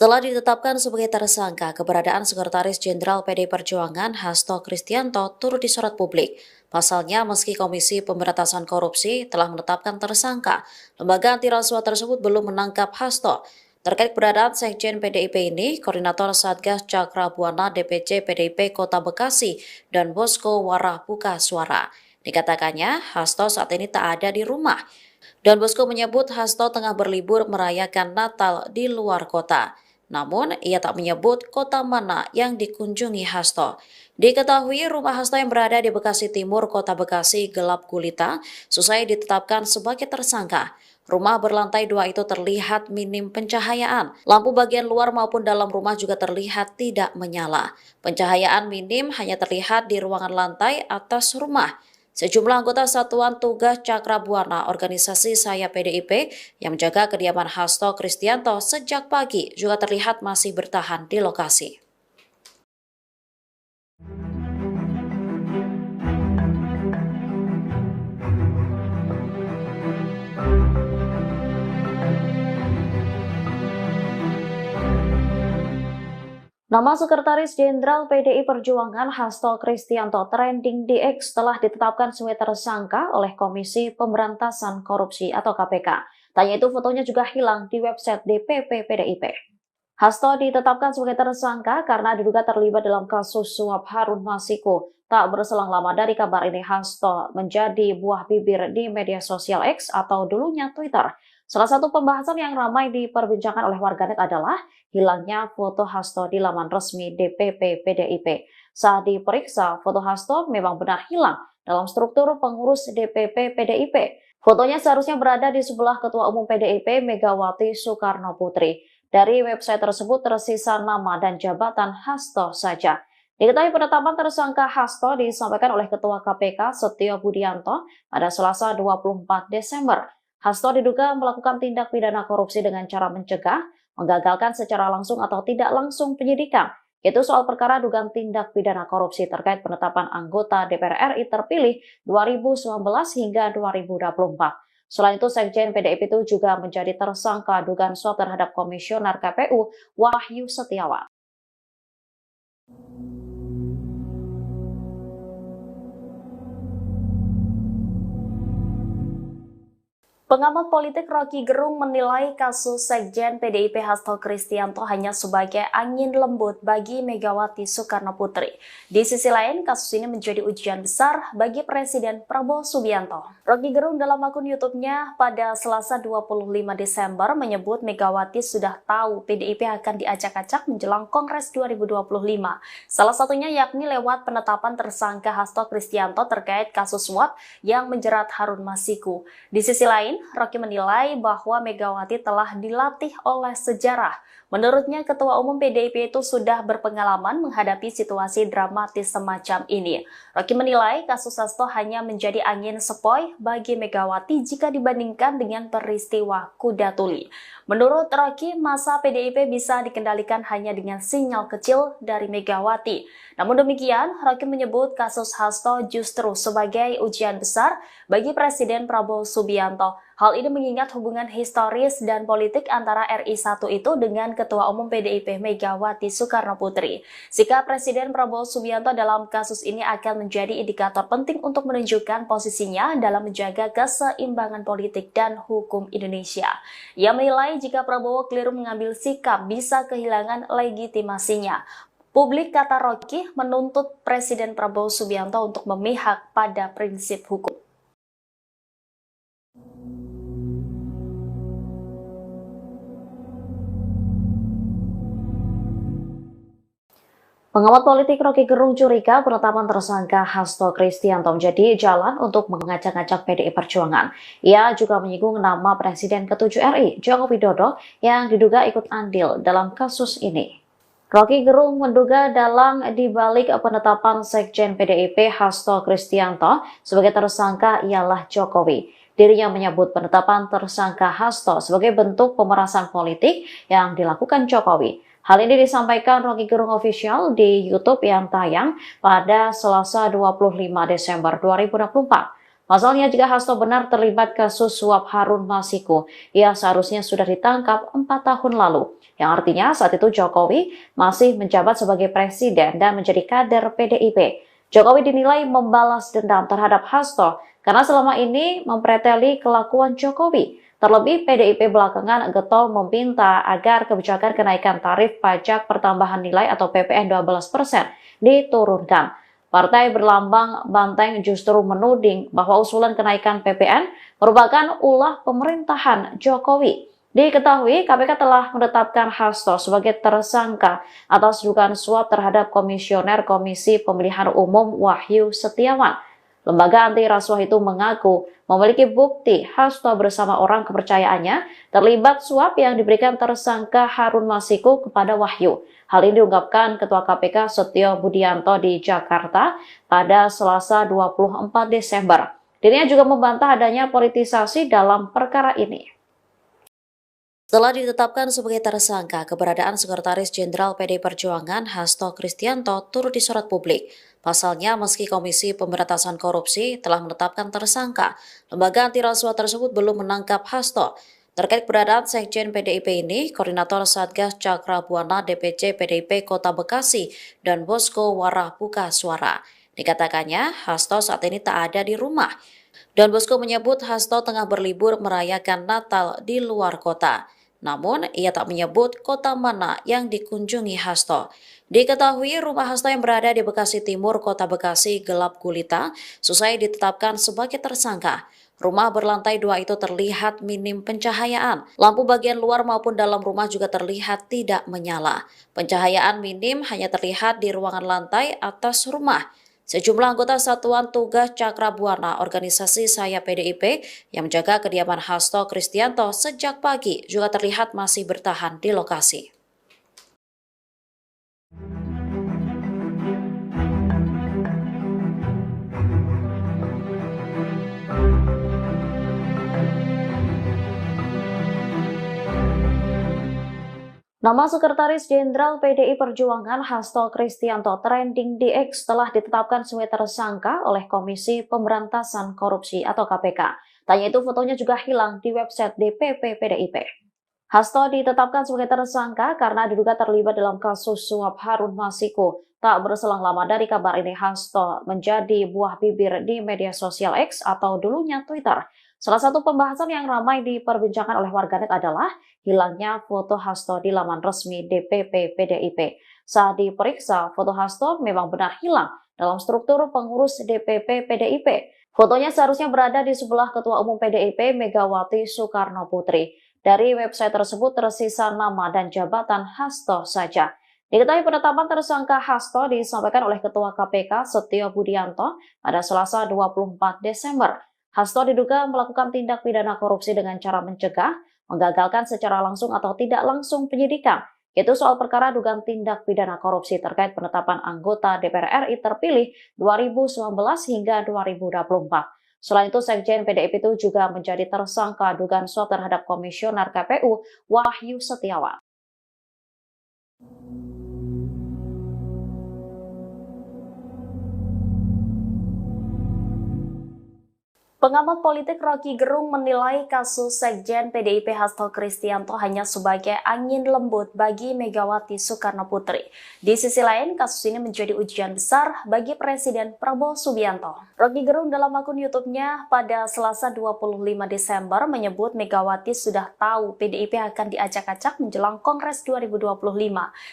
Setelah ditetapkan sebagai tersangka, keberadaan Sekretaris Jenderal PDI Perjuangan Hasto Kristianto turut disorot publik. Pasalnya, meski Komisi Pemberantasan Korupsi telah menetapkan tersangka, lembaga anti rasuah tersebut belum menangkap Hasto. Terkait keberadaan Sekjen PDIP ini, Koordinator Satgas Cakra Buana DPC PDIP Kota Bekasi dan Bosko Warah buka suara. Dikatakannya, Hasto saat ini tak ada di rumah. Dan Bosko menyebut Hasto tengah berlibur merayakan Natal di luar kota. Namun, ia tak menyebut kota mana yang dikunjungi Hasto. Diketahui rumah Hasto yang berada di Bekasi Timur, Kota Bekasi gelap gulita, selesai ditetapkan sebagai tersangka. Rumah berlantai 2 itu terlihat minim pencahayaan. Lampu bagian luar maupun dalam rumah juga terlihat tidak menyala. Pencahayaan minim hanya terlihat di ruangan lantai atas rumah. Sejumlah anggota Satuan Tugas Cakra Buana organisasi Saya PDIP yang menjaga kediaman Hasto Kristianto sejak pagi juga terlihat masih bertahan di lokasi. Nama Sekretaris Jenderal PDI Perjuangan Hasto Kristianto trending di X telah ditetapkan sebagai tersangka oleh Komisi Pemberantasan Korupsi atau KPK. Tanya itu fotonya juga hilang di website DPP PDIP. Hasto ditetapkan sebagai tersangka karena diduga terlibat dalam kasus suap Harun Masiku. Tak berselang lama dari kabar ini, Hasto menjadi buah bibir di media sosial X atau dulunya Twitter. Salah satu pembahasan yang ramai diperbincangkan oleh warganet adalah hilangnya foto Hasto di laman resmi DPP PDIP. Saat diperiksa, foto Hasto memang benar hilang dalam struktur pengurus DPP PDIP. Fotonya seharusnya berada di sebelah Ketua Umum PDIP Megawati Soekarno Putri. Dari website tersebut tersisa nama dan jabatan Hasto saja. Diketahui penetapan tersangka Hasto disampaikan oleh Ketua KPK Setio Budianto pada Selasa 24 Desember. Hasto diduga melakukan tindak pidana korupsi dengan cara mencegah, menggagalkan secara langsung atau tidak langsung penyidikan, yaitu soal perkara dugaan tindak pidana korupsi terkait penetapan anggota DPR RI terpilih 2019 hingga 2024. Selain itu, Sekjen PDIP itu juga menjadi tersangka dugaan suap terhadap Komisioner KPU Wahyu Setiawan. Pengamat politik Rocky Gerung menilai kasus Sekjen PDIP Hasto Kristianto hanya sebagai angin lembut bagi Megawati Soekarno Putri. Di sisi lain, kasus ini menjadi ujian besar bagi Presiden Prabowo Subianto. Rocky Gerung dalam akun YouTube-nya pada Selasa 25 Desember menyebut Megawati sudah tahu PDIP akan diacak-acak menjelang Kongres 2025. Salah satunya yakni lewat penetapan tersangka Hasto Kristianto terkait kasus suap yang menjerat Harun Masiku. Di sisi lain, Rocky menilai bahwa Megawati telah dilatih oleh sejarah. Menurutnya, Ketua Umum PDIP itu sudah berpengalaman menghadapi situasi dramatis semacam ini. Rocky menilai kasus Hasto hanya menjadi angin sepoi bagi Megawati jika dibandingkan dengan peristiwa kuda tuli. Menurut Rocky, masa PDIP bisa dikendalikan hanya dengan sinyal kecil dari Megawati. Namun demikian, Rocky menyebut kasus Hasto justru sebagai ujian besar bagi Presiden Prabowo Subianto. Hal ini mengingat hubungan historis dan politik antara RI1 itu dengan Ketua Umum PDIP Megawati Soekarno Putri. Sikap Presiden Prabowo Subianto dalam kasus ini akan menjadi indikator penting untuk menunjukkan posisinya dalam menjaga keseimbangan politik dan hukum Indonesia. Ia menilai jika Prabowo keliru mengambil sikap bisa kehilangan legitimasinya. Publik, kata Rocky, menuntut Presiden Prabowo Subianto untuk memihak pada prinsip hukum. Pengamat politik Rocky Gerung curiga penetapan tersangka Hasto Kristianto menjadi jalan untuk mengacak-acak PDI Perjuangan. Ia juga menyinggung nama Presiden ke-7 RI, Joko Widodo, yang diduga ikut andil dalam kasus ini. Rocky Gerung menduga dalang dibalik penetapan Sekjen PDIP Hasto Kristianto sebagai tersangka ialah Jokowi. Dirinya menyebut penetapan tersangka Hasto sebagai bentuk pemerasan politik yang dilakukan Jokowi. Hal ini disampaikan Rocky Gerung Official di YouTube yang tayang pada Selasa 25 Desember 2024. Pasalnya, jika Hasto benar terlibat kasus suap Harun Masiku, ia seharusnya sudah ditangkap 4 tahun lalu. Yang artinya saat itu Jokowi masih menjabat sebagai presiden dan menjadi kader PDIP. Jokowi dinilai membalas dendam terhadap Hasto karena selama ini mempreteli kelakuan Jokowi. Terlebih PDIP belakangan getol meminta agar kebijakan kenaikan tarif pajak pertambahan nilai atau PPN 12% diturunkan. Partai berlambang banteng justru menuding bahwa usulan kenaikan PPN merupakan ulah pemerintahan Jokowi. Diketahui KPK telah menetapkan Hasto sebagai tersangka atas dugaan suap terhadap Komisioner Komisi Pemilihan Umum Wahyu Setiawan. Lembaga anti rasuah itu mengaku memiliki bukti Hasto bersama orang kepercayaannya terlibat suap yang diberikan tersangka Harun Masiku kepada Wahyu. Hal ini diungkapkan Ketua KPK Setio Budianto di Jakarta pada Selasa 24 Desember. Dirinya juga membantah adanya politisasi dalam perkara ini. Setelah ditetapkan sebagai tersangka, keberadaan Sekretaris Jenderal PDI Perjuangan Hasto Kristianto turut disorot publik. Pasalnya, meski Komisi Pemberantasan Korupsi telah menetapkan tersangka, lembaga anti rasuah tersebut belum menangkap Hasto. Terkait keberadaan Sekjen PDIP ini, Koordinator Satgas Cakra Buana DPC PDIP Kota Bekasi dan Bosko Warah buka suara. Dikatakannya, Hasto saat ini tak ada di rumah. Dan Bosko menyebut Hasto tengah berlibur merayakan Natal di luar kota. Namun, ia tak menyebut kota mana yang dikunjungi Hasto. Diketahui rumah Hasto yang berada di Bekasi Timur, Kota Bekasi gelap gulita, selesai ditetapkan sebagai tersangka. Rumah berlantai 2 itu terlihat minim pencahayaan. Lampu bagian luar maupun dalam rumah juga terlihat tidak menyala. Pencahayaan minim hanya terlihat di ruangan lantai atas rumah. Sejumlah anggota Satuan Tugas Cakra Buana organisasi Saya PDIP yang menjaga kediaman Hasto Kristianto sejak pagi juga terlihat masih bertahan di lokasi. Nama Sekretaris Jenderal PDI Perjuangan Hasto Kristianto trending di X telah ditetapkan sebagai tersangka oleh Komisi Pemberantasan Korupsi atau KPK. Tanya itu fotonya juga hilang di website DPP PDIP. Hasto ditetapkan sebagai tersangka karena diduga terlibat dalam kasus suap Harun Masiku. Tak berselang lama dari kabar ini, Hasto menjadi buah bibir di media sosial X atau dulunya Twitter. Salah satu pembahasan yang ramai diperbincangkan oleh warganet adalah hilangnya foto Hasto di laman resmi DPP PDIP. Saat diperiksa, foto Hasto memang benar hilang dalam struktur pengurus DPP PDIP. Fotonya seharusnya berada di sebelah Ketua Umum PDIP Megawati Soekarno Putri. Dari website tersebut tersisa nama dan jabatan Hasto saja. Diketahui penetapan tersangka Hasto disampaikan oleh Ketua KPK Setio Budianto pada Selasa 24 Desember. Hasto diduga melakukan tindak pidana korupsi dengan cara mencegah, menggagalkan secara langsung atau tidak langsung penyidikan, yaitu soal perkara dugaan tindak pidana korupsi terkait penetapan anggota DPR RI terpilih 2019 hingga 2024. Selain itu, Sekjen PDIP itu juga menjadi tersangka dugaan suap terhadap Komisioner KPU Wahyu Setiawan. Pengamat politik Rocky Gerung menilai kasus Sekjen PDIP Hasto Kristianto hanya sebagai angin lembut bagi Megawati Soekarno Putri. Di sisi lain, kasus ini menjadi ujian besar bagi Presiden Prabowo Subianto. Rocky Gerung dalam akun YouTube-nya pada Selasa 25 Desember menyebut Megawati sudah tahu PDIP akan diacak-acak menjelang Kongres 2025.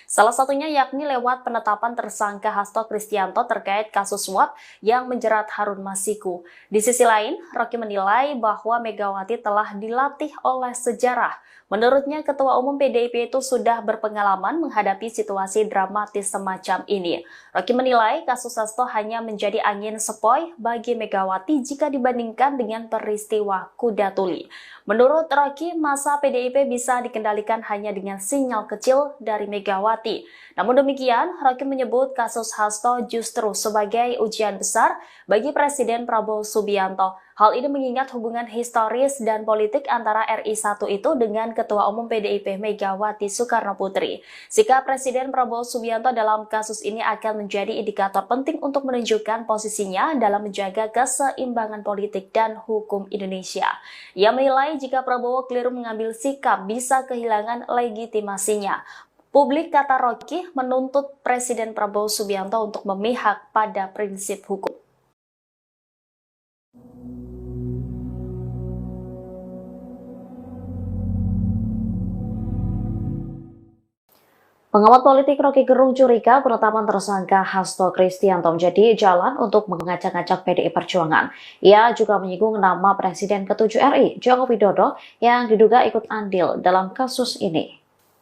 Salah satunya yakni lewat penetapan tersangka Hasto Kristianto terkait kasus suap yang menjerat Harun Masiku. Di sisi lain, Rocky menilai bahwa Megawati telah dilatih oleh sejarah. Menurutnya, Ketua Umum PDIP itu sudah berpengalaman menghadapi situasi dramatis semacam ini. Rocky menilai kasus Hasto hanya menjadi angin sepoi bagi Megawati jika dibandingkan dengan peristiwa Kuda Tuli. Menurut Rocky, masa PDIP bisa dikendalikan hanya dengan sinyal kecil dari Megawati. Namun demikian, Rocky menyebut kasus Hasto justru sebagai ujian besar bagi Presiden Prabowo Subianto. Hal ini mengingat hubungan historis dan politik antara RI1 itu dengan Ketua Umum PDIP Megawati Soekarnoputri. Sikap Presiden Prabowo Subianto dalam kasus ini akan menjadi indikator penting untuk menunjukkan posisinya dalam menjaga keseimbangan politik dan hukum Indonesia. Ia menilai jika Prabowo keliru mengambil sikap bisa kehilangan legitimasinya. Publik, kata Rocky, menuntut Presiden Prabowo Subianto untuk memihak pada prinsip hukum. Pengamat politik Rocky Gerung curiga penetapan tersangka Hasto Kristianto menjadi jalan untuk mengacak-acak PDI Perjuangan. Ia juga menyinggung nama Presiden ke-7 RI, Joko Widodo, yang diduga ikut andil dalam kasus ini.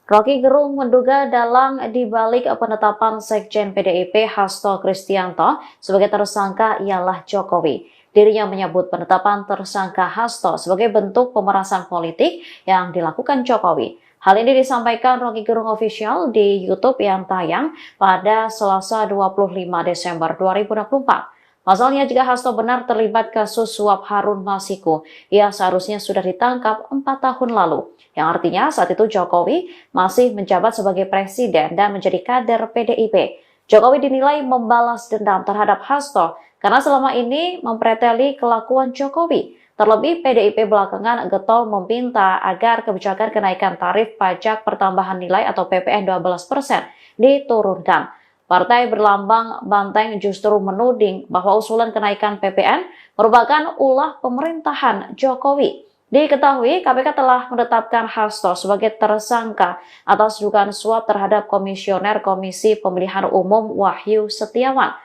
Rocky Gerung menduga dalang dibalik penetapan Sekjen PDIP Hasto Kristianto sebagai tersangka ialah Jokowi. Dirinya menyebut penetapan tersangka Hasto sebagai bentuk pemerasan politik yang dilakukan Jokowi. Hal ini disampaikan Rocky Gerung Official di YouTube yang tayang pada Selasa 25 Desember 2024. Pasalnya, jika Hasto benar terlibat kasus suap Harun Masiku, ia seharusnya sudah ditangkap 4 tahun lalu. Yang artinya saat itu Jokowi masih menjabat sebagai presiden dan menjadi kader PDIP. Jokowi dinilai membalas dendam terhadap Hasto karena selama ini mempreteli kelakuan Jokowi. Terlebih, PDIP belakangan getol meminta agar kebijakan kenaikan tarif pajak pertambahan nilai atau PPN 12% diturunkan. Partai berlambang banteng justru menuding bahwa usulan kenaikan PPN merupakan ulah pemerintahan Jokowi. Diketahui, KPK telah menetapkan Hasto sebagai tersangka atas dugaan suap terhadap Komisioner Komisi Pemilihan Umum Wahyu Setiawan.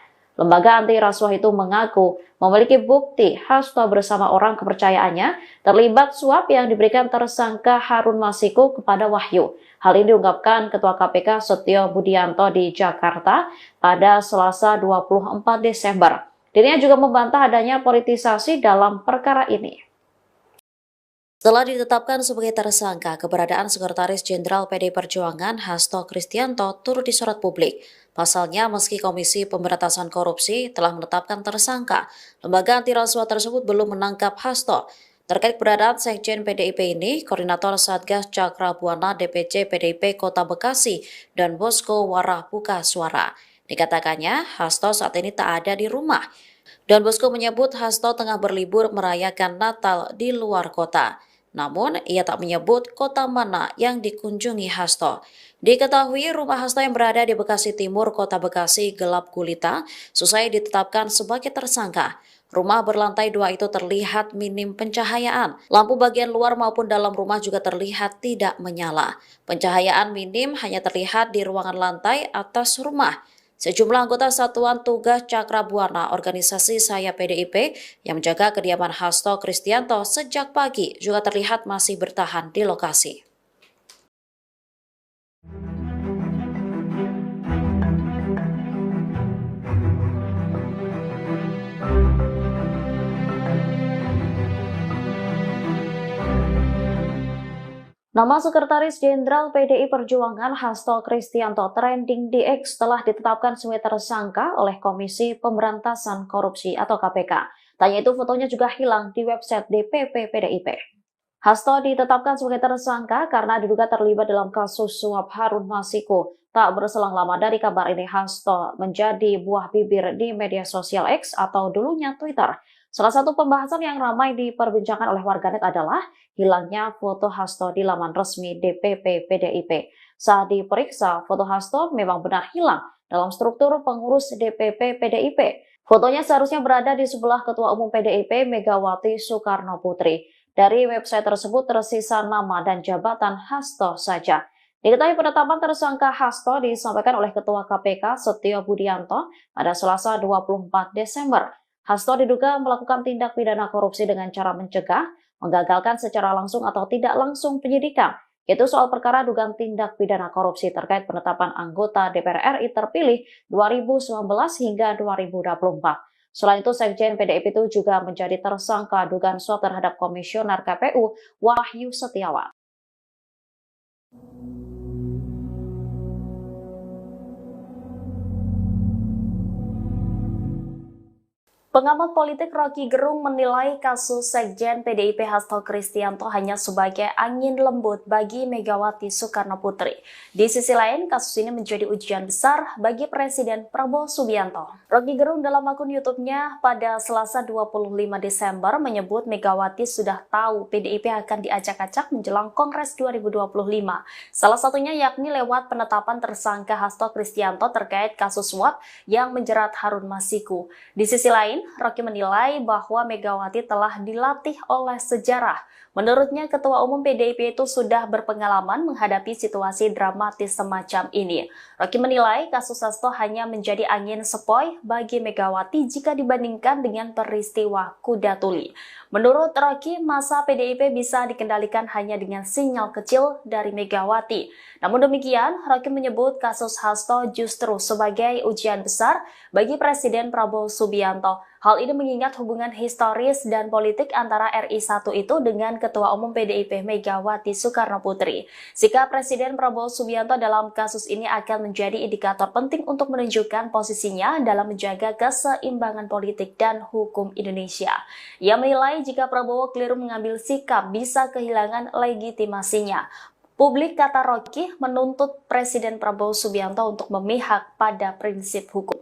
Lembaga anti rasuah itu mengaku memiliki bukti Hasto bersama orang kepercayaannya terlibat suap yang diberikan tersangka Harun Masiku kepada Wahyu. Hal ini diungkapkan Ketua KPK Setio Budianto di Jakarta pada Selasa 24 Desember. Dirinya juga membantah adanya politisasi dalam perkara ini. Setelah ditetapkan sebagai tersangka, keberadaan Sekretaris Jenderal PDI Perjuangan Hasto Kristianto turut disorot publik. Pasalnya, meski Komisi Pemberantasan Korupsi telah menetapkan tersangka, lembaga anti rasuah tersebut belum menangkap Hasto. Terkait keberadaan Sekjen PDIP ini, Koordinator Satgas Cakra Buana DPC PDIP Kota Bekasi dan Bosko Warah buka suara. Dikatakannya, Hasto saat ini tak ada di rumah. Dan Bosko menyebut Hasto tengah berlibur merayakan Natal di luar kota. Namun, ia tak menyebut kota mana yang dikunjungi Hasto. Diketahui rumah Hasto yang berada di Bekasi Timur, Kota Bekasi gelap gulita, selesai ditetapkan sebagai tersangka. Rumah berlantai 2 itu terlihat minim pencahayaan. Lampu bagian luar maupun dalam rumah juga terlihat tidak menyala. Pencahayaan minim hanya terlihat di ruangan lantai atas rumah. Sejumlah anggota Satuan Tugas Cakra Buana organisasi Saya PDIP yang menjaga kediaman Hasto Kristianto sejak pagi juga terlihat masih bertahan di lokasi. Nama Sekretaris Jenderal PDI Perjuangan Hasto Kristianto trending di X telah ditetapkan sebagai tersangka oleh Komisi Pemberantasan Korupsi atau KPK. Tanya itu fotonya juga hilang di website DPP PDIP. Hasto ditetapkan sebagai tersangka karena diduga terlibat dalam kasus suap Harun Masiku. Tak berselang lama dari kabar ini, Hasto menjadi buah bibir di media sosial X atau dulunya Twitter. Salah satu pembahasan yang ramai diperbincangkan oleh warganet adalah hilangnya foto Hasto di laman resmi DPP PDIP. Saat diperiksa, foto Hasto memang benar hilang dalam struktur pengurus DPP PDIP. Fotonya seharusnya berada di sebelah Ketua Umum PDIP Megawati Soekarnoputri. Dari website tersebut tersisa nama dan jabatan Hasto saja. Diketahui penetapan tersangka Hasto disampaikan oleh Ketua KPK Setio Budianto pada Selasa 24 Desember. Hasto diduga melakukan tindak pidana korupsi dengan cara mencegah, menggagalkan secara langsung atau tidak langsung penyidikan, yaitu soal perkara dugaan tindak pidana korupsi terkait penetapan anggota DPR RI terpilih 2019 hingga 2024. Selain itu, Sekjen PDIP itu juga menjadi tersangka dugaan suap terhadap Komisioner KPU Wahyu Setiawan. Pengamat politik Rocky Gerung menilai kasus Sekjen PDIP Hasto Kristianto hanya sebagai angin lembut bagi Megawati Soekarno Putri. Di sisi lain, kasus ini menjadi ujian besar bagi Presiden Prabowo Subianto. Rocky Gerung dalam akun YouTube-nya pada Selasa 25 Desember menyebut Megawati sudah tahu PDIP akan diacak-acak menjelang Kongres 2025. Salah satunya yakni lewat penetapan tersangka Hasto Kristianto terkait kasus suap yang menjerat Harun Masiku. Di sisi lain, Rocky menilai bahwa Megawati telah dilatih oleh sejarah. Menurutnya, Ketua Umum PDIP itu sudah berpengalaman menghadapi situasi dramatis semacam ini. Rocky menilai kasus Hasto hanya menjadi angin sepoi bagi Megawati jika dibandingkan dengan peristiwa Kuda Tuli. Menurut Rocky, masa PDIP bisa dikendalikan hanya dengan sinyal kecil dari Megawati. Namun demikian, Rocky menyebut kasus Hasto justru sebagai ujian besar bagi Presiden Prabowo Subianto. Hal ini mengingat hubungan historis dan politik antara RI1 itu dengan Ketua Umum PDIP Megawati Soekarno Putri. Sikap Presiden Prabowo Subianto dalam kasus ini akan menjadi indikator penting untuk menunjukkan posisinya dalam menjaga keseimbangan politik dan hukum Indonesia. Ia menilai jika Prabowo keliru mengambil sikap bisa kehilangan legitimasinya. Publik, kata Rocky, menuntut Presiden Prabowo Subianto untuk memihak pada prinsip hukum.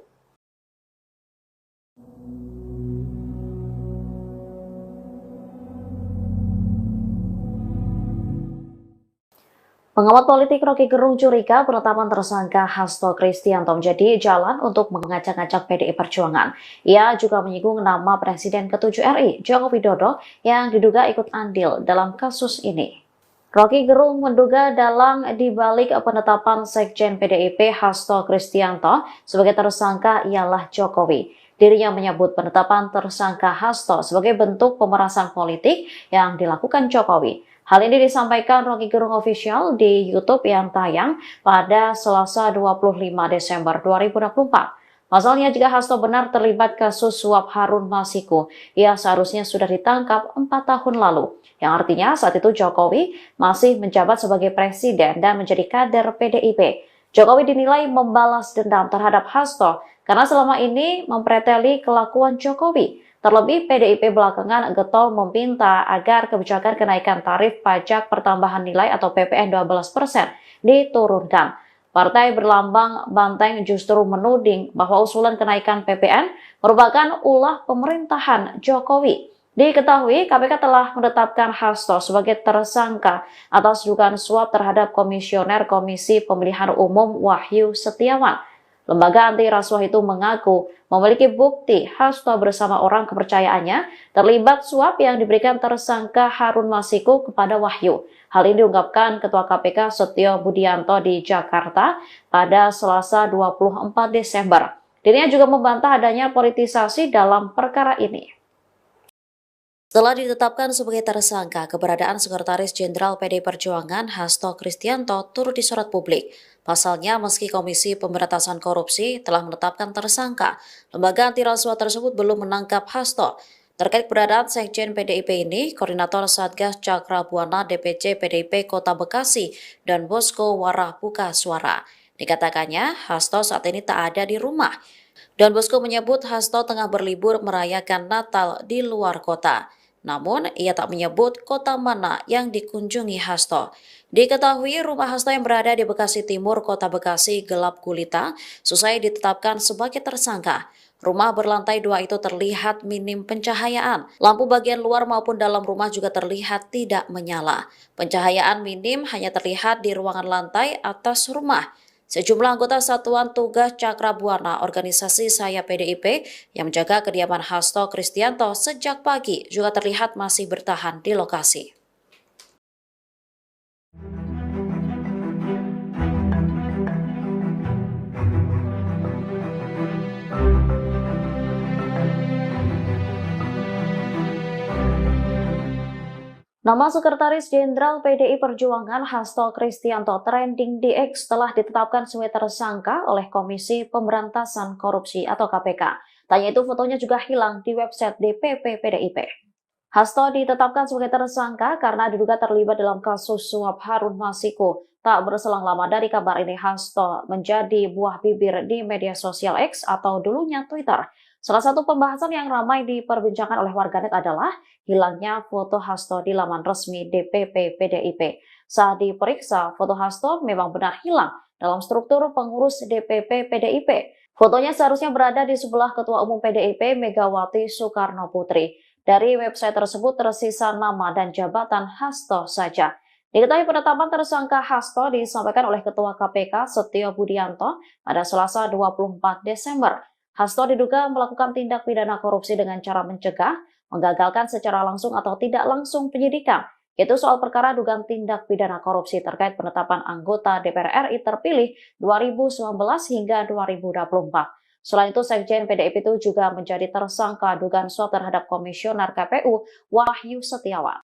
Pengamat politik Rocky Gerung curiga penetapan tersangka Hasto Kristianto menjadi jalan untuk mengacak-acak PDI Perjuangan. Ia juga menyinggung nama Presiden ke-7 RI, Joko Widodo, yang diduga ikut andil dalam kasus ini. Rocky Gerung menduga dalang dibalik penetapan Sekjen PDIP Hasto Kristianto sebagai tersangka ialah Jokowi. Dirinya menyebut penetapan tersangka Hasto sebagai bentuk pemerasan politik yang dilakukan Jokowi. Hal ini disampaikan Rocky Gerung Official di YouTube yang tayang pada Selasa 25 Desember 2024. Pasalnya, jika Hasto benar terlibat kasus suap Harun Masiku, ia seharusnya sudah ditangkap 4 tahun lalu. Yang artinya saat itu Jokowi masih menjabat sebagai presiden dan menjadi kader PDIP. Jokowi dinilai membalas dendam terhadap Hasto karena selama ini mempreteli kelakuan Jokowi. Terlebih, PDIP belakangan getol meminta agar kebijakan kenaikan tarif pajak pertambahan nilai atau PPN 12% diturunkan. Partai berlambang banteng justru menuding bahwa usulan kenaikan PPN merupakan ulah pemerintahan Jokowi. Diketahui, KPK telah menetapkan Hasto sebagai tersangka atas dugaan suap terhadap Komisioner Komisi Pemilihan Umum Wahyu Setiawan. Lembaga anti rasuah itu mengaku memiliki bukti Hasto bersama orang kepercayaannya terlibat suap yang diberikan tersangka Harun Masiku kepada Wahyu. Hal ini diungkapkan Ketua KPK Setio Budianto di Jakarta pada Selasa 24 Desember. Dirinya juga membantah adanya politisasi dalam perkara ini. Setelah ditetapkan sebagai tersangka, keberadaan Sekretaris Jenderal PDI Perjuangan Hasto Kristianto turut disorot publik. Pasalnya, meski Komisi Pemberantasan Korupsi telah menetapkan tersangka, lembaga anti rasuah tersebut belum menangkap Hasto. Terkait keberadaan Sekjen PDIP ini, Koordinator Satgas Cakra Buana DPC PDIP Kota Bekasi dan Bosko Warah buka suara. Dikatakannya, Hasto saat ini tak ada di rumah. Don Bosko menyebut Hasto tengah berlibur merayakan Natal di luar kota. Namun, ia tak menyebut kota mana yang dikunjungi Hasto. Diketahui rumah Hasto yang berada di Bekasi Timur, Kota Bekasi gelap gulita, selesai ditetapkan sebagai tersangka. Rumah berlantai 2 itu terlihat minim pencahayaan. Lampu bagian luar maupun dalam rumah juga terlihat tidak menyala. Pencahayaan minim hanya terlihat di ruangan lantai atas rumah. Sejumlah anggota Satuan Tugas Cakra Buana organisasi Saya PDIP yang menjaga kediaman Hasto Kristianto sejak pagi juga terlihat masih bertahan di lokasi. Nama Sekretaris Jenderal PDI Perjuangan Hasto Kristianto trending di X telah ditetapkan sebagai tersangka oleh Komisi Pemberantasan Korupsi atau KPK. Tanya itu fotonya juga hilang di website DPP PDIP. Hasto ditetapkan sebagai tersangka karena diduga terlibat dalam kasus suap Harun Masiku. Tak berselang lama dari kabar ini, Hasto menjadi buah bibir di media sosial X atau dulunya Twitter. Salah satu pembahasan yang ramai diperbincangkan oleh warganet adalah hilangnya foto Hasto di laman resmi DPP PDIP. Saat diperiksa, foto Hasto memang benar hilang dalam struktur pengurus DPP PDIP. Fotonya seharusnya berada di sebelah Ketua Umum PDIP Megawati Soekarno Putri. Dari website tersebut tersisa nama dan jabatan Hasto saja. Diketahui penetapan tersangka Hasto disampaikan oleh Ketua KPK Setio Budianto pada Selasa 24 Desember. Hasto diduga melakukan tindak pidana korupsi dengan cara mencegah, menggagalkan secara langsung atau tidak langsung penyidikan, yaitu soal perkara dugaan tindak pidana korupsi terkait penetapan anggota DPR RI terpilih 2019 hingga 2024. Selain itu, Sekjen PDIP itu juga menjadi tersangka dugaan suap terhadap Komisioner KPU Wahyu Setiawan.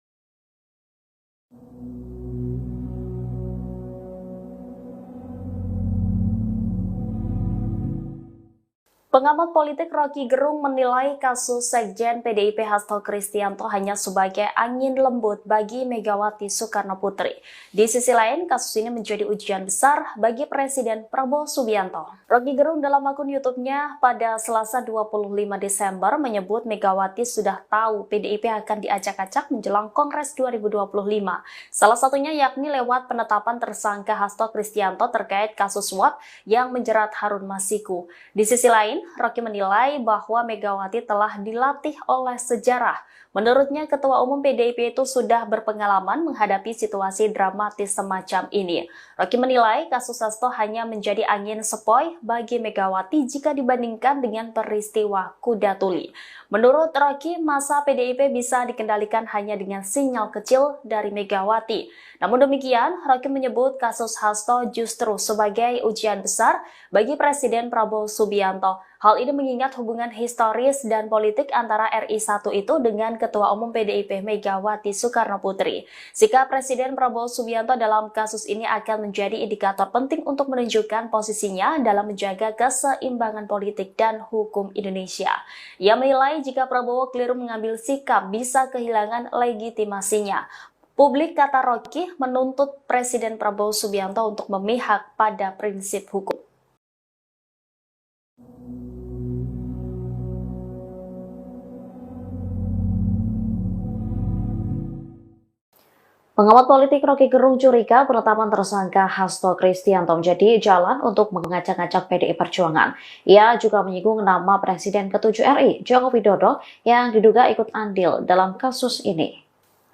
Pengamat politik Rocky Gerung menilai kasus Sekjen PDIP Hasto Kristianto hanya sebagai angin lembut bagi Megawati Soekarno Putri. Di sisi lain, kasus ini menjadi ujian besar bagi Presiden Prabowo Subianto. Rocky Gerung dalam akun YouTube-nya pada Selasa 25 Desember menyebut Megawati sudah tahu PDIP akan diacak-acak menjelang Kongres 2025. Salah satunya yakni lewat penetapan tersangka Hasto Kristianto terkait kasus suap yang menjerat Harun Masiku. Di sisi lain, Rocky menilai bahwa Megawati telah dilatih oleh sejarah. Menurutnya, Ketua Umum PDIP itu sudah berpengalaman menghadapi situasi dramatis semacam ini. Rocky menilai kasus Hasto hanya menjadi angin sepoi bagi Megawati jika dibandingkan dengan peristiwa Kuda Tuli. Menurut Rocky, masa PDIP bisa dikendalikan hanya dengan sinyal kecil dari Megawati. Namun demikian, Rocky menyebut kasus Hasto justru sebagai ujian besar bagi Presiden Prabowo Subianto. Hal ini mengingat hubungan historis dan politik antara RI1 itu dengan Ketua Umum PDIP Megawati Soekarno Putri. Sikap Presiden Prabowo Subianto dalam kasus ini akan menjadi indikator penting untuk menunjukkan posisinya dalam menjaga keseimbangan politik dan hukum Indonesia. Ia menilai jika Prabowo keliru mengambil sikap bisa kehilangan legitimasinya. Publik, kata Rocky, menuntut Presiden Prabowo Subianto untuk memihak pada prinsip hukum. Pengamat politik Rocky Gerung curiga penetapan tersangka Hasto Kristianto menjadi jalan untuk mengacak-acak PDI Perjuangan. Ia juga menyinggung nama Presiden ke-7 RI, Joko Widodo, yang diduga ikut andil dalam kasus ini.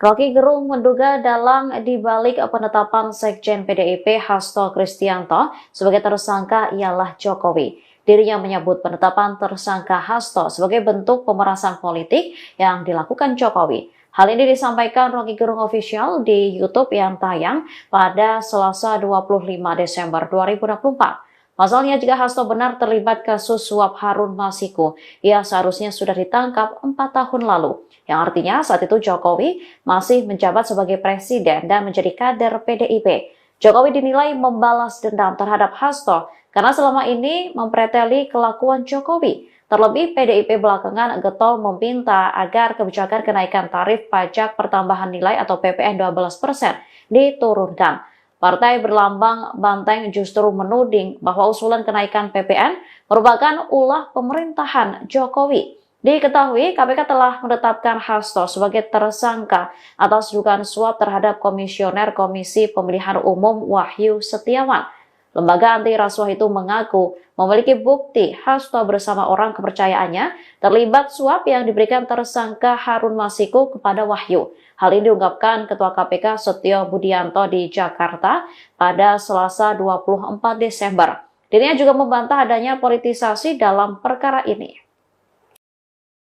Rocky Gerung menduga dalang dibalik penetapan Sekjen PDIP Hasto Kristianto sebagai tersangka ialah Jokowi. Dirinya menyebut penetapan tersangka Hasto sebagai bentuk pemerasan politik yang dilakukan Jokowi. Hal ini disampaikan Rocky Gerung Official di YouTube yang tayang pada Selasa 25 Desember 2024. Pasalnya, jika Hasto benar terlibat kasus suap Harun Masiku, ia seharusnya sudah ditangkap 4 tahun lalu. Yang artinya saat itu Jokowi masih menjabat sebagai presiden dan menjadi kader PDIP. Jokowi dinilai membalas dendam terhadap Hasto karena selama ini mempreteli kelakuan Jokowi. Terlebih PDIP belakangan getol meminta agar kebijakan kenaikan tarif pajak pertambahan nilai atau PPN 12% diturunkan. Partai berlambang banteng justru menuding bahwa usulan kenaikan PPN merupakan ulah pemerintahan Jokowi. Diketahui KPK telah menetapkan Hasto sebagai tersangka atas dugaan suap terhadap Komisioner Komisi Pemilihan Umum Wahyu Setiawan. Lembaga anti rasuah itu mengaku memiliki bukti Hasto bersama orang kepercayaannya terlibat suap yang diberikan tersangka Harun Masiku kepada Wahyu. Hal ini diungkapkan Ketua KPK Setio Budianto di Jakarta pada Selasa 24 Desember. Dirinya juga membantah adanya politisasi dalam perkara ini.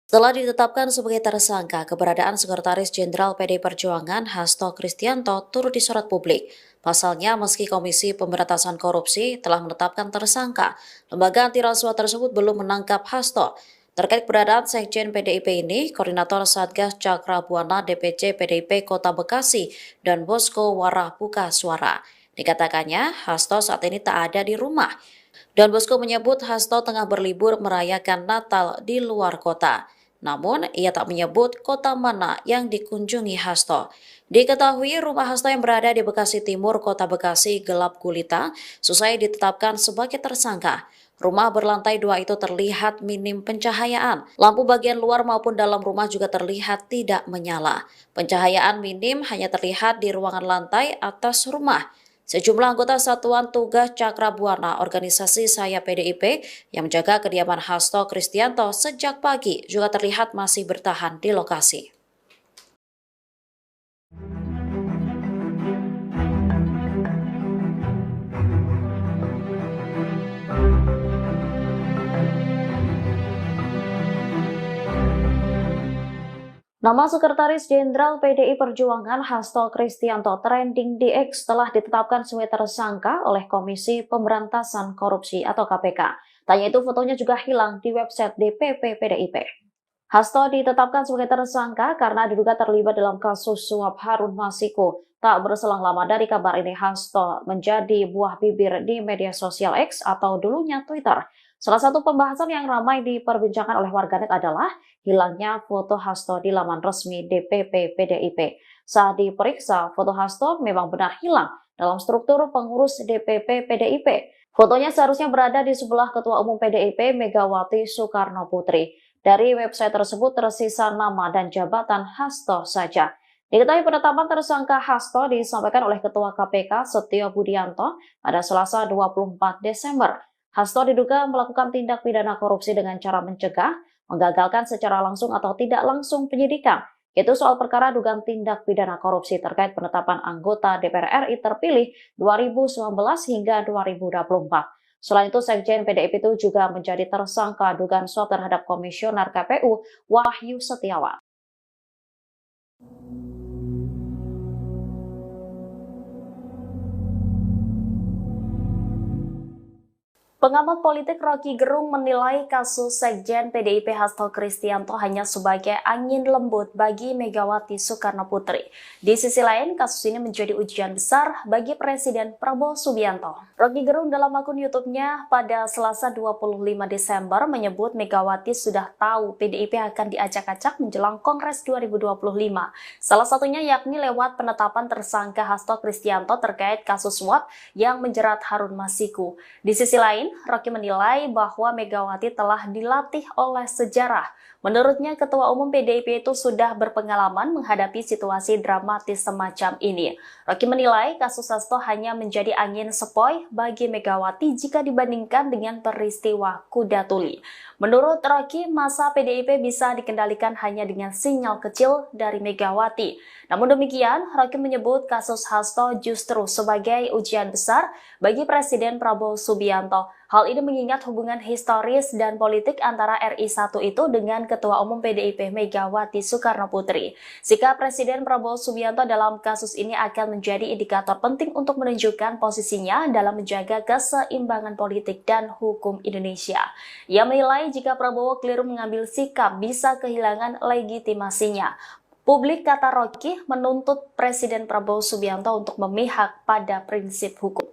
Setelah ditetapkan sebagai tersangka, keberadaan Sekretaris Jenderal PDI Perjuangan Hasto Kristianto turut disorot publik. Pasalnya, meski Komisi Pemberantasan Korupsi telah menetapkan tersangka, lembaga anti rasuah tersebut belum menangkap Hasto. Terkait keberadaan Sekjen PDIP ini, Koordinator Satgas Cakrabuana DPC PDIP Kota Bekasi dan Bosco Warah buka suara. Dikatakannya, Hasto saat ini tak ada di rumah. Don Bosco menyebut Hasto tengah berlibur merayakan Natal di luar kota. Namun, ia tak menyebut kota mana yang dikunjungi Hasto. Diketahui rumah Hasto yang berada di Bekasi Timur, Kota Bekasi gelap gulita, selesai ditetapkan sebagai tersangka. Rumah berlantai 2 itu terlihat minim pencahayaan. Lampu bagian luar maupun dalam rumah juga terlihat tidak menyala. Pencahayaan minim hanya terlihat di ruangan lantai atas rumah. Sejumlah anggota Satuan Tugas Cakrabuana organisasi Saya PDIP yang menjaga kediaman Hasto Kristianto sejak pagi juga terlihat masih bertahan di lokasi. Nama Sekretaris Jenderal PDI Perjuangan Hasto Kristianto trending di X telah ditetapkan sebagai tersangka oleh Komisi Pemberantasan Korupsi atau KPK. Tanya itu fotonya juga hilang di website DPP PDIP. Hasto ditetapkan sebagai tersangka karena diduga terlibat dalam kasus suap Harun Masiku. Tak berselang lama dari kabar ini, Hasto menjadi buah bibir di media sosial X atau dulunya Twitter. Salah satu pembahasan yang ramai diperbincangkan oleh warganet adalah hilangnya foto Hasto di laman resmi DPP PDIP. Saat diperiksa, foto Hasto memang benar hilang dalam struktur pengurus DPP PDIP. Fotonya seharusnya berada di sebelah Ketua Umum PDIP Megawati Soekarno Putri. Dari website tersebut tersisa nama dan jabatan Hasto saja. Diketahui penetapan tersangka Hasto disampaikan oleh Ketua KPK Setio Budianto pada Selasa 24 Desember. Hasto diduga melakukan tindak pidana korupsi dengan cara mencegah, menggagalkan secara langsung atau tidak langsung penyidikan, yaitu soal perkara dugaan tindak pidana korupsi terkait penetapan anggota DPR RI terpilih 2019 hingga 2024. Selain itu, Sekjen PDIP itu juga menjadi tersangka dugaan suap terhadap Komisioner KPU Wahyu Setiawan. Pengamat politik Rocky Gerung menilai kasus Sekjen PDIP Hasto Kristianto hanya sebagai angin lembut bagi Megawati Soekarno Putri. Di sisi lain, kasus ini menjadi ujian besar bagi Presiden Prabowo Subianto. Rocky Gerung dalam akun YouTube-nya pada Selasa 25 Desember menyebut Megawati sudah tahu PDIP akan diacak-acak menjelang Kongres 2025. Salah satunya yakni lewat penetapan tersangka Hasto Kristianto terkait kasus suap yang menjerat Harun Masiku. Di sisi lain, Rocky menilai bahwa Megawati telah dilatih oleh sejarah. Menurutnya, Ketua Umum PDIP itu sudah berpengalaman menghadapi situasi dramatis semacam ini. Rocky menilai kasus Hasto hanya menjadi angin sepoi bagi Megawati jika dibandingkan dengan peristiwa Kuda Tuli. Menurut Rocky, masa PDIP bisa dikendalikan hanya dengan sinyal kecil dari Megawati. Namun demikian, Rocky menyebut kasus Hasto justru sebagai ujian besar bagi Presiden Prabowo Subianto. Hal ini mengingat hubungan historis dan politik antara RI 1 itu dengan Ketua Umum PDIP Megawati Soekarno Putri. Sikap Presiden Prabowo Subianto dalam kasus ini akan menjadi indikator penting untuk menunjukkan posisinya dalam menjaga keseimbangan politik dan hukum Indonesia. Ia menilai jika Prabowo keliru mengambil sikap bisa kehilangan legitimasinya. Publik, kata Rocky, menuntut Presiden Prabowo Subianto untuk memihak pada prinsip hukum.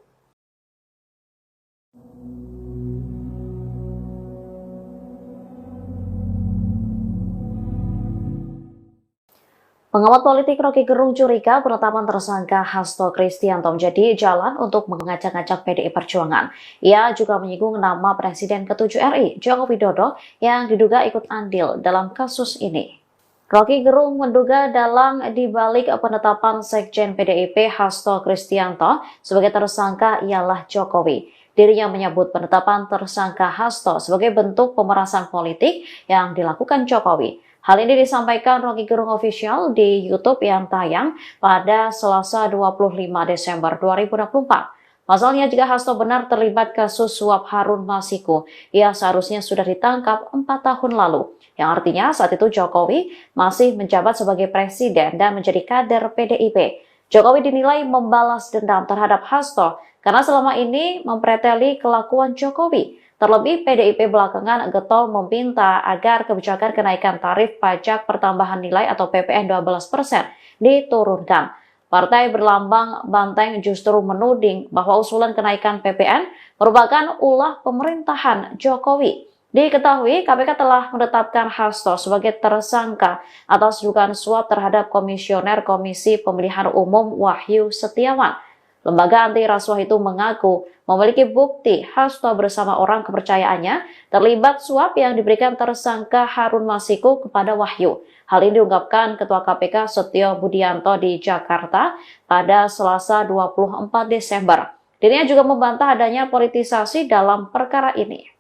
Pengamat politik Rocky Gerung curiga penetapan tersangka Hasto Kristianto menjadi jalan untuk mengacak-acak PDI Perjuangan. Ia juga menyinggung nama Presiden ke-7 RI, Joko Widodo, yang diduga ikut andil dalam kasus ini. Rocky Gerung menduga dalang dibalik penetapan Sekjen PDIP Hasto Kristianto sebagai tersangka ialah Jokowi. Dirinya menyebut penetapan tersangka Hasto sebagai bentuk pemerasan politik yang dilakukan Jokowi. Hal ini disampaikan Rocky Gerung Official di YouTube yang tayang pada Selasa 25 Desember 2024. Pasalnya, jika Hasto benar terlibat kasus suap Harun Masiku, ia seharusnya sudah ditangkap 4 tahun lalu. Yang artinya saat itu Jokowi masih menjabat sebagai presiden dan menjadi kader PDIP. Jokowi dinilai membalas dendam terhadap Hasto karena selama ini mempreteli kelakuan Jokowi. Terlebih, PDIP belakangan getol meminta agar kebijakan kenaikan tarif pajak pertambahan nilai atau PPN 12% diturunkan. Partai berlambang banteng justru menuding bahwa usulan kenaikan PPN merupakan ulah pemerintahan Jokowi. Diketahui, KPK telah menetapkan Hasto sebagai tersangka atas dugaan suap terhadap Komisioner Komisi Pemilihan Umum Wahyu Setiawan. Lembaga anti rasuah itu mengaku memiliki bukti Hasto bersama orang kepercayaannya terlibat suap yang diberikan tersangka Harun Masiku kepada Wahyu. Hal ini diungkapkan Ketua KPK Setio Budianto di Jakarta pada Selasa 24 Desember. Dirinya juga membantah adanya politisasi dalam perkara ini.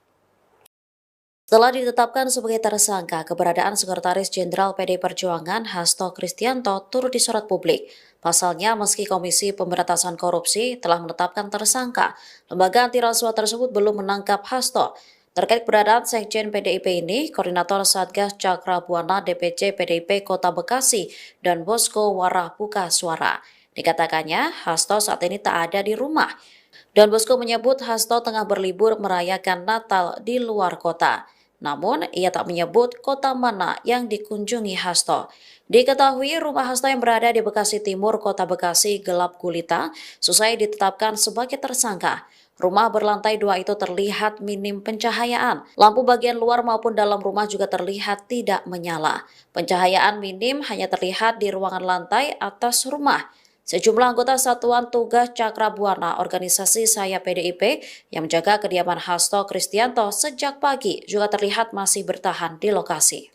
Setelah ditetapkan sebagai tersangka, keberadaan Sekretaris Jenderal PD Perjuangan Hasto Kristianto turut disorot publik. Pasalnya, meski Komisi Pemberantasan Korupsi telah menetapkan tersangka, lembaga anti rasuah tersebut belum menangkap Hasto. Terkait keberadaan Sekjen PDIP ini, Koordinator Satgas Cakra Buana DPC PDIP Kota Bekasi dan Bosko Warah buka suara. Dikatakannya, Hasto saat ini tak ada di rumah. Dan Bosko menyebut Hasto tengah berlibur merayakan Natal di luar kota. Namun, ia tak menyebut kota mana yang dikunjungi Hasto. Diketahui rumah Hasto yang berada di Bekasi Timur, Kota Bekasi gelap gulita, selesai ditetapkan sebagai tersangka. Rumah berlantai 2 itu terlihat minim pencahayaan. Lampu bagian luar maupun dalam rumah juga terlihat tidak menyala. Pencahayaan minim hanya terlihat di ruangan lantai atas rumah. Sejumlah anggota Satuan Tugas Cakra Buana organisasi Sayap PDIP yang menjaga kediaman Hasto Kristianto sejak pagi juga terlihat masih bertahan di lokasi.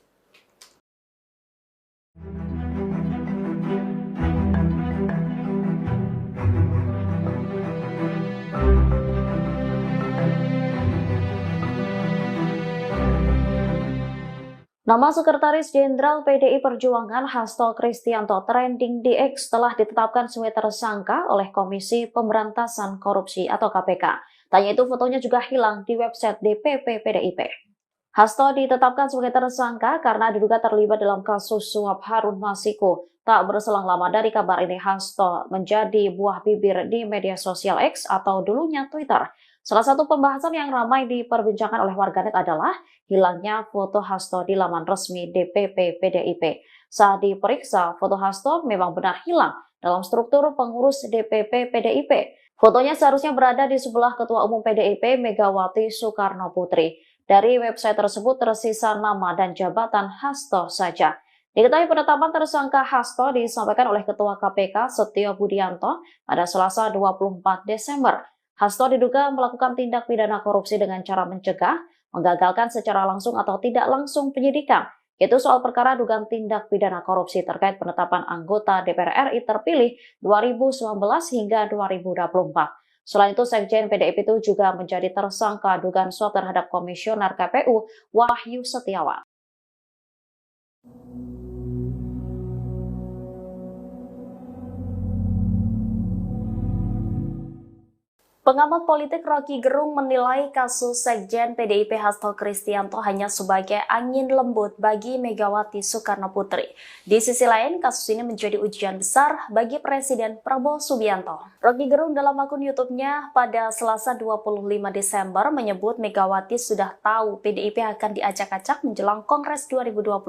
Nama Sekretaris Jenderal PDI Perjuangan Hasto Kristianto trending di X telah ditetapkan sebagai tersangka oleh Komisi Pemberantasan Korupsi atau KPK. Tanya itu fotonya juga hilang di website DPP PDIP. Hasto ditetapkan sebagai tersangka karena diduga terlibat dalam kasus suap Harun Masiku. Tak berselang lama dari kabar ini, Hasto menjadi buah bibir di media sosial X atau dulunya Twitter. Salah satu pembahasan yang ramai diperbincangkan oleh warganet adalah hilangnya foto Hasto di laman resmi DPP PDIP. Saat diperiksa, foto Hasto memang benar hilang dalam struktur pengurus DPP PDIP. Fotonya seharusnya berada di sebelah Ketua Umum PDIP Megawati Soekarno Putri. Dari website tersebut tersisa nama dan jabatan Hasto saja. Diketahui penetapan tersangka Hasto disampaikan oleh Ketua KPK Setio Budianto pada Selasa 24 Desember. Hasto diduga melakukan tindak pidana korupsi dengan cara mencegah, menggagalkan secara langsung atau tidak langsung penyidikan, yaitu soal perkara dugaan tindak pidana korupsi terkait penetapan anggota DPR RI terpilih 2019 hingga 2024. Selain itu, Sekjen PDIP itu juga menjadi tersangka dugaan suap terhadap Komisioner KPU Wahyu Setiawan. Pengamat politik Rocky Gerung menilai kasus Sekjen PDIP Hasto Kristianto hanya sebagai angin lembut bagi Megawati Soekarno Putri. Di sisi lain, kasus ini menjadi ujian besar bagi Presiden Prabowo Subianto. Rocky Gerung dalam akun YouTube-nya pada Selasa 25 Desember menyebut Megawati sudah tahu PDIP akan diacak-acak menjelang Kongres 2025.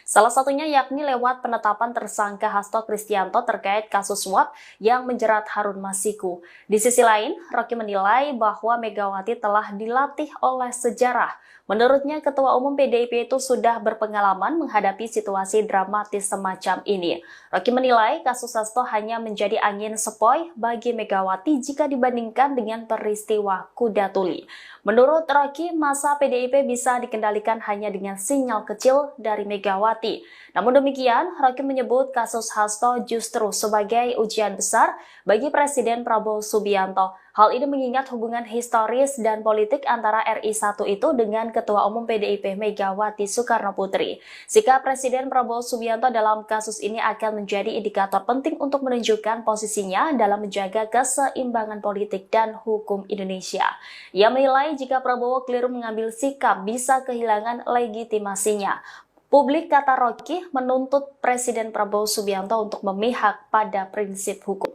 Salah satunya yakni lewat penetapan tersangka Hasto Kristianto terkait kasus suap yang menjerat Harun Masiku. Di sisi lain, Rocky menilai bahwa Megawati telah dilatih oleh sejarah. Menurutnya, Ketua Umum PDIP itu sudah berpengalaman menghadapi situasi dramatis semacam ini. Rocky menilai kasus Hasto hanya menjadi angin sepoi bagi Megawati jika dibandingkan dengan peristiwa kuda tuli. Menurut Rocky, masa PDIP bisa dikendalikan hanya dengan sinyal kecil dari Megawati. Namun demikian, Rocky menyebut kasus Hasto justru sebagai ujian besar bagi Presiden Prabowo Subianto. Hal ini mengingat hubungan historis dan politik antara RI1 itu dengan Ketua Umum PDIP Megawati Soekarno Putri. Sikap Presiden Prabowo Subianto dalam kasus ini akan menjadi indikator penting untuk menunjukkan posisinya dalam menjaga keseimbangan politik dan hukum Indonesia. Ia menilai jika Prabowo keliru mengambil sikap bisa kehilangan legitimasinya. Publik, kata Rocky, menuntut Presiden Prabowo Subianto untuk memihak pada prinsip hukum.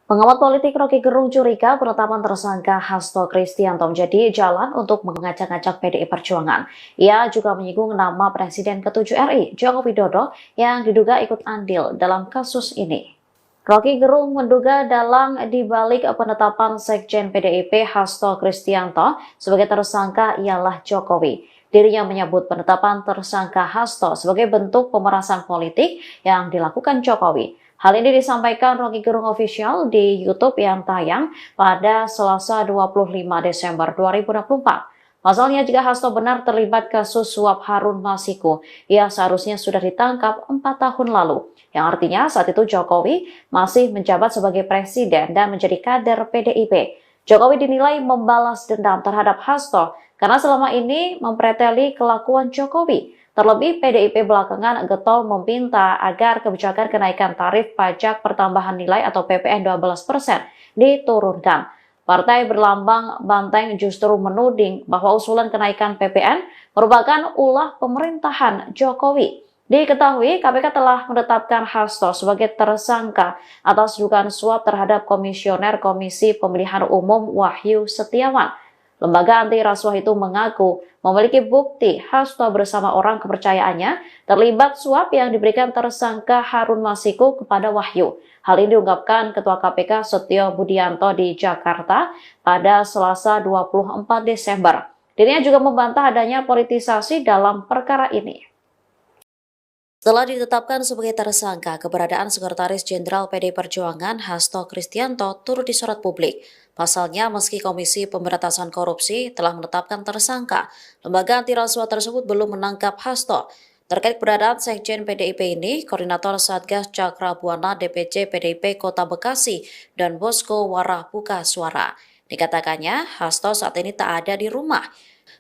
Pengamat politik Rocky Gerung curiga penetapan tersangka Hasto Kristianto menjadi jalan untuk mengacak-acak PDI Perjuangan. Ia juga menyinggung nama Presiden ke-7 RI, Joko Widodo, yang diduga ikut andil dalam kasus ini. Rocky Gerung menduga dalang dibalik penetapan Sekjen PDIP Hasto Kristianto sebagai tersangka ialah Jokowi. Dirinya menyebut penetapan tersangka Hasto sebagai bentuk pemerasan politik yang dilakukan Jokowi. Hal ini disampaikan Rocky Gerung Official di YouTube yang tayang pada Selasa 25 Desember 2024. Pasalnya, jika Hasto benar terlibat kasus suap Harun Masiku, ia seharusnya sudah ditangkap 4 tahun lalu. Yang artinya saat itu Jokowi masih menjabat sebagai presiden dan menjadi kader PDIP. Jokowi dinilai membalas dendam terhadap Hasto karena selama ini mempreteli kelakuan Jokowi. Terlebih PDIP belakangan getol meminta agar kebijakan kenaikan tarif pajak pertambahan nilai atau PPN 12% diturunkan. Partai berlambang banteng justru menuding bahwa usulan kenaikan PPN merupakan ulah pemerintahan Jokowi. Diketahui KPK telah menetapkan Hasto sebagai tersangka atas dugaan suap terhadap Komisioner Komisi Pemilihan Umum Wahyu Setiawan. Lembaga anti rasuah itu mengaku memiliki bukti Hasto bersama orang kepercayaannya terlibat suap yang diberikan tersangka Harun Masiku kepada Wahyu. Hal ini diungkapkan Ketua KPK Setio Budianto di Jakarta pada Selasa 24 Desember. Dirinya juga membantah adanya politisasi dalam perkara ini. Setelah ditetapkan sebagai tersangka, keberadaan Sekretaris Jenderal PDI Perjuangan Hasto Kristianto turut disorot publik. Pasalnya, meski Komisi Pemberantasan Korupsi telah menetapkan tersangka, lembaga anti rasuah tersebut belum menangkap Hasto. Terkait keberadaan Sekjen PDIP ini, Koordinator Satgas Cakra Buana DPC PDIP Kota Bekasi dan Bosko Warah buka suara. Dikatakannya, Hasto saat ini tak ada di rumah.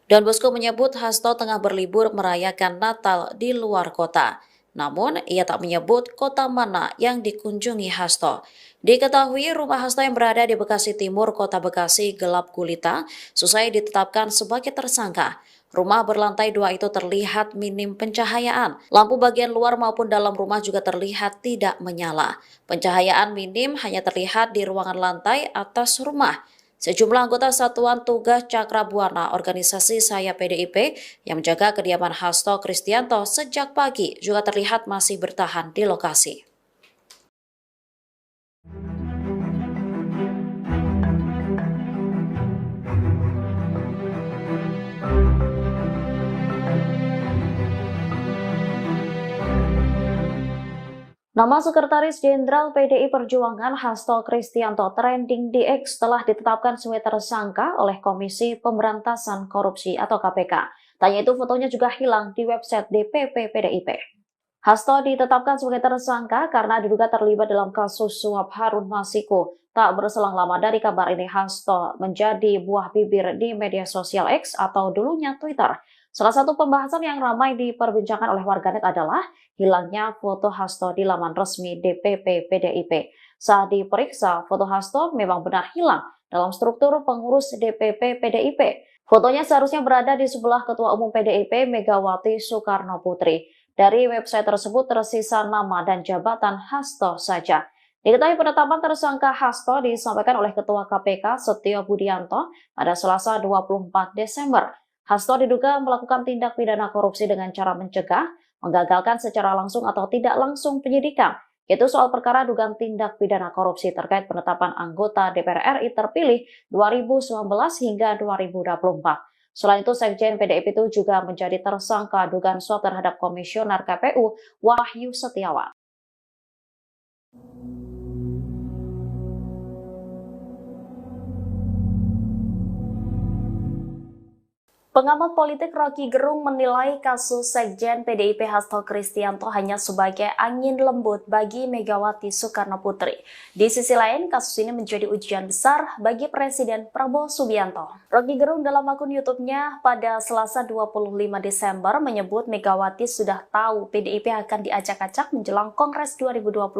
Dan Bosko menyebut Hasto tengah berlibur merayakan Natal di luar kota. Namun, ia tak menyebut kota mana yang dikunjungi Hasto. Diketahui rumah Hasto yang berada di Bekasi Timur, Kota Bekasi gelap gulita, selesai ditetapkan sebagai tersangka. Rumah berlantai 2 itu terlihat minim pencahayaan. Lampu bagian luar maupun dalam rumah juga terlihat tidak menyala. Pencahayaan minim hanya terlihat di ruangan lantai atas rumah. Sejumlah anggota Satuan Tugas Cakra Buana organisasi Saya PDIP yang menjaga kediaman Hasto Kristianto sejak pagi juga terlihat masih bertahan di lokasi. Nama Sekretaris Jenderal PDI Perjuangan Hasto Kristianto trending di X telah ditetapkan sebagai tersangka oleh Komisi Pemberantasan Korupsi atau KPK. Tanya itu fotonya juga hilang di website DPP PDIP. Hasto ditetapkan sebagai tersangka karena diduga terlibat dalam kasus suap Harun Masiku. Tak berselang lama dari kabar ini, Hasto menjadi buah bibir di media sosial X atau dulunya Twitter. Salah satu pembahasan yang ramai diperbincangkan oleh warganet adalah hilangnya foto Hasto di laman resmi DPP PDIP. Saat diperiksa, foto Hasto memang benar hilang dalam struktur pengurus DPP PDIP. Fotonya seharusnya berada di sebelah Ketua Umum PDIP Megawati Soekarno Putri. Dari website tersebut tersisa nama dan jabatan Hasto saja. Diketahui penetapan tersangka Hasto disampaikan oleh Ketua KPK Setio Budianto pada Selasa 24 Desember. Hasto diduga melakukan tindak pidana korupsi dengan cara mencegah, menggagalkan secara langsung atau tidak langsung penyidikan, yaitu soal perkara dugaan tindak pidana korupsi terkait penetapan anggota DPR RI terpilih 2019 hingga 2024. Selain itu, Sekjen PDIP itu juga menjadi tersangka dugaan suap terhadap Komisioner KPU Wahyu Setiawan. Pengamat politik Rocky Gerung menilai kasus Sekjen PDIP Hasto Kristianto hanya sebagai angin lembut bagi Megawati Soekarno Putri. Di sisi lain, kasus ini menjadi ujian besar bagi Presiden Prabowo Subianto. Rocky Gerung dalam akun YouTube-nya pada Selasa 25 Desember menyebut Megawati sudah tahu PDIP akan diacak-acak menjelang Kongres 2025.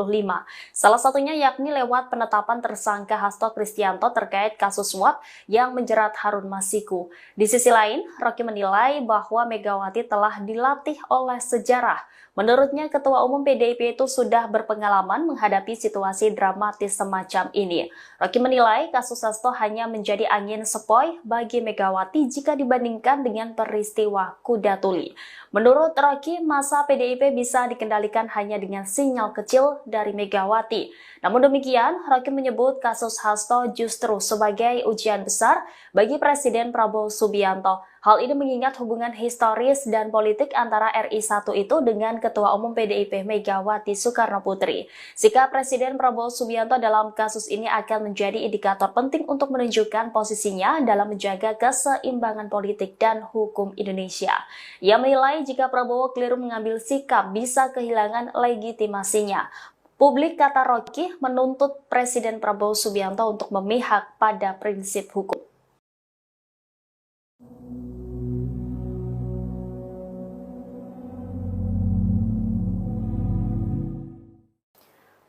Salah satunya yakni lewat penetapan tersangka Hasto Kristianto terkait kasus suap yang menjerat Harun Masiku. Di sisi lain, Rocky menilai bahwa Megawati telah dilatih oleh sejarah. Menurutnya, Ketua Umum PDIP itu sudah berpengalaman menghadapi situasi dramatis semacam ini. Rocky menilai kasus Hasto hanya menjadi angin sepoi bagi Megawati jika dibandingkan dengan peristiwa Kuda Tuli. Menurut Rocky, masa PDIP bisa dikendalikan hanya dengan sinyal kecil dari Megawati. Namun demikian, Rocky menyebut kasus Hasto justru sebagai ujian besar bagi Presiden Prabowo Subianto. Hal ini mengingat hubungan historis dan politik antara RI 1 itu dengan Ketua Umum PDIP Megawati Soekarnoputri. Sikap Presiden Prabowo Subianto dalam kasus ini akan menjadi indikator penting untuk menunjukkan posisinya dalam menjaga keseimbangan politik dan hukum Indonesia. Ia menilai jika Prabowo keliru mengambil sikap bisa kehilangan legitimasinya. Publik, kata Rocky, menuntut Presiden Prabowo Subianto untuk memihak pada prinsip hukum.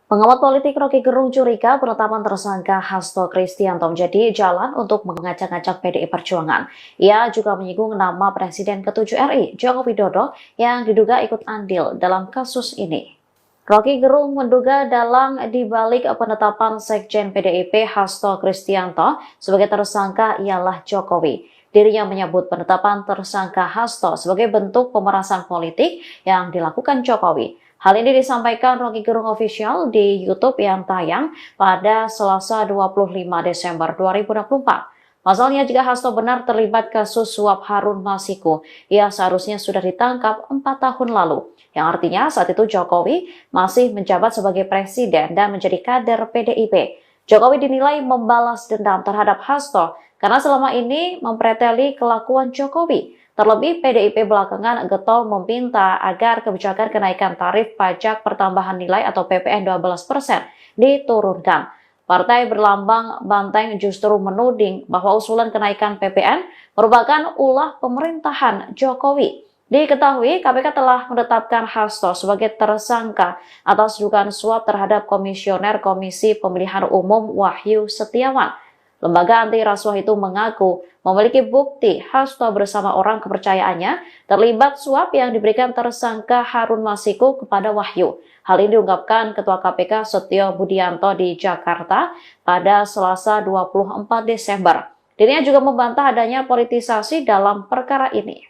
Pengamat politik Rocky Gerung curiga penetapan tersangka Hasto Kristianto menjadi jalan untuk mengacak-acak PDI Perjuangan. Ia juga menyinggung nama Presiden ke-7 RI, Joko Widodo, yang diduga ikut andil dalam kasus ini. Rocky Gerung menduga dalang dibalik penetapan Sekjen PDIP Hasto Kristianto sebagai tersangka ialah Jokowi. Dirinya menyebut penetapan tersangka Hasto sebagai bentuk pemerasan politik yang dilakukan Jokowi. Hal ini disampaikan Rocky Gerung Official di YouTube yang tayang pada Selasa 25 Desember 2024. Pasalnya, jika Hasto benar terlibat kasus suap Harun Masiku, ia seharusnya sudah ditangkap 4 tahun lalu. Yang artinya saat itu Jokowi masih menjabat sebagai presiden dan menjadi kader PDIP. Jokowi dinilai membalas dendam terhadap Hasto karena selama ini mempreteli kelakuan Jokowi. Terlebih PDIP belakangan getol meminta agar kebijakan kenaikan tarif pajak pertambahan nilai atau PPN 12% diturunkan. Partai berlambang banteng justru menuding bahwa usulan kenaikan PPN merupakan ulah pemerintahan Jokowi. Diketahui KPK telah menetapkan Hasto sebagai tersangka atas dugaan suap terhadap Komisioner Komisi Pemilihan Umum Wahyu Setiawan. Lembaga anti rasuah itu mengaku memiliki bukti Hasto bersama orang kepercayaannya terlibat suap yang diberikan tersangka Harun Masiku kepada Wahyu. Hal ini diungkapkan Ketua KPK Setio Budianto di Jakarta pada Selasa 24 Desember. Dirinya juga membantah adanya politisasi dalam perkara ini.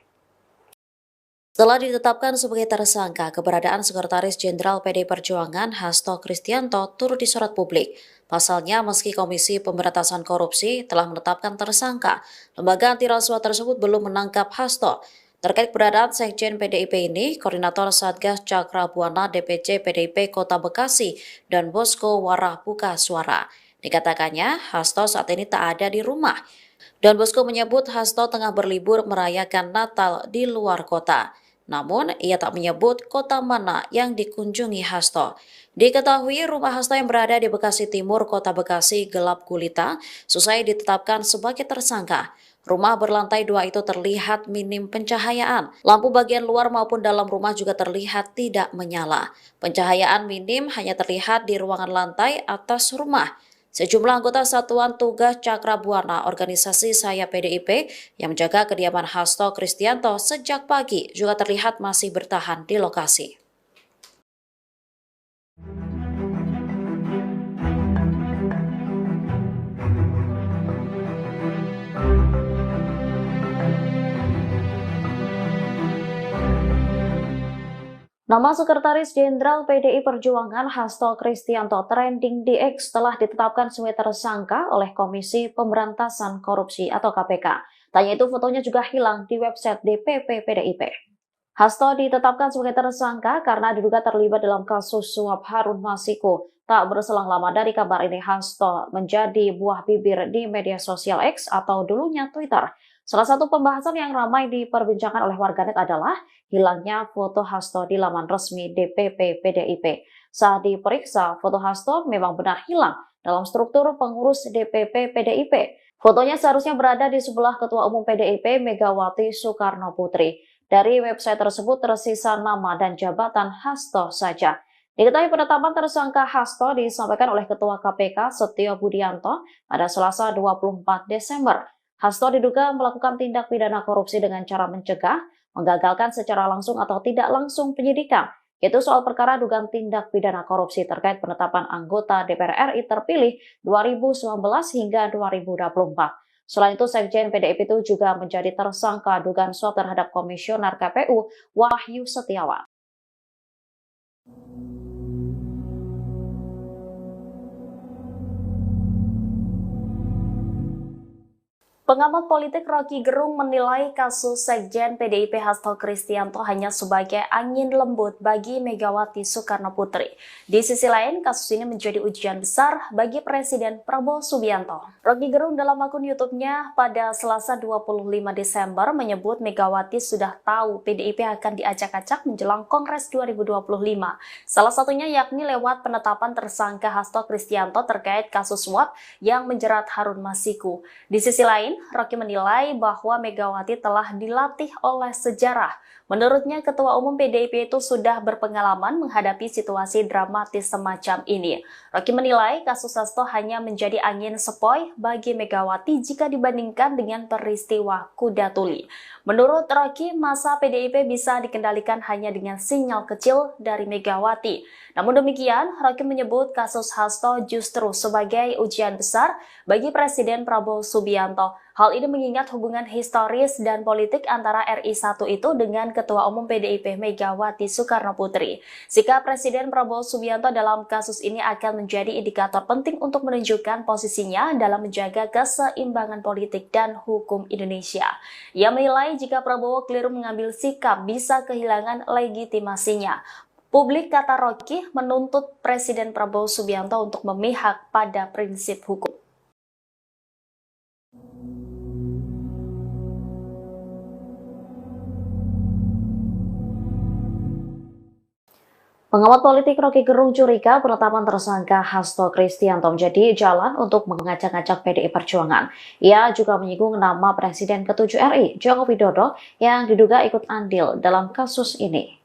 Setelah ditetapkan sebagai tersangka, keberadaan Sekretaris Jenderal PDI Perjuangan Hasto Kristianto turut disorot publik. Pasalnya, meski Komisi Pemberantasan Korupsi telah menetapkan tersangka, lembaga anti rasuah tersebut belum menangkap Hasto. Terkait keberadaan Sekjen PDIP ini, Koordinator Satgas Cakra Buana DPC PDIP Kota Bekasi dan Bosko Warah buka suara. Dikatakannya, Hasto saat ini tak ada di rumah. Dan Bosko menyebut Hasto tengah berlibur merayakan Natal di luar kota. Namun, ia tak menyebut kota mana yang dikunjungi Hasto. Diketahui rumah Hasto yang berada di Bekasi Timur, Kota Bekasi gelap gulita, selesai ditetapkan sebagai tersangka. Rumah berlantai 2 itu terlihat minim pencahayaan. Lampu bagian luar maupun dalam rumah juga terlihat tidak menyala. Pencahayaan minim hanya terlihat di ruangan lantai atas rumah. Sejumlah anggota Satuan Tugas Cakra Buana organisasi Saya PDIP yang menjaga kediaman Hasto Kristianto sejak pagi juga terlihat masih bertahan di lokasi. Nama Sekretaris Jenderal PDI Perjuangan Hasto Kristianto trending di X telah ditetapkan sebagai tersangka oleh Komisi Pemberantasan Korupsi atau KPK. Tanya itu fotonya juga hilang di website DPP PDIP. Hasto ditetapkan sebagai tersangka karena diduga terlibat dalam kasus suap Harun Masiku. Tak berselang lama dari kabar ini, Hasto menjadi buah bibir di media sosial X atau dulunya Twitter. Salah satu pembahasan yang ramai diperbincangkan oleh warganet adalah hilangnya foto Hasto di laman resmi DPP PDIP. Saat diperiksa, foto Hasto memang benar hilang dalam struktur pengurus DPP PDIP. Fotonya seharusnya berada di sebelah Ketua Umum PDIP Megawati Soekarnoputri. Dari website tersebut tersisa nama dan jabatan Hasto saja. Diketahui penetapan tersangka Hasto disampaikan oleh Ketua KPK Setio Budianto pada Selasa 24 Desember. Hasto diduga melakukan tindak pidana korupsi dengan cara mencegah, menggagalkan secara langsung atau tidak langsung penyidikan, yaitu soal perkara dugaan tindak pidana korupsi terkait penetapan anggota DPR RI terpilih 2019 hingga 2024. Selain itu, Sekjen PDIP itu juga menjadi tersangka dugaan suap terhadap Komisioner KPU Wahyu Setiawan. Pengamat politik Rocky Gerung menilai kasus Sekjen PDIP Hasto Kristianto hanya sebagai angin lembut bagi Megawati Soekarno Putri. Di sisi lain, kasus ini menjadi ujian besar bagi Presiden Prabowo Subianto. Rocky Gerung dalam akun YouTube-nya pada Selasa 25 Desember menyebut Megawati sudah tahu PDIP akan diacak-acak menjelang Kongres 2025. Salah satunya yakni lewat penetapan tersangka Hasto Kristianto terkait kasus suap yang menjerat Harun Masiku. Di sisi lain, Rocky menilai bahwa Megawati telah dilatih oleh sejarah. Menurutnya, Ketua Umum PDIP itu sudah berpengalaman menghadapi situasi dramatis semacam ini. Rocky menilai kasus Hasto hanya menjadi angin sepoi bagi Megawati jika dibandingkan dengan peristiwa kuda tuli. Menurut Rocky, masa PDIP bisa dikendalikan hanya dengan sinyal kecil dari Megawati. Namun demikian, Rocky menyebut kasus Hasto justru sebagai ujian besar bagi Presiden Prabowo Subianto. Hal ini mengingat hubungan historis dan politik antara RI 1 itu dengan Ketua Umum PDIP Megawati Soekarno Putri. Sikap Presiden Prabowo Subianto dalam kasus ini akan menjadi indikator penting untuk menunjukkan posisinya dalam menjaga keseimbangan politik dan hukum Indonesia. Ia menilai jika Prabowo keliru mengambil sikap bisa kehilangan legitimasinya. Publik, kata Rocky, menuntut Presiden Prabowo Subianto untuk memihak pada prinsip hukum. Pengamat politik Rocky Gerung curiga penetapan tersangka Hasto Kristianto menjadi jalan untuk mengacak-acak PDI Perjuangan. Ia juga menyinggung nama Presiden ke-7 RI, Joko Widodo, yang diduga ikut andil dalam kasus ini.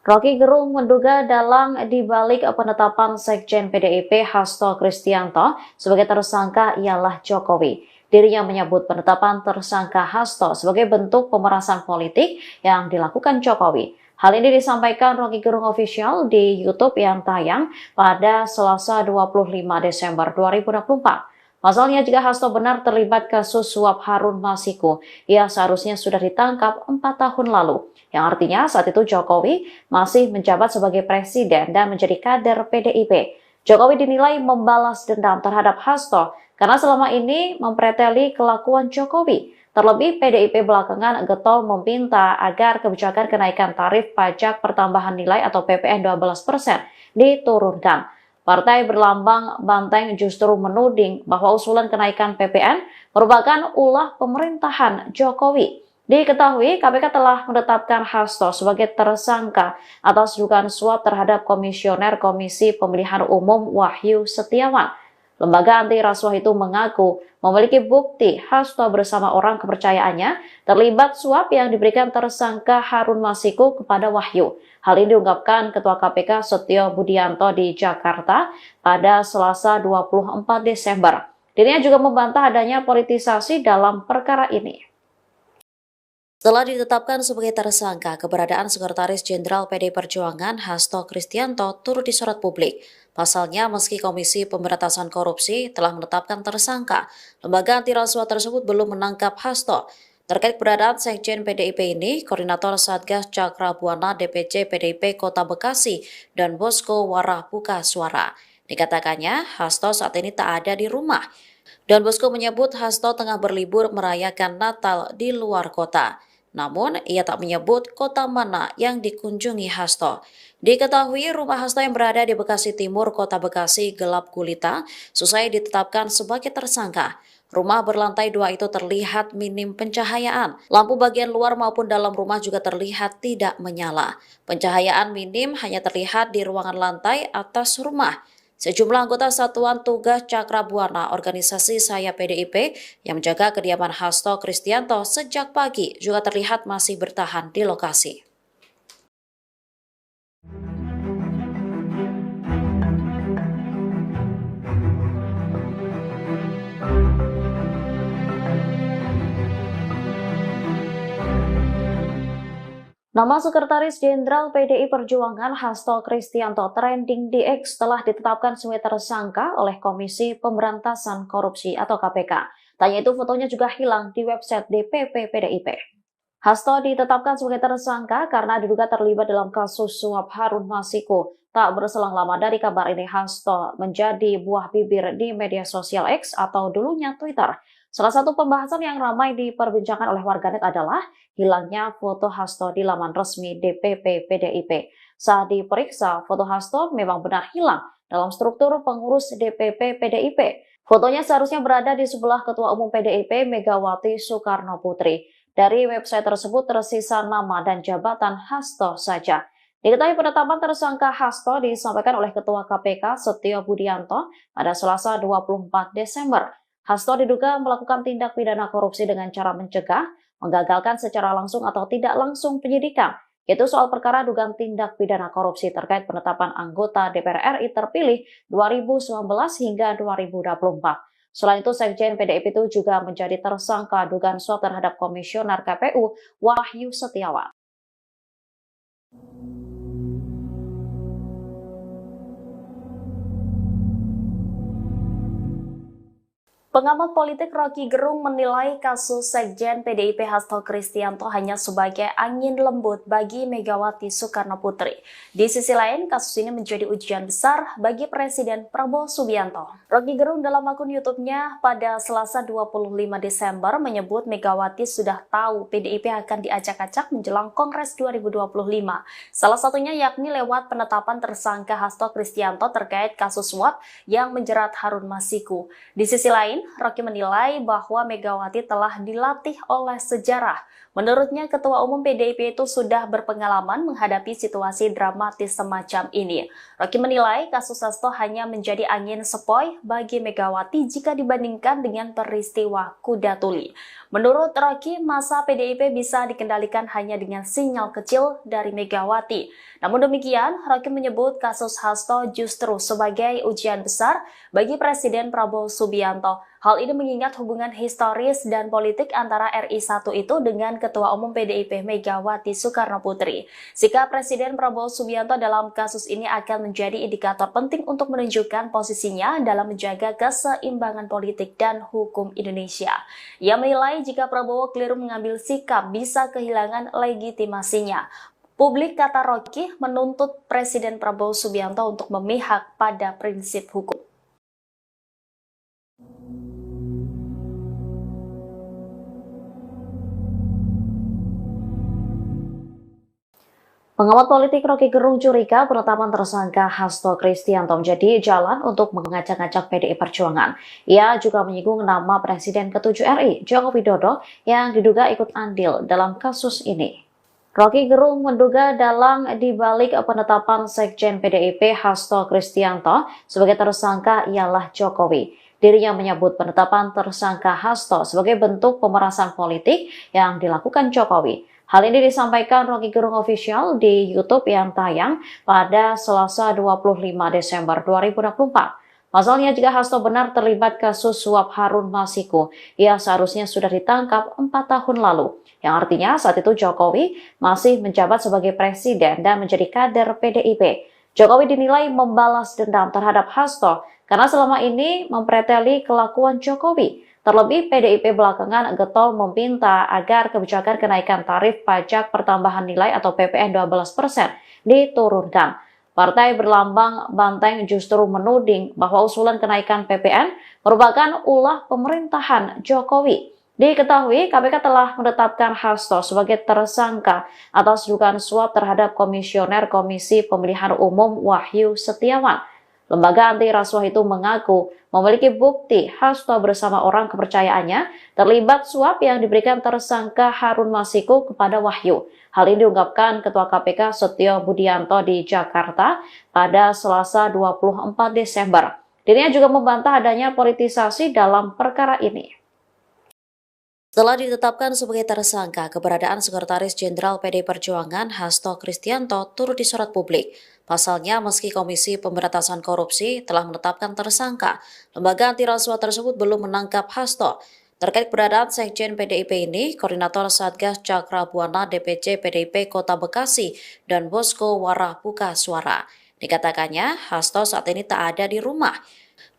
Rocky Gerung menduga dalang dibalik penetapan Sekjen PDIP Hasto Kristianto sebagai tersangka ialah Jokowi. Dirinya menyebut penetapan tersangka Hasto sebagai bentuk pemerasan politik yang dilakukan Jokowi. Hal ini disampaikan Rocky Gerung Official di YouTube yang tayang pada Selasa 25 Desember 2024. Pasalnya, jika Hasto benar terlibat kasus suap Harun Masiku, ia seharusnya sudah ditangkap 4 tahun lalu. Yang artinya saat itu Jokowi masih menjabat sebagai presiden dan menjadi kader PDIP. Jokowi dinilai membalas dendam terhadap Hasto karena selama ini mempreteli kelakuan Jokowi. Terlebih, PDIP belakangan getol meminta agar kebijakan kenaikan tarif pajak pertambahan nilai atau PPN 12% diturunkan. Partai berlambang banteng justru menuding bahwa usulan kenaikan PPN merupakan ulah pemerintahan Jokowi. Diketahui, KPK telah menetapkan Hasto sebagai tersangka atas dugaan suap terhadap Komisioner Komisi Pemilihan Umum Wahyu Setiawan. Lembaga anti rasuah itu mengaku memiliki bukti Hasto bersama orang kepercayaannya terlibat suap yang diberikan tersangka Harun Masiku kepada Wahyu. Hal ini diungkapkan Ketua KPK Setio Budianto di Jakarta pada Selasa 24 Desember. Dirinya juga membantah adanya politisasi dalam perkara ini. Setelah ditetapkan sebagai tersangka, keberadaan Sekretaris Jenderal PDI Perjuangan Hasto Kristianto turut disorot publik. Pasalnya, meski Komisi Pemberantasan Korupsi telah menetapkan tersangka, lembaga anti rasuah tersebut belum menangkap Hasto. Terkait keberadaan Sekjen PDIP ini, Koordinator Satgas Cakra Buana DPC PDIP Kota Bekasi dan Bosko Warah buka suara. Dikatakannya, Hasto saat ini tak ada di rumah. Dan Bosko menyebut Hasto tengah berlibur merayakan Natal di luar kota. Namun, ia tak menyebut kota mana yang dikunjungi Hasto. Diketahui rumah Hasto yang berada di Bekasi Timur, Kota Bekasi gelap gulita, selesai ditetapkan sebagai tersangka. Rumah berlantai 2 itu terlihat minim pencahayaan. Lampu bagian luar maupun dalam rumah juga terlihat tidak menyala. Pencahayaan minim hanya terlihat di ruangan lantai atas rumah. Sejumlah anggota Satuan Tugas Cakra Buana organisasi Saya PDIP yang menjaga kediaman Hasto Kristianto sejak pagi juga terlihat masih bertahan di lokasi. Nama Sekretaris Jenderal PDI Perjuangan Hasto Kristianto trending di X telah ditetapkan sebagai tersangka oleh Komisi Pemberantasan Korupsi atau KPK. Tanya itu fotonya juga hilang di website DPP PDIP. Hasto ditetapkan sebagai tersangka karena diduga terlibat dalam kasus suap Harun Masiku. Tak berselang lama dari kabar ini, Hasto menjadi buah bibir di media sosial X atau dulunya Twitter. Salah satu pembahasan yang ramai diperbincangkan oleh warganet adalah hilangnya foto Hasto di laman resmi DPP PDIP. Saat diperiksa, foto Hasto memang benar hilang dalam struktur pengurus DPP PDIP. Fotonya seharusnya berada di sebelah Ketua Umum PDIP Megawati Soekarno Putri. Dari website tersebut tersisa nama dan jabatan Hasto saja. Diketahui penetapan tersangka Hasto disampaikan oleh Ketua KPK Setio Budianto pada Selasa 24 Desember. Hasto diduga melakukan tindak pidana korupsi dengan cara mencegah, menggagalkan secara langsung atau tidak langsung penyidikan, yaitu soal perkara dugaan tindak pidana korupsi terkait penetapan anggota DPR RI terpilih 2019 hingga 2024. Selain itu, Sekjen PDIP itu juga menjadi tersangka dugaan suap terhadap Komisioner KPU Wahyu Setiawan. Pengamat politik Rocky Gerung menilai kasus Sekjen PDIP Hasto Kristianto hanya sebagai angin lembut bagi Megawati Soekarno Putri. Di sisi lain, kasus ini menjadi ujian besar bagi Presiden Prabowo Subianto. Rocky Gerung dalam akun YouTube-nya pada Selasa 25 Desember menyebut Megawati sudah tahu PDIP akan diacak-acak menjelang Kongres 2025. Salah satunya yakni lewat penetapan tersangka Hasto Kristianto terkait kasus suap yang menjerat Harun Masiku. Di sisi lain, Rocky menilai bahwa Megawati telah dilatih oleh sejarah. Menurutnya, Ketua Umum PDIP itu sudah berpengalaman menghadapi situasi dramatis semacam ini. Rocky menilai kasus Hasto hanya menjadi angin sepoi bagi Megawati jika dibandingkan dengan peristiwa Kuda Tuli. Menurut Rocky, masa PDIP bisa dikendalikan hanya dengan sinyal kecil dari Megawati. Namun demikian, Rocky menyebut kasus Hasto justru sebagai ujian besar bagi Presiden Prabowo Subianto. Hal ini mengingat hubungan historis dan politik antara RI 1 itu dengan Ketua Umum PDIP Megawati Soekarno Putri. Sikap Presiden Prabowo Subianto dalam kasus ini akan menjadi indikator penting untuk menunjukkan posisinya dalam menjaga keseimbangan politik dan hukum Indonesia. Ia menilai jika Prabowo keliru mengambil sikap bisa kehilangan legitimasinya. Publik, kata Rocky, menuntut Presiden Prabowo Subianto untuk memihak pada prinsip hukum. Pengamat politik Rocky Gerung curiga penetapan tersangka Hasto Kristianto menjadi jalan untuk mengacak-acak PDI Perjuangan. Ia juga menyinggung nama Presiden ke-7 RI, Joko Widodo, yang diduga ikut andil dalam kasus ini. Rocky Gerung menduga dalang dibalik penetapan Sekjen PDIP Hasto Kristianto sebagai tersangka ialah Jokowi. Dirinya menyebut penetapan tersangka Hasto sebagai bentuk pemerasan politik yang dilakukan Jokowi. Hal ini disampaikan Rocky Gerung Official di YouTube yang tayang pada Selasa 25 Desember 2024. Pasalnya, jika Hasto benar terlibat kasus suap Harun Masiku, ia seharusnya sudah ditangkap 4 tahun lalu. Yang artinya saat itu Jokowi masih menjabat sebagai presiden dan menjadi kader PDIP. Jokowi dinilai membalas dendam terhadap Hasto karena selama ini mempreteli kelakuan Jokowi. Terlebih, PDIP belakangan getol meminta agar kebijakan kenaikan tarif pajak pertambahan nilai atau PPN 12% diturunkan. Partai berlambang banteng justru menuding bahwa usulan kenaikan PPN merupakan ulah pemerintahan Jokowi. Diketahui, KPK telah menetapkan Hasto sebagai tersangka atas dugaan suap terhadap Komisioner Komisi Pemilihan Umum Wahyu Setiawan. Lembaga anti rasuah itu mengaku memiliki bukti Hasto bersama orang kepercayaannya terlibat suap yang diberikan tersangka Harun Masiku kepada Wahyu. Hal ini diungkapkan Ketua KPK Setio Budianto di Jakarta pada Selasa 24 Desember. Dirinya juga membantah adanya politisasi dalam perkara ini. Setelah ditetapkan sebagai tersangka, keberadaan Sekretaris Jenderal PDI Perjuangan Hasto Kristianto turut disorot publik. Pasalnya, meski Komisi Pemberantasan Korupsi telah menetapkan tersangka, lembaga anti rasuah tersebut belum menangkap Hasto. Terkait keberadaan Sekjen PDIP ini, Koordinator Satgas Cakrabuana DPC PDIP Kota Bekasi dan Bosko Warah buka suara. Dikatakannya, Hasto saat ini tak ada di rumah.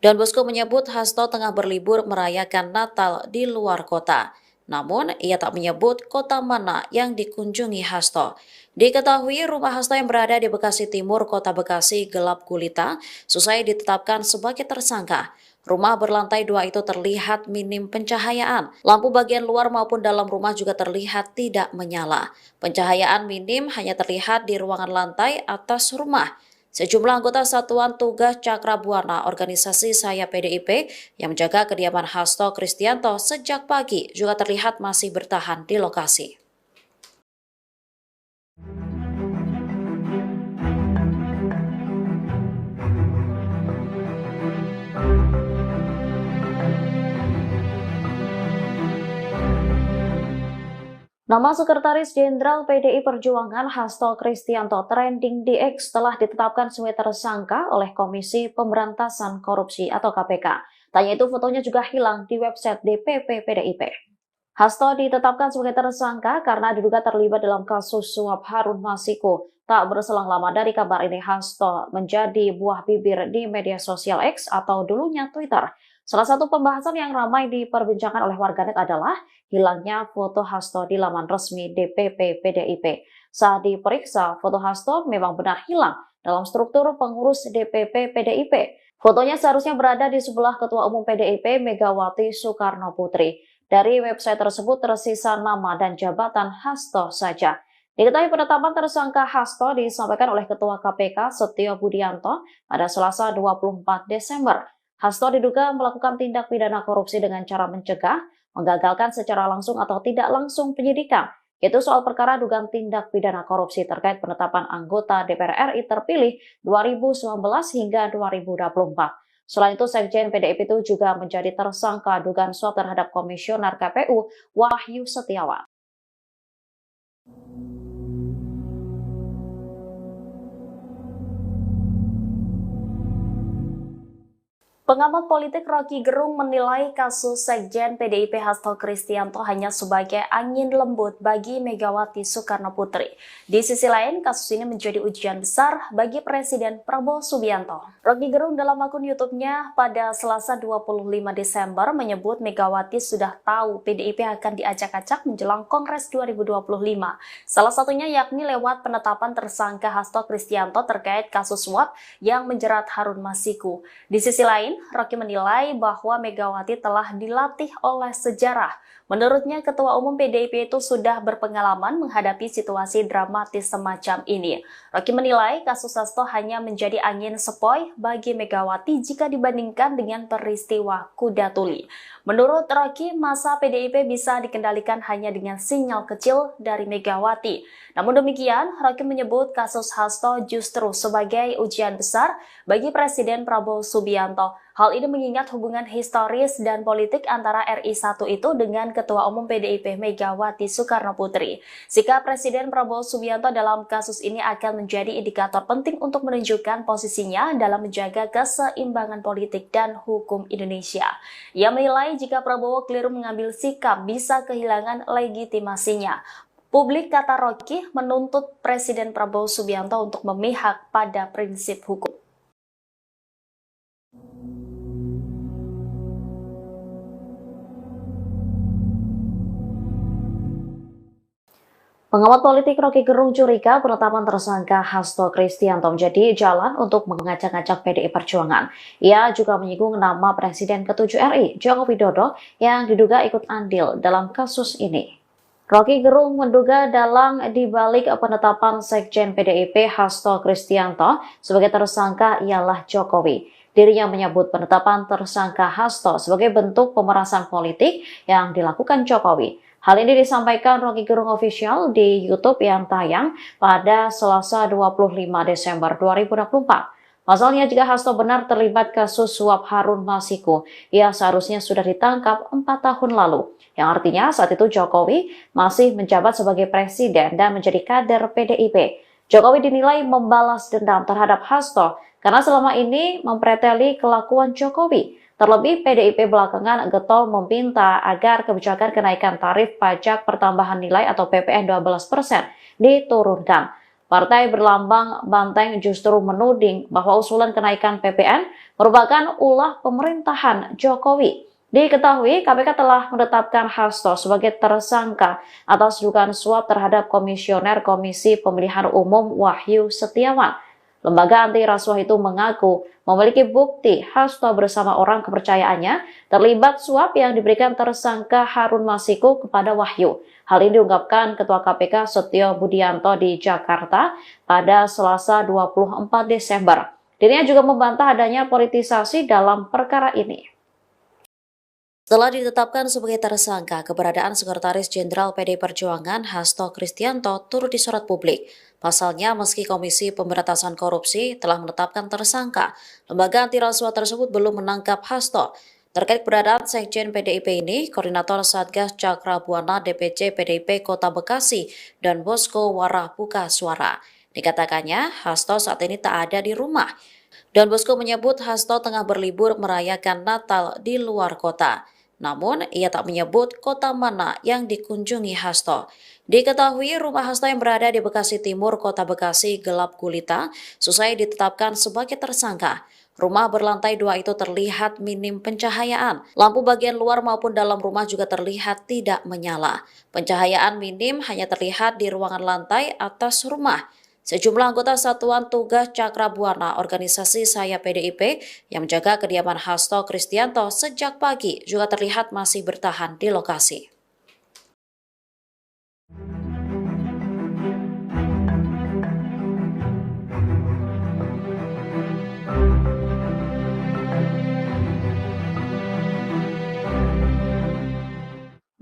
Dan Bosko menyebut Hasto tengah berlibur merayakan Natal di luar kota. Namun, ia tak menyebut kota mana yang dikunjungi Hasto. Diketahui rumah Hasto yang berada di Bekasi Timur, Kota Bekasi gelap gulita, selesai ditetapkan sebagai tersangka. Rumah berlantai 2 itu terlihat minim pencahayaan. Lampu bagian luar maupun dalam rumah juga terlihat tidak menyala. Pencahayaan minim hanya terlihat di ruangan lantai atas rumah. Sejumlah anggota Satuan Tugas Cakrabuana organisasi Saya PDIP yang menjaga kediaman Hasto Kristianto sejak pagi juga terlihat masih bertahan di lokasi. Nama Sekretaris Jenderal PDI Perjuangan Hasto Kristianto trending di X telah ditetapkan sebagai tersangka oleh Komisi Pemberantasan Korupsi atau KPK. Tanya itu fotonya juga hilang di website DPP PDIP. Hasto ditetapkan sebagai tersangka karena diduga terlibat dalam kasus suap Harun Masiku. Tak berselang lama dari kabar ini, Hasto menjadi buah bibir di media sosial X atau dulunya Twitter. Salah satu pembahasan yang ramai diperbincangkan oleh warganet adalah hilangnya foto Hasto di laman resmi DPP PDIP. Saat diperiksa, foto Hasto memang benar hilang dalam struktur pengurus DPP PDIP. Fotonya seharusnya berada di sebelah Ketua Umum PDIP Megawati Soekarno Putri. Dari website tersebut tersisa nama dan jabatan Hasto saja. Diketahui penetapan tersangka Hasto disampaikan oleh Ketua KPK Setio Budianto pada Selasa 24 Desember. Hasto diduga melakukan tindak pidana korupsi dengan cara mencegah, menggagalkan secara langsung atau tidak langsung penyidikan, yaitu soal perkara dugaan tindak pidana korupsi terkait penetapan anggota DPR RI terpilih 2019 hingga 2024. Selain itu, Sekjen PDIP itu juga menjadi tersangka dugaan suap terhadap Komisioner KPU Wahyu Setiawan. Pengamat politik Rocky Gerung menilai kasus Sekjen PDIP Hasto Kristianto hanya sebagai angin lembut bagi Megawati Soekarno Putri. Di sisi lain, kasus ini menjadi ujian besar bagi Presiden Prabowo Subianto. Rocky Gerung dalam akun YouTube-nya pada Selasa 25 Desember menyebut Megawati sudah tahu PDIP akan diacak-acak menjelang Kongres 2025. Salah satunya yakni lewat penetapan tersangka Hasto Kristianto terkait kasus suap yang menjerat Harun Masiku. Di sisi lain, Rocky menilai bahwa Megawati telah dilatih oleh sejarah. Menurutnya, Ketua Umum PDIP itu sudah berpengalaman menghadapi situasi dramatis semacam ini. Rocky menilai kasus Hasto hanya menjadi angin sepoi bagi Megawati jika dibandingkan dengan peristiwa Kuda Tuli. Menurut Rocky, masa PDIP bisa dikendalikan hanya dengan sinyal kecil dari Megawati. Namun demikian, Rocky menyebut kasus Hasto justru sebagai ujian besar bagi Presiden Prabowo Subianto. Hal ini mengingat hubungan historis dan politik antara RI1 itu dengan Ketua Umum PDIP Megawati Soekarno Putri. Sikap Presiden Prabowo Subianto dalam kasus ini akan menjadi indikator penting untuk menunjukkan posisinya dalam menjaga keseimbangan politik dan hukum Indonesia. Ia menilai jika Prabowo keliru mengambil sikap bisa kehilangan legitimasinya. Publik, kata Rocky, menuntut Presiden Prabowo Subianto untuk memihak pada prinsip hukum. Pengamat politik Rocky Gerung curiga penetapan tersangka Hasto Kristianto menjadi jalan untuk mengacak-acak PDI Perjuangan. Ia juga menyinggung nama Presiden ke-7 RI, Joko Widodo, yang diduga ikut andil dalam kasus ini. Rocky Gerung menduga dalang dibalik penetapan Sekjen PDIP Hasto Kristianto sebagai tersangka ialah Jokowi. Dirinya menyebut penetapan tersangka Hasto sebagai bentuk pemerasan politik yang dilakukan Jokowi. Hal ini disampaikan Rocky Gerung Official di YouTube yang tayang pada Selasa 25 Desember 2024. Pasalnya, jika Hasto benar terlibat kasus suap Harun Masiku, ia seharusnya sudah ditangkap 4 tahun lalu. Yang artinya saat itu Jokowi masih menjabat sebagai presiden dan menjadi kader PDIP. Jokowi dinilai membalas dendam terhadap Hasto karena selama ini mempreteli kelakuan Jokowi. Terlebih, PDIP belakangan getol meminta agar kebijakan kenaikan tarif pajak pertambahan nilai atau PPN 12% diturunkan. Partai berlambang banteng justru menuding bahwa usulan kenaikan PPN merupakan ulah pemerintahan Jokowi. Diketahui, KPK telah menetapkan Hasto sebagai tersangka atas dugaan suap terhadap Komisioner Komisi Pemilihan Umum Wahyu Setiawan. Lembaga anti rasuah itu mengaku memiliki bukti Hasto bersama orang kepercayaannya terlibat suap yang diberikan tersangka Harun Masiku kepada Wahyu. Hal ini diungkapkan Ketua KPK Setio Budianto di Jakarta pada Selasa 24 Desember. Dirinya juga membantah adanya politisasi dalam perkara ini. Setelah ditetapkan sebagai tersangka, keberadaan Sekretaris Jenderal PDI Perjuangan Hasto Kristianto turut disorot publik. Pasalnya, meski Komisi Pemberantasan Korupsi telah menetapkan tersangka, lembaga anti rasuah tersebut belum menangkap Hasto. Terkait keberadaan Sekjen PDIP ini, Koordinator Satgas Cakra Buana DPC PDIP Kota Bekasi dan Bosko Warah buka suara. Dikatakannya, Hasto saat ini tak ada di rumah. Don Bosco menyebut Hasto tengah berlibur merayakan Natal di luar kota. Namun, ia tak menyebut kota mana yang dikunjungi Hasto. Diketahui rumah Hasto yang berada di Bekasi Timur, Kota Bekasi gelap gulita, selesai ditetapkan sebagai tersangka. Rumah berlantai 2 itu terlihat minim pencahayaan. Lampu bagian luar maupun dalam rumah juga terlihat tidak menyala. Pencahayaan minim hanya terlihat di ruangan lantai atas rumah. Sejumlah anggota Satuan Tugas Cakra Buana organisasi Saya PDIP yang menjaga kediaman Hasto Kristianto sejak pagi juga terlihat masih bertahan di lokasi.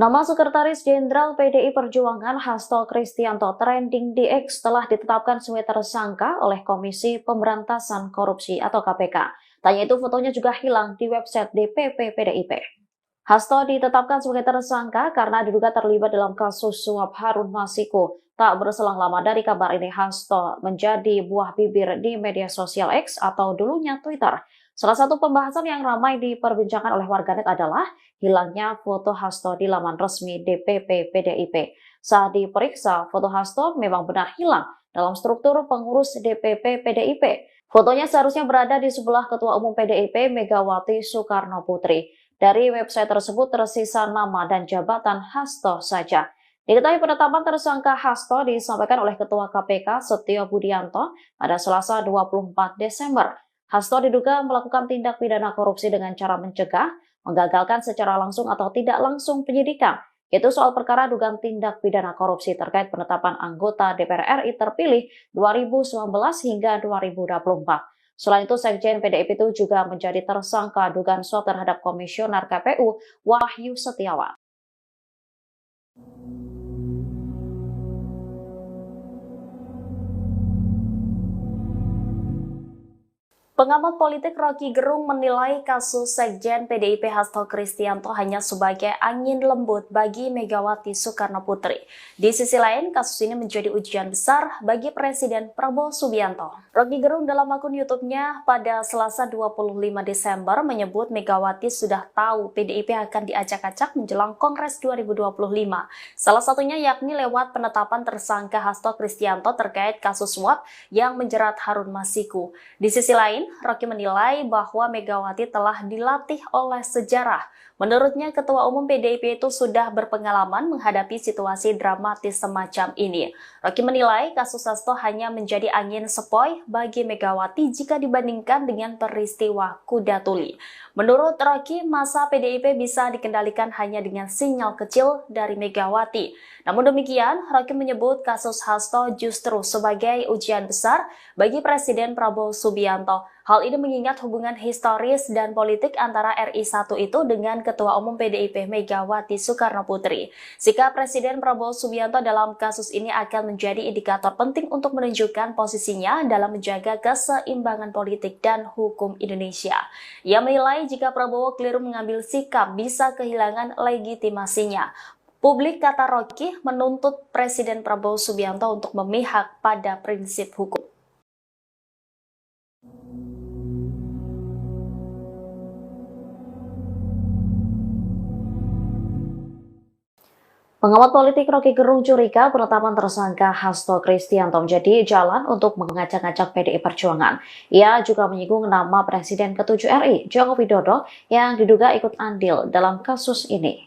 Nama Sekretaris Jenderal PDI Perjuangan Hasto Kristianto trending di X setelah ditetapkan sebagai tersangka oleh Komisi Pemberantasan Korupsi atau KPK. Tanya itu fotonya juga hilang di website DPP PDIP. Hasto ditetapkan sebagai tersangka karena diduga terlibat dalam kasus suap Harun Masiku. Tak berselang lama dari kabar ini, Hasto menjadi buah bibir di media sosial X atau dulunya Twitter. Salah satu pembahasan yang ramai diperbincangkan oleh warganet adalah hilangnya foto Hasto di laman resmi DPP PDIP. Saat diperiksa, foto Hasto memang benar hilang dalam struktur pengurus DPP PDIP. Fotonya seharusnya berada di sebelah Ketua Umum PDIP Megawati Soekarno Putri. Dari website tersebut tersisa nama dan jabatan Hasto saja. Diketahui penetapan tersangka Hasto disampaikan oleh Ketua KPK Setio Budianto pada Selasa 24 Desember. Hasto diduga melakukan tindak pidana korupsi dengan cara mencegah, menggagalkan secara langsung atau tidak langsung penyidikan, yaitu soal perkara dugaan tindak pidana korupsi terkait penetapan anggota DPR RI terpilih 2019 hingga 2024. Selain itu, Sekjen PDIP itu juga menjadi tersangka dugaan suap terhadap Komisioner KPU Wahyu Setiawan. Pengamat politik Rocky Gerung menilai kasus Sekjen PDIP Hasto Kristianto hanya sebagai angin lembut bagi Megawati Soekarno Putri. Di sisi lain, kasus ini menjadi ujian besar bagi Presiden Prabowo Subianto. Rocky Gerung dalam akun YouTube-nya pada Selasa 25 Desember menyebut Megawati sudah tahu PDIP akan diacak-acak menjelang Kongres 2025. Salah satunya yakni lewat penetapan tersangka Hasto Kristianto terkait kasus suap yang menjerat Harun Masiku. Di sisi lain, Rocky menilai bahwa Megawati telah dilatih oleh sejarah. Menurutnya, Ketua Umum PDIP itu sudah berpengalaman menghadapi situasi dramatis semacam ini. Rocky menilai kasus Hasto hanya menjadi angin sepoi bagi Megawati jika dibandingkan dengan peristiwa Kuda Tuli. Menurut Rocky, masa PDIP bisa dikendalikan hanya dengan sinyal kecil dari Megawati. Namun demikian, Rocky menyebut kasus Hasto justru sebagai ujian besar bagi Presiden Prabowo Subianto. Hal ini mengingat hubungan historis dan politik antara RI1 itu dengan Ketua Umum PDIP Megawati Soekarno Putri. Sikap Presiden Prabowo Subianto dalam kasus ini akan menjadi indikator penting untuk menunjukkan posisinya dalam menjaga keseimbangan politik dan hukum Indonesia. Ia menilai jika Prabowo keliru mengambil sikap bisa kehilangan legitimasinya. Publik, kata Rocky, menuntut Presiden Prabowo Subianto untuk memihak pada prinsip hukum. Pengamat politik Rocky Gerung curiga penetapan tersangka Hasto Kristianto menjadi jalan untuk mengajak-ajak PDI Perjuangan. Ia juga menyinggung nama Presiden ke-7 RI, Joko Widodo, yang diduga ikut andil dalam kasus ini.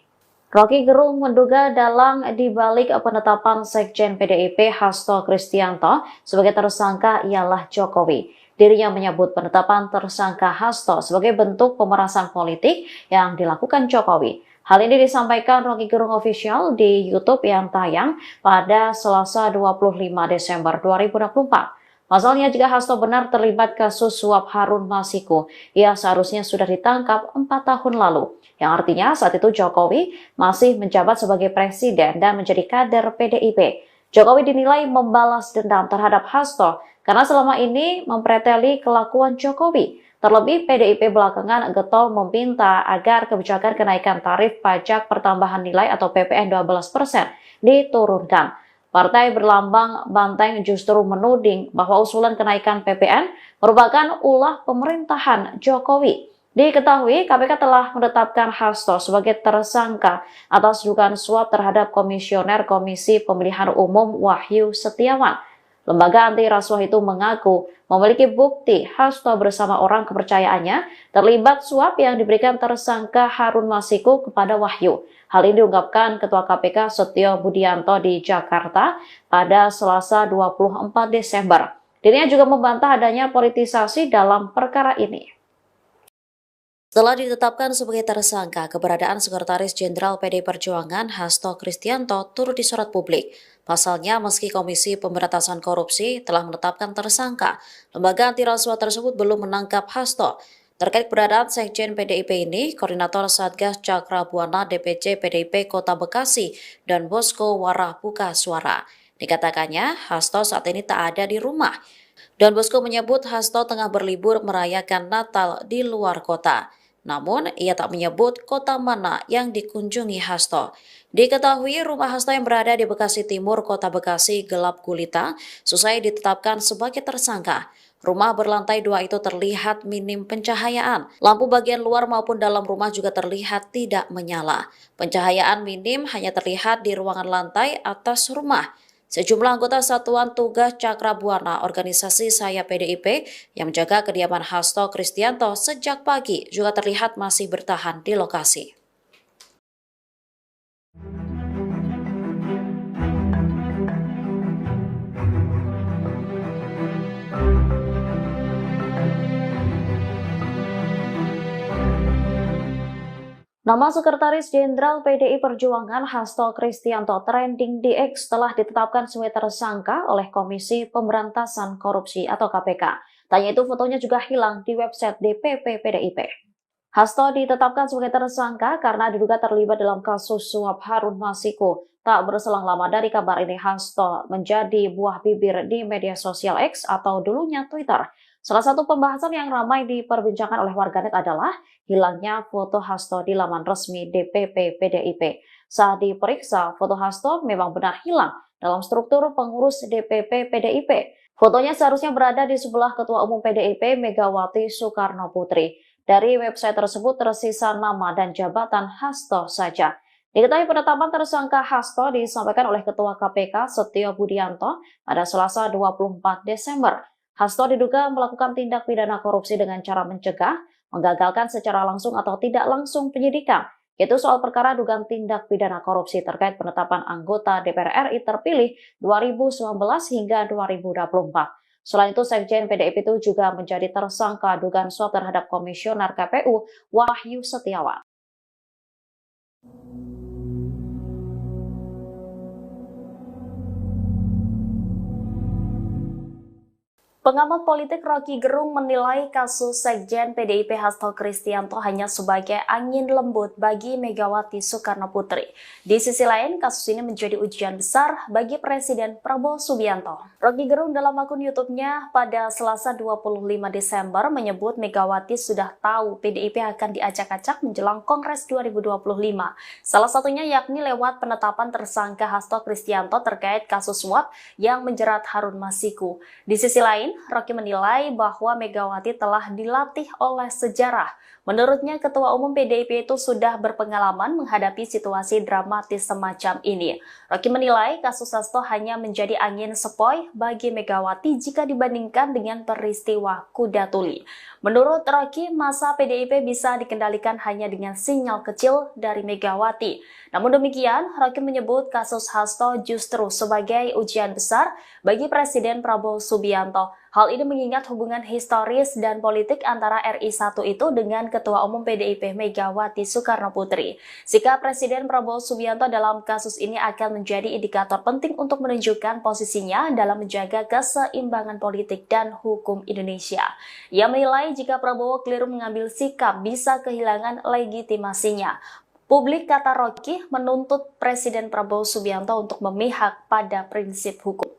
Rocky Gerung menduga dalang dibalik penetapan Sekjen PDIP Hasto Kristianto sebagai tersangka ialah Jokowi. Dirinya menyebut penetapan tersangka Hasto sebagai bentuk pemerasan politik yang dilakukan Jokowi. Hal ini disampaikan Rocky Gerung Official di YouTube yang tayang pada Selasa 25 Desember 2024. Pasalnya, jika Hasto benar terlibat kasus suap Harun Masiku, ia seharusnya sudah ditangkap 4 tahun lalu. Yang artinya saat itu Jokowi masih menjabat sebagai presiden dan menjadi kader PDIP. Jokowi dinilai membalas dendam terhadap Hasto karena selama ini mempreteli kelakuan Jokowi. Terlebih PDIP belakangan getol meminta agar kebijakan kenaikan tarif pajak pertambahan nilai atau PPN 12% diturunkan. Partai berlambang banteng justru menuding bahwa usulan kenaikan PPN merupakan ulah pemerintahan Jokowi. Diketahui KPK telah menetapkan Hasto sebagai tersangka atas dugaan suap terhadap Komisioner Komisi Pemilihan Umum Wahyu Setiawan. Lembaga anti rasuah itu mengaku memiliki bukti Hasto bersama orang kepercayaannya terlibat suap yang diberikan tersangka Harun Masiku kepada Wahyu. Hal ini diungkapkan Ketua KPK Setio Budianto di Jakarta pada Selasa 24 Desember. Dirinya juga membantah adanya politisasi dalam perkara ini. Setelah ditetapkan sebagai tersangka, keberadaan Sekretaris Jenderal PDI Perjuangan Hasto Kristianto turut disorot publik. Pasalnya, meski Komisi Pemberantasan Korupsi telah menetapkan tersangka, lembaga anti rasuah tersebut belum menangkap Hasto. Terkait keberadaan Sekjen PDIP ini, Koordinator Satgas Cakra Buana DPC PDIP Kota Bekasi dan Bosko Warah buka suara. Dikatakannya, Hasto saat ini tak ada di rumah. Dan Bosko menyebut Hasto tengah berlibur merayakan Natal di luar kota. Namun, ia tak menyebut kota mana yang dikunjungi Hasto. Diketahui rumah Hasto yang berada di Bekasi Timur, Kota Bekasi gelap gulita, selesai ditetapkan sebagai tersangka. Rumah berlantai 2 itu terlihat minim pencahayaan. Lampu bagian luar maupun dalam rumah juga terlihat tidak menyala. Pencahayaan minim hanya terlihat di ruangan lantai atas rumah. Sejumlah anggota Satuan Tugas Cakra Buana organisasi Saya PDIP yang menjaga kediaman Hasto Kristianto sejak pagi juga terlihat masih bertahan di lokasi. Nama Sekretaris Jenderal PDI Perjuangan Hasto Kristianto trending di X telah ditetapkan sebagai tersangka oleh Komisi Pemberantasan Korupsi atau KPK. Tanya itu fotonya juga hilang di website DPP PDIP. Hasto ditetapkan sebagai tersangka karena diduga terlibat dalam kasus suap Harun Masiku. Tak berselang lama dari kabar ini, Hasto menjadi buah bibir di media sosial X atau dulunya Twitter. Salah satu pembahasan yang ramai diperbincangkan oleh warganet adalah hilangnya foto Hasto di laman resmi DPP PDIP. Saat diperiksa, foto Hasto memang benar hilang dalam struktur pengurus DPP PDIP. Fotonya seharusnya berada di sebelah Ketua Umum PDIP Megawati Soekarno Putri. Dari website tersebut tersisa nama dan jabatan Hasto saja. Diketahui penetapan tersangka Hasto disampaikan oleh Ketua KPK Setio Budianto pada Selasa 24 Desember. Hasto diduga melakukan tindak pidana korupsi dengan cara mencegah, menggagalkan secara langsung atau tidak langsung penyidikan, yaitu soal perkara dugaan tindak pidana korupsi terkait penetapan anggota DPR RI terpilih 2019 hingga 2024. Selain itu, Sekjen PDIP itu juga menjadi tersangka dugaan suap terhadap Komisioner KPU Wahyu Setiawan. Pengamat politik Rocky Gerung menilai kasus Sekjen PDIP Hasto Kristianto hanya sebagai angin lembut bagi Megawati Soekarno Putri. Di sisi lain, kasus ini menjadi ujian besar bagi Presiden Prabowo Subianto. Rocky Gerung dalam akun YouTube-nya pada Selasa 25 Desember menyebut Megawati sudah tahu PDIP akan diacak-acak menjelang Kongres 2025. Salah satunya yakni lewat penetapan tersangka Hasto Kristianto terkait kasus suap yang menjerat Harun Masiku. Di sisi lain, Rocky menilai bahwa Megawati telah dilatih oleh sejarah Menurutnya, Ketua Umum PDIP itu sudah berpengalaman menghadapi situasi dramatis semacam ini. Rocky menilai kasus Hasto hanya menjadi angin sepoi bagi Megawati jika dibandingkan dengan peristiwa kuda tuli. Menurut Rocky, masa PDIP bisa dikendalikan hanya dengan sinyal kecil dari Megawati. Namun demikian, Rocky menyebut kasus Hasto justru sebagai ujian besar bagi Presiden Prabowo Subianto. Hal ini mengingat hubungan historis dan politik antara RI1 itu dengan Ketua Umum PDIP Megawati Soekarnoputri. Sikap Presiden Prabowo Subianto dalam kasus ini akan menjadi indikator penting untuk menunjukkan posisinya dalam menjaga keseimbangan politik dan hukum Indonesia. Ia menilai jika Prabowo keliru mengambil sikap bisa kehilangan legitimasinya. Publik, kata Rocky, menuntut Presiden Prabowo Subianto untuk memihak pada prinsip hukum.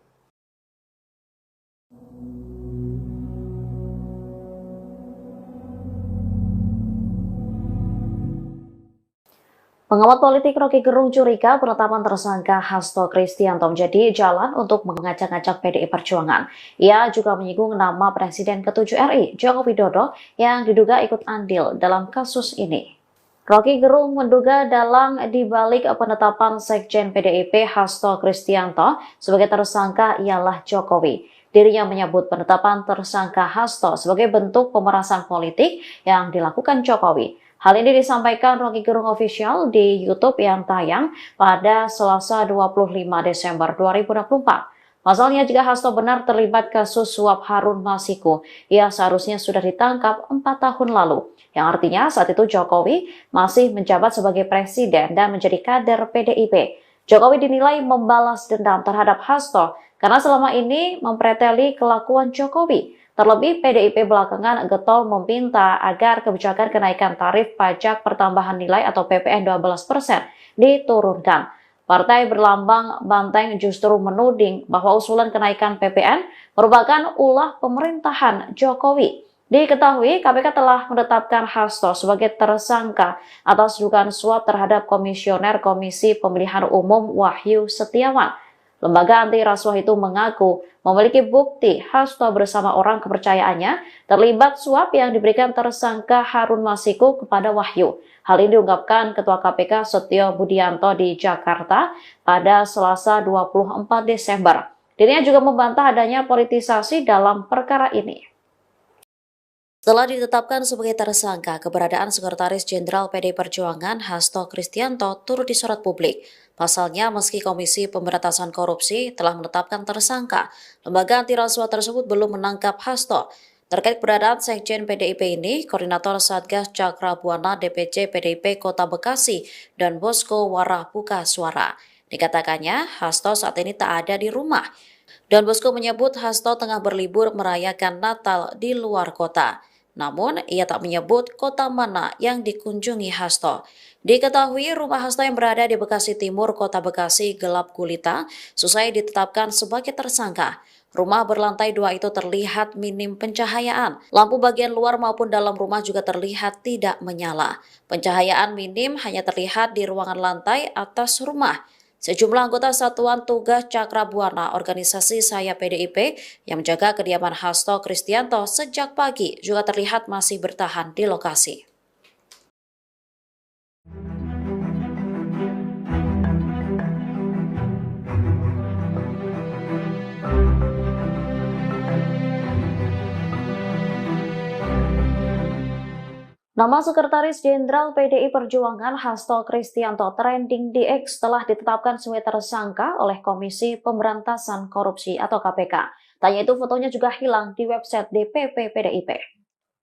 Pengamat politik Rocky Gerung curiga penetapan tersangka Hasto Kristianto menjadi jalan untuk mengajak-ajak PDI Perjuangan. Ia juga menyinggung nama Presiden ke-7 RI, Joko Widodo, yang diduga ikut andil dalam kasus ini. Rocky Gerung menduga dalang dibalik penetapan Sekjen PDIP Hasto Kristianto sebagai tersangka ialah Jokowi. Dirinya menyebut penetapan tersangka Hasto sebagai bentuk pemerasan politik yang dilakukan Jokowi. Hal ini disampaikan Rocky Gerung Official di YouTube yang tayang pada Selasa 25 Desember 2024. Pasalnya, jika Hasto benar terlibat kasus suap Harun Masiku, ia seharusnya sudah ditangkap 4 tahun lalu. Yang artinya saat itu Jokowi masih menjabat sebagai presiden dan menjadi kader PDIP. Jokowi dinilai membalas dendam terhadap Hasto karena selama ini mempreteli kelakuan Jokowi. Terlebih, PDIP belakangan getol meminta agar kebijakan kenaikan tarif pajak pertambahan nilai atau PPN 12% diturunkan. Partai berlambang banteng justru menuding bahwa usulan kenaikan PPN merupakan ulah pemerintahan Jokowi. Diketahui, KPK telah menetapkan Hasto sebagai tersangka atas dugaan suap terhadap Komisioner Komisi Pemilihan Umum Wahyu Setiawan. Lembaga anti rasuah itu mengaku memiliki bukti Hasto bersama orang kepercayaannya terlibat suap yang diberikan tersangka Harun Masiku kepada Wahyu. Hal ini diungkapkan Ketua KPK Setio Budianto di Jakarta pada Selasa 24 Desember. Dirinya juga membantah adanya politisasi dalam perkara ini. Setelah ditetapkan sebagai tersangka, keberadaan Sekretaris Jenderal PDI Perjuangan Hasto Kristianto turut disorot publik. Pasalnya, meski Komisi Pemberantasan Korupsi telah menetapkan tersangka, lembaga anti rasuah tersebut belum menangkap Hasto. Terkait keberadaan Sekjen PDIP ini, Koordinator Satgas Cakra Buana DPC PDIP Kota Bekasi dan Bosko Warah buka suara. Dikatakannya, Hasto saat ini tak ada di rumah. Dan Bosko menyebut Hasto tengah berlibur merayakan Natal di luar kota. Namun, ia tak menyebut kota mana yang dikunjungi Hasto. Diketahui rumah Hasto yang berada di Bekasi Timur, Kota Bekasi gelap gulita, selesai ditetapkan sebagai tersangka. Rumah berlantai 2 itu terlihat minim pencahayaan. Lampu bagian luar maupun dalam rumah juga terlihat tidak menyala. Pencahayaan minim hanya terlihat di ruangan lantai atas rumah. Sejumlah anggota Satuan Tugas Cakra Buana organisasi Saya PDIP yang menjaga kediaman Hasto Kristianto sejak pagi juga terlihat masih bertahan di lokasi. Nama Sekretaris Jenderal PDI Perjuangan Hasto Kristianto trending di X telah ditetapkan sebagai tersangka oleh Komisi Pemberantasan Korupsi atau KPK. Tanya itu fotonya juga hilang di website DPP PDIP.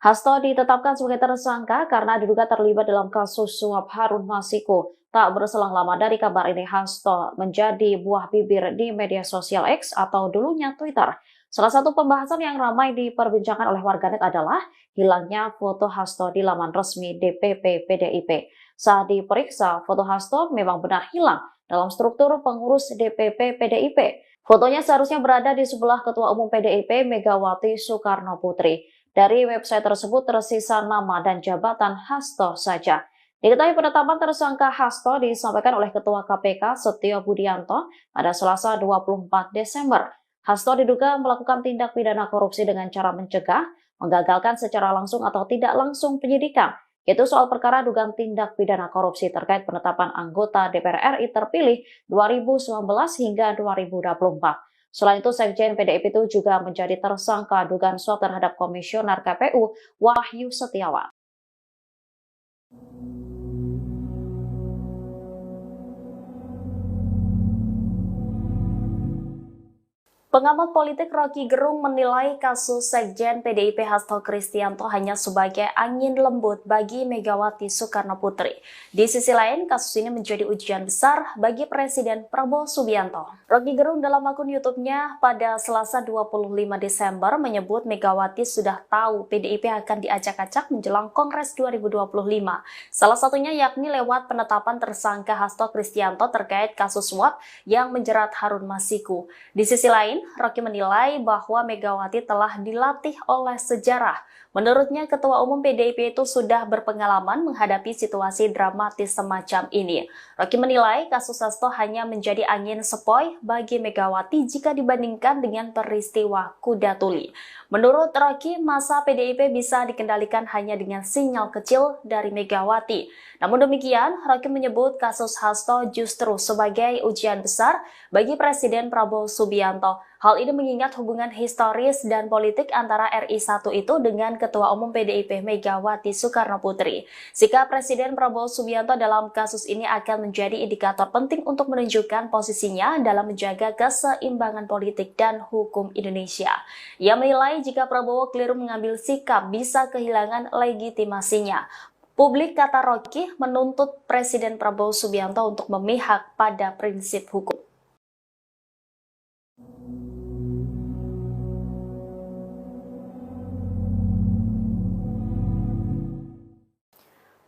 Hasto ditetapkan sebagai tersangka karena diduga terlibat dalam kasus suap Harun Masiku. Tak berselang lama dari kabar ini, Hasto menjadi buah bibir di media sosial X atau dulunya Twitter. Salah satu pembahasan yang ramai diperbincangkan oleh warganet adalah hilangnya foto Hasto di laman resmi DPP PDIP. Saat diperiksa, foto Hasto memang benar hilang dalam struktur pengurus DPP PDIP. Fotonya seharusnya berada di sebelah Ketua Umum PDIP Megawati Soekarnoputri. Dari website tersebut tersisa nama dan jabatan Hasto saja. Diketahui penetapan tersangka Hasto disampaikan oleh Ketua KPK Setio Budianto pada Selasa 24 Desember. Hasto diduga melakukan tindak pidana korupsi dengan cara mencegah, menggagalkan secara langsung atau tidak langsung penyidikan, yaitu soal perkara dugaan tindak pidana korupsi terkait penetapan anggota DPR RI terpilih 2019 hingga 2024. Selain itu, Sekjen PDIP itu juga menjadi tersangka dugaan suap terhadap Komisioner KPU Wahyu Setiawan. Pengamat politik Rocky Gerung menilai kasus Sekjen PDIP Hasto Kristianto hanya sebagai angin lembut bagi Megawati Soekarno Putri. Di sisi lain, kasus ini menjadi ujian besar bagi Presiden Prabowo Subianto. Rocky Gerung dalam akun YouTube-nya pada Selasa 25 Desember menyebut Megawati sudah tahu PDIP akan diacak-acak menjelang Kongres 2025. Salah satunya yakni lewat penetapan tersangka Hasto Kristianto terkait kasus suap yang menjerat Harun Masiku. Di sisi lain, Rocky menilai bahwa Megawati telah dilatih oleh sejarah. Menurutnya, Ketua Umum PDIP itu sudah berpengalaman menghadapi situasi dramatis semacam ini. Rocky menilai kasus Hasto hanya menjadi angin sepoi bagi Megawati jika dibandingkan dengan peristiwa kuda tuli. Menurut Rocky, masa PDIP bisa dikendalikan hanya dengan sinyal kecil dari Megawati. Namun demikian, Rocky menyebut kasus Hasto justru sebagai ujian besar bagi Presiden Prabowo Subianto. Hal ini mengingat hubungan historis dan politik antara RI1 itu dengan Ketua Umum PDIP Megawati Soekarno Putri. Sikap Presiden Prabowo Subianto dalam kasus ini akan menjadi indikator penting untuk menunjukkan posisinya dalam menjaga keseimbangan politik dan hukum Indonesia. Ia menilai jika Prabowo keliru mengambil sikap bisa kehilangan legitimasinya. Publik, kata Rocky, menuntut Presiden Prabowo Subianto untuk memihak pada prinsip hukum.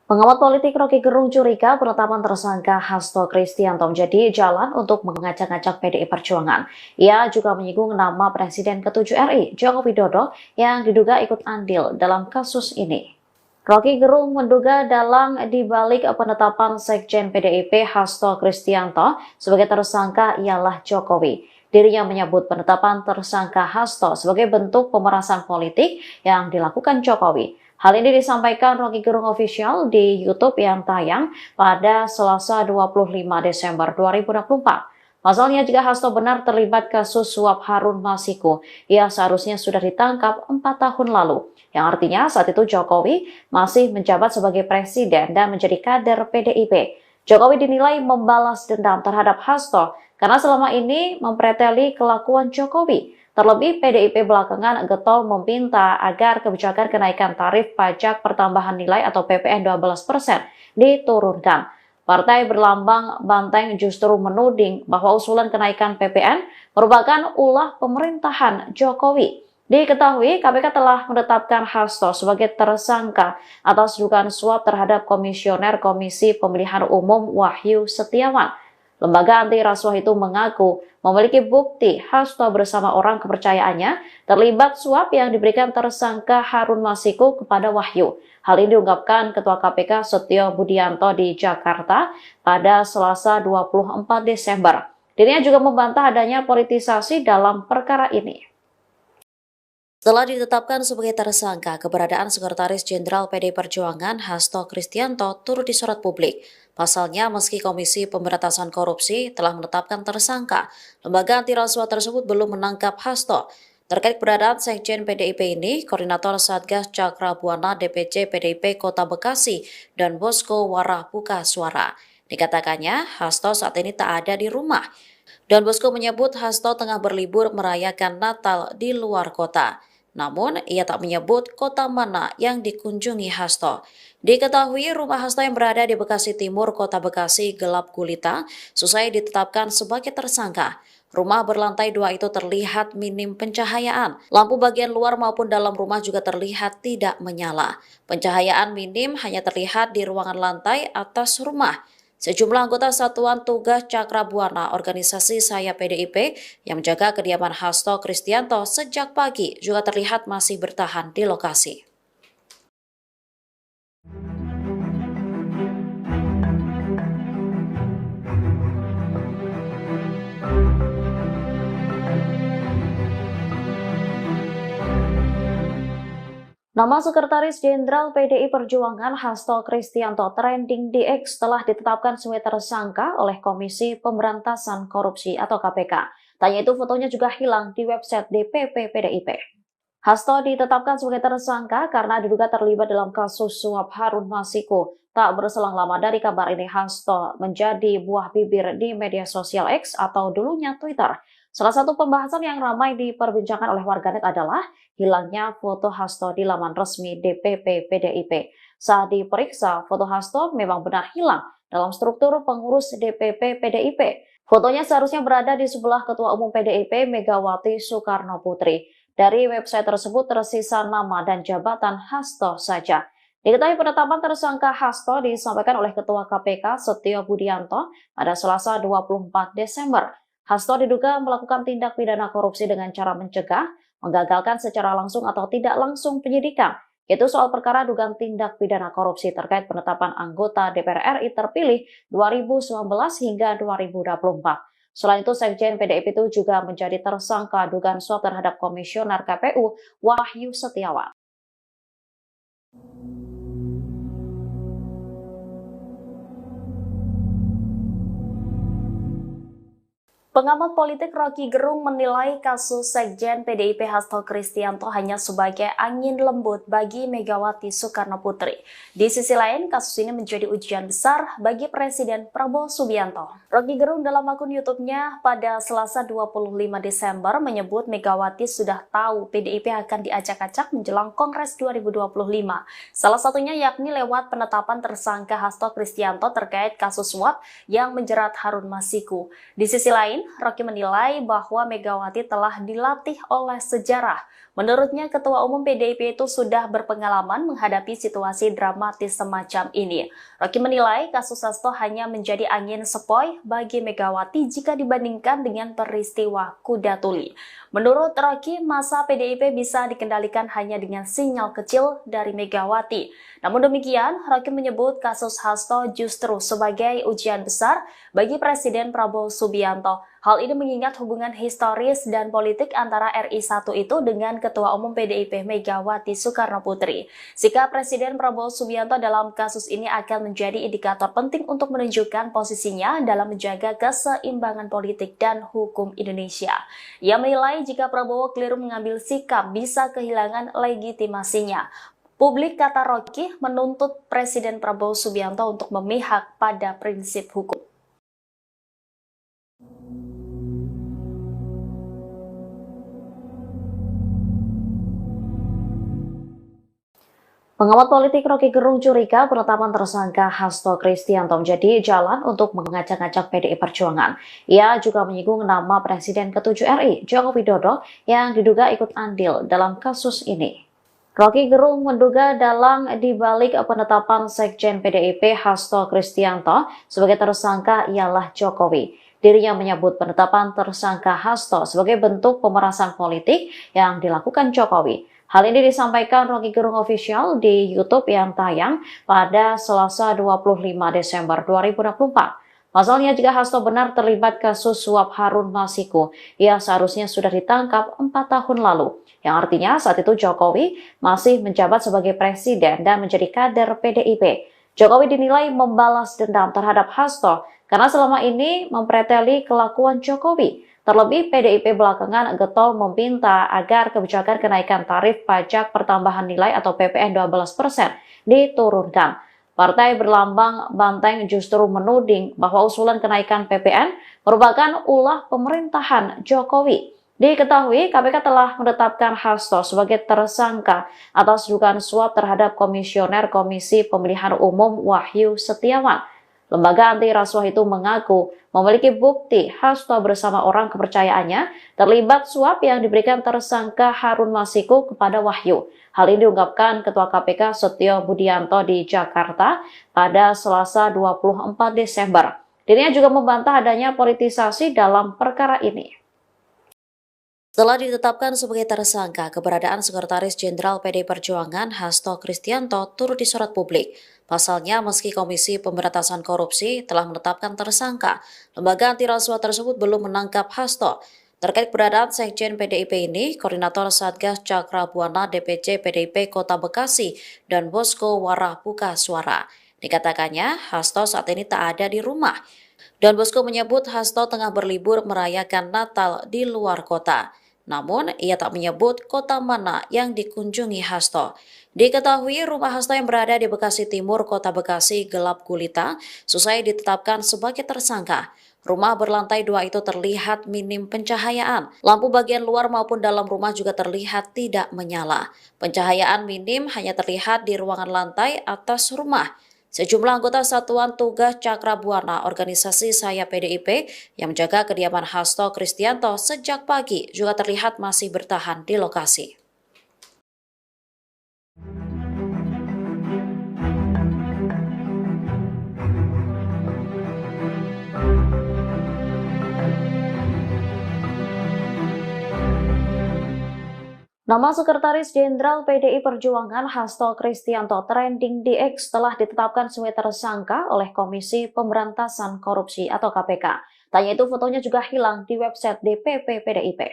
Pengamat politik Rocky Gerung curiga penetapan tersangka Hasto Kristianto menjadi jalan untuk mengacak-acak PDI Perjuangan. Ia juga menyinggung nama Presiden ke-7 RI, Joko Widodo, yang diduga ikut andil dalam kasus ini. Rocky Gerung menduga dalang dibalik penetapan Sekjen PDIP Hasto Kristianto sebagai tersangka ialah Jokowi. Dirinya menyebut penetapan tersangka Hasto sebagai bentuk pemerasan politik yang dilakukan Jokowi. Hal ini disampaikan Rocky Gerung Official di YouTube yang tayang pada Selasa 25 Desember 2024. Pasalnya, jika Hasto benar terlibat kasus suap Harun Masiku, ia seharusnya sudah ditangkap 4 tahun lalu. Yang artinya saat itu Jokowi masih menjabat sebagai presiden dan menjadi kader PDIP. Jokowi dinilai membalas dendam terhadap Hasto karena selama ini mempreteli kelakuan Jokowi. Terlebih, PDIP belakangan getol meminta agar kebijakan kenaikan tarif pajak pertambahan nilai atau PPN 12% diturunkan. Partai berlambang banteng justru menuding bahwa usulan kenaikan PPN merupakan ulah pemerintahan Jokowi. Diketahui, KPK telah menetapkan Hasto sebagai tersangka atas dugaan suap terhadap Komisioner Komisi Pemilihan Umum Wahyu Setiawan. Lembaga anti rasuah itu mengaku memiliki bukti Hasto bersama orang kepercayaannya terlibat suap yang diberikan tersangka Harun Masiku kepada Wahyu. Hal ini diungkapkan Ketua KPK Setio Budianto di Jakarta pada Selasa 24 Desember. Dirinya juga membantah adanya politisasi dalam perkara ini. Setelah ditetapkan sebagai tersangka, keberadaan Sekretaris Jenderal PDI Perjuangan Hasto Kristianto turut disorot publik. Pasalnya, meski Komisi Pemberantasan Korupsi telah menetapkan tersangka, lembaga anti rasuah tersebut belum menangkap Hasto. Terkait keberadaan Sekjen PDIP ini, Koordinator Satgas Cakra Buana DPC PDIP Kota Bekasi dan Bosko Warah buka suara. Dikatakannya, Hasto saat ini tak ada di rumah. Dan Bosko menyebut Hasto tengah berlibur merayakan Natal di luar kota. Namun, ia tak menyebut kota mana yang dikunjungi Hasto. Diketahui rumah Hasto yang berada di Bekasi Timur, Kota Bekasi gelap gulita, selesai ditetapkan sebagai tersangka. Rumah berlantai 2 itu terlihat minim pencahayaan. Lampu bagian luar maupun dalam rumah juga terlihat tidak menyala. Pencahayaan minim hanya terlihat di ruangan lantai atas rumah. Sejumlah anggota Satuan Tugas Cakra Buana organisasi Saya PDIP yang menjaga kediaman Hasto Kristianto sejak pagi juga terlihat masih bertahan di lokasi. Nama Sekretaris Jenderal PDI Perjuangan Hasto Kristianto trending di X telah ditetapkan sebagai tersangka oleh Komisi Pemberantasan Korupsi atau KPK. Tanya itu fotonya juga hilang di website DPP PDIP. Hasto ditetapkan sebagai tersangka karena diduga terlibat dalam kasus suap Harun Masiku. Tak berselang lama dari kabar ini, Hasto menjadi buah bibir di media sosial X atau dulunya Twitter. Salah satu pembahasan yang ramai diperbincangkan oleh warganet adalah hilangnya foto Hasto di laman resmi DPP PDIP. Saat diperiksa, foto Hasto memang benar hilang dalam struktur pengurus DPP PDIP. Fotonya seharusnya berada di sebelah Ketua Umum PDIP Megawati Soekarno Putri. Dari website tersebut tersisa nama dan jabatan Hasto saja. Diketahui penetapan tersangka Hasto disampaikan oleh Ketua KPK Setio Budianto pada Selasa 24 Desember. Hasto diduga melakukan tindak pidana korupsi dengan cara mencegah, menggagalkan secara langsung atau tidak langsung penyidikan, yaitu soal perkara dugaan tindak pidana korupsi terkait penetapan anggota DPR RI terpilih 2019 hingga 2024. Selain itu, Sekjen PDIP itu juga menjadi tersangka dugaan suap terhadap Komisioner KPU Wahyu Setiawan. Pengamat politik Rocky Gerung menilai kasus Sekjen PDIP Hasto Kristianto hanya sebagai angin lembut bagi Megawati Soekarno Putri. Di sisi lain, kasus ini menjadi ujian besar bagi Presiden Prabowo Subianto. Rocky Gerung dalam akun YouTube-nya pada Selasa 25 Desember menyebut Megawati sudah tahu PDIP akan diacak-acak menjelang Kongres 2025. Salah satunya yakni lewat penetapan tersangka Hasto Kristianto terkait kasus suap yang menjerat Harun Masiku. Di sisi lain, Rocky menilai bahwa Megawati telah dilatih oleh sejarah. Menurutnya, Ketua Umum PDIP itu sudah berpengalaman menghadapi situasi dramatis semacam ini. Rocky menilai kasus Hasto hanya menjadi angin sepoi bagi Megawati jika dibandingkan dengan peristiwa kuda tuli. Menurut Rocky, masa PDIP bisa dikendalikan hanya dengan sinyal kecil dari Megawati. Namun demikian, Rocky menyebut kasus Hasto justru sebagai ujian besar bagi Presiden Prabowo Subianto. Hal ini mengingat hubungan historis dan politik antara RI1 itu dengan Ketua Umum PDIP Megawati Soekarno Putri. Sikap Presiden Prabowo Subianto dalam kasus ini akan menjadi indikator penting untuk menunjukkan posisinya dalam menjaga keseimbangan politik dan hukum Indonesia. Ia menilai jika Prabowo keliru mengambil sikap bisa kehilangan legitimasinya. Publik, kata Rocky, menuntut Presiden Prabowo Subianto untuk memihak pada prinsip hukum. Pengamat politik Rocky Gerung curiga penetapan tersangka Hasto Kristianto menjadi jalan untuk mengacak-acak PDI Perjuangan. Ia juga menyinggung nama Presiden ke-7 RI, Joko Widodo, yang diduga ikut andil dalam kasus ini. Rocky Gerung menduga dalang dibalik penetapan Sekjen PDIP Hasto Kristianto sebagai tersangka ialah Jokowi. Dirinya menyebut penetapan tersangka Hasto sebagai bentuk pemerasan politik yang dilakukan Jokowi. Hal ini disampaikan Rocky Gerung Official di YouTube yang tayang pada Selasa 25 Desember 2024. Pasalnya, jika Hasto benar terlibat kasus suap Harun Masiku, ia seharusnya sudah ditangkap 4 tahun lalu. Yang artinya saat itu Jokowi masih menjabat sebagai presiden dan menjadi kader PDIP. Jokowi dinilai membalas dendam terhadap Hasto karena selama ini mempreteli kelakuan Jokowi. Terlebih, PDIP belakangan getol meminta agar kebijakan kenaikan tarif pajak pertambahan nilai atau PPN 12% diturunkan. Partai berlambang banteng justru menuding bahwa usulan kenaikan PPN merupakan ulah pemerintahan Jokowi. Diketahui, KPK telah menetapkan Hasto sebagai tersangka atas dugaan suap terhadap Komisioner Komisi Pemilihan Umum Wahyu Setiawan. Lembaga anti rasuah itu mengaku memiliki bukti Hasto bersama orang kepercayaannya terlibat suap yang diberikan tersangka Harun Masiku kepada Wahyu. Hal ini diungkapkan Ketua KPK Setio Budianto di Jakarta pada Selasa 24 Desember. Dirinya juga membantah adanya politisasi dalam perkara ini. Setelah ditetapkan sebagai tersangka, keberadaan Sekretaris Jenderal PDI Perjuangan Hasto Kristianto turut disorot publik. Pasalnya, meski Komisi Pemberantasan Korupsi telah menetapkan tersangka, lembaga anti rasuah tersebut belum menangkap Hasto. Terkait keberadaan Sekjen PDIP ini, Koordinator Satgas Cakra Buana DPC PDIP Kota Bekasi dan Bosko Warah buka suara. Dikatakannya, Hasto saat ini tak ada di rumah. Dan Bosko menyebut Hasto tengah berlibur merayakan Natal di luar kota. Namun, ia tak menyebut kota mana yang dikunjungi Hasto. Diketahui rumah Hasto yang berada di Bekasi Timur, Kota Bekasi gelap gulita, selesai ditetapkan sebagai tersangka. Rumah berlantai 2 itu terlihat minim pencahayaan. Lampu bagian luar maupun dalam rumah juga terlihat tidak menyala. Pencahayaan minim hanya terlihat di ruangan lantai atas rumah. Sejumlah anggota Satuan Tugas Cakra Buana organisasi Saya PDIP yang menjaga kediaman Hasto Kristianto sejak pagi juga terlihat masih bertahan di lokasi. Nama Sekretaris Jenderal PDI Perjuangan Hasto Kristianto trending di X telah ditetapkan sebagai tersangka oleh Komisi Pemberantasan Korupsi atau KPK. Tanya itu fotonya juga hilang di website DPP PDIP.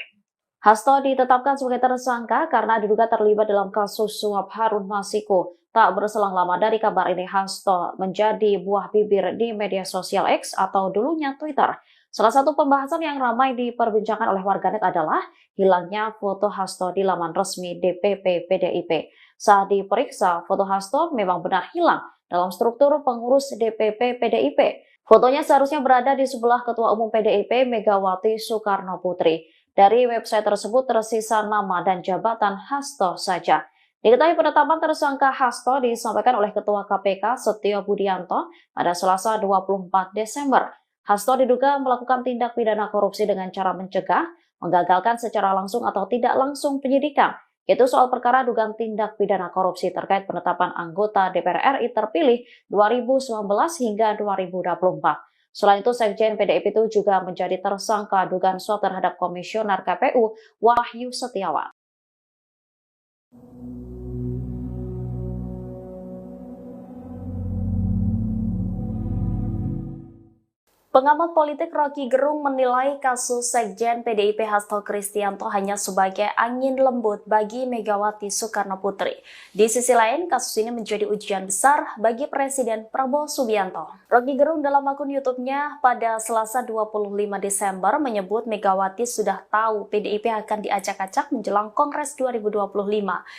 Hasto ditetapkan sebagai tersangka karena diduga terlibat dalam kasus suap Harun Masiku. Tak berselang lama dari kabar ini, Hasto menjadi buah bibir di media sosial X atau dulunya Twitter. Salah satu pembahasan yang ramai diperbincangkan oleh warganet adalah hilangnya foto Hasto di laman resmi DPP PDIP. Saat diperiksa, foto Hasto memang benar hilang dalam struktur pengurus DPP PDIP. Fotonya seharusnya berada di sebelah Ketua Umum PDIP Megawati Soekarno Putri. Dari website tersebut tersisa nama dan jabatan Hasto saja. Diketahui penetapan tersangka Hasto disampaikan oleh Ketua KPK Setio Budianto pada Selasa 24 Desember. Hasto diduga melakukan tindak pidana korupsi dengan cara mencegah, menggagalkan secara langsung atau tidak langsung penyidikan, yaitu soal perkara dugaan tindak pidana korupsi terkait penetapan anggota DPR RI terpilih 2019 hingga 2024. Selain itu, Sekjen PDIP itu juga menjadi tersangka dugaan suap terhadap Komisioner KPU Wahyu Setiawan. Pengamat politik Rocky Gerung menilai kasus Sekjen PDIP Hasto Kristianto hanya sebagai angin lembut bagi Megawati Soekarno Putri. Di sisi lain, kasus ini menjadi ujian besar bagi Presiden Prabowo Subianto. Rocky Gerung dalam akun YouTube-nya pada Selasa 25 Desember menyebut Megawati sudah tahu PDIP akan diacak-acak menjelang Kongres 2025.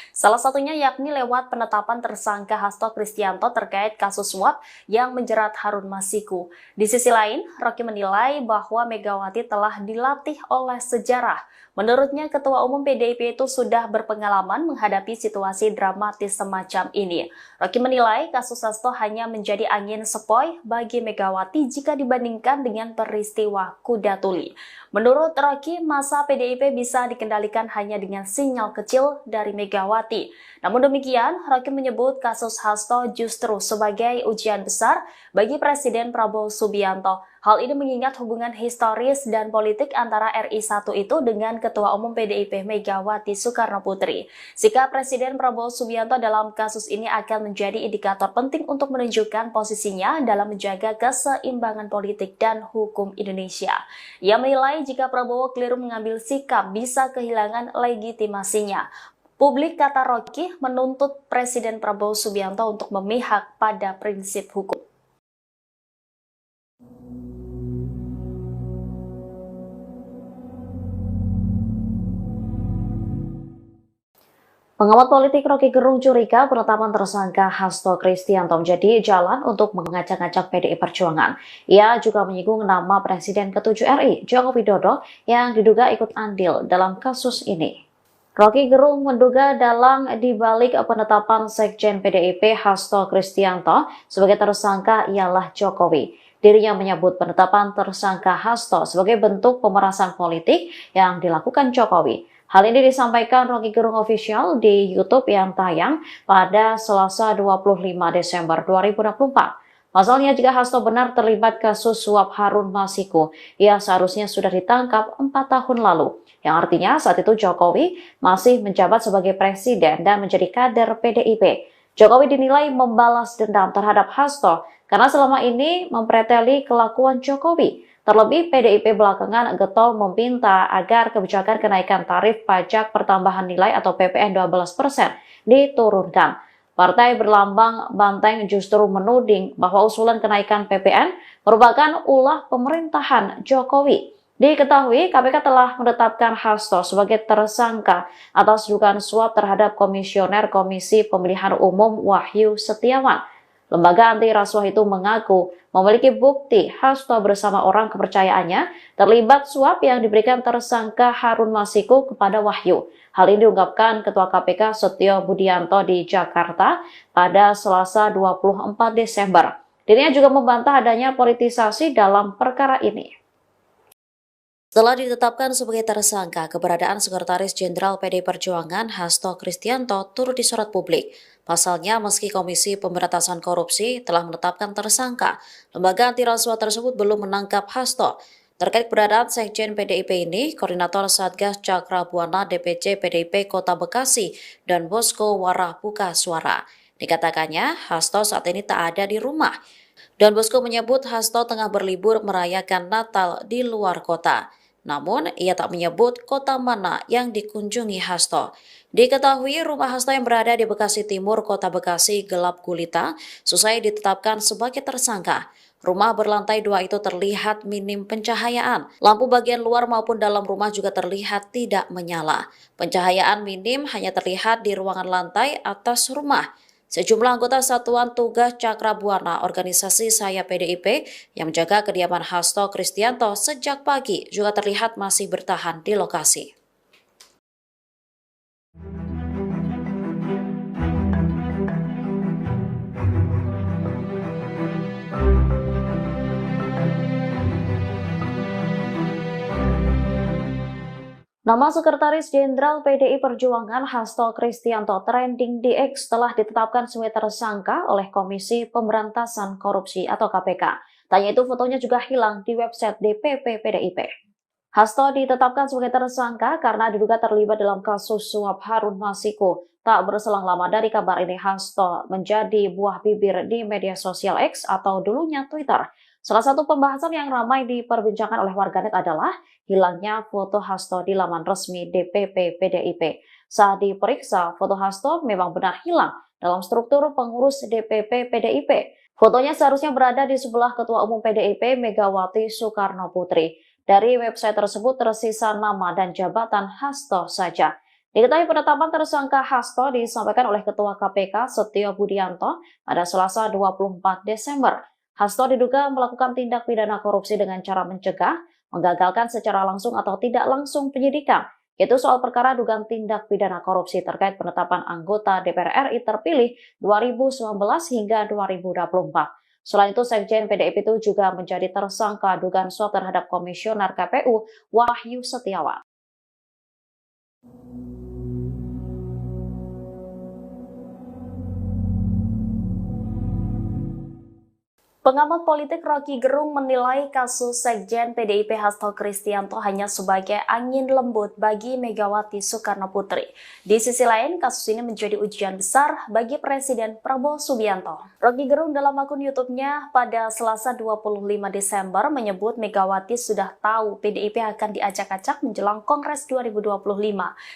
Salah satunya yakni lewat penetapan tersangka Hasto Kristianto terkait kasus suap yang menjerat Harun Masiku. Di sisi lain, Rocky menilai bahwa Megawati telah dilatih oleh sejarah. Menurutnya, Ketua Umum PDIP itu sudah berpengalaman menghadapi situasi dramatis semacam ini. Rocky menilai kasus Hasto hanya menjadi angin sepoi bagi Megawati jika dibandingkan dengan peristiwa Kuda Tuli. Menurut Rocky, masa PDIP bisa dikendalikan hanya dengan sinyal kecil dari Megawati. Namun demikian, Rocky menyebut kasus Hasto justru sebagai ujian besar bagi Presiden Prabowo Subianto. Hal ini mengingat hubungan historis dan politik antara RI1 itu dengan Ketua Umum PDIP Megawati Soekarno Putri. Sikap Presiden Prabowo Subianto dalam kasus ini akan menjadi indikator penting untuk menunjukkan posisinya dalam menjaga keseimbangan politik dan hukum Indonesia. Ia menilai jika Prabowo keliru mengambil sikap bisa kehilangan legitimasinya. Publik, kata Rocky, menuntut Presiden Prabowo Subianto untuk memihak pada prinsip hukum. Pengamat politik Rocky Gerung curiga penetapan tersangka Hasto Kristianto menjadi jalan untuk mengacak-acak PDI Perjuangan. Ia juga menyinggung nama Presiden ke-7 RI, Joko Widodo, yang diduga ikut andil dalam kasus ini. Rocky Gerung menduga dalang dibalik penetapan Sekjen PDIP Hasto Kristianto sebagai tersangka ialah Jokowi. Dirinya menyebut penetapan tersangka Hasto sebagai bentuk pemerasan politik yang dilakukan Jokowi. Hal ini disampaikan Rocky Gerung Official di YouTube yang tayang pada Selasa 25 Desember 2024. Pasalnya, jika Hasto benar terlibat kasus suap Harun Masiku, ia seharusnya sudah ditangkap 4 tahun lalu. Yang artinya saat itu Jokowi masih menjabat sebagai presiden dan menjadi kader PDIP. Jokowi dinilai membalas dendam terhadap Hasto karena selama ini mempreteli kelakuan Jokowi. Terlebih PDIP belakangan getol meminta agar kebijakan kenaikan tarif pajak pertambahan nilai atau PPN 12% diturunkan. Partai berlambang banteng justru menuding bahwa usulan kenaikan PPN merupakan ulah pemerintahan Jokowi. Diketahui KPK telah menetapkan Hasto sebagai tersangka atas dugaan suap terhadap Komisioner Komisi Pemilihan Umum Wahyu Setiawan. Lembaga anti rasuah itu mengaku memiliki bukti Hasto bersama orang kepercayaannya terlibat suap yang diberikan tersangka Harun Masiku kepada Wahyu. Hal ini diungkapkan Ketua KPK Setio Budianto di Jakarta pada Selasa 24 Desember. Dirinya juga membantah adanya politisasi dalam perkara ini. Setelah ditetapkan sebagai tersangka, keberadaan Sekretaris Jenderal PD Perjuangan Hasto Kristianto turut disorot publik. Pasalnya, meski Komisi Pemberantasan Korupsi telah menetapkan tersangka, lembaga anti rasuah tersebut belum menangkap Hasto. Terkait keberadaan Sekjen PDIP ini, Koordinator Satgas Cakra Buana DPC PDIP Kota Bekasi dan Bosko Warah buka suara. Dikatakannya, Hasto saat ini tak ada di rumah. Dan Bosko menyebut Hasto tengah berlibur merayakan Natal di luar kota. Namun, ia tak menyebut kota mana yang dikunjungi Hasto. Diketahui rumah Hasto yang berada di Bekasi Timur, Kota Bekasi gelap gulita, selesai ditetapkan sebagai tersangka. Rumah berlantai 2 itu terlihat minim pencahayaan. Lampu bagian luar maupun dalam rumah juga terlihat tidak menyala. Pencahayaan minim hanya terlihat di ruangan lantai atas rumah. Sejumlah anggota Satuan Tugas Cakra Buana organisasi Saya PDIP yang menjaga kediaman Hasto Kristianto sejak pagi juga terlihat masih bertahan di lokasi. Nama Sekretaris Jenderal PDI Perjuangan Hasto Kristianto trending di X telah ditetapkan sebagai tersangka oleh Komisi Pemberantasan Korupsi atau KPK. Tanya itu fotonya juga hilang di website DPP PDIP. Hasto ditetapkan sebagai tersangka karena diduga terlibat dalam kasus suap Harun Masiku. Tak berselang lama dari kabar ini, Hasto menjadi buah bibir di media sosial X atau dulunya Twitter. Salah satu pembahasan yang ramai diperbincangkan oleh warganet adalah hilangnya foto Hasto di laman resmi DPP PDIP. Saat diperiksa, foto Hasto memang benar hilang dalam struktur pengurus DPP PDIP. Fotonya seharusnya berada di sebelah Ketua Umum PDIP Megawati Soekarno Putri. Dari website tersebut tersisa nama dan jabatan Hasto saja. Diketahui penetapan tersangka Hasto disampaikan oleh Ketua KPK Setio Budianto pada Selasa 24 Desember. Hasto diduga melakukan tindak pidana korupsi dengan cara mencegah, menggagalkan secara langsung atau tidak langsung penyidikan, yaitu soal perkara dugaan tindak pidana korupsi terkait penetapan anggota DPR RI terpilih 2019 hingga 2024. Selain itu, Sekjen PDIP itu juga menjadi tersangka dugaan suap terhadap Komisioner KPU Wahyu Setiawan. Pengamat politik Rocky Gerung menilai kasus Sekjen PDIP Hasto Kristianto hanya sebagai angin lembut bagi Megawati Soekarno Putri. Di sisi lain, kasus ini menjadi ujian besar bagi Presiden Prabowo Subianto. Rocky Gerung dalam akun YouTube-nya pada Selasa 25 Desember menyebut Megawati sudah tahu PDIP akan diacak-acak menjelang Kongres 2025.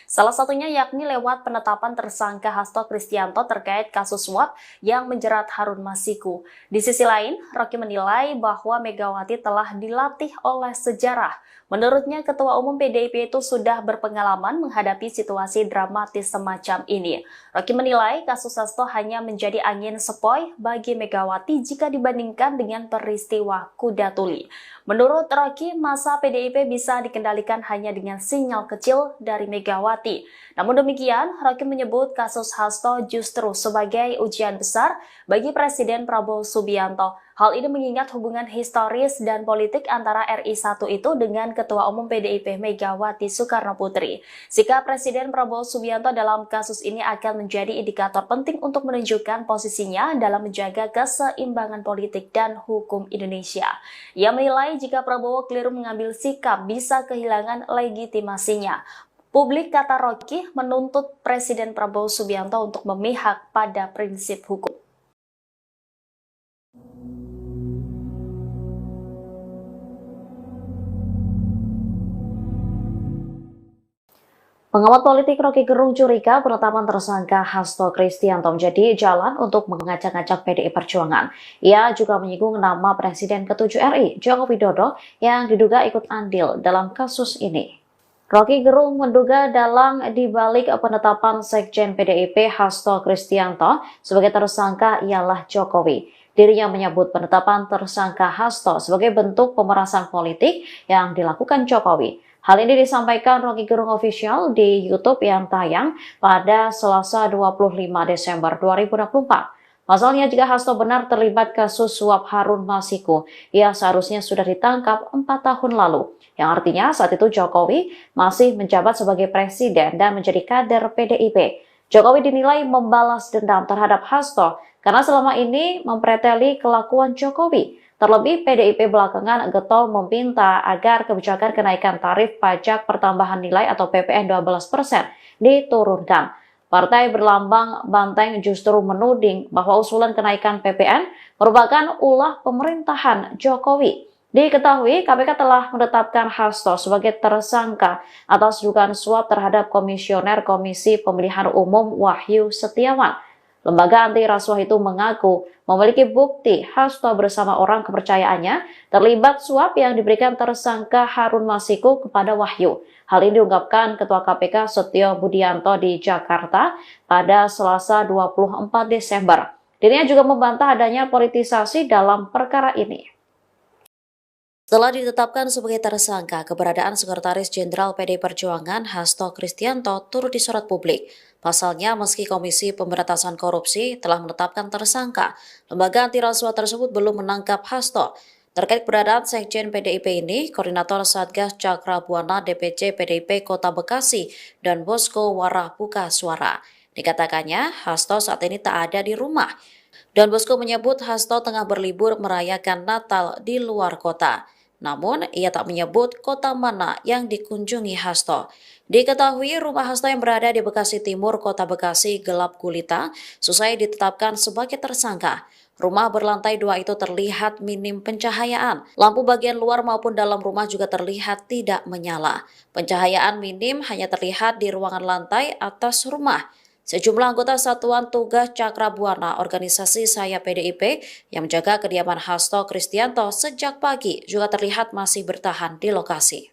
Salah satunya yakni lewat penetapan tersangka Hasto Kristianto terkait kasus suap yang menjerat Harun Masiku. Di sisi lain, Rocky menilai bahwa Megawati telah dilatih oleh sejarah. Menurutnya, Ketua Umum PDIP itu sudah berpengalaman menghadapi situasi dramatis semacam ini. Rocky menilai kasus Hasto hanya menjadi angin sepoi bagi Megawati jika dibandingkan dengan peristiwa Kuda Tuli. Menurut Rocky, masa PDIP bisa dikendalikan hanya dengan sinyal kecil dari Megawati. Namun demikian, Rocky menyebut kasus Hasto justru sebagai ujian besar bagi Presiden Prabowo Subianto. Hal ini mengingat hubungan historis dan politik antara RI 1 itu dengan Ketua Umum PDIP Megawati Soekarno Putri. Sikap Presiden Prabowo Subianto dalam kasus ini akan menjadi indikator penting untuk menunjukkan posisinya dalam menjaga keseimbangan politik dan hukum Indonesia. Ia menilai jika Prabowo keliru mengambil sikap bisa kehilangan legitimasinya. Publik, kata Rocky, menuntut Presiden Prabowo Subianto untuk memihak pada prinsip hukum. Pengamat politik Rocky Gerung curiga penetapan tersangka Hasto Kristianto menjadi jalan untuk mengacak-acak PDI Perjuangan. Ia juga menyinggung nama Presiden ke-7 RI, Joko Widodo, yang diduga ikut andil dalam kasus ini. Rocky Gerung menduga dalang dibalik penetapan Sekjen PDIP Hasto Kristianto sebagai tersangka ialah Jokowi. Dirinya menyebut penetapan tersangka Hasto sebagai bentuk pemerasan politik yang dilakukan Jokowi. Hal ini disampaikan Rocky Gerung Official di YouTube yang tayang pada Selasa 25 Desember 2024. Pasalnya, jika Hasto benar terlibat kasus suap Harun Masiku, ia seharusnya sudah ditangkap 4 tahun lalu. Yang artinya saat itu Jokowi masih menjabat sebagai presiden dan menjadi kader PDIP. Jokowi dinilai membalas dendam terhadap Hasto karena selama ini mempreteli kelakuan Jokowi. Terlebih, PDIP belakangan getol meminta agar kebijakan kenaikan tarif pajak pertambahan nilai atau PPN 12% diturunkan. Partai berlambang banteng justru menuding bahwa usulan kenaikan PPN merupakan ulah pemerintahan Jokowi. Diketahui, KPK telah menetapkan Hasto sebagai tersangka atas dugaan suap terhadap Komisioner Komisi Pemilihan Umum Wahyu Setiawan. Lembaga anti rasuah itu mengaku memiliki bukti Hasto bersama orang kepercayaannya terlibat suap yang diberikan tersangka Harun Masiku kepada Wahyu. Hal ini diungkapkan Ketua KPK Setio Budianto di Jakarta pada Selasa 24 Desember. Dirinya juga membantah adanya politisasi dalam perkara ini. Setelah ditetapkan sebagai tersangka, keberadaan Sekretaris Jenderal PDI Perjuangan Hasto Kristianto turut disorot publik. Pasalnya, meski Komisi Pemberantasan Korupsi telah menetapkan tersangka, lembaga anti rasuah tersebut belum menangkap Hasto. Terkait keberadaan Sekjen PDIP ini, Koordinator Satgas Cakra Buana DPC PDIP Kota Bekasi dan Bosko Warah buka suara. Dikatakannya, Hasto saat ini tak ada di rumah. Dan Bosko menyebut Hasto tengah berlibur merayakan Natal di luar kota. Namun, ia tak menyebut kota mana yang dikunjungi Hasto. Diketahui rumah Hasto yang berada di Bekasi Timur, Kota Bekasi gelap gulita, selesai ditetapkan sebagai tersangka. Rumah berlantai 2 itu terlihat minim pencahayaan. Lampu bagian luar maupun dalam rumah juga terlihat tidak menyala. Pencahayaan minim hanya terlihat di ruangan lantai atas rumah. Sejumlah anggota Satuan Tugas Cakra Buana organisasi sayap PDIP yang menjaga kediaman Hasto Kristianto sejak pagi juga terlihat masih bertahan di lokasi.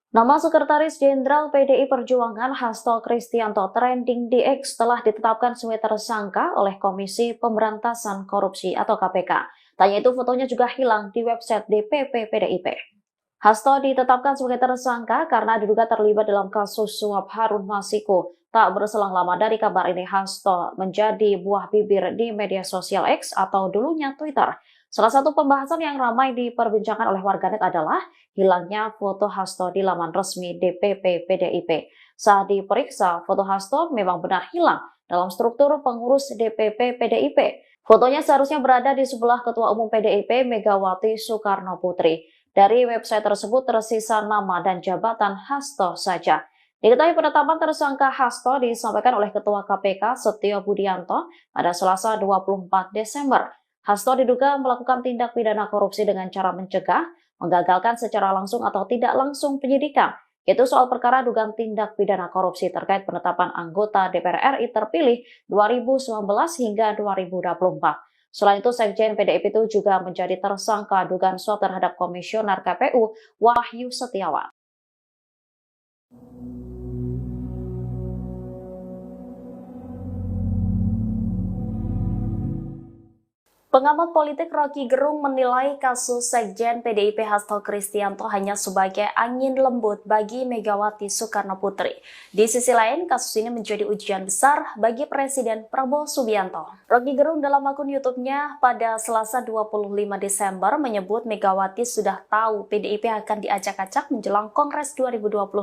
Nama Sekretaris Jenderal PDI Perjuangan Hasto Kristianto trending di X telah ditetapkan sebagai tersangka oleh Komisi Pemberantasan Korupsi atau KPK. Tanya itu fotonya juga hilang di website DPP PDIP. Hasto ditetapkan sebagai tersangka karena diduga terlibat dalam kasus suap Harun Masiku. Tak berselang lama dari kabar ini, Hasto menjadi buah bibir di media sosial X atau dulunya Twitter. Salah satu pembahasan yang ramai diperbincangkan oleh warganet adalah hilangnya foto Hasto di laman resmi DPP PDIP. Saat diperiksa, foto Hasto memang benar hilang dalam struktur pengurus DPP PDIP. Fotonya seharusnya berada di sebelah Ketua Umum PDIP Megawati Soekarno Putri. Dari website tersebut tersisa nama dan jabatan Hasto saja. Diketahui penetapan tersangka Hasto disampaikan oleh Ketua KPK Setio Budianto pada Selasa 24 Desember. Hasto diduga melakukan tindak pidana korupsi dengan cara mencegah, menggagalkan secara langsung atau tidak langsung penyidikan, yaitu soal perkara dugaan tindak pidana korupsi terkait penetapan anggota DPR RI terpilih 2019 hingga 2024. Selain itu, Sekjen PDIP itu juga menjadi tersangka dugaan suap terhadap Komisioner KPU Wahyu Setiawan. Pengamat politik Rocky Gerung menilai kasus Sekjen PDIP Hasto Kristianto hanya sebagai angin lembut bagi Megawati Soekarno Putri. Di sisi lain, kasus ini menjadi ujian besar bagi Presiden Prabowo Subianto. Rocky Gerung dalam akun YouTube-nya pada Selasa 25 Desember menyebut Megawati sudah tahu PDIP akan diacak-acak menjelang Kongres 2025.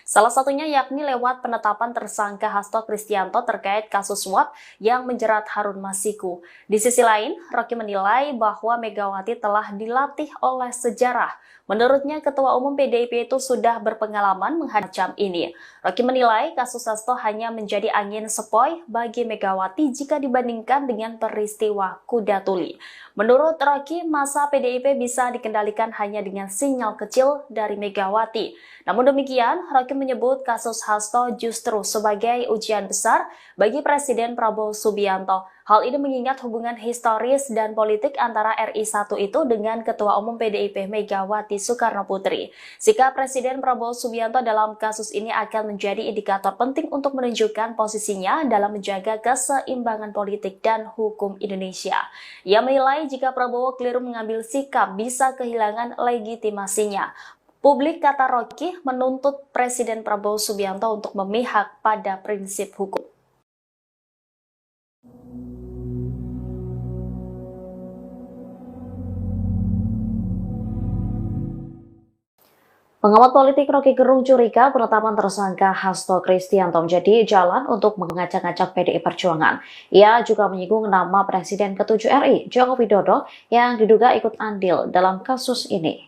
Salah satunya yakni lewat penetapan tersangka Hasto Kristianto terkait kasus suap yang menjerat Harun Masiku. Di sisi lain, lain, Rocky menilai bahwa Megawati telah dilatih oleh sejarah. Menurutnya, Ketua Umum PDIP itu sudah berpengalaman menghadap ini. Rocky menilai kasus Hasto hanya menjadi angin sepoi bagi Megawati jika dibandingkan dengan peristiwa Kuda Tuli. Menurut Rocky, masa PDIP bisa dikendalikan hanya dengan sinyal kecil dari Megawati. Namun demikian, Rocky menyebut kasus Hasto justru sebagai ujian besar bagi Presiden Prabowo Subianto. Hal ini mengingat hubungan historis dan politik antara RI1 itu dengan Ketua Umum PDIP Megawati Soekarnoputri. Sikap Presiden Prabowo Subianto dalam kasus ini akan menjadi indikator penting untuk menunjukkan posisinya dalam menjaga keseimbangan politik dan hukum Indonesia. Ia menilai jika Prabowo keliru mengambil sikap bisa kehilangan legitimasinya. Publik, kata Rocky, menuntut Presiden Prabowo Subianto untuk memihak pada prinsip hukum. Pengamat politik Rocky Gerung curiga penetapan tersangka Hasto Kristianto menjadi jalan untuk mengacak-acak PDI Perjuangan. Ia juga menyinggung nama Presiden ke-7 RI, Joko Widodo, yang diduga ikut andil dalam kasus ini.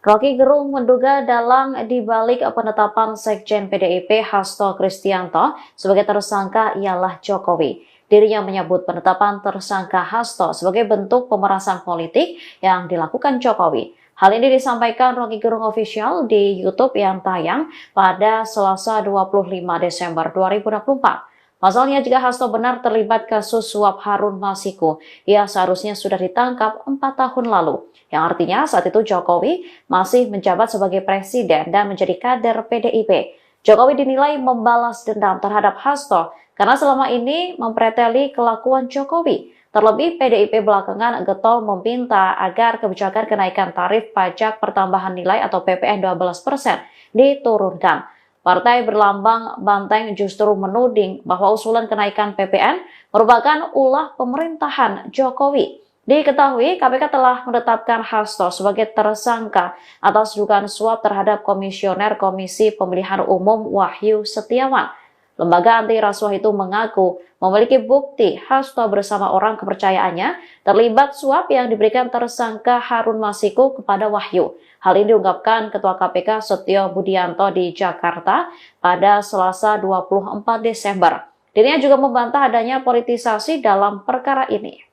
Rocky Gerung menduga dalang dibalik penetapan Sekjen PDIP Hasto Kristianto sebagai tersangka ialah Jokowi. Dirinya menyebut penetapan tersangka Hasto sebagai bentuk pemerasan politik yang dilakukan Jokowi. Hal ini disampaikan Rocky Gerung Official di YouTube yang tayang pada Selasa 25 Desember 2024. Pasalnya, jika Hasto benar terlibat kasus suap Harun Masiku, ia seharusnya sudah ditangkap 4 tahun lalu. Yang artinya saat itu Jokowi masih menjabat sebagai presiden dan menjadi kader PDIP. Jokowi dinilai membalas dendam terhadap Hasto karena selama ini mempreteli kelakuan Jokowi. Terlebih, PDIP belakangan getol meminta agar kebijakan kenaikan tarif pajak pertambahan nilai atau PPN 12% diturunkan. Partai berlambang banteng justru menuding bahwa usulan kenaikan PPN merupakan ulah pemerintahan Jokowi. Diketahui, KPK telah menetapkan Hasto sebagai tersangka atas dugaan suap terhadap Komisioner Komisi Pemilihan Umum Wahyu Setiawan. Lembaga anti rasuah itu mengaku memiliki bukti Hasto bersama orang kepercayaannya terlibat suap yang diberikan tersangka Harun Masiku kepada Wahyu. Hal ini diungkapkan Ketua KPK Setio Budianto di Jakarta pada Selasa 24 Desember. Dirinya juga membantah adanya politisasi dalam perkara ini.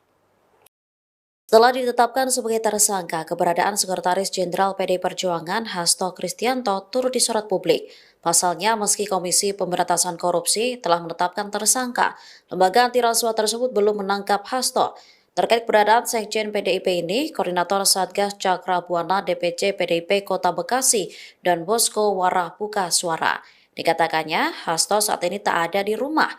Setelah ditetapkan sebagai tersangka, keberadaan Sekretaris Jenderal PDI Perjuangan Hasto Kristianto turut disorot publik. Pasalnya, meski Komisi Pemberantasan Korupsi telah menetapkan tersangka, lembaga anti rasuah tersebut belum menangkap Hasto. Terkait keberadaan Sekjen PDIP ini, Koordinator Satgas Cakra Buana DPC PDIP Kota Bekasi dan Bosko Warah buka suara. Dikatakannya, Hasto saat ini tak ada di rumah.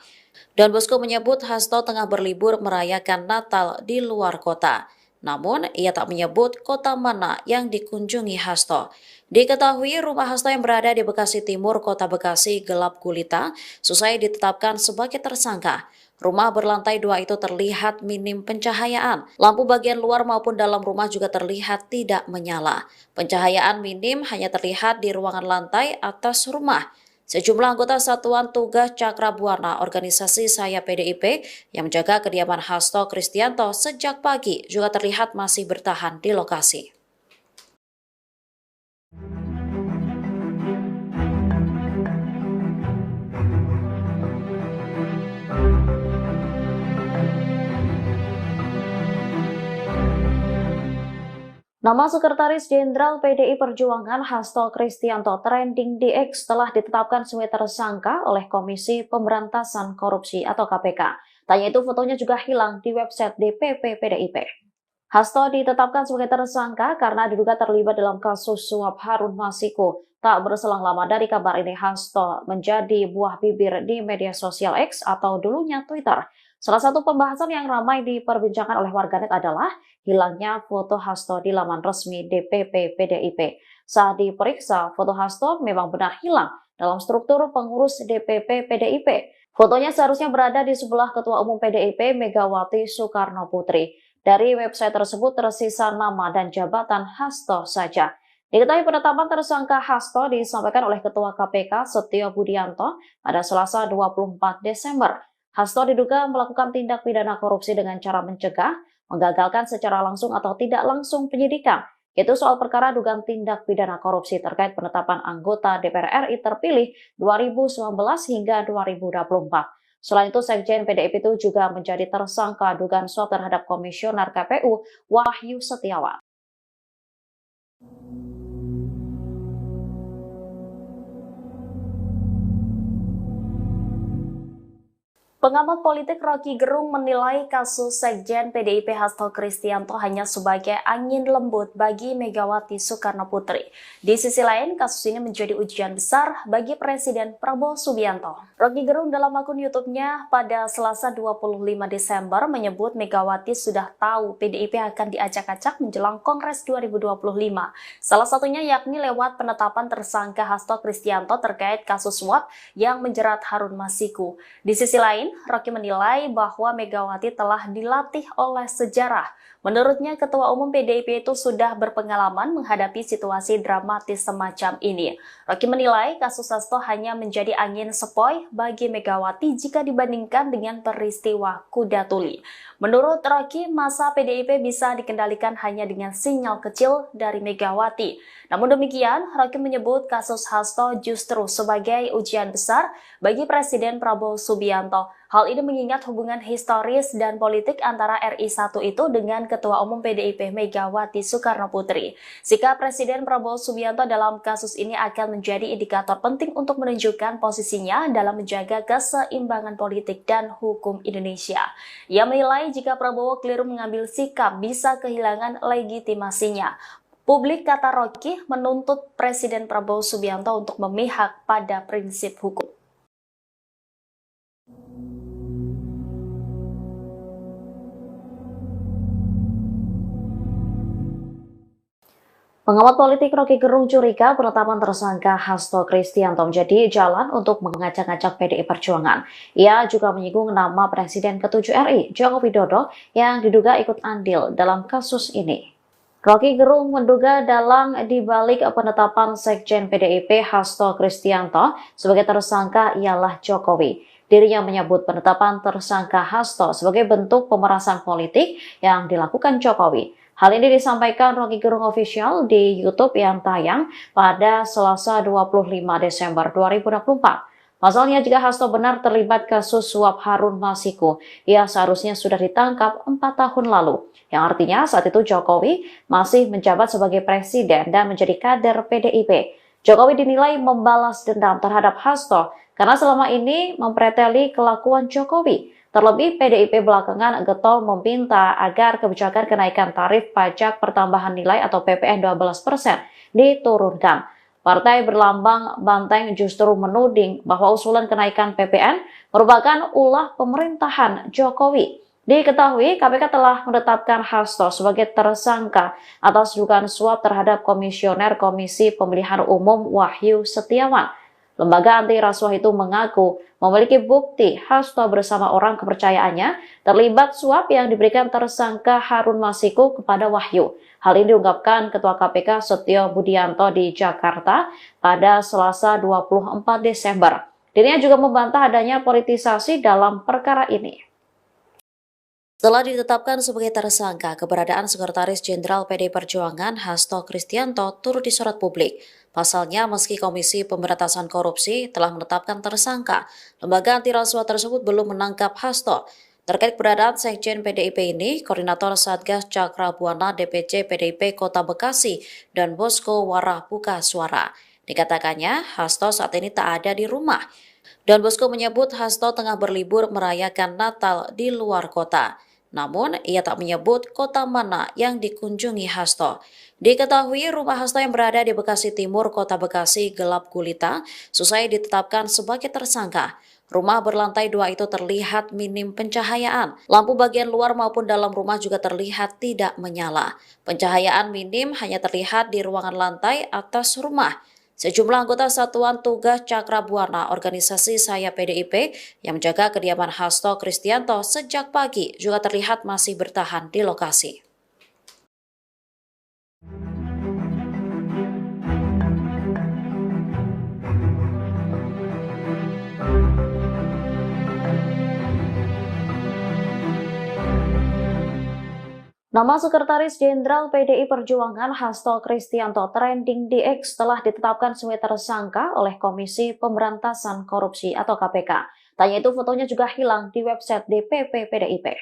Dan Bosko menyebut Hasto tengah berlibur merayakan Natal di luar kota. Namun, ia tak menyebut kota mana yang dikunjungi Hasto. Diketahui rumah Hasto yang berada di Bekasi Timur, Kota Bekasi gelap gulita, selesai ditetapkan sebagai tersangka. Rumah berlantai 2 itu terlihat minim pencahayaan. Lampu bagian luar maupun dalam rumah juga terlihat tidak menyala. Pencahayaan minim hanya terlihat di ruangan lantai atas rumah. Sejumlah anggota Satuan Tugas Cakra Buana organisasi Saya PDIP yang menjaga kediaman Hasto Kristianto sejak pagi juga terlihat masih bertahan di lokasi. Nama Sekretaris Jenderal PDI Perjuangan Hasto Kristianto trending di X telah ditetapkan sebagai tersangka oleh Komisi Pemberantasan Korupsi atau KPK. Tanya itu fotonya juga hilang di website DPP PDIP. Hasto ditetapkan sebagai tersangka karena diduga terlibat dalam kasus suap Harun Masiku. Tak berselang lama dari kabar ini, Hasto menjadi buah bibir di media sosial X atau dulunya Twitter. Salah satu pembahasan yang ramai diperbincangkan oleh warganet adalah hilangnya foto Hasto di laman resmi DPP PDIP. Saat diperiksa, foto Hasto memang benar hilang dalam struktur pengurus DPP PDIP. Fotonya seharusnya berada di sebelah Ketua Umum PDIP Megawati Soekarnoputri. Dari website tersebut tersisa nama dan jabatan Hasto saja. Diketahui penetapan tersangka Hasto disampaikan oleh Ketua KPK Setio Budianto pada Selasa 24 Desember. Hasto diduga melakukan tindak pidana korupsi dengan cara mencegah, menggagalkan secara langsung atau tidak langsung penyidikan, yaitu soal perkara dugaan tindak pidana korupsi terkait penetapan anggota DPR RI terpilih 2019 hingga 2024. Selain itu, Sekjen PDIP itu juga menjadi tersangka dugaan suap terhadap Komisioner KPU Wahyu Setiawan. Pengamat politik Rocky Gerung menilai kasus Sekjen PDIP Hasto Kristianto hanya sebagai angin lembut bagi Megawati Soekarno Putri. Di sisi lain, kasus ini menjadi ujian besar bagi Presiden Prabowo Subianto. Rocky Gerung dalam akun YouTube-nya pada Selasa 25 Desember menyebut Megawati sudah tahu PDIP akan diacak-acak menjelang Kongres 2025. Salah satunya yakni lewat penetapan tersangka Hasto Kristianto terkait kasus suap yang menjerat Harun Masiku. Di sisi lain, Rocky menilai bahwa Megawati telah dilatih oleh sejarah. Menurutnya, Ketua Umum PDIP itu sudah berpengalaman menghadapi situasi dramatis semacam ini. Rocky menilai kasus Hasto hanya menjadi angin sepoi bagi Megawati jika dibandingkan dengan peristiwa Kuda Tuli. Menurut Rocky, masa PDIP bisa dikendalikan hanya dengan sinyal kecil dari Megawati. Namun demikian, Rocky menyebut kasus Hasto justru sebagai ujian besar bagi Presiden Prabowo Subianto. Hal ini mengingat hubungan historis dan politik antara RI 1 itu dengan Ketua Umum PDIP Megawati Soekarno Putri. Sikap Presiden Prabowo Subianto dalam kasus ini akan menjadi indikator penting untuk menunjukkan posisinya dalam menjaga keseimbangan politik dan hukum Indonesia. Ia menilai jika Prabowo keliru mengambil sikap bisa kehilangan legitimasinya. Publik, kata Rocky, menuntut Presiden Prabowo Subianto untuk memihak pada prinsip hukum. Pengamat politik Rocky Gerung curiga penetapan tersangka Hasto Kristianto menjadi jalan untuk mengacak-acak PDI Perjuangan. Ia juga menyinggung nama Presiden ke-7 RI, Joko Widodo, yang diduga ikut andil dalam kasus ini. Rocky Gerung menduga dalang dibalik penetapan Sekjen PDIP Hasto Kristianto sebagai tersangka ialah Jokowi. Dirinya menyebut penetapan tersangka Hasto sebagai bentuk pemerasan politik yang dilakukan Jokowi. Hal ini disampaikan Rocky Gerung Official di YouTube yang tayang pada Selasa 25 Desember 2024. Pasalnya, jika Hasto benar terlibat kasus suap Harun Masiku, ia seharusnya sudah ditangkap 4 tahun lalu. Yang artinya saat itu Jokowi masih menjabat sebagai presiden dan menjadi kader PDIP. Jokowi dinilai membalas dendam terhadap Hasto karena selama ini mempreteli kelakuan Jokowi. Terlebih, PDIP belakangan getol meminta agar kebijakan kenaikan tarif pajak pertambahan nilai atau PPN 12% diturunkan. Partai berlambang banteng justru menuding bahwa usulan kenaikan PPN merupakan ulah pemerintahan Jokowi. Diketahui, KPK telah menetapkan Hasto sebagai tersangka atas dugaan suap terhadap Komisioner Komisi Pemilihan Umum Wahyu Setiawan. Lembaga anti rasuah itu mengaku memiliki bukti Hasto bersama orang kepercayaannya terlibat suap yang diberikan tersangka Harun Masiku kepada Wahyu. Hal ini diungkapkan Ketua KPK Setio Budianto di Jakarta pada Selasa 24 Desember. Dirinya juga membantah adanya politisasi dalam perkara ini. Setelah ditetapkan sebagai tersangka, keberadaan Sekretaris Jenderal PDI Perjuangan Hasto Kristianto turut disorot publik. Pasalnya, meski Komisi Pemberantasan Korupsi telah menetapkan tersangka, lembaga anti rasuah tersebut belum menangkap Hasto. Terkait keberadaan Sekjen PDIP ini, Koordinator Satgas Cakra Buana DPC PDIP Kota Bekasi dan Bosko Warah buka suara. Dikatakannya, Hasto saat ini tak ada di rumah. Don Bosco menyebut Hasto tengah berlibur merayakan Natal di luar kota. Namun, ia tak menyebut kota mana yang dikunjungi Hasto. Diketahui rumah Hasto yang berada di Bekasi Timur, Kota Bekasi gelap gulita, selesai ditetapkan sebagai tersangka. Rumah berlantai 2 itu terlihat minim pencahayaan. Lampu bagian luar maupun dalam rumah juga terlihat tidak menyala. Pencahayaan minim hanya terlihat di ruangan lantai atas rumah. Sejumlah anggota Satuan Tugas Cakra Buana organisasi Saya PDIP yang menjaga kediaman Hasto Kristianto sejak pagi juga terlihat masih bertahan di lokasi. Nama Sekretaris Jenderal PDI Perjuangan Hasto Kristianto trending di X telah ditetapkan sebagai tersangka oleh Komisi Pemberantasan Korupsi atau KPK. Tanya itu fotonya juga hilang di website DPP PDIP.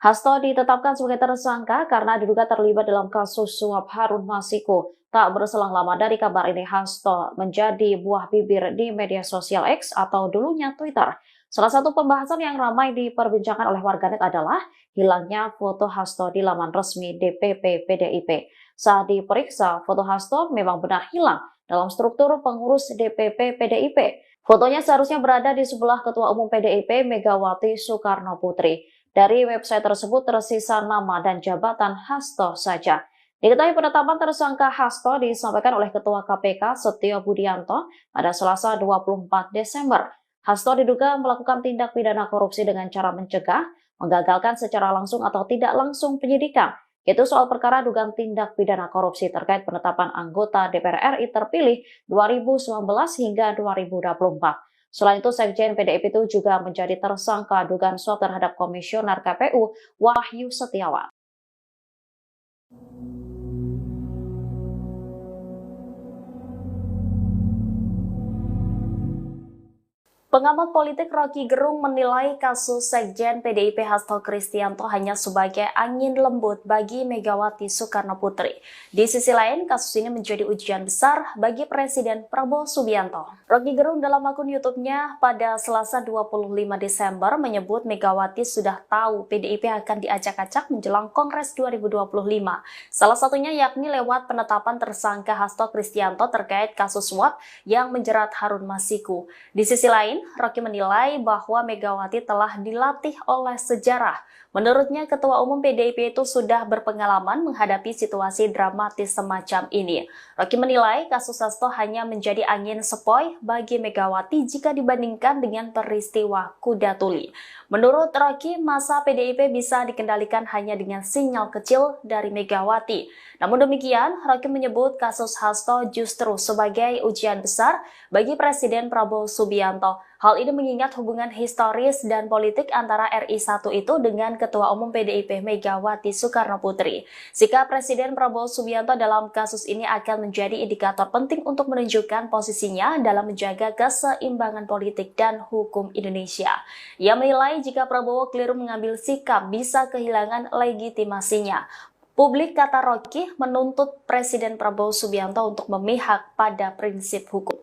Hasto ditetapkan sebagai tersangka karena diduga terlibat dalam kasus suap Harun Masiku. Tak berselang lama dari kabar ini, Hasto menjadi buah bibir di media sosial X atau dulunya Twitter. Salah satu pembahasan yang ramai diperbincangkan oleh warganet adalah hilangnya foto Hasto di laman resmi DPP PDIP. Saat diperiksa, foto Hasto memang benar hilang dalam struktur pengurus DPP PDIP. Fotonya seharusnya berada di sebelah Ketua Umum PDIP Megawati Soekarno Putri. Dari website tersebut tersisa nama dan jabatan Hasto saja. Diketahui penetapan tersangka Hasto disampaikan oleh Ketua KPK Setio Budianto pada Selasa 24 Desember. Hasto diduga melakukan tindak pidana korupsi dengan cara mencegah, menggagalkan secara langsung atau tidak langsung penyidikan. Yaitu soal perkara dugaan tindak pidana korupsi terkait penetapan anggota DPR RI terpilih 2019 hingga 2024. Selain itu, Sekjen PDIP itu juga menjadi tersangka dugaan suap terhadap Komisioner KPU Wahyu Setiawan. Pengamat politik Rocky Gerung menilai kasus Sekjen PDIP Hasto Kristianto hanya sebagai angin lembut bagi Megawati Soekarno Putri. Di sisi lain, kasus ini menjadi ujian besar bagi Presiden Prabowo Subianto. Rocky Gerung dalam akun YouTube-nya pada Selasa 25 Desember menyebut Megawati sudah tahu PDIP akan diacak-acak menjelang Kongres 2025. Salah satunya yakni lewat penetapan tersangka Hasto Kristianto terkait kasus suap yang menjerat Harun Masiku. Di sisi lain, Rocky menilai bahwa Megawati telah dilatih oleh sejarah. Menurutnya, Ketua Umum PDIP itu sudah berpengalaman menghadapi situasi dramatis semacam ini. Rocky menilai kasus Hasto hanya menjadi angin sepoi bagi Megawati jika dibandingkan dengan peristiwa Kuda Tuli. Menurut Rocky, masa PDIP bisa dikendalikan hanya dengan sinyal kecil dari Megawati. Namun demikian, Rocky menyebut kasus Hasto justru sebagai ujian besar bagi Presiden Prabowo Subianto. Hal ini mengingat hubungan historis dan politik antara RI1 itu dengan Ketua Umum PDIP Megawati Soekarno Putri. Sikap Presiden Prabowo Subianto dalam kasus ini akan menjadi indikator penting untuk menunjukkan posisinya dalam menjaga keseimbangan politik dan hukum Indonesia. Ia menilai jika Prabowo keliru mengambil sikap bisa kehilangan legitimasinya. Publik, kata Rocky, menuntut Presiden Prabowo Subianto untuk memihak pada prinsip hukum.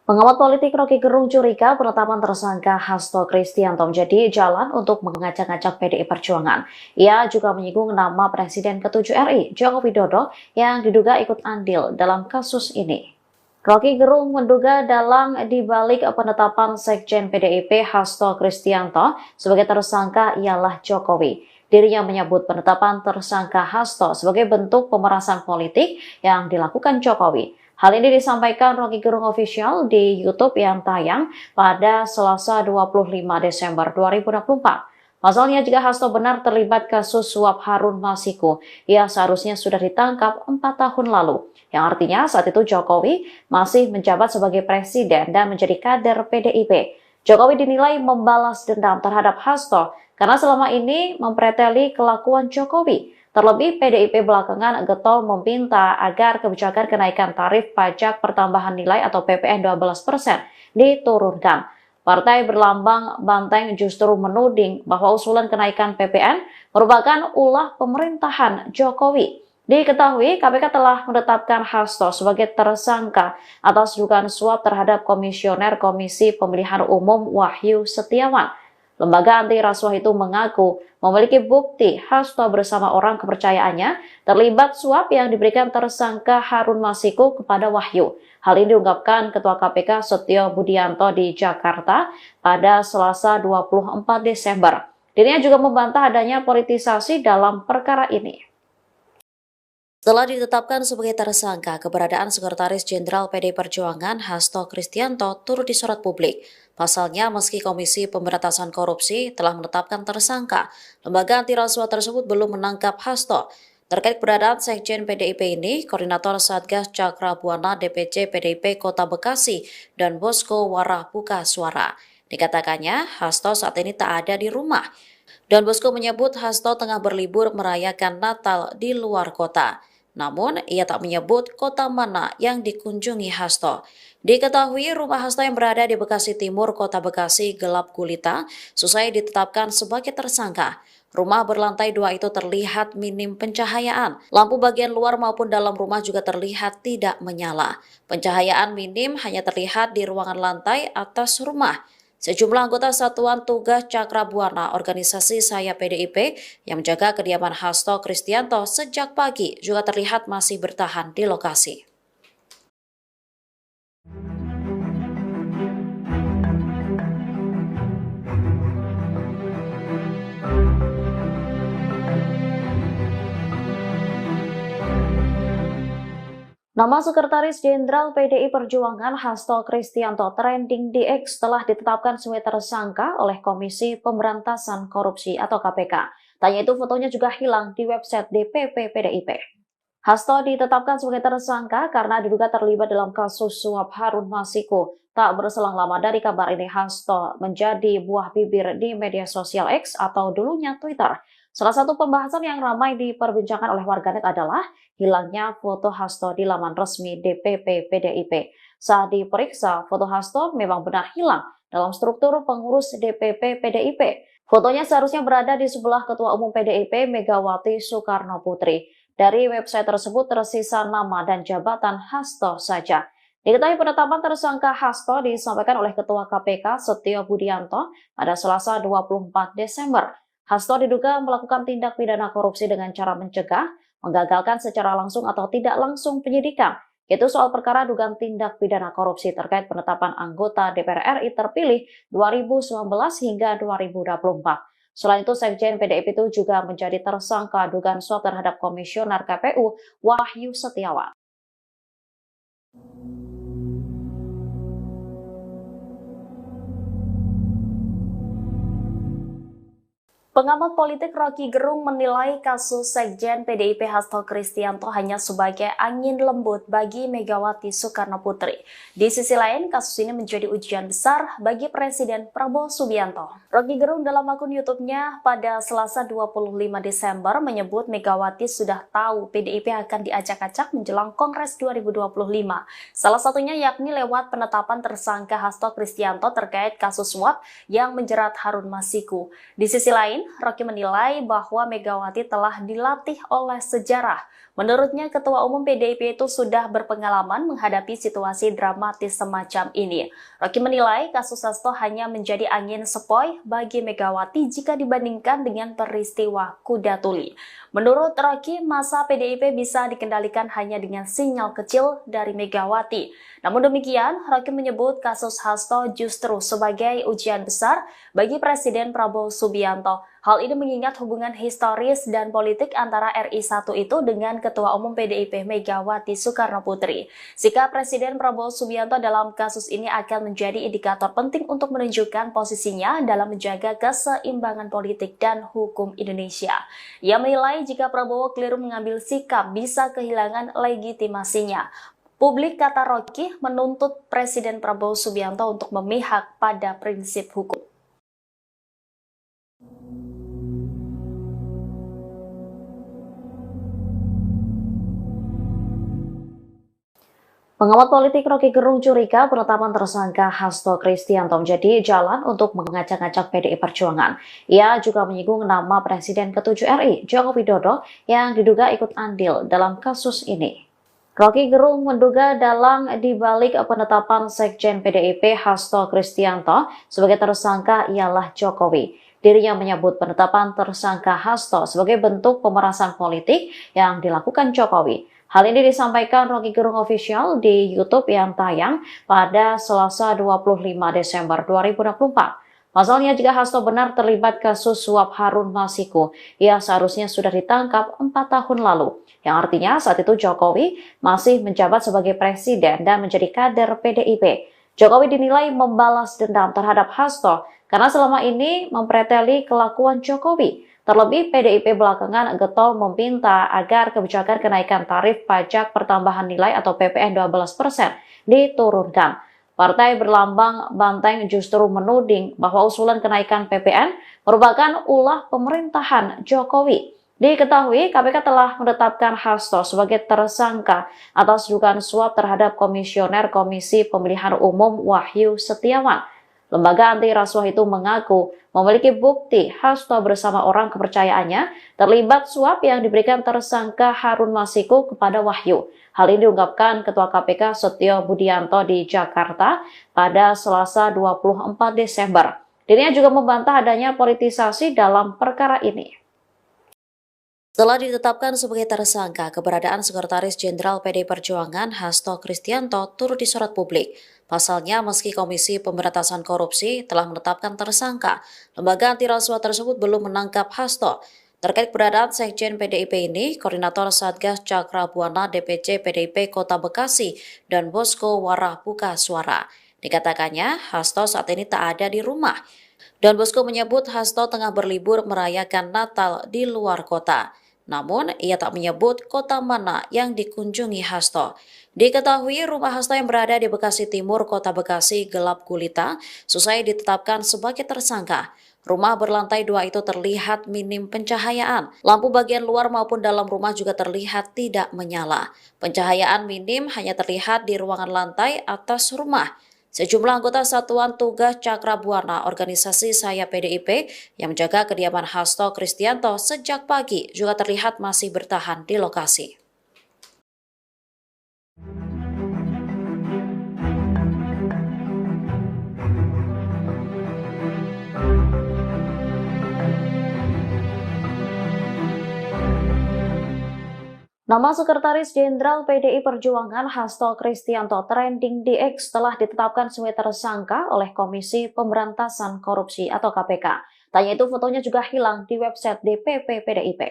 Pengamat politik Rocky Gerung curiga penetapan tersangka Hasto Kristianto menjadi jalan untuk mengacak-acak PDI Perjuangan. Ia juga menyinggung nama Presiden ke-7 RI, Joko Widodo, yang diduga ikut andil dalam kasus ini. Rocky Gerung menduga dalang dibalik penetapan Sekjen PDIP Hasto Kristianto sebagai tersangka ialah Jokowi. Dirinya menyebut penetapan tersangka Hasto sebagai bentuk pemerasan politik yang dilakukan Jokowi. Hal ini disampaikan Rocky Gerung Official di YouTube yang tayang pada Selasa 25 Desember 2024. Pasalnya, jika Hasto benar terlibat kasus suap Harun Masiku, ia seharusnya sudah ditangkap 4 tahun lalu. Yang artinya saat itu Jokowi masih menjabat sebagai presiden dan menjadi kader PDIP. Jokowi dinilai membalas dendam terhadap Hasto karena selama ini mempreteli kelakuan Jokowi. Terlebih, PDIP belakangan getol meminta agar kebijakan kenaikan tarif pajak pertambahan nilai atau PPN 12% diturunkan. Partai berlambang banteng justru menuding bahwa usulan kenaikan PPN merupakan ulah pemerintahan Jokowi. Diketahui, KPK telah menetapkan Hasto sebagai tersangka atas dugaan suap terhadap Komisioner Komisi Pemilihan Umum Wahyu Setiawan. Lembaga anti rasuah itu mengaku memiliki bukti Hasto bersama orang kepercayaannya terlibat suap yang diberikan tersangka Harun Masiku kepada Wahyu. Hal ini diungkapkan Ketua KPK Setio Budianto di Jakarta pada Selasa 24 Desember. Dirinya juga membantah adanya politisasi dalam perkara ini. Setelah ditetapkan sebagai tersangka, keberadaan Sekretaris Jenderal PDI Perjuangan Hasto Kristianto turut disorot publik. Pasalnya, meski Komisi Pemberantasan Korupsi telah menetapkan tersangka, lembaga anti rasuah tersebut belum menangkap Hasto. Terkait keberadaan Sekjen PDIP ini, Koordinator Satgas Cakra Buana DPC PDIP Kota Bekasi dan Bosco Warah buka suara. Dikatakannya, Hasto saat ini tak ada di rumah. Dan Bosco menyebut Hasto tengah berlibur merayakan Natal di luar kota. Namun, ia tak menyebut kota mana yang dikunjungi Hasto. Diketahui rumah Hasto yang berada di Bekasi Timur, Kota Bekasi gelap gulita, selesai ditetapkan sebagai tersangka. Rumah berlantai 2 itu terlihat minim pencahayaan. Lampu bagian luar maupun dalam rumah juga terlihat tidak menyala. Pencahayaan minim hanya terlihat di ruangan lantai atas rumah. Sejumlah anggota Satuan Tugas Cakra Buana organisasi Saya PDIP yang menjaga kediaman Hasto Kristianto sejak pagi juga terlihat masih bertahan di lokasi. Nama Sekretaris Jenderal PDI Perjuangan Hasto Kristianto trending di X telah ditetapkan sebagai tersangka oleh Komisi Pemberantasan Korupsi atau KPK. Tanya itu fotonya juga hilang di website DPP PDIP. Hasto ditetapkan sebagai tersangka karena diduga terlibat dalam kasus suap Harun Masiku. Tak berselang lama dari kabar ini, Hasto menjadi buah bibir di media sosial X atau dulunya Twitter. Salah satu pembahasan yang ramai diperbincangkan oleh warganet adalah hilangnya foto Hasto di laman resmi DPP PDIP. Saat diperiksa, foto Hasto memang benar hilang dalam struktur pengurus DPP PDIP. Fotonya seharusnya berada di sebelah Ketua Umum PDIP Megawati Soekarno Putri. Dari website tersebut tersisa nama dan jabatan Hasto saja. Diketahui penetapan tersangka Hasto disampaikan oleh Ketua KPK Setio Budianto pada Selasa 24 Desember. Hasto diduga melakukan tindak pidana korupsi dengan cara mencegah, menggagalkan secara langsung atau tidak langsung penyidikan. Itu soal perkara dugaan tindak pidana korupsi terkait penetapan anggota DPR RI terpilih 2019 hingga 2024. Selain itu, Sekjen PDIP itu juga menjadi tersangka dugaan suap terhadap Komisioner KPU Wahyu Setiawan. Pengamat politik Rocky Gerung menilai kasus Sekjen PDIP Hasto Kristianto hanya sebagai angin lembut bagi Megawati Soekarno Putri. Di sisi lain, kasus ini menjadi ujian besar bagi Presiden Prabowo Subianto. Rocky Gerung dalam akun YouTube-nya pada Selasa 25 Desember menyebut Megawati sudah tahu PDIP akan diacak-acak menjelang Kongres 2025. Salah satunya yakni lewat penetapan tersangka Hasto Kristianto terkait kasus suap yang menjerat Harun Masiku. Di sisi lain, Rocky menilai bahwa Megawati telah dilatih oleh sejarah. Menurutnya, Ketua Umum PDIP itu sudah berpengalaman menghadapi situasi dramatis semacam ini. Rocky menilai kasus Hasto hanya menjadi angin sepoi bagi Megawati jika dibandingkan dengan peristiwa Kuda Tuli. Menurut Rocky, masa PDIP bisa dikendalikan hanya dengan sinyal kecil dari Megawati. Namun demikian, Rocky menyebut kasus Hasto justru sebagai ujian besar bagi Presiden Prabowo Subianto. Hal ini mengingat hubungan historis dan politik antara RI1 itu dengan Ketua Umum PDIP Megawati Soekarno Putri. Sikap Presiden Prabowo Subianto dalam kasus ini akan menjadi indikator penting untuk menunjukkan posisinya dalam menjaga keseimbangan politik dan hukum Indonesia. Ia menilai jika Prabowo keliru mengambil sikap bisa kehilangan legitimasinya. Publik, kata Rocky, menuntut Presiden Prabowo Subianto untuk memihak pada prinsip hukum. Pengamat politik Rocky Gerung curiga penetapan tersangka Hasto Kristianto menjadi jalan untuk mengacak-acak PDI Perjuangan. Ia juga menyinggung nama Presiden ke-7 RI, Joko Widodo, yang diduga ikut andil dalam kasus ini. Rocky Gerung menduga dalang dibalik penetapan Sekjen PDIP Hasto Kristianto sebagai tersangka ialah Jokowi. Dirinya menyebut penetapan tersangka Hasto sebagai bentuk pemerasan politik yang dilakukan Jokowi. Hal ini disampaikan Rocky Gerung Official di YouTube yang tayang pada Selasa 25 Desember 2024. Pasalnya, jika Hasto benar terlibat kasus suap Harun Masiku, ia seharusnya sudah ditangkap 4 tahun lalu. Yang artinya saat itu Jokowi masih menjabat sebagai presiden dan menjadi kader PDIP. Jokowi dinilai membalas dendam terhadap Hasto karena selama ini mempreteli kelakuan Jokowi. Terlebih, PDIP belakangan getol meminta agar kebijakan kenaikan tarif pajak pertambahan nilai atau PPN 12% diturunkan. Partai berlambang banteng justru menuding bahwa usulan kenaikan PPN merupakan ulah pemerintahan Jokowi. Diketahui, KPK telah menetapkan Hasto sebagai tersangka atas dugaan suap terhadap Komisioner Komisi Pemilihan Umum Wahyu Setiawan. Lembaga anti rasuah itu mengaku memiliki bukti Hasto bersama orang kepercayaannya terlibat suap yang diberikan tersangka Harun Masiku kepada Wahyu. Hal ini diungkapkan Ketua KPK Setio Budianto di Jakarta pada Selasa 24 Desember. Dirinya juga membantah adanya politisasi dalam perkara ini. Setelah ditetapkan sebagai tersangka, keberadaan Sekretaris Jenderal PD Perjuangan Hasto Kristianto turut disorot publik. Pasalnya, meski Komisi Pemberantasan Korupsi telah menetapkan tersangka, lembaga anti rasuah tersebut belum menangkap Hasto. Terkait keberadaan Sekjen PDIP ini, Koordinator Satgas Cakra Buana DPC PDIP Kota Bekasi dan Bosko Warah buka suara. Dikatakannya, Hasto saat ini tak ada di rumah. Dan Bosko menyebut Hasto tengah berlibur merayakan Natal di luar kota. Namun, ia tak menyebut kota mana yang dikunjungi Hasto. Diketahui rumah Hasto yang berada di Bekasi Timur, Kota Bekasi gelap gulita, selesai ditetapkan sebagai tersangka. Rumah berlantai 2 itu terlihat minim pencahayaan. Lampu bagian luar maupun dalam rumah juga terlihat tidak menyala. Pencahayaan minim hanya terlihat di ruangan lantai atas rumah. Sejumlah anggota Satuan Tugas Cakra Buana organisasi Saya PDIP yang menjaga kediaman Hasto Kristianto sejak pagi juga terlihat masih bertahan di lokasi. Nama Sekretaris Jenderal PDI Perjuangan Hasto Kristianto trending di X telah ditetapkan sebagai tersangka oleh Komisi Pemberantasan Korupsi atau KPK. Tanya itu fotonya juga hilang di website DPP PDIP.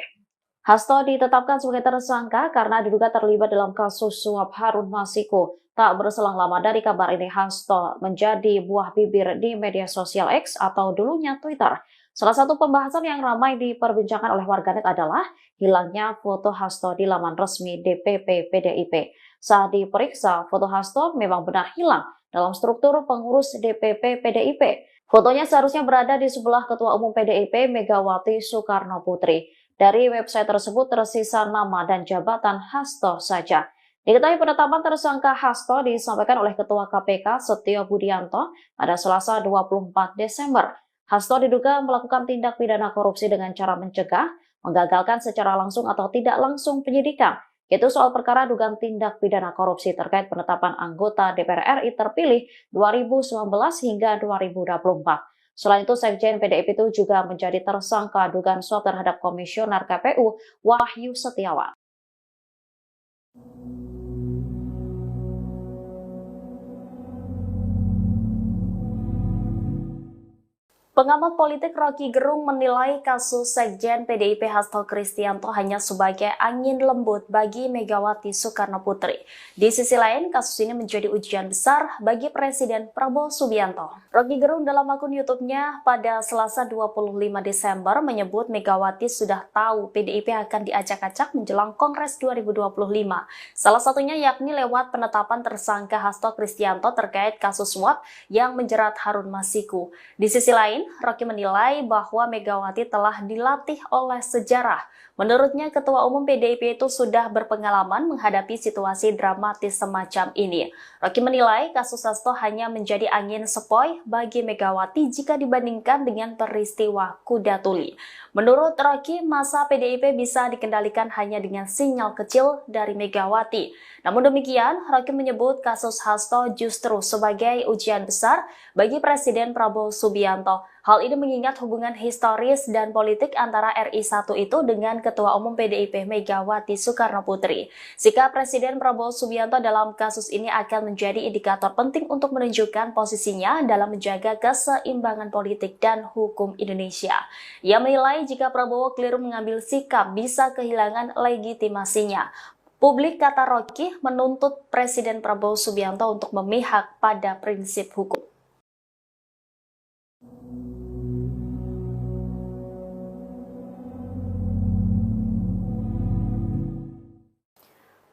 Hasto ditetapkan sebagai tersangka karena diduga terlibat dalam kasus suap Harun Masiku. Tak berselang lama dari kabar ini, Hasto menjadi buah bibir di media sosial X atau dulunya Twitter. Salah satu pembahasan yang ramai diperbincangkan oleh warganet adalah hilangnya foto Hasto di laman resmi DPP PDIP. Saat diperiksa, foto Hasto memang benar hilang dalam struktur pengurus DPP PDIP. Fotonya seharusnya berada di sebelah Ketua Umum PDIP Megawati Soekarno Putri. Dari website tersebut tersisa nama dan jabatan Hasto saja. Diketahui penetapan tersangka Hasto disampaikan oleh Ketua KPK Setio Budianto pada Selasa 24 Desember. Hasto diduga melakukan tindak pidana korupsi dengan cara mencegah, menggagalkan secara langsung atau tidak langsung penyidikan, yaitu soal perkara dugaan tindak pidana korupsi terkait penetapan anggota DPR RI terpilih 2019 hingga 2024. Selain itu, Sekjen PDIP itu juga menjadi tersangka dugaan suap terhadap Komisioner KPU Wahyu Setiawan. Pengamat politik Rocky Gerung menilai kasus Sekjen PDIP Hasto Kristianto hanya sebagai angin lembut bagi Megawati Soekarno Putri. Di sisi lain, kasus ini menjadi ujian besar bagi Presiden Prabowo Subianto. Rocky Gerung dalam akun YouTube-nya pada Selasa 25 Desember menyebut Megawati sudah tahu PDIP akan diacak-acak menjelang Kongres 2025. Salah satunya yakni lewat penetapan tersangka Hasto Kristianto terkait kasus suap yang menjerat Harun Masiku. Di sisi lain, Rocky menilai bahwa Megawati telah dilatih oleh sejarah. Menurutnya, Ketua Umum PDIP itu sudah berpengalaman menghadapi situasi dramatis semacam ini. Rocky menilai kasus Hasto hanya menjadi angin sepoi bagi Megawati jika dibandingkan dengan peristiwa Kuda Tuli. Menurut Rocky, masa PDIP bisa dikendalikan hanya dengan sinyal kecil dari Megawati. Namun demikian, Rocky menyebut kasus Hasto justru sebagai ujian besar bagi Presiden Prabowo Subianto. Hal ini mengingat hubungan historis dan politik antara RI1 itu dengan Ketua Umum PDIP Megawati Soekarno Putri. Sikap Presiden Prabowo Subianto dalam kasus ini akan menjadi indikator penting untuk menunjukkan posisinya dalam menjaga keseimbangan politik dan hukum Indonesia. Ia menilai jika Prabowo keliru mengambil sikap bisa kehilangan legitimasinya. Publik, kata Rocky, menuntut Presiden Prabowo Subianto untuk memihak pada prinsip hukum.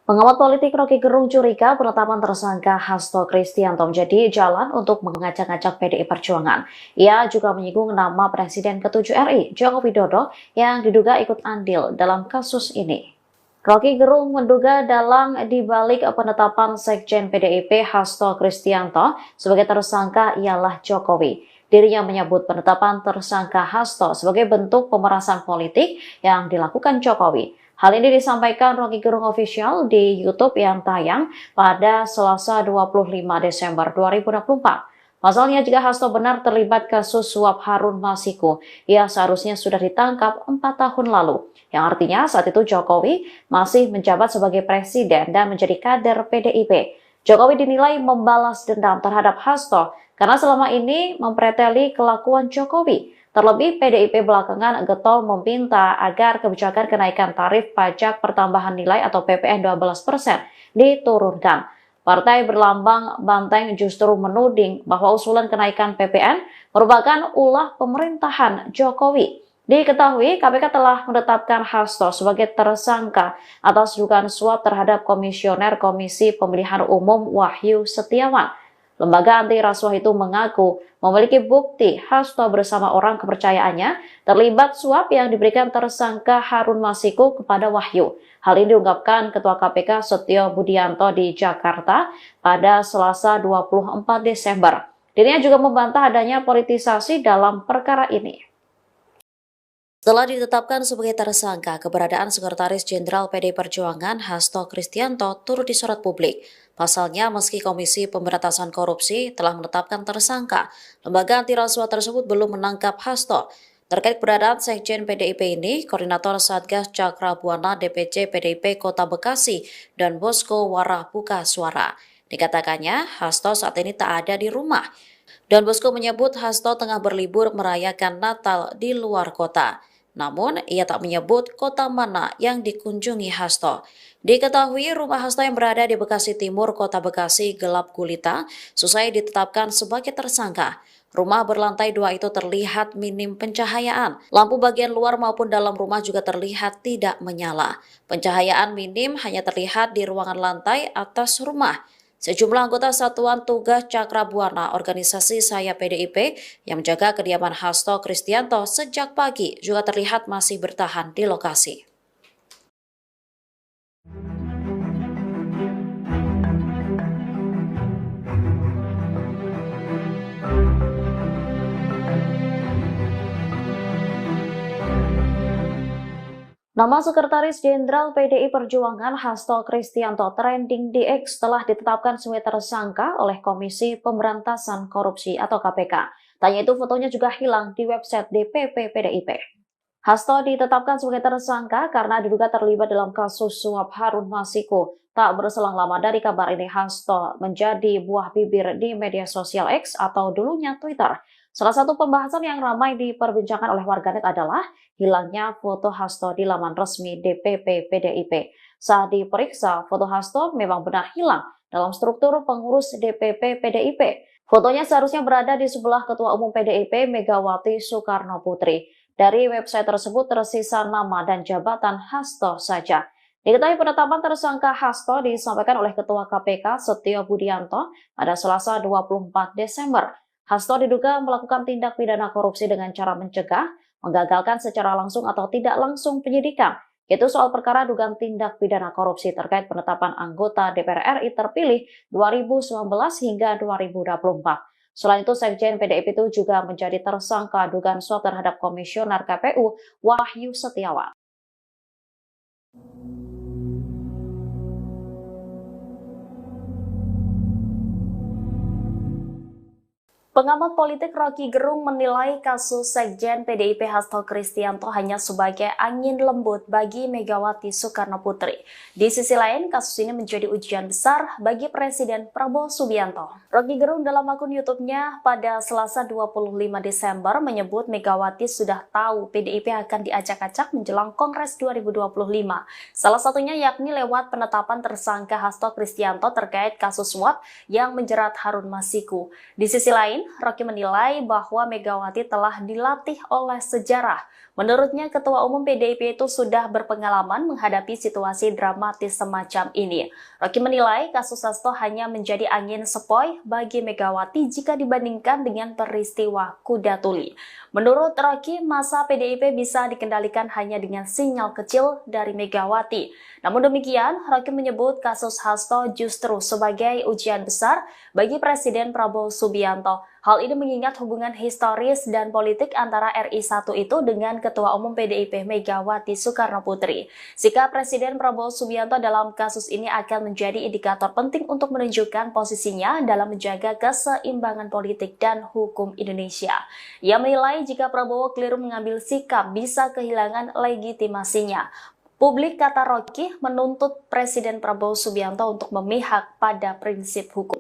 Pengamat politik Rocky Gerung curiga penetapan tersangka Hasto Kristianto menjadi jalan untuk mengacak-acak PDI Perjuangan. Ia juga menyinggung nama Presiden ke-7 RI, Joko Widodo, yang diduga ikut andil dalam kasus ini. Rocky Gerung menduga dalang dibalik penetapan Sekjen PDIP Hasto Kristianto sebagai tersangka ialah Jokowi. Dirinya menyebut penetapan tersangka Hasto sebagai bentuk pemerasan politik yang dilakukan Jokowi. Hal ini disampaikan Rocky Gerung Official di YouTube yang tayang pada Selasa 25 Desember 2024. Pasalnya, jika Hasto benar terlibat kasus suap Harun Masiku, ia seharusnya sudah ditangkap 4 tahun lalu. Yang artinya saat itu Jokowi masih menjabat sebagai presiden dan menjadi kader PDIP. Jokowi dinilai membalas dendam terhadap Hasto karena selama ini mempreteli kelakuan Jokowi. Terlebih, PDIP belakangan getol meminta agar kebijakan kenaikan tarif pajak pertambahan nilai atau PPN 12% diturunkan. Partai berlambang banteng justru menuding bahwa usulan kenaikan PPN merupakan ulah pemerintahan Jokowi. Diketahui, KPK telah menetapkan Hasto sebagai tersangka atas dugaan suap terhadap Komisioner Komisi Pemilihan Umum Wahyu Setiawan. Lembaga anti rasuah itu mengaku memiliki bukti Hasto bersama orang kepercayaannya terlibat suap yang diberikan tersangka Harun Masiku kepada Wahyu. Hal ini diungkapkan Ketua KPK Setio Budianto di Jakarta pada Selasa 24 Desember. Dirinya juga membantah adanya politisasi dalam perkara ini. Setelah ditetapkan sebagai tersangka, keberadaan Sekretaris Jenderal PDI Perjuangan Hasto Kristianto turut disorot publik. Pasalnya, meski Komisi Pemberantasan Korupsi telah menetapkan tersangka, lembaga anti rasuah tersebut belum menangkap Hasto. Terkait keberadaan Sekjen PDIP ini, Koordinator Satgas Cakra Buana DPC PDIP Kota Bekasi dan Bosko Warah buka suara. Dikatakannya, Hasto saat ini tak ada di rumah. Dan Bosko menyebut Hasto tengah berlibur merayakan Natal di luar kota. Namun, ia tak menyebut kota mana yang dikunjungi Hasto. Diketahui rumah Hasto yang berada di Bekasi Timur, Kota Bekasi gelap gulita, selesai ditetapkan sebagai tersangka. Rumah berlantai 2 itu terlihat minim pencahayaan. Lampu bagian luar maupun dalam rumah juga terlihat tidak menyala. Pencahayaan minim hanya terlihat di ruangan lantai atas rumah. Sejumlah anggota Satuan Tugas Cakra Buana organisasi Saya PDIP yang menjaga kediaman Hasto Kristianto sejak pagi juga terlihat masih bertahan di lokasi. Nama Sekretaris Jenderal PDI Perjuangan Hasto Kristianto trending di X telah ditetapkan sebagai tersangka oleh Komisi Pemberantasan Korupsi atau KPK. Tanya itu fotonya juga hilang di website DPP PDIP. Hasto ditetapkan sebagai tersangka karena diduga terlibat dalam kasus suap Harun Masiku. Tak berselang lama dari kabar ini, Hasto menjadi buah bibir di media sosial X atau dulunya Twitter. Salah satu pembahasan yang ramai diperbincangkan oleh warganet adalah hilangnya foto Hasto di laman resmi DPP PDIP. Saat diperiksa, foto Hasto memang benar hilang dalam struktur pengurus DPP PDIP. Fotonya seharusnya berada di sebelah Ketua Umum PDIP Megawati Soekarno Putri. Dari website tersebut tersisa nama dan jabatan Hasto saja. Diketahui penetapan tersangka Hasto disampaikan oleh Ketua KPK Setio Budianto pada Selasa 24 Desember. Hasto diduga melakukan tindak pidana korupsi dengan cara mencegah, menggagalkan secara langsung atau tidak langsung penyidikan, yaitu soal perkara dugaan tindak pidana korupsi terkait penetapan anggota DPR RI terpilih 2019 hingga 2024. Selain itu, Sekjen PDIP itu juga menjadi tersangka dugaan suap terhadap Komisioner KPU Wahyu Setiawan. Pengamat politik Rocky Gerung menilai kasus Sekjen PDIP Hasto Kristianto hanya sebagai angin lembut bagi Megawati Soekarno Putri. Di sisi lain, kasus ini menjadi ujian besar bagi Presiden Prabowo Subianto. Rocky Gerung dalam akun YouTube-nya pada Selasa 25 Desember menyebut Megawati sudah tahu PDIP akan diacak-acak menjelang Kongres 2025. Salah satunya yakni lewat penetapan tersangka Hasto Kristianto terkait kasus suap yang menjerat Harun Masiku. Di sisi lain, lain, Rocky menilai bahwa Megawati telah dilatih oleh sejarah. Menurutnya, Ketua Umum PDIP itu sudah berpengalaman menghadapi situasi dramatis semacam ini. Rocky menilai kasus Hasto hanya menjadi angin sepoi bagi Megawati jika dibandingkan dengan peristiwa kuda tuli. Menurut Rocky, masa PDIP bisa dikendalikan hanya dengan sinyal kecil dari Megawati. Namun demikian, Rocky menyebut kasus Hasto justru sebagai ujian besar bagi Presiden Prabowo Subianto. Hal ini mengingat hubungan historis dan politik antara RI1 itu dengan Ketua Umum PDIP Megawati Soekarnoputri. Sikap Presiden Prabowo Subianto dalam kasus ini akan menjadi indikator penting untuk menunjukkan posisinya dalam menjaga keseimbangan politik dan hukum Indonesia. Ia menilai jika Prabowo keliru mengambil sikap bisa kehilangan legitimasinya. Publik, kata Rocky, menuntut Presiden Prabowo Subianto untuk memihak pada prinsip hukum.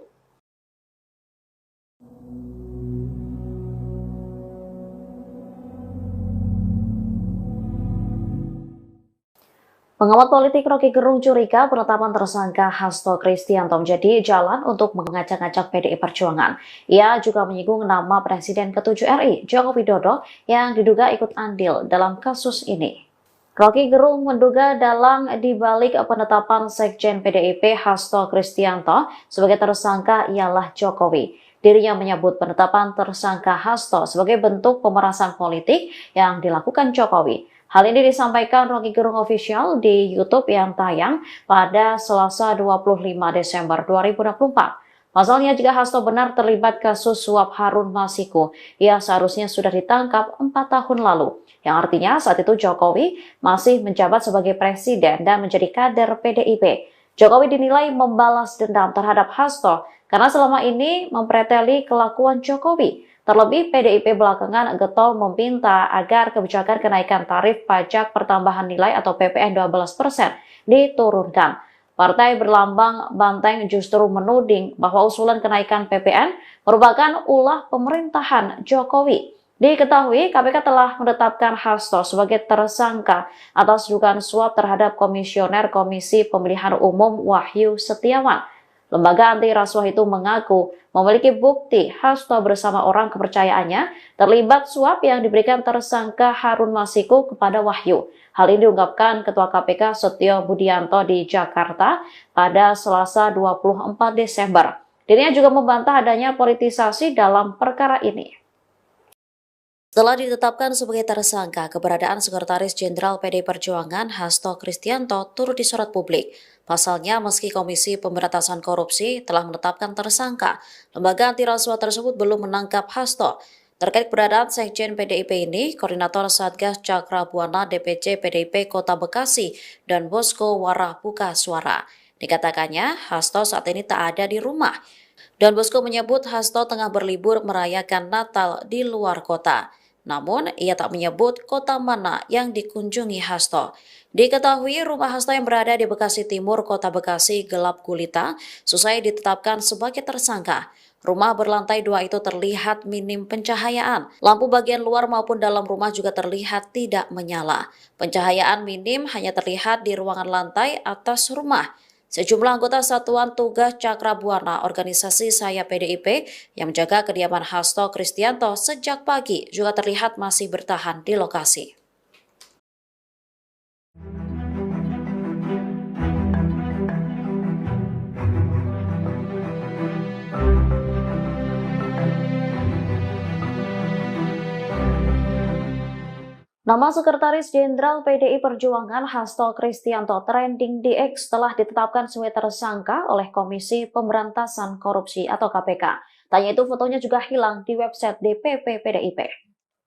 Pengamat politik Rocky Gerung curiga penetapan tersangka Hasto Kristianto menjadi jalan untuk mengacak-acak PDI Perjuangan. Ia juga menyinggung nama Presiden ke-7 RI, Joko Widodo, yang diduga ikut andil dalam kasus ini. Rocky Gerung menduga dalang dibalik penetapan Sekjen PDIP Hasto Kristianto sebagai tersangka ialah Jokowi. Dirinya menyebut penetapan tersangka Hasto sebagai bentuk pemerasan politik yang dilakukan Jokowi. Hal ini disampaikan Rocky Gerung Official di YouTube yang tayang pada Selasa 25 Desember 2024. Pasalnya, jika Hasto benar terlibat kasus suap Harun Masiku, ia seharusnya sudah ditangkap 4 tahun lalu. Yang artinya saat itu Jokowi masih menjabat sebagai presiden dan menjadi kader PDIP. Jokowi dinilai membalas dendam terhadap Hasto karena selama ini mempreteli kelakuan Jokowi. Terlebih, PDIP belakangan getol meminta agar kebijakan kenaikan tarif pajak pertambahan nilai atau PPN 12% diturunkan. Partai berlambang banteng justru menuding bahwa usulan kenaikan PPN merupakan ulah pemerintahan Jokowi. Diketahui, KPK telah menetapkan Hasto sebagai tersangka atas dugaan suap terhadap Komisioner Komisi Pemilihan Umum Wahyu Setiawan. Lembaga anti rasuah itu mengaku memiliki bukti Hasto bersama orang kepercayaannya terlibat suap yang diberikan tersangka Harun Masiku kepada Wahyu. Hal ini diungkapkan Ketua KPK Setio Budianto di Jakarta pada Selasa 24 Desember. Dirinya juga membantah adanya politisasi dalam perkara ini. Setelah ditetapkan sebagai tersangka, keberadaan Sekretaris Jenderal PDI Perjuangan Hasto Kristianto turut disorot publik. Pasalnya, meski Komisi Pemberantasan Korupsi telah menetapkan tersangka, lembaga anti rasuah tersebut belum menangkap Hasto. Terkait keberadaan Sekjen PDIP ini, Koordinator Satgas Cakra Buana DPC PDIP Kota Bekasi dan Bosko Warah buka suara. Dikatakannya, Hasto saat ini tak ada di rumah. Dan Bosko menyebut Hasto tengah berlibur merayakan Natal di luar kota. Namun, ia tak menyebut kota mana yang dikunjungi Hasto. Diketahui rumah Hasto yang berada di Bekasi Timur, Kota Bekasi gelap gulita, selesai ditetapkan sebagai tersangka. Rumah berlantai 2 itu terlihat minim pencahayaan. Lampu bagian luar maupun dalam rumah juga terlihat tidak menyala. Pencahayaan minim hanya terlihat di ruangan lantai atas rumah. Sejumlah anggota Satuan Tugas Cakra Buana organisasi sayap PDIP yang menjaga kediaman Hasto Kristianto sejak pagi juga terlihat masih bertahan di lokasi. Nama Sekretaris Jenderal PDI Perjuangan Hasto Kristianto trending di X telah ditetapkan sebagai tersangka oleh Komisi Pemberantasan Korupsi atau KPK. Tanya itu fotonya juga hilang di website DPP PDIP.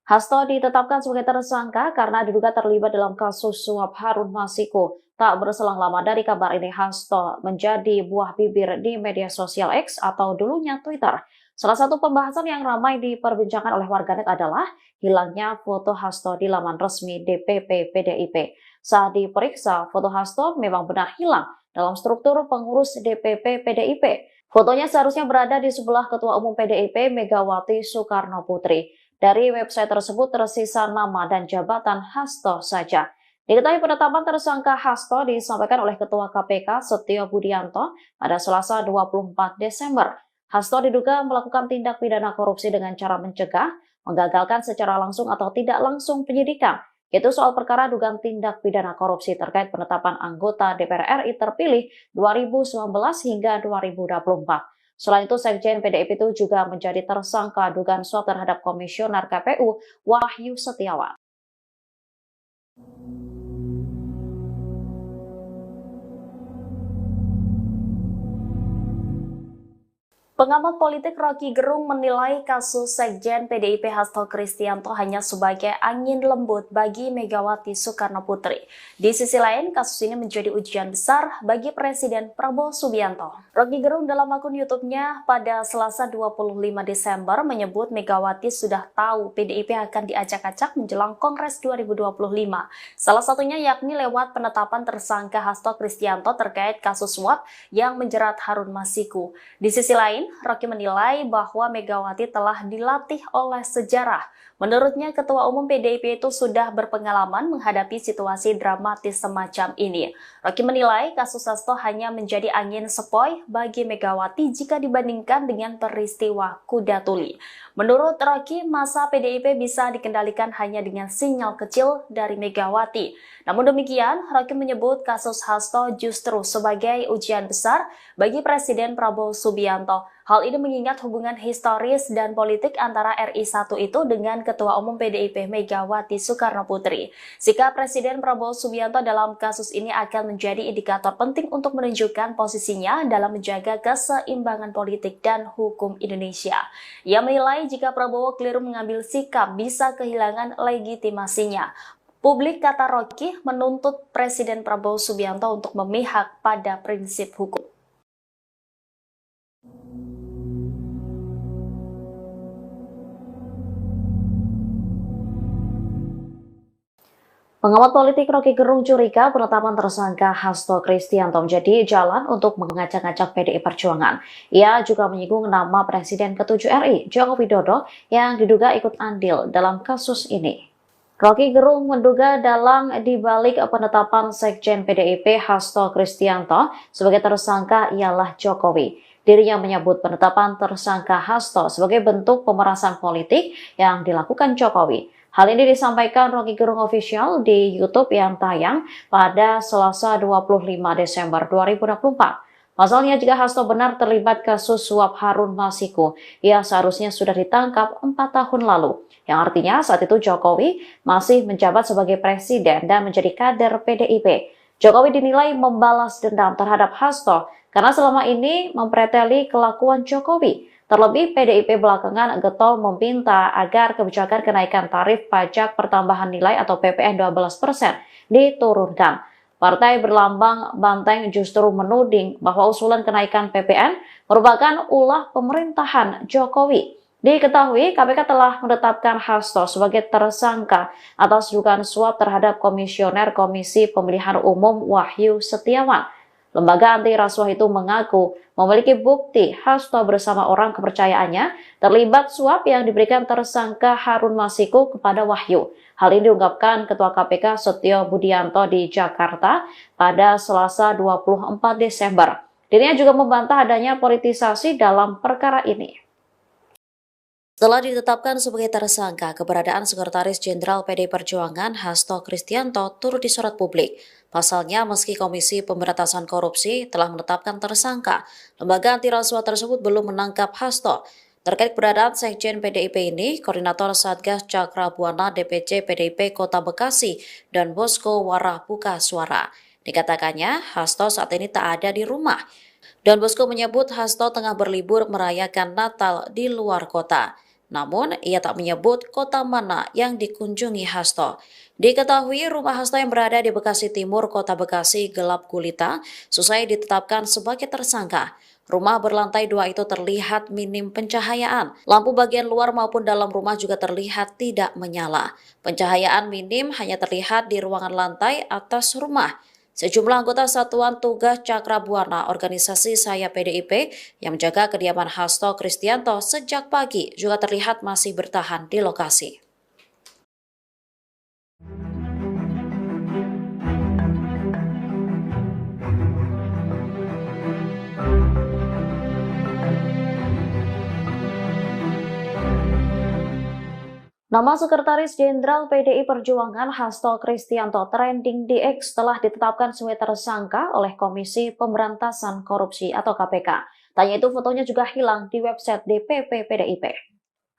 Hasto ditetapkan sebagai tersangka karena diduga terlibat dalam kasus suap Harun Masiku. Tak berselang lama dari kabar ini, Hasto menjadi buah bibir di media sosial X atau dulunya Twitter. Salah satu pembahasan yang ramai diperbincangkan oleh warganet adalah hilangnya foto Hasto di laman resmi DPP PDIP. Saat diperiksa, foto Hasto memang benar hilang dalam struktur pengurus DPP PDIP. Fotonya seharusnya berada di sebelah Ketua Umum PDIP Megawati Soekarnoputri. Dari website tersebut tersisa nama dan jabatan Hasto saja. Diketahui penetapan tersangka Hasto disampaikan oleh Ketua KPK Setio Budianto pada Selasa 24 Desember. Hasto diduga melakukan tindak pidana korupsi dengan cara mencegah, menggagalkan secara langsung atau tidak langsung penyidikan, yaitu soal perkara dugaan tindak pidana korupsi terkait penetapan anggota DPR RI terpilih 2019 hingga 2024. Selain itu, Sekjen PDIP itu juga menjadi tersangka dugaan suap terhadap Komisioner KPU Wahyu Setiawan. Pengamat politik Rocky Gerung menilai kasus Sekjen PDIP Hasto Kristianto hanya sebagai angin lembut bagi Megawati Soekarno Putri. Di sisi lain, kasus ini menjadi ujian besar bagi Presiden Prabowo Subianto. Rocky Gerung dalam akun YouTube-nya pada Selasa 25 Desember menyebut Megawati sudah tahu PDIP akan diacak-acak menjelang Kongres 2025. Salah satunya yakni lewat penetapan tersangka Hasto Kristianto terkait kasus suap yang menjerat Harun Masiku. Di sisi lain, Rocky menilai bahwa Megawati telah dilatih oleh sejarah. Menurutnya, Ketua Umum PDIP itu sudah berpengalaman menghadapi situasi dramatis semacam ini. Rocky menilai kasus Hasto hanya menjadi angin sepoi bagi Megawati jika dibandingkan dengan peristiwa Kuda Tuli. Menurut Rocky, masa PDIP bisa dikendalikan hanya dengan sinyal kecil dari Megawati. Namun demikian, Rocky menyebut kasus Hasto justru sebagai ujian besar bagi Presiden Prabowo Subianto. Hal ini mengingat hubungan historis dan politik antara RI1 itu dengan Ketua Umum PDIP Megawati Soekarno Putri. Sikap Presiden Prabowo Subianto dalam kasus ini akan menjadi indikator penting untuk menunjukkan posisinya dalam menjaga keseimbangan politik dan hukum Indonesia. Ia menilai jika Prabowo keliru mengambil sikap bisa kehilangan legitimasinya. Publik, kata Rocky, menuntut Presiden Prabowo Subianto untuk memihak pada prinsip hukum. Pengamat politik Rocky Gerung curiga penetapan tersangka Hasto Kristianto menjadi jalan untuk mengacak-acak PDI Perjuangan. Ia juga menyinggung nama Presiden ke-7 RI, Joko Widodo, yang diduga ikut andil dalam kasus ini. Rocky Gerung menduga dalang dibalik penetapan Sekjen PDIP Hasto Kristianto sebagai tersangka ialah Jokowi. Dirinya menyebut penetapan tersangka Hasto sebagai bentuk pemerasan politik yang dilakukan Jokowi. Hal ini disampaikan Rocky Gerung Official di YouTube yang tayang pada Selasa 25 Desember 2024. Pasalnya, jika Hasto benar terlibat kasus suap Harun Masiku, ia seharusnya sudah ditangkap 4 tahun lalu. Yang artinya saat itu Jokowi masih menjabat sebagai presiden dan menjadi kader PDIP. Jokowi dinilai membalas dendam terhadap Hasto karena selama ini mempreteli kelakuan Jokowi. Terlebih, PDIP belakangan getol meminta agar kebijakan kenaikan tarif pajak pertambahan nilai atau PPN 12% diturunkan. Partai berlambang banteng justru menuding bahwa usulan kenaikan PPN merupakan ulah pemerintahan Jokowi. Diketahui, KPK telah menetapkan Hasto sebagai tersangka atas dugaan suap terhadap Komisioner Komisi Pemilihan Umum Wahyu Setiawan. Lembaga anti rasuah itu mengaku memiliki bukti Hasto bersama orang kepercayaannya terlibat suap yang diberikan tersangka Harun Masiku kepada Wahyu. Hal ini diungkapkan Ketua KPK Setio Budianto di Jakarta pada Selasa 24 Desember. Dirinya juga membantah adanya politisasi dalam perkara ini. Setelah ditetapkan sebagai tersangka, keberadaan Sekretaris Jenderal PDI Perjuangan Hasto Kristianto turut disorot publik. Pasalnya, meski Komisi Pemberantasan Korupsi telah menetapkan tersangka, lembaga anti rasuah tersebut belum menangkap Hasto. Terkait keberadaan Sekjen PDIP ini, Koordinator Satgas Cakra Buana DPC PDIP Kota Bekasi dan Bosko Warah buka suara. Dikatakannya, Hasto saat ini tak ada di rumah. Don Bosko menyebut Hasto tengah berlibur merayakan Natal di luar kota. Namun, ia tak menyebut kota mana yang dikunjungi Hasto. Diketahui rumah Hasto yang berada di Bekasi Timur, Kota Bekasi gelap gulita, selesai ditetapkan sebagai tersangka. Rumah berlantai 2 itu terlihat minim pencahayaan. Lampu bagian luar maupun dalam rumah juga terlihat tidak menyala. Pencahayaan minim hanya terlihat di ruangan lantai atas rumah. Sejumlah anggota Satuan Tugas Cakra Buana organisasi Saya PDIP yang menjaga kediaman Hasto Kristianto sejak pagi juga terlihat masih bertahan di lokasi. Nama Sekretaris Jenderal PDI Perjuangan Hasto Kristianto trending di X telah ditetapkan sebagai tersangka oleh Komisi Pemberantasan Korupsi atau KPK. Tanya itu fotonya juga hilang di website DPP PDIP.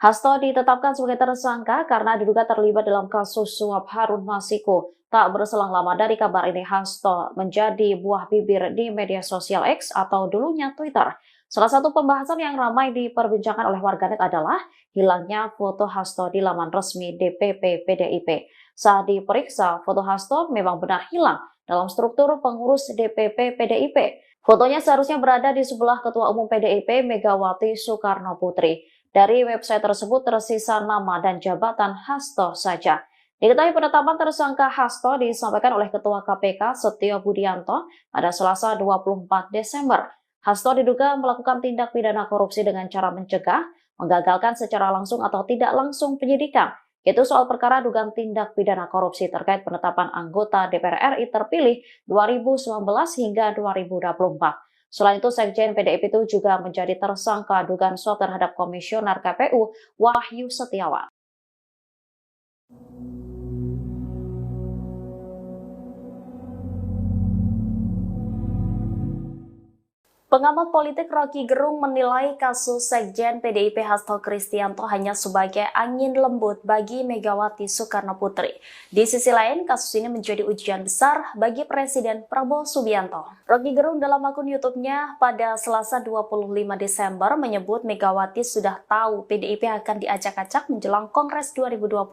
Hasto ditetapkan sebagai tersangka karena diduga terlibat dalam kasus suap Harun Masiku. Tak berselang lama dari kabar ini, Hasto menjadi buah bibir di media sosial X atau dulunya Twitter. Salah satu pembahasan yang ramai diperbincangkan oleh warganet adalah hilangnya foto Hasto di laman resmi DPP PDIP. Saat diperiksa, foto Hasto memang benar hilang dalam struktur pengurus DPP PDIP. Fotonya seharusnya berada di sebelah Ketua Umum PDIP Megawati Soekarno Putri. Dari website tersebut tersisa nama dan jabatan Hasto saja. Diketahui penetapan tersangka Hasto disampaikan oleh Ketua KPK Setio Budianto pada Selasa 24 Desember. Hasto diduga melakukan tindak pidana korupsi dengan cara mencegah, menggagalkan secara langsung atau tidak langsung penyidikan. Yaitu soal perkara dugaan tindak pidana korupsi terkait penetapan anggota DPR RI terpilih 2019 hingga 2024. Selain itu, Sekjen PDIP itu juga menjadi tersangka dugaan suap terhadap Komisioner KPU Wahyu Setiawan. Pengamat politik Rocky Gerung menilai kasus Sekjen PDIP Hasto Kristianto hanya sebagai angin lembut bagi Megawati Soekarno Putri. Di sisi lain, kasus ini menjadi ujian besar bagi Presiden Prabowo Subianto. Rocky Gerung dalam akun YouTube-nya pada Selasa 25 Desember menyebut Megawati sudah tahu PDIP akan diacak-acak menjelang Kongres 2025.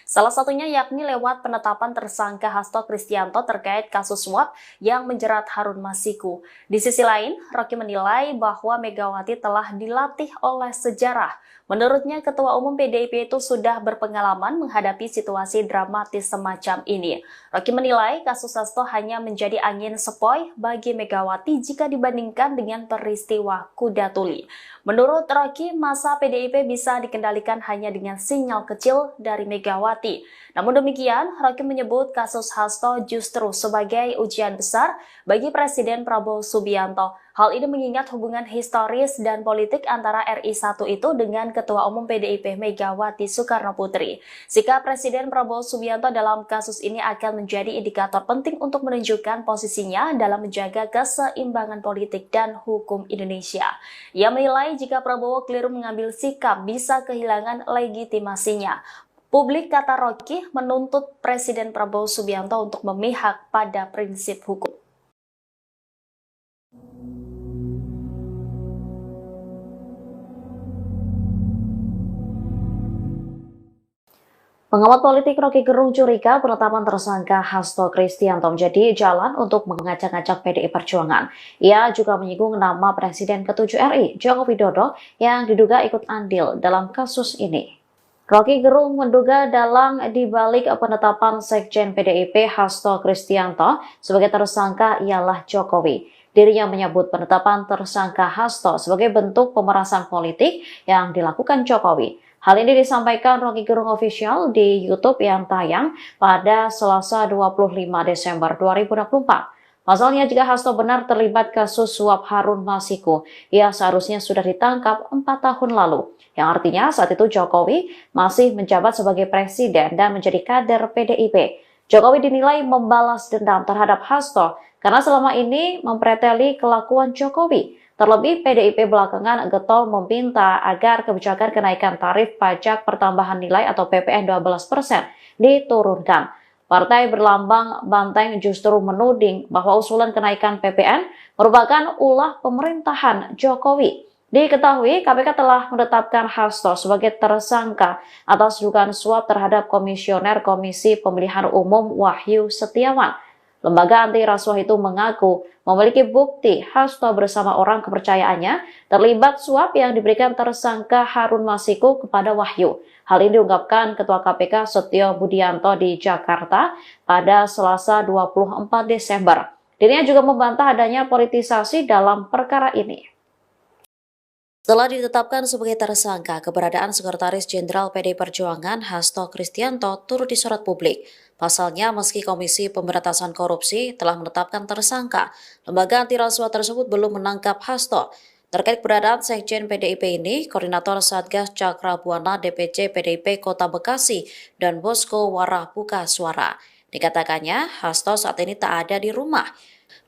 Salah satunya yakni lewat penetapan tersangka Hasto Kristianto terkait kasus suap yang menjerat Harun Masiku. Di sisi lain, Rocky menilai bahwa Megawati telah dilatih oleh sejarah. Menurutnya, Ketua Umum PDIP itu sudah berpengalaman menghadapi situasi dramatis semacam ini. Rocky menilai kasus Hasto hanya menjadi angin sepoi bagi Megawati jika dibandingkan dengan peristiwa Kuda Tuli. Menurut Rocky, masa PDIP bisa dikendalikan hanya dengan sinyal kecil dari Megawati. Namun demikian, Rocky menyebut kasus Hasto justru sebagai ujian besar bagi Presiden Prabowo Subianto. Hal ini mengingat hubungan historis dan politik antara RI1 itu dengan Ketua Umum PDIP Megawati Soekarno Putri. Sikap Presiden Prabowo Subianto dalam kasus ini akan menjadi indikator penting untuk menunjukkan posisinya dalam menjaga keseimbangan politik dan hukum Indonesia. Ia menilai jika Prabowo keliru mengambil sikap bisa kehilangan legitimasinya. Publik, kata Rocky, menuntut Presiden Prabowo Subianto untuk memihak pada prinsip hukum. Pengamat politik Rocky Gerung curiga penetapan tersangka Hasto Kristianto menjadi jalan untuk mengacak-acak PDI Perjuangan. Ia juga menyinggung nama Presiden ke-7 RI, Joko Widodo, yang diduga ikut andil dalam kasus ini. Rocky Gerung menduga dalang dibalik penetapan Sekjen PDIP Hasto Kristianto sebagai tersangka ialah Jokowi. Dirinya menyebut penetapan tersangka Hasto sebagai bentuk pemerasan politik yang dilakukan Jokowi. Hal ini disampaikan Rocky Gerung Official di YouTube yang tayang pada Selasa 25 Desember 2024. Pasalnya, jika Hasto benar terlibat kasus suap Harun Masiku, ia seharusnya sudah ditangkap 4 tahun lalu. Yang artinya saat itu Jokowi masih menjabat sebagai presiden dan menjadi kader PDIP. Jokowi dinilai membalas dendam terhadap Hasto karena selama ini mempreteli kelakuan Jokowi. Terlebih, PDIP belakangan getol meminta agar kebijakan kenaikan tarif pajak pertambahan nilai atau PPN 12% diturunkan. Partai berlambang banteng justru menuding bahwa usulan kenaikan PPN merupakan ulah pemerintahan Jokowi. Diketahui, KPK telah menetapkan Hasto sebagai tersangka atas dugaan suap terhadap Komisioner Komisi Pemilihan Umum Wahyu Setiawan. Lembaga anti rasuah itu mengaku memiliki bukti Hasto bersama orang kepercayaannya terlibat suap yang diberikan tersangka Harun Masiku kepada Wahyu. Hal ini diungkapkan Ketua KPK Setio Budianto di Jakarta pada Selasa 24 Desember. Dirinya juga membantah adanya politisasi dalam perkara ini. Setelah ditetapkan sebagai tersangka, keberadaan Sekretaris Jenderal PDI Perjuangan Hasto Kristianto turut disorot publik. Pasalnya, meski Komisi Pemberantasan Korupsi telah menetapkan tersangka, lembaga anti rasuah tersebut belum menangkap Hasto. Terkait keberadaan Sekjen PDIP ini, Koordinator Satgas Cakrabuana DPC PDIP Kota Bekasi dan Bosko Warah buka suara. Dikatakannya, Hasto saat ini tak ada di rumah.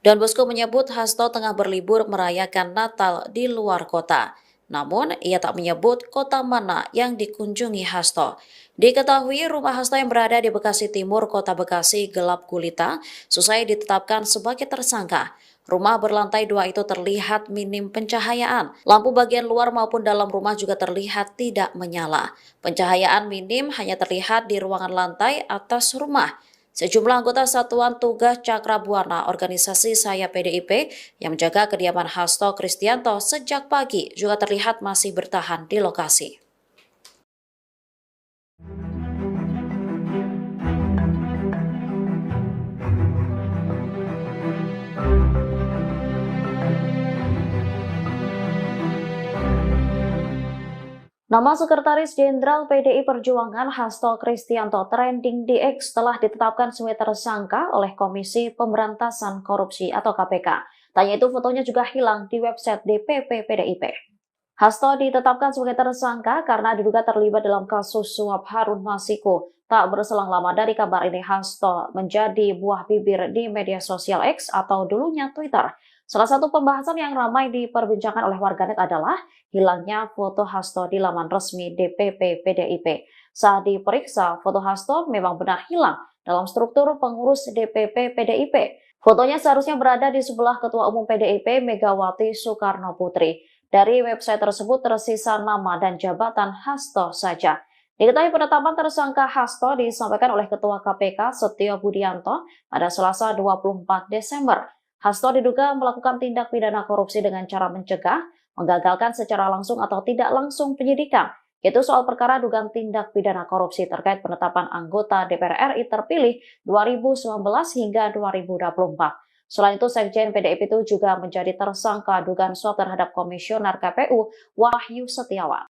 Dan Bosko menyebut Hasto tengah berlibur merayakan Natal di luar kota. Namun, ia tak menyebut kota mana yang dikunjungi Hasto. Diketahui rumah Hasto yang berada di Bekasi Timur, Kota Bekasi gelap gulita, selesai ditetapkan sebagai tersangka. Rumah berlantai 2 itu terlihat minim pencahayaan. Lampu bagian luar maupun dalam rumah juga terlihat tidak menyala. Pencahayaan minim hanya terlihat di ruangan lantai atas rumah. Sejumlah anggota Satuan Tugas Cakrabuana organisasi Saya PDIP yang menjaga kediaman Hasto Kristianto sejak pagi juga terlihat masih bertahan di lokasi. Nama Sekretaris Jenderal PDI Perjuangan Hasto Kristianto trending di X setelah ditetapkan sebagai tersangka oleh Komisi Pemberantasan Korupsi atau KPK. Tanya itu fotonya juga hilang di website DPP PDIP. Hasto ditetapkan sebagai tersangka karena diduga terlibat dalam kasus suap Harun Masiku. Tak berselang lama dari kabar ini, Hasto menjadi buah bibir di media sosial X atau dulunya Twitter. Salah satu pembahasan yang ramai diperbincangkan oleh warganet adalah hilangnya foto Hasto di laman resmi DPP PDIP. Saat diperiksa, foto Hasto memang benar hilang dalam struktur pengurus DPP PDIP. Fotonya seharusnya berada di sebelah Ketua Umum PDIP Megawati Soekarno Putri. Dari website tersebut tersisa nama dan jabatan Hasto saja. Diketahui penetapan tersangka Hasto disampaikan oleh Ketua KPK Setio Budianto pada Selasa 24 Desember. Hasto diduga melakukan tindak pidana korupsi dengan cara mencegah, menggagalkan secara langsung atau tidak langsung penyidikan, yaitu soal perkara dugaan tindak pidana korupsi terkait penetapan anggota DPR RI terpilih 2019 hingga 2024. Selain itu, Sekjen PDIP itu juga menjadi tersangka dugaan suap terhadap Komisioner KPU Wahyu Setiawan.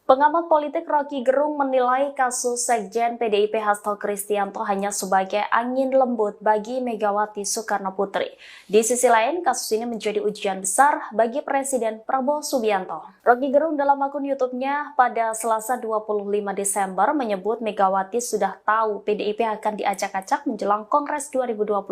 Pengamat politik Rocky Gerung menilai kasus Sekjen PDIP Hasto Kristianto hanya sebagai angin lembut bagi Megawati Soekarno Putri. Di sisi lain, kasus ini menjadi ujian besar bagi Presiden Prabowo Subianto. Rocky Gerung dalam akun YouTube-nya pada Selasa 25 Desember menyebut Megawati sudah tahu PDIP akan diacak-acak menjelang Kongres 2025.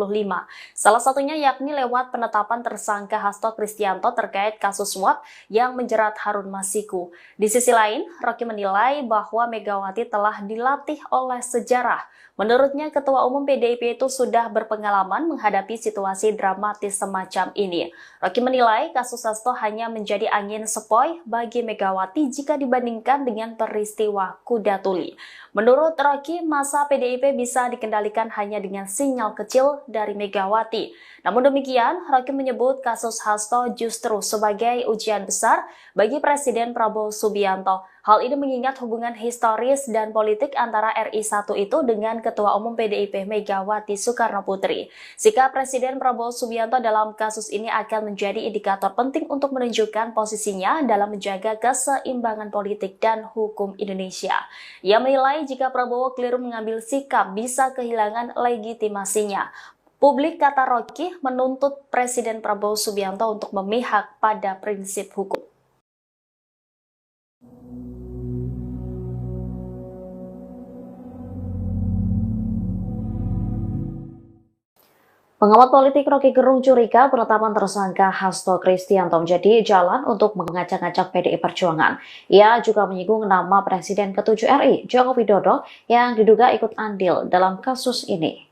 Salah satunya yakni lewat penetapan tersangka Hasto Kristianto terkait kasus suap yang menjerat Harun Masiku. Di sisi lain, Rocky menilai bahwa Megawati telah dilatih oleh sejarah. Menurutnya, Ketua Umum PDIP itu sudah berpengalaman menghadapi situasi dramatis semacam ini. Rocky menilai kasus Hasto hanya menjadi angin sepoi bagi Megawati jika dibandingkan dengan peristiwa Kuda Tuli. Menurut Rocky, masa PDIP bisa dikendalikan hanya dengan sinyal kecil dari Megawati. Namun demikian, Rocky menyebut kasus Hasto justru sebagai ujian besar bagi Presiden Prabowo Subianto. Hal ini mengingat hubungan historis dan politik antara RI1 itu dengan Ketua Umum PDIP Megawati Soekarno Putri. Sikap Presiden Prabowo Subianto dalam kasus ini akan menjadi indikator penting untuk menunjukkan posisinya dalam menjaga keseimbangan politik dan hukum Indonesia. Ia menilai jika Prabowo keliru mengambil sikap bisa kehilangan legitimasinya. Publik, kata Rocky, menuntut Presiden Prabowo Subianto untuk memihak pada prinsip hukum. Pengamat politik Rocky Gerung curiga penetapan tersangka Hasto Kristianto menjadi jalan untuk mengacak-acak PDI Perjuangan. Ia juga menyinggung nama Presiden ke-7 RI, Joko Widodo, yang diduga ikut andil dalam kasus ini.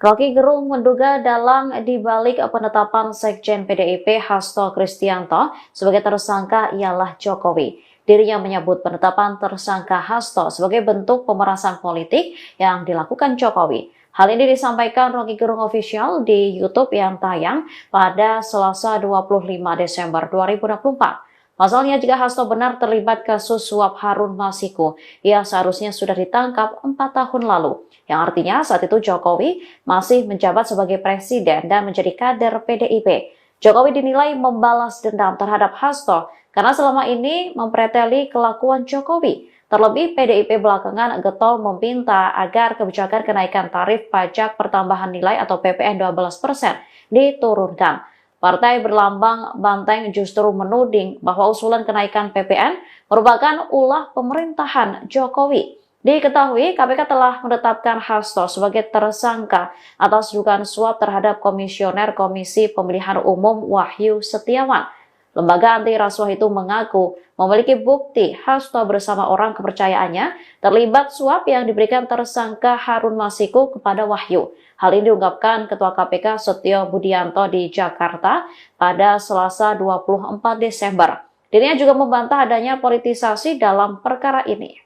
Rocky Gerung menduga dalang dibalik penetapan Sekjen PDIP Hasto Kristianto sebagai tersangka ialah Jokowi. Dirinya menyebut penetapan tersangka Hasto sebagai bentuk pemerasan politik yang dilakukan Jokowi. Hal ini disampaikan Rocky Gerung Official di YouTube yang tayang pada Selasa 25 Desember 2024. Pasalnya, jika Hasto benar terlibat kasus suap Harun Masiku, ia seharusnya sudah ditangkap 4 tahun lalu. Yang artinya saat itu Jokowi masih menjabat sebagai presiden dan menjadi kader PDIP. Jokowi dinilai membalas dendam terhadap Hasto karena selama ini mempreteli kelakuan Jokowi. Terlebih PDIP belakangan getol meminta agar kebijakan kenaikan tarif pajak pertambahan nilai atau PPN 12% diturunkan. Partai berlambang banteng justru menuding bahwa usulan kenaikan PPN merupakan ulah pemerintahan Jokowi. Diketahui KPK telah menetapkan Hasto sebagai tersangka atas dugaan suap terhadap Komisioner Komisi Pemilihan Umum Wahyu Setiawan. Lembaga anti rasuah itu mengaku memiliki bukti Hasto bersama orang kepercayaannya terlibat suap yang diberikan tersangka Harun Masiku kepada Wahyu. Hal ini diungkapkan Ketua KPK Setio Budianto di Jakarta pada Selasa 24 Desember. Dirinya juga membantah adanya politisasi dalam perkara ini.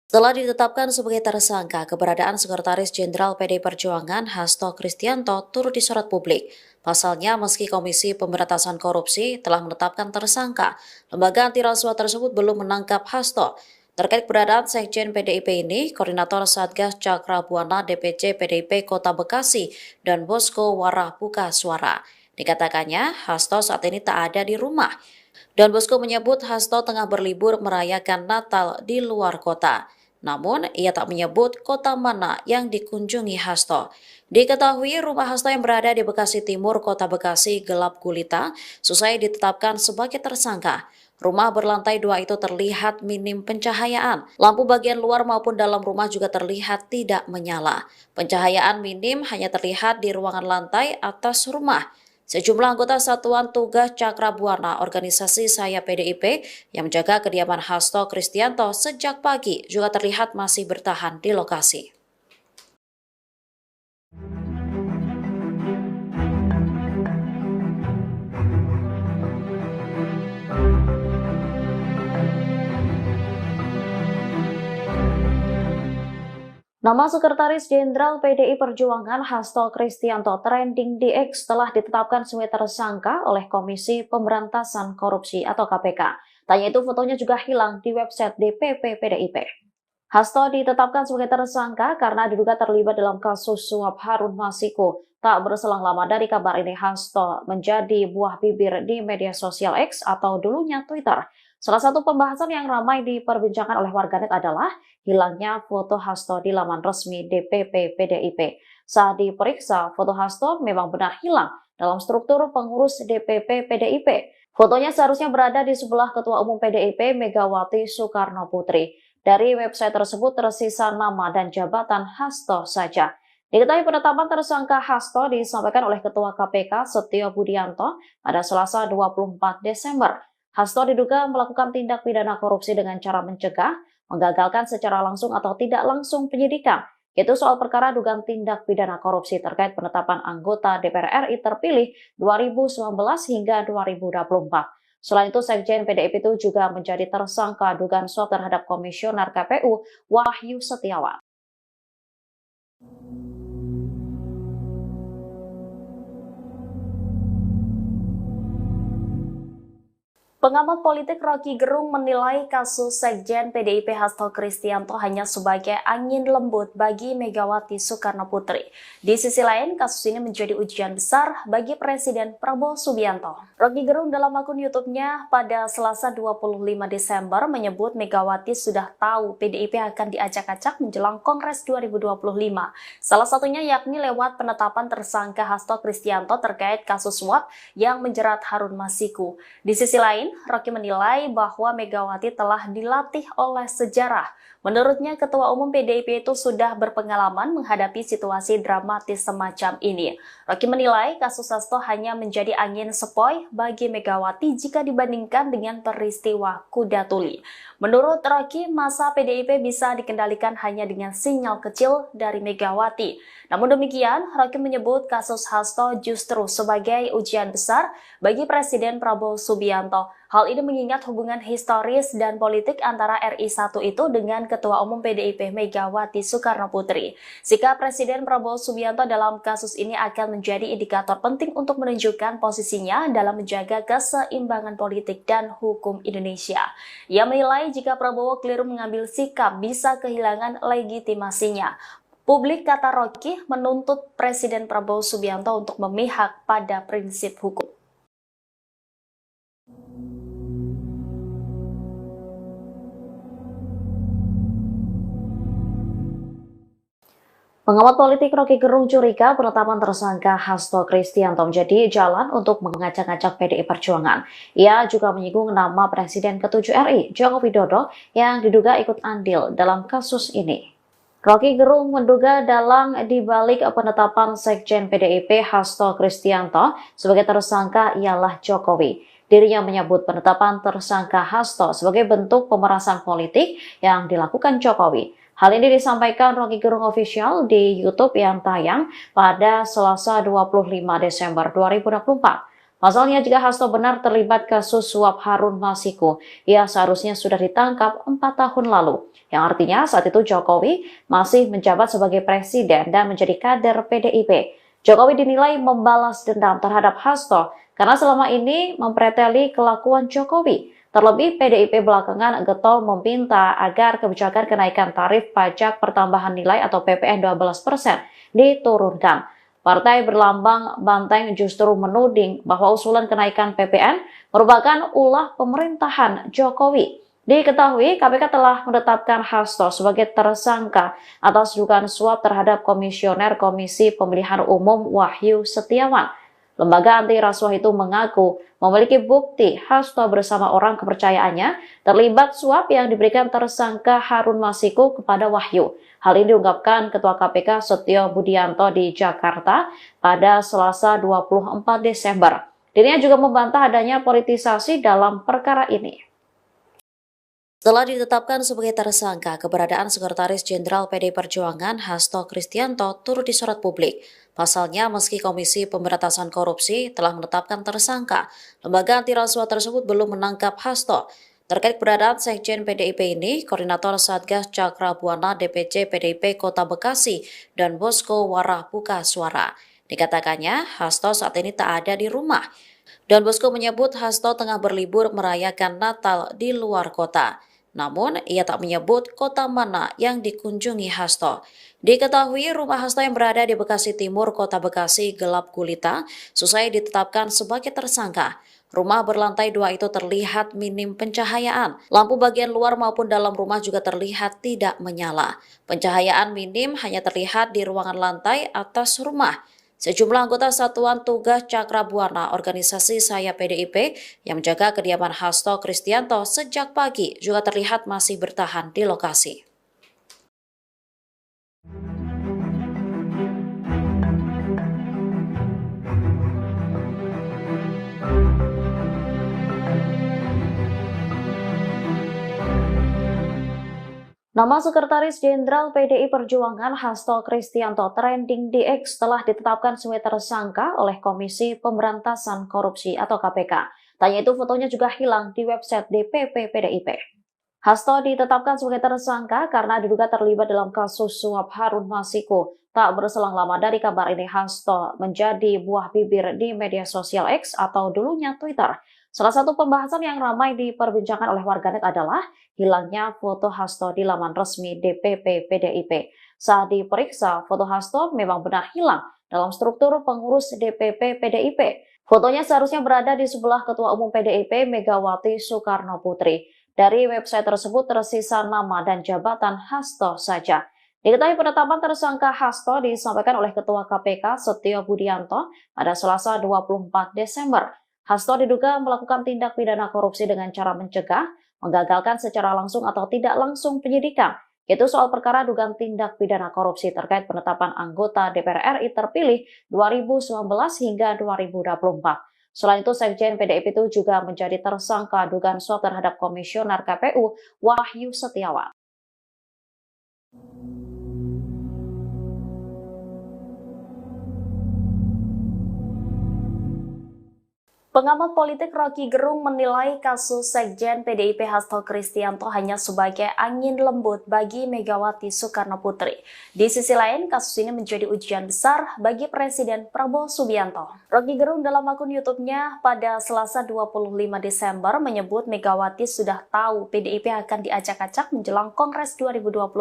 Setelah ditetapkan sebagai tersangka, keberadaan Sekretaris Jenderal PDI Perjuangan Hasto Kristianto turut disorot publik. Pasalnya, meski Komisi Pemberantasan Korupsi telah menetapkan tersangka, lembaga anti rasuah tersebut belum menangkap Hasto. Terkait keberadaan Sekjen PDIP ini, Koordinator Satgas Cakra Buana DPC PDIP Kota Bekasi dan Bosko Warah buka suara. Dikatakannya, Hasto saat ini tak ada di rumah. Don Bosco menyebut Hasto tengah berlibur merayakan Natal di luar kota. Namun, ia tak menyebut kota mana yang dikunjungi Hasto. Diketahui rumah Hasto yang berada di Bekasi Timur, Kota Bekasi gelap gulita, selesai ditetapkan sebagai tersangka. Rumah berlantai 2 itu terlihat minim pencahayaan. Lampu bagian luar maupun dalam rumah juga terlihat tidak menyala. Pencahayaan minim hanya terlihat di ruangan lantai atas rumah. Sejumlah anggota Satuan Tugas Cakra Buana organisasi Saya PDIP yang menjaga kediaman Hasto Kristianto sejak pagi juga terlihat masih bertahan di lokasi. Nama Sekretaris Jenderal PDI Perjuangan Hasto Kristianto trending di X telah ditetapkan sebagai tersangka oleh Komisi Pemberantasan Korupsi atau KPK. Tanya itu fotonya juga hilang di website DPP PDIP. Hasto ditetapkan sebagai tersangka karena diduga terlibat dalam kasus suap Harun Masiku. Tak berselang lama dari kabar ini, Hasto menjadi buah bibir di media sosial X atau dulunya Twitter. Salah satu pembahasan yang ramai diperbincangkan oleh warganet adalah hilangnya foto Hasto di laman resmi DPP PDIP. Saat diperiksa, foto Hasto memang benar hilang dalam struktur pengurus DPP PDIP. Fotonya seharusnya berada di sebelah Ketua Umum PDIP Megawati Soekarno Putri. Dari website tersebut tersisa nama dan jabatan Hasto saja. Diketahui penetapan tersangka Hasto disampaikan oleh Ketua KPK Setio Budianto pada Selasa 24 Desember. Hasto diduga melakukan tindak pidana korupsi dengan cara mencegah, menggagalkan secara langsung atau tidak langsung penyidikan, yaitu soal perkara dugaan tindak pidana korupsi terkait penetapan anggota DPR RI terpilih 2019 hingga 2024. Selain itu, Sekjen PDIP itu juga menjadi tersangka dugaan suap terhadap Komisioner KPU Wahyu Setiawan. Pengamat politik Rocky Gerung menilai kasus Sekjen PDIP Hasto Kristianto hanya sebagai angin lembut bagi Megawati Soekarno Putri. Di sisi lain, kasus ini menjadi ujian besar bagi Presiden Prabowo Subianto. Rocky Gerung dalam akun YouTube-nya pada Selasa 25 Desember menyebut Megawati sudah tahu PDIP akan diacak-acak menjelang Kongres 2025. Salah satunya yakni lewat penetapan tersangka Hasto Kristianto terkait kasus suap yang menjerat Harun Masiku. Di sisi lain, Rocky menilai bahwa Megawati telah dilatih oleh sejarah. Menurutnya, Ketua Umum PDIP itu sudah berpengalaman menghadapi situasi dramatis semacam ini. Rocky menilai kasus Hasto hanya menjadi angin sepoi bagi Megawati jika dibandingkan dengan peristiwa Kuda Tuli. Menurut Rocky, masa PDIP bisa dikendalikan hanya dengan sinyal kecil dari Megawati. Namun demikian, Rocky menyebut kasus Hasto justru sebagai ujian besar bagi Presiden Prabowo Subianto. Hal ini mengingat hubungan historis dan politik antara RI 1 itu dengan Ketua Umum PDIP Megawati Soekarno Putri. Sikap Presiden Prabowo Subianto dalam kasus ini akan menjadi indikator penting untuk menunjukkan posisinya dalam menjaga keseimbangan politik dan hukum Indonesia. Ia menilai jika Prabowo keliru mengambil sikap bisa kehilangan legitimasinya. Publik, kata Rocky, menuntut Presiden Prabowo Subianto untuk memihak pada prinsip hukum. Pengamat politik Rocky Gerung curiga penetapan tersangka Hasto Kristianto menjadi jalan untuk mengacak-acak PDI Perjuangan. Ia juga menyinggung nama Presiden ke-7 RI, Joko Widodo, yang diduga ikut andil dalam kasus ini. Rocky Gerung menduga dalang dibalik penetapan Sekjen PDIP Hasto Kristianto sebagai tersangka ialah Jokowi. Dirinya menyebut penetapan tersangka Hasto sebagai bentuk pemerasan politik yang dilakukan Jokowi. Hal ini disampaikan Rocky Gerung Official di YouTube yang tayang pada Selasa 25 Desember 2024. Pasalnya, jika Hasto benar terlibat kasus suap Harun Masiku, ia seharusnya sudah ditangkap 4 tahun lalu. Yang artinya saat itu Jokowi masih menjabat sebagai presiden dan menjadi kader PDIP. Jokowi dinilai membalas dendam terhadap Hasto karena selama ini mempreteli kelakuan Jokowi. Terlebih, PDIP belakangan getol meminta agar kebijakan kenaikan tarif pajak pertambahan nilai atau PPN 12% diturunkan. Partai berlambang banteng justru menuding bahwa usulan kenaikan PPN merupakan ulah pemerintahan Jokowi. Diketahui, KPK telah menetapkan Hasto sebagai tersangka atas dugaan suap terhadap Komisioner Komisi Pemilihan Umum Wahyu Setiawan. Lembaga anti rasuah itu mengaku memiliki bukti Hasto bersama orang kepercayaannya terlibat suap yang diberikan tersangka Harun Masiku kepada Wahyu. Hal ini diungkapkan Ketua KPK Setio Budianto di Jakarta pada Selasa 24 Desember. Dirinya juga membantah adanya politisasi dalam perkara ini. Setelah ditetapkan sebagai tersangka, keberadaan Sekretaris Jenderal PDI Perjuangan Hasto Kristianto turut disorot publik. Pasalnya, meski Komisi Pemberantasan Korupsi telah menetapkan tersangka, lembaga anti rasuah tersebut belum menangkap Hasto. Terkait keberadaan Sekjen PDIP ini, Koordinator Satgas Cakra Buana DPC PDIP Kota Bekasi dan Bosko Warah buka suara. Dikatakannya, Hasto saat ini tak ada di rumah. Dan Bosko menyebut Hasto tengah berlibur merayakan Natal di luar kota. Namun, ia tak menyebut kota mana yang dikunjungi Hasto. Diketahui rumah Hasto yang berada di Bekasi Timur, Kota Bekasi gelap gulita, selesai ditetapkan sebagai tersangka. Rumah berlantai 2 itu terlihat minim pencahayaan. Lampu bagian luar maupun dalam rumah juga terlihat tidak menyala. Pencahayaan minim hanya terlihat di ruangan lantai atas rumah. Sejumlah anggota Satuan Tugas Cakra Buana organisasi Saya PDIP yang menjaga kediaman Hasto Kristianto sejak pagi juga terlihat masih bertahan di lokasi. Nama Sekretaris Jenderal PDI Perjuangan Hasto Kristianto trending di X telah ditetapkan sebagai tersangka oleh Komisi Pemberantasan Korupsi atau KPK. Tanya itu fotonya juga hilang di website DPP PDIP. Hasto ditetapkan sebagai tersangka karena diduga terlibat dalam kasus suap Harun Masiku. Tak berselang lama dari kabar ini, Hasto menjadi buah bibir di media sosial X atau dulunya Twitter. Salah satu pembahasan yang ramai diperbincangkan oleh warganet adalah hilangnya foto Hasto di laman resmi DPP PDIP. Saat diperiksa, foto Hasto memang benar hilang dalam struktur pengurus DPP PDIP. Fotonya seharusnya berada di sebelah Ketua Umum PDIP Megawati Soekarno Putri. Dari website tersebut tersisa nama dan jabatan Hasto saja. Diketahui penetapan tersangka Hasto disampaikan oleh Ketua KPK Setio Budianto pada Selasa 24 Desember. Hasto diduga melakukan tindak pidana korupsi dengan cara mencegah, menggagalkan secara langsung atau tidak langsung penyidikan. Itu soal perkara dugaan tindak pidana korupsi terkait penetapan anggota DPR RI terpilih 2019 hingga 2024. Selain itu, Sekjen PDIP itu juga menjadi tersangka dugaan suap terhadap Komisioner KPU Wahyu Setiawan. Pengamat politik Rocky Gerung menilai kasus Sekjen PDIP Hasto Kristianto hanya sebagai angin lembut bagi Megawati Soekarno Putri. Di sisi lain, kasus ini menjadi ujian besar bagi Presiden Prabowo Subianto. Rocky Gerung dalam akun YouTube-nya pada Selasa 25 Desember menyebut Megawati sudah tahu PDIP akan diacak-acak menjelang Kongres 2025.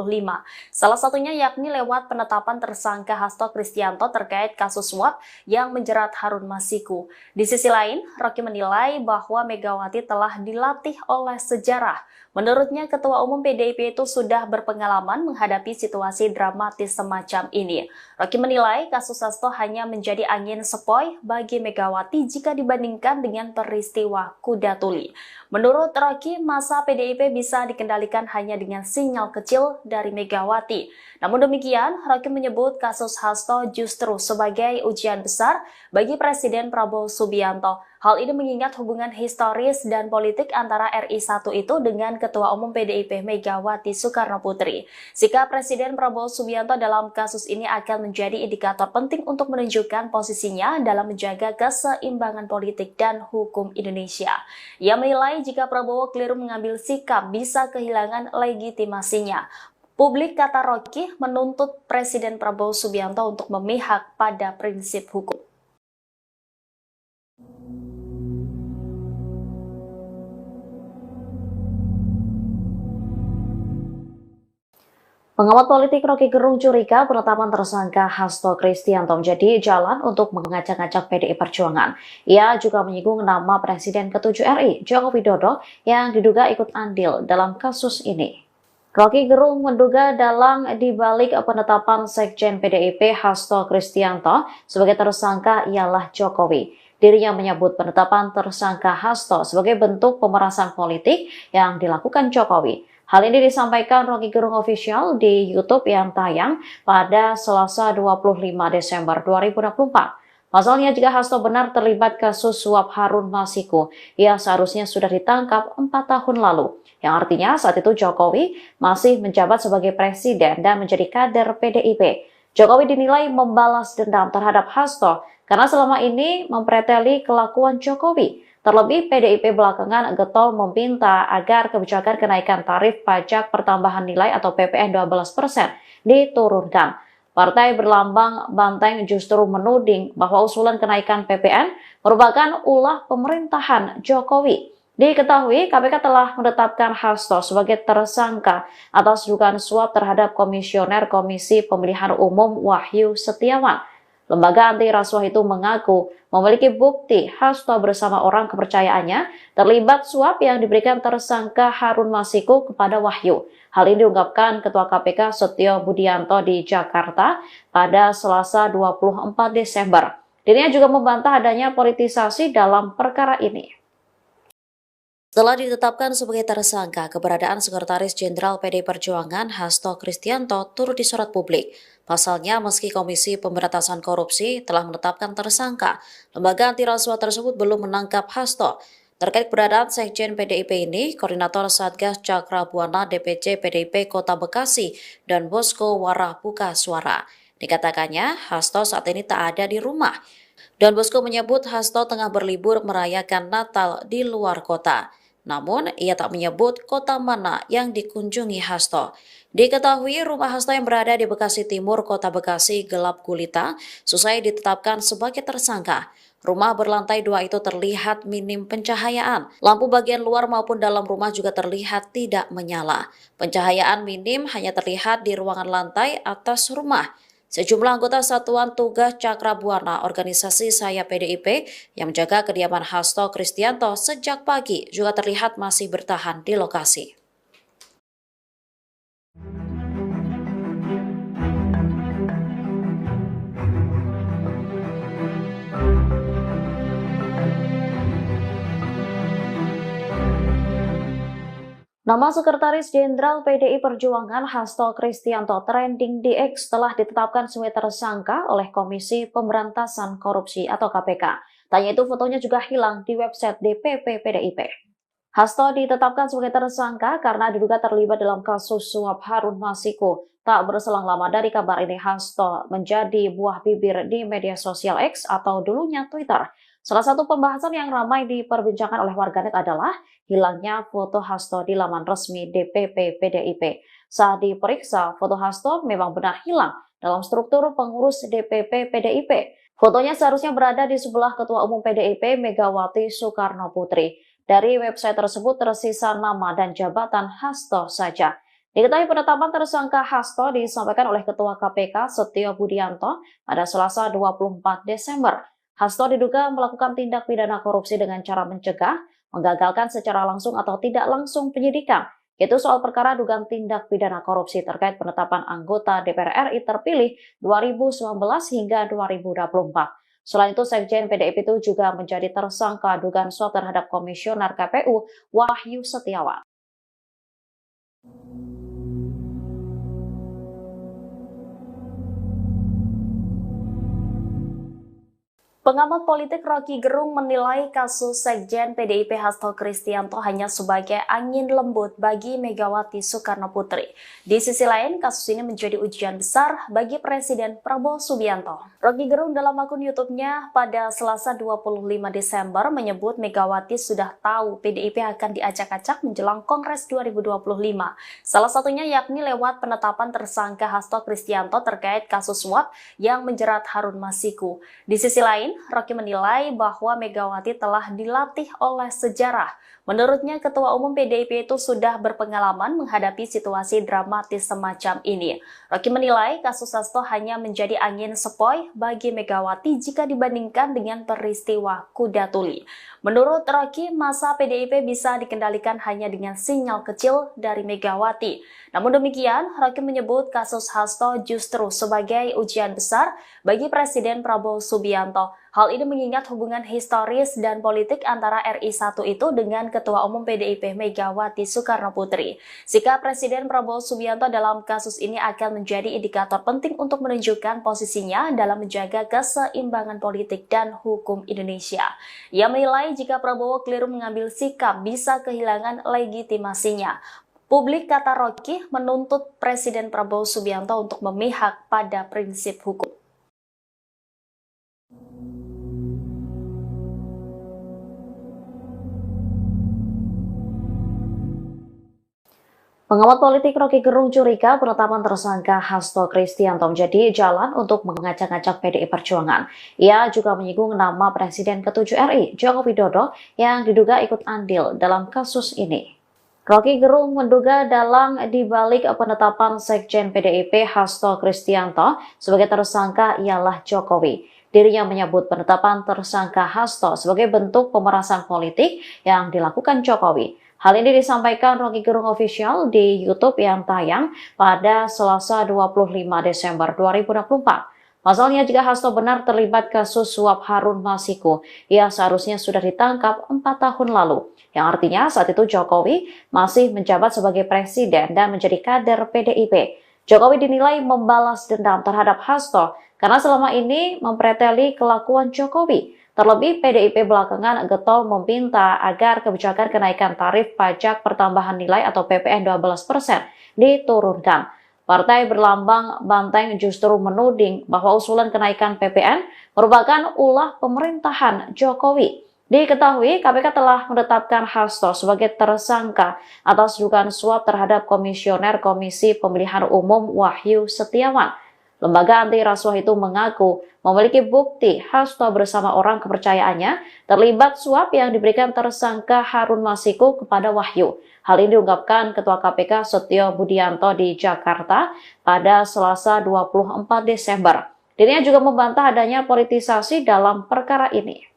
Salah satunya yakni lewat penetapan tersangka Hasto Kristianto terkait kasus suap yang menjerat Harun Masiku. Di sisi lain, Rocky menilai bahwa Megawati telah dilatih oleh sejarah. Menurutnya, Ketua Umum PDIP itu sudah berpengalaman menghadapi situasi dramatis semacam ini. Rocky menilai kasus Hasto hanya menjadi angin sepoi bagi Megawati jika dibandingkan dengan peristiwa kuda tuli. Menurut Rocky, masa PDIP bisa dikendalikan hanya dengan sinyal kecil dari Megawati. Namun demikian, Rocky menyebut kasus Hasto justru sebagai ujian besar bagi Presiden Prabowo Subianto. Hal ini mengingat hubungan historis dan politik antara RI1 itu dengan Ketua Umum PDIP Megawati Soekarno Putri. Sikap Presiden Prabowo Subianto dalam kasus ini akan menjadi indikator penting untuk menunjukkan posisinya dalam menjaga keseimbangan politik dan hukum Indonesia. Ia menilai jika Prabowo keliru mengambil sikap bisa kehilangan legitimasinya. Publik, kata Rocky, menuntut Presiden Prabowo Subianto untuk memihak pada prinsip hukum. Pengamat politik Rocky Gerung curiga penetapan tersangka Hasto Kristianto menjadi jalan untuk mengacak-acak PDI Perjuangan. Ia juga menyinggung nama Presiden ke-7 RI, Joko Widodo, yang diduga ikut andil dalam kasus ini. Rocky Gerung menduga dalang dibalik penetapan Sekjen PDIP Hasto Kristianto sebagai tersangka ialah Jokowi. Dirinya menyebut penetapan tersangka Hasto sebagai bentuk pemerasan politik yang dilakukan Jokowi. Hal ini disampaikan Rocky Gerung Official di YouTube yang tayang pada Selasa 25 Desember 2024. Pasalnya, jika Hasto benar terlibat kasus suap Harun Masiku, ia seharusnya sudah ditangkap 4 tahun lalu. Yang artinya saat itu Jokowi masih menjabat sebagai presiden dan menjadi kader PDIP. Jokowi dinilai membalas dendam terhadap Hasto karena selama ini mempreteli kelakuan Jokowi. Terlebih, PDIP belakangan getol meminta agar kebijakan kenaikan tarif pajak pertambahan nilai atau PPN 12% diturunkan. Partai berlambang banteng justru menuding bahwa usulan kenaikan PPN merupakan ulah pemerintahan Jokowi. Diketahui, KPK telah menetapkan Hasto sebagai tersangka atas dugaan suap terhadap Komisioner Komisi Pemilihan Umum Wahyu Setiawan. Lembaga anti rasuah itu mengaku memiliki bukti Hasto bersama orang kepercayaannya terlibat suap yang diberikan tersangka Harun Masiku kepada Wahyu. Hal ini diungkapkan Ketua KPK Setio Budianto di Jakarta pada Selasa 24 Desember. Dirinya juga membantah adanya politisasi dalam perkara ini. Setelah ditetapkan sebagai tersangka, keberadaan Sekretaris Jenderal PDI Perjuangan Hasto Kristianto turut disorot publik. Pasalnya, meski Komisi Pemberantasan Korupsi telah menetapkan tersangka, lembaga anti rasuah tersebut belum menangkap Hasto. Terkait keberadaan Sekjen PDIP ini, Koordinator Satgas Cakra Buana DPC PDIP Kota Bekasi dan Bosko Warah buka suara. Dikatakannya, Hasto saat ini tak ada di rumah. Dan Bosko menyebut Hasto tengah berlibur merayakan Natal di luar kota. Namun, ia tak menyebut kota mana yang dikunjungi Hasto. Diketahui rumah Hasto yang berada di Bekasi Timur, Kota Bekasi gelap gulita, selesai ditetapkan sebagai tersangka. Rumah berlantai 2 itu terlihat minim pencahayaan. Lampu bagian luar maupun dalam rumah juga terlihat tidak menyala. Pencahayaan minim hanya terlihat di ruangan lantai atas rumah. Sejumlah anggota Satuan Tugas Cakra Buana organisasi Saya PDIP yang menjaga kediaman Hasto Kristianto sejak pagi juga terlihat masih bertahan di lokasi. Nama Sekretaris Jenderal PDI Perjuangan Hasto Kristianto trending di X telah ditetapkan sebagai tersangka oleh Komisi Pemberantasan Korupsi atau KPK. Tanya itu fotonya juga hilang di website DPP PDIP. Hasto ditetapkan sebagai tersangka karena diduga terlibat dalam kasus suap Harun Masiku. Tak berselang lama dari kabar ini, Hasto menjadi buah bibir di media sosial X atau dulunya Twitter. Salah satu pembahasan yang ramai diperbincangkan oleh warganet adalah hilangnya foto Hasto di laman resmi DPP PDIP. Saat diperiksa, foto Hasto memang benar hilang dalam struktur pengurus DPP PDIP. Fotonya seharusnya berada di sebelah Ketua Umum PDIP Megawati Soekarno Putri. Dari website tersebut tersisa nama dan jabatan Hasto saja. Diketahui penetapan tersangka Hasto disampaikan oleh Ketua KPK Setio Budianto pada Selasa 24 Desember. Hasto diduga melakukan tindak pidana korupsi dengan cara mencegah, menggagalkan secara langsung atau tidak langsung penyidikan, yaitu soal perkara dugaan tindak pidana korupsi terkait penetapan anggota DPR RI terpilih 2019 hingga 2024. Selain itu, Sekjen PDIP itu juga menjadi tersangka dugaan suap terhadap Komisioner KPU Wahyu Setiawan. Pengamat politik Rocky Gerung menilai kasus Sekjen PDIP Hasto Kristianto hanya sebagai angin lembut bagi Megawati Soekarno Putri. Di sisi lain, kasus ini menjadi ujian besar bagi Presiden Prabowo Subianto. Rocky Gerung dalam akun YouTube-nya pada Selasa 25 Desember menyebut Megawati sudah tahu PDIP akan diacak-acak menjelang Kongres 2025. Salah satunya yakni lewat penetapan tersangka Hasto Kristianto terkait kasus suap yang menjerat Harun Masiku. Di sisi lain, Rocky menilai bahwa Megawati telah dilatih oleh sejarah. Menurutnya, Ketua Umum PDIP itu sudah berpengalaman menghadapi situasi dramatis semacam ini. Rocky menilai kasus Hasto hanya menjadi angin sepoi bagi Megawati jika dibandingkan dengan peristiwa kuda tuli. Menurut Rocky, masa PDIP bisa dikendalikan hanya dengan sinyal kecil dari Megawati. Namun demikian, Rocky menyebut kasus Hasto justru sebagai ujian besar bagi Presiden Prabowo Subianto. Hal ini mengingat hubungan historis dan politik antara RI1 itu dengan Ketua Umum PDIP Megawati Soekarno Putri. Sikap Presiden Prabowo Subianto dalam kasus ini akan menjadi indikator penting untuk menunjukkan posisinya dalam menjaga keseimbangan politik dan hukum Indonesia. Ia menilai jika Prabowo keliru mengambil sikap bisa kehilangan legitimasinya. Publik, kata Rocky, menuntut Presiden Prabowo Subianto untuk memihak pada prinsip hukum. Pengamat politik Rocky Gerung curiga penetapan tersangka Hasto Kristianto menjadi jalan untuk mengacak-acak PDI Perjuangan. Ia juga menyinggung nama Presiden ke-7 RI, Joko Widodo, yang diduga ikut andil dalam kasus ini. Rocky Gerung menduga dalang dibalik penetapan Sekjen PDIP Hasto Kristianto sebagai tersangka ialah Jokowi. Dirinya menyebut penetapan tersangka Hasto sebagai bentuk pemerasan politik yang dilakukan Jokowi. Hal ini disampaikan Rocky Gerung Official di YouTube yang tayang pada Selasa 25 Desember 2024. Pasalnya, jika Hasto benar terlibat kasus suap Harun Masiku, ia seharusnya sudah ditangkap 4 tahun lalu. Yang artinya saat itu Jokowi masih menjabat sebagai presiden dan menjadi kader PDIP. Jokowi dinilai membalas dendam terhadap Hasto karena selama ini mempreteli kelakuan Jokowi. Terlebih, PDIP belakangan getol meminta agar kebijakan kenaikan tarif pajak pertambahan nilai atau PPN 12% diturunkan. Partai berlambang banteng justru menuding bahwa usulan kenaikan PPN merupakan ulah pemerintahan Jokowi. Diketahui, KPK telah menetapkan Hasto sebagai tersangka atas dugaan suap terhadap Komisioner Komisi Pemilihan Umum Wahyu Setiawan. Lembaga anti rasuah itu mengaku memiliki bukti Hasto bersama orang kepercayaannya terlibat suap yang diberikan tersangka Harun Masiku kepada Wahyu. Hal ini diungkapkan Ketua KPK Setio Budianto di Jakarta pada Selasa 24 Desember. Dirinya juga membantah adanya politisasi dalam perkara ini.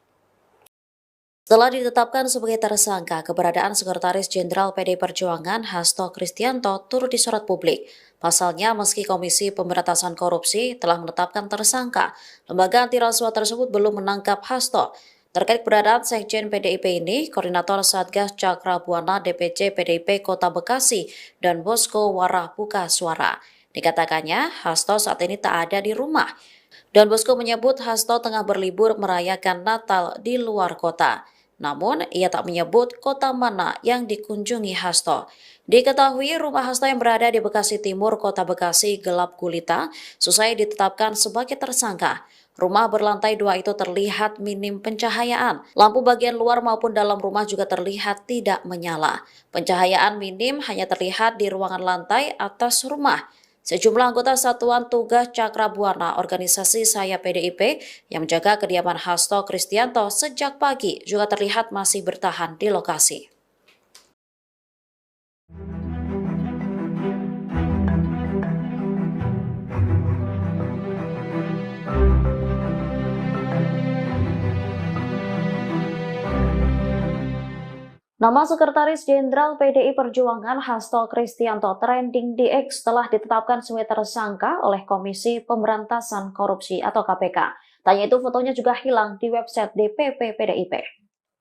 Setelah ditetapkan sebagai tersangka, keberadaan Sekretaris Jenderal PDI Perjuangan Hasto Kristianto turut disorot publik. Pasalnya, meski Komisi Pemberantasan Korupsi telah menetapkan tersangka, lembaga anti rasuah tersebut belum menangkap Hasto. Terkait keberadaan Sekjen PDIP ini, Koordinator Satgas Cakra Buana DPC PDIP Kota Bekasi dan Bosko Warah buka suara. Dikatakannya, Hasto saat ini tak ada di rumah. Dan Bosko menyebut Hasto tengah berlibur merayakan Natal di luar kota. Namun, ia tak menyebut kota mana yang dikunjungi Hasto. Diketahui rumah Hasto yang berada di Bekasi Timur, Kota Bekasi gelap gulita, selesai ditetapkan sebagai tersangka. Rumah berlantai 2 itu terlihat minim pencahayaan. Lampu bagian luar maupun dalam rumah juga terlihat tidak menyala. Pencahayaan minim hanya terlihat di ruangan lantai atas rumah. Sejumlah anggota Satuan Tugas Cakrabuana Organisasi Saya PDIP yang menjaga kediaman Hasto Kristianto sejak pagi juga terlihat masih bertahan di lokasi. Nama Sekretaris Jenderal PDI Perjuangan Hasto Kristianto trending di X telah ditetapkan sebagai tersangka oleh Komisi Pemberantasan Korupsi atau KPK. Tanya itu fotonya juga hilang di website DPP PDIP.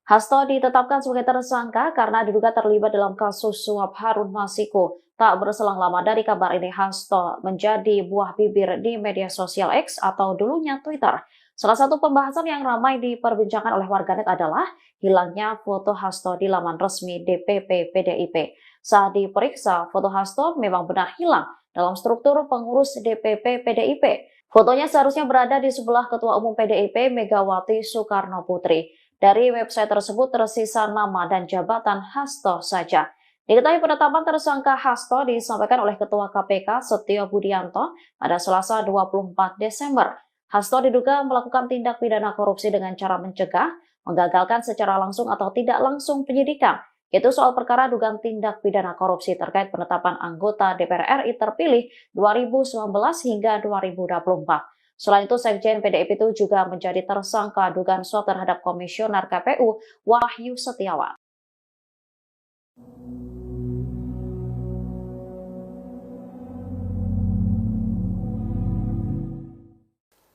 Hasto ditetapkan sebagai tersangka karena diduga terlibat dalam kasus suap Harun Masiku. Tak berselang lama dari kabar ini, Hasto menjadi buah bibir di media sosial X atau dulunya Twitter. Salah satu pembahasan yang ramai diperbincangkan oleh warganet adalah hilangnya foto Hasto di laman resmi DPP PDIP. Saat diperiksa, foto Hasto memang benar hilang dalam struktur pengurus DPP PDIP. Fotonya seharusnya berada di sebelah Ketua Umum PDIP Megawati Soekarno Putri. Dari website tersebut tersisa nama dan jabatan Hasto saja. Diketahui penetapan tersangka Hasto disampaikan oleh Ketua KPK Setio Budianto pada Selasa 24 Desember. Hasto diduga melakukan tindak pidana korupsi dengan cara mencegah, menggagalkan secara langsung atau tidak langsung penyidikan, yaitu soal perkara dugaan tindak pidana korupsi terkait penetapan anggota DPR RI terpilih 2019 hingga 2024. Selain itu, Sekjen PDIP itu juga menjadi tersangka dugaan suap terhadap Komisioner KPU Wahyu Setiawan.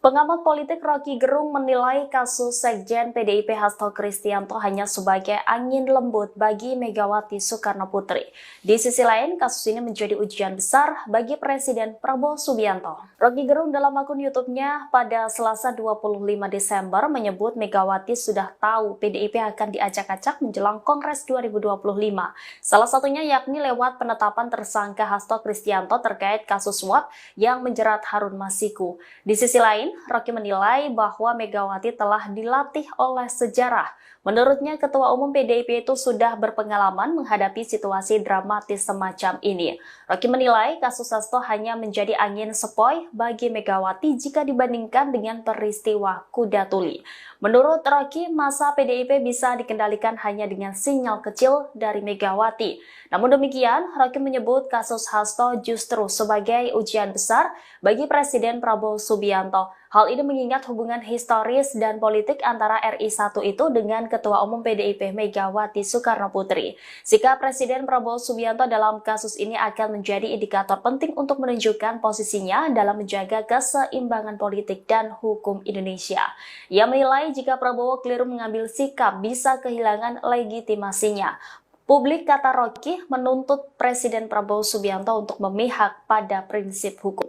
Pengamat politik Rocky Gerung menilai kasus Sekjen PDIP Hasto Kristianto hanya sebagai angin lembut bagi Megawati Soekarno Putri. Di sisi lain, kasus ini menjadi ujian besar bagi Presiden Prabowo Subianto. Rocky Gerung dalam akun YouTube-nya pada Selasa 25 Desember menyebut Megawati sudah tahu PDIP akan diacak-acak menjelang Kongres 2025. Salah satunya yakni lewat penetapan tersangka Hasto Kristianto terkait kasus suap yang menjerat Harun Masiku. Di sisi lain, Rocky menilai bahwa Megawati telah dilatih oleh sejarah. Menurutnya, Ketua Umum PDIP itu sudah berpengalaman menghadapi situasi dramatis semacam ini. Rocky menilai kasus Hasto hanya menjadi angin sepoi bagi Megawati jika dibandingkan dengan peristiwa Kuda Tuli. Menurut Rocky, masa PDIP bisa dikendalikan hanya dengan sinyal kecil dari Megawati. Namun demikian, Rocky menyebut kasus Hasto justru sebagai ujian besar bagi Presiden Prabowo Subianto. Hal ini mengingat hubungan historis dan politik antara RI1 itu dengan Ketua Umum PDIP Megawati Soekarno Putri. Sikap Presiden Prabowo Subianto dalam kasus ini akan menjadi indikator penting untuk menunjukkan posisinya dalam menjaga keseimbangan politik dan hukum Indonesia. Ia menilai jika Prabowo keliru mengambil sikap bisa kehilangan legitimasinya. Publik, kata Rocky, menuntut Presiden Prabowo Subianto untuk memihak pada prinsip hukum.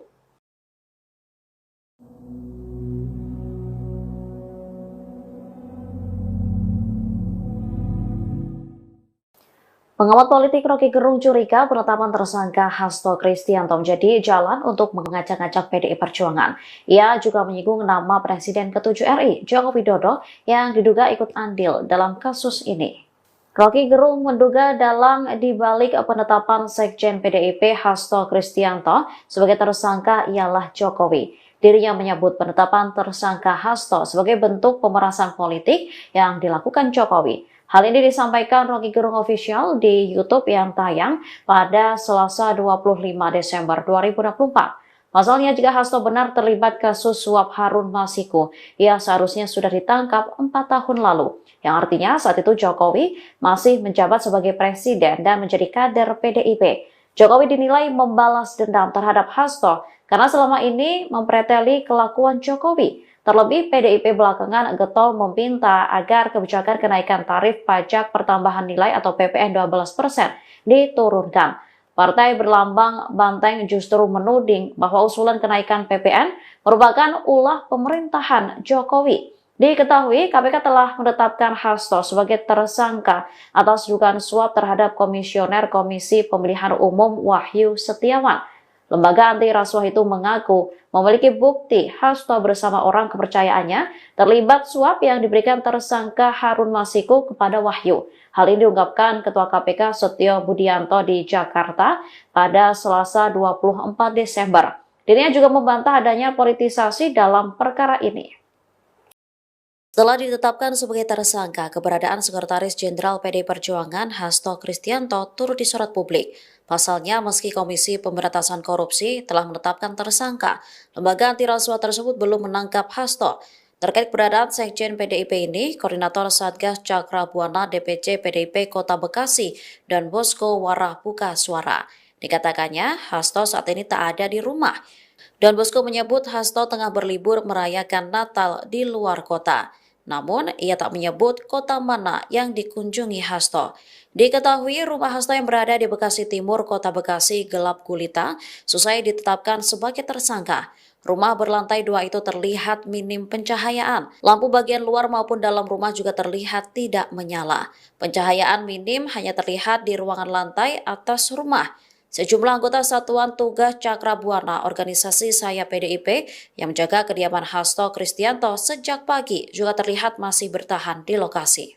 Pengamat politik Rocky Gerung curiga penetapan tersangka Hasto Kristianto menjadi jalan untuk mengacak-acak PDI Perjuangan. Ia juga menyinggung nama Presiden ke-7 RI, Joko Widodo, yang diduga ikut andil dalam kasus ini. Rocky Gerung menduga dalang dibalik penetapan Sekjen PDIP Hasto Kristianto sebagai tersangka ialah Jokowi. Dirinya menyebut penetapan tersangka Hasto sebagai bentuk pemerasan politik yang dilakukan Jokowi. Hal ini disampaikan Rocky Gerung Official di YouTube yang tayang pada Selasa 25 Desember 2024. Pasalnya, jika Hasto benar terlibat kasus suap Harun Masiku, ia seharusnya sudah ditangkap 4 tahun lalu. Yang artinya saat itu Jokowi masih menjabat sebagai presiden dan menjadi kader PDIP. Jokowi dinilai membalas dendam terhadap Hasto karena selama ini mempreteli kelakuan Jokowi. Terlebih, PDIP belakangan getol meminta agar kebijakan kenaikan tarif pajak pertambahan nilai atau PPN 12% diturunkan. Partai berlambang banteng justru menuding bahwa usulan kenaikan PPN merupakan ulah pemerintahan Jokowi. Diketahui, KPK telah menetapkan Hasto sebagai tersangka atas dugaan suap terhadap Komisioner Komisi Pemilihan Umum Wahyu Setiawan. Lembaga anti rasuah itu mengaku memiliki bukti Hasto bersama orang kepercayaannya terlibat suap yang diberikan tersangka Harun Masiku kepada Wahyu. Hal ini diungkapkan Ketua KPK Setio Budianto di Jakarta pada Selasa 24 Desember. Dirinya juga membantah adanya politisasi dalam perkara ini. Setelah ditetapkan sebagai tersangka, keberadaan Sekretaris Jenderal PDI Perjuangan Hasto Kristianto turut disorot publik. Pasalnya, meski Komisi Pemberantasan Korupsi telah menetapkan tersangka, lembaga anti rasuah tersebut belum menangkap Hasto. Terkait keberadaan Sekjen PDIP ini, Koordinator Satgas Cakra Buana DPC PDIP Kota Bekasi dan Bosko Warah buka suara. Dikatakannya, Hasto saat ini tak ada di rumah. Dan Bosko menyebut Hasto tengah berlibur merayakan Natal di luar kota. Namun, ia tak menyebut kota mana yang dikunjungi Hasto. Diketahui rumah Hasto yang berada di Bekasi Timur, Kota Bekasi gelap gulita, selesai ditetapkan sebagai tersangka. Rumah berlantai 2 itu terlihat minim pencahayaan. Lampu bagian luar maupun dalam rumah juga terlihat tidak menyala. Pencahayaan minim hanya terlihat di ruangan lantai atas rumah. Sejumlah anggota Satuan Tugas Cakra Buana organisasi Saya PDIP yang menjaga kediaman Hasto Kristianto sejak pagi juga terlihat masih bertahan di lokasi.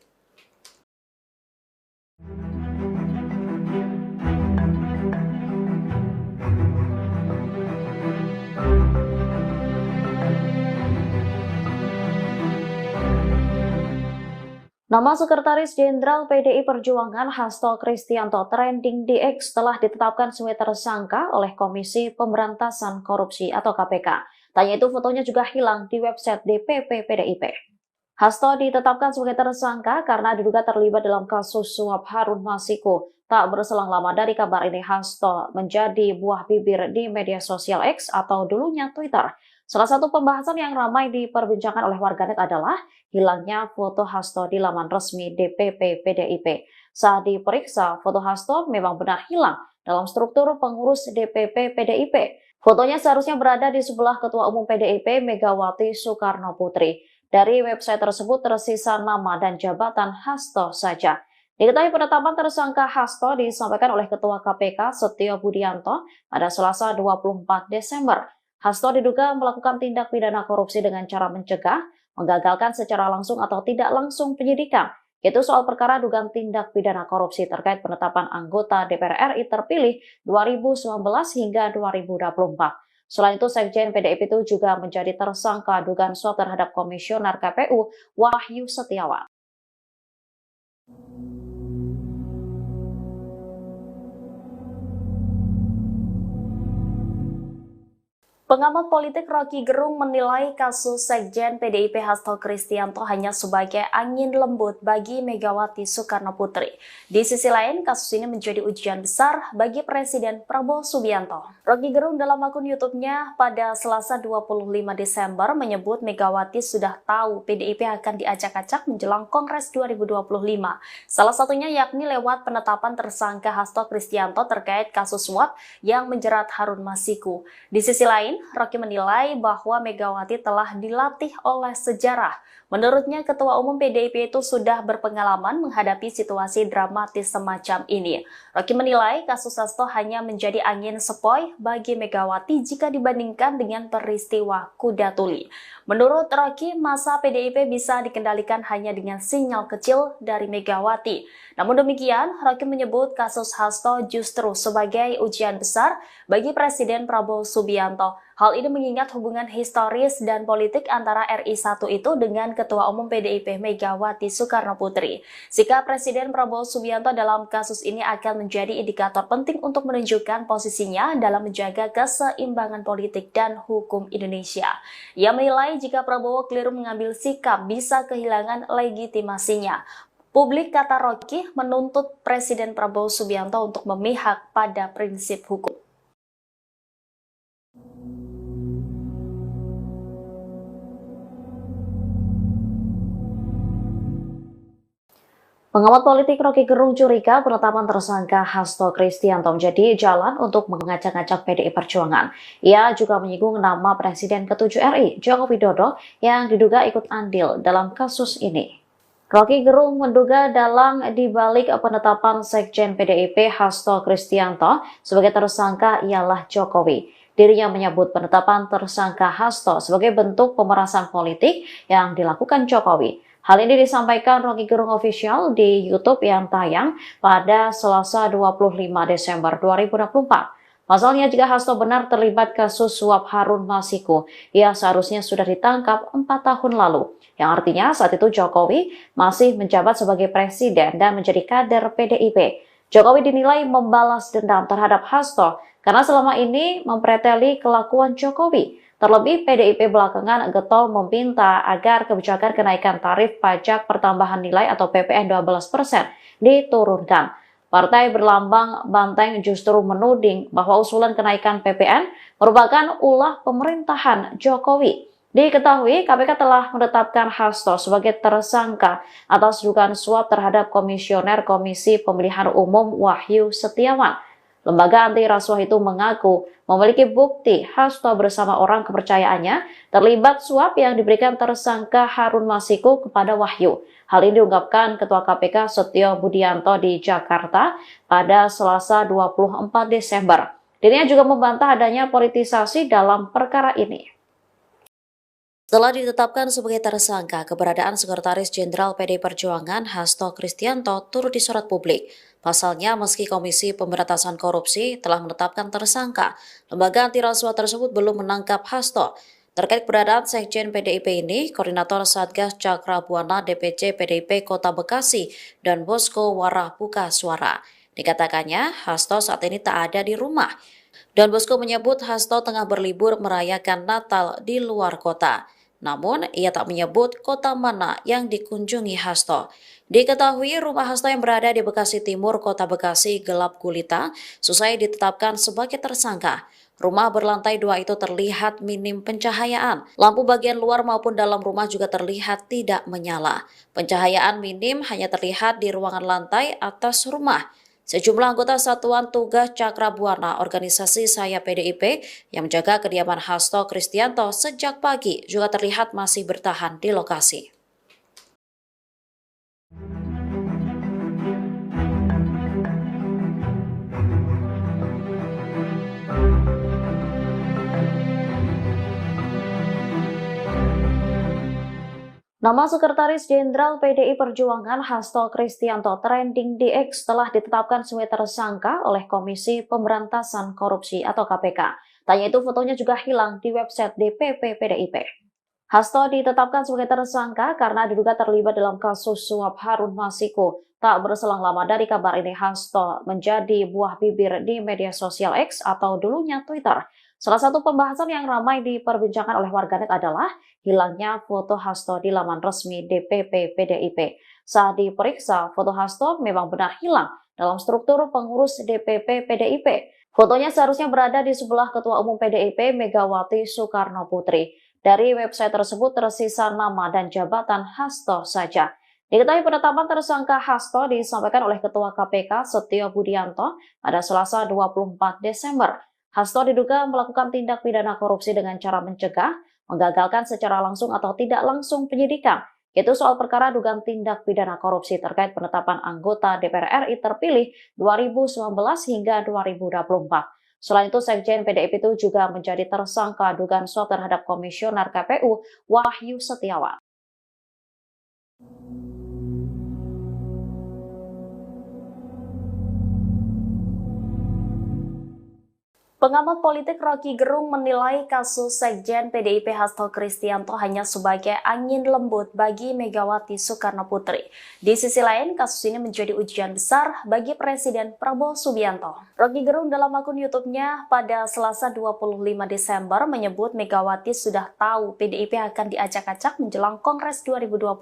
Nama Sekretaris Jenderal PDI Perjuangan Hasto Kristianto trending di X setelah ditetapkan sebagai tersangka oleh Komisi Pemberantasan Korupsi atau KPK. Tanya itu fotonya juga hilang di website DPP PDIP. Hasto ditetapkan sebagai tersangka karena diduga terlibat dalam kasus suap Harun Masiku. Tak berselang lama dari kabar ini, Hasto menjadi buah bibir di media sosial X atau dulunya Twitter. Salah satu pembahasan yang ramai diperbincangkan oleh warganet adalah hilangnya foto Hasto di laman resmi DPP PDIP. Saat diperiksa, foto Hasto memang benar hilang dalam struktur pengurus DPP PDIP. Fotonya seharusnya berada di sebelah Ketua Umum PDIP Megawati Soekarno Putri. Dari website tersebut tersisa nama dan jabatan Hasto saja. Diketahui penetapan tersangka Hasto disampaikan oleh Ketua KPK Setio Budianto pada Selasa 24 Desember. Hasto diduga melakukan tindak pidana korupsi dengan cara mencegah, menggagalkan secara langsung atau tidak langsung penyidikan. Itu soal perkara dugaan tindak pidana korupsi terkait penetapan anggota DPR RI terpilih 2019 hingga 2024. Selain itu, Sekjen PDIP itu juga menjadi tersangka dugaan suap terhadap Komisioner KPU Wahyu Setiawan. Pengamat politik Rocky Gerung menilai kasus Sekjen PDIP Hasto Kristianto hanya sebagai angin lembut bagi Megawati Soekarno Putri. Di sisi lain, kasus ini menjadi ujian besar bagi Presiden Prabowo Subianto. Rocky Gerung dalam akun YouTube-nya pada Selasa 25 Desember menyebut Megawati sudah tahu PDIP akan diacak-acak menjelang Kongres 2025. Salah satunya yakni lewat penetapan tersangka Hasto Kristianto terkait kasus suap yang menjerat Harun Masiku. Di sisi lain, Rocky menilai bahwa Megawati telah dilatih oleh sejarah. Menurutnya, Ketua Umum PDIP itu sudah berpengalaman menghadapi situasi dramatis semacam ini. Rocky menilai kasus Hasto hanya menjadi angin sepoi bagi Megawati jika dibandingkan dengan peristiwa Kuda Tuli. Menurut Rocky, masa PDIP bisa dikendalikan hanya dengan sinyal kecil dari Megawati. Namun demikian, Rocky menyebut kasus Hasto justru sebagai ujian besar bagi Presiden Prabowo Subianto. Hal ini mengingat hubungan historis dan politik antara RI1 itu dengan Ketua Umum PDIP Megawati Soekarno Putri. Sikap Presiden Prabowo Subianto dalam kasus ini akan menjadi indikator penting untuk menunjukkan posisinya dalam menjaga keseimbangan politik dan hukum Indonesia. Ia menilai jika Prabowo keliru mengambil sikap bisa kehilangan legitimasinya. Publik, kata Rocky, menuntut Presiden Prabowo Subianto untuk memihak pada prinsip hukum. Pengamat politik Rocky Gerung curiga penetapan tersangka Hasto Kristianto menjadi jalan untuk mengacak-acak PDI Perjuangan. Ia juga menyinggung nama Presiden ke-7 RI, Joko Widodo, yang diduga ikut andil dalam kasus ini. Rocky Gerung menduga dalang dibalik penetapan Sekjen PDIP Hasto Kristianto sebagai tersangka ialah Jokowi. Dirinya menyebut penetapan tersangka Hasto sebagai bentuk pemerasan politik yang dilakukan Jokowi. Hal ini disampaikan Rocky Gerung Official di YouTube yang tayang pada Selasa 25 Desember 2024. Pasalnya, jika Hasto benar terlibat kasus suap Harun Masiku, ia seharusnya sudah ditangkap 4 tahun lalu. Yang artinya saat itu Jokowi masih menjabat sebagai presiden dan menjadi kader PDIP. Jokowi dinilai membalas dendam terhadap Hasto karena selama ini mempreteli kelakuan Jokowi. Terlebih PDIP belakangan getol meminta agar kebijakan kenaikan tarif pajak pertambahan nilai atau PPN 12% diturunkan. Partai berlambang banteng justru menuding bahwa usulan kenaikan PPN merupakan ulah pemerintahan Jokowi. Diketahui KPK telah menetapkan Hasto sebagai tersangka atas dugaan suap terhadap Komisioner Komisi Pemilihan Umum Wahyu Setiawan. Lembaga anti rasuah itu mengaku memiliki bukti Hasto bersama orang kepercayaannya terlibat suap yang diberikan tersangka Harun Masiku kepada Wahyu. Hal ini diungkapkan Ketua KPK Setio Budianto di Jakarta pada Selasa 24 Desember. Dirinya juga membantah adanya politisasi dalam perkara ini. Setelah ditetapkan sebagai tersangka, keberadaan Sekretaris Jenderal PDI Perjuangan Hasto Kristianto turut disorot publik. Pasalnya, meski Komisi Pemberantasan Korupsi telah menetapkan tersangka, lembaga anti rasuah tersebut belum menangkap Hasto. Terkait keberadaan Sekjen PDIP ini, Koordinator Satgas Cakra Buana DPC PDIP Kota Bekasi dan Bosko Warah buka suara. Dikatakannya, Hasto saat ini tak ada di rumah. Dan Bosko menyebut Hasto tengah berlibur merayakan Natal di luar kota. Namun, ia tak menyebut kota mana yang dikunjungi Hasto. Diketahui rumah Hasto yang berada di Bekasi Timur, Kota Bekasi gelap gulita, selesai ditetapkan sebagai tersangka. Rumah berlantai 2 itu terlihat minim pencahayaan. Lampu bagian luar maupun dalam rumah juga terlihat tidak menyala. Pencahayaan minim hanya terlihat di ruangan lantai atas rumah. Sejumlah anggota Satuan Tugas Cakra Buana organisasi Saya PDIP yang menjaga kediaman Hasto Kristianto sejak pagi juga terlihat masih bertahan di lokasi. Nama Sekretaris Jenderal PDI Perjuangan Hasto Kristianto trending di X telah ditetapkan sebagai tersangka oleh Komisi Pemberantasan Korupsi atau KPK. Tanya itu fotonya juga hilang di website DPP PDIP. Hasto ditetapkan sebagai tersangka karena diduga terlibat dalam kasus suap Harun Masiku. Tak berselang lama dari kabar ini, Hasto menjadi buah bibir di media sosial X atau dulunya Twitter. Salah satu pembahasan yang ramai diperbincangkan oleh warganet adalah hilangnya foto Hasto di laman resmi DPP PDIP. Saat diperiksa, foto Hasto memang benar hilang dalam struktur pengurus DPP PDIP. Fotonya seharusnya berada di sebelah Ketua Umum PDIP Megawati Soekarno Putri. Dari website tersebut tersisa nama dan jabatan Hasto saja. Diketahui penetapan tersangka Hasto disampaikan oleh Ketua KPK Setio Budianto pada Selasa 24 Desember. Hasto diduga melakukan tindak pidana korupsi dengan cara mencegah, menggagalkan secara langsung atau tidak langsung penyidikan, yaitu soal perkara dugaan tindak pidana korupsi terkait penetapan anggota DPR RI terpilih 2019 hingga 2024. Selain itu, Sekjen PDIP itu juga menjadi tersangka dugaan suap terhadap Komisioner KPU Wahyu Setiawan. Pengamat politik Rocky Gerung menilai kasus Sekjen PDIP Hasto Kristianto hanya sebagai angin lembut bagi Megawati Soekarno Putri. Di sisi lain, kasus ini menjadi ujian besar bagi Presiden Prabowo Subianto. Rocky Gerung dalam akun YouTube-nya pada Selasa 25 Desember menyebut Megawati sudah tahu PDIP akan diacak-acak menjelang Kongres 2025.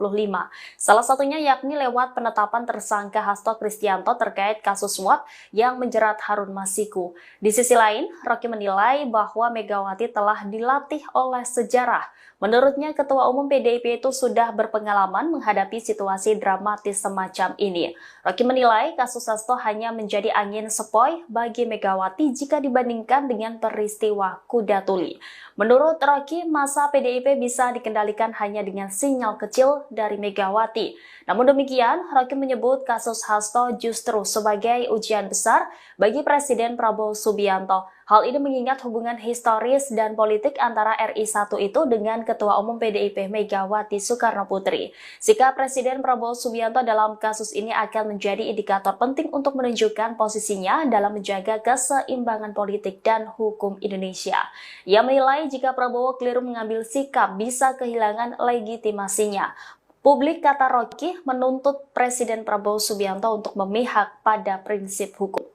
Salah satunya yakni lewat penetapan tersangka Hasto Kristianto terkait kasus suap yang menjerat Harun Masiku. Di sisi lain, lain, Rocky menilai bahwa Megawati telah dilatih oleh sejarah. Menurutnya, Ketua Umum PDIP itu sudah berpengalaman menghadapi situasi dramatis semacam ini. Rocky menilai kasus Hasto hanya menjadi angin sepoi bagi Megawati jika dibandingkan dengan peristiwa Kuda Tuli. Menurut Rocky, masa PDIP bisa dikendalikan hanya dengan sinyal kecil dari Megawati. Namun demikian, Rocky menyebut kasus Hasto justru sebagai ujian besar bagi Presiden Prabowo Subianto. Hal ini mengingat hubungan historis dan politik antara RI1 itu dengan Ketua Umum PDIP Megawati Soekarnoputri. Sikap Presiden Prabowo Subianto dalam kasus ini akan menjadi indikator penting untuk menunjukkan posisinya dalam menjaga keseimbangan politik dan hukum Indonesia. Ia menilai jika Prabowo keliru mengambil sikap bisa kehilangan legitimasinya. Publik, kata Rocky, menuntut Presiden Prabowo Subianto untuk memihak pada prinsip hukum.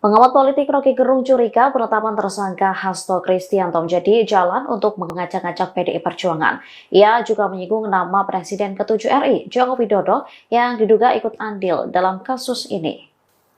Pengamat politik Rocky Gerung curiga penetapan tersangka Hasto Kristianto menjadi jalan untuk mengacak-acak PDI Perjuangan. Ia juga menyinggung nama Presiden ke-7 RI, Joko Widodo, yang diduga ikut andil dalam kasus ini.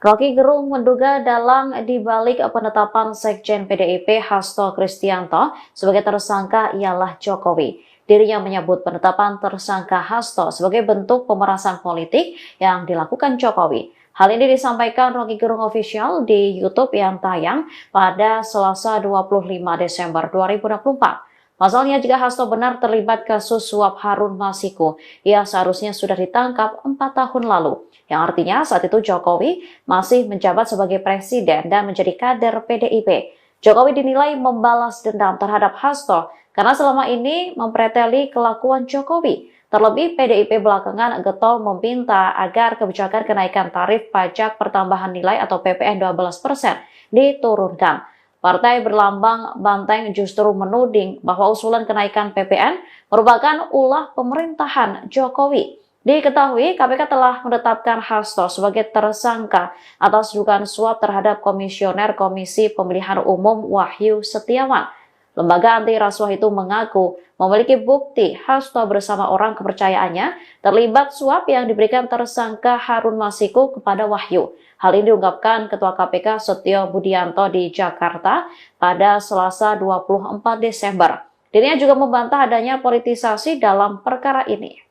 Rocky Gerung menduga dalang dibalik penetapan Sekjen PDIP Hasto Kristianto sebagai tersangka ialah Jokowi. Dirinya menyebut penetapan tersangka Hasto sebagai bentuk pemerasan politik yang dilakukan Jokowi. Hal ini disampaikan Rocky Gerung Official di YouTube yang tayang pada Selasa 25 Desember 2024. Pasalnya, jika Hasto benar terlibat kasus suap Harun Masiku, ia seharusnya sudah ditangkap 4 tahun lalu. Yang artinya saat itu Jokowi masih menjabat sebagai presiden dan menjadi kader PDIP. Jokowi dinilai membalas dendam terhadap Hasto karena selama ini mempreteli kelakuan Jokowi. Terlebih PDIP belakangan getol meminta agar kebijakan kenaikan tarif pajak pertambahan nilai atau PPN 12% diturunkan. Partai berlambang banteng justru menuding bahwa usulan kenaikan PPN merupakan ulah pemerintahan Jokowi. Diketahui KPK telah menetapkan Hasto sebagai tersangka atas dugaan suap terhadap Komisioner Komisi Pemilihan Umum Wahyu Setiawan. Lembaga anti rasuah itu mengaku memiliki bukti Hasto bersama orang kepercayaannya terlibat suap yang diberikan tersangka Harun Masiku kepada Wahyu. Hal ini diungkapkan Ketua KPK Setio Budianto di Jakarta pada Selasa 24 Desember. Dirinya juga membantah adanya politisasi dalam perkara ini.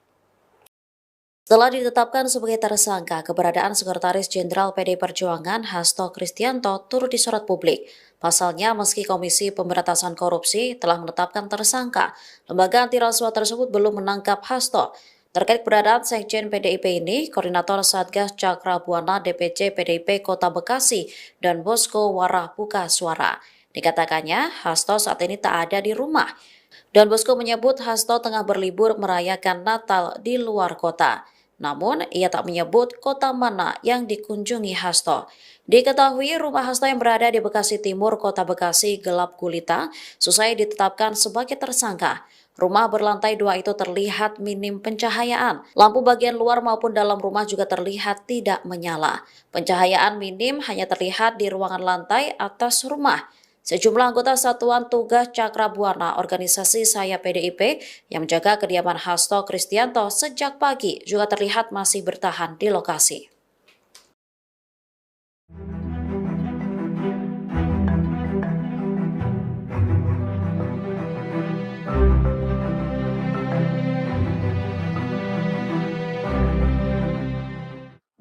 Setelah ditetapkan sebagai tersangka, keberadaan Sekretaris Jenderal PDI Perjuangan Hasto Kristianto turut disorot publik. Pasalnya, meski Komisi Pemberantasan Korupsi telah menetapkan tersangka, lembaga anti rasuah tersebut belum menangkap Hasto. Terkait keberadaan Sekjen PDIP ini, Koordinator Satgas Cakra Buana DPC PDIP Kota Bekasi dan Bosko Warah buka suara. Dikatakannya, Hasto saat ini tak ada di rumah. Dan Bosko menyebut Hasto tengah berlibur merayakan Natal di luar kota. Namun, ia tak menyebut kota mana yang dikunjungi Hasto. Diketahui rumah Hasto yang berada di Bekasi Timur, Kota Bekasi gelap gulita, selesai ditetapkan sebagai tersangka. Rumah berlantai 2 itu terlihat minim pencahayaan. Lampu bagian luar maupun dalam rumah juga terlihat tidak menyala. Pencahayaan minim hanya terlihat di ruangan lantai atas rumah. Sejumlah anggota Satuan Tugas Cakra Buana organisasi Saya PDIP yang menjaga kediaman Hasto Kristianto sejak pagi juga terlihat masih bertahan di lokasi.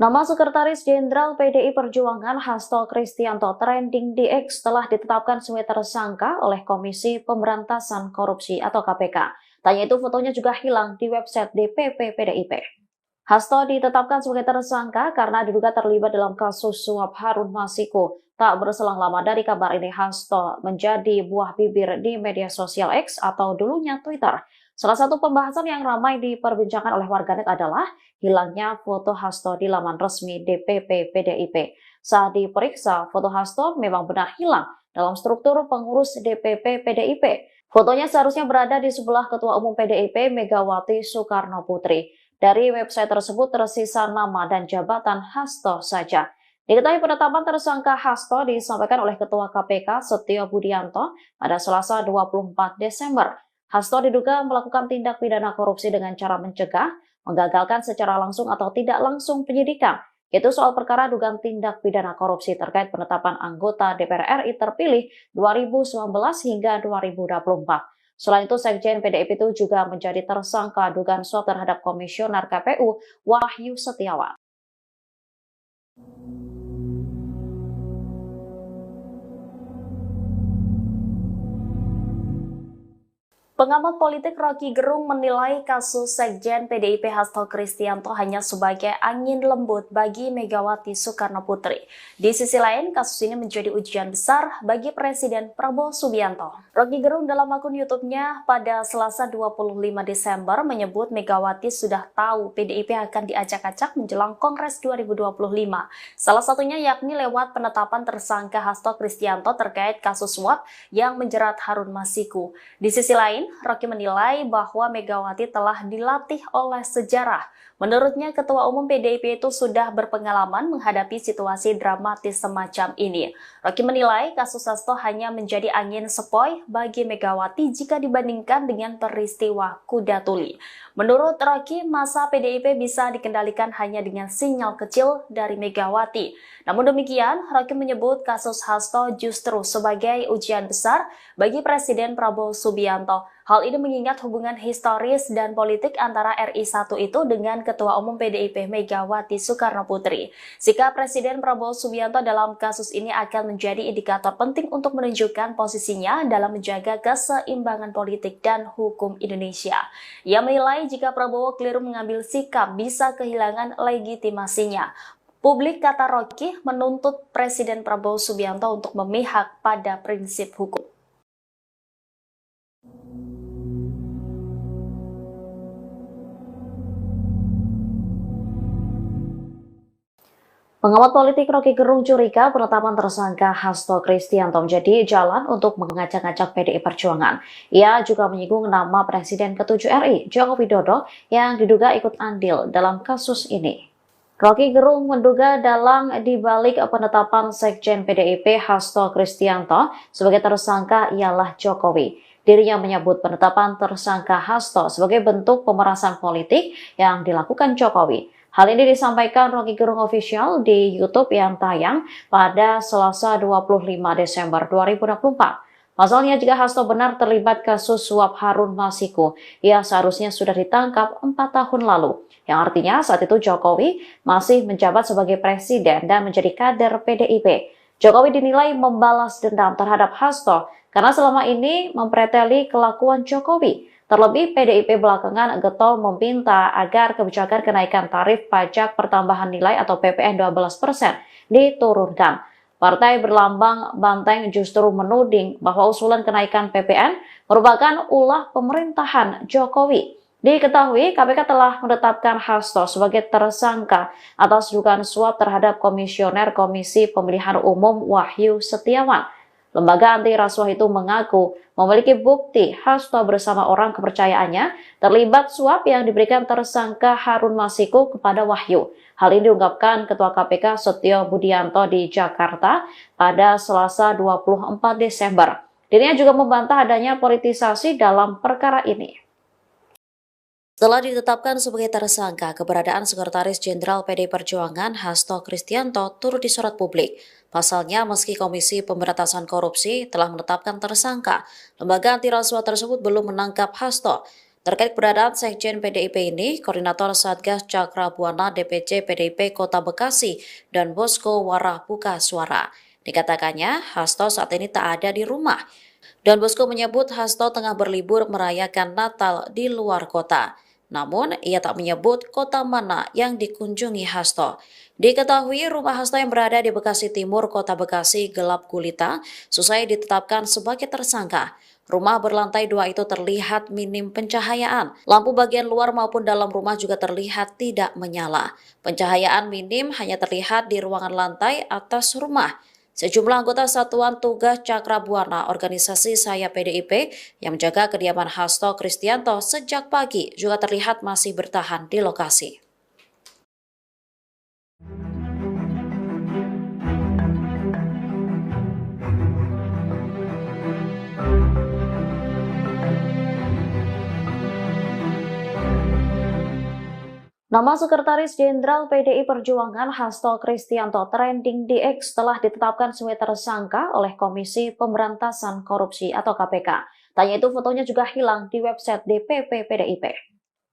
Nama Sekretaris Jenderal PDI Perjuangan Hasto Kristianto trending di X telah ditetapkan sebagai tersangka oleh Komisi Pemberantasan Korupsi atau KPK. Tanya itu fotonya juga hilang di website DPP PDIP. Hasto ditetapkan sebagai tersangka karena diduga terlibat dalam kasus suap Harun Masiku. Tak berselang lama dari kabar ini, Hasto menjadi buah bibir di media sosial X atau dulunya Twitter. Salah satu pembahasan yang ramai diperbincangkan oleh warganet adalah hilangnya foto Hasto di laman resmi DPP PDIP. Saat diperiksa, foto Hasto memang benar hilang dalam struktur pengurus DPP PDIP. Fotonya seharusnya berada di sebelah Ketua Umum PDIP Megawati Soekarnoputri. Dari website tersebut tersisa nama dan jabatan Hasto saja. Diketahui penetapan tersangka Hasto disampaikan oleh Ketua KPK Setio Budianto pada Selasa 24 Desember. Hasto diduga melakukan tindak pidana korupsi dengan cara mencegah, menggagalkan secara langsung atau tidak langsung penyidikan, yaitu soal perkara dugaan tindak pidana korupsi terkait penetapan anggota DPR RI terpilih 2019 hingga 2024. Selain itu, Sekjen PDIP itu juga menjadi tersangka dugaan suap terhadap Komisioner KPU Wahyu Setiawan. Pengamat politik Rocky Gerung menilai kasus Sekjen PDIP Hasto Kristianto hanya sebagai angin lembut bagi Megawati Soekarno Putri. Di sisi lain, kasus ini menjadi ujian besar bagi Presiden Prabowo Subianto. Rocky Gerung dalam akun YouTube-nya pada Selasa 25 Desember menyebut Megawati sudah tahu PDIP akan diacak-acak menjelang Kongres 2025. Salah satunya yakni lewat penetapan tersangka Hasto Kristianto terkait kasus suap yang menjerat Harun Masiku. Di sisi lain, Rocky menilai bahwa Megawati telah dilatih oleh sejarah. Menurutnya, Ketua Umum PDIP itu sudah berpengalaman menghadapi situasi dramatis semacam ini. Rocky menilai kasus Hasto hanya menjadi angin sepoi bagi Megawati jika dibandingkan dengan peristiwa Kuda Tuli. Menurut Rocky, masa PDIP bisa dikendalikan hanya dengan sinyal kecil dari Megawati. Namun demikian, Rocky menyebut kasus Hasto justru sebagai ujian besar bagi Presiden Prabowo Subianto. Hal ini mengingat hubungan historis dan politik antara RI1 itu dengan Ketua Umum PDIP Megawati Soekarno Putri. Sikap Presiden Prabowo Subianto dalam kasus ini akan menjadi indikator penting untuk menunjukkan posisinya dalam menjaga keseimbangan politik dan hukum Indonesia. Ia menilai jika Prabowo keliru mengambil sikap bisa kehilangan legitimasinya. Publik, kata Rocky, menuntut Presiden Prabowo Subianto untuk memihak pada prinsip hukum. Pengamat politik Rocky Gerung curiga penetapan tersangka Hasto Kristianto menjadi jalan untuk mengacak-acak PDI Perjuangan. Ia juga menyinggung nama Presiden ke-7 RI, Joko Widodo, yang diduga ikut andil dalam kasus ini. Rocky Gerung menduga dalang dibalik penetapan Sekjen PDIP Hasto Kristianto sebagai tersangka ialah Jokowi. Dirinya menyebut penetapan tersangka Hasto sebagai bentuk pemerasan politik yang dilakukan Jokowi. Hal ini disampaikan Rocky Gerung Official di YouTube yang tayang pada Selasa 25 Desember 2024. Pasalnya, jika Hasto benar terlibat kasus suap Harun Masiku, ia seharusnya sudah ditangkap 4 tahun lalu. Yang artinya saat itu Jokowi masih menjabat sebagai presiden dan menjadi kader PDIP. Jokowi dinilai membalas dendam terhadap Hasto karena selama ini mempreteli kelakuan Jokowi. Terlebih, PDIP belakangan getol meminta agar kebijakan kenaikan tarif pajak pertambahan nilai atau PPN 12% diturunkan. Partai berlambang banteng justru menuding bahwa usulan kenaikan PPN merupakan ulah pemerintahan Jokowi. Diketahui, KPK telah menetapkan Hasto sebagai tersangka atas dugaan suap terhadap Komisioner Komisi Pemilihan Umum Wahyu Setiawan. Lembaga anti rasuah itu mengaku memiliki bukti Hasto bersama orang kepercayaannya terlibat suap yang diberikan tersangka Harun Masiku kepada Wahyu. Hal ini diungkapkan Ketua KPK Setio Budianto di Jakarta pada Selasa 24 Desember. Dirinya juga membantah adanya politisasi dalam perkara ini. Setelah ditetapkan sebagai tersangka, keberadaan Sekretaris Jenderal PDI Perjuangan Hasto Kristianto turut disorot publik. Pasalnya, meski Komisi Pemberantasan Korupsi telah menetapkan tersangka, lembaga anti rasuah tersebut belum menangkap Hasto. Terkait keberadaan Sekjen PDIP ini, Koordinator Satgas Cakra Buana DPC PDIP Kota Bekasi dan Bosko Warah buka suara. Dikatakannya, Hasto saat ini tak ada di rumah. Dan Bosko menyebut Hasto tengah berlibur merayakan Natal di luar kota. Namun, ia tak menyebut kota mana yang dikunjungi Hasto. Diketahui rumah Hasto yang berada di Bekasi Timur, Kota Bekasi gelap gulita, selesai ditetapkan sebagai tersangka. Rumah berlantai 2 itu terlihat minim pencahayaan. Lampu bagian luar maupun dalam rumah juga terlihat tidak menyala. Pencahayaan minim hanya terlihat di ruangan lantai atas rumah. Sejumlah anggota Satuan Tugas Cakra Buana organisasi Saya PDIP yang menjaga kediaman Hasto Kristianto sejak pagi juga terlihat masih bertahan di lokasi. Nama Sekretaris Jenderal PDI Perjuangan Hasto Kristianto trending di X telah ditetapkan sebagai tersangka oleh Komisi Pemberantasan Korupsi atau KPK. Tanya itu fotonya juga hilang di website DPP PDIP.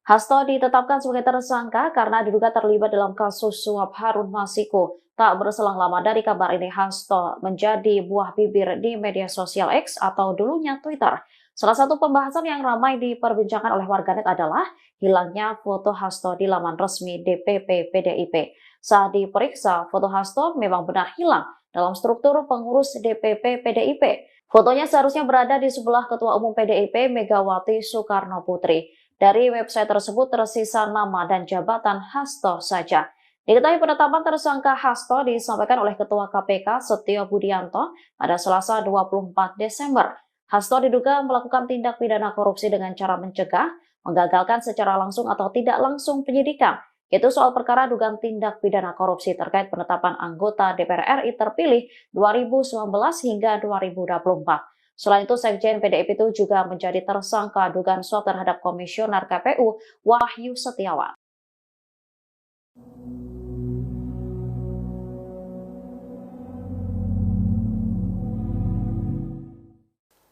Hasto ditetapkan sebagai tersangka karena diduga terlibat dalam kasus suap Harun Masiku. Tak berselang lama dari kabar ini, Hasto menjadi buah bibir di media sosial X atau dulunya Twitter. Salah satu pembahasan yang ramai diperbincangkan oleh warganet adalah hilangnya foto Hasto di laman resmi DPP PDIP. Saat diperiksa, foto Hasto memang benar hilang dalam struktur pengurus DPP PDIP. Fotonya seharusnya berada di sebelah Ketua Umum PDIP Megawati Soekarno Putri. Dari website tersebut tersisa nama dan jabatan Hasto saja. Diketahui penetapan tersangka Hasto disampaikan oleh Ketua KPK Setio Budianto pada Selasa 24 Desember. Hasto diduga melakukan tindak pidana korupsi dengan cara mencegah, menggagalkan secara langsung atau tidak langsung penyidikan. Itu soal perkara dugaan tindak pidana korupsi terkait penetapan anggota DPR RI terpilih 2019 hingga 2024. Selain itu, Sekjen PDIP itu juga menjadi tersangka dugaan suap terhadap Komisioner KPU Wahyu Setiawan.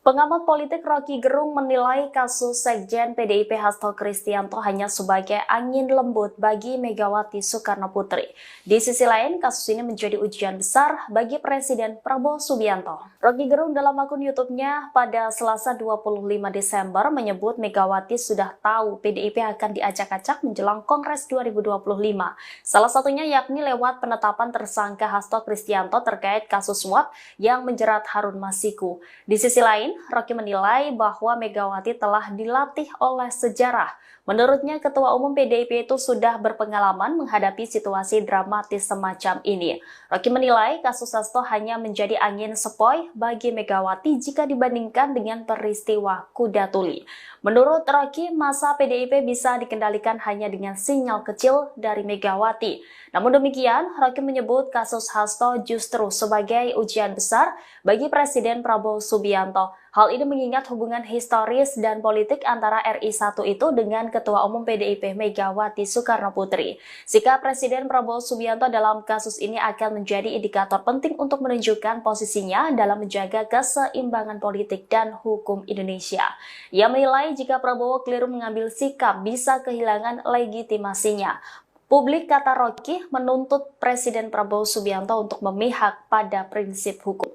Pengamat politik Rocky Gerung menilai kasus Sekjen PDIP Hasto Kristianto hanya sebagai angin lembut bagi Megawati Soekarno Putri. Di sisi lain, kasus ini menjadi ujian besar bagi Presiden Prabowo Subianto. Rocky Gerung dalam akun YouTube-nya pada Selasa 25 Desember menyebut Megawati sudah tahu PDIP akan diacak-acak menjelang Kongres 2025. Salah satunya yakni lewat penetapan tersangka Hasto Kristianto terkait kasus suap yang menjerat Harun Masiku. Di sisi lain, Rocky menilai bahwa Megawati telah dilatih oleh sejarah. Menurutnya, Ketua Umum PDIP itu sudah berpengalaman menghadapi situasi dramatis semacam ini. Rocky menilai kasus Hasto hanya menjadi angin sepoi bagi Megawati jika dibandingkan dengan peristiwa Kuda Tuli. Menurut Rocky, masa PDIP bisa dikendalikan hanya dengan sinyal kecil dari Megawati. Namun demikian, Rocky menyebut kasus Hasto justru sebagai ujian besar bagi Presiden Prabowo Subianto. Hal ini mengingat hubungan historis dan politik antara RI1 itu dengan Ketua Umum PDIP Megawati Soekarno Putri. Sikap Presiden Prabowo Subianto dalam kasus ini akan menjadi indikator penting untuk menunjukkan posisinya dalam menjaga keseimbangan politik dan hukum Indonesia. Ia menilai jika Prabowo keliru mengambil sikap bisa kehilangan legitimasinya. Publik, kata Rocky, menuntut Presiden Prabowo Subianto untuk memihak pada prinsip hukum.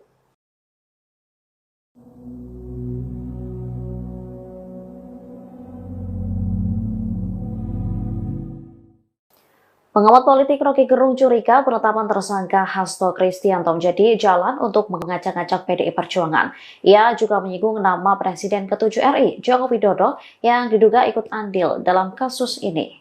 Pengamat politik Rocky Gerung curiga penetapan tersangka Hasto Kristianto menjadi jalan untuk mengacak-acak PDI Perjuangan. Ia juga menyinggung nama Presiden ke-7 RI, Joko Widodo, yang diduga ikut andil dalam kasus ini.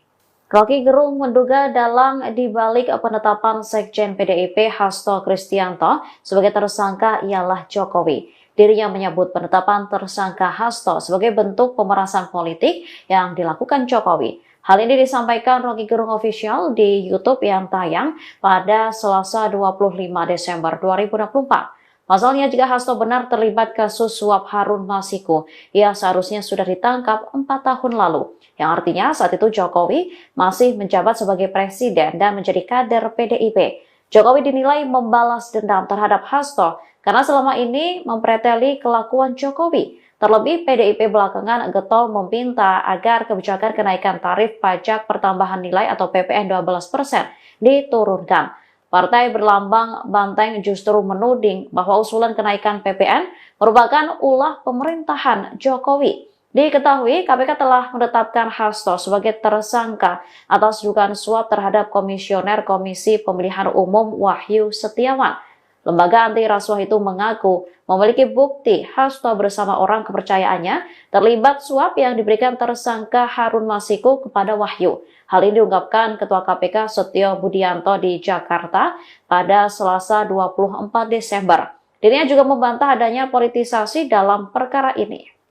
Rocky Gerung menduga dalang dibalik penetapan Sekjen PDIP Hasto Kristianto sebagai tersangka ialah Jokowi. Dirinya menyebut penetapan tersangka Hasto sebagai bentuk pemerasan politik yang dilakukan Jokowi. Hal ini disampaikan Rocky Gerung Official di YouTube yang tayang pada Selasa 25 Desember 2024. Pasalnya, jika Hasto benar terlibat kasus suap Harun Masiku, ia seharusnya sudah ditangkap 4 tahun lalu. Yang artinya saat itu Jokowi masih menjabat sebagai presiden dan menjadi kader PDIP. Jokowi dinilai membalas dendam terhadap Hasto karena selama ini mempreteli kelakuan Jokowi. Terlebih, PDIP belakangan getol meminta agar kebijakan kenaikan tarif pajak pertambahan nilai atau PPN 12% diturunkan. Partai berlambang banteng justru menuding bahwa usulan kenaikan PPN merupakan ulah pemerintahan Jokowi. Diketahui, KPK telah menetapkan Hasto sebagai tersangka atas dugaan suap terhadap Komisioner Komisi Pemilihan Umum Wahyu Setiawan. Lembaga anti rasuah itu mengaku memiliki bukti Hasto bersama orang kepercayaannya terlibat suap yang diberikan tersangka Harun Masiku kepada Wahyu. Hal ini diungkapkan Ketua KPK Setio Budianto di Jakarta pada Selasa 24 Desember. Dirinya juga membantah adanya politisasi dalam perkara ini.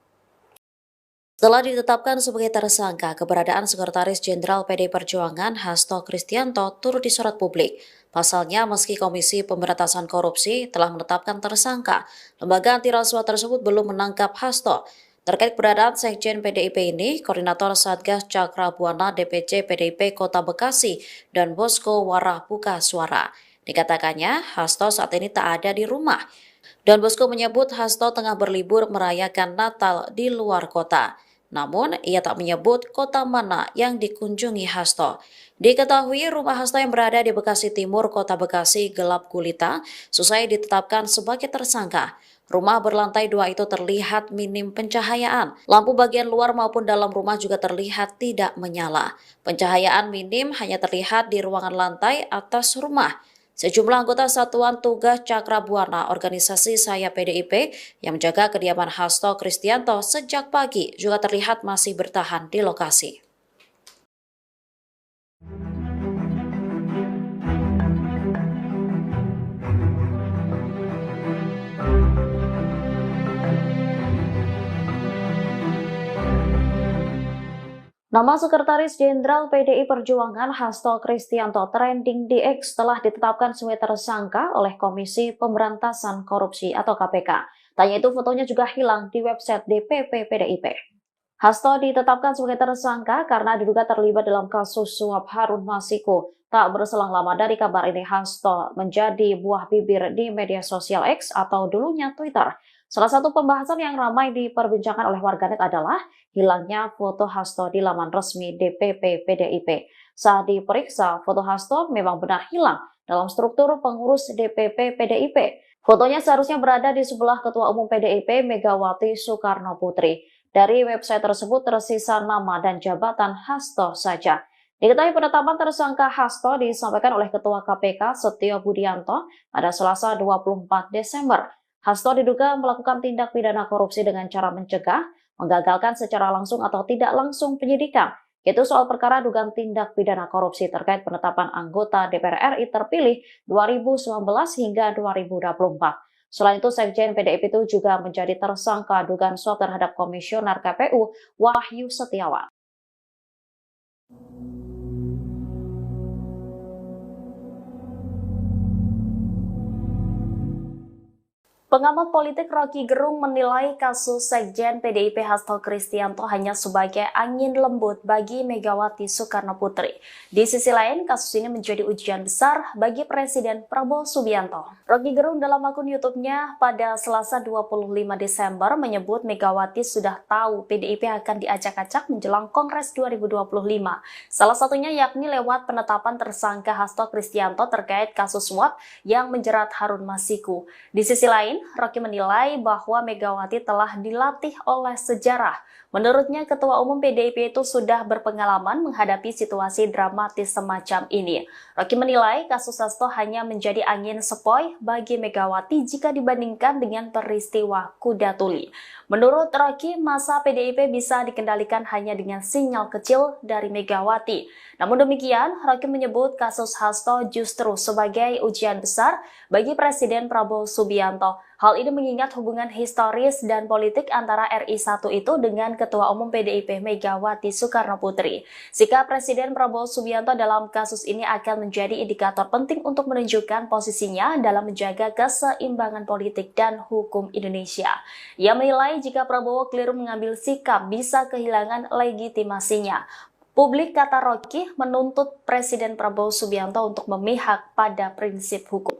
Setelah ditetapkan sebagai tersangka, keberadaan Sekretaris Jenderal PDI Perjuangan Hasto Kristianto turut disorot publik. Pasalnya, meski Komisi Pemberantasan Korupsi telah menetapkan tersangka, lembaga anti rasuah tersebut belum menangkap Hasto. Terkait keberadaan Sekjen PDIP ini, Koordinator Satgas Cakra Buana DPC PDIP Kota Bekasi dan Bosco Warah buka suara. Dikatakannya, Hasto saat ini tak ada di rumah. Dan Bosco menyebut Hasto tengah berlibur merayakan Natal di luar kota. Namun, ia tak menyebut kota mana yang dikunjungi Hasto. Diketahui rumah Hasto yang berada di Bekasi Timur, Kota Bekasi gelap gulita, selesai ditetapkan sebagai tersangka. Rumah berlantai 2 itu terlihat minim pencahayaan. Lampu bagian luar maupun dalam rumah juga terlihat tidak menyala. Pencahayaan minim hanya terlihat di ruangan lantai atas rumah. Sejumlah anggota Satuan Tugas Cakra Buana organisasi Saya PDIP yang menjaga kediaman Hasto Kristianto sejak pagi juga terlihat masih bertahan di lokasi. Nama Sekretaris Jenderal PDI Perjuangan Hasto Kristianto trending di X telah ditetapkan sebagai tersangka oleh Komisi Pemberantasan Korupsi atau KPK. Tanya itu fotonya juga hilang di website DPP PDIP. Hasto ditetapkan sebagai tersangka karena diduga terlibat dalam kasus suap Harun Masiku. Tak berselang lama dari kabar ini, Hasto menjadi buah bibir di media sosial X atau dulunya Twitter. Salah satu pembahasan yang ramai diperbincangkan oleh warganet adalah hilangnya foto Hasto di laman resmi DPP PDIP. Saat diperiksa, foto Hasto memang benar hilang dalam struktur pengurus DPP PDIP. Fotonya seharusnya berada di sebelah Ketua Umum PDIP Megawati Soekarno Putri. Dari website tersebut tersisa nama dan jabatan Hasto saja. Diketahui penetapan tersangka Hasto disampaikan oleh Ketua KPK Setio Budianto pada Selasa 24 Desember. Hasto diduga melakukan tindak pidana korupsi dengan cara mencegah, menggagalkan secara langsung atau tidak langsung penyidikan, yaitu soal perkara dugaan tindak pidana korupsi terkait penetapan anggota DPR RI terpilih 2019 hingga 2024. Selain itu, Sekjen PDIP itu juga menjadi tersangka dugaan suap terhadap Komisioner KPU Wahyu Setiawan. Pengamat politik Rocky Gerung menilai kasus Sekjen PDIP Hasto Kristianto hanya sebagai angin lembut bagi Megawati Soekarno Putri. Di sisi lain, kasus ini menjadi ujian besar bagi Presiden Prabowo Subianto. Rocky Gerung dalam akun YouTube-nya pada Selasa 25 Desember menyebut Megawati sudah tahu PDIP akan diacak-acak menjelang Kongres 2025. Salah satunya yakni lewat penetapan tersangka Hasto Kristianto terkait kasus suap yang menjerat Harun Masiku. Di sisi lain, Rocky menilai bahwa Megawati telah dilatih oleh sejarah. Menurutnya, Ketua Umum PDIP itu sudah berpengalaman menghadapi situasi dramatis semacam ini. Rocky menilai kasus Hasto hanya menjadi angin sepoi bagi Megawati jika dibandingkan dengan peristiwa Kuda Tuli. Menurut Rocky, masa PDIP bisa dikendalikan hanya dengan sinyal kecil dari Megawati. Namun demikian, Rocky menyebut kasus Hasto justru sebagai ujian besar bagi Presiden Prabowo Subianto. Hal ini mengingat hubungan historis dan politik antara RI1 itu dengan Ketua Umum PDIP Megawati Soekarno Putri. Sikap Presiden Prabowo Subianto dalam kasus ini akan menjadi indikator penting untuk menunjukkan posisinya dalam menjaga keseimbangan politik dan hukum Indonesia. Ia menilai jika Prabowo keliru mengambil sikap bisa kehilangan legitimasinya. Publik, kata Rocky, menuntut Presiden Prabowo Subianto untuk memihak pada prinsip hukum.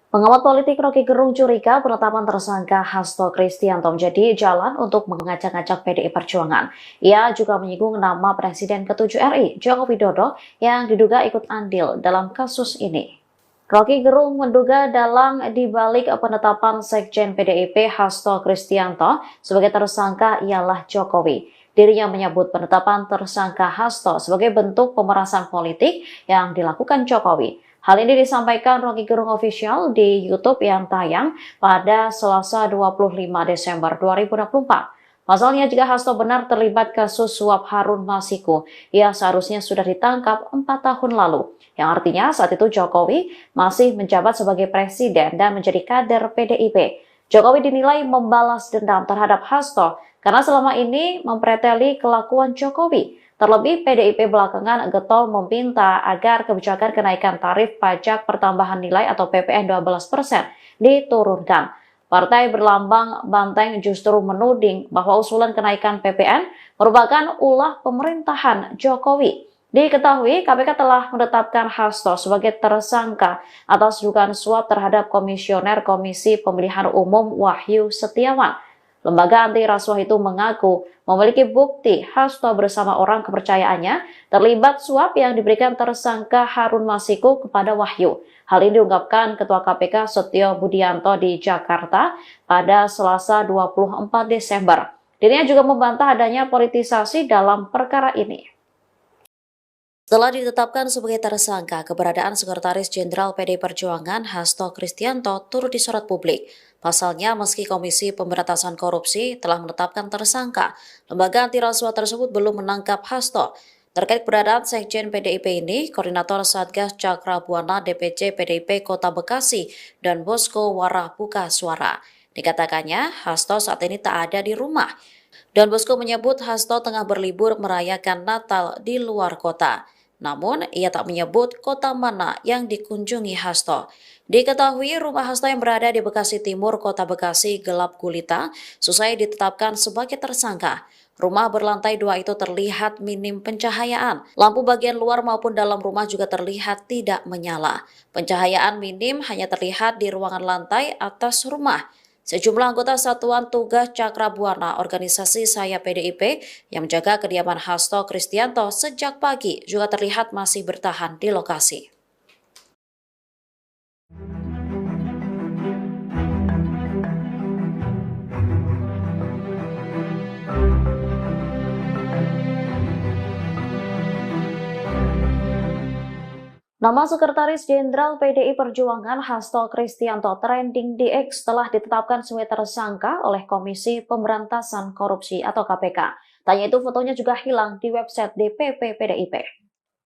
Pengamat politik Rocky Gerung curiga penetapan tersangka Hasto Kristianto menjadi jalan untuk mengacak-acak PDI Perjuangan. Ia juga menyinggung nama Presiden ke-7 RI, Joko Widodo, yang diduga ikut andil dalam kasus ini. Rocky Gerung menduga dalang dibalik penetapan Sekjen PDIP Hasto Kristianto sebagai tersangka ialah Jokowi. Dirinya menyebut penetapan tersangka Hasto sebagai bentuk pemerasan politik yang dilakukan Jokowi. Hal ini disampaikan Rocky Gerung Official di YouTube yang tayang pada Selasa 25 Desember 2024. Pasalnya, jika Hasto benar terlibat kasus suap Harun Masiku, ia seharusnya sudah ditangkap 4 tahun lalu. Yang artinya saat itu Jokowi masih menjabat sebagai presiden dan menjadi kader PDIP. Jokowi dinilai membalas dendam terhadap Hasto karena selama ini mempreteli kelakuan Jokowi. Terlebih, PDIP belakangan getol meminta agar kebijakan kenaikan tarif pajak pertambahan nilai atau PPN 12% diturunkan. Partai berlambang banteng justru menuding bahwa usulan kenaikan PPN merupakan ulah pemerintahan Jokowi. Diketahui, KPK telah menetapkan Hasto sebagai tersangka atas dugaan suap terhadap Komisioner Komisi Pemilihan Umum Wahyu Setiawan. Lembaga anti rasuah itu mengaku memiliki bukti Hasto bersama orang kepercayaannya terlibat suap yang diberikan tersangka Harun Masiku kepada Wahyu. Hal ini diungkapkan Ketua KPK Setio Budianto di Jakarta pada Selasa 24 Desember. Dirinya juga membantah adanya politisasi dalam perkara ini. Setelah ditetapkan sebagai tersangka, keberadaan Sekretaris Jenderal PDI Perjuangan Hasto Kristianto turut disorot publik. Pasalnya, meski Komisi Pemberantasan Korupsi telah menetapkan tersangka, lembaga anti rasuah tersebut belum menangkap Hasto. Terkait keberadaan Sekjen PDIP ini, Koordinator Satgas Cakra Buana DPC PDIP Kota Bekasi dan Bosko Warah buka suara. Dikatakannya, Hasto saat ini tak ada di rumah. Dan Bosko menyebut Hasto tengah berlibur merayakan Natal di luar kota. Namun, ia tak menyebut kota mana yang dikunjungi Hasto. Diketahui rumah Hasto yang berada di Bekasi Timur, Kota Bekasi gelap gulita, selesai ditetapkan sebagai tersangka. Rumah berlantai 2 itu terlihat minim pencahayaan. Lampu bagian luar maupun dalam rumah juga terlihat tidak menyala. Pencahayaan minim hanya terlihat di ruangan lantai atas rumah. Sejumlah anggota Satuan Tugas Cakra Buana organisasi Saya PDIP yang menjaga kediaman Hasto Kristianto sejak pagi juga terlihat masih bertahan di lokasi. Nama Sekretaris Jenderal PDI Perjuangan Hasto Kristianto trending di X telah ditetapkan sebagai tersangka oleh Komisi Pemberantasan Korupsi atau KPK. Tanya itu fotonya juga hilang di website DPP PDIP.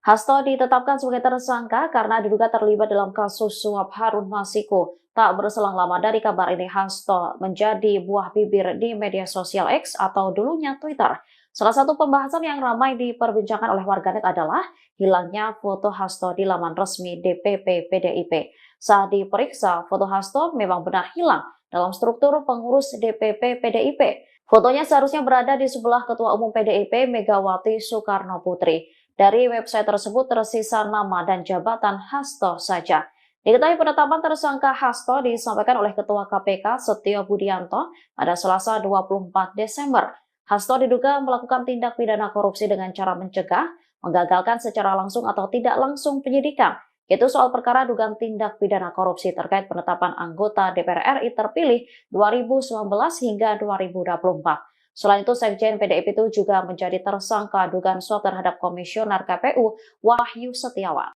Hasto ditetapkan sebagai tersangka karena diduga terlibat dalam kasus suap Harun Masiku. Tak berselang lama dari kabar ini, Hasto menjadi buah bibir di media sosial X atau dulunya Twitter. Salah satu pembahasan yang ramai diperbincangkan oleh warganet adalah hilangnya foto Hasto di laman resmi DPP PDIP. Saat diperiksa, foto Hasto memang benar hilang dalam struktur pengurus DPP PDIP. Fotonya seharusnya berada di sebelah Ketua Umum PDIP Megawati Soekarno Putri. Dari website tersebut tersisa nama dan jabatan Hasto saja. Diketahui penetapan tersangka Hasto disampaikan oleh Ketua KPK Setio Budianto pada Selasa 24 Desember. Hasto diduga melakukan tindak pidana korupsi dengan cara mencegah, menggagalkan secara langsung atau tidak langsung penyidikan, yaitu soal perkara dugaan tindak pidana korupsi terkait penetapan anggota DPR RI terpilih 2019 hingga 2024. Selain itu, Sekjen PDIP itu juga menjadi tersangka dugaan suap terhadap Komisioner KPU Wahyu Setiawan.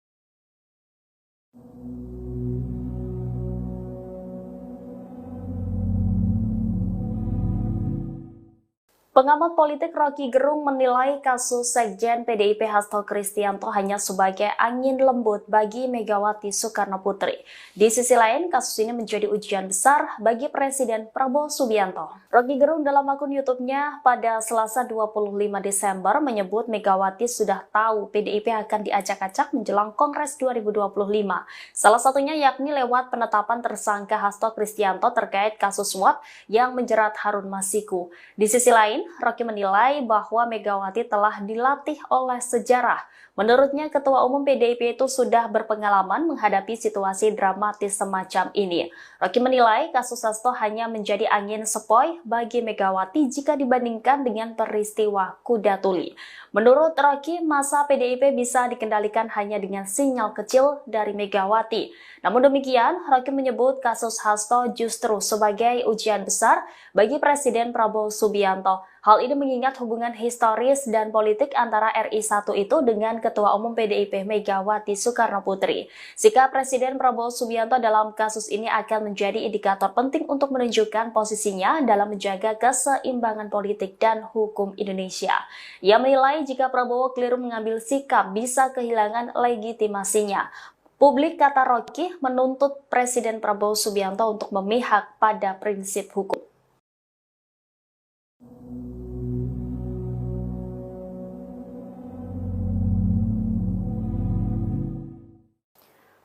Pengamat politik Rocky Gerung menilai kasus Sekjen PDIP Hasto Kristianto hanya sebagai angin lembut bagi Megawati Soekarno Putri. Di sisi lain, kasus ini menjadi ujian besar bagi Presiden Prabowo Subianto. Rocky Gerung dalam akun YouTube-nya pada Selasa 25 Desember menyebut Megawati sudah tahu PDIP akan diacak-acak menjelang Kongres 2025. Salah satunya yakni lewat penetapan tersangka Hasto Kristianto terkait kasus suap yang menjerat Harun Masiku. Di sisi lain, Rocky menilai bahwa Megawati telah dilatih oleh sejarah. Menurutnya, Ketua Umum PDIP itu sudah berpengalaman menghadapi situasi dramatis semacam ini. Rocky menilai kasus Hasto hanya menjadi angin sepoi bagi Megawati jika dibandingkan dengan peristiwa kuda tuli. Menurut Rocky, masa PDIP bisa dikendalikan hanya dengan sinyal kecil dari Megawati. Namun demikian, Rocky menyebut kasus Hasto justru sebagai ujian besar bagi Presiden Prabowo Subianto. Hal ini mengingat hubungan historis dan politik antara RI1 itu dengan Ketua Umum PDIP Megawati Soekarno Putri. Sikap Presiden Prabowo Subianto dalam kasus ini akan menjadi indikator penting untuk menunjukkan posisinya dalam menjaga keseimbangan politik dan hukum Indonesia. Ia menilai jika Prabowo keliru mengambil sikap bisa kehilangan legitimasinya. Publik, kata Rocky, menuntut Presiden Prabowo Subianto untuk memihak pada prinsip hukum.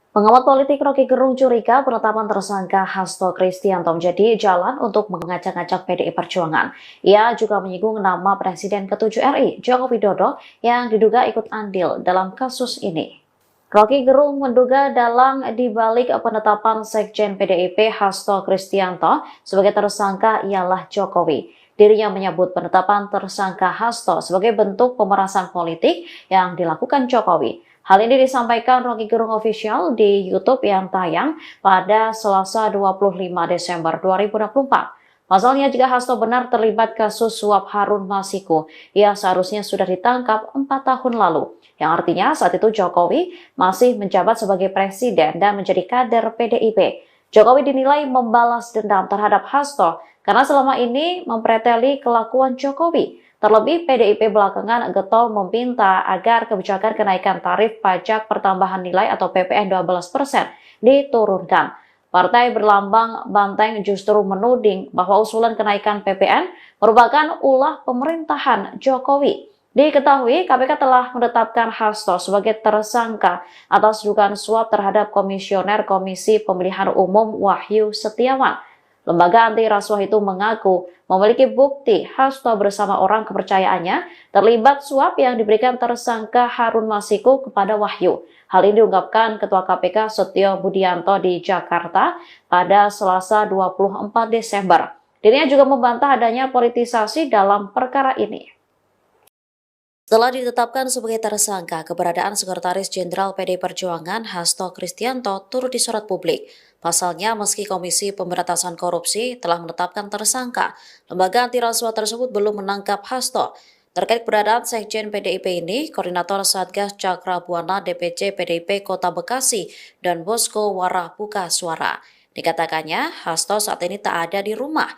Pengamat politik Rocky Gerung curiga penetapan tersangka Hasto Kristianto menjadi jalan untuk mengacak-acak PDI Perjuangan. Ia juga menyinggung nama Presiden ke-7 RI, Joko Widodo, yang diduga ikut andil dalam kasus ini. Rocky Gerung menduga dalang dibalik penetapan Sekjen PDIP Hasto Kristianto sebagai tersangka ialah Jokowi. Dirinya menyebut penetapan tersangka Hasto sebagai bentuk pemerasan politik yang dilakukan Jokowi. Hal ini disampaikan Rocky Gerung Official di YouTube yang tayang pada Selasa 25 Desember 2024. Pasalnya, jika Hasto benar terlibat kasus suap Harun Masiku, ia seharusnya sudah ditangkap 4 tahun lalu. Yang artinya saat itu Jokowi masih menjabat sebagai presiden dan menjadi kader PDIP. Jokowi dinilai membalas dendam terhadap Hasto karena selama ini mempreteli kelakuan Jokowi. Terlebih, PDIP belakangan getol meminta agar kebijakan kenaikan tarif pajak pertambahan nilai atau PPN 12% diturunkan. Partai berlambang banteng justru menuding bahwa usulan kenaikan PPN merupakan ulah pemerintahan Jokowi. Diketahui, KPK telah menetapkan Hasto sebagai tersangka atas dugaan suap terhadap Komisioner Komisi Pemilihan Umum Wahyu Setiawan. Lembaga anti rasuah itu mengaku memiliki bukti Hasto bersama orang kepercayaannya terlibat suap yang diberikan tersangka Harun Masiku kepada Wahyu. Hal ini diungkapkan Ketua KPK Setio Budianto di Jakarta pada Selasa 24 Desember. Dirinya juga membantah adanya politisasi dalam perkara ini. Setelah ditetapkan sebagai tersangka, keberadaan Sekretaris Jenderal PDI Perjuangan Hasto Kristianto turut disorot publik. Pasalnya, meski Komisi Pemberantasan Korupsi telah menetapkan tersangka, lembaga anti rasuah tersebut belum menangkap Hasto. Terkait keberadaan Sekjen PDIP ini, Koordinator Satgas Cakra Buana DPC PDIP Kota Bekasi dan Bosko Warah buka suara. Dikatakannya, Hasto saat ini tak ada di rumah.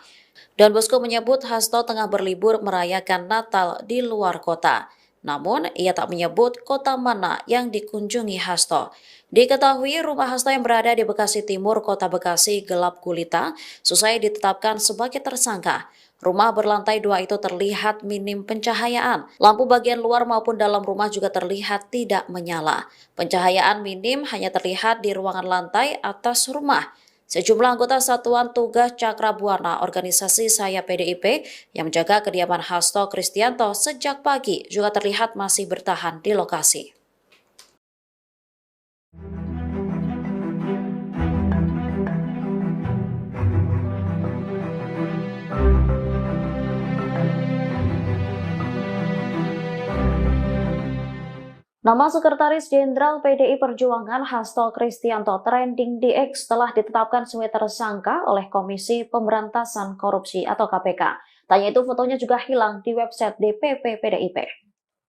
Dan Bosko menyebut Hasto tengah berlibur merayakan Natal di luar kota. Namun, ia tak menyebut kota mana yang dikunjungi Hasto. Diketahui rumah Hasto yang berada di Bekasi Timur, Kota Bekasi gelap gulita, selesai ditetapkan sebagai tersangka. Rumah berlantai 2 itu terlihat minim pencahayaan. Lampu bagian luar maupun dalam rumah juga terlihat tidak menyala. Pencahayaan minim hanya terlihat di ruangan lantai atas rumah. Sejumlah anggota Satuan Tugas Cakra Buana organisasi Saya PDIP yang menjaga kediaman Hasto Kristianto sejak pagi juga terlihat masih bertahan di lokasi. Nama Sekretaris Jenderal PDI Perjuangan Hasto Kristianto trending di X telah ditetapkan sebagai tersangka oleh Komisi Pemberantasan Korupsi atau KPK. Tanya itu fotonya juga hilang di website DPP PDIP.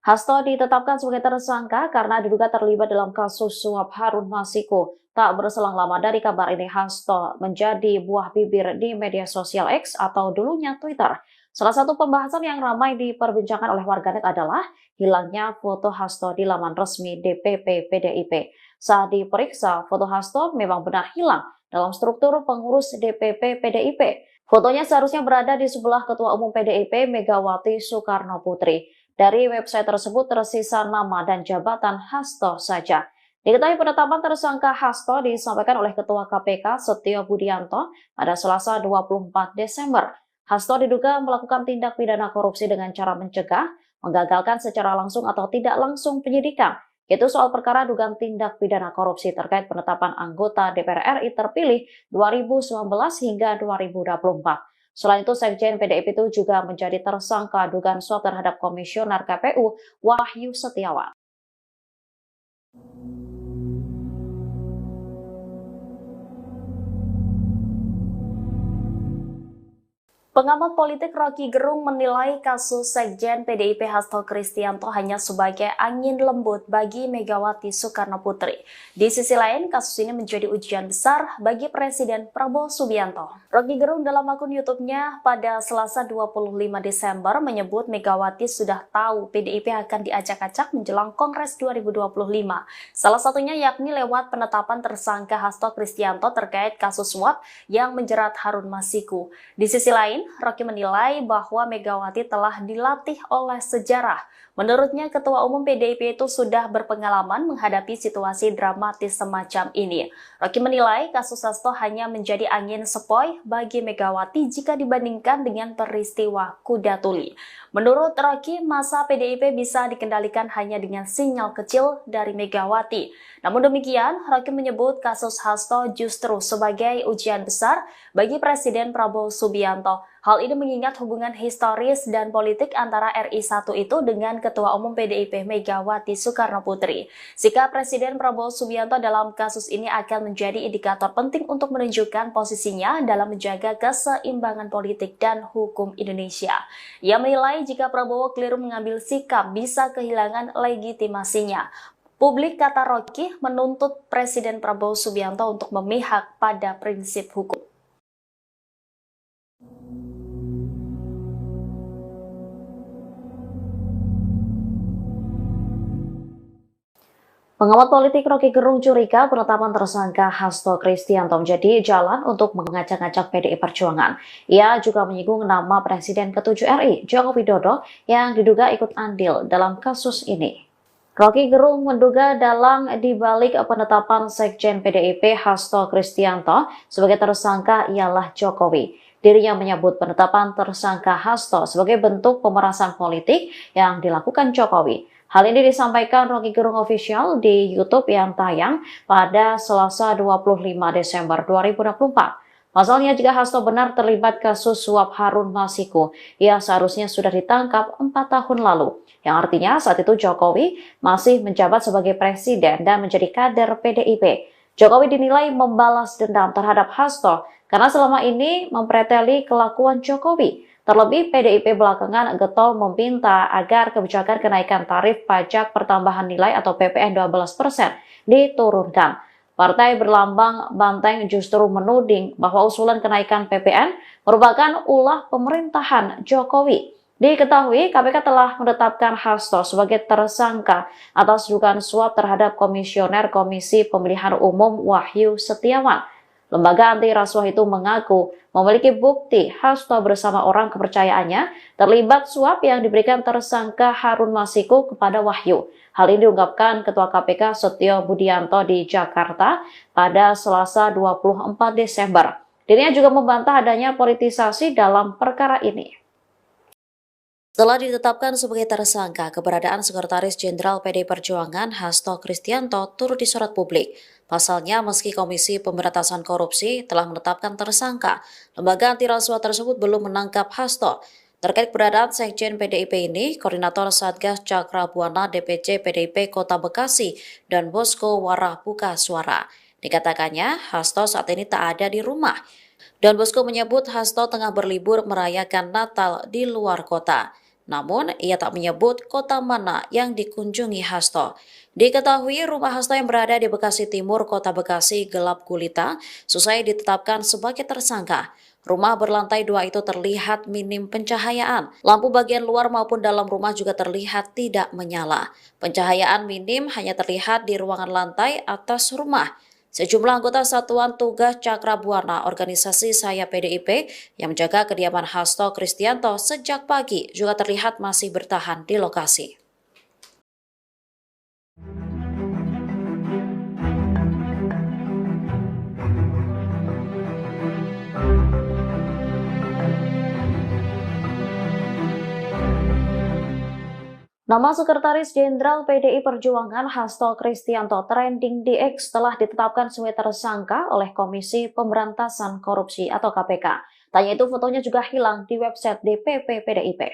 Hasto ditetapkan sebagai tersangka karena diduga terlibat dalam kasus suap Harun Masiku. Tak berselang lama dari kabar ini, Hasto menjadi buah bibir di media sosial X atau dulunya Twitter. Salah satu pembahasan yang ramai diperbincangkan oleh warganet adalah hilangnya foto Hasto di laman resmi DPP PDIP. Saat diperiksa, foto Hasto memang benar hilang dalam struktur pengurus DPP PDIP. Fotonya seharusnya berada di sebelah Ketua Umum PDIP Megawati Soekarno Putri. Dari website tersebut tersisa nama dan jabatan Hasto saja. Diketahui penetapan tersangka Hasto disampaikan oleh Ketua KPK Setio Budianto pada Selasa 24 Desember. Hasto diduga melakukan tindak pidana korupsi dengan cara mencegah, menggagalkan secara langsung atau tidak langsung penyidikan, yaitu soal perkara dugaan tindak pidana korupsi terkait penetapan anggota DPR RI terpilih 2019 hingga 2024. Selain itu, Sekjen PDIP itu juga menjadi tersangka dugaan suap terhadap Komisioner KPU Wahyu Setiawan. Pengamat politik Rocky Gerung menilai kasus Sekjen PDIP Hasto Kristianto hanya sebagai angin lembut bagi Megawati Soekarno Putri. Di sisi lain, kasus ini menjadi ujian besar bagi Presiden Prabowo Subianto. Rocky Gerung dalam akun YouTube-nya pada Selasa 25 Desember menyebut Megawati sudah tahu PDIP akan diacak-acak menjelang Kongres 2025. Salah satunya yakni lewat penetapan tersangka Hasto Kristianto terkait kasus suap yang menjerat Harun Masiku. Di sisi lain, Rocky menilai bahwa Megawati telah dilatih oleh sejarah Menurutnya, Ketua Umum PDIP itu sudah berpengalaman menghadapi situasi dramatis semacam ini. Rocky menilai kasus Hasto hanya menjadi angin sepoi bagi Megawati jika dibandingkan dengan peristiwa kuda tuli. Menurut Rocky, masa PDIP bisa dikendalikan hanya dengan sinyal kecil dari Megawati. Namun demikian, Rocky menyebut kasus Hasto justru sebagai ujian besar bagi Presiden Prabowo Subianto. Hal ini mengingat hubungan historis dan politik antara RI1 itu dengan Ketua Umum PDIP Megawati Soekarnoputri. Sikap Presiden Prabowo Subianto dalam kasus ini akan menjadi indikator penting untuk menunjukkan posisinya dalam menjaga keseimbangan politik dan hukum Indonesia. Ia menilai jika Prabowo keliru mengambil sikap bisa kehilangan legitimasinya. Publik, kata Rocky, menuntut Presiden Prabowo Subianto untuk memihak pada prinsip hukum. Pengamat politik Rocky Gerung curiga penetapan tersangka Hasto Kristianto menjadi jalan untuk mengacak-acak PDI Perjuangan. Ia juga menyinggung nama Presiden ke-7 RI, Joko Widodo, yang diduga ikut andil dalam kasus ini. Rocky Gerung menduga dalang dibalik penetapan Sekjen PDIP Hasto Kristianto sebagai tersangka ialah Jokowi. Dirinya menyebut penetapan tersangka Hasto sebagai bentuk pemerasan politik yang dilakukan Jokowi. Hal ini disampaikan Rocky Gerung Official di YouTube yang tayang pada Selasa 25 Desember 2024. Pasalnya, jika Hasto benar terlibat kasus suap Harun Masiku, ia seharusnya sudah ditangkap 4 tahun lalu. Yang artinya saat itu Jokowi masih menjabat sebagai presiden dan menjadi kader PDIP. Jokowi dinilai membalas dendam terhadap Hasto karena selama ini mempreteli kelakuan Jokowi. Terlebih, PDIP belakangan getol meminta agar kebijakan kenaikan tarif pajak pertambahan nilai atau PPN 12% diturunkan. Partai berlambang banteng justru menuding bahwa usulan kenaikan PPN merupakan ulah pemerintahan Jokowi. Diketahui, KPK telah menetapkan Hasto sebagai tersangka atas dugaan suap terhadap Komisioner Komisi Pemilihan Umum Wahyu Setiawan. Lembaga anti rasuah itu mengaku memiliki bukti Hasto bersama orang kepercayaannya terlibat suap yang diberikan tersangka Harun Masiku kepada Wahyu. Hal ini diungkapkan Ketua KPK Setio Budianto di Jakarta pada Selasa 24 Desember. Dirinya juga membantah adanya politisasi dalam perkara ini. Setelah ditetapkan sebagai tersangka, keberadaan Sekretaris Jenderal PDI Perjuangan Hasto Kristianto turut disorot publik. Pasalnya, meski Komisi Pemberantasan Korupsi telah menetapkan tersangka, lembaga anti rasuah tersebut belum menangkap Hasto. Terkait keberadaan Sekjen PDIP ini, Koordinator Satgas Cakra Buana DPC PDIP Kota Bekasi dan Bosko Warah buka suara. Dikatakannya, Hasto saat ini tak ada di rumah. Dan Bosko menyebut Hasto tengah berlibur merayakan Natal di luar kota. Namun, ia tak menyebut kota mana yang dikunjungi Hasto. Diketahui rumah Hasto yang berada di Bekasi Timur, Kota Bekasi gelap gulita, selesai ditetapkan sebagai tersangka. Rumah berlantai 2 itu terlihat minim pencahayaan. Lampu bagian luar maupun dalam rumah juga terlihat tidak menyala. Pencahayaan minim hanya terlihat di ruangan lantai atas rumah. Sejumlah anggota Satuan Tugas Cakra Buana organisasi Saya PDIP yang menjaga kediaman Hasto Kristianto sejak pagi juga terlihat masih bertahan di lokasi. Nama Sekretaris Jenderal PDI Perjuangan Hasto Kristianto trending di X telah ditetapkan sebagai tersangka oleh Komisi Pemberantasan Korupsi atau KPK. Tanya itu fotonya juga hilang di website DPP PDIP.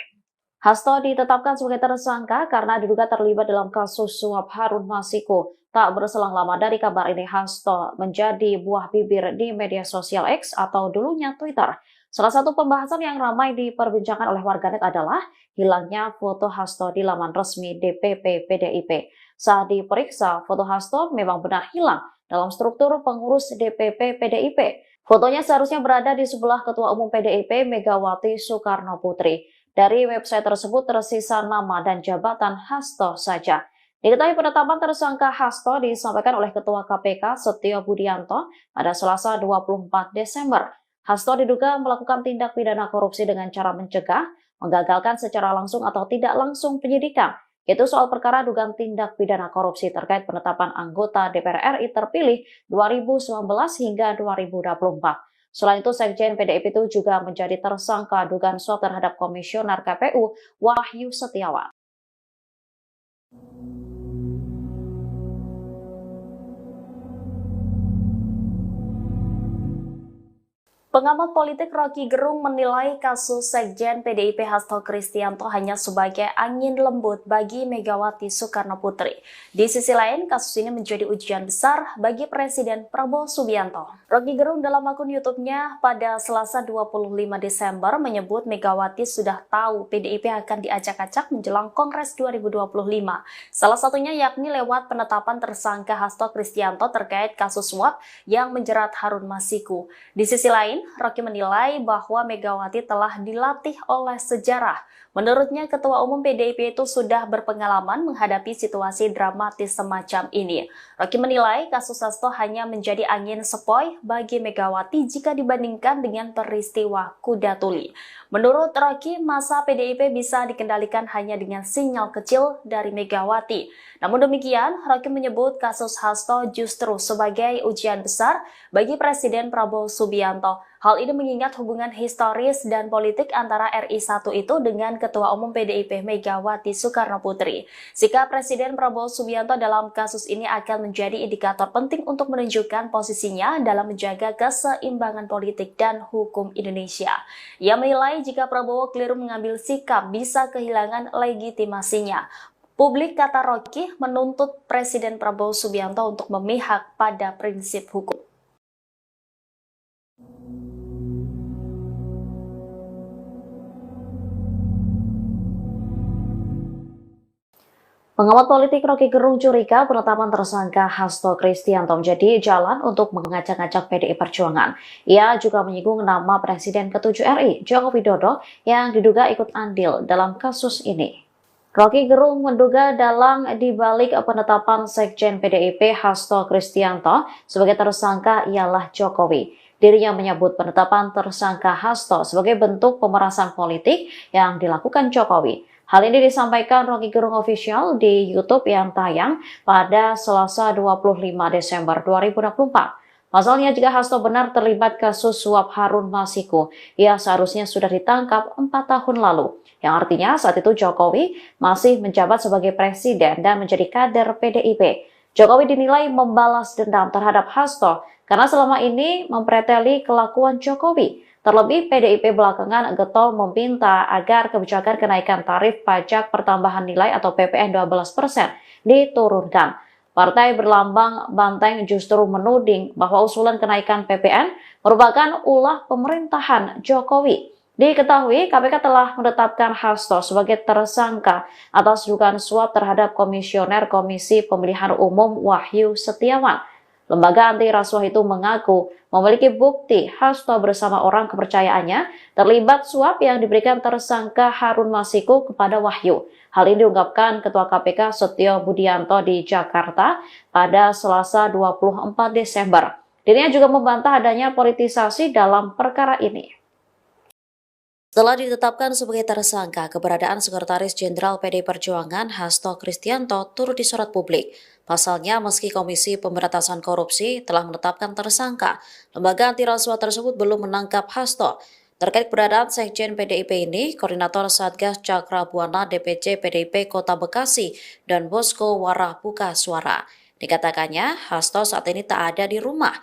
Hasto ditetapkan sebagai tersangka karena diduga terlibat dalam kasus suap Harun Masiku. Tak berselang lama dari kabar ini, Hasto menjadi buah bibir di media sosial X atau dulunya Twitter. Salah satu pembahasan yang ramai diperbincangkan oleh warganet adalah hilangnya foto Hasto di laman resmi DPP PDIP. Saat diperiksa, foto Hasto memang benar hilang dalam struktur pengurus DPP PDIP. Fotonya seharusnya berada di sebelah Ketua Umum PDIP Megawati Soekarnoputri. Dari website tersebut tersisa nama dan jabatan Hasto saja. Diketahui penetapan tersangka Hasto disampaikan oleh Ketua KPK Setio Budianto pada Selasa 24 Desember. Hasto diduga melakukan tindak pidana korupsi dengan cara mencegah, menggagalkan secara langsung atau tidak langsung penyidikan, yaitu soal perkara dugaan tindak pidana korupsi terkait penetapan anggota DPR RI terpilih 2019 hingga 2024. Selain itu, Sekjen PDIP itu juga menjadi tersangka dugaan suap terhadap Komisioner KPU Wahyu Setiawan. Pengamat politik Rocky Gerung menilai kasus Sekjen PDIP Hasto Kristianto hanya sebagai angin lembut bagi Megawati Soekarno Putri. Di sisi lain, kasus ini menjadi ujian besar bagi Presiden Prabowo Subianto. Rocky Gerung dalam akun YouTube-nya pada Selasa 25 Desember menyebut Megawati sudah tahu PDIP akan diacak-acak menjelang Kongres 2025. Salah satunya yakni lewat penetapan tersangka Hasto Kristianto terkait kasus suap yang menjerat Harun Masiku. Di sisi lain, Rocky menilai bahwa Megawati telah dilatih oleh sejarah. Menurutnya, Ketua Umum PDIP itu sudah berpengalaman menghadapi situasi dramatis semacam ini. Rocky menilai kasus Hasto hanya menjadi angin sepoi bagi Megawati jika dibandingkan dengan peristiwa Kuda Tuli. Menurut Rocky, masa PDIP bisa dikendalikan hanya dengan sinyal kecil dari Megawati. Namun demikian, Rocky menyebut kasus Hasto justru sebagai ujian besar bagi Presiden Prabowo Subianto. Hal ini mengingat hubungan historis dan politik antara RI1 itu dengan Ketua Umum PDIP Megawati Soekarno Putri. Sikap Presiden Prabowo Subianto dalam kasus ini akan menjadi indikator penting untuk menunjukkan posisinya dalam menjaga keseimbangan politik dan hukum Indonesia. Ia menilai jika Prabowo keliru mengambil sikap bisa kehilangan legitimasinya. Publik, kata Rocky, menuntut Presiden Prabowo Subianto untuk memihak pada prinsip hukum. Pengamat politik Rocky Gerung curiga penetapan tersangka Hasto Kristianto menjadi jalan untuk mengacak-acak PDI Perjuangan. Ia juga menyinggung nama Presiden ke-7 RI, Joko Widodo, yang diduga ikut andil dalam kasus ini. Rocky Gerung menduga dalang dibalik penetapan Sekjen PDIP Hasto Kristianto sebagai tersangka ialah Jokowi. Dirinya menyebut penetapan tersangka Hasto sebagai bentuk pemerasan politik yang dilakukan Jokowi. Hal ini disampaikan Rocky Gerung Official di YouTube yang tayang pada Selasa 25 Desember 2024. Pasalnya, jika Hasto benar terlibat kasus suap Harun Masiku, ia seharusnya sudah ditangkap 4 tahun lalu. Yang artinya saat itu Jokowi masih menjabat sebagai presiden dan menjadi kader PDIP. Jokowi dinilai membalas dendam terhadap Hasto karena selama ini mempreteli kelakuan Jokowi. Terlebih, PDIP belakangan getol meminta agar kebijakan kenaikan tarif pajak pertambahan nilai atau PPN 12% diturunkan. Partai berlambang banteng justru menuding bahwa usulan kenaikan PPN merupakan ulah pemerintahan Jokowi. Diketahui, KPK telah menetapkan Hasto sebagai tersangka atas dugaan suap terhadap Komisioner Komisi Pemilihan Umum Wahyu Setiawan. Lembaga anti rasuah itu mengaku memiliki bukti Hasto bersama orang kepercayaannya terlibat suap yang diberikan tersangka Harun Masiku kepada Wahyu. Hal ini diungkapkan Ketua KPK Setio Budianto di Jakarta pada Selasa 24 Desember. Dirinya juga membantah adanya politisasi dalam perkara ini. Setelah ditetapkan sebagai tersangka, keberadaan Sekretaris Jenderal PDI Perjuangan Hasto Kristianto turut disorot publik. Pasalnya, meski Komisi Pemberantasan Korupsi telah menetapkan tersangka, lembaga anti rasuah tersebut belum menangkap Hasto. Terkait keberadaan Sekjen PDIP ini, Koordinator Satgas Cakra Buana DPC PDIP Kota Bekasi dan Bosko Warah buka suara. Dikatakannya, Hasto saat ini tak ada di rumah.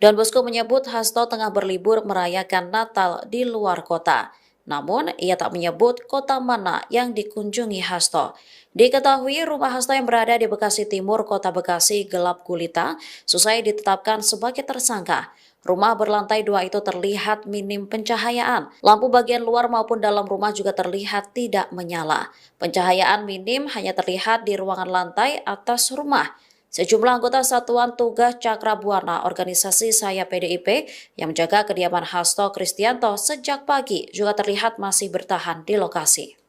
Dan Bosko menyebut Hasto tengah berlibur merayakan Natal di luar kota. Namun, ia tak menyebut kota mana yang dikunjungi Hasto. Diketahui rumah Hasto yang berada di Bekasi Timur, Kota Bekasi gelap gulita, selesai ditetapkan sebagai tersangka. Rumah berlantai 2 itu terlihat minim pencahayaan. Lampu bagian luar maupun dalam rumah juga terlihat tidak menyala. Pencahayaan minim hanya terlihat di ruangan lantai atas rumah. Sejumlah anggota Satuan Tugas Cakra Buana organisasi Saya PDIP yang menjaga kediaman Hasto Kristianto sejak pagi juga terlihat masih bertahan di lokasi.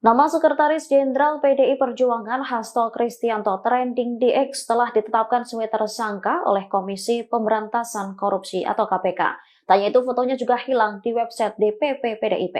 Nama Sekretaris Jenderal PDI Perjuangan Hasto Kristianto trending di X setelah ditetapkan sebagai tersangka oleh Komisi Pemberantasan Korupsi atau KPK. Tanya itu fotonya juga hilang di website DPP PDIP.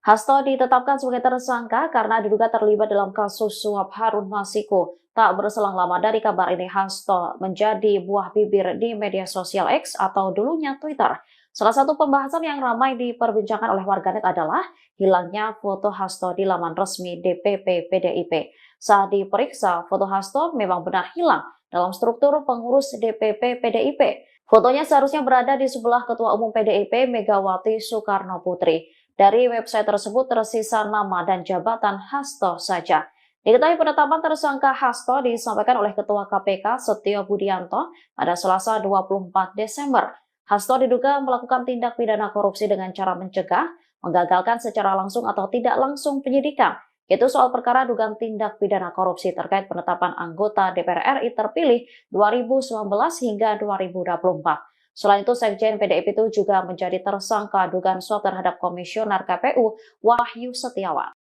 Hasto ditetapkan sebagai tersangka karena diduga terlibat dalam kasus suap Harun Masiku. Tak berselang lama dari kabar ini, Hasto menjadi buah bibir di media sosial X atau dulunya Twitter. Salah satu pembahasan yang ramai diperbincangkan oleh warganet adalah hilangnya foto Hasto di laman resmi DPP PDIP. Saat diperiksa, foto Hasto memang benar hilang dalam struktur pengurus DPP PDIP. Fotonya seharusnya berada di sebelah Ketua Umum PDIP Megawati Soekarno Putri. Dari website tersebut tersisa nama dan jabatan Hasto saja. Diketahui penetapan tersangka Hasto disampaikan oleh Ketua KPK Setio Budianto pada Selasa 24 Desember. Hasto diduga melakukan tindak pidana korupsi dengan cara mencegah, menggagalkan secara langsung atau tidak langsung penyidikan. Itu soal perkara dugaan tindak pidana korupsi terkait penetapan anggota DPR RI terpilih 2019 hingga 2024. Selain itu, Sekjen PDIP itu juga menjadi tersangka dugaan suap terhadap Komisioner KPU Wahyu Setiawan.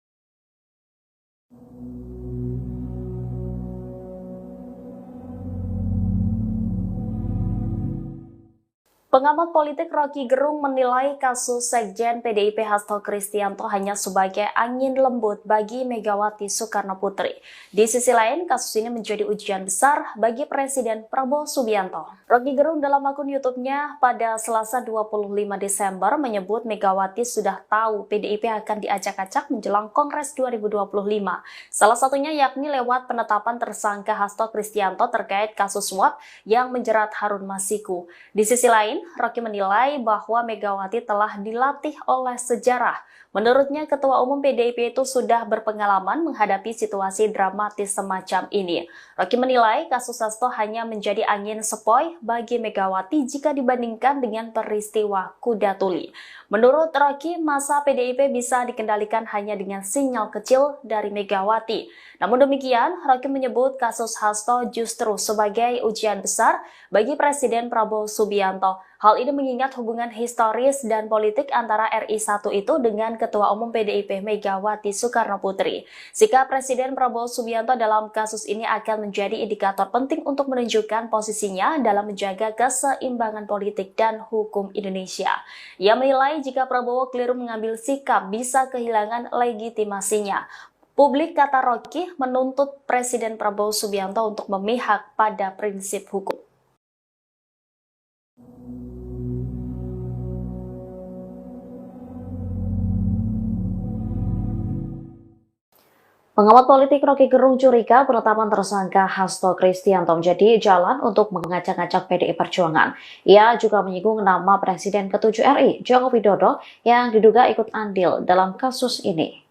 Pengamat politik Rocky Gerung menilai kasus Sekjen PDIP Hasto Kristianto hanya sebagai angin lembut bagi Megawati Soekarno Putri. Di sisi lain, kasus ini menjadi ujian besar bagi Presiden Prabowo Subianto. Rocky Gerung dalam akun YouTube-nya pada Selasa 25 Desember menyebut Megawati sudah tahu PDIP akan diacak-acak menjelang Kongres 2025. Salah satunya yakni lewat penetapan tersangka Hasto Kristianto terkait kasus suap yang menjerat Harun Masiku. Di sisi lain, Rocky menilai bahwa Megawati telah dilatih oleh sejarah. Menurutnya, Ketua Umum PDIP itu sudah berpengalaman menghadapi situasi dramatis semacam ini. Rocky menilai kasus Hasto hanya menjadi angin sepoi bagi Megawati jika dibandingkan dengan peristiwa Kuda Tuli. Menurut Rocky, masa PDIP bisa dikendalikan hanya dengan sinyal kecil dari Megawati. Namun demikian, Rocky menyebut kasus Hasto justru sebagai ujian besar bagi Presiden Prabowo Subianto. Hal ini mengingat hubungan historis dan politik antara RI1 itu dengan Ketua Umum PDIP Megawati Soekarno Putri. Sikap Presiden Prabowo Subianto dalam kasus ini akan menjadi indikator penting untuk menunjukkan posisinya dalam menjaga keseimbangan politik dan hukum Indonesia. Ia menilai jika Prabowo keliru mengambil sikap bisa kehilangan legitimasinya. Publik, kata Rocky, menuntut Presiden Prabowo Subianto untuk memihak pada prinsip hukum. Pengamat politik Rocky Gerung curiga penetapan tersangka Hasto Kristianto menjadi jalan untuk mengacak-acak PDI Perjuangan. Ia juga menyinggung nama Presiden ke-7 RI, Joko Widodo, yang diduga ikut andil dalam kasus ini.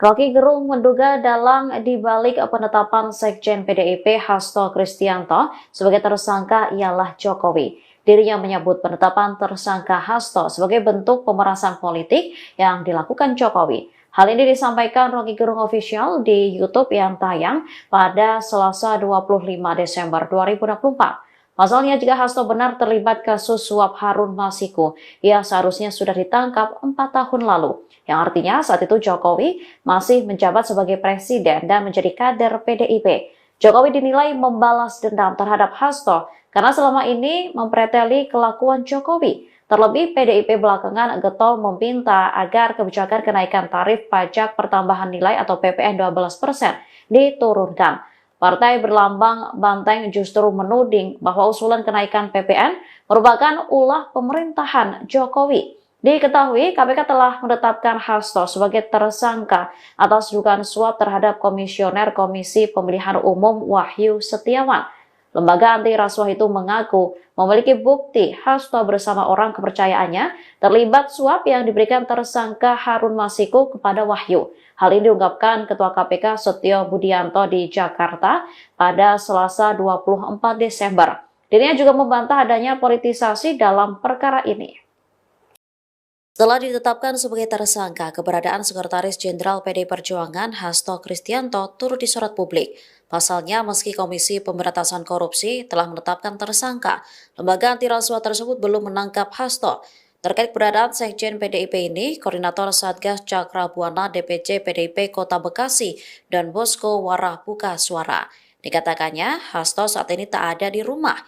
Rocky Gerung menduga dalang dibalik penetapan Sekjen PDIP Hasto Kristianto sebagai tersangka ialah Jokowi. Dirinya menyebut penetapan tersangka Hasto sebagai bentuk pemerasan politik yang dilakukan Jokowi. Hal ini disampaikan Rocky Gerung Official di YouTube yang tayang pada Selasa 25 Desember 2024. Pasalnya, jika Hasto benar terlibat kasus suap Harun Masiku, ia seharusnya sudah ditangkap 4 tahun lalu. Yang artinya saat itu Jokowi masih menjabat sebagai presiden dan menjadi kader PDIP. Jokowi dinilai membalas dendam terhadap Hasto karena selama ini mempreteli kelakuan Jokowi. Terlebih, PDIP belakangan getol meminta agar kebijakan kenaikan tarif pajak pertambahan nilai atau PPN 12% diturunkan. Partai berlambang banteng justru menuding bahwa usulan kenaikan PPN merupakan ulah pemerintahan Jokowi. Diketahui, KPK telah menetapkan Hasto sebagai tersangka atas dugaan suap terhadap Komisioner Komisi Pemilihan Umum Wahyu Setiawan. Lembaga anti rasuah itu mengaku memiliki bukti Hasto bersama orang kepercayaannya terlibat suap yang diberikan tersangka Harun Masiku kepada Wahyu. Hal ini diungkapkan Ketua KPK Setio Budianto di Jakarta pada Selasa 24 Desember. Dirinya juga membantah adanya politisasi dalam perkara ini. Setelah ditetapkan sebagai tersangka, keberadaan Sekretaris Jenderal PDI Perjuangan Hasto Kristianto turut disorot publik. Pasalnya, meski Komisi Pemberantasan Korupsi telah menetapkan tersangka, lembaga anti rasuah tersebut belum menangkap Hasto. Terkait keberadaan Sekjen PDIP ini, Koordinator Satgas Cakrabuana DPC PDIP Kota Bekasi dan Bosko Warah buka suara. Dikatakannya, Hasto saat ini tak ada di rumah.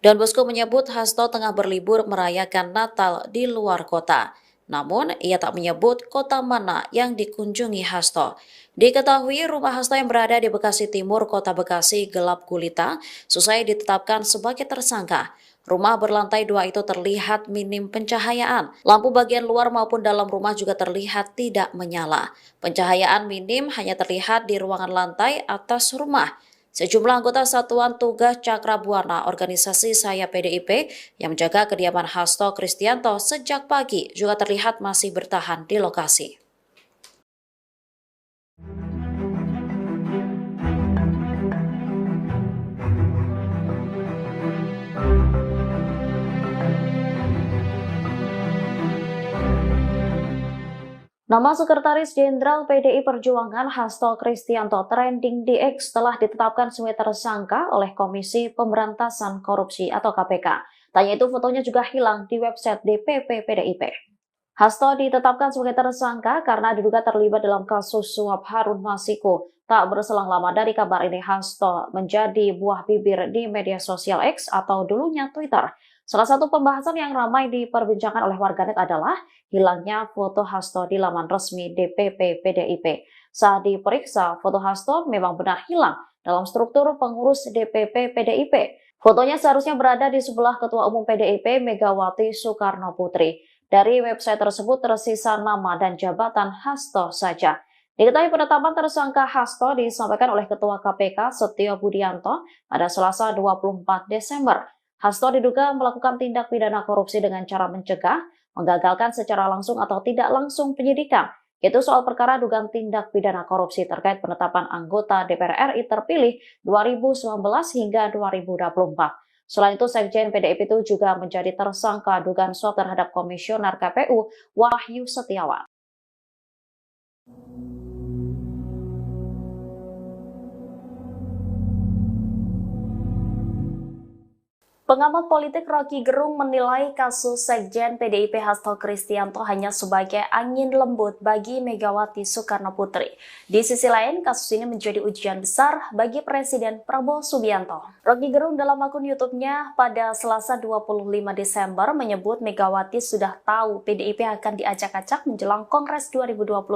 Don Bosco menyebut Hasto tengah berlibur merayakan Natal di luar kota. Namun, ia tak menyebut kota mana yang dikunjungi Hasto. Diketahui rumah Hasto yang berada di Bekasi Timur, Kota Bekasi gelap gulita, selesai ditetapkan sebagai tersangka. Rumah berlantai 2 itu terlihat minim pencahayaan. Lampu bagian luar maupun dalam rumah juga terlihat tidak menyala. Pencahayaan minim hanya terlihat di ruangan lantai atas rumah. Sejumlah anggota Satuan Tugas Cakrabuana organisasi Saya PDIP yang menjaga kediaman Hasto Kristianto sejak pagi juga terlihat masih bertahan di lokasi. Nama Sekretaris Jenderal PDI Perjuangan Hasto Kristianto trending di X setelah ditetapkan sebagai tersangka oleh Komisi Pemberantasan Korupsi atau KPK. Tanya itu fotonya juga hilang di website DPP PDIP. Hasto ditetapkan sebagai tersangka karena diduga terlibat dalam kasus suap Harun Masiku. Tak berselang lama dari kabar ini, Hasto menjadi buah bibir di media sosial X atau dulunya Twitter. Salah satu pembahasan yang ramai diperbincangkan oleh warganet adalah hilangnya foto Hasto di laman resmi DPP PDIP. Saat diperiksa, foto Hasto memang benar hilang dalam struktur pengurus DPP PDIP. Fotonya seharusnya berada di sebelah Ketua Umum PDIP Megawati Soekarno Putri. Dari website tersebut tersisa nama dan jabatan Hasto saja. Diketahui penetapan tersangka Hasto disampaikan oleh Ketua KPK Setio Budianto pada Selasa 24 Desember. Hasto diduga melakukan tindak pidana korupsi dengan cara mencegah, menggagalkan secara langsung atau tidak langsung penyidikan, yaitu soal perkara dugaan tindak pidana korupsi terkait penetapan anggota DPR RI terpilih 2019 hingga 2024. Selain itu, Sekjen PDIP itu juga menjadi tersangka dugaan suap terhadap Komisioner KPU Wahyu Setiawan. Pengamat politik Rocky Gerung menilai kasus Sekjen PDIP Hasto Kristianto hanya sebagai angin lembut bagi Megawati Soekarno Putri. Di sisi lain, kasus ini menjadi ujian besar bagi Presiden Prabowo Subianto. Rocky Gerung dalam akun YouTube-nya pada Selasa 25 Desember menyebut Megawati sudah tahu PDIP akan diacak-acak menjelang Kongres 2025.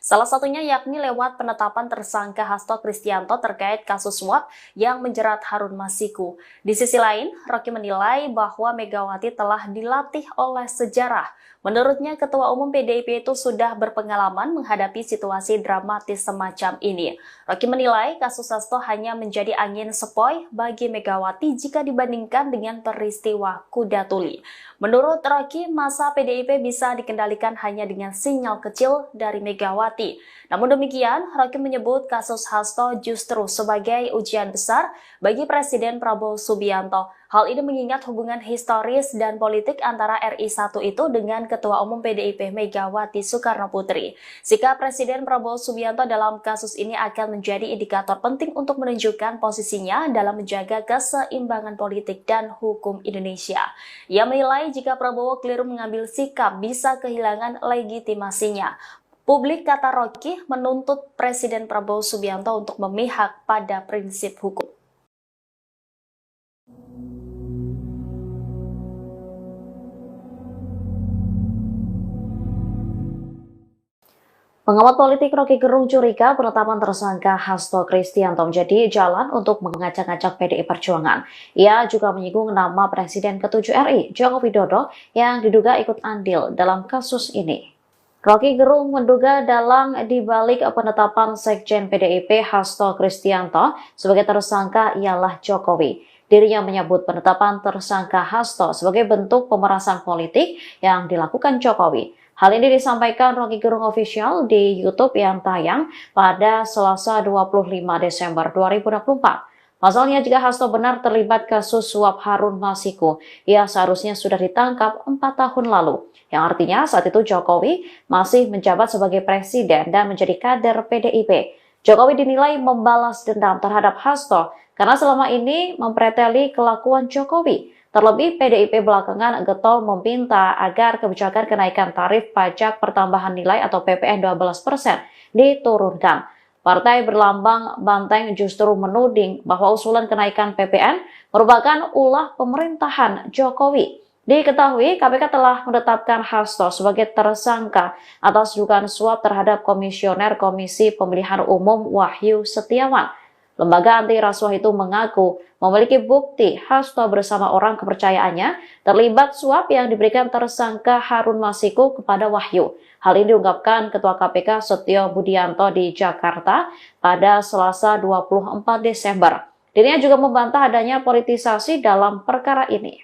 Salah satunya yakni lewat penetapan tersangka Hasto Kristianto terkait kasus suap yang menjerat Harun Masiku. Di sisi lain, Rocky menilai bahwa Megawati telah dilatih oleh sejarah. Menurutnya, Ketua Umum PDIP itu sudah berpengalaman menghadapi situasi dramatis semacam ini. Rocky menilai kasus Hasto hanya menjadi angin sepoi bagi Megawati jika dibandingkan dengan peristiwa Kuda Tuli. Menurut Rocky, masa PDIP bisa dikendalikan hanya dengan sinyal kecil dari Megawati. Namun demikian, Rocky menyebut kasus Hasto justru sebagai ujian besar bagi Presiden Prabowo Subianto. Hal ini mengingat hubungan historis dan politik antara RI1 itu dengan Ketua Umum PDIP Megawati Soekarno Putri. Sikap Presiden Prabowo Subianto dalam kasus ini akan menjadi indikator penting untuk menunjukkan posisinya dalam menjaga keseimbangan politik dan hukum Indonesia. Ia menilai jika Prabowo keliru mengambil sikap bisa kehilangan legitimasinya. Publik, kata Rocky, menuntut Presiden Prabowo Subianto untuk memihak pada prinsip hukum. Pengamat politik Rocky Gerung curiga penetapan tersangka Hasto Kristianto menjadi jalan untuk mengacak-acak PDI Perjuangan. Ia juga menyinggung nama Presiden ke-7 RI, Joko Widodo, yang diduga ikut andil dalam kasus ini. Rocky Gerung menduga dalang dibalik penetapan Sekjen PDIP Hasto Kristianto sebagai tersangka ialah Jokowi. Dirinya menyebut penetapan tersangka Hasto sebagai bentuk pemerasan politik yang dilakukan Jokowi. Hal ini disampaikan Rocky Gerung Official di YouTube yang tayang pada Selasa 25 Desember 2024. Pasalnya, jika Hasto benar terlibat kasus suap Harun Masiku, ia seharusnya sudah ditangkap 4 tahun lalu. Yang artinya saat itu Jokowi masih menjabat sebagai presiden dan menjadi kader PDIP. Jokowi dinilai membalas dendam terhadap Hasto karena selama ini mempreteli kelakuan Jokowi. Terlebih, PDIP belakangan getol meminta agar kebijakan kenaikan tarif pajak pertambahan nilai atau PPN 12% diturunkan. Partai berlambang banteng justru menuding bahwa usulan kenaikan PPN merupakan ulah pemerintahan Jokowi. Diketahui, KPK telah menetapkan Hasto sebagai tersangka atas dugaan suap terhadap Komisioner Komisi Pemilihan Umum Wahyu Setiawan. Lembaga anti rasuah itu mengaku memiliki bukti Hasto bersama orang kepercayaannya terlibat suap yang diberikan tersangka Harun Masiku kepada Wahyu. Hal ini diungkapkan Ketua KPK Setio Budianto di Jakarta pada Selasa 24 Desember. Dirinya juga membantah adanya politisasi dalam perkara ini.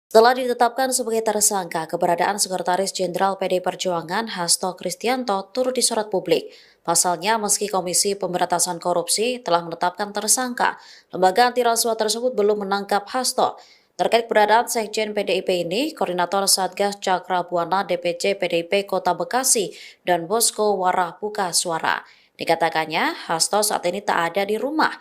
Setelah ditetapkan sebagai tersangka, keberadaan Sekretaris Jenderal PDI Perjuangan Hasto Kristianto turut disorot publik. Pasalnya, meski Komisi Pemberantasan Korupsi telah menetapkan tersangka, lembaga anti rasuah tersebut belum menangkap Hasto. Terkait keberadaan Sekjen PDIP ini, Koordinator Satgas Cakra Buana DPC PDIP Kota Bekasi dan Bosko Warah buka suara. Dikatakannya, Hasto saat ini tak ada di rumah.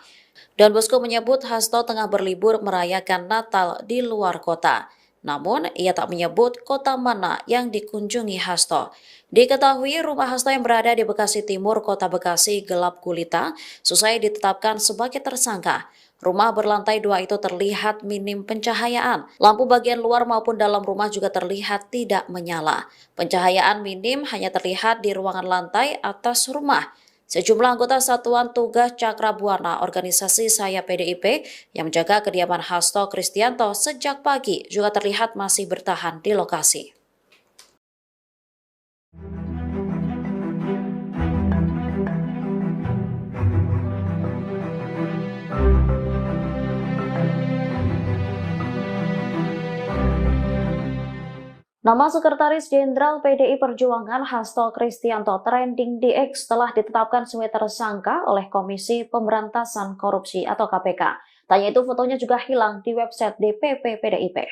Dan Bosko menyebut Hasto tengah berlibur merayakan Natal di luar kota. Namun, ia tak menyebut kota mana yang dikunjungi Hasto. Diketahui rumah Hasto yang berada di Bekasi Timur, Kota Bekasi gelap gulita, selesai ditetapkan sebagai tersangka. Rumah berlantai 2 itu terlihat minim pencahayaan. Lampu bagian luar maupun dalam rumah juga terlihat tidak menyala. Pencahayaan minim hanya terlihat di ruangan lantai atas rumah. Sejumlah anggota Satuan Tugas Cakra Buana organisasi Saya PDIP yang menjaga kediaman Hasto Kristianto sejak pagi juga terlihat masih bertahan di lokasi. Nama Sekretaris Jenderal PDI Perjuangan Hasto Kristianto trending di X telah ditetapkan sebagai tersangka oleh Komisi Pemberantasan Korupsi atau KPK. Tanya itu fotonya juga hilang di website DPP PDIP.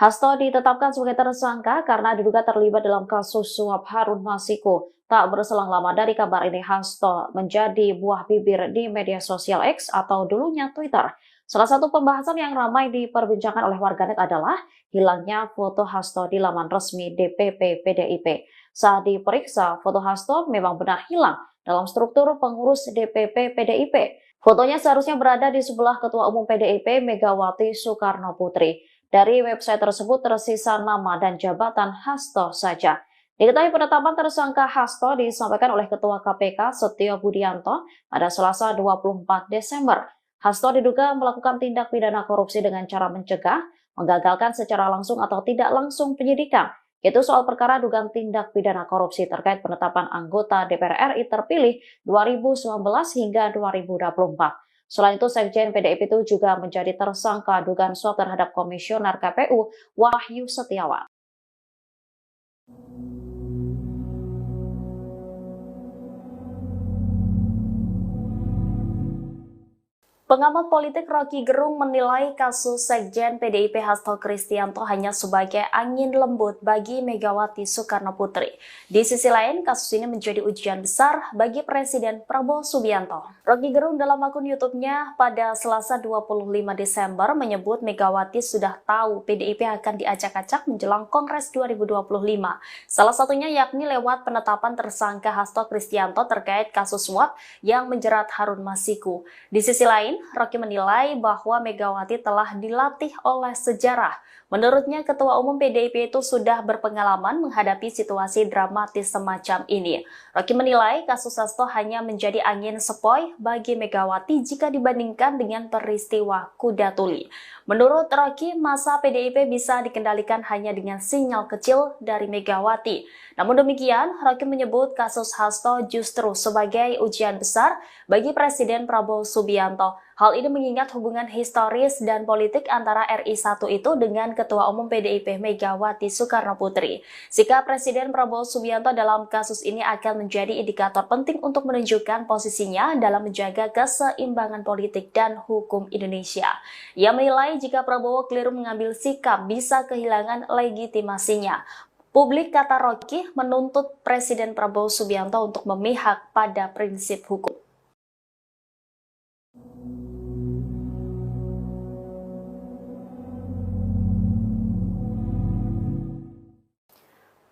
Hasto ditetapkan sebagai tersangka karena diduga terlibat dalam kasus suap Harun Masiku. Tak berselang lama dari kabar ini, Hasto menjadi buah bibir di media sosial X atau dulunya Twitter. Salah satu pembahasan yang ramai diperbincangkan oleh warganet adalah hilangnya foto Hasto di laman resmi DPP PDIP. Saat diperiksa, foto Hasto memang benar hilang dalam struktur pengurus DPP PDIP. Fotonya seharusnya berada di sebelah Ketua Umum PDIP Megawati Soekarno Putri. Dari website tersebut tersisa nama dan jabatan Hasto saja. Diketahui penetapan tersangka Hasto disampaikan oleh Ketua KPK Setio Budianto pada Selasa 24 Desember. Hasto diduga melakukan tindak pidana korupsi dengan cara mencegah, menggagalkan secara langsung atau tidak langsung penyidikan. Itu soal perkara dugaan tindak pidana korupsi terkait penetapan anggota DPR RI terpilih 2019 hingga 2024. Selain itu, Sekjen PDIP itu juga menjadi tersangka dugaan suap terhadap Komisioner KPU Wahyu Setiawan. Pengamat politik Rocky Gerung menilai kasus Sekjen PDIP Hasto Kristianto hanya sebagai angin lembut bagi Megawati Soekarno Putri. Di sisi lain, kasus ini menjadi ujian besar bagi Presiden Prabowo Subianto. Rocky Gerung dalam akun YouTube-nya pada Selasa 25 Desember menyebut Megawati sudah tahu PDIP akan diacak-acak menjelang Kongres 2025. Salah satunya yakni lewat penetapan tersangka Hasto Kristianto terkait kasus suap yang menjerat Harun Masiku. Di sisi lain, Rocky menilai bahwa Megawati telah dilatih oleh sejarah. Menurutnya, Ketua Umum PDIP itu sudah berpengalaman menghadapi situasi dramatis semacam ini. Rocky menilai kasus Hasto hanya menjadi angin sepoi bagi Megawati jika dibandingkan dengan peristiwa Kuda Tuli. Menurut Rocky, masa PDIP bisa dikendalikan hanya dengan sinyal kecil dari Megawati. Namun demikian, Rocky menyebut kasus Hasto justru sebagai ujian besar bagi Presiden Prabowo Subianto. Hal ini mengingat hubungan historis dan politik antara RI 1 itu dengan Ketua Umum PDIP Megawati Soekarno Putri. Sikap Presiden Prabowo Subianto dalam kasus ini akan menjadi indikator penting untuk menunjukkan posisinya dalam menjaga keseimbangan politik dan hukum Indonesia. Ia menilai jika Prabowo keliru mengambil sikap bisa kehilangan legitimasinya. Publik, kata Rocky, menuntut Presiden Prabowo Subianto untuk memihak pada prinsip hukum.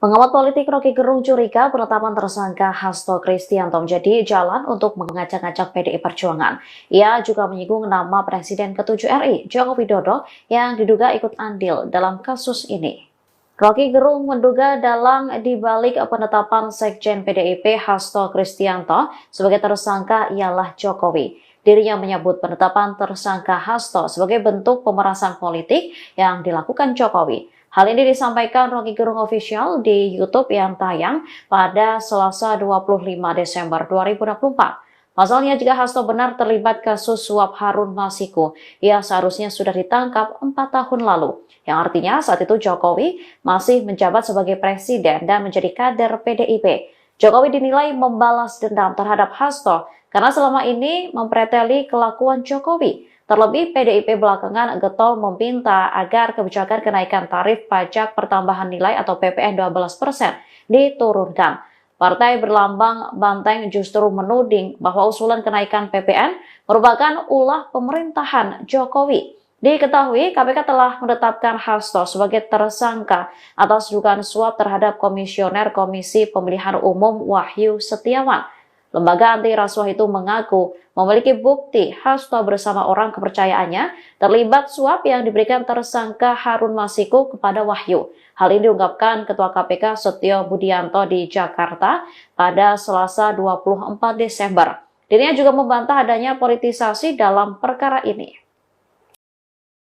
Pengamat politik Rocky Gerung curiga penetapan tersangka Hasto Kristianto menjadi jalan untuk mengacak-acak PDI Perjuangan. Ia juga menyinggung nama Presiden ke-7 RI, Joko Widodo, yang diduga ikut andil dalam kasus ini. Rocky Gerung menduga dalang dibalik penetapan Sekjen PDIP Hasto Kristianto sebagai tersangka ialah Jokowi. Dirinya menyebut penetapan tersangka Hasto sebagai bentuk pemerasan politik yang dilakukan Jokowi. Hal ini disampaikan Rocky Gerung Official di YouTube yang tayang pada Selasa 25 Desember 2024. Pasalnya, jika Hasto benar terlibat kasus suap Harun Masiku, ia seharusnya sudah ditangkap 4 tahun lalu. Yang artinya saat itu Jokowi masih menjabat sebagai presiden dan menjadi kader PDIP. Jokowi dinilai membalas dendam terhadap Hasto karena selama ini mempreteli kelakuan Jokowi. Terlebih, PDIP belakangan getol meminta agar kebijakan kenaikan tarif pajak pertambahan nilai atau PPN 12% diturunkan. Partai berlambang banteng justru menuding bahwa usulan kenaikan PPN merupakan ulah pemerintahan Jokowi. Diketahui, KPK telah menetapkan Hasto sebagai tersangka atas dugaan suap terhadap Komisioner Komisi Pemilihan Umum Wahyu Setiawan. Lembaga anti rasuah itu mengaku memiliki bukti Hasto bersama orang kepercayaannya terlibat suap yang diberikan tersangka Harun Masiku kepada Wahyu. Hal ini diungkapkan Ketua KPK Setio Budianto di Jakarta pada Selasa 24 Desember. Dirinya juga membantah adanya politisasi dalam perkara ini.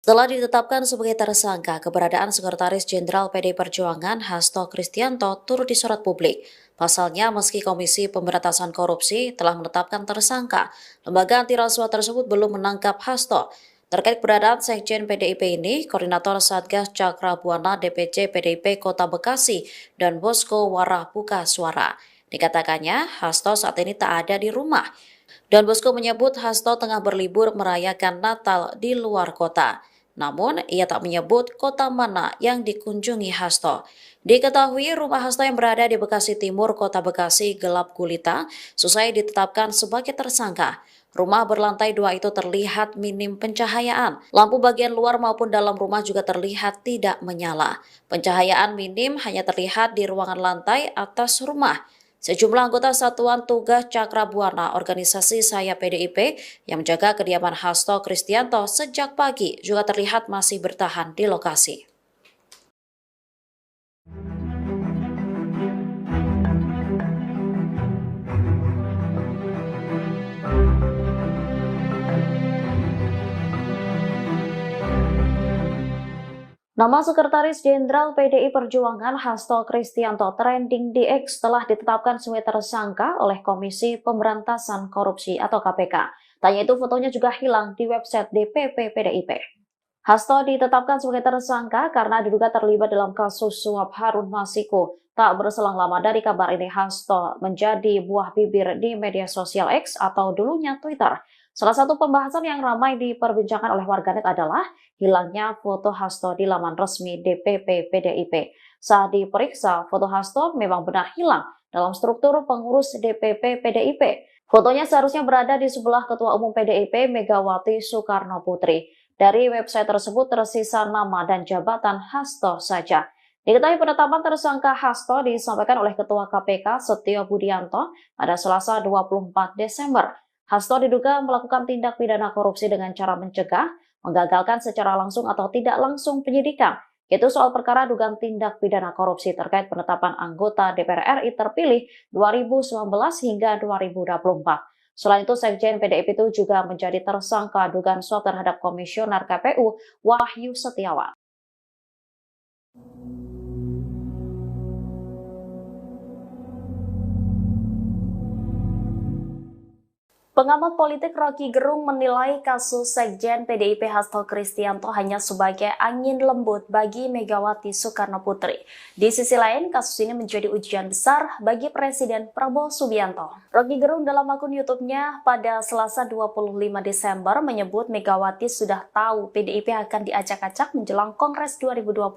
Setelah ditetapkan sebagai tersangka, keberadaan Sekretaris Jenderal PDI Perjuangan Hasto Kristianto turut disorot publik. Pasalnya, meski Komisi Pemberantasan Korupsi telah menetapkan tersangka, lembaga anti rasuah tersebut belum menangkap Hasto. Terkait keberadaan Sekjen PDIP ini, Koordinator Satgas Cakra Buana DPC PDIP Kota Bekasi dan Bosko Warah buka suara. Dikatakannya, Hasto saat ini tak ada di rumah. Dan Bosko menyebut Hasto tengah berlibur merayakan Natal di luar kota. Namun, ia tak menyebut kota mana yang dikunjungi Hasto. Diketahui rumah Hasto yang berada di Bekasi Timur, Kota Bekasi gelap gulita, selesai ditetapkan sebagai tersangka. Rumah berlantai 2 itu terlihat minim pencahayaan. Lampu bagian luar maupun dalam rumah juga terlihat tidak menyala. Pencahayaan minim hanya terlihat di ruangan lantai atas rumah. Sejumlah anggota Satuan Tugas Cakra Buana organisasi Saya PDIP yang menjaga kediaman Hasto Kristianto sejak pagi juga terlihat masih bertahan di lokasi. Nama Sekretaris Jenderal PDI Perjuangan Hasto Kristianto trending di X telah ditetapkan sebagai tersangka oleh Komisi Pemberantasan Korupsi atau KPK. Tanya itu fotonya juga hilang di website DPP PDIP. Hasto ditetapkan sebagai tersangka karena diduga terlibat dalam kasus suap Harun Masiku. Tak berselang lama dari kabar ini, Hasto menjadi buah bibir di media sosial X atau dulunya Twitter. Salah satu pembahasan yang ramai diperbincangkan oleh warganet adalah hilangnya foto Hasto di laman resmi DPP PDIP. Saat diperiksa, foto Hasto memang benar hilang dalam struktur pengurus DPP PDIP. Fotonya seharusnya berada di sebelah Ketua Umum PDIP Megawati Soekarno Putri. Dari website tersebut tersisa nama dan jabatan Hasto saja. Diketahui penetapan tersangka Hasto disampaikan oleh Ketua KPK Setio Budianto pada Selasa 24 Desember. Hasto diduga melakukan tindak pidana korupsi dengan cara mencegah, menggagalkan secara langsung atau tidak langsung penyidikan, yaitu soal perkara dugaan tindak pidana korupsi terkait penetapan anggota DPR RI terpilih 2019 hingga 2024. Selain itu, Sekjen PDIP itu juga menjadi tersangka dugaan suap terhadap Komisioner KPU Wahyu Setiawan. Pengamat politik Rocky Gerung menilai kasus Sekjen PDIP Hasto Kristianto hanya sebagai angin lembut bagi Megawati Soekarno Putri. Di sisi lain, kasus ini menjadi ujian besar bagi Presiden Prabowo Subianto. Rocky Gerung dalam akun YouTube-nya pada Selasa 25 Desember menyebut Megawati sudah tahu PDIP akan diacak-acak menjelang Kongres 2025.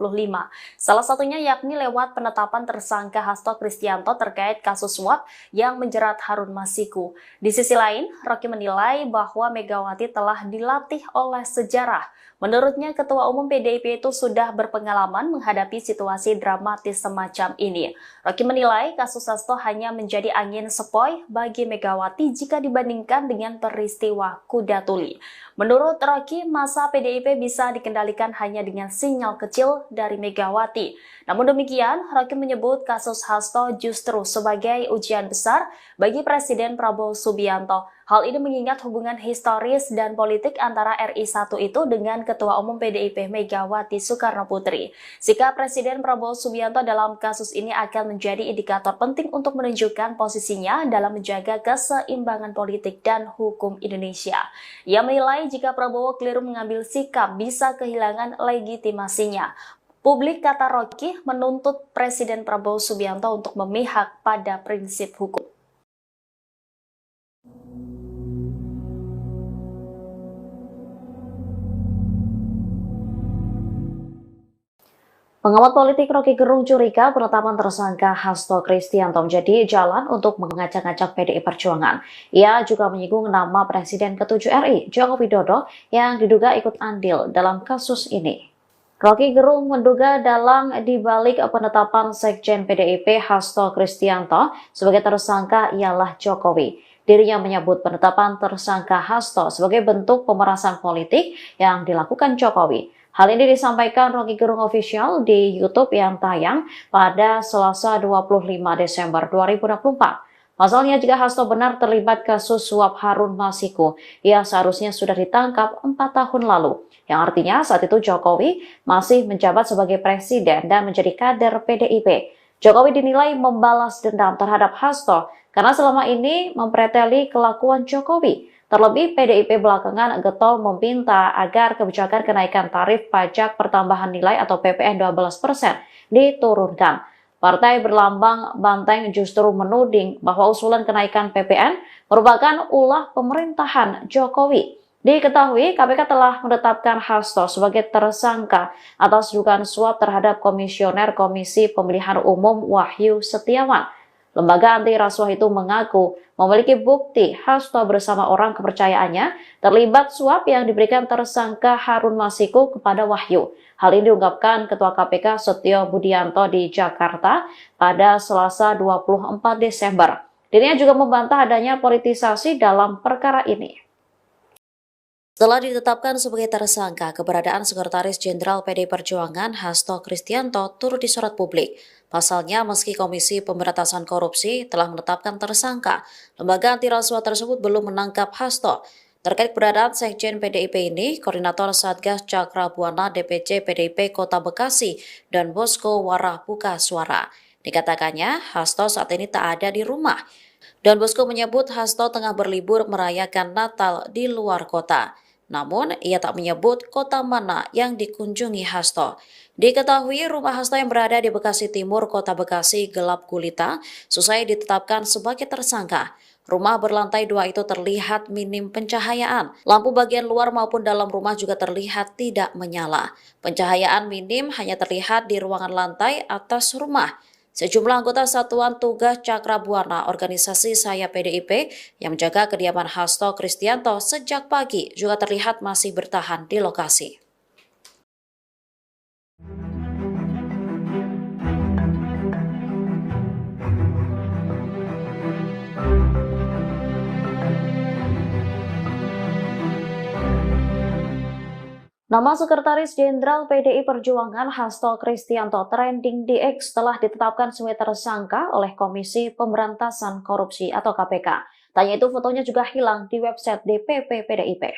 Salah satunya yakni lewat penetapan tersangka Hasto Kristianto terkait kasus suap yang menjerat Harun Masiku. Di sisi lain, Rocky menilai bahwa Megawati telah dilatih oleh sejarah. Menurutnya, Ketua Umum PDIP itu sudah berpengalaman menghadapi situasi dramatis semacam ini. Rocky menilai kasus Hasto hanya menjadi angin sepoi bagi Megawati jika dibandingkan dengan peristiwa kuda tuli. Menurut Rocky, masa PDIP bisa dikendalikan hanya dengan sinyal kecil dari Megawati. Namun demikian, Rocky menyebut kasus Hasto justru sebagai ujian besar bagi Presiden Prabowo Subianto. Hal ini mengingat hubungan historis dan politik antara RI1 itu dengan Ketua Umum PDIP Megawati Soekarnoputri. Sikap Presiden Prabowo Subianto dalam kasus ini akan menjadi indikator penting untuk menunjukkan posisinya dalam menjaga keseimbangan politik dan hukum Indonesia. Ia menilai jika Prabowo keliru mengambil sikap bisa kehilangan legitimasinya. Publik, kata Rocky, menuntut Presiden Prabowo Subianto untuk memihak pada prinsip hukum. Pengamat politik Rocky Gerung curiga penetapan tersangka Hasto Kristianto menjadi jalan untuk mengacak-acak PDI Perjuangan. Ia juga menyinggung nama Presiden ke-7 RI, Joko Widodo, yang diduga ikut andil dalam kasus ini. Rocky Gerung menduga dalang dibalik penetapan Sekjen PDIP Hasto Kristianto sebagai tersangka ialah Jokowi. Dirinya menyebut penetapan tersangka Hasto sebagai bentuk pemerasan politik yang dilakukan Jokowi. Hal ini disampaikan Rocky Gerung Official di YouTube yang tayang pada Selasa 25 Desember 2024. Pasalnya, jika Hasto benar terlibat kasus suap Harun Masiku, ia seharusnya sudah ditangkap 4 tahun lalu. Yang artinya saat itu Jokowi masih menjabat sebagai presiden dan menjadi kader PDIP. Jokowi dinilai membalas dendam terhadap Hasto karena selama ini mempreteli kelakuan Jokowi. Terlebih, PDIP belakangan getol meminta agar kebijakan kenaikan tarif pajak pertambahan nilai atau PPN 12% diturunkan. Partai berlambang banteng justru menuding bahwa usulan kenaikan PPN merupakan ulah pemerintahan Jokowi. Diketahui, KPK telah menetapkan Hasto sebagai tersangka atas dugaan suap terhadap Komisioner Komisi Pemilihan Umum Wahyu Setiawan. Lembaga anti rasuah itu mengaku memiliki bukti Hasto bersama orang kepercayaannya terlibat suap yang diberikan tersangka Harun Masiku kepada Wahyu. Hal ini diungkapkan Ketua KPK Setio Budianto di Jakarta pada Selasa 24 Desember. Dirinya juga membantah adanya politisasi dalam perkara ini. Setelah ditetapkan sebagai tersangka, keberadaan Sekretaris Jenderal PDI Perjuangan Hasto Kristianto turut disorot publik. Pasalnya, meski Komisi Pemberantasan Korupsi telah menetapkan tersangka, lembaga anti rasuah tersebut belum menangkap Hasto. Terkait keberadaan Sekjen PDIP ini, Koordinator Satgas Cakra Buana DPC PDIP Kota Bekasi dan Bosko Warah buka suara. Dikatakannya, Hasto saat ini tak ada di rumah. Dan Bosko menyebut Hasto tengah berlibur merayakan Natal di luar kota. Namun, ia tak menyebut kota mana yang dikunjungi Hasto. Diketahui rumah Hasto yang berada di Bekasi Timur, Kota Bekasi gelap gulita, selesai ditetapkan sebagai tersangka. Rumah berlantai 2 itu terlihat minim pencahayaan. Lampu bagian luar maupun dalam rumah juga terlihat tidak menyala. Pencahayaan minim hanya terlihat di ruangan lantai atas rumah. Sejumlah anggota Satuan Tugas Cakra Buana organisasi Saya PDIP yang menjaga kediaman Hasto Kristianto sejak pagi juga terlihat masih bertahan di lokasi. Nama Sekretaris Jenderal PDI Perjuangan Hasto Kristianto trending di X telah ditetapkan sebagai tersangka oleh Komisi Pemberantasan Korupsi atau KPK. Tanya itu fotonya juga hilang di website DPP PDIP.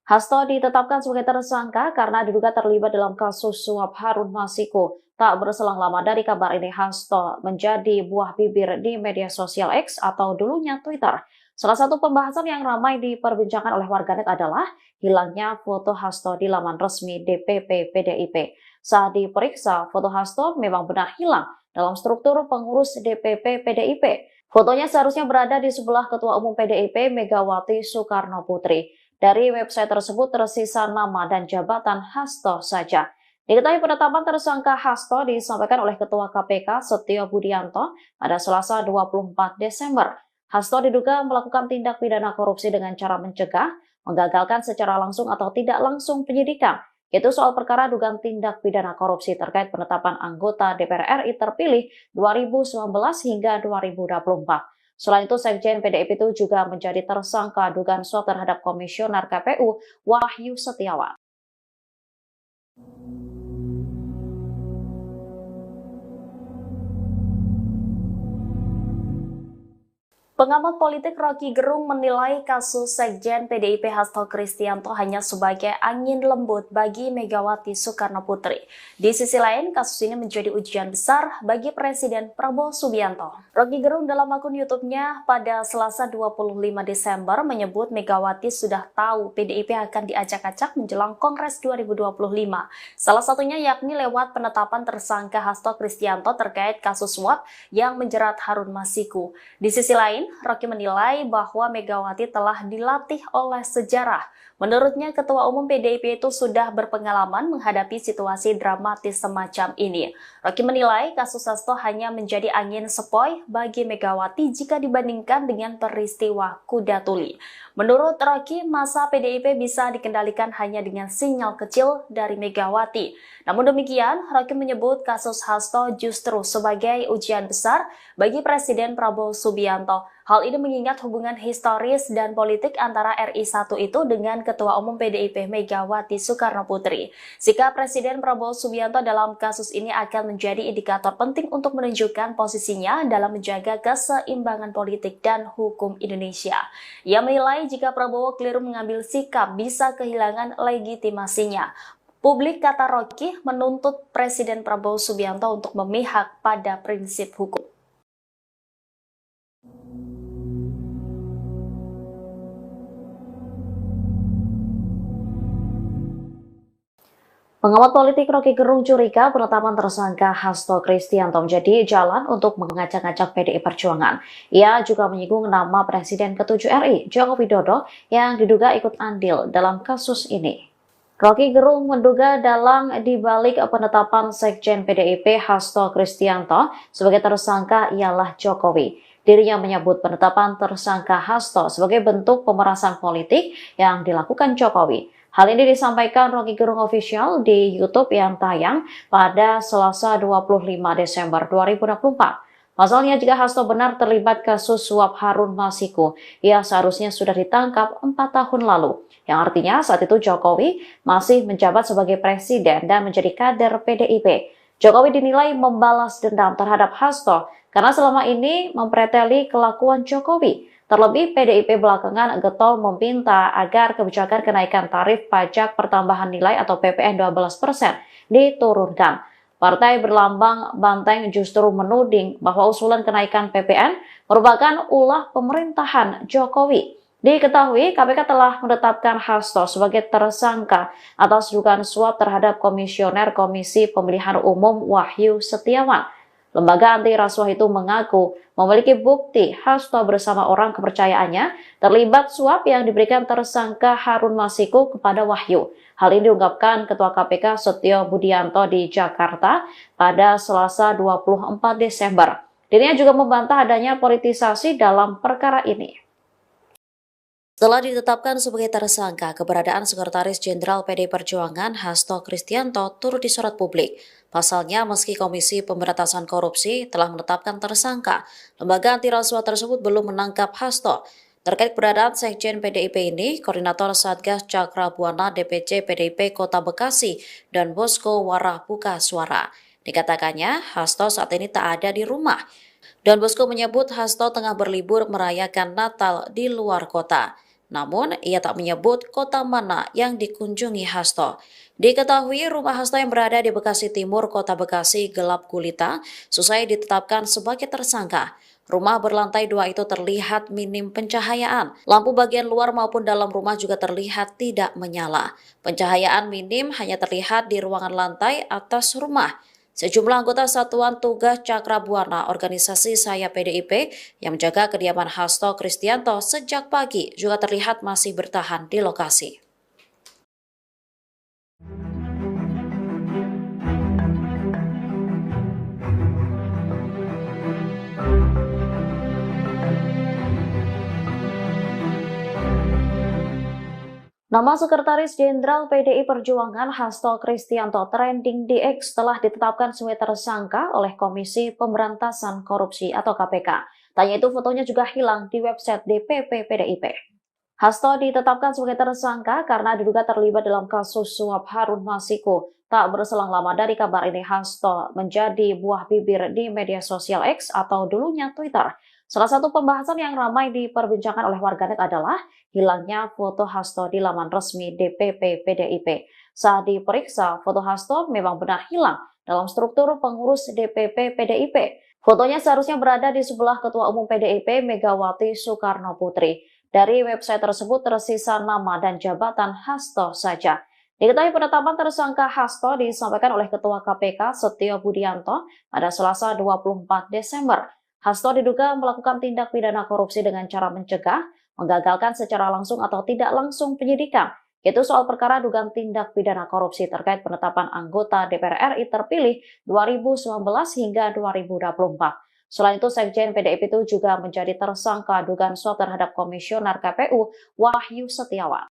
Hasto ditetapkan sebagai tersangka karena diduga terlibat dalam kasus suap Harun Masiku. Tak berselang lama dari kabar ini, Hasto menjadi buah bibir di media sosial X atau dulunya Twitter. Salah satu pembahasan yang ramai diperbincangkan oleh warganet adalah hilangnya foto Hasto di laman resmi DPP PDIP. Saat diperiksa, foto Hasto memang benar hilang dalam struktur pengurus DPP PDIP. Fotonya seharusnya berada di sebelah Ketua Umum PDIP Megawati Soekarnoputri. Dari website tersebut tersisa nama dan jabatan Hasto saja. Diketahui penetapan tersangka Hasto disampaikan oleh Ketua KPK Setio Budianto pada Selasa 24 Desember. Hasto diduga melakukan tindak pidana korupsi dengan cara mencegah, menggagalkan secara langsung atau tidak langsung penyidikan, yaitu soal perkara dugaan tindak pidana korupsi terkait penetapan anggota DPR RI terpilih 2019 hingga 2024. Selain itu, Sekjen PDIP itu juga menjadi tersangka dugaan suap terhadap Komisioner KPU Wahyu Setiawan. Pengamat politik Rocky Gerung menilai kasus Sekjen PDIP Hasto Kristianto hanya sebagai angin lembut bagi Megawati Soekarno Putri. Di sisi lain, kasus ini menjadi ujian besar bagi Presiden Prabowo Subianto. Rocky Gerung dalam akun YouTube-nya pada Selasa 25 Desember menyebut Megawati sudah tahu PDIP akan diacak-acak menjelang Kongres 2025. Salah satunya yakni lewat penetapan tersangka Hasto Kristianto terkait kasus suap yang menjerat Harun Masiku. Di sisi lain, Rocky menilai bahwa Megawati telah dilatih oleh sejarah. Menurutnya, Ketua Umum PDIP itu sudah berpengalaman menghadapi situasi dramatis semacam ini. Rocky menilai kasus Hasto hanya menjadi angin sepoi bagi Megawati jika dibandingkan dengan peristiwa Kuda Tuli. Menurut Rocky, masa PDIP bisa dikendalikan hanya dengan sinyal kecil dari Megawati. Namun demikian, Rocky menyebut kasus Hasto justru sebagai ujian besar bagi Presiden Prabowo Subianto. Hal ini mengingat hubungan historis dan politik antara RI1 itu dengan Ketua Umum PDIP Megawati Soekarno Putri. Sikap Presiden Prabowo Subianto dalam kasus ini akan menjadi indikator penting untuk menunjukkan posisinya dalam menjaga keseimbangan politik dan hukum Indonesia. Ia menilai jika Prabowo keliru mengambil sikap bisa kehilangan legitimasinya. Publik, kata Rocky, menuntut Presiden Prabowo Subianto untuk memihak pada prinsip hukum. Pengamat politik Rocky Gerung curiga penetapan tersangka Hasto Kristianto menjadi jalan untuk mengacak-acak PDI Perjuangan. Ia juga menyinggung nama Presiden ke-7 RI, Joko Widodo, yang diduga ikut andil dalam kasus ini. Rocky Gerung menduga dalang dibalik penetapan Sekjen PDIP Hasto Kristianto sebagai tersangka ialah Jokowi. Dirinya menyebut penetapan tersangka Hasto sebagai bentuk pemerasan politik yang dilakukan Jokowi. Hal ini disampaikan Rocky Gerung Official di YouTube yang tayang pada Selasa 25 Desember 2024. Pasalnya, jika Hasto benar terlibat kasus suap Harun Masiku, ia seharusnya sudah ditangkap 4 tahun lalu. Yang artinya saat itu Jokowi masih menjabat sebagai presiden dan menjadi kader PDIP. Jokowi dinilai membalas dendam terhadap Hasto karena selama ini mempreteli kelakuan Jokowi. Terlebih, PDIP belakangan getol meminta agar kebijakan kenaikan tarif pajak pertambahan nilai atau PPN 12% diturunkan. Partai berlambang banteng justru menuding bahwa usulan kenaikan PPN merupakan ulah pemerintahan Jokowi. Diketahui, KPK telah menetapkan Hasto sebagai tersangka atas dugaan suap terhadap Komisioner Komisi Pemilihan Umum Wahyu Setiawan. Lembaga anti rasuah itu mengaku memiliki bukti Hasto bersama orang kepercayaannya terlibat suap yang diberikan tersangka Harun Masiku kepada Wahyu. Hal ini diungkapkan Ketua KPK Setio Budianto di Jakarta pada Selasa 24 Desember. Dirinya juga membantah adanya politisasi dalam perkara ini. Setelah ditetapkan sebagai tersangka, keberadaan Sekretaris Jenderal PDI Perjuangan Hasto Kristianto turut disorot publik. Pasalnya, meski Komisi Pemberantasan Korupsi telah menetapkan tersangka, lembaga anti rasuah tersebut belum menangkap Hasto. Terkait keberadaan Sekjen PDIP ini, Koordinator Satgas Cakra Buana DPC PDIP Kota Bekasi dan Bosko Warah buka suara. Dikatakannya, Hasto saat ini tak ada di rumah. Dan Bosko menyebut Hasto tengah berlibur merayakan Natal di luar kota. Namun, ia tak menyebut kota mana yang dikunjungi Hasto. Diketahui rumah Hasto yang berada di Bekasi Timur, Kota Bekasi gelap gulita, selesai ditetapkan sebagai tersangka. Rumah berlantai 2 itu terlihat minim pencahayaan. Lampu bagian luar maupun dalam rumah juga terlihat tidak menyala. Pencahayaan minim hanya terlihat di ruangan lantai atas rumah. Sejumlah anggota Satuan Tugas Cakra Buana organisasi Saya PDIP yang menjaga kediaman Hasto Kristianto sejak pagi juga terlihat masih bertahan di lokasi. Nama Sekretaris Jenderal PDI Perjuangan Hasto Kristianto trending di X telah ditetapkan sebagai tersangka oleh Komisi Pemberantasan Korupsi atau KPK. Tanya itu fotonya juga hilang di website DPP PDIP. Hasto ditetapkan sebagai tersangka karena diduga terlibat dalam kasus suap Harun Masiku. Tak berselang lama dari kabar ini, Hasto menjadi buah bibir di media sosial X atau dulunya Twitter. Salah satu pembahasan yang ramai diperbincangkan oleh warganet adalah hilangnya foto Hasto di laman resmi DPP PDIP. Saat diperiksa, foto Hasto memang benar hilang dalam struktur pengurus DPP PDIP. Fotonya seharusnya berada di sebelah Ketua Umum PDIP Megawati Soekarno Putri. Dari website tersebut tersisa nama dan jabatan Hasto saja. Diketahui penetapan tersangka Hasto disampaikan oleh Ketua KPK Setio Budianto pada Selasa 24 Desember. Hasto diduga melakukan tindak pidana korupsi dengan cara mencegah, menggagalkan secara langsung atau tidak langsung penyidikan, yaitu soal perkara dugaan tindak pidana korupsi terkait penetapan anggota DPR RI terpilih 2019 hingga 2024. Selain itu, Sekjen PDIP itu juga menjadi tersangka dugaan suap terhadap Komisioner KPU Wahyu Setiawan.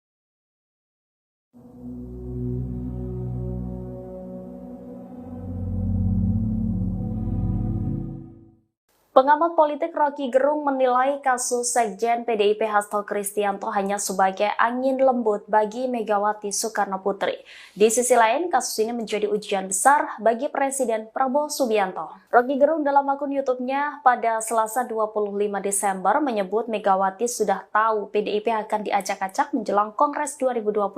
Pengamat politik Rocky Gerung menilai kasus Sekjen PDIP Hasto Kristianto hanya sebagai angin lembut bagi Megawati Soekarno Putri. Di sisi lain, kasus ini menjadi ujian besar bagi Presiden Prabowo Subianto. Rocky Gerung dalam akun YouTube-nya pada Selasa 25 Desember menyebut Megawati sudah tahu PDIP akan diacak-acak menjelang Kongres 2025.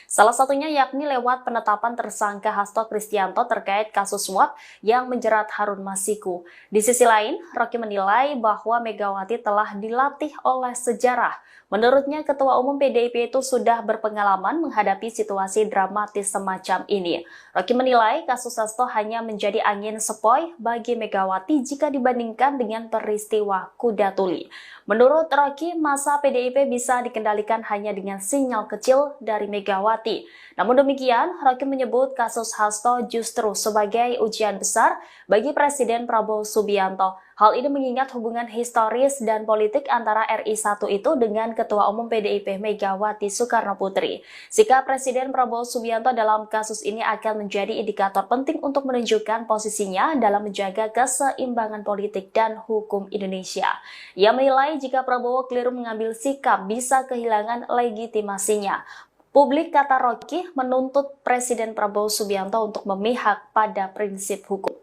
Salah satunya yakni lewat penetapan tersangka Hasto Kristianto terkait kasus suap yang menjerat Harun Masiku. Di sisi lain, Rocky menilai bahwa Megawati telah dilatih oleh sejarah. Menurutnya, Ketua Umum PDIP itu sudah berpengalaman menghadapi situasi dramatis semacam ini. Rocky menilai kasus Hasto hanya menjadi angin sepoi bagi Megawati jika dibandingkan dengan peristiwa Kuda Tuli. Menurut Rocky, masa PDIP bisa dikendalikan hanya dengan sinyal kecil dari Megawati. Namun demikian, Rocky menyebut kasus Hasto justru sebagai ujian besar bagi Presiden Prabowo Subianto. Hal ini mengingat hubungan historis dan politik antara RI1 itu dengan Ketua Umum PDIP Megawati Soekarno Putri. Sikap Presiden Prabowo Subianto dalam kasus ini akan menjadi indikator penting untuk menunjukkan posisinya dalam menjaga keseimbangan politik dan hukum Indonesia. Ia menilai jika Prabowo keliru mengambil sikap bisa kehilangan legitimasinya. Publik, kata Rocky, menuntut Presiden Prabowo Subianto untuk memihak pada prinsip hukum.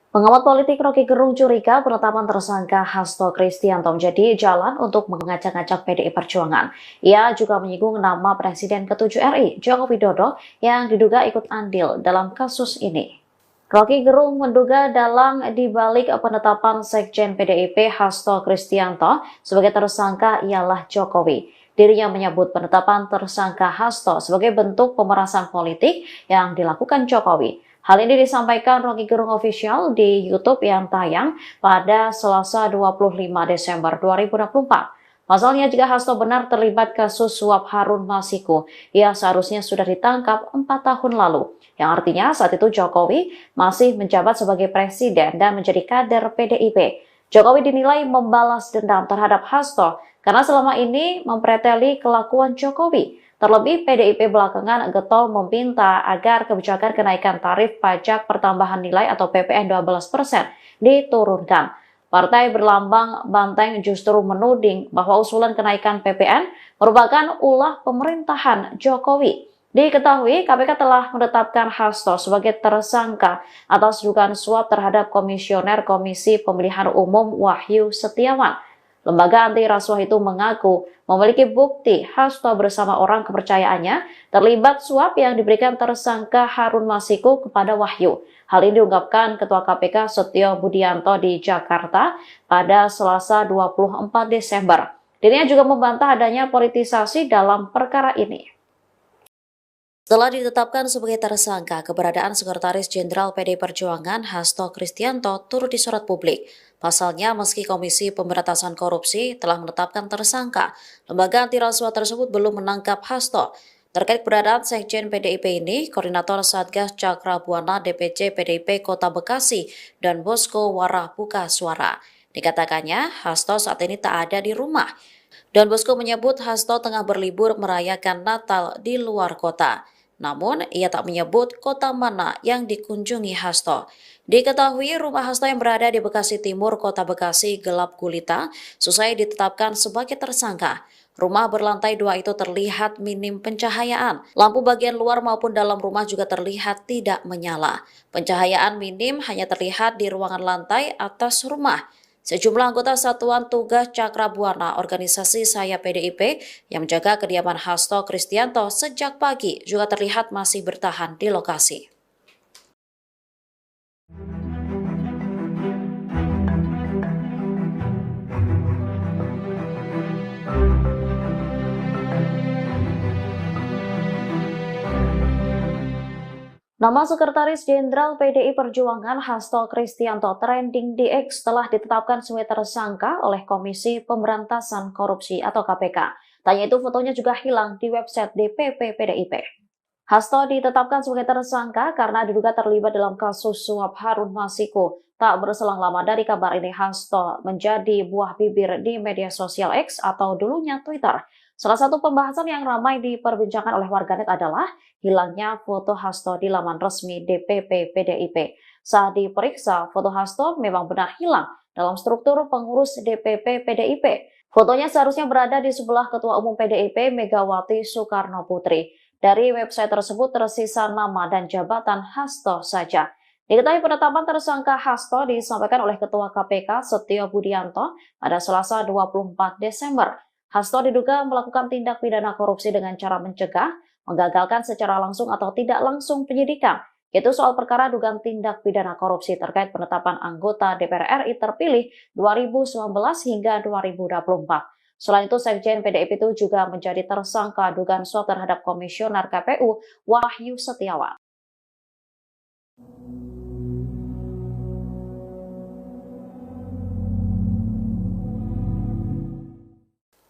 Pengamat politik Rocky Gerung curiga penetapan tersangka Hasto Kristianto menjadi jalan untuk mengacak-acak PDI Perjuangan. Ia juga menyinggung nama Presiden ke-7 RI, Joko Widodo, yang diduga ikut andil dalam kasus ini. Rocky Gerung menduga dalang dibalik penetapan Sekjen PDIP Hasto Kristianto sebagai tersangka ialah Jokowi. Dirinya menyebut penetapan tersangka Hasto sebagai bentuk pemerasan politik yang dilakukan Jokowi. Hal ini disampaikan Rocky Gerung Official di YouTube yang tayang pada Selasa 25 Desember 2024. Pasalnya, jika Hasto benar terlibat kasus suap Harun Masiku, ia seharusnya sudah ditangkap 4 tahun lalu. Yang artinya saat itu Jokowi masih menjabat sebagai presiden dan menjadi kader PDIP. Jokowi dinilai membalas dendam terhadap Hasto karena selama ini mempreteli kelakuan Jokowi. Terlebih, PDIP belakangan getol meminta agar kebijakan kenaikan tarif pajak pertambahan nilai atau PPN 12% diturunkan. Partai berlambang banteng justru menuding bahwa usulan kenaikan PPN merupakan ulah pemerintahan Jokowi. Diketahui, KPK telah menetapkan Hasto sebagai tersangka atas dugaan suap terhadap Komisioner Komisi Pemilihan Umum Wahyu Setiawan. Lembaga anti rasuah itu mengaku memiliki bukti Hasto bersama orang kepercayaannya terlibat suap yang diberikan tersangka Harun Masiku kepada Wahyu. Hal ini diungkapkan Ketua KPK Setio Budianto di Jakarta pada Selasa 24 Desember. Dirinya juga membantah adanya politisasi dalam perkara ini. Setelah ditetapkan sebagai tersangka, keberadaan Sekretaris Jenderal PDI Perjuangan Hasto Kristianto turut disorot publik. Pasalnya, meski Komisi Pemberantasan Korupsi telah menetapkan tersangka, lembaga anti rasuah tersebut belum menangkap Hasto. Terkait keberadaan Sekjen PDIP ini, Koordinator Satgas Cakra Buana DPC PDIP Kota Bekasi dan Bosko Warah buka suara. Dikatakannya, Hasto saat ini tak ada di rumah. Dan Bosko menyebut Hasto tengah berlibur merayakan Natal di luar kota. Namun, ia tak menyebut kota mana yang dikunjungi Hasto. Diketahui rumah Hasto yang berada di Bekasi Timur, Kota Bekasi gelap gulita, selesai ditetapkan sebagai tersangka. Rumah berlantai 2 itu terlihat minim pencahayaan. Lampu bagian luar maupun dalam rumah juga terlihat tidak menyala. Pencahayaan minim hanya terlihat di ruangan lantai atas rumah. Sejumlah anggota Satuan Tugas Cakra Buana organisasi Saya PDIP yang menjaga kediaman Hasto Kristianto sejak pagi juga terlihat masih bertahan di lokasi. Nama Sekretaris Jenderal PDI Perjuangan Hasto Kristianto trending di X telah ditetapkan sebagai tersangka oleh Komisi Pemberantasan Korupsi atau KPK. Tanya itu fotonya juga hilang di website DPP PDIP. Hasto ditetapkan sebagai tersangka karena diduga terlibat dalam kasus suap Harun Masiku. Tak berselang lama dari kabar ini, Hasto menjadi buah bibir di media sosial X atau dulunya Twitter. Salah satu pembahasan yang ramai diperbincangkan oleh warganet adalah hilangnya foto Hasto di laman resmi DPP PDIP. Saat diperiksa, foto Hasto memang benar hilang dalam struktur pengurus DPP PDIP. Fotonya seharusnya berada di sebelah Ketua Umum PDIP Megawati Soekarno Putri. Dari website tersebut tersisa nama dan jabatan Hasto saja. Diketahui penetapan tersangka Hasto disampaikan oleh Ketua KPK Setio Budianto pada Selasa 24 Desember. Hasto diduga melakukan tindak pidana korupsi dengan cara mencegah, menggagalkan secara langsung atau tidak langsung penyidikan, yaitu soal perkara dugaan tindak pidana korupsi terkait penetapan anggota DPR RI terpilih 2019 hingga 2024. Selain itu, Sekjen PDIP itu juga menjadi tersangka dugaan suap terhadap Komisioner KPU Wahyu Setiawan.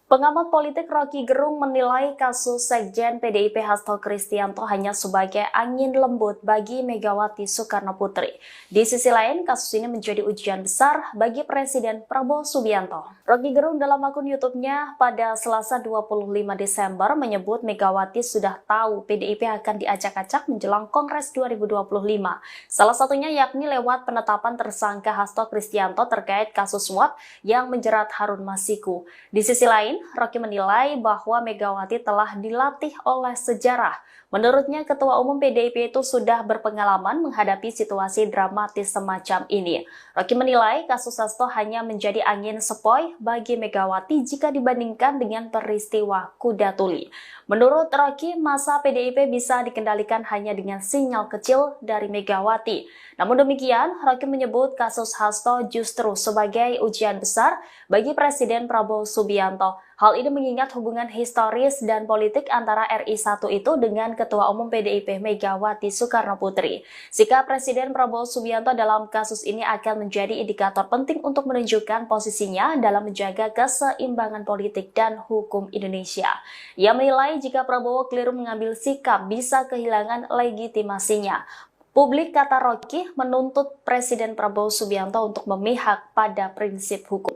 Pengamat politik Rocky Gerung menilai kasus Sekjen PDIP Hasto Kristianto hanya sebagai angin lembut bagi Megawati Soekarno Putri. Di sisi lain, kasus ini menjadi ujian besar bagi Presiden Prabowo Subianto. Rocky Gerung dalam akun YouTube-nya pada Selasa 25 Desember menyebut Megawati sudah tahu PDIP akan diacak-acak menjelang Kongres 2025. Salah satunya yakni lewat penetapan tersangka Hasto Kristianto terkait kasus suap yang menjerat Harun Masiku. Di sisi lain, Rocky menilai bahwa Megawati telah dilatih oleh sejarah. Menurutnya, Ketua Umum PDIP itu sudah berpengalaman menghadapi situasi dramatis semacam ini. Rocky menilai kasus Hasto hanya menjadi angin sepoi bagi Megawati jika dibandingkan dengan peristiwa kuda tuli. Menurut Rocky, masa PDIP bisa dikendalikan hanya dengan sinyal kecil dari Megawati. Namun demikian, Rocky menyebut kasus Hasto justru sebagai ujian besar bagi Presiden Prabowo Subianto. Hal ini mengingat hubungan historis dan politik antara RI1 itu dengan Ketua Umum PDIP Megawati Soekarno Putri. Sikap Presiden Prabowo Subianto dalam kasus ini akan menjadi indikator penting untuk menunjukkan posisinya dalam menjaga keseimbangan politik dan hukum Indonesia. Ia menilai jika Prabowo keliru mengambil sikap bisa kehilangan legitimasinya. Publik, kata Rocky, menuntut Presiden Prabowo Subianto untuk memihak pada prinsip hukum.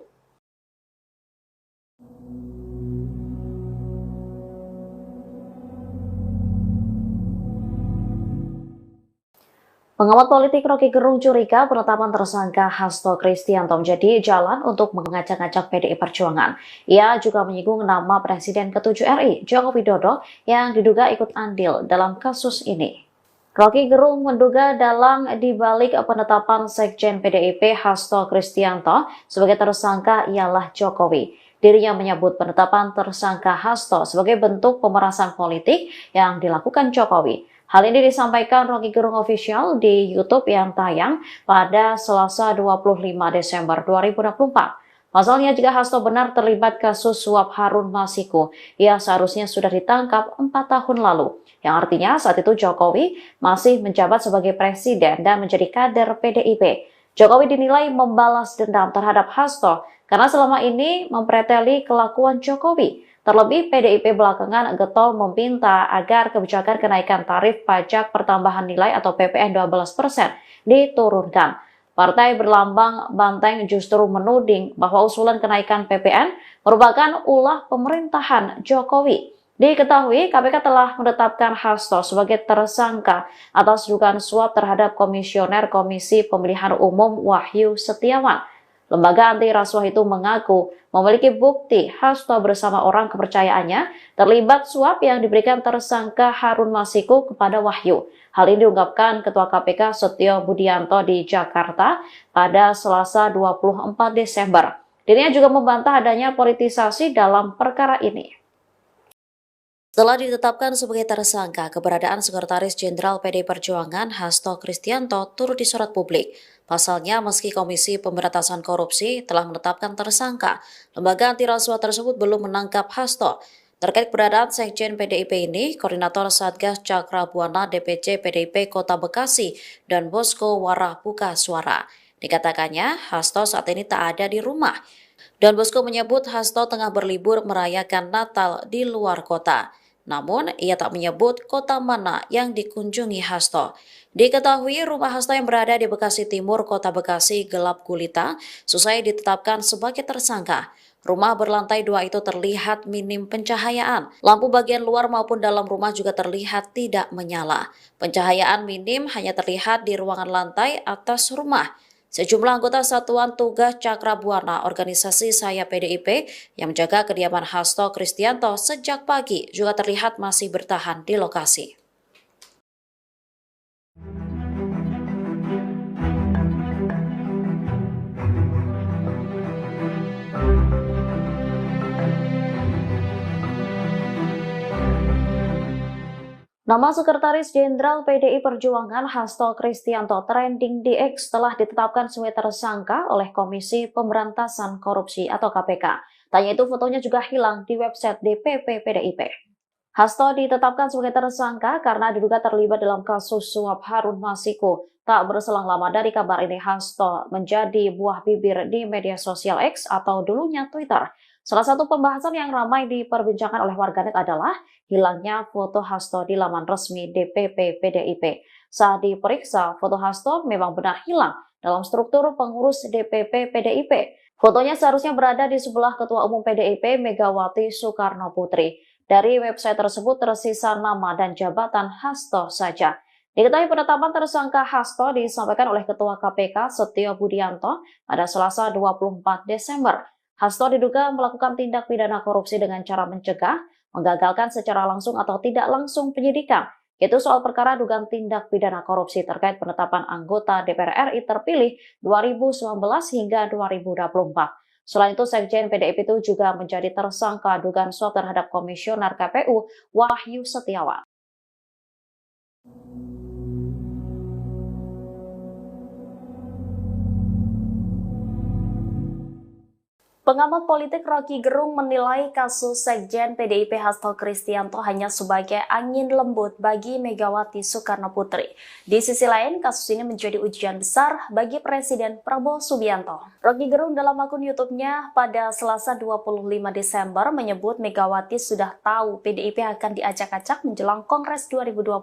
Pengamat politik Rocky Gerung curiga penetapan tersangka Hasto Kristianto menjadi jalan untuk mengacak-acak PDI Perjuangan. Ia juga menyinggung nama Presiden ke-7 RI, Joko Widodo, yang diduga ikut andil dalam kasus ini. Rocky Gerung menduga dalang dibalik penetapan Sekjen PDIP Hasto Kristianto sebagai tersangka ialah Jokowi. Dirinya menyebut penetapan tersangka Hasto sebagai bentuk pemerasan politik yang dilakukan Jokowi. Hal ini disampaikan Rocky Gerung Official di YouTube yang tayang pada Selasa 25 Desember 2024. Pasalnya, jika Hasto benar terlibat kasus suap Harun Masiku, ia seharusnya sudah ditangkap 4 tahun lalu. Yang artinya saat itu Jokowi masih menjabat sebagai presiden dan menjadi kader PDIP. Jokowi dinilai membalas dendam terhadap Hasto karena selama ini mempreteli kelakuan Jokowi. Terlebih, PDIP belakangan getol meminta agar kebijakan kenaikan tarif pajak pertambahan nilai atau PPN 12% diturunkan. Partai berlambang banteng justru menuding bahwa usulan kenaikan PPN merupakan ulah pemerintahan Jokowi. Diketahui, KPK telah menetapkan Hasto sebagai tersangka atas dugaan suap terhadap Komisioner Komisi Pemilihan Umum Wahyu Setiawan. Lembaga anti rasuah itu mengaku memiliki bukti Hasto bersama orang kepercayaannya terlibat suap yang diberikan tersangka Harun Masiku kepada Wahyu. Hal ini diungkapkan Ketua KPK Setio Budianto di Jakarta pada Selasa 24 Desember. Dirinya juga membantah adanya politisasi dalam perkara ini. Setelah ditetapkan sebagai tersangka, keberadaan Sekretaris Jenderal PDI Perjuangan Hasto Kristianto turut disorot publik. Pasalnya, meski Komisi Pemberantasan Korupsi telah menetapkan tersangka, lembaga anti rasuah tersebut belum menangkap Hasto. Terkait keberadaan Sekjen PDIP ini, Koordinator Satgas Cakra Buana DPC PDIP Kota Bekasi dan Bosko Warah buka suara. Dikatakannya, Hasto saat ini tak ada di rumah. Dan Bosko menyebut Hasto tengah berlibur merayakan Natal di luar kota. Namun, ia tak menyebut kota mana yang dikunjungi Hasto. Diketahui rumah Hasto yang berada di Bekasi Timur, Kota Bekasi gelap gulita, selesai ditetapkan sebagai tersangka. Rumah berlantai 2 itu terlihat minim pencahayaan. Lampu bagian luar maupun dalam rumah juga terlihat tidak menyala. Pencahayaan minim hanya terlihat di ruangan lantai atas rumah. Sejumlah anggota Satuan Tugas Cakra Buana organisasi Saya PDIP yang menjaga kediaman Hasto Kristianto sejak pagi juga terlihat masih bertahan di lokasi. Nama Sekretaris Jenderal PDI Perjuangan Hasto Kristianto trending di X telah ditetapkan sebagai tersangka oleh Komisi Pemberantasan Korupsi atau KPK. Tanya itu fotonya juga hilang di website DPP PDIP. Hasto ditetapkan sebagai tersangka karena diduga terlibat dalam kasus suap Harun Masiku. Tak berselang lama dari kabar ini, Hasto menjadi buah bibir di media sosial X atau dulunya Twitter. Salah satu pembahasan yang ramai diperbincangkan oleh warganet adalah hilangnya foto Hasto di laman resmi DPP PDIP. Saat diperiksa, foto Hasto memang benar hilang dalam struktur pengurus DPP PDIP. Fotonya seharusnya berada di sebelah Ketua Umum PDIP Megawati Soekarno Putri. Dari website tersebut tersisa nama dan jabatan Hasto saja. Diketahui penetapan tersangka Hasto disampaikan oleh Ketua KPK Setio Budianto pada Selasa 24 Desember. Hasto diduga melakukan tindak pidana korupsi dengan cara mencegah, menggagalkan secara langsung atau tidak langsung penyidikan. Itu soal perkara dugaan tindak pidana korupsi terkait penetapan anggota DPR RI terpilih 2019 hingga 2024. Selain itu, Sekjen PDIP itu juga menjadi tersangka dugaan suap terhadap Komisioner KPU Wahyu Setiawan. Pengamat politik Rocky Gerung menilai kasus Sekjen PDIP Hasto Kristianto hanya sebagai angin lembut bagi Megawati Soekarno Putri. Di sisi lain, kasus ini menjadi ujian besar bagi Presiden Prabowo Subianto. Rocky Gerung dalam akun YouTube-nya pada Selasa 25 Desember menyebut Megawati sudah tahu PDIP akan diacak-acak menjelang Kongres 2025.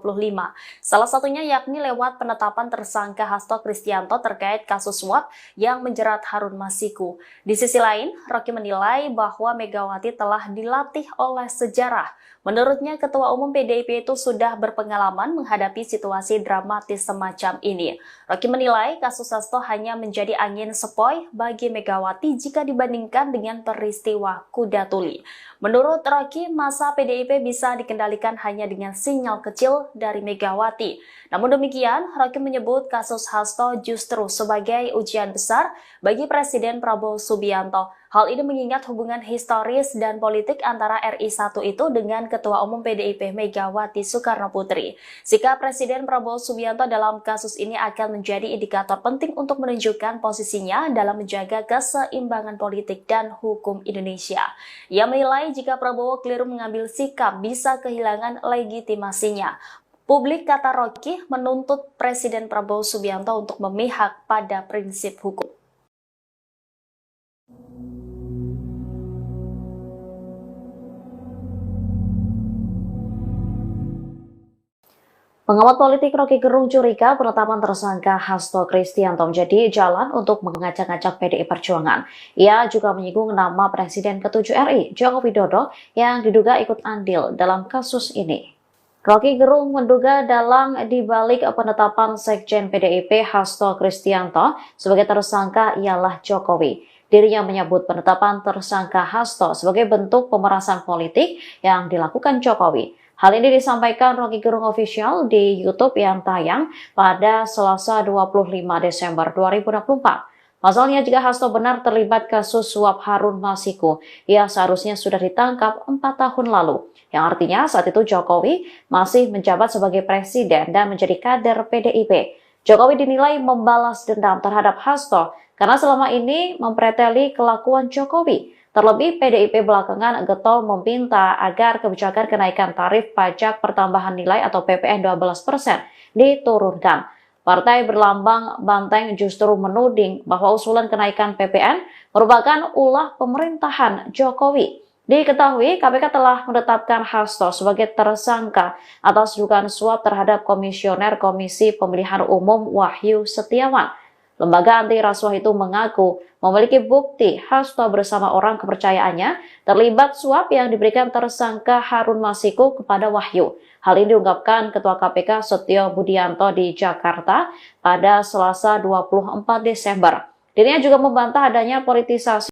Salah satunya yakni lewat penetapan tersangka Hasto Kristianto terkait kasus suap yang menjerat Harun Masiku. Di sisi lain, Rocky menilai bahwa Megawati telah dilatih oleh sejarah. Menurutnya, Ketua Umum PDIP itu sudah berpengalaman menghadapi situasi dramatis semacam ini. Rocky menilai kasus Hasto hanya menjadi angin sepoi bagi Megawati jika dibandingkan dengan peristiwa Kuda Tuli. Menurut Rocky, masa PDIP bisa dikendalikan hanya dengan sinyal kecil dari Megawati. Namun demikian, Rocky menyebut kasus Hasto justru sebagai ujian besar bagi Presiden Prabowo Subianto. Hal ini mengingat hubungan historis dan politik antara RI1 itu dengan Ketua Umum PDIP Megawati Soekarno Putri. Sikap Presiden Prabowo Subianto dalam kasus ini akan menjadi indikator penting untuk menunjukkan posisinya dalam menjaga keseimbangan politik dan hukum Indonesia. Ia menilai jika Prabowo keliru mengambil sikap bisa kehilangan legitimasinya. Publik, kata Rocky, menuntut Presiden Prabowo Subianto untuk memihak pada prinsip hukum. Pengamat politik Rocky Gerung curiga penetapan tersangka Hasto Kristianto menjadi jalan untuk mengacak-ngacak PDI Perjuangan. Ia juga menyinggung nama Presiden ke-7 RI, Joko Widodo, yang diduga ikut andil dalam kasus ini. Rocky Gerung menduga dalang dibalik penetapan Sekjen PDIP Hasto Kristianto sebagai tersangka ialah Jokowi. Dirinya menyebut penetapan tersangka Hasto sebagai bentuk pemerasan politik yang dilakukan Jokowi. Hal ini disampaikan Rocky Gerung Official di YouTube yang tayang pada Selasa 25 Desember 2024. Pasalnya, jika Hasto benar terlibat kasus suap Harun Masiku, ia seharusnya sudah ditangkap 4 tahun lalu. Yang artinya saat itu Jokowi masih menjabat sebagai presiden dan menjadi kader PDIP. Jokowi dinilai membalas dendam terhadap Hasto karena selama ini mempreteli kelakuan Jokowi. Terlebih, PDIP belakangan getol meminta agar kebijakan kenaikan tarif pajak pertambahan nilai atau PPN 12% diturunkan. Partai berlambang banteng justru menuding bahwa usulan kenaikan PPN merupakan ulah pemerintahan Jokowi. Diketahui, KPK telah menetapkan Hasto sebagai tersangka atas dugaan suap terhadap Komisioner Komisi Pemilihan Umum Wahyu Setiawan. Lembaga anti rasuah itu mengaku memiliki bukti Hasto bersama orang kepercayaannya terlibat suap yang diberikan tersangka Harun Masiku kepada Wahyu. Hal ini diungkapkan Ketua KPK Setio Budianto di Jakarta pada Selasa 24 Desember. Dirinya juga membantah adanya politisasi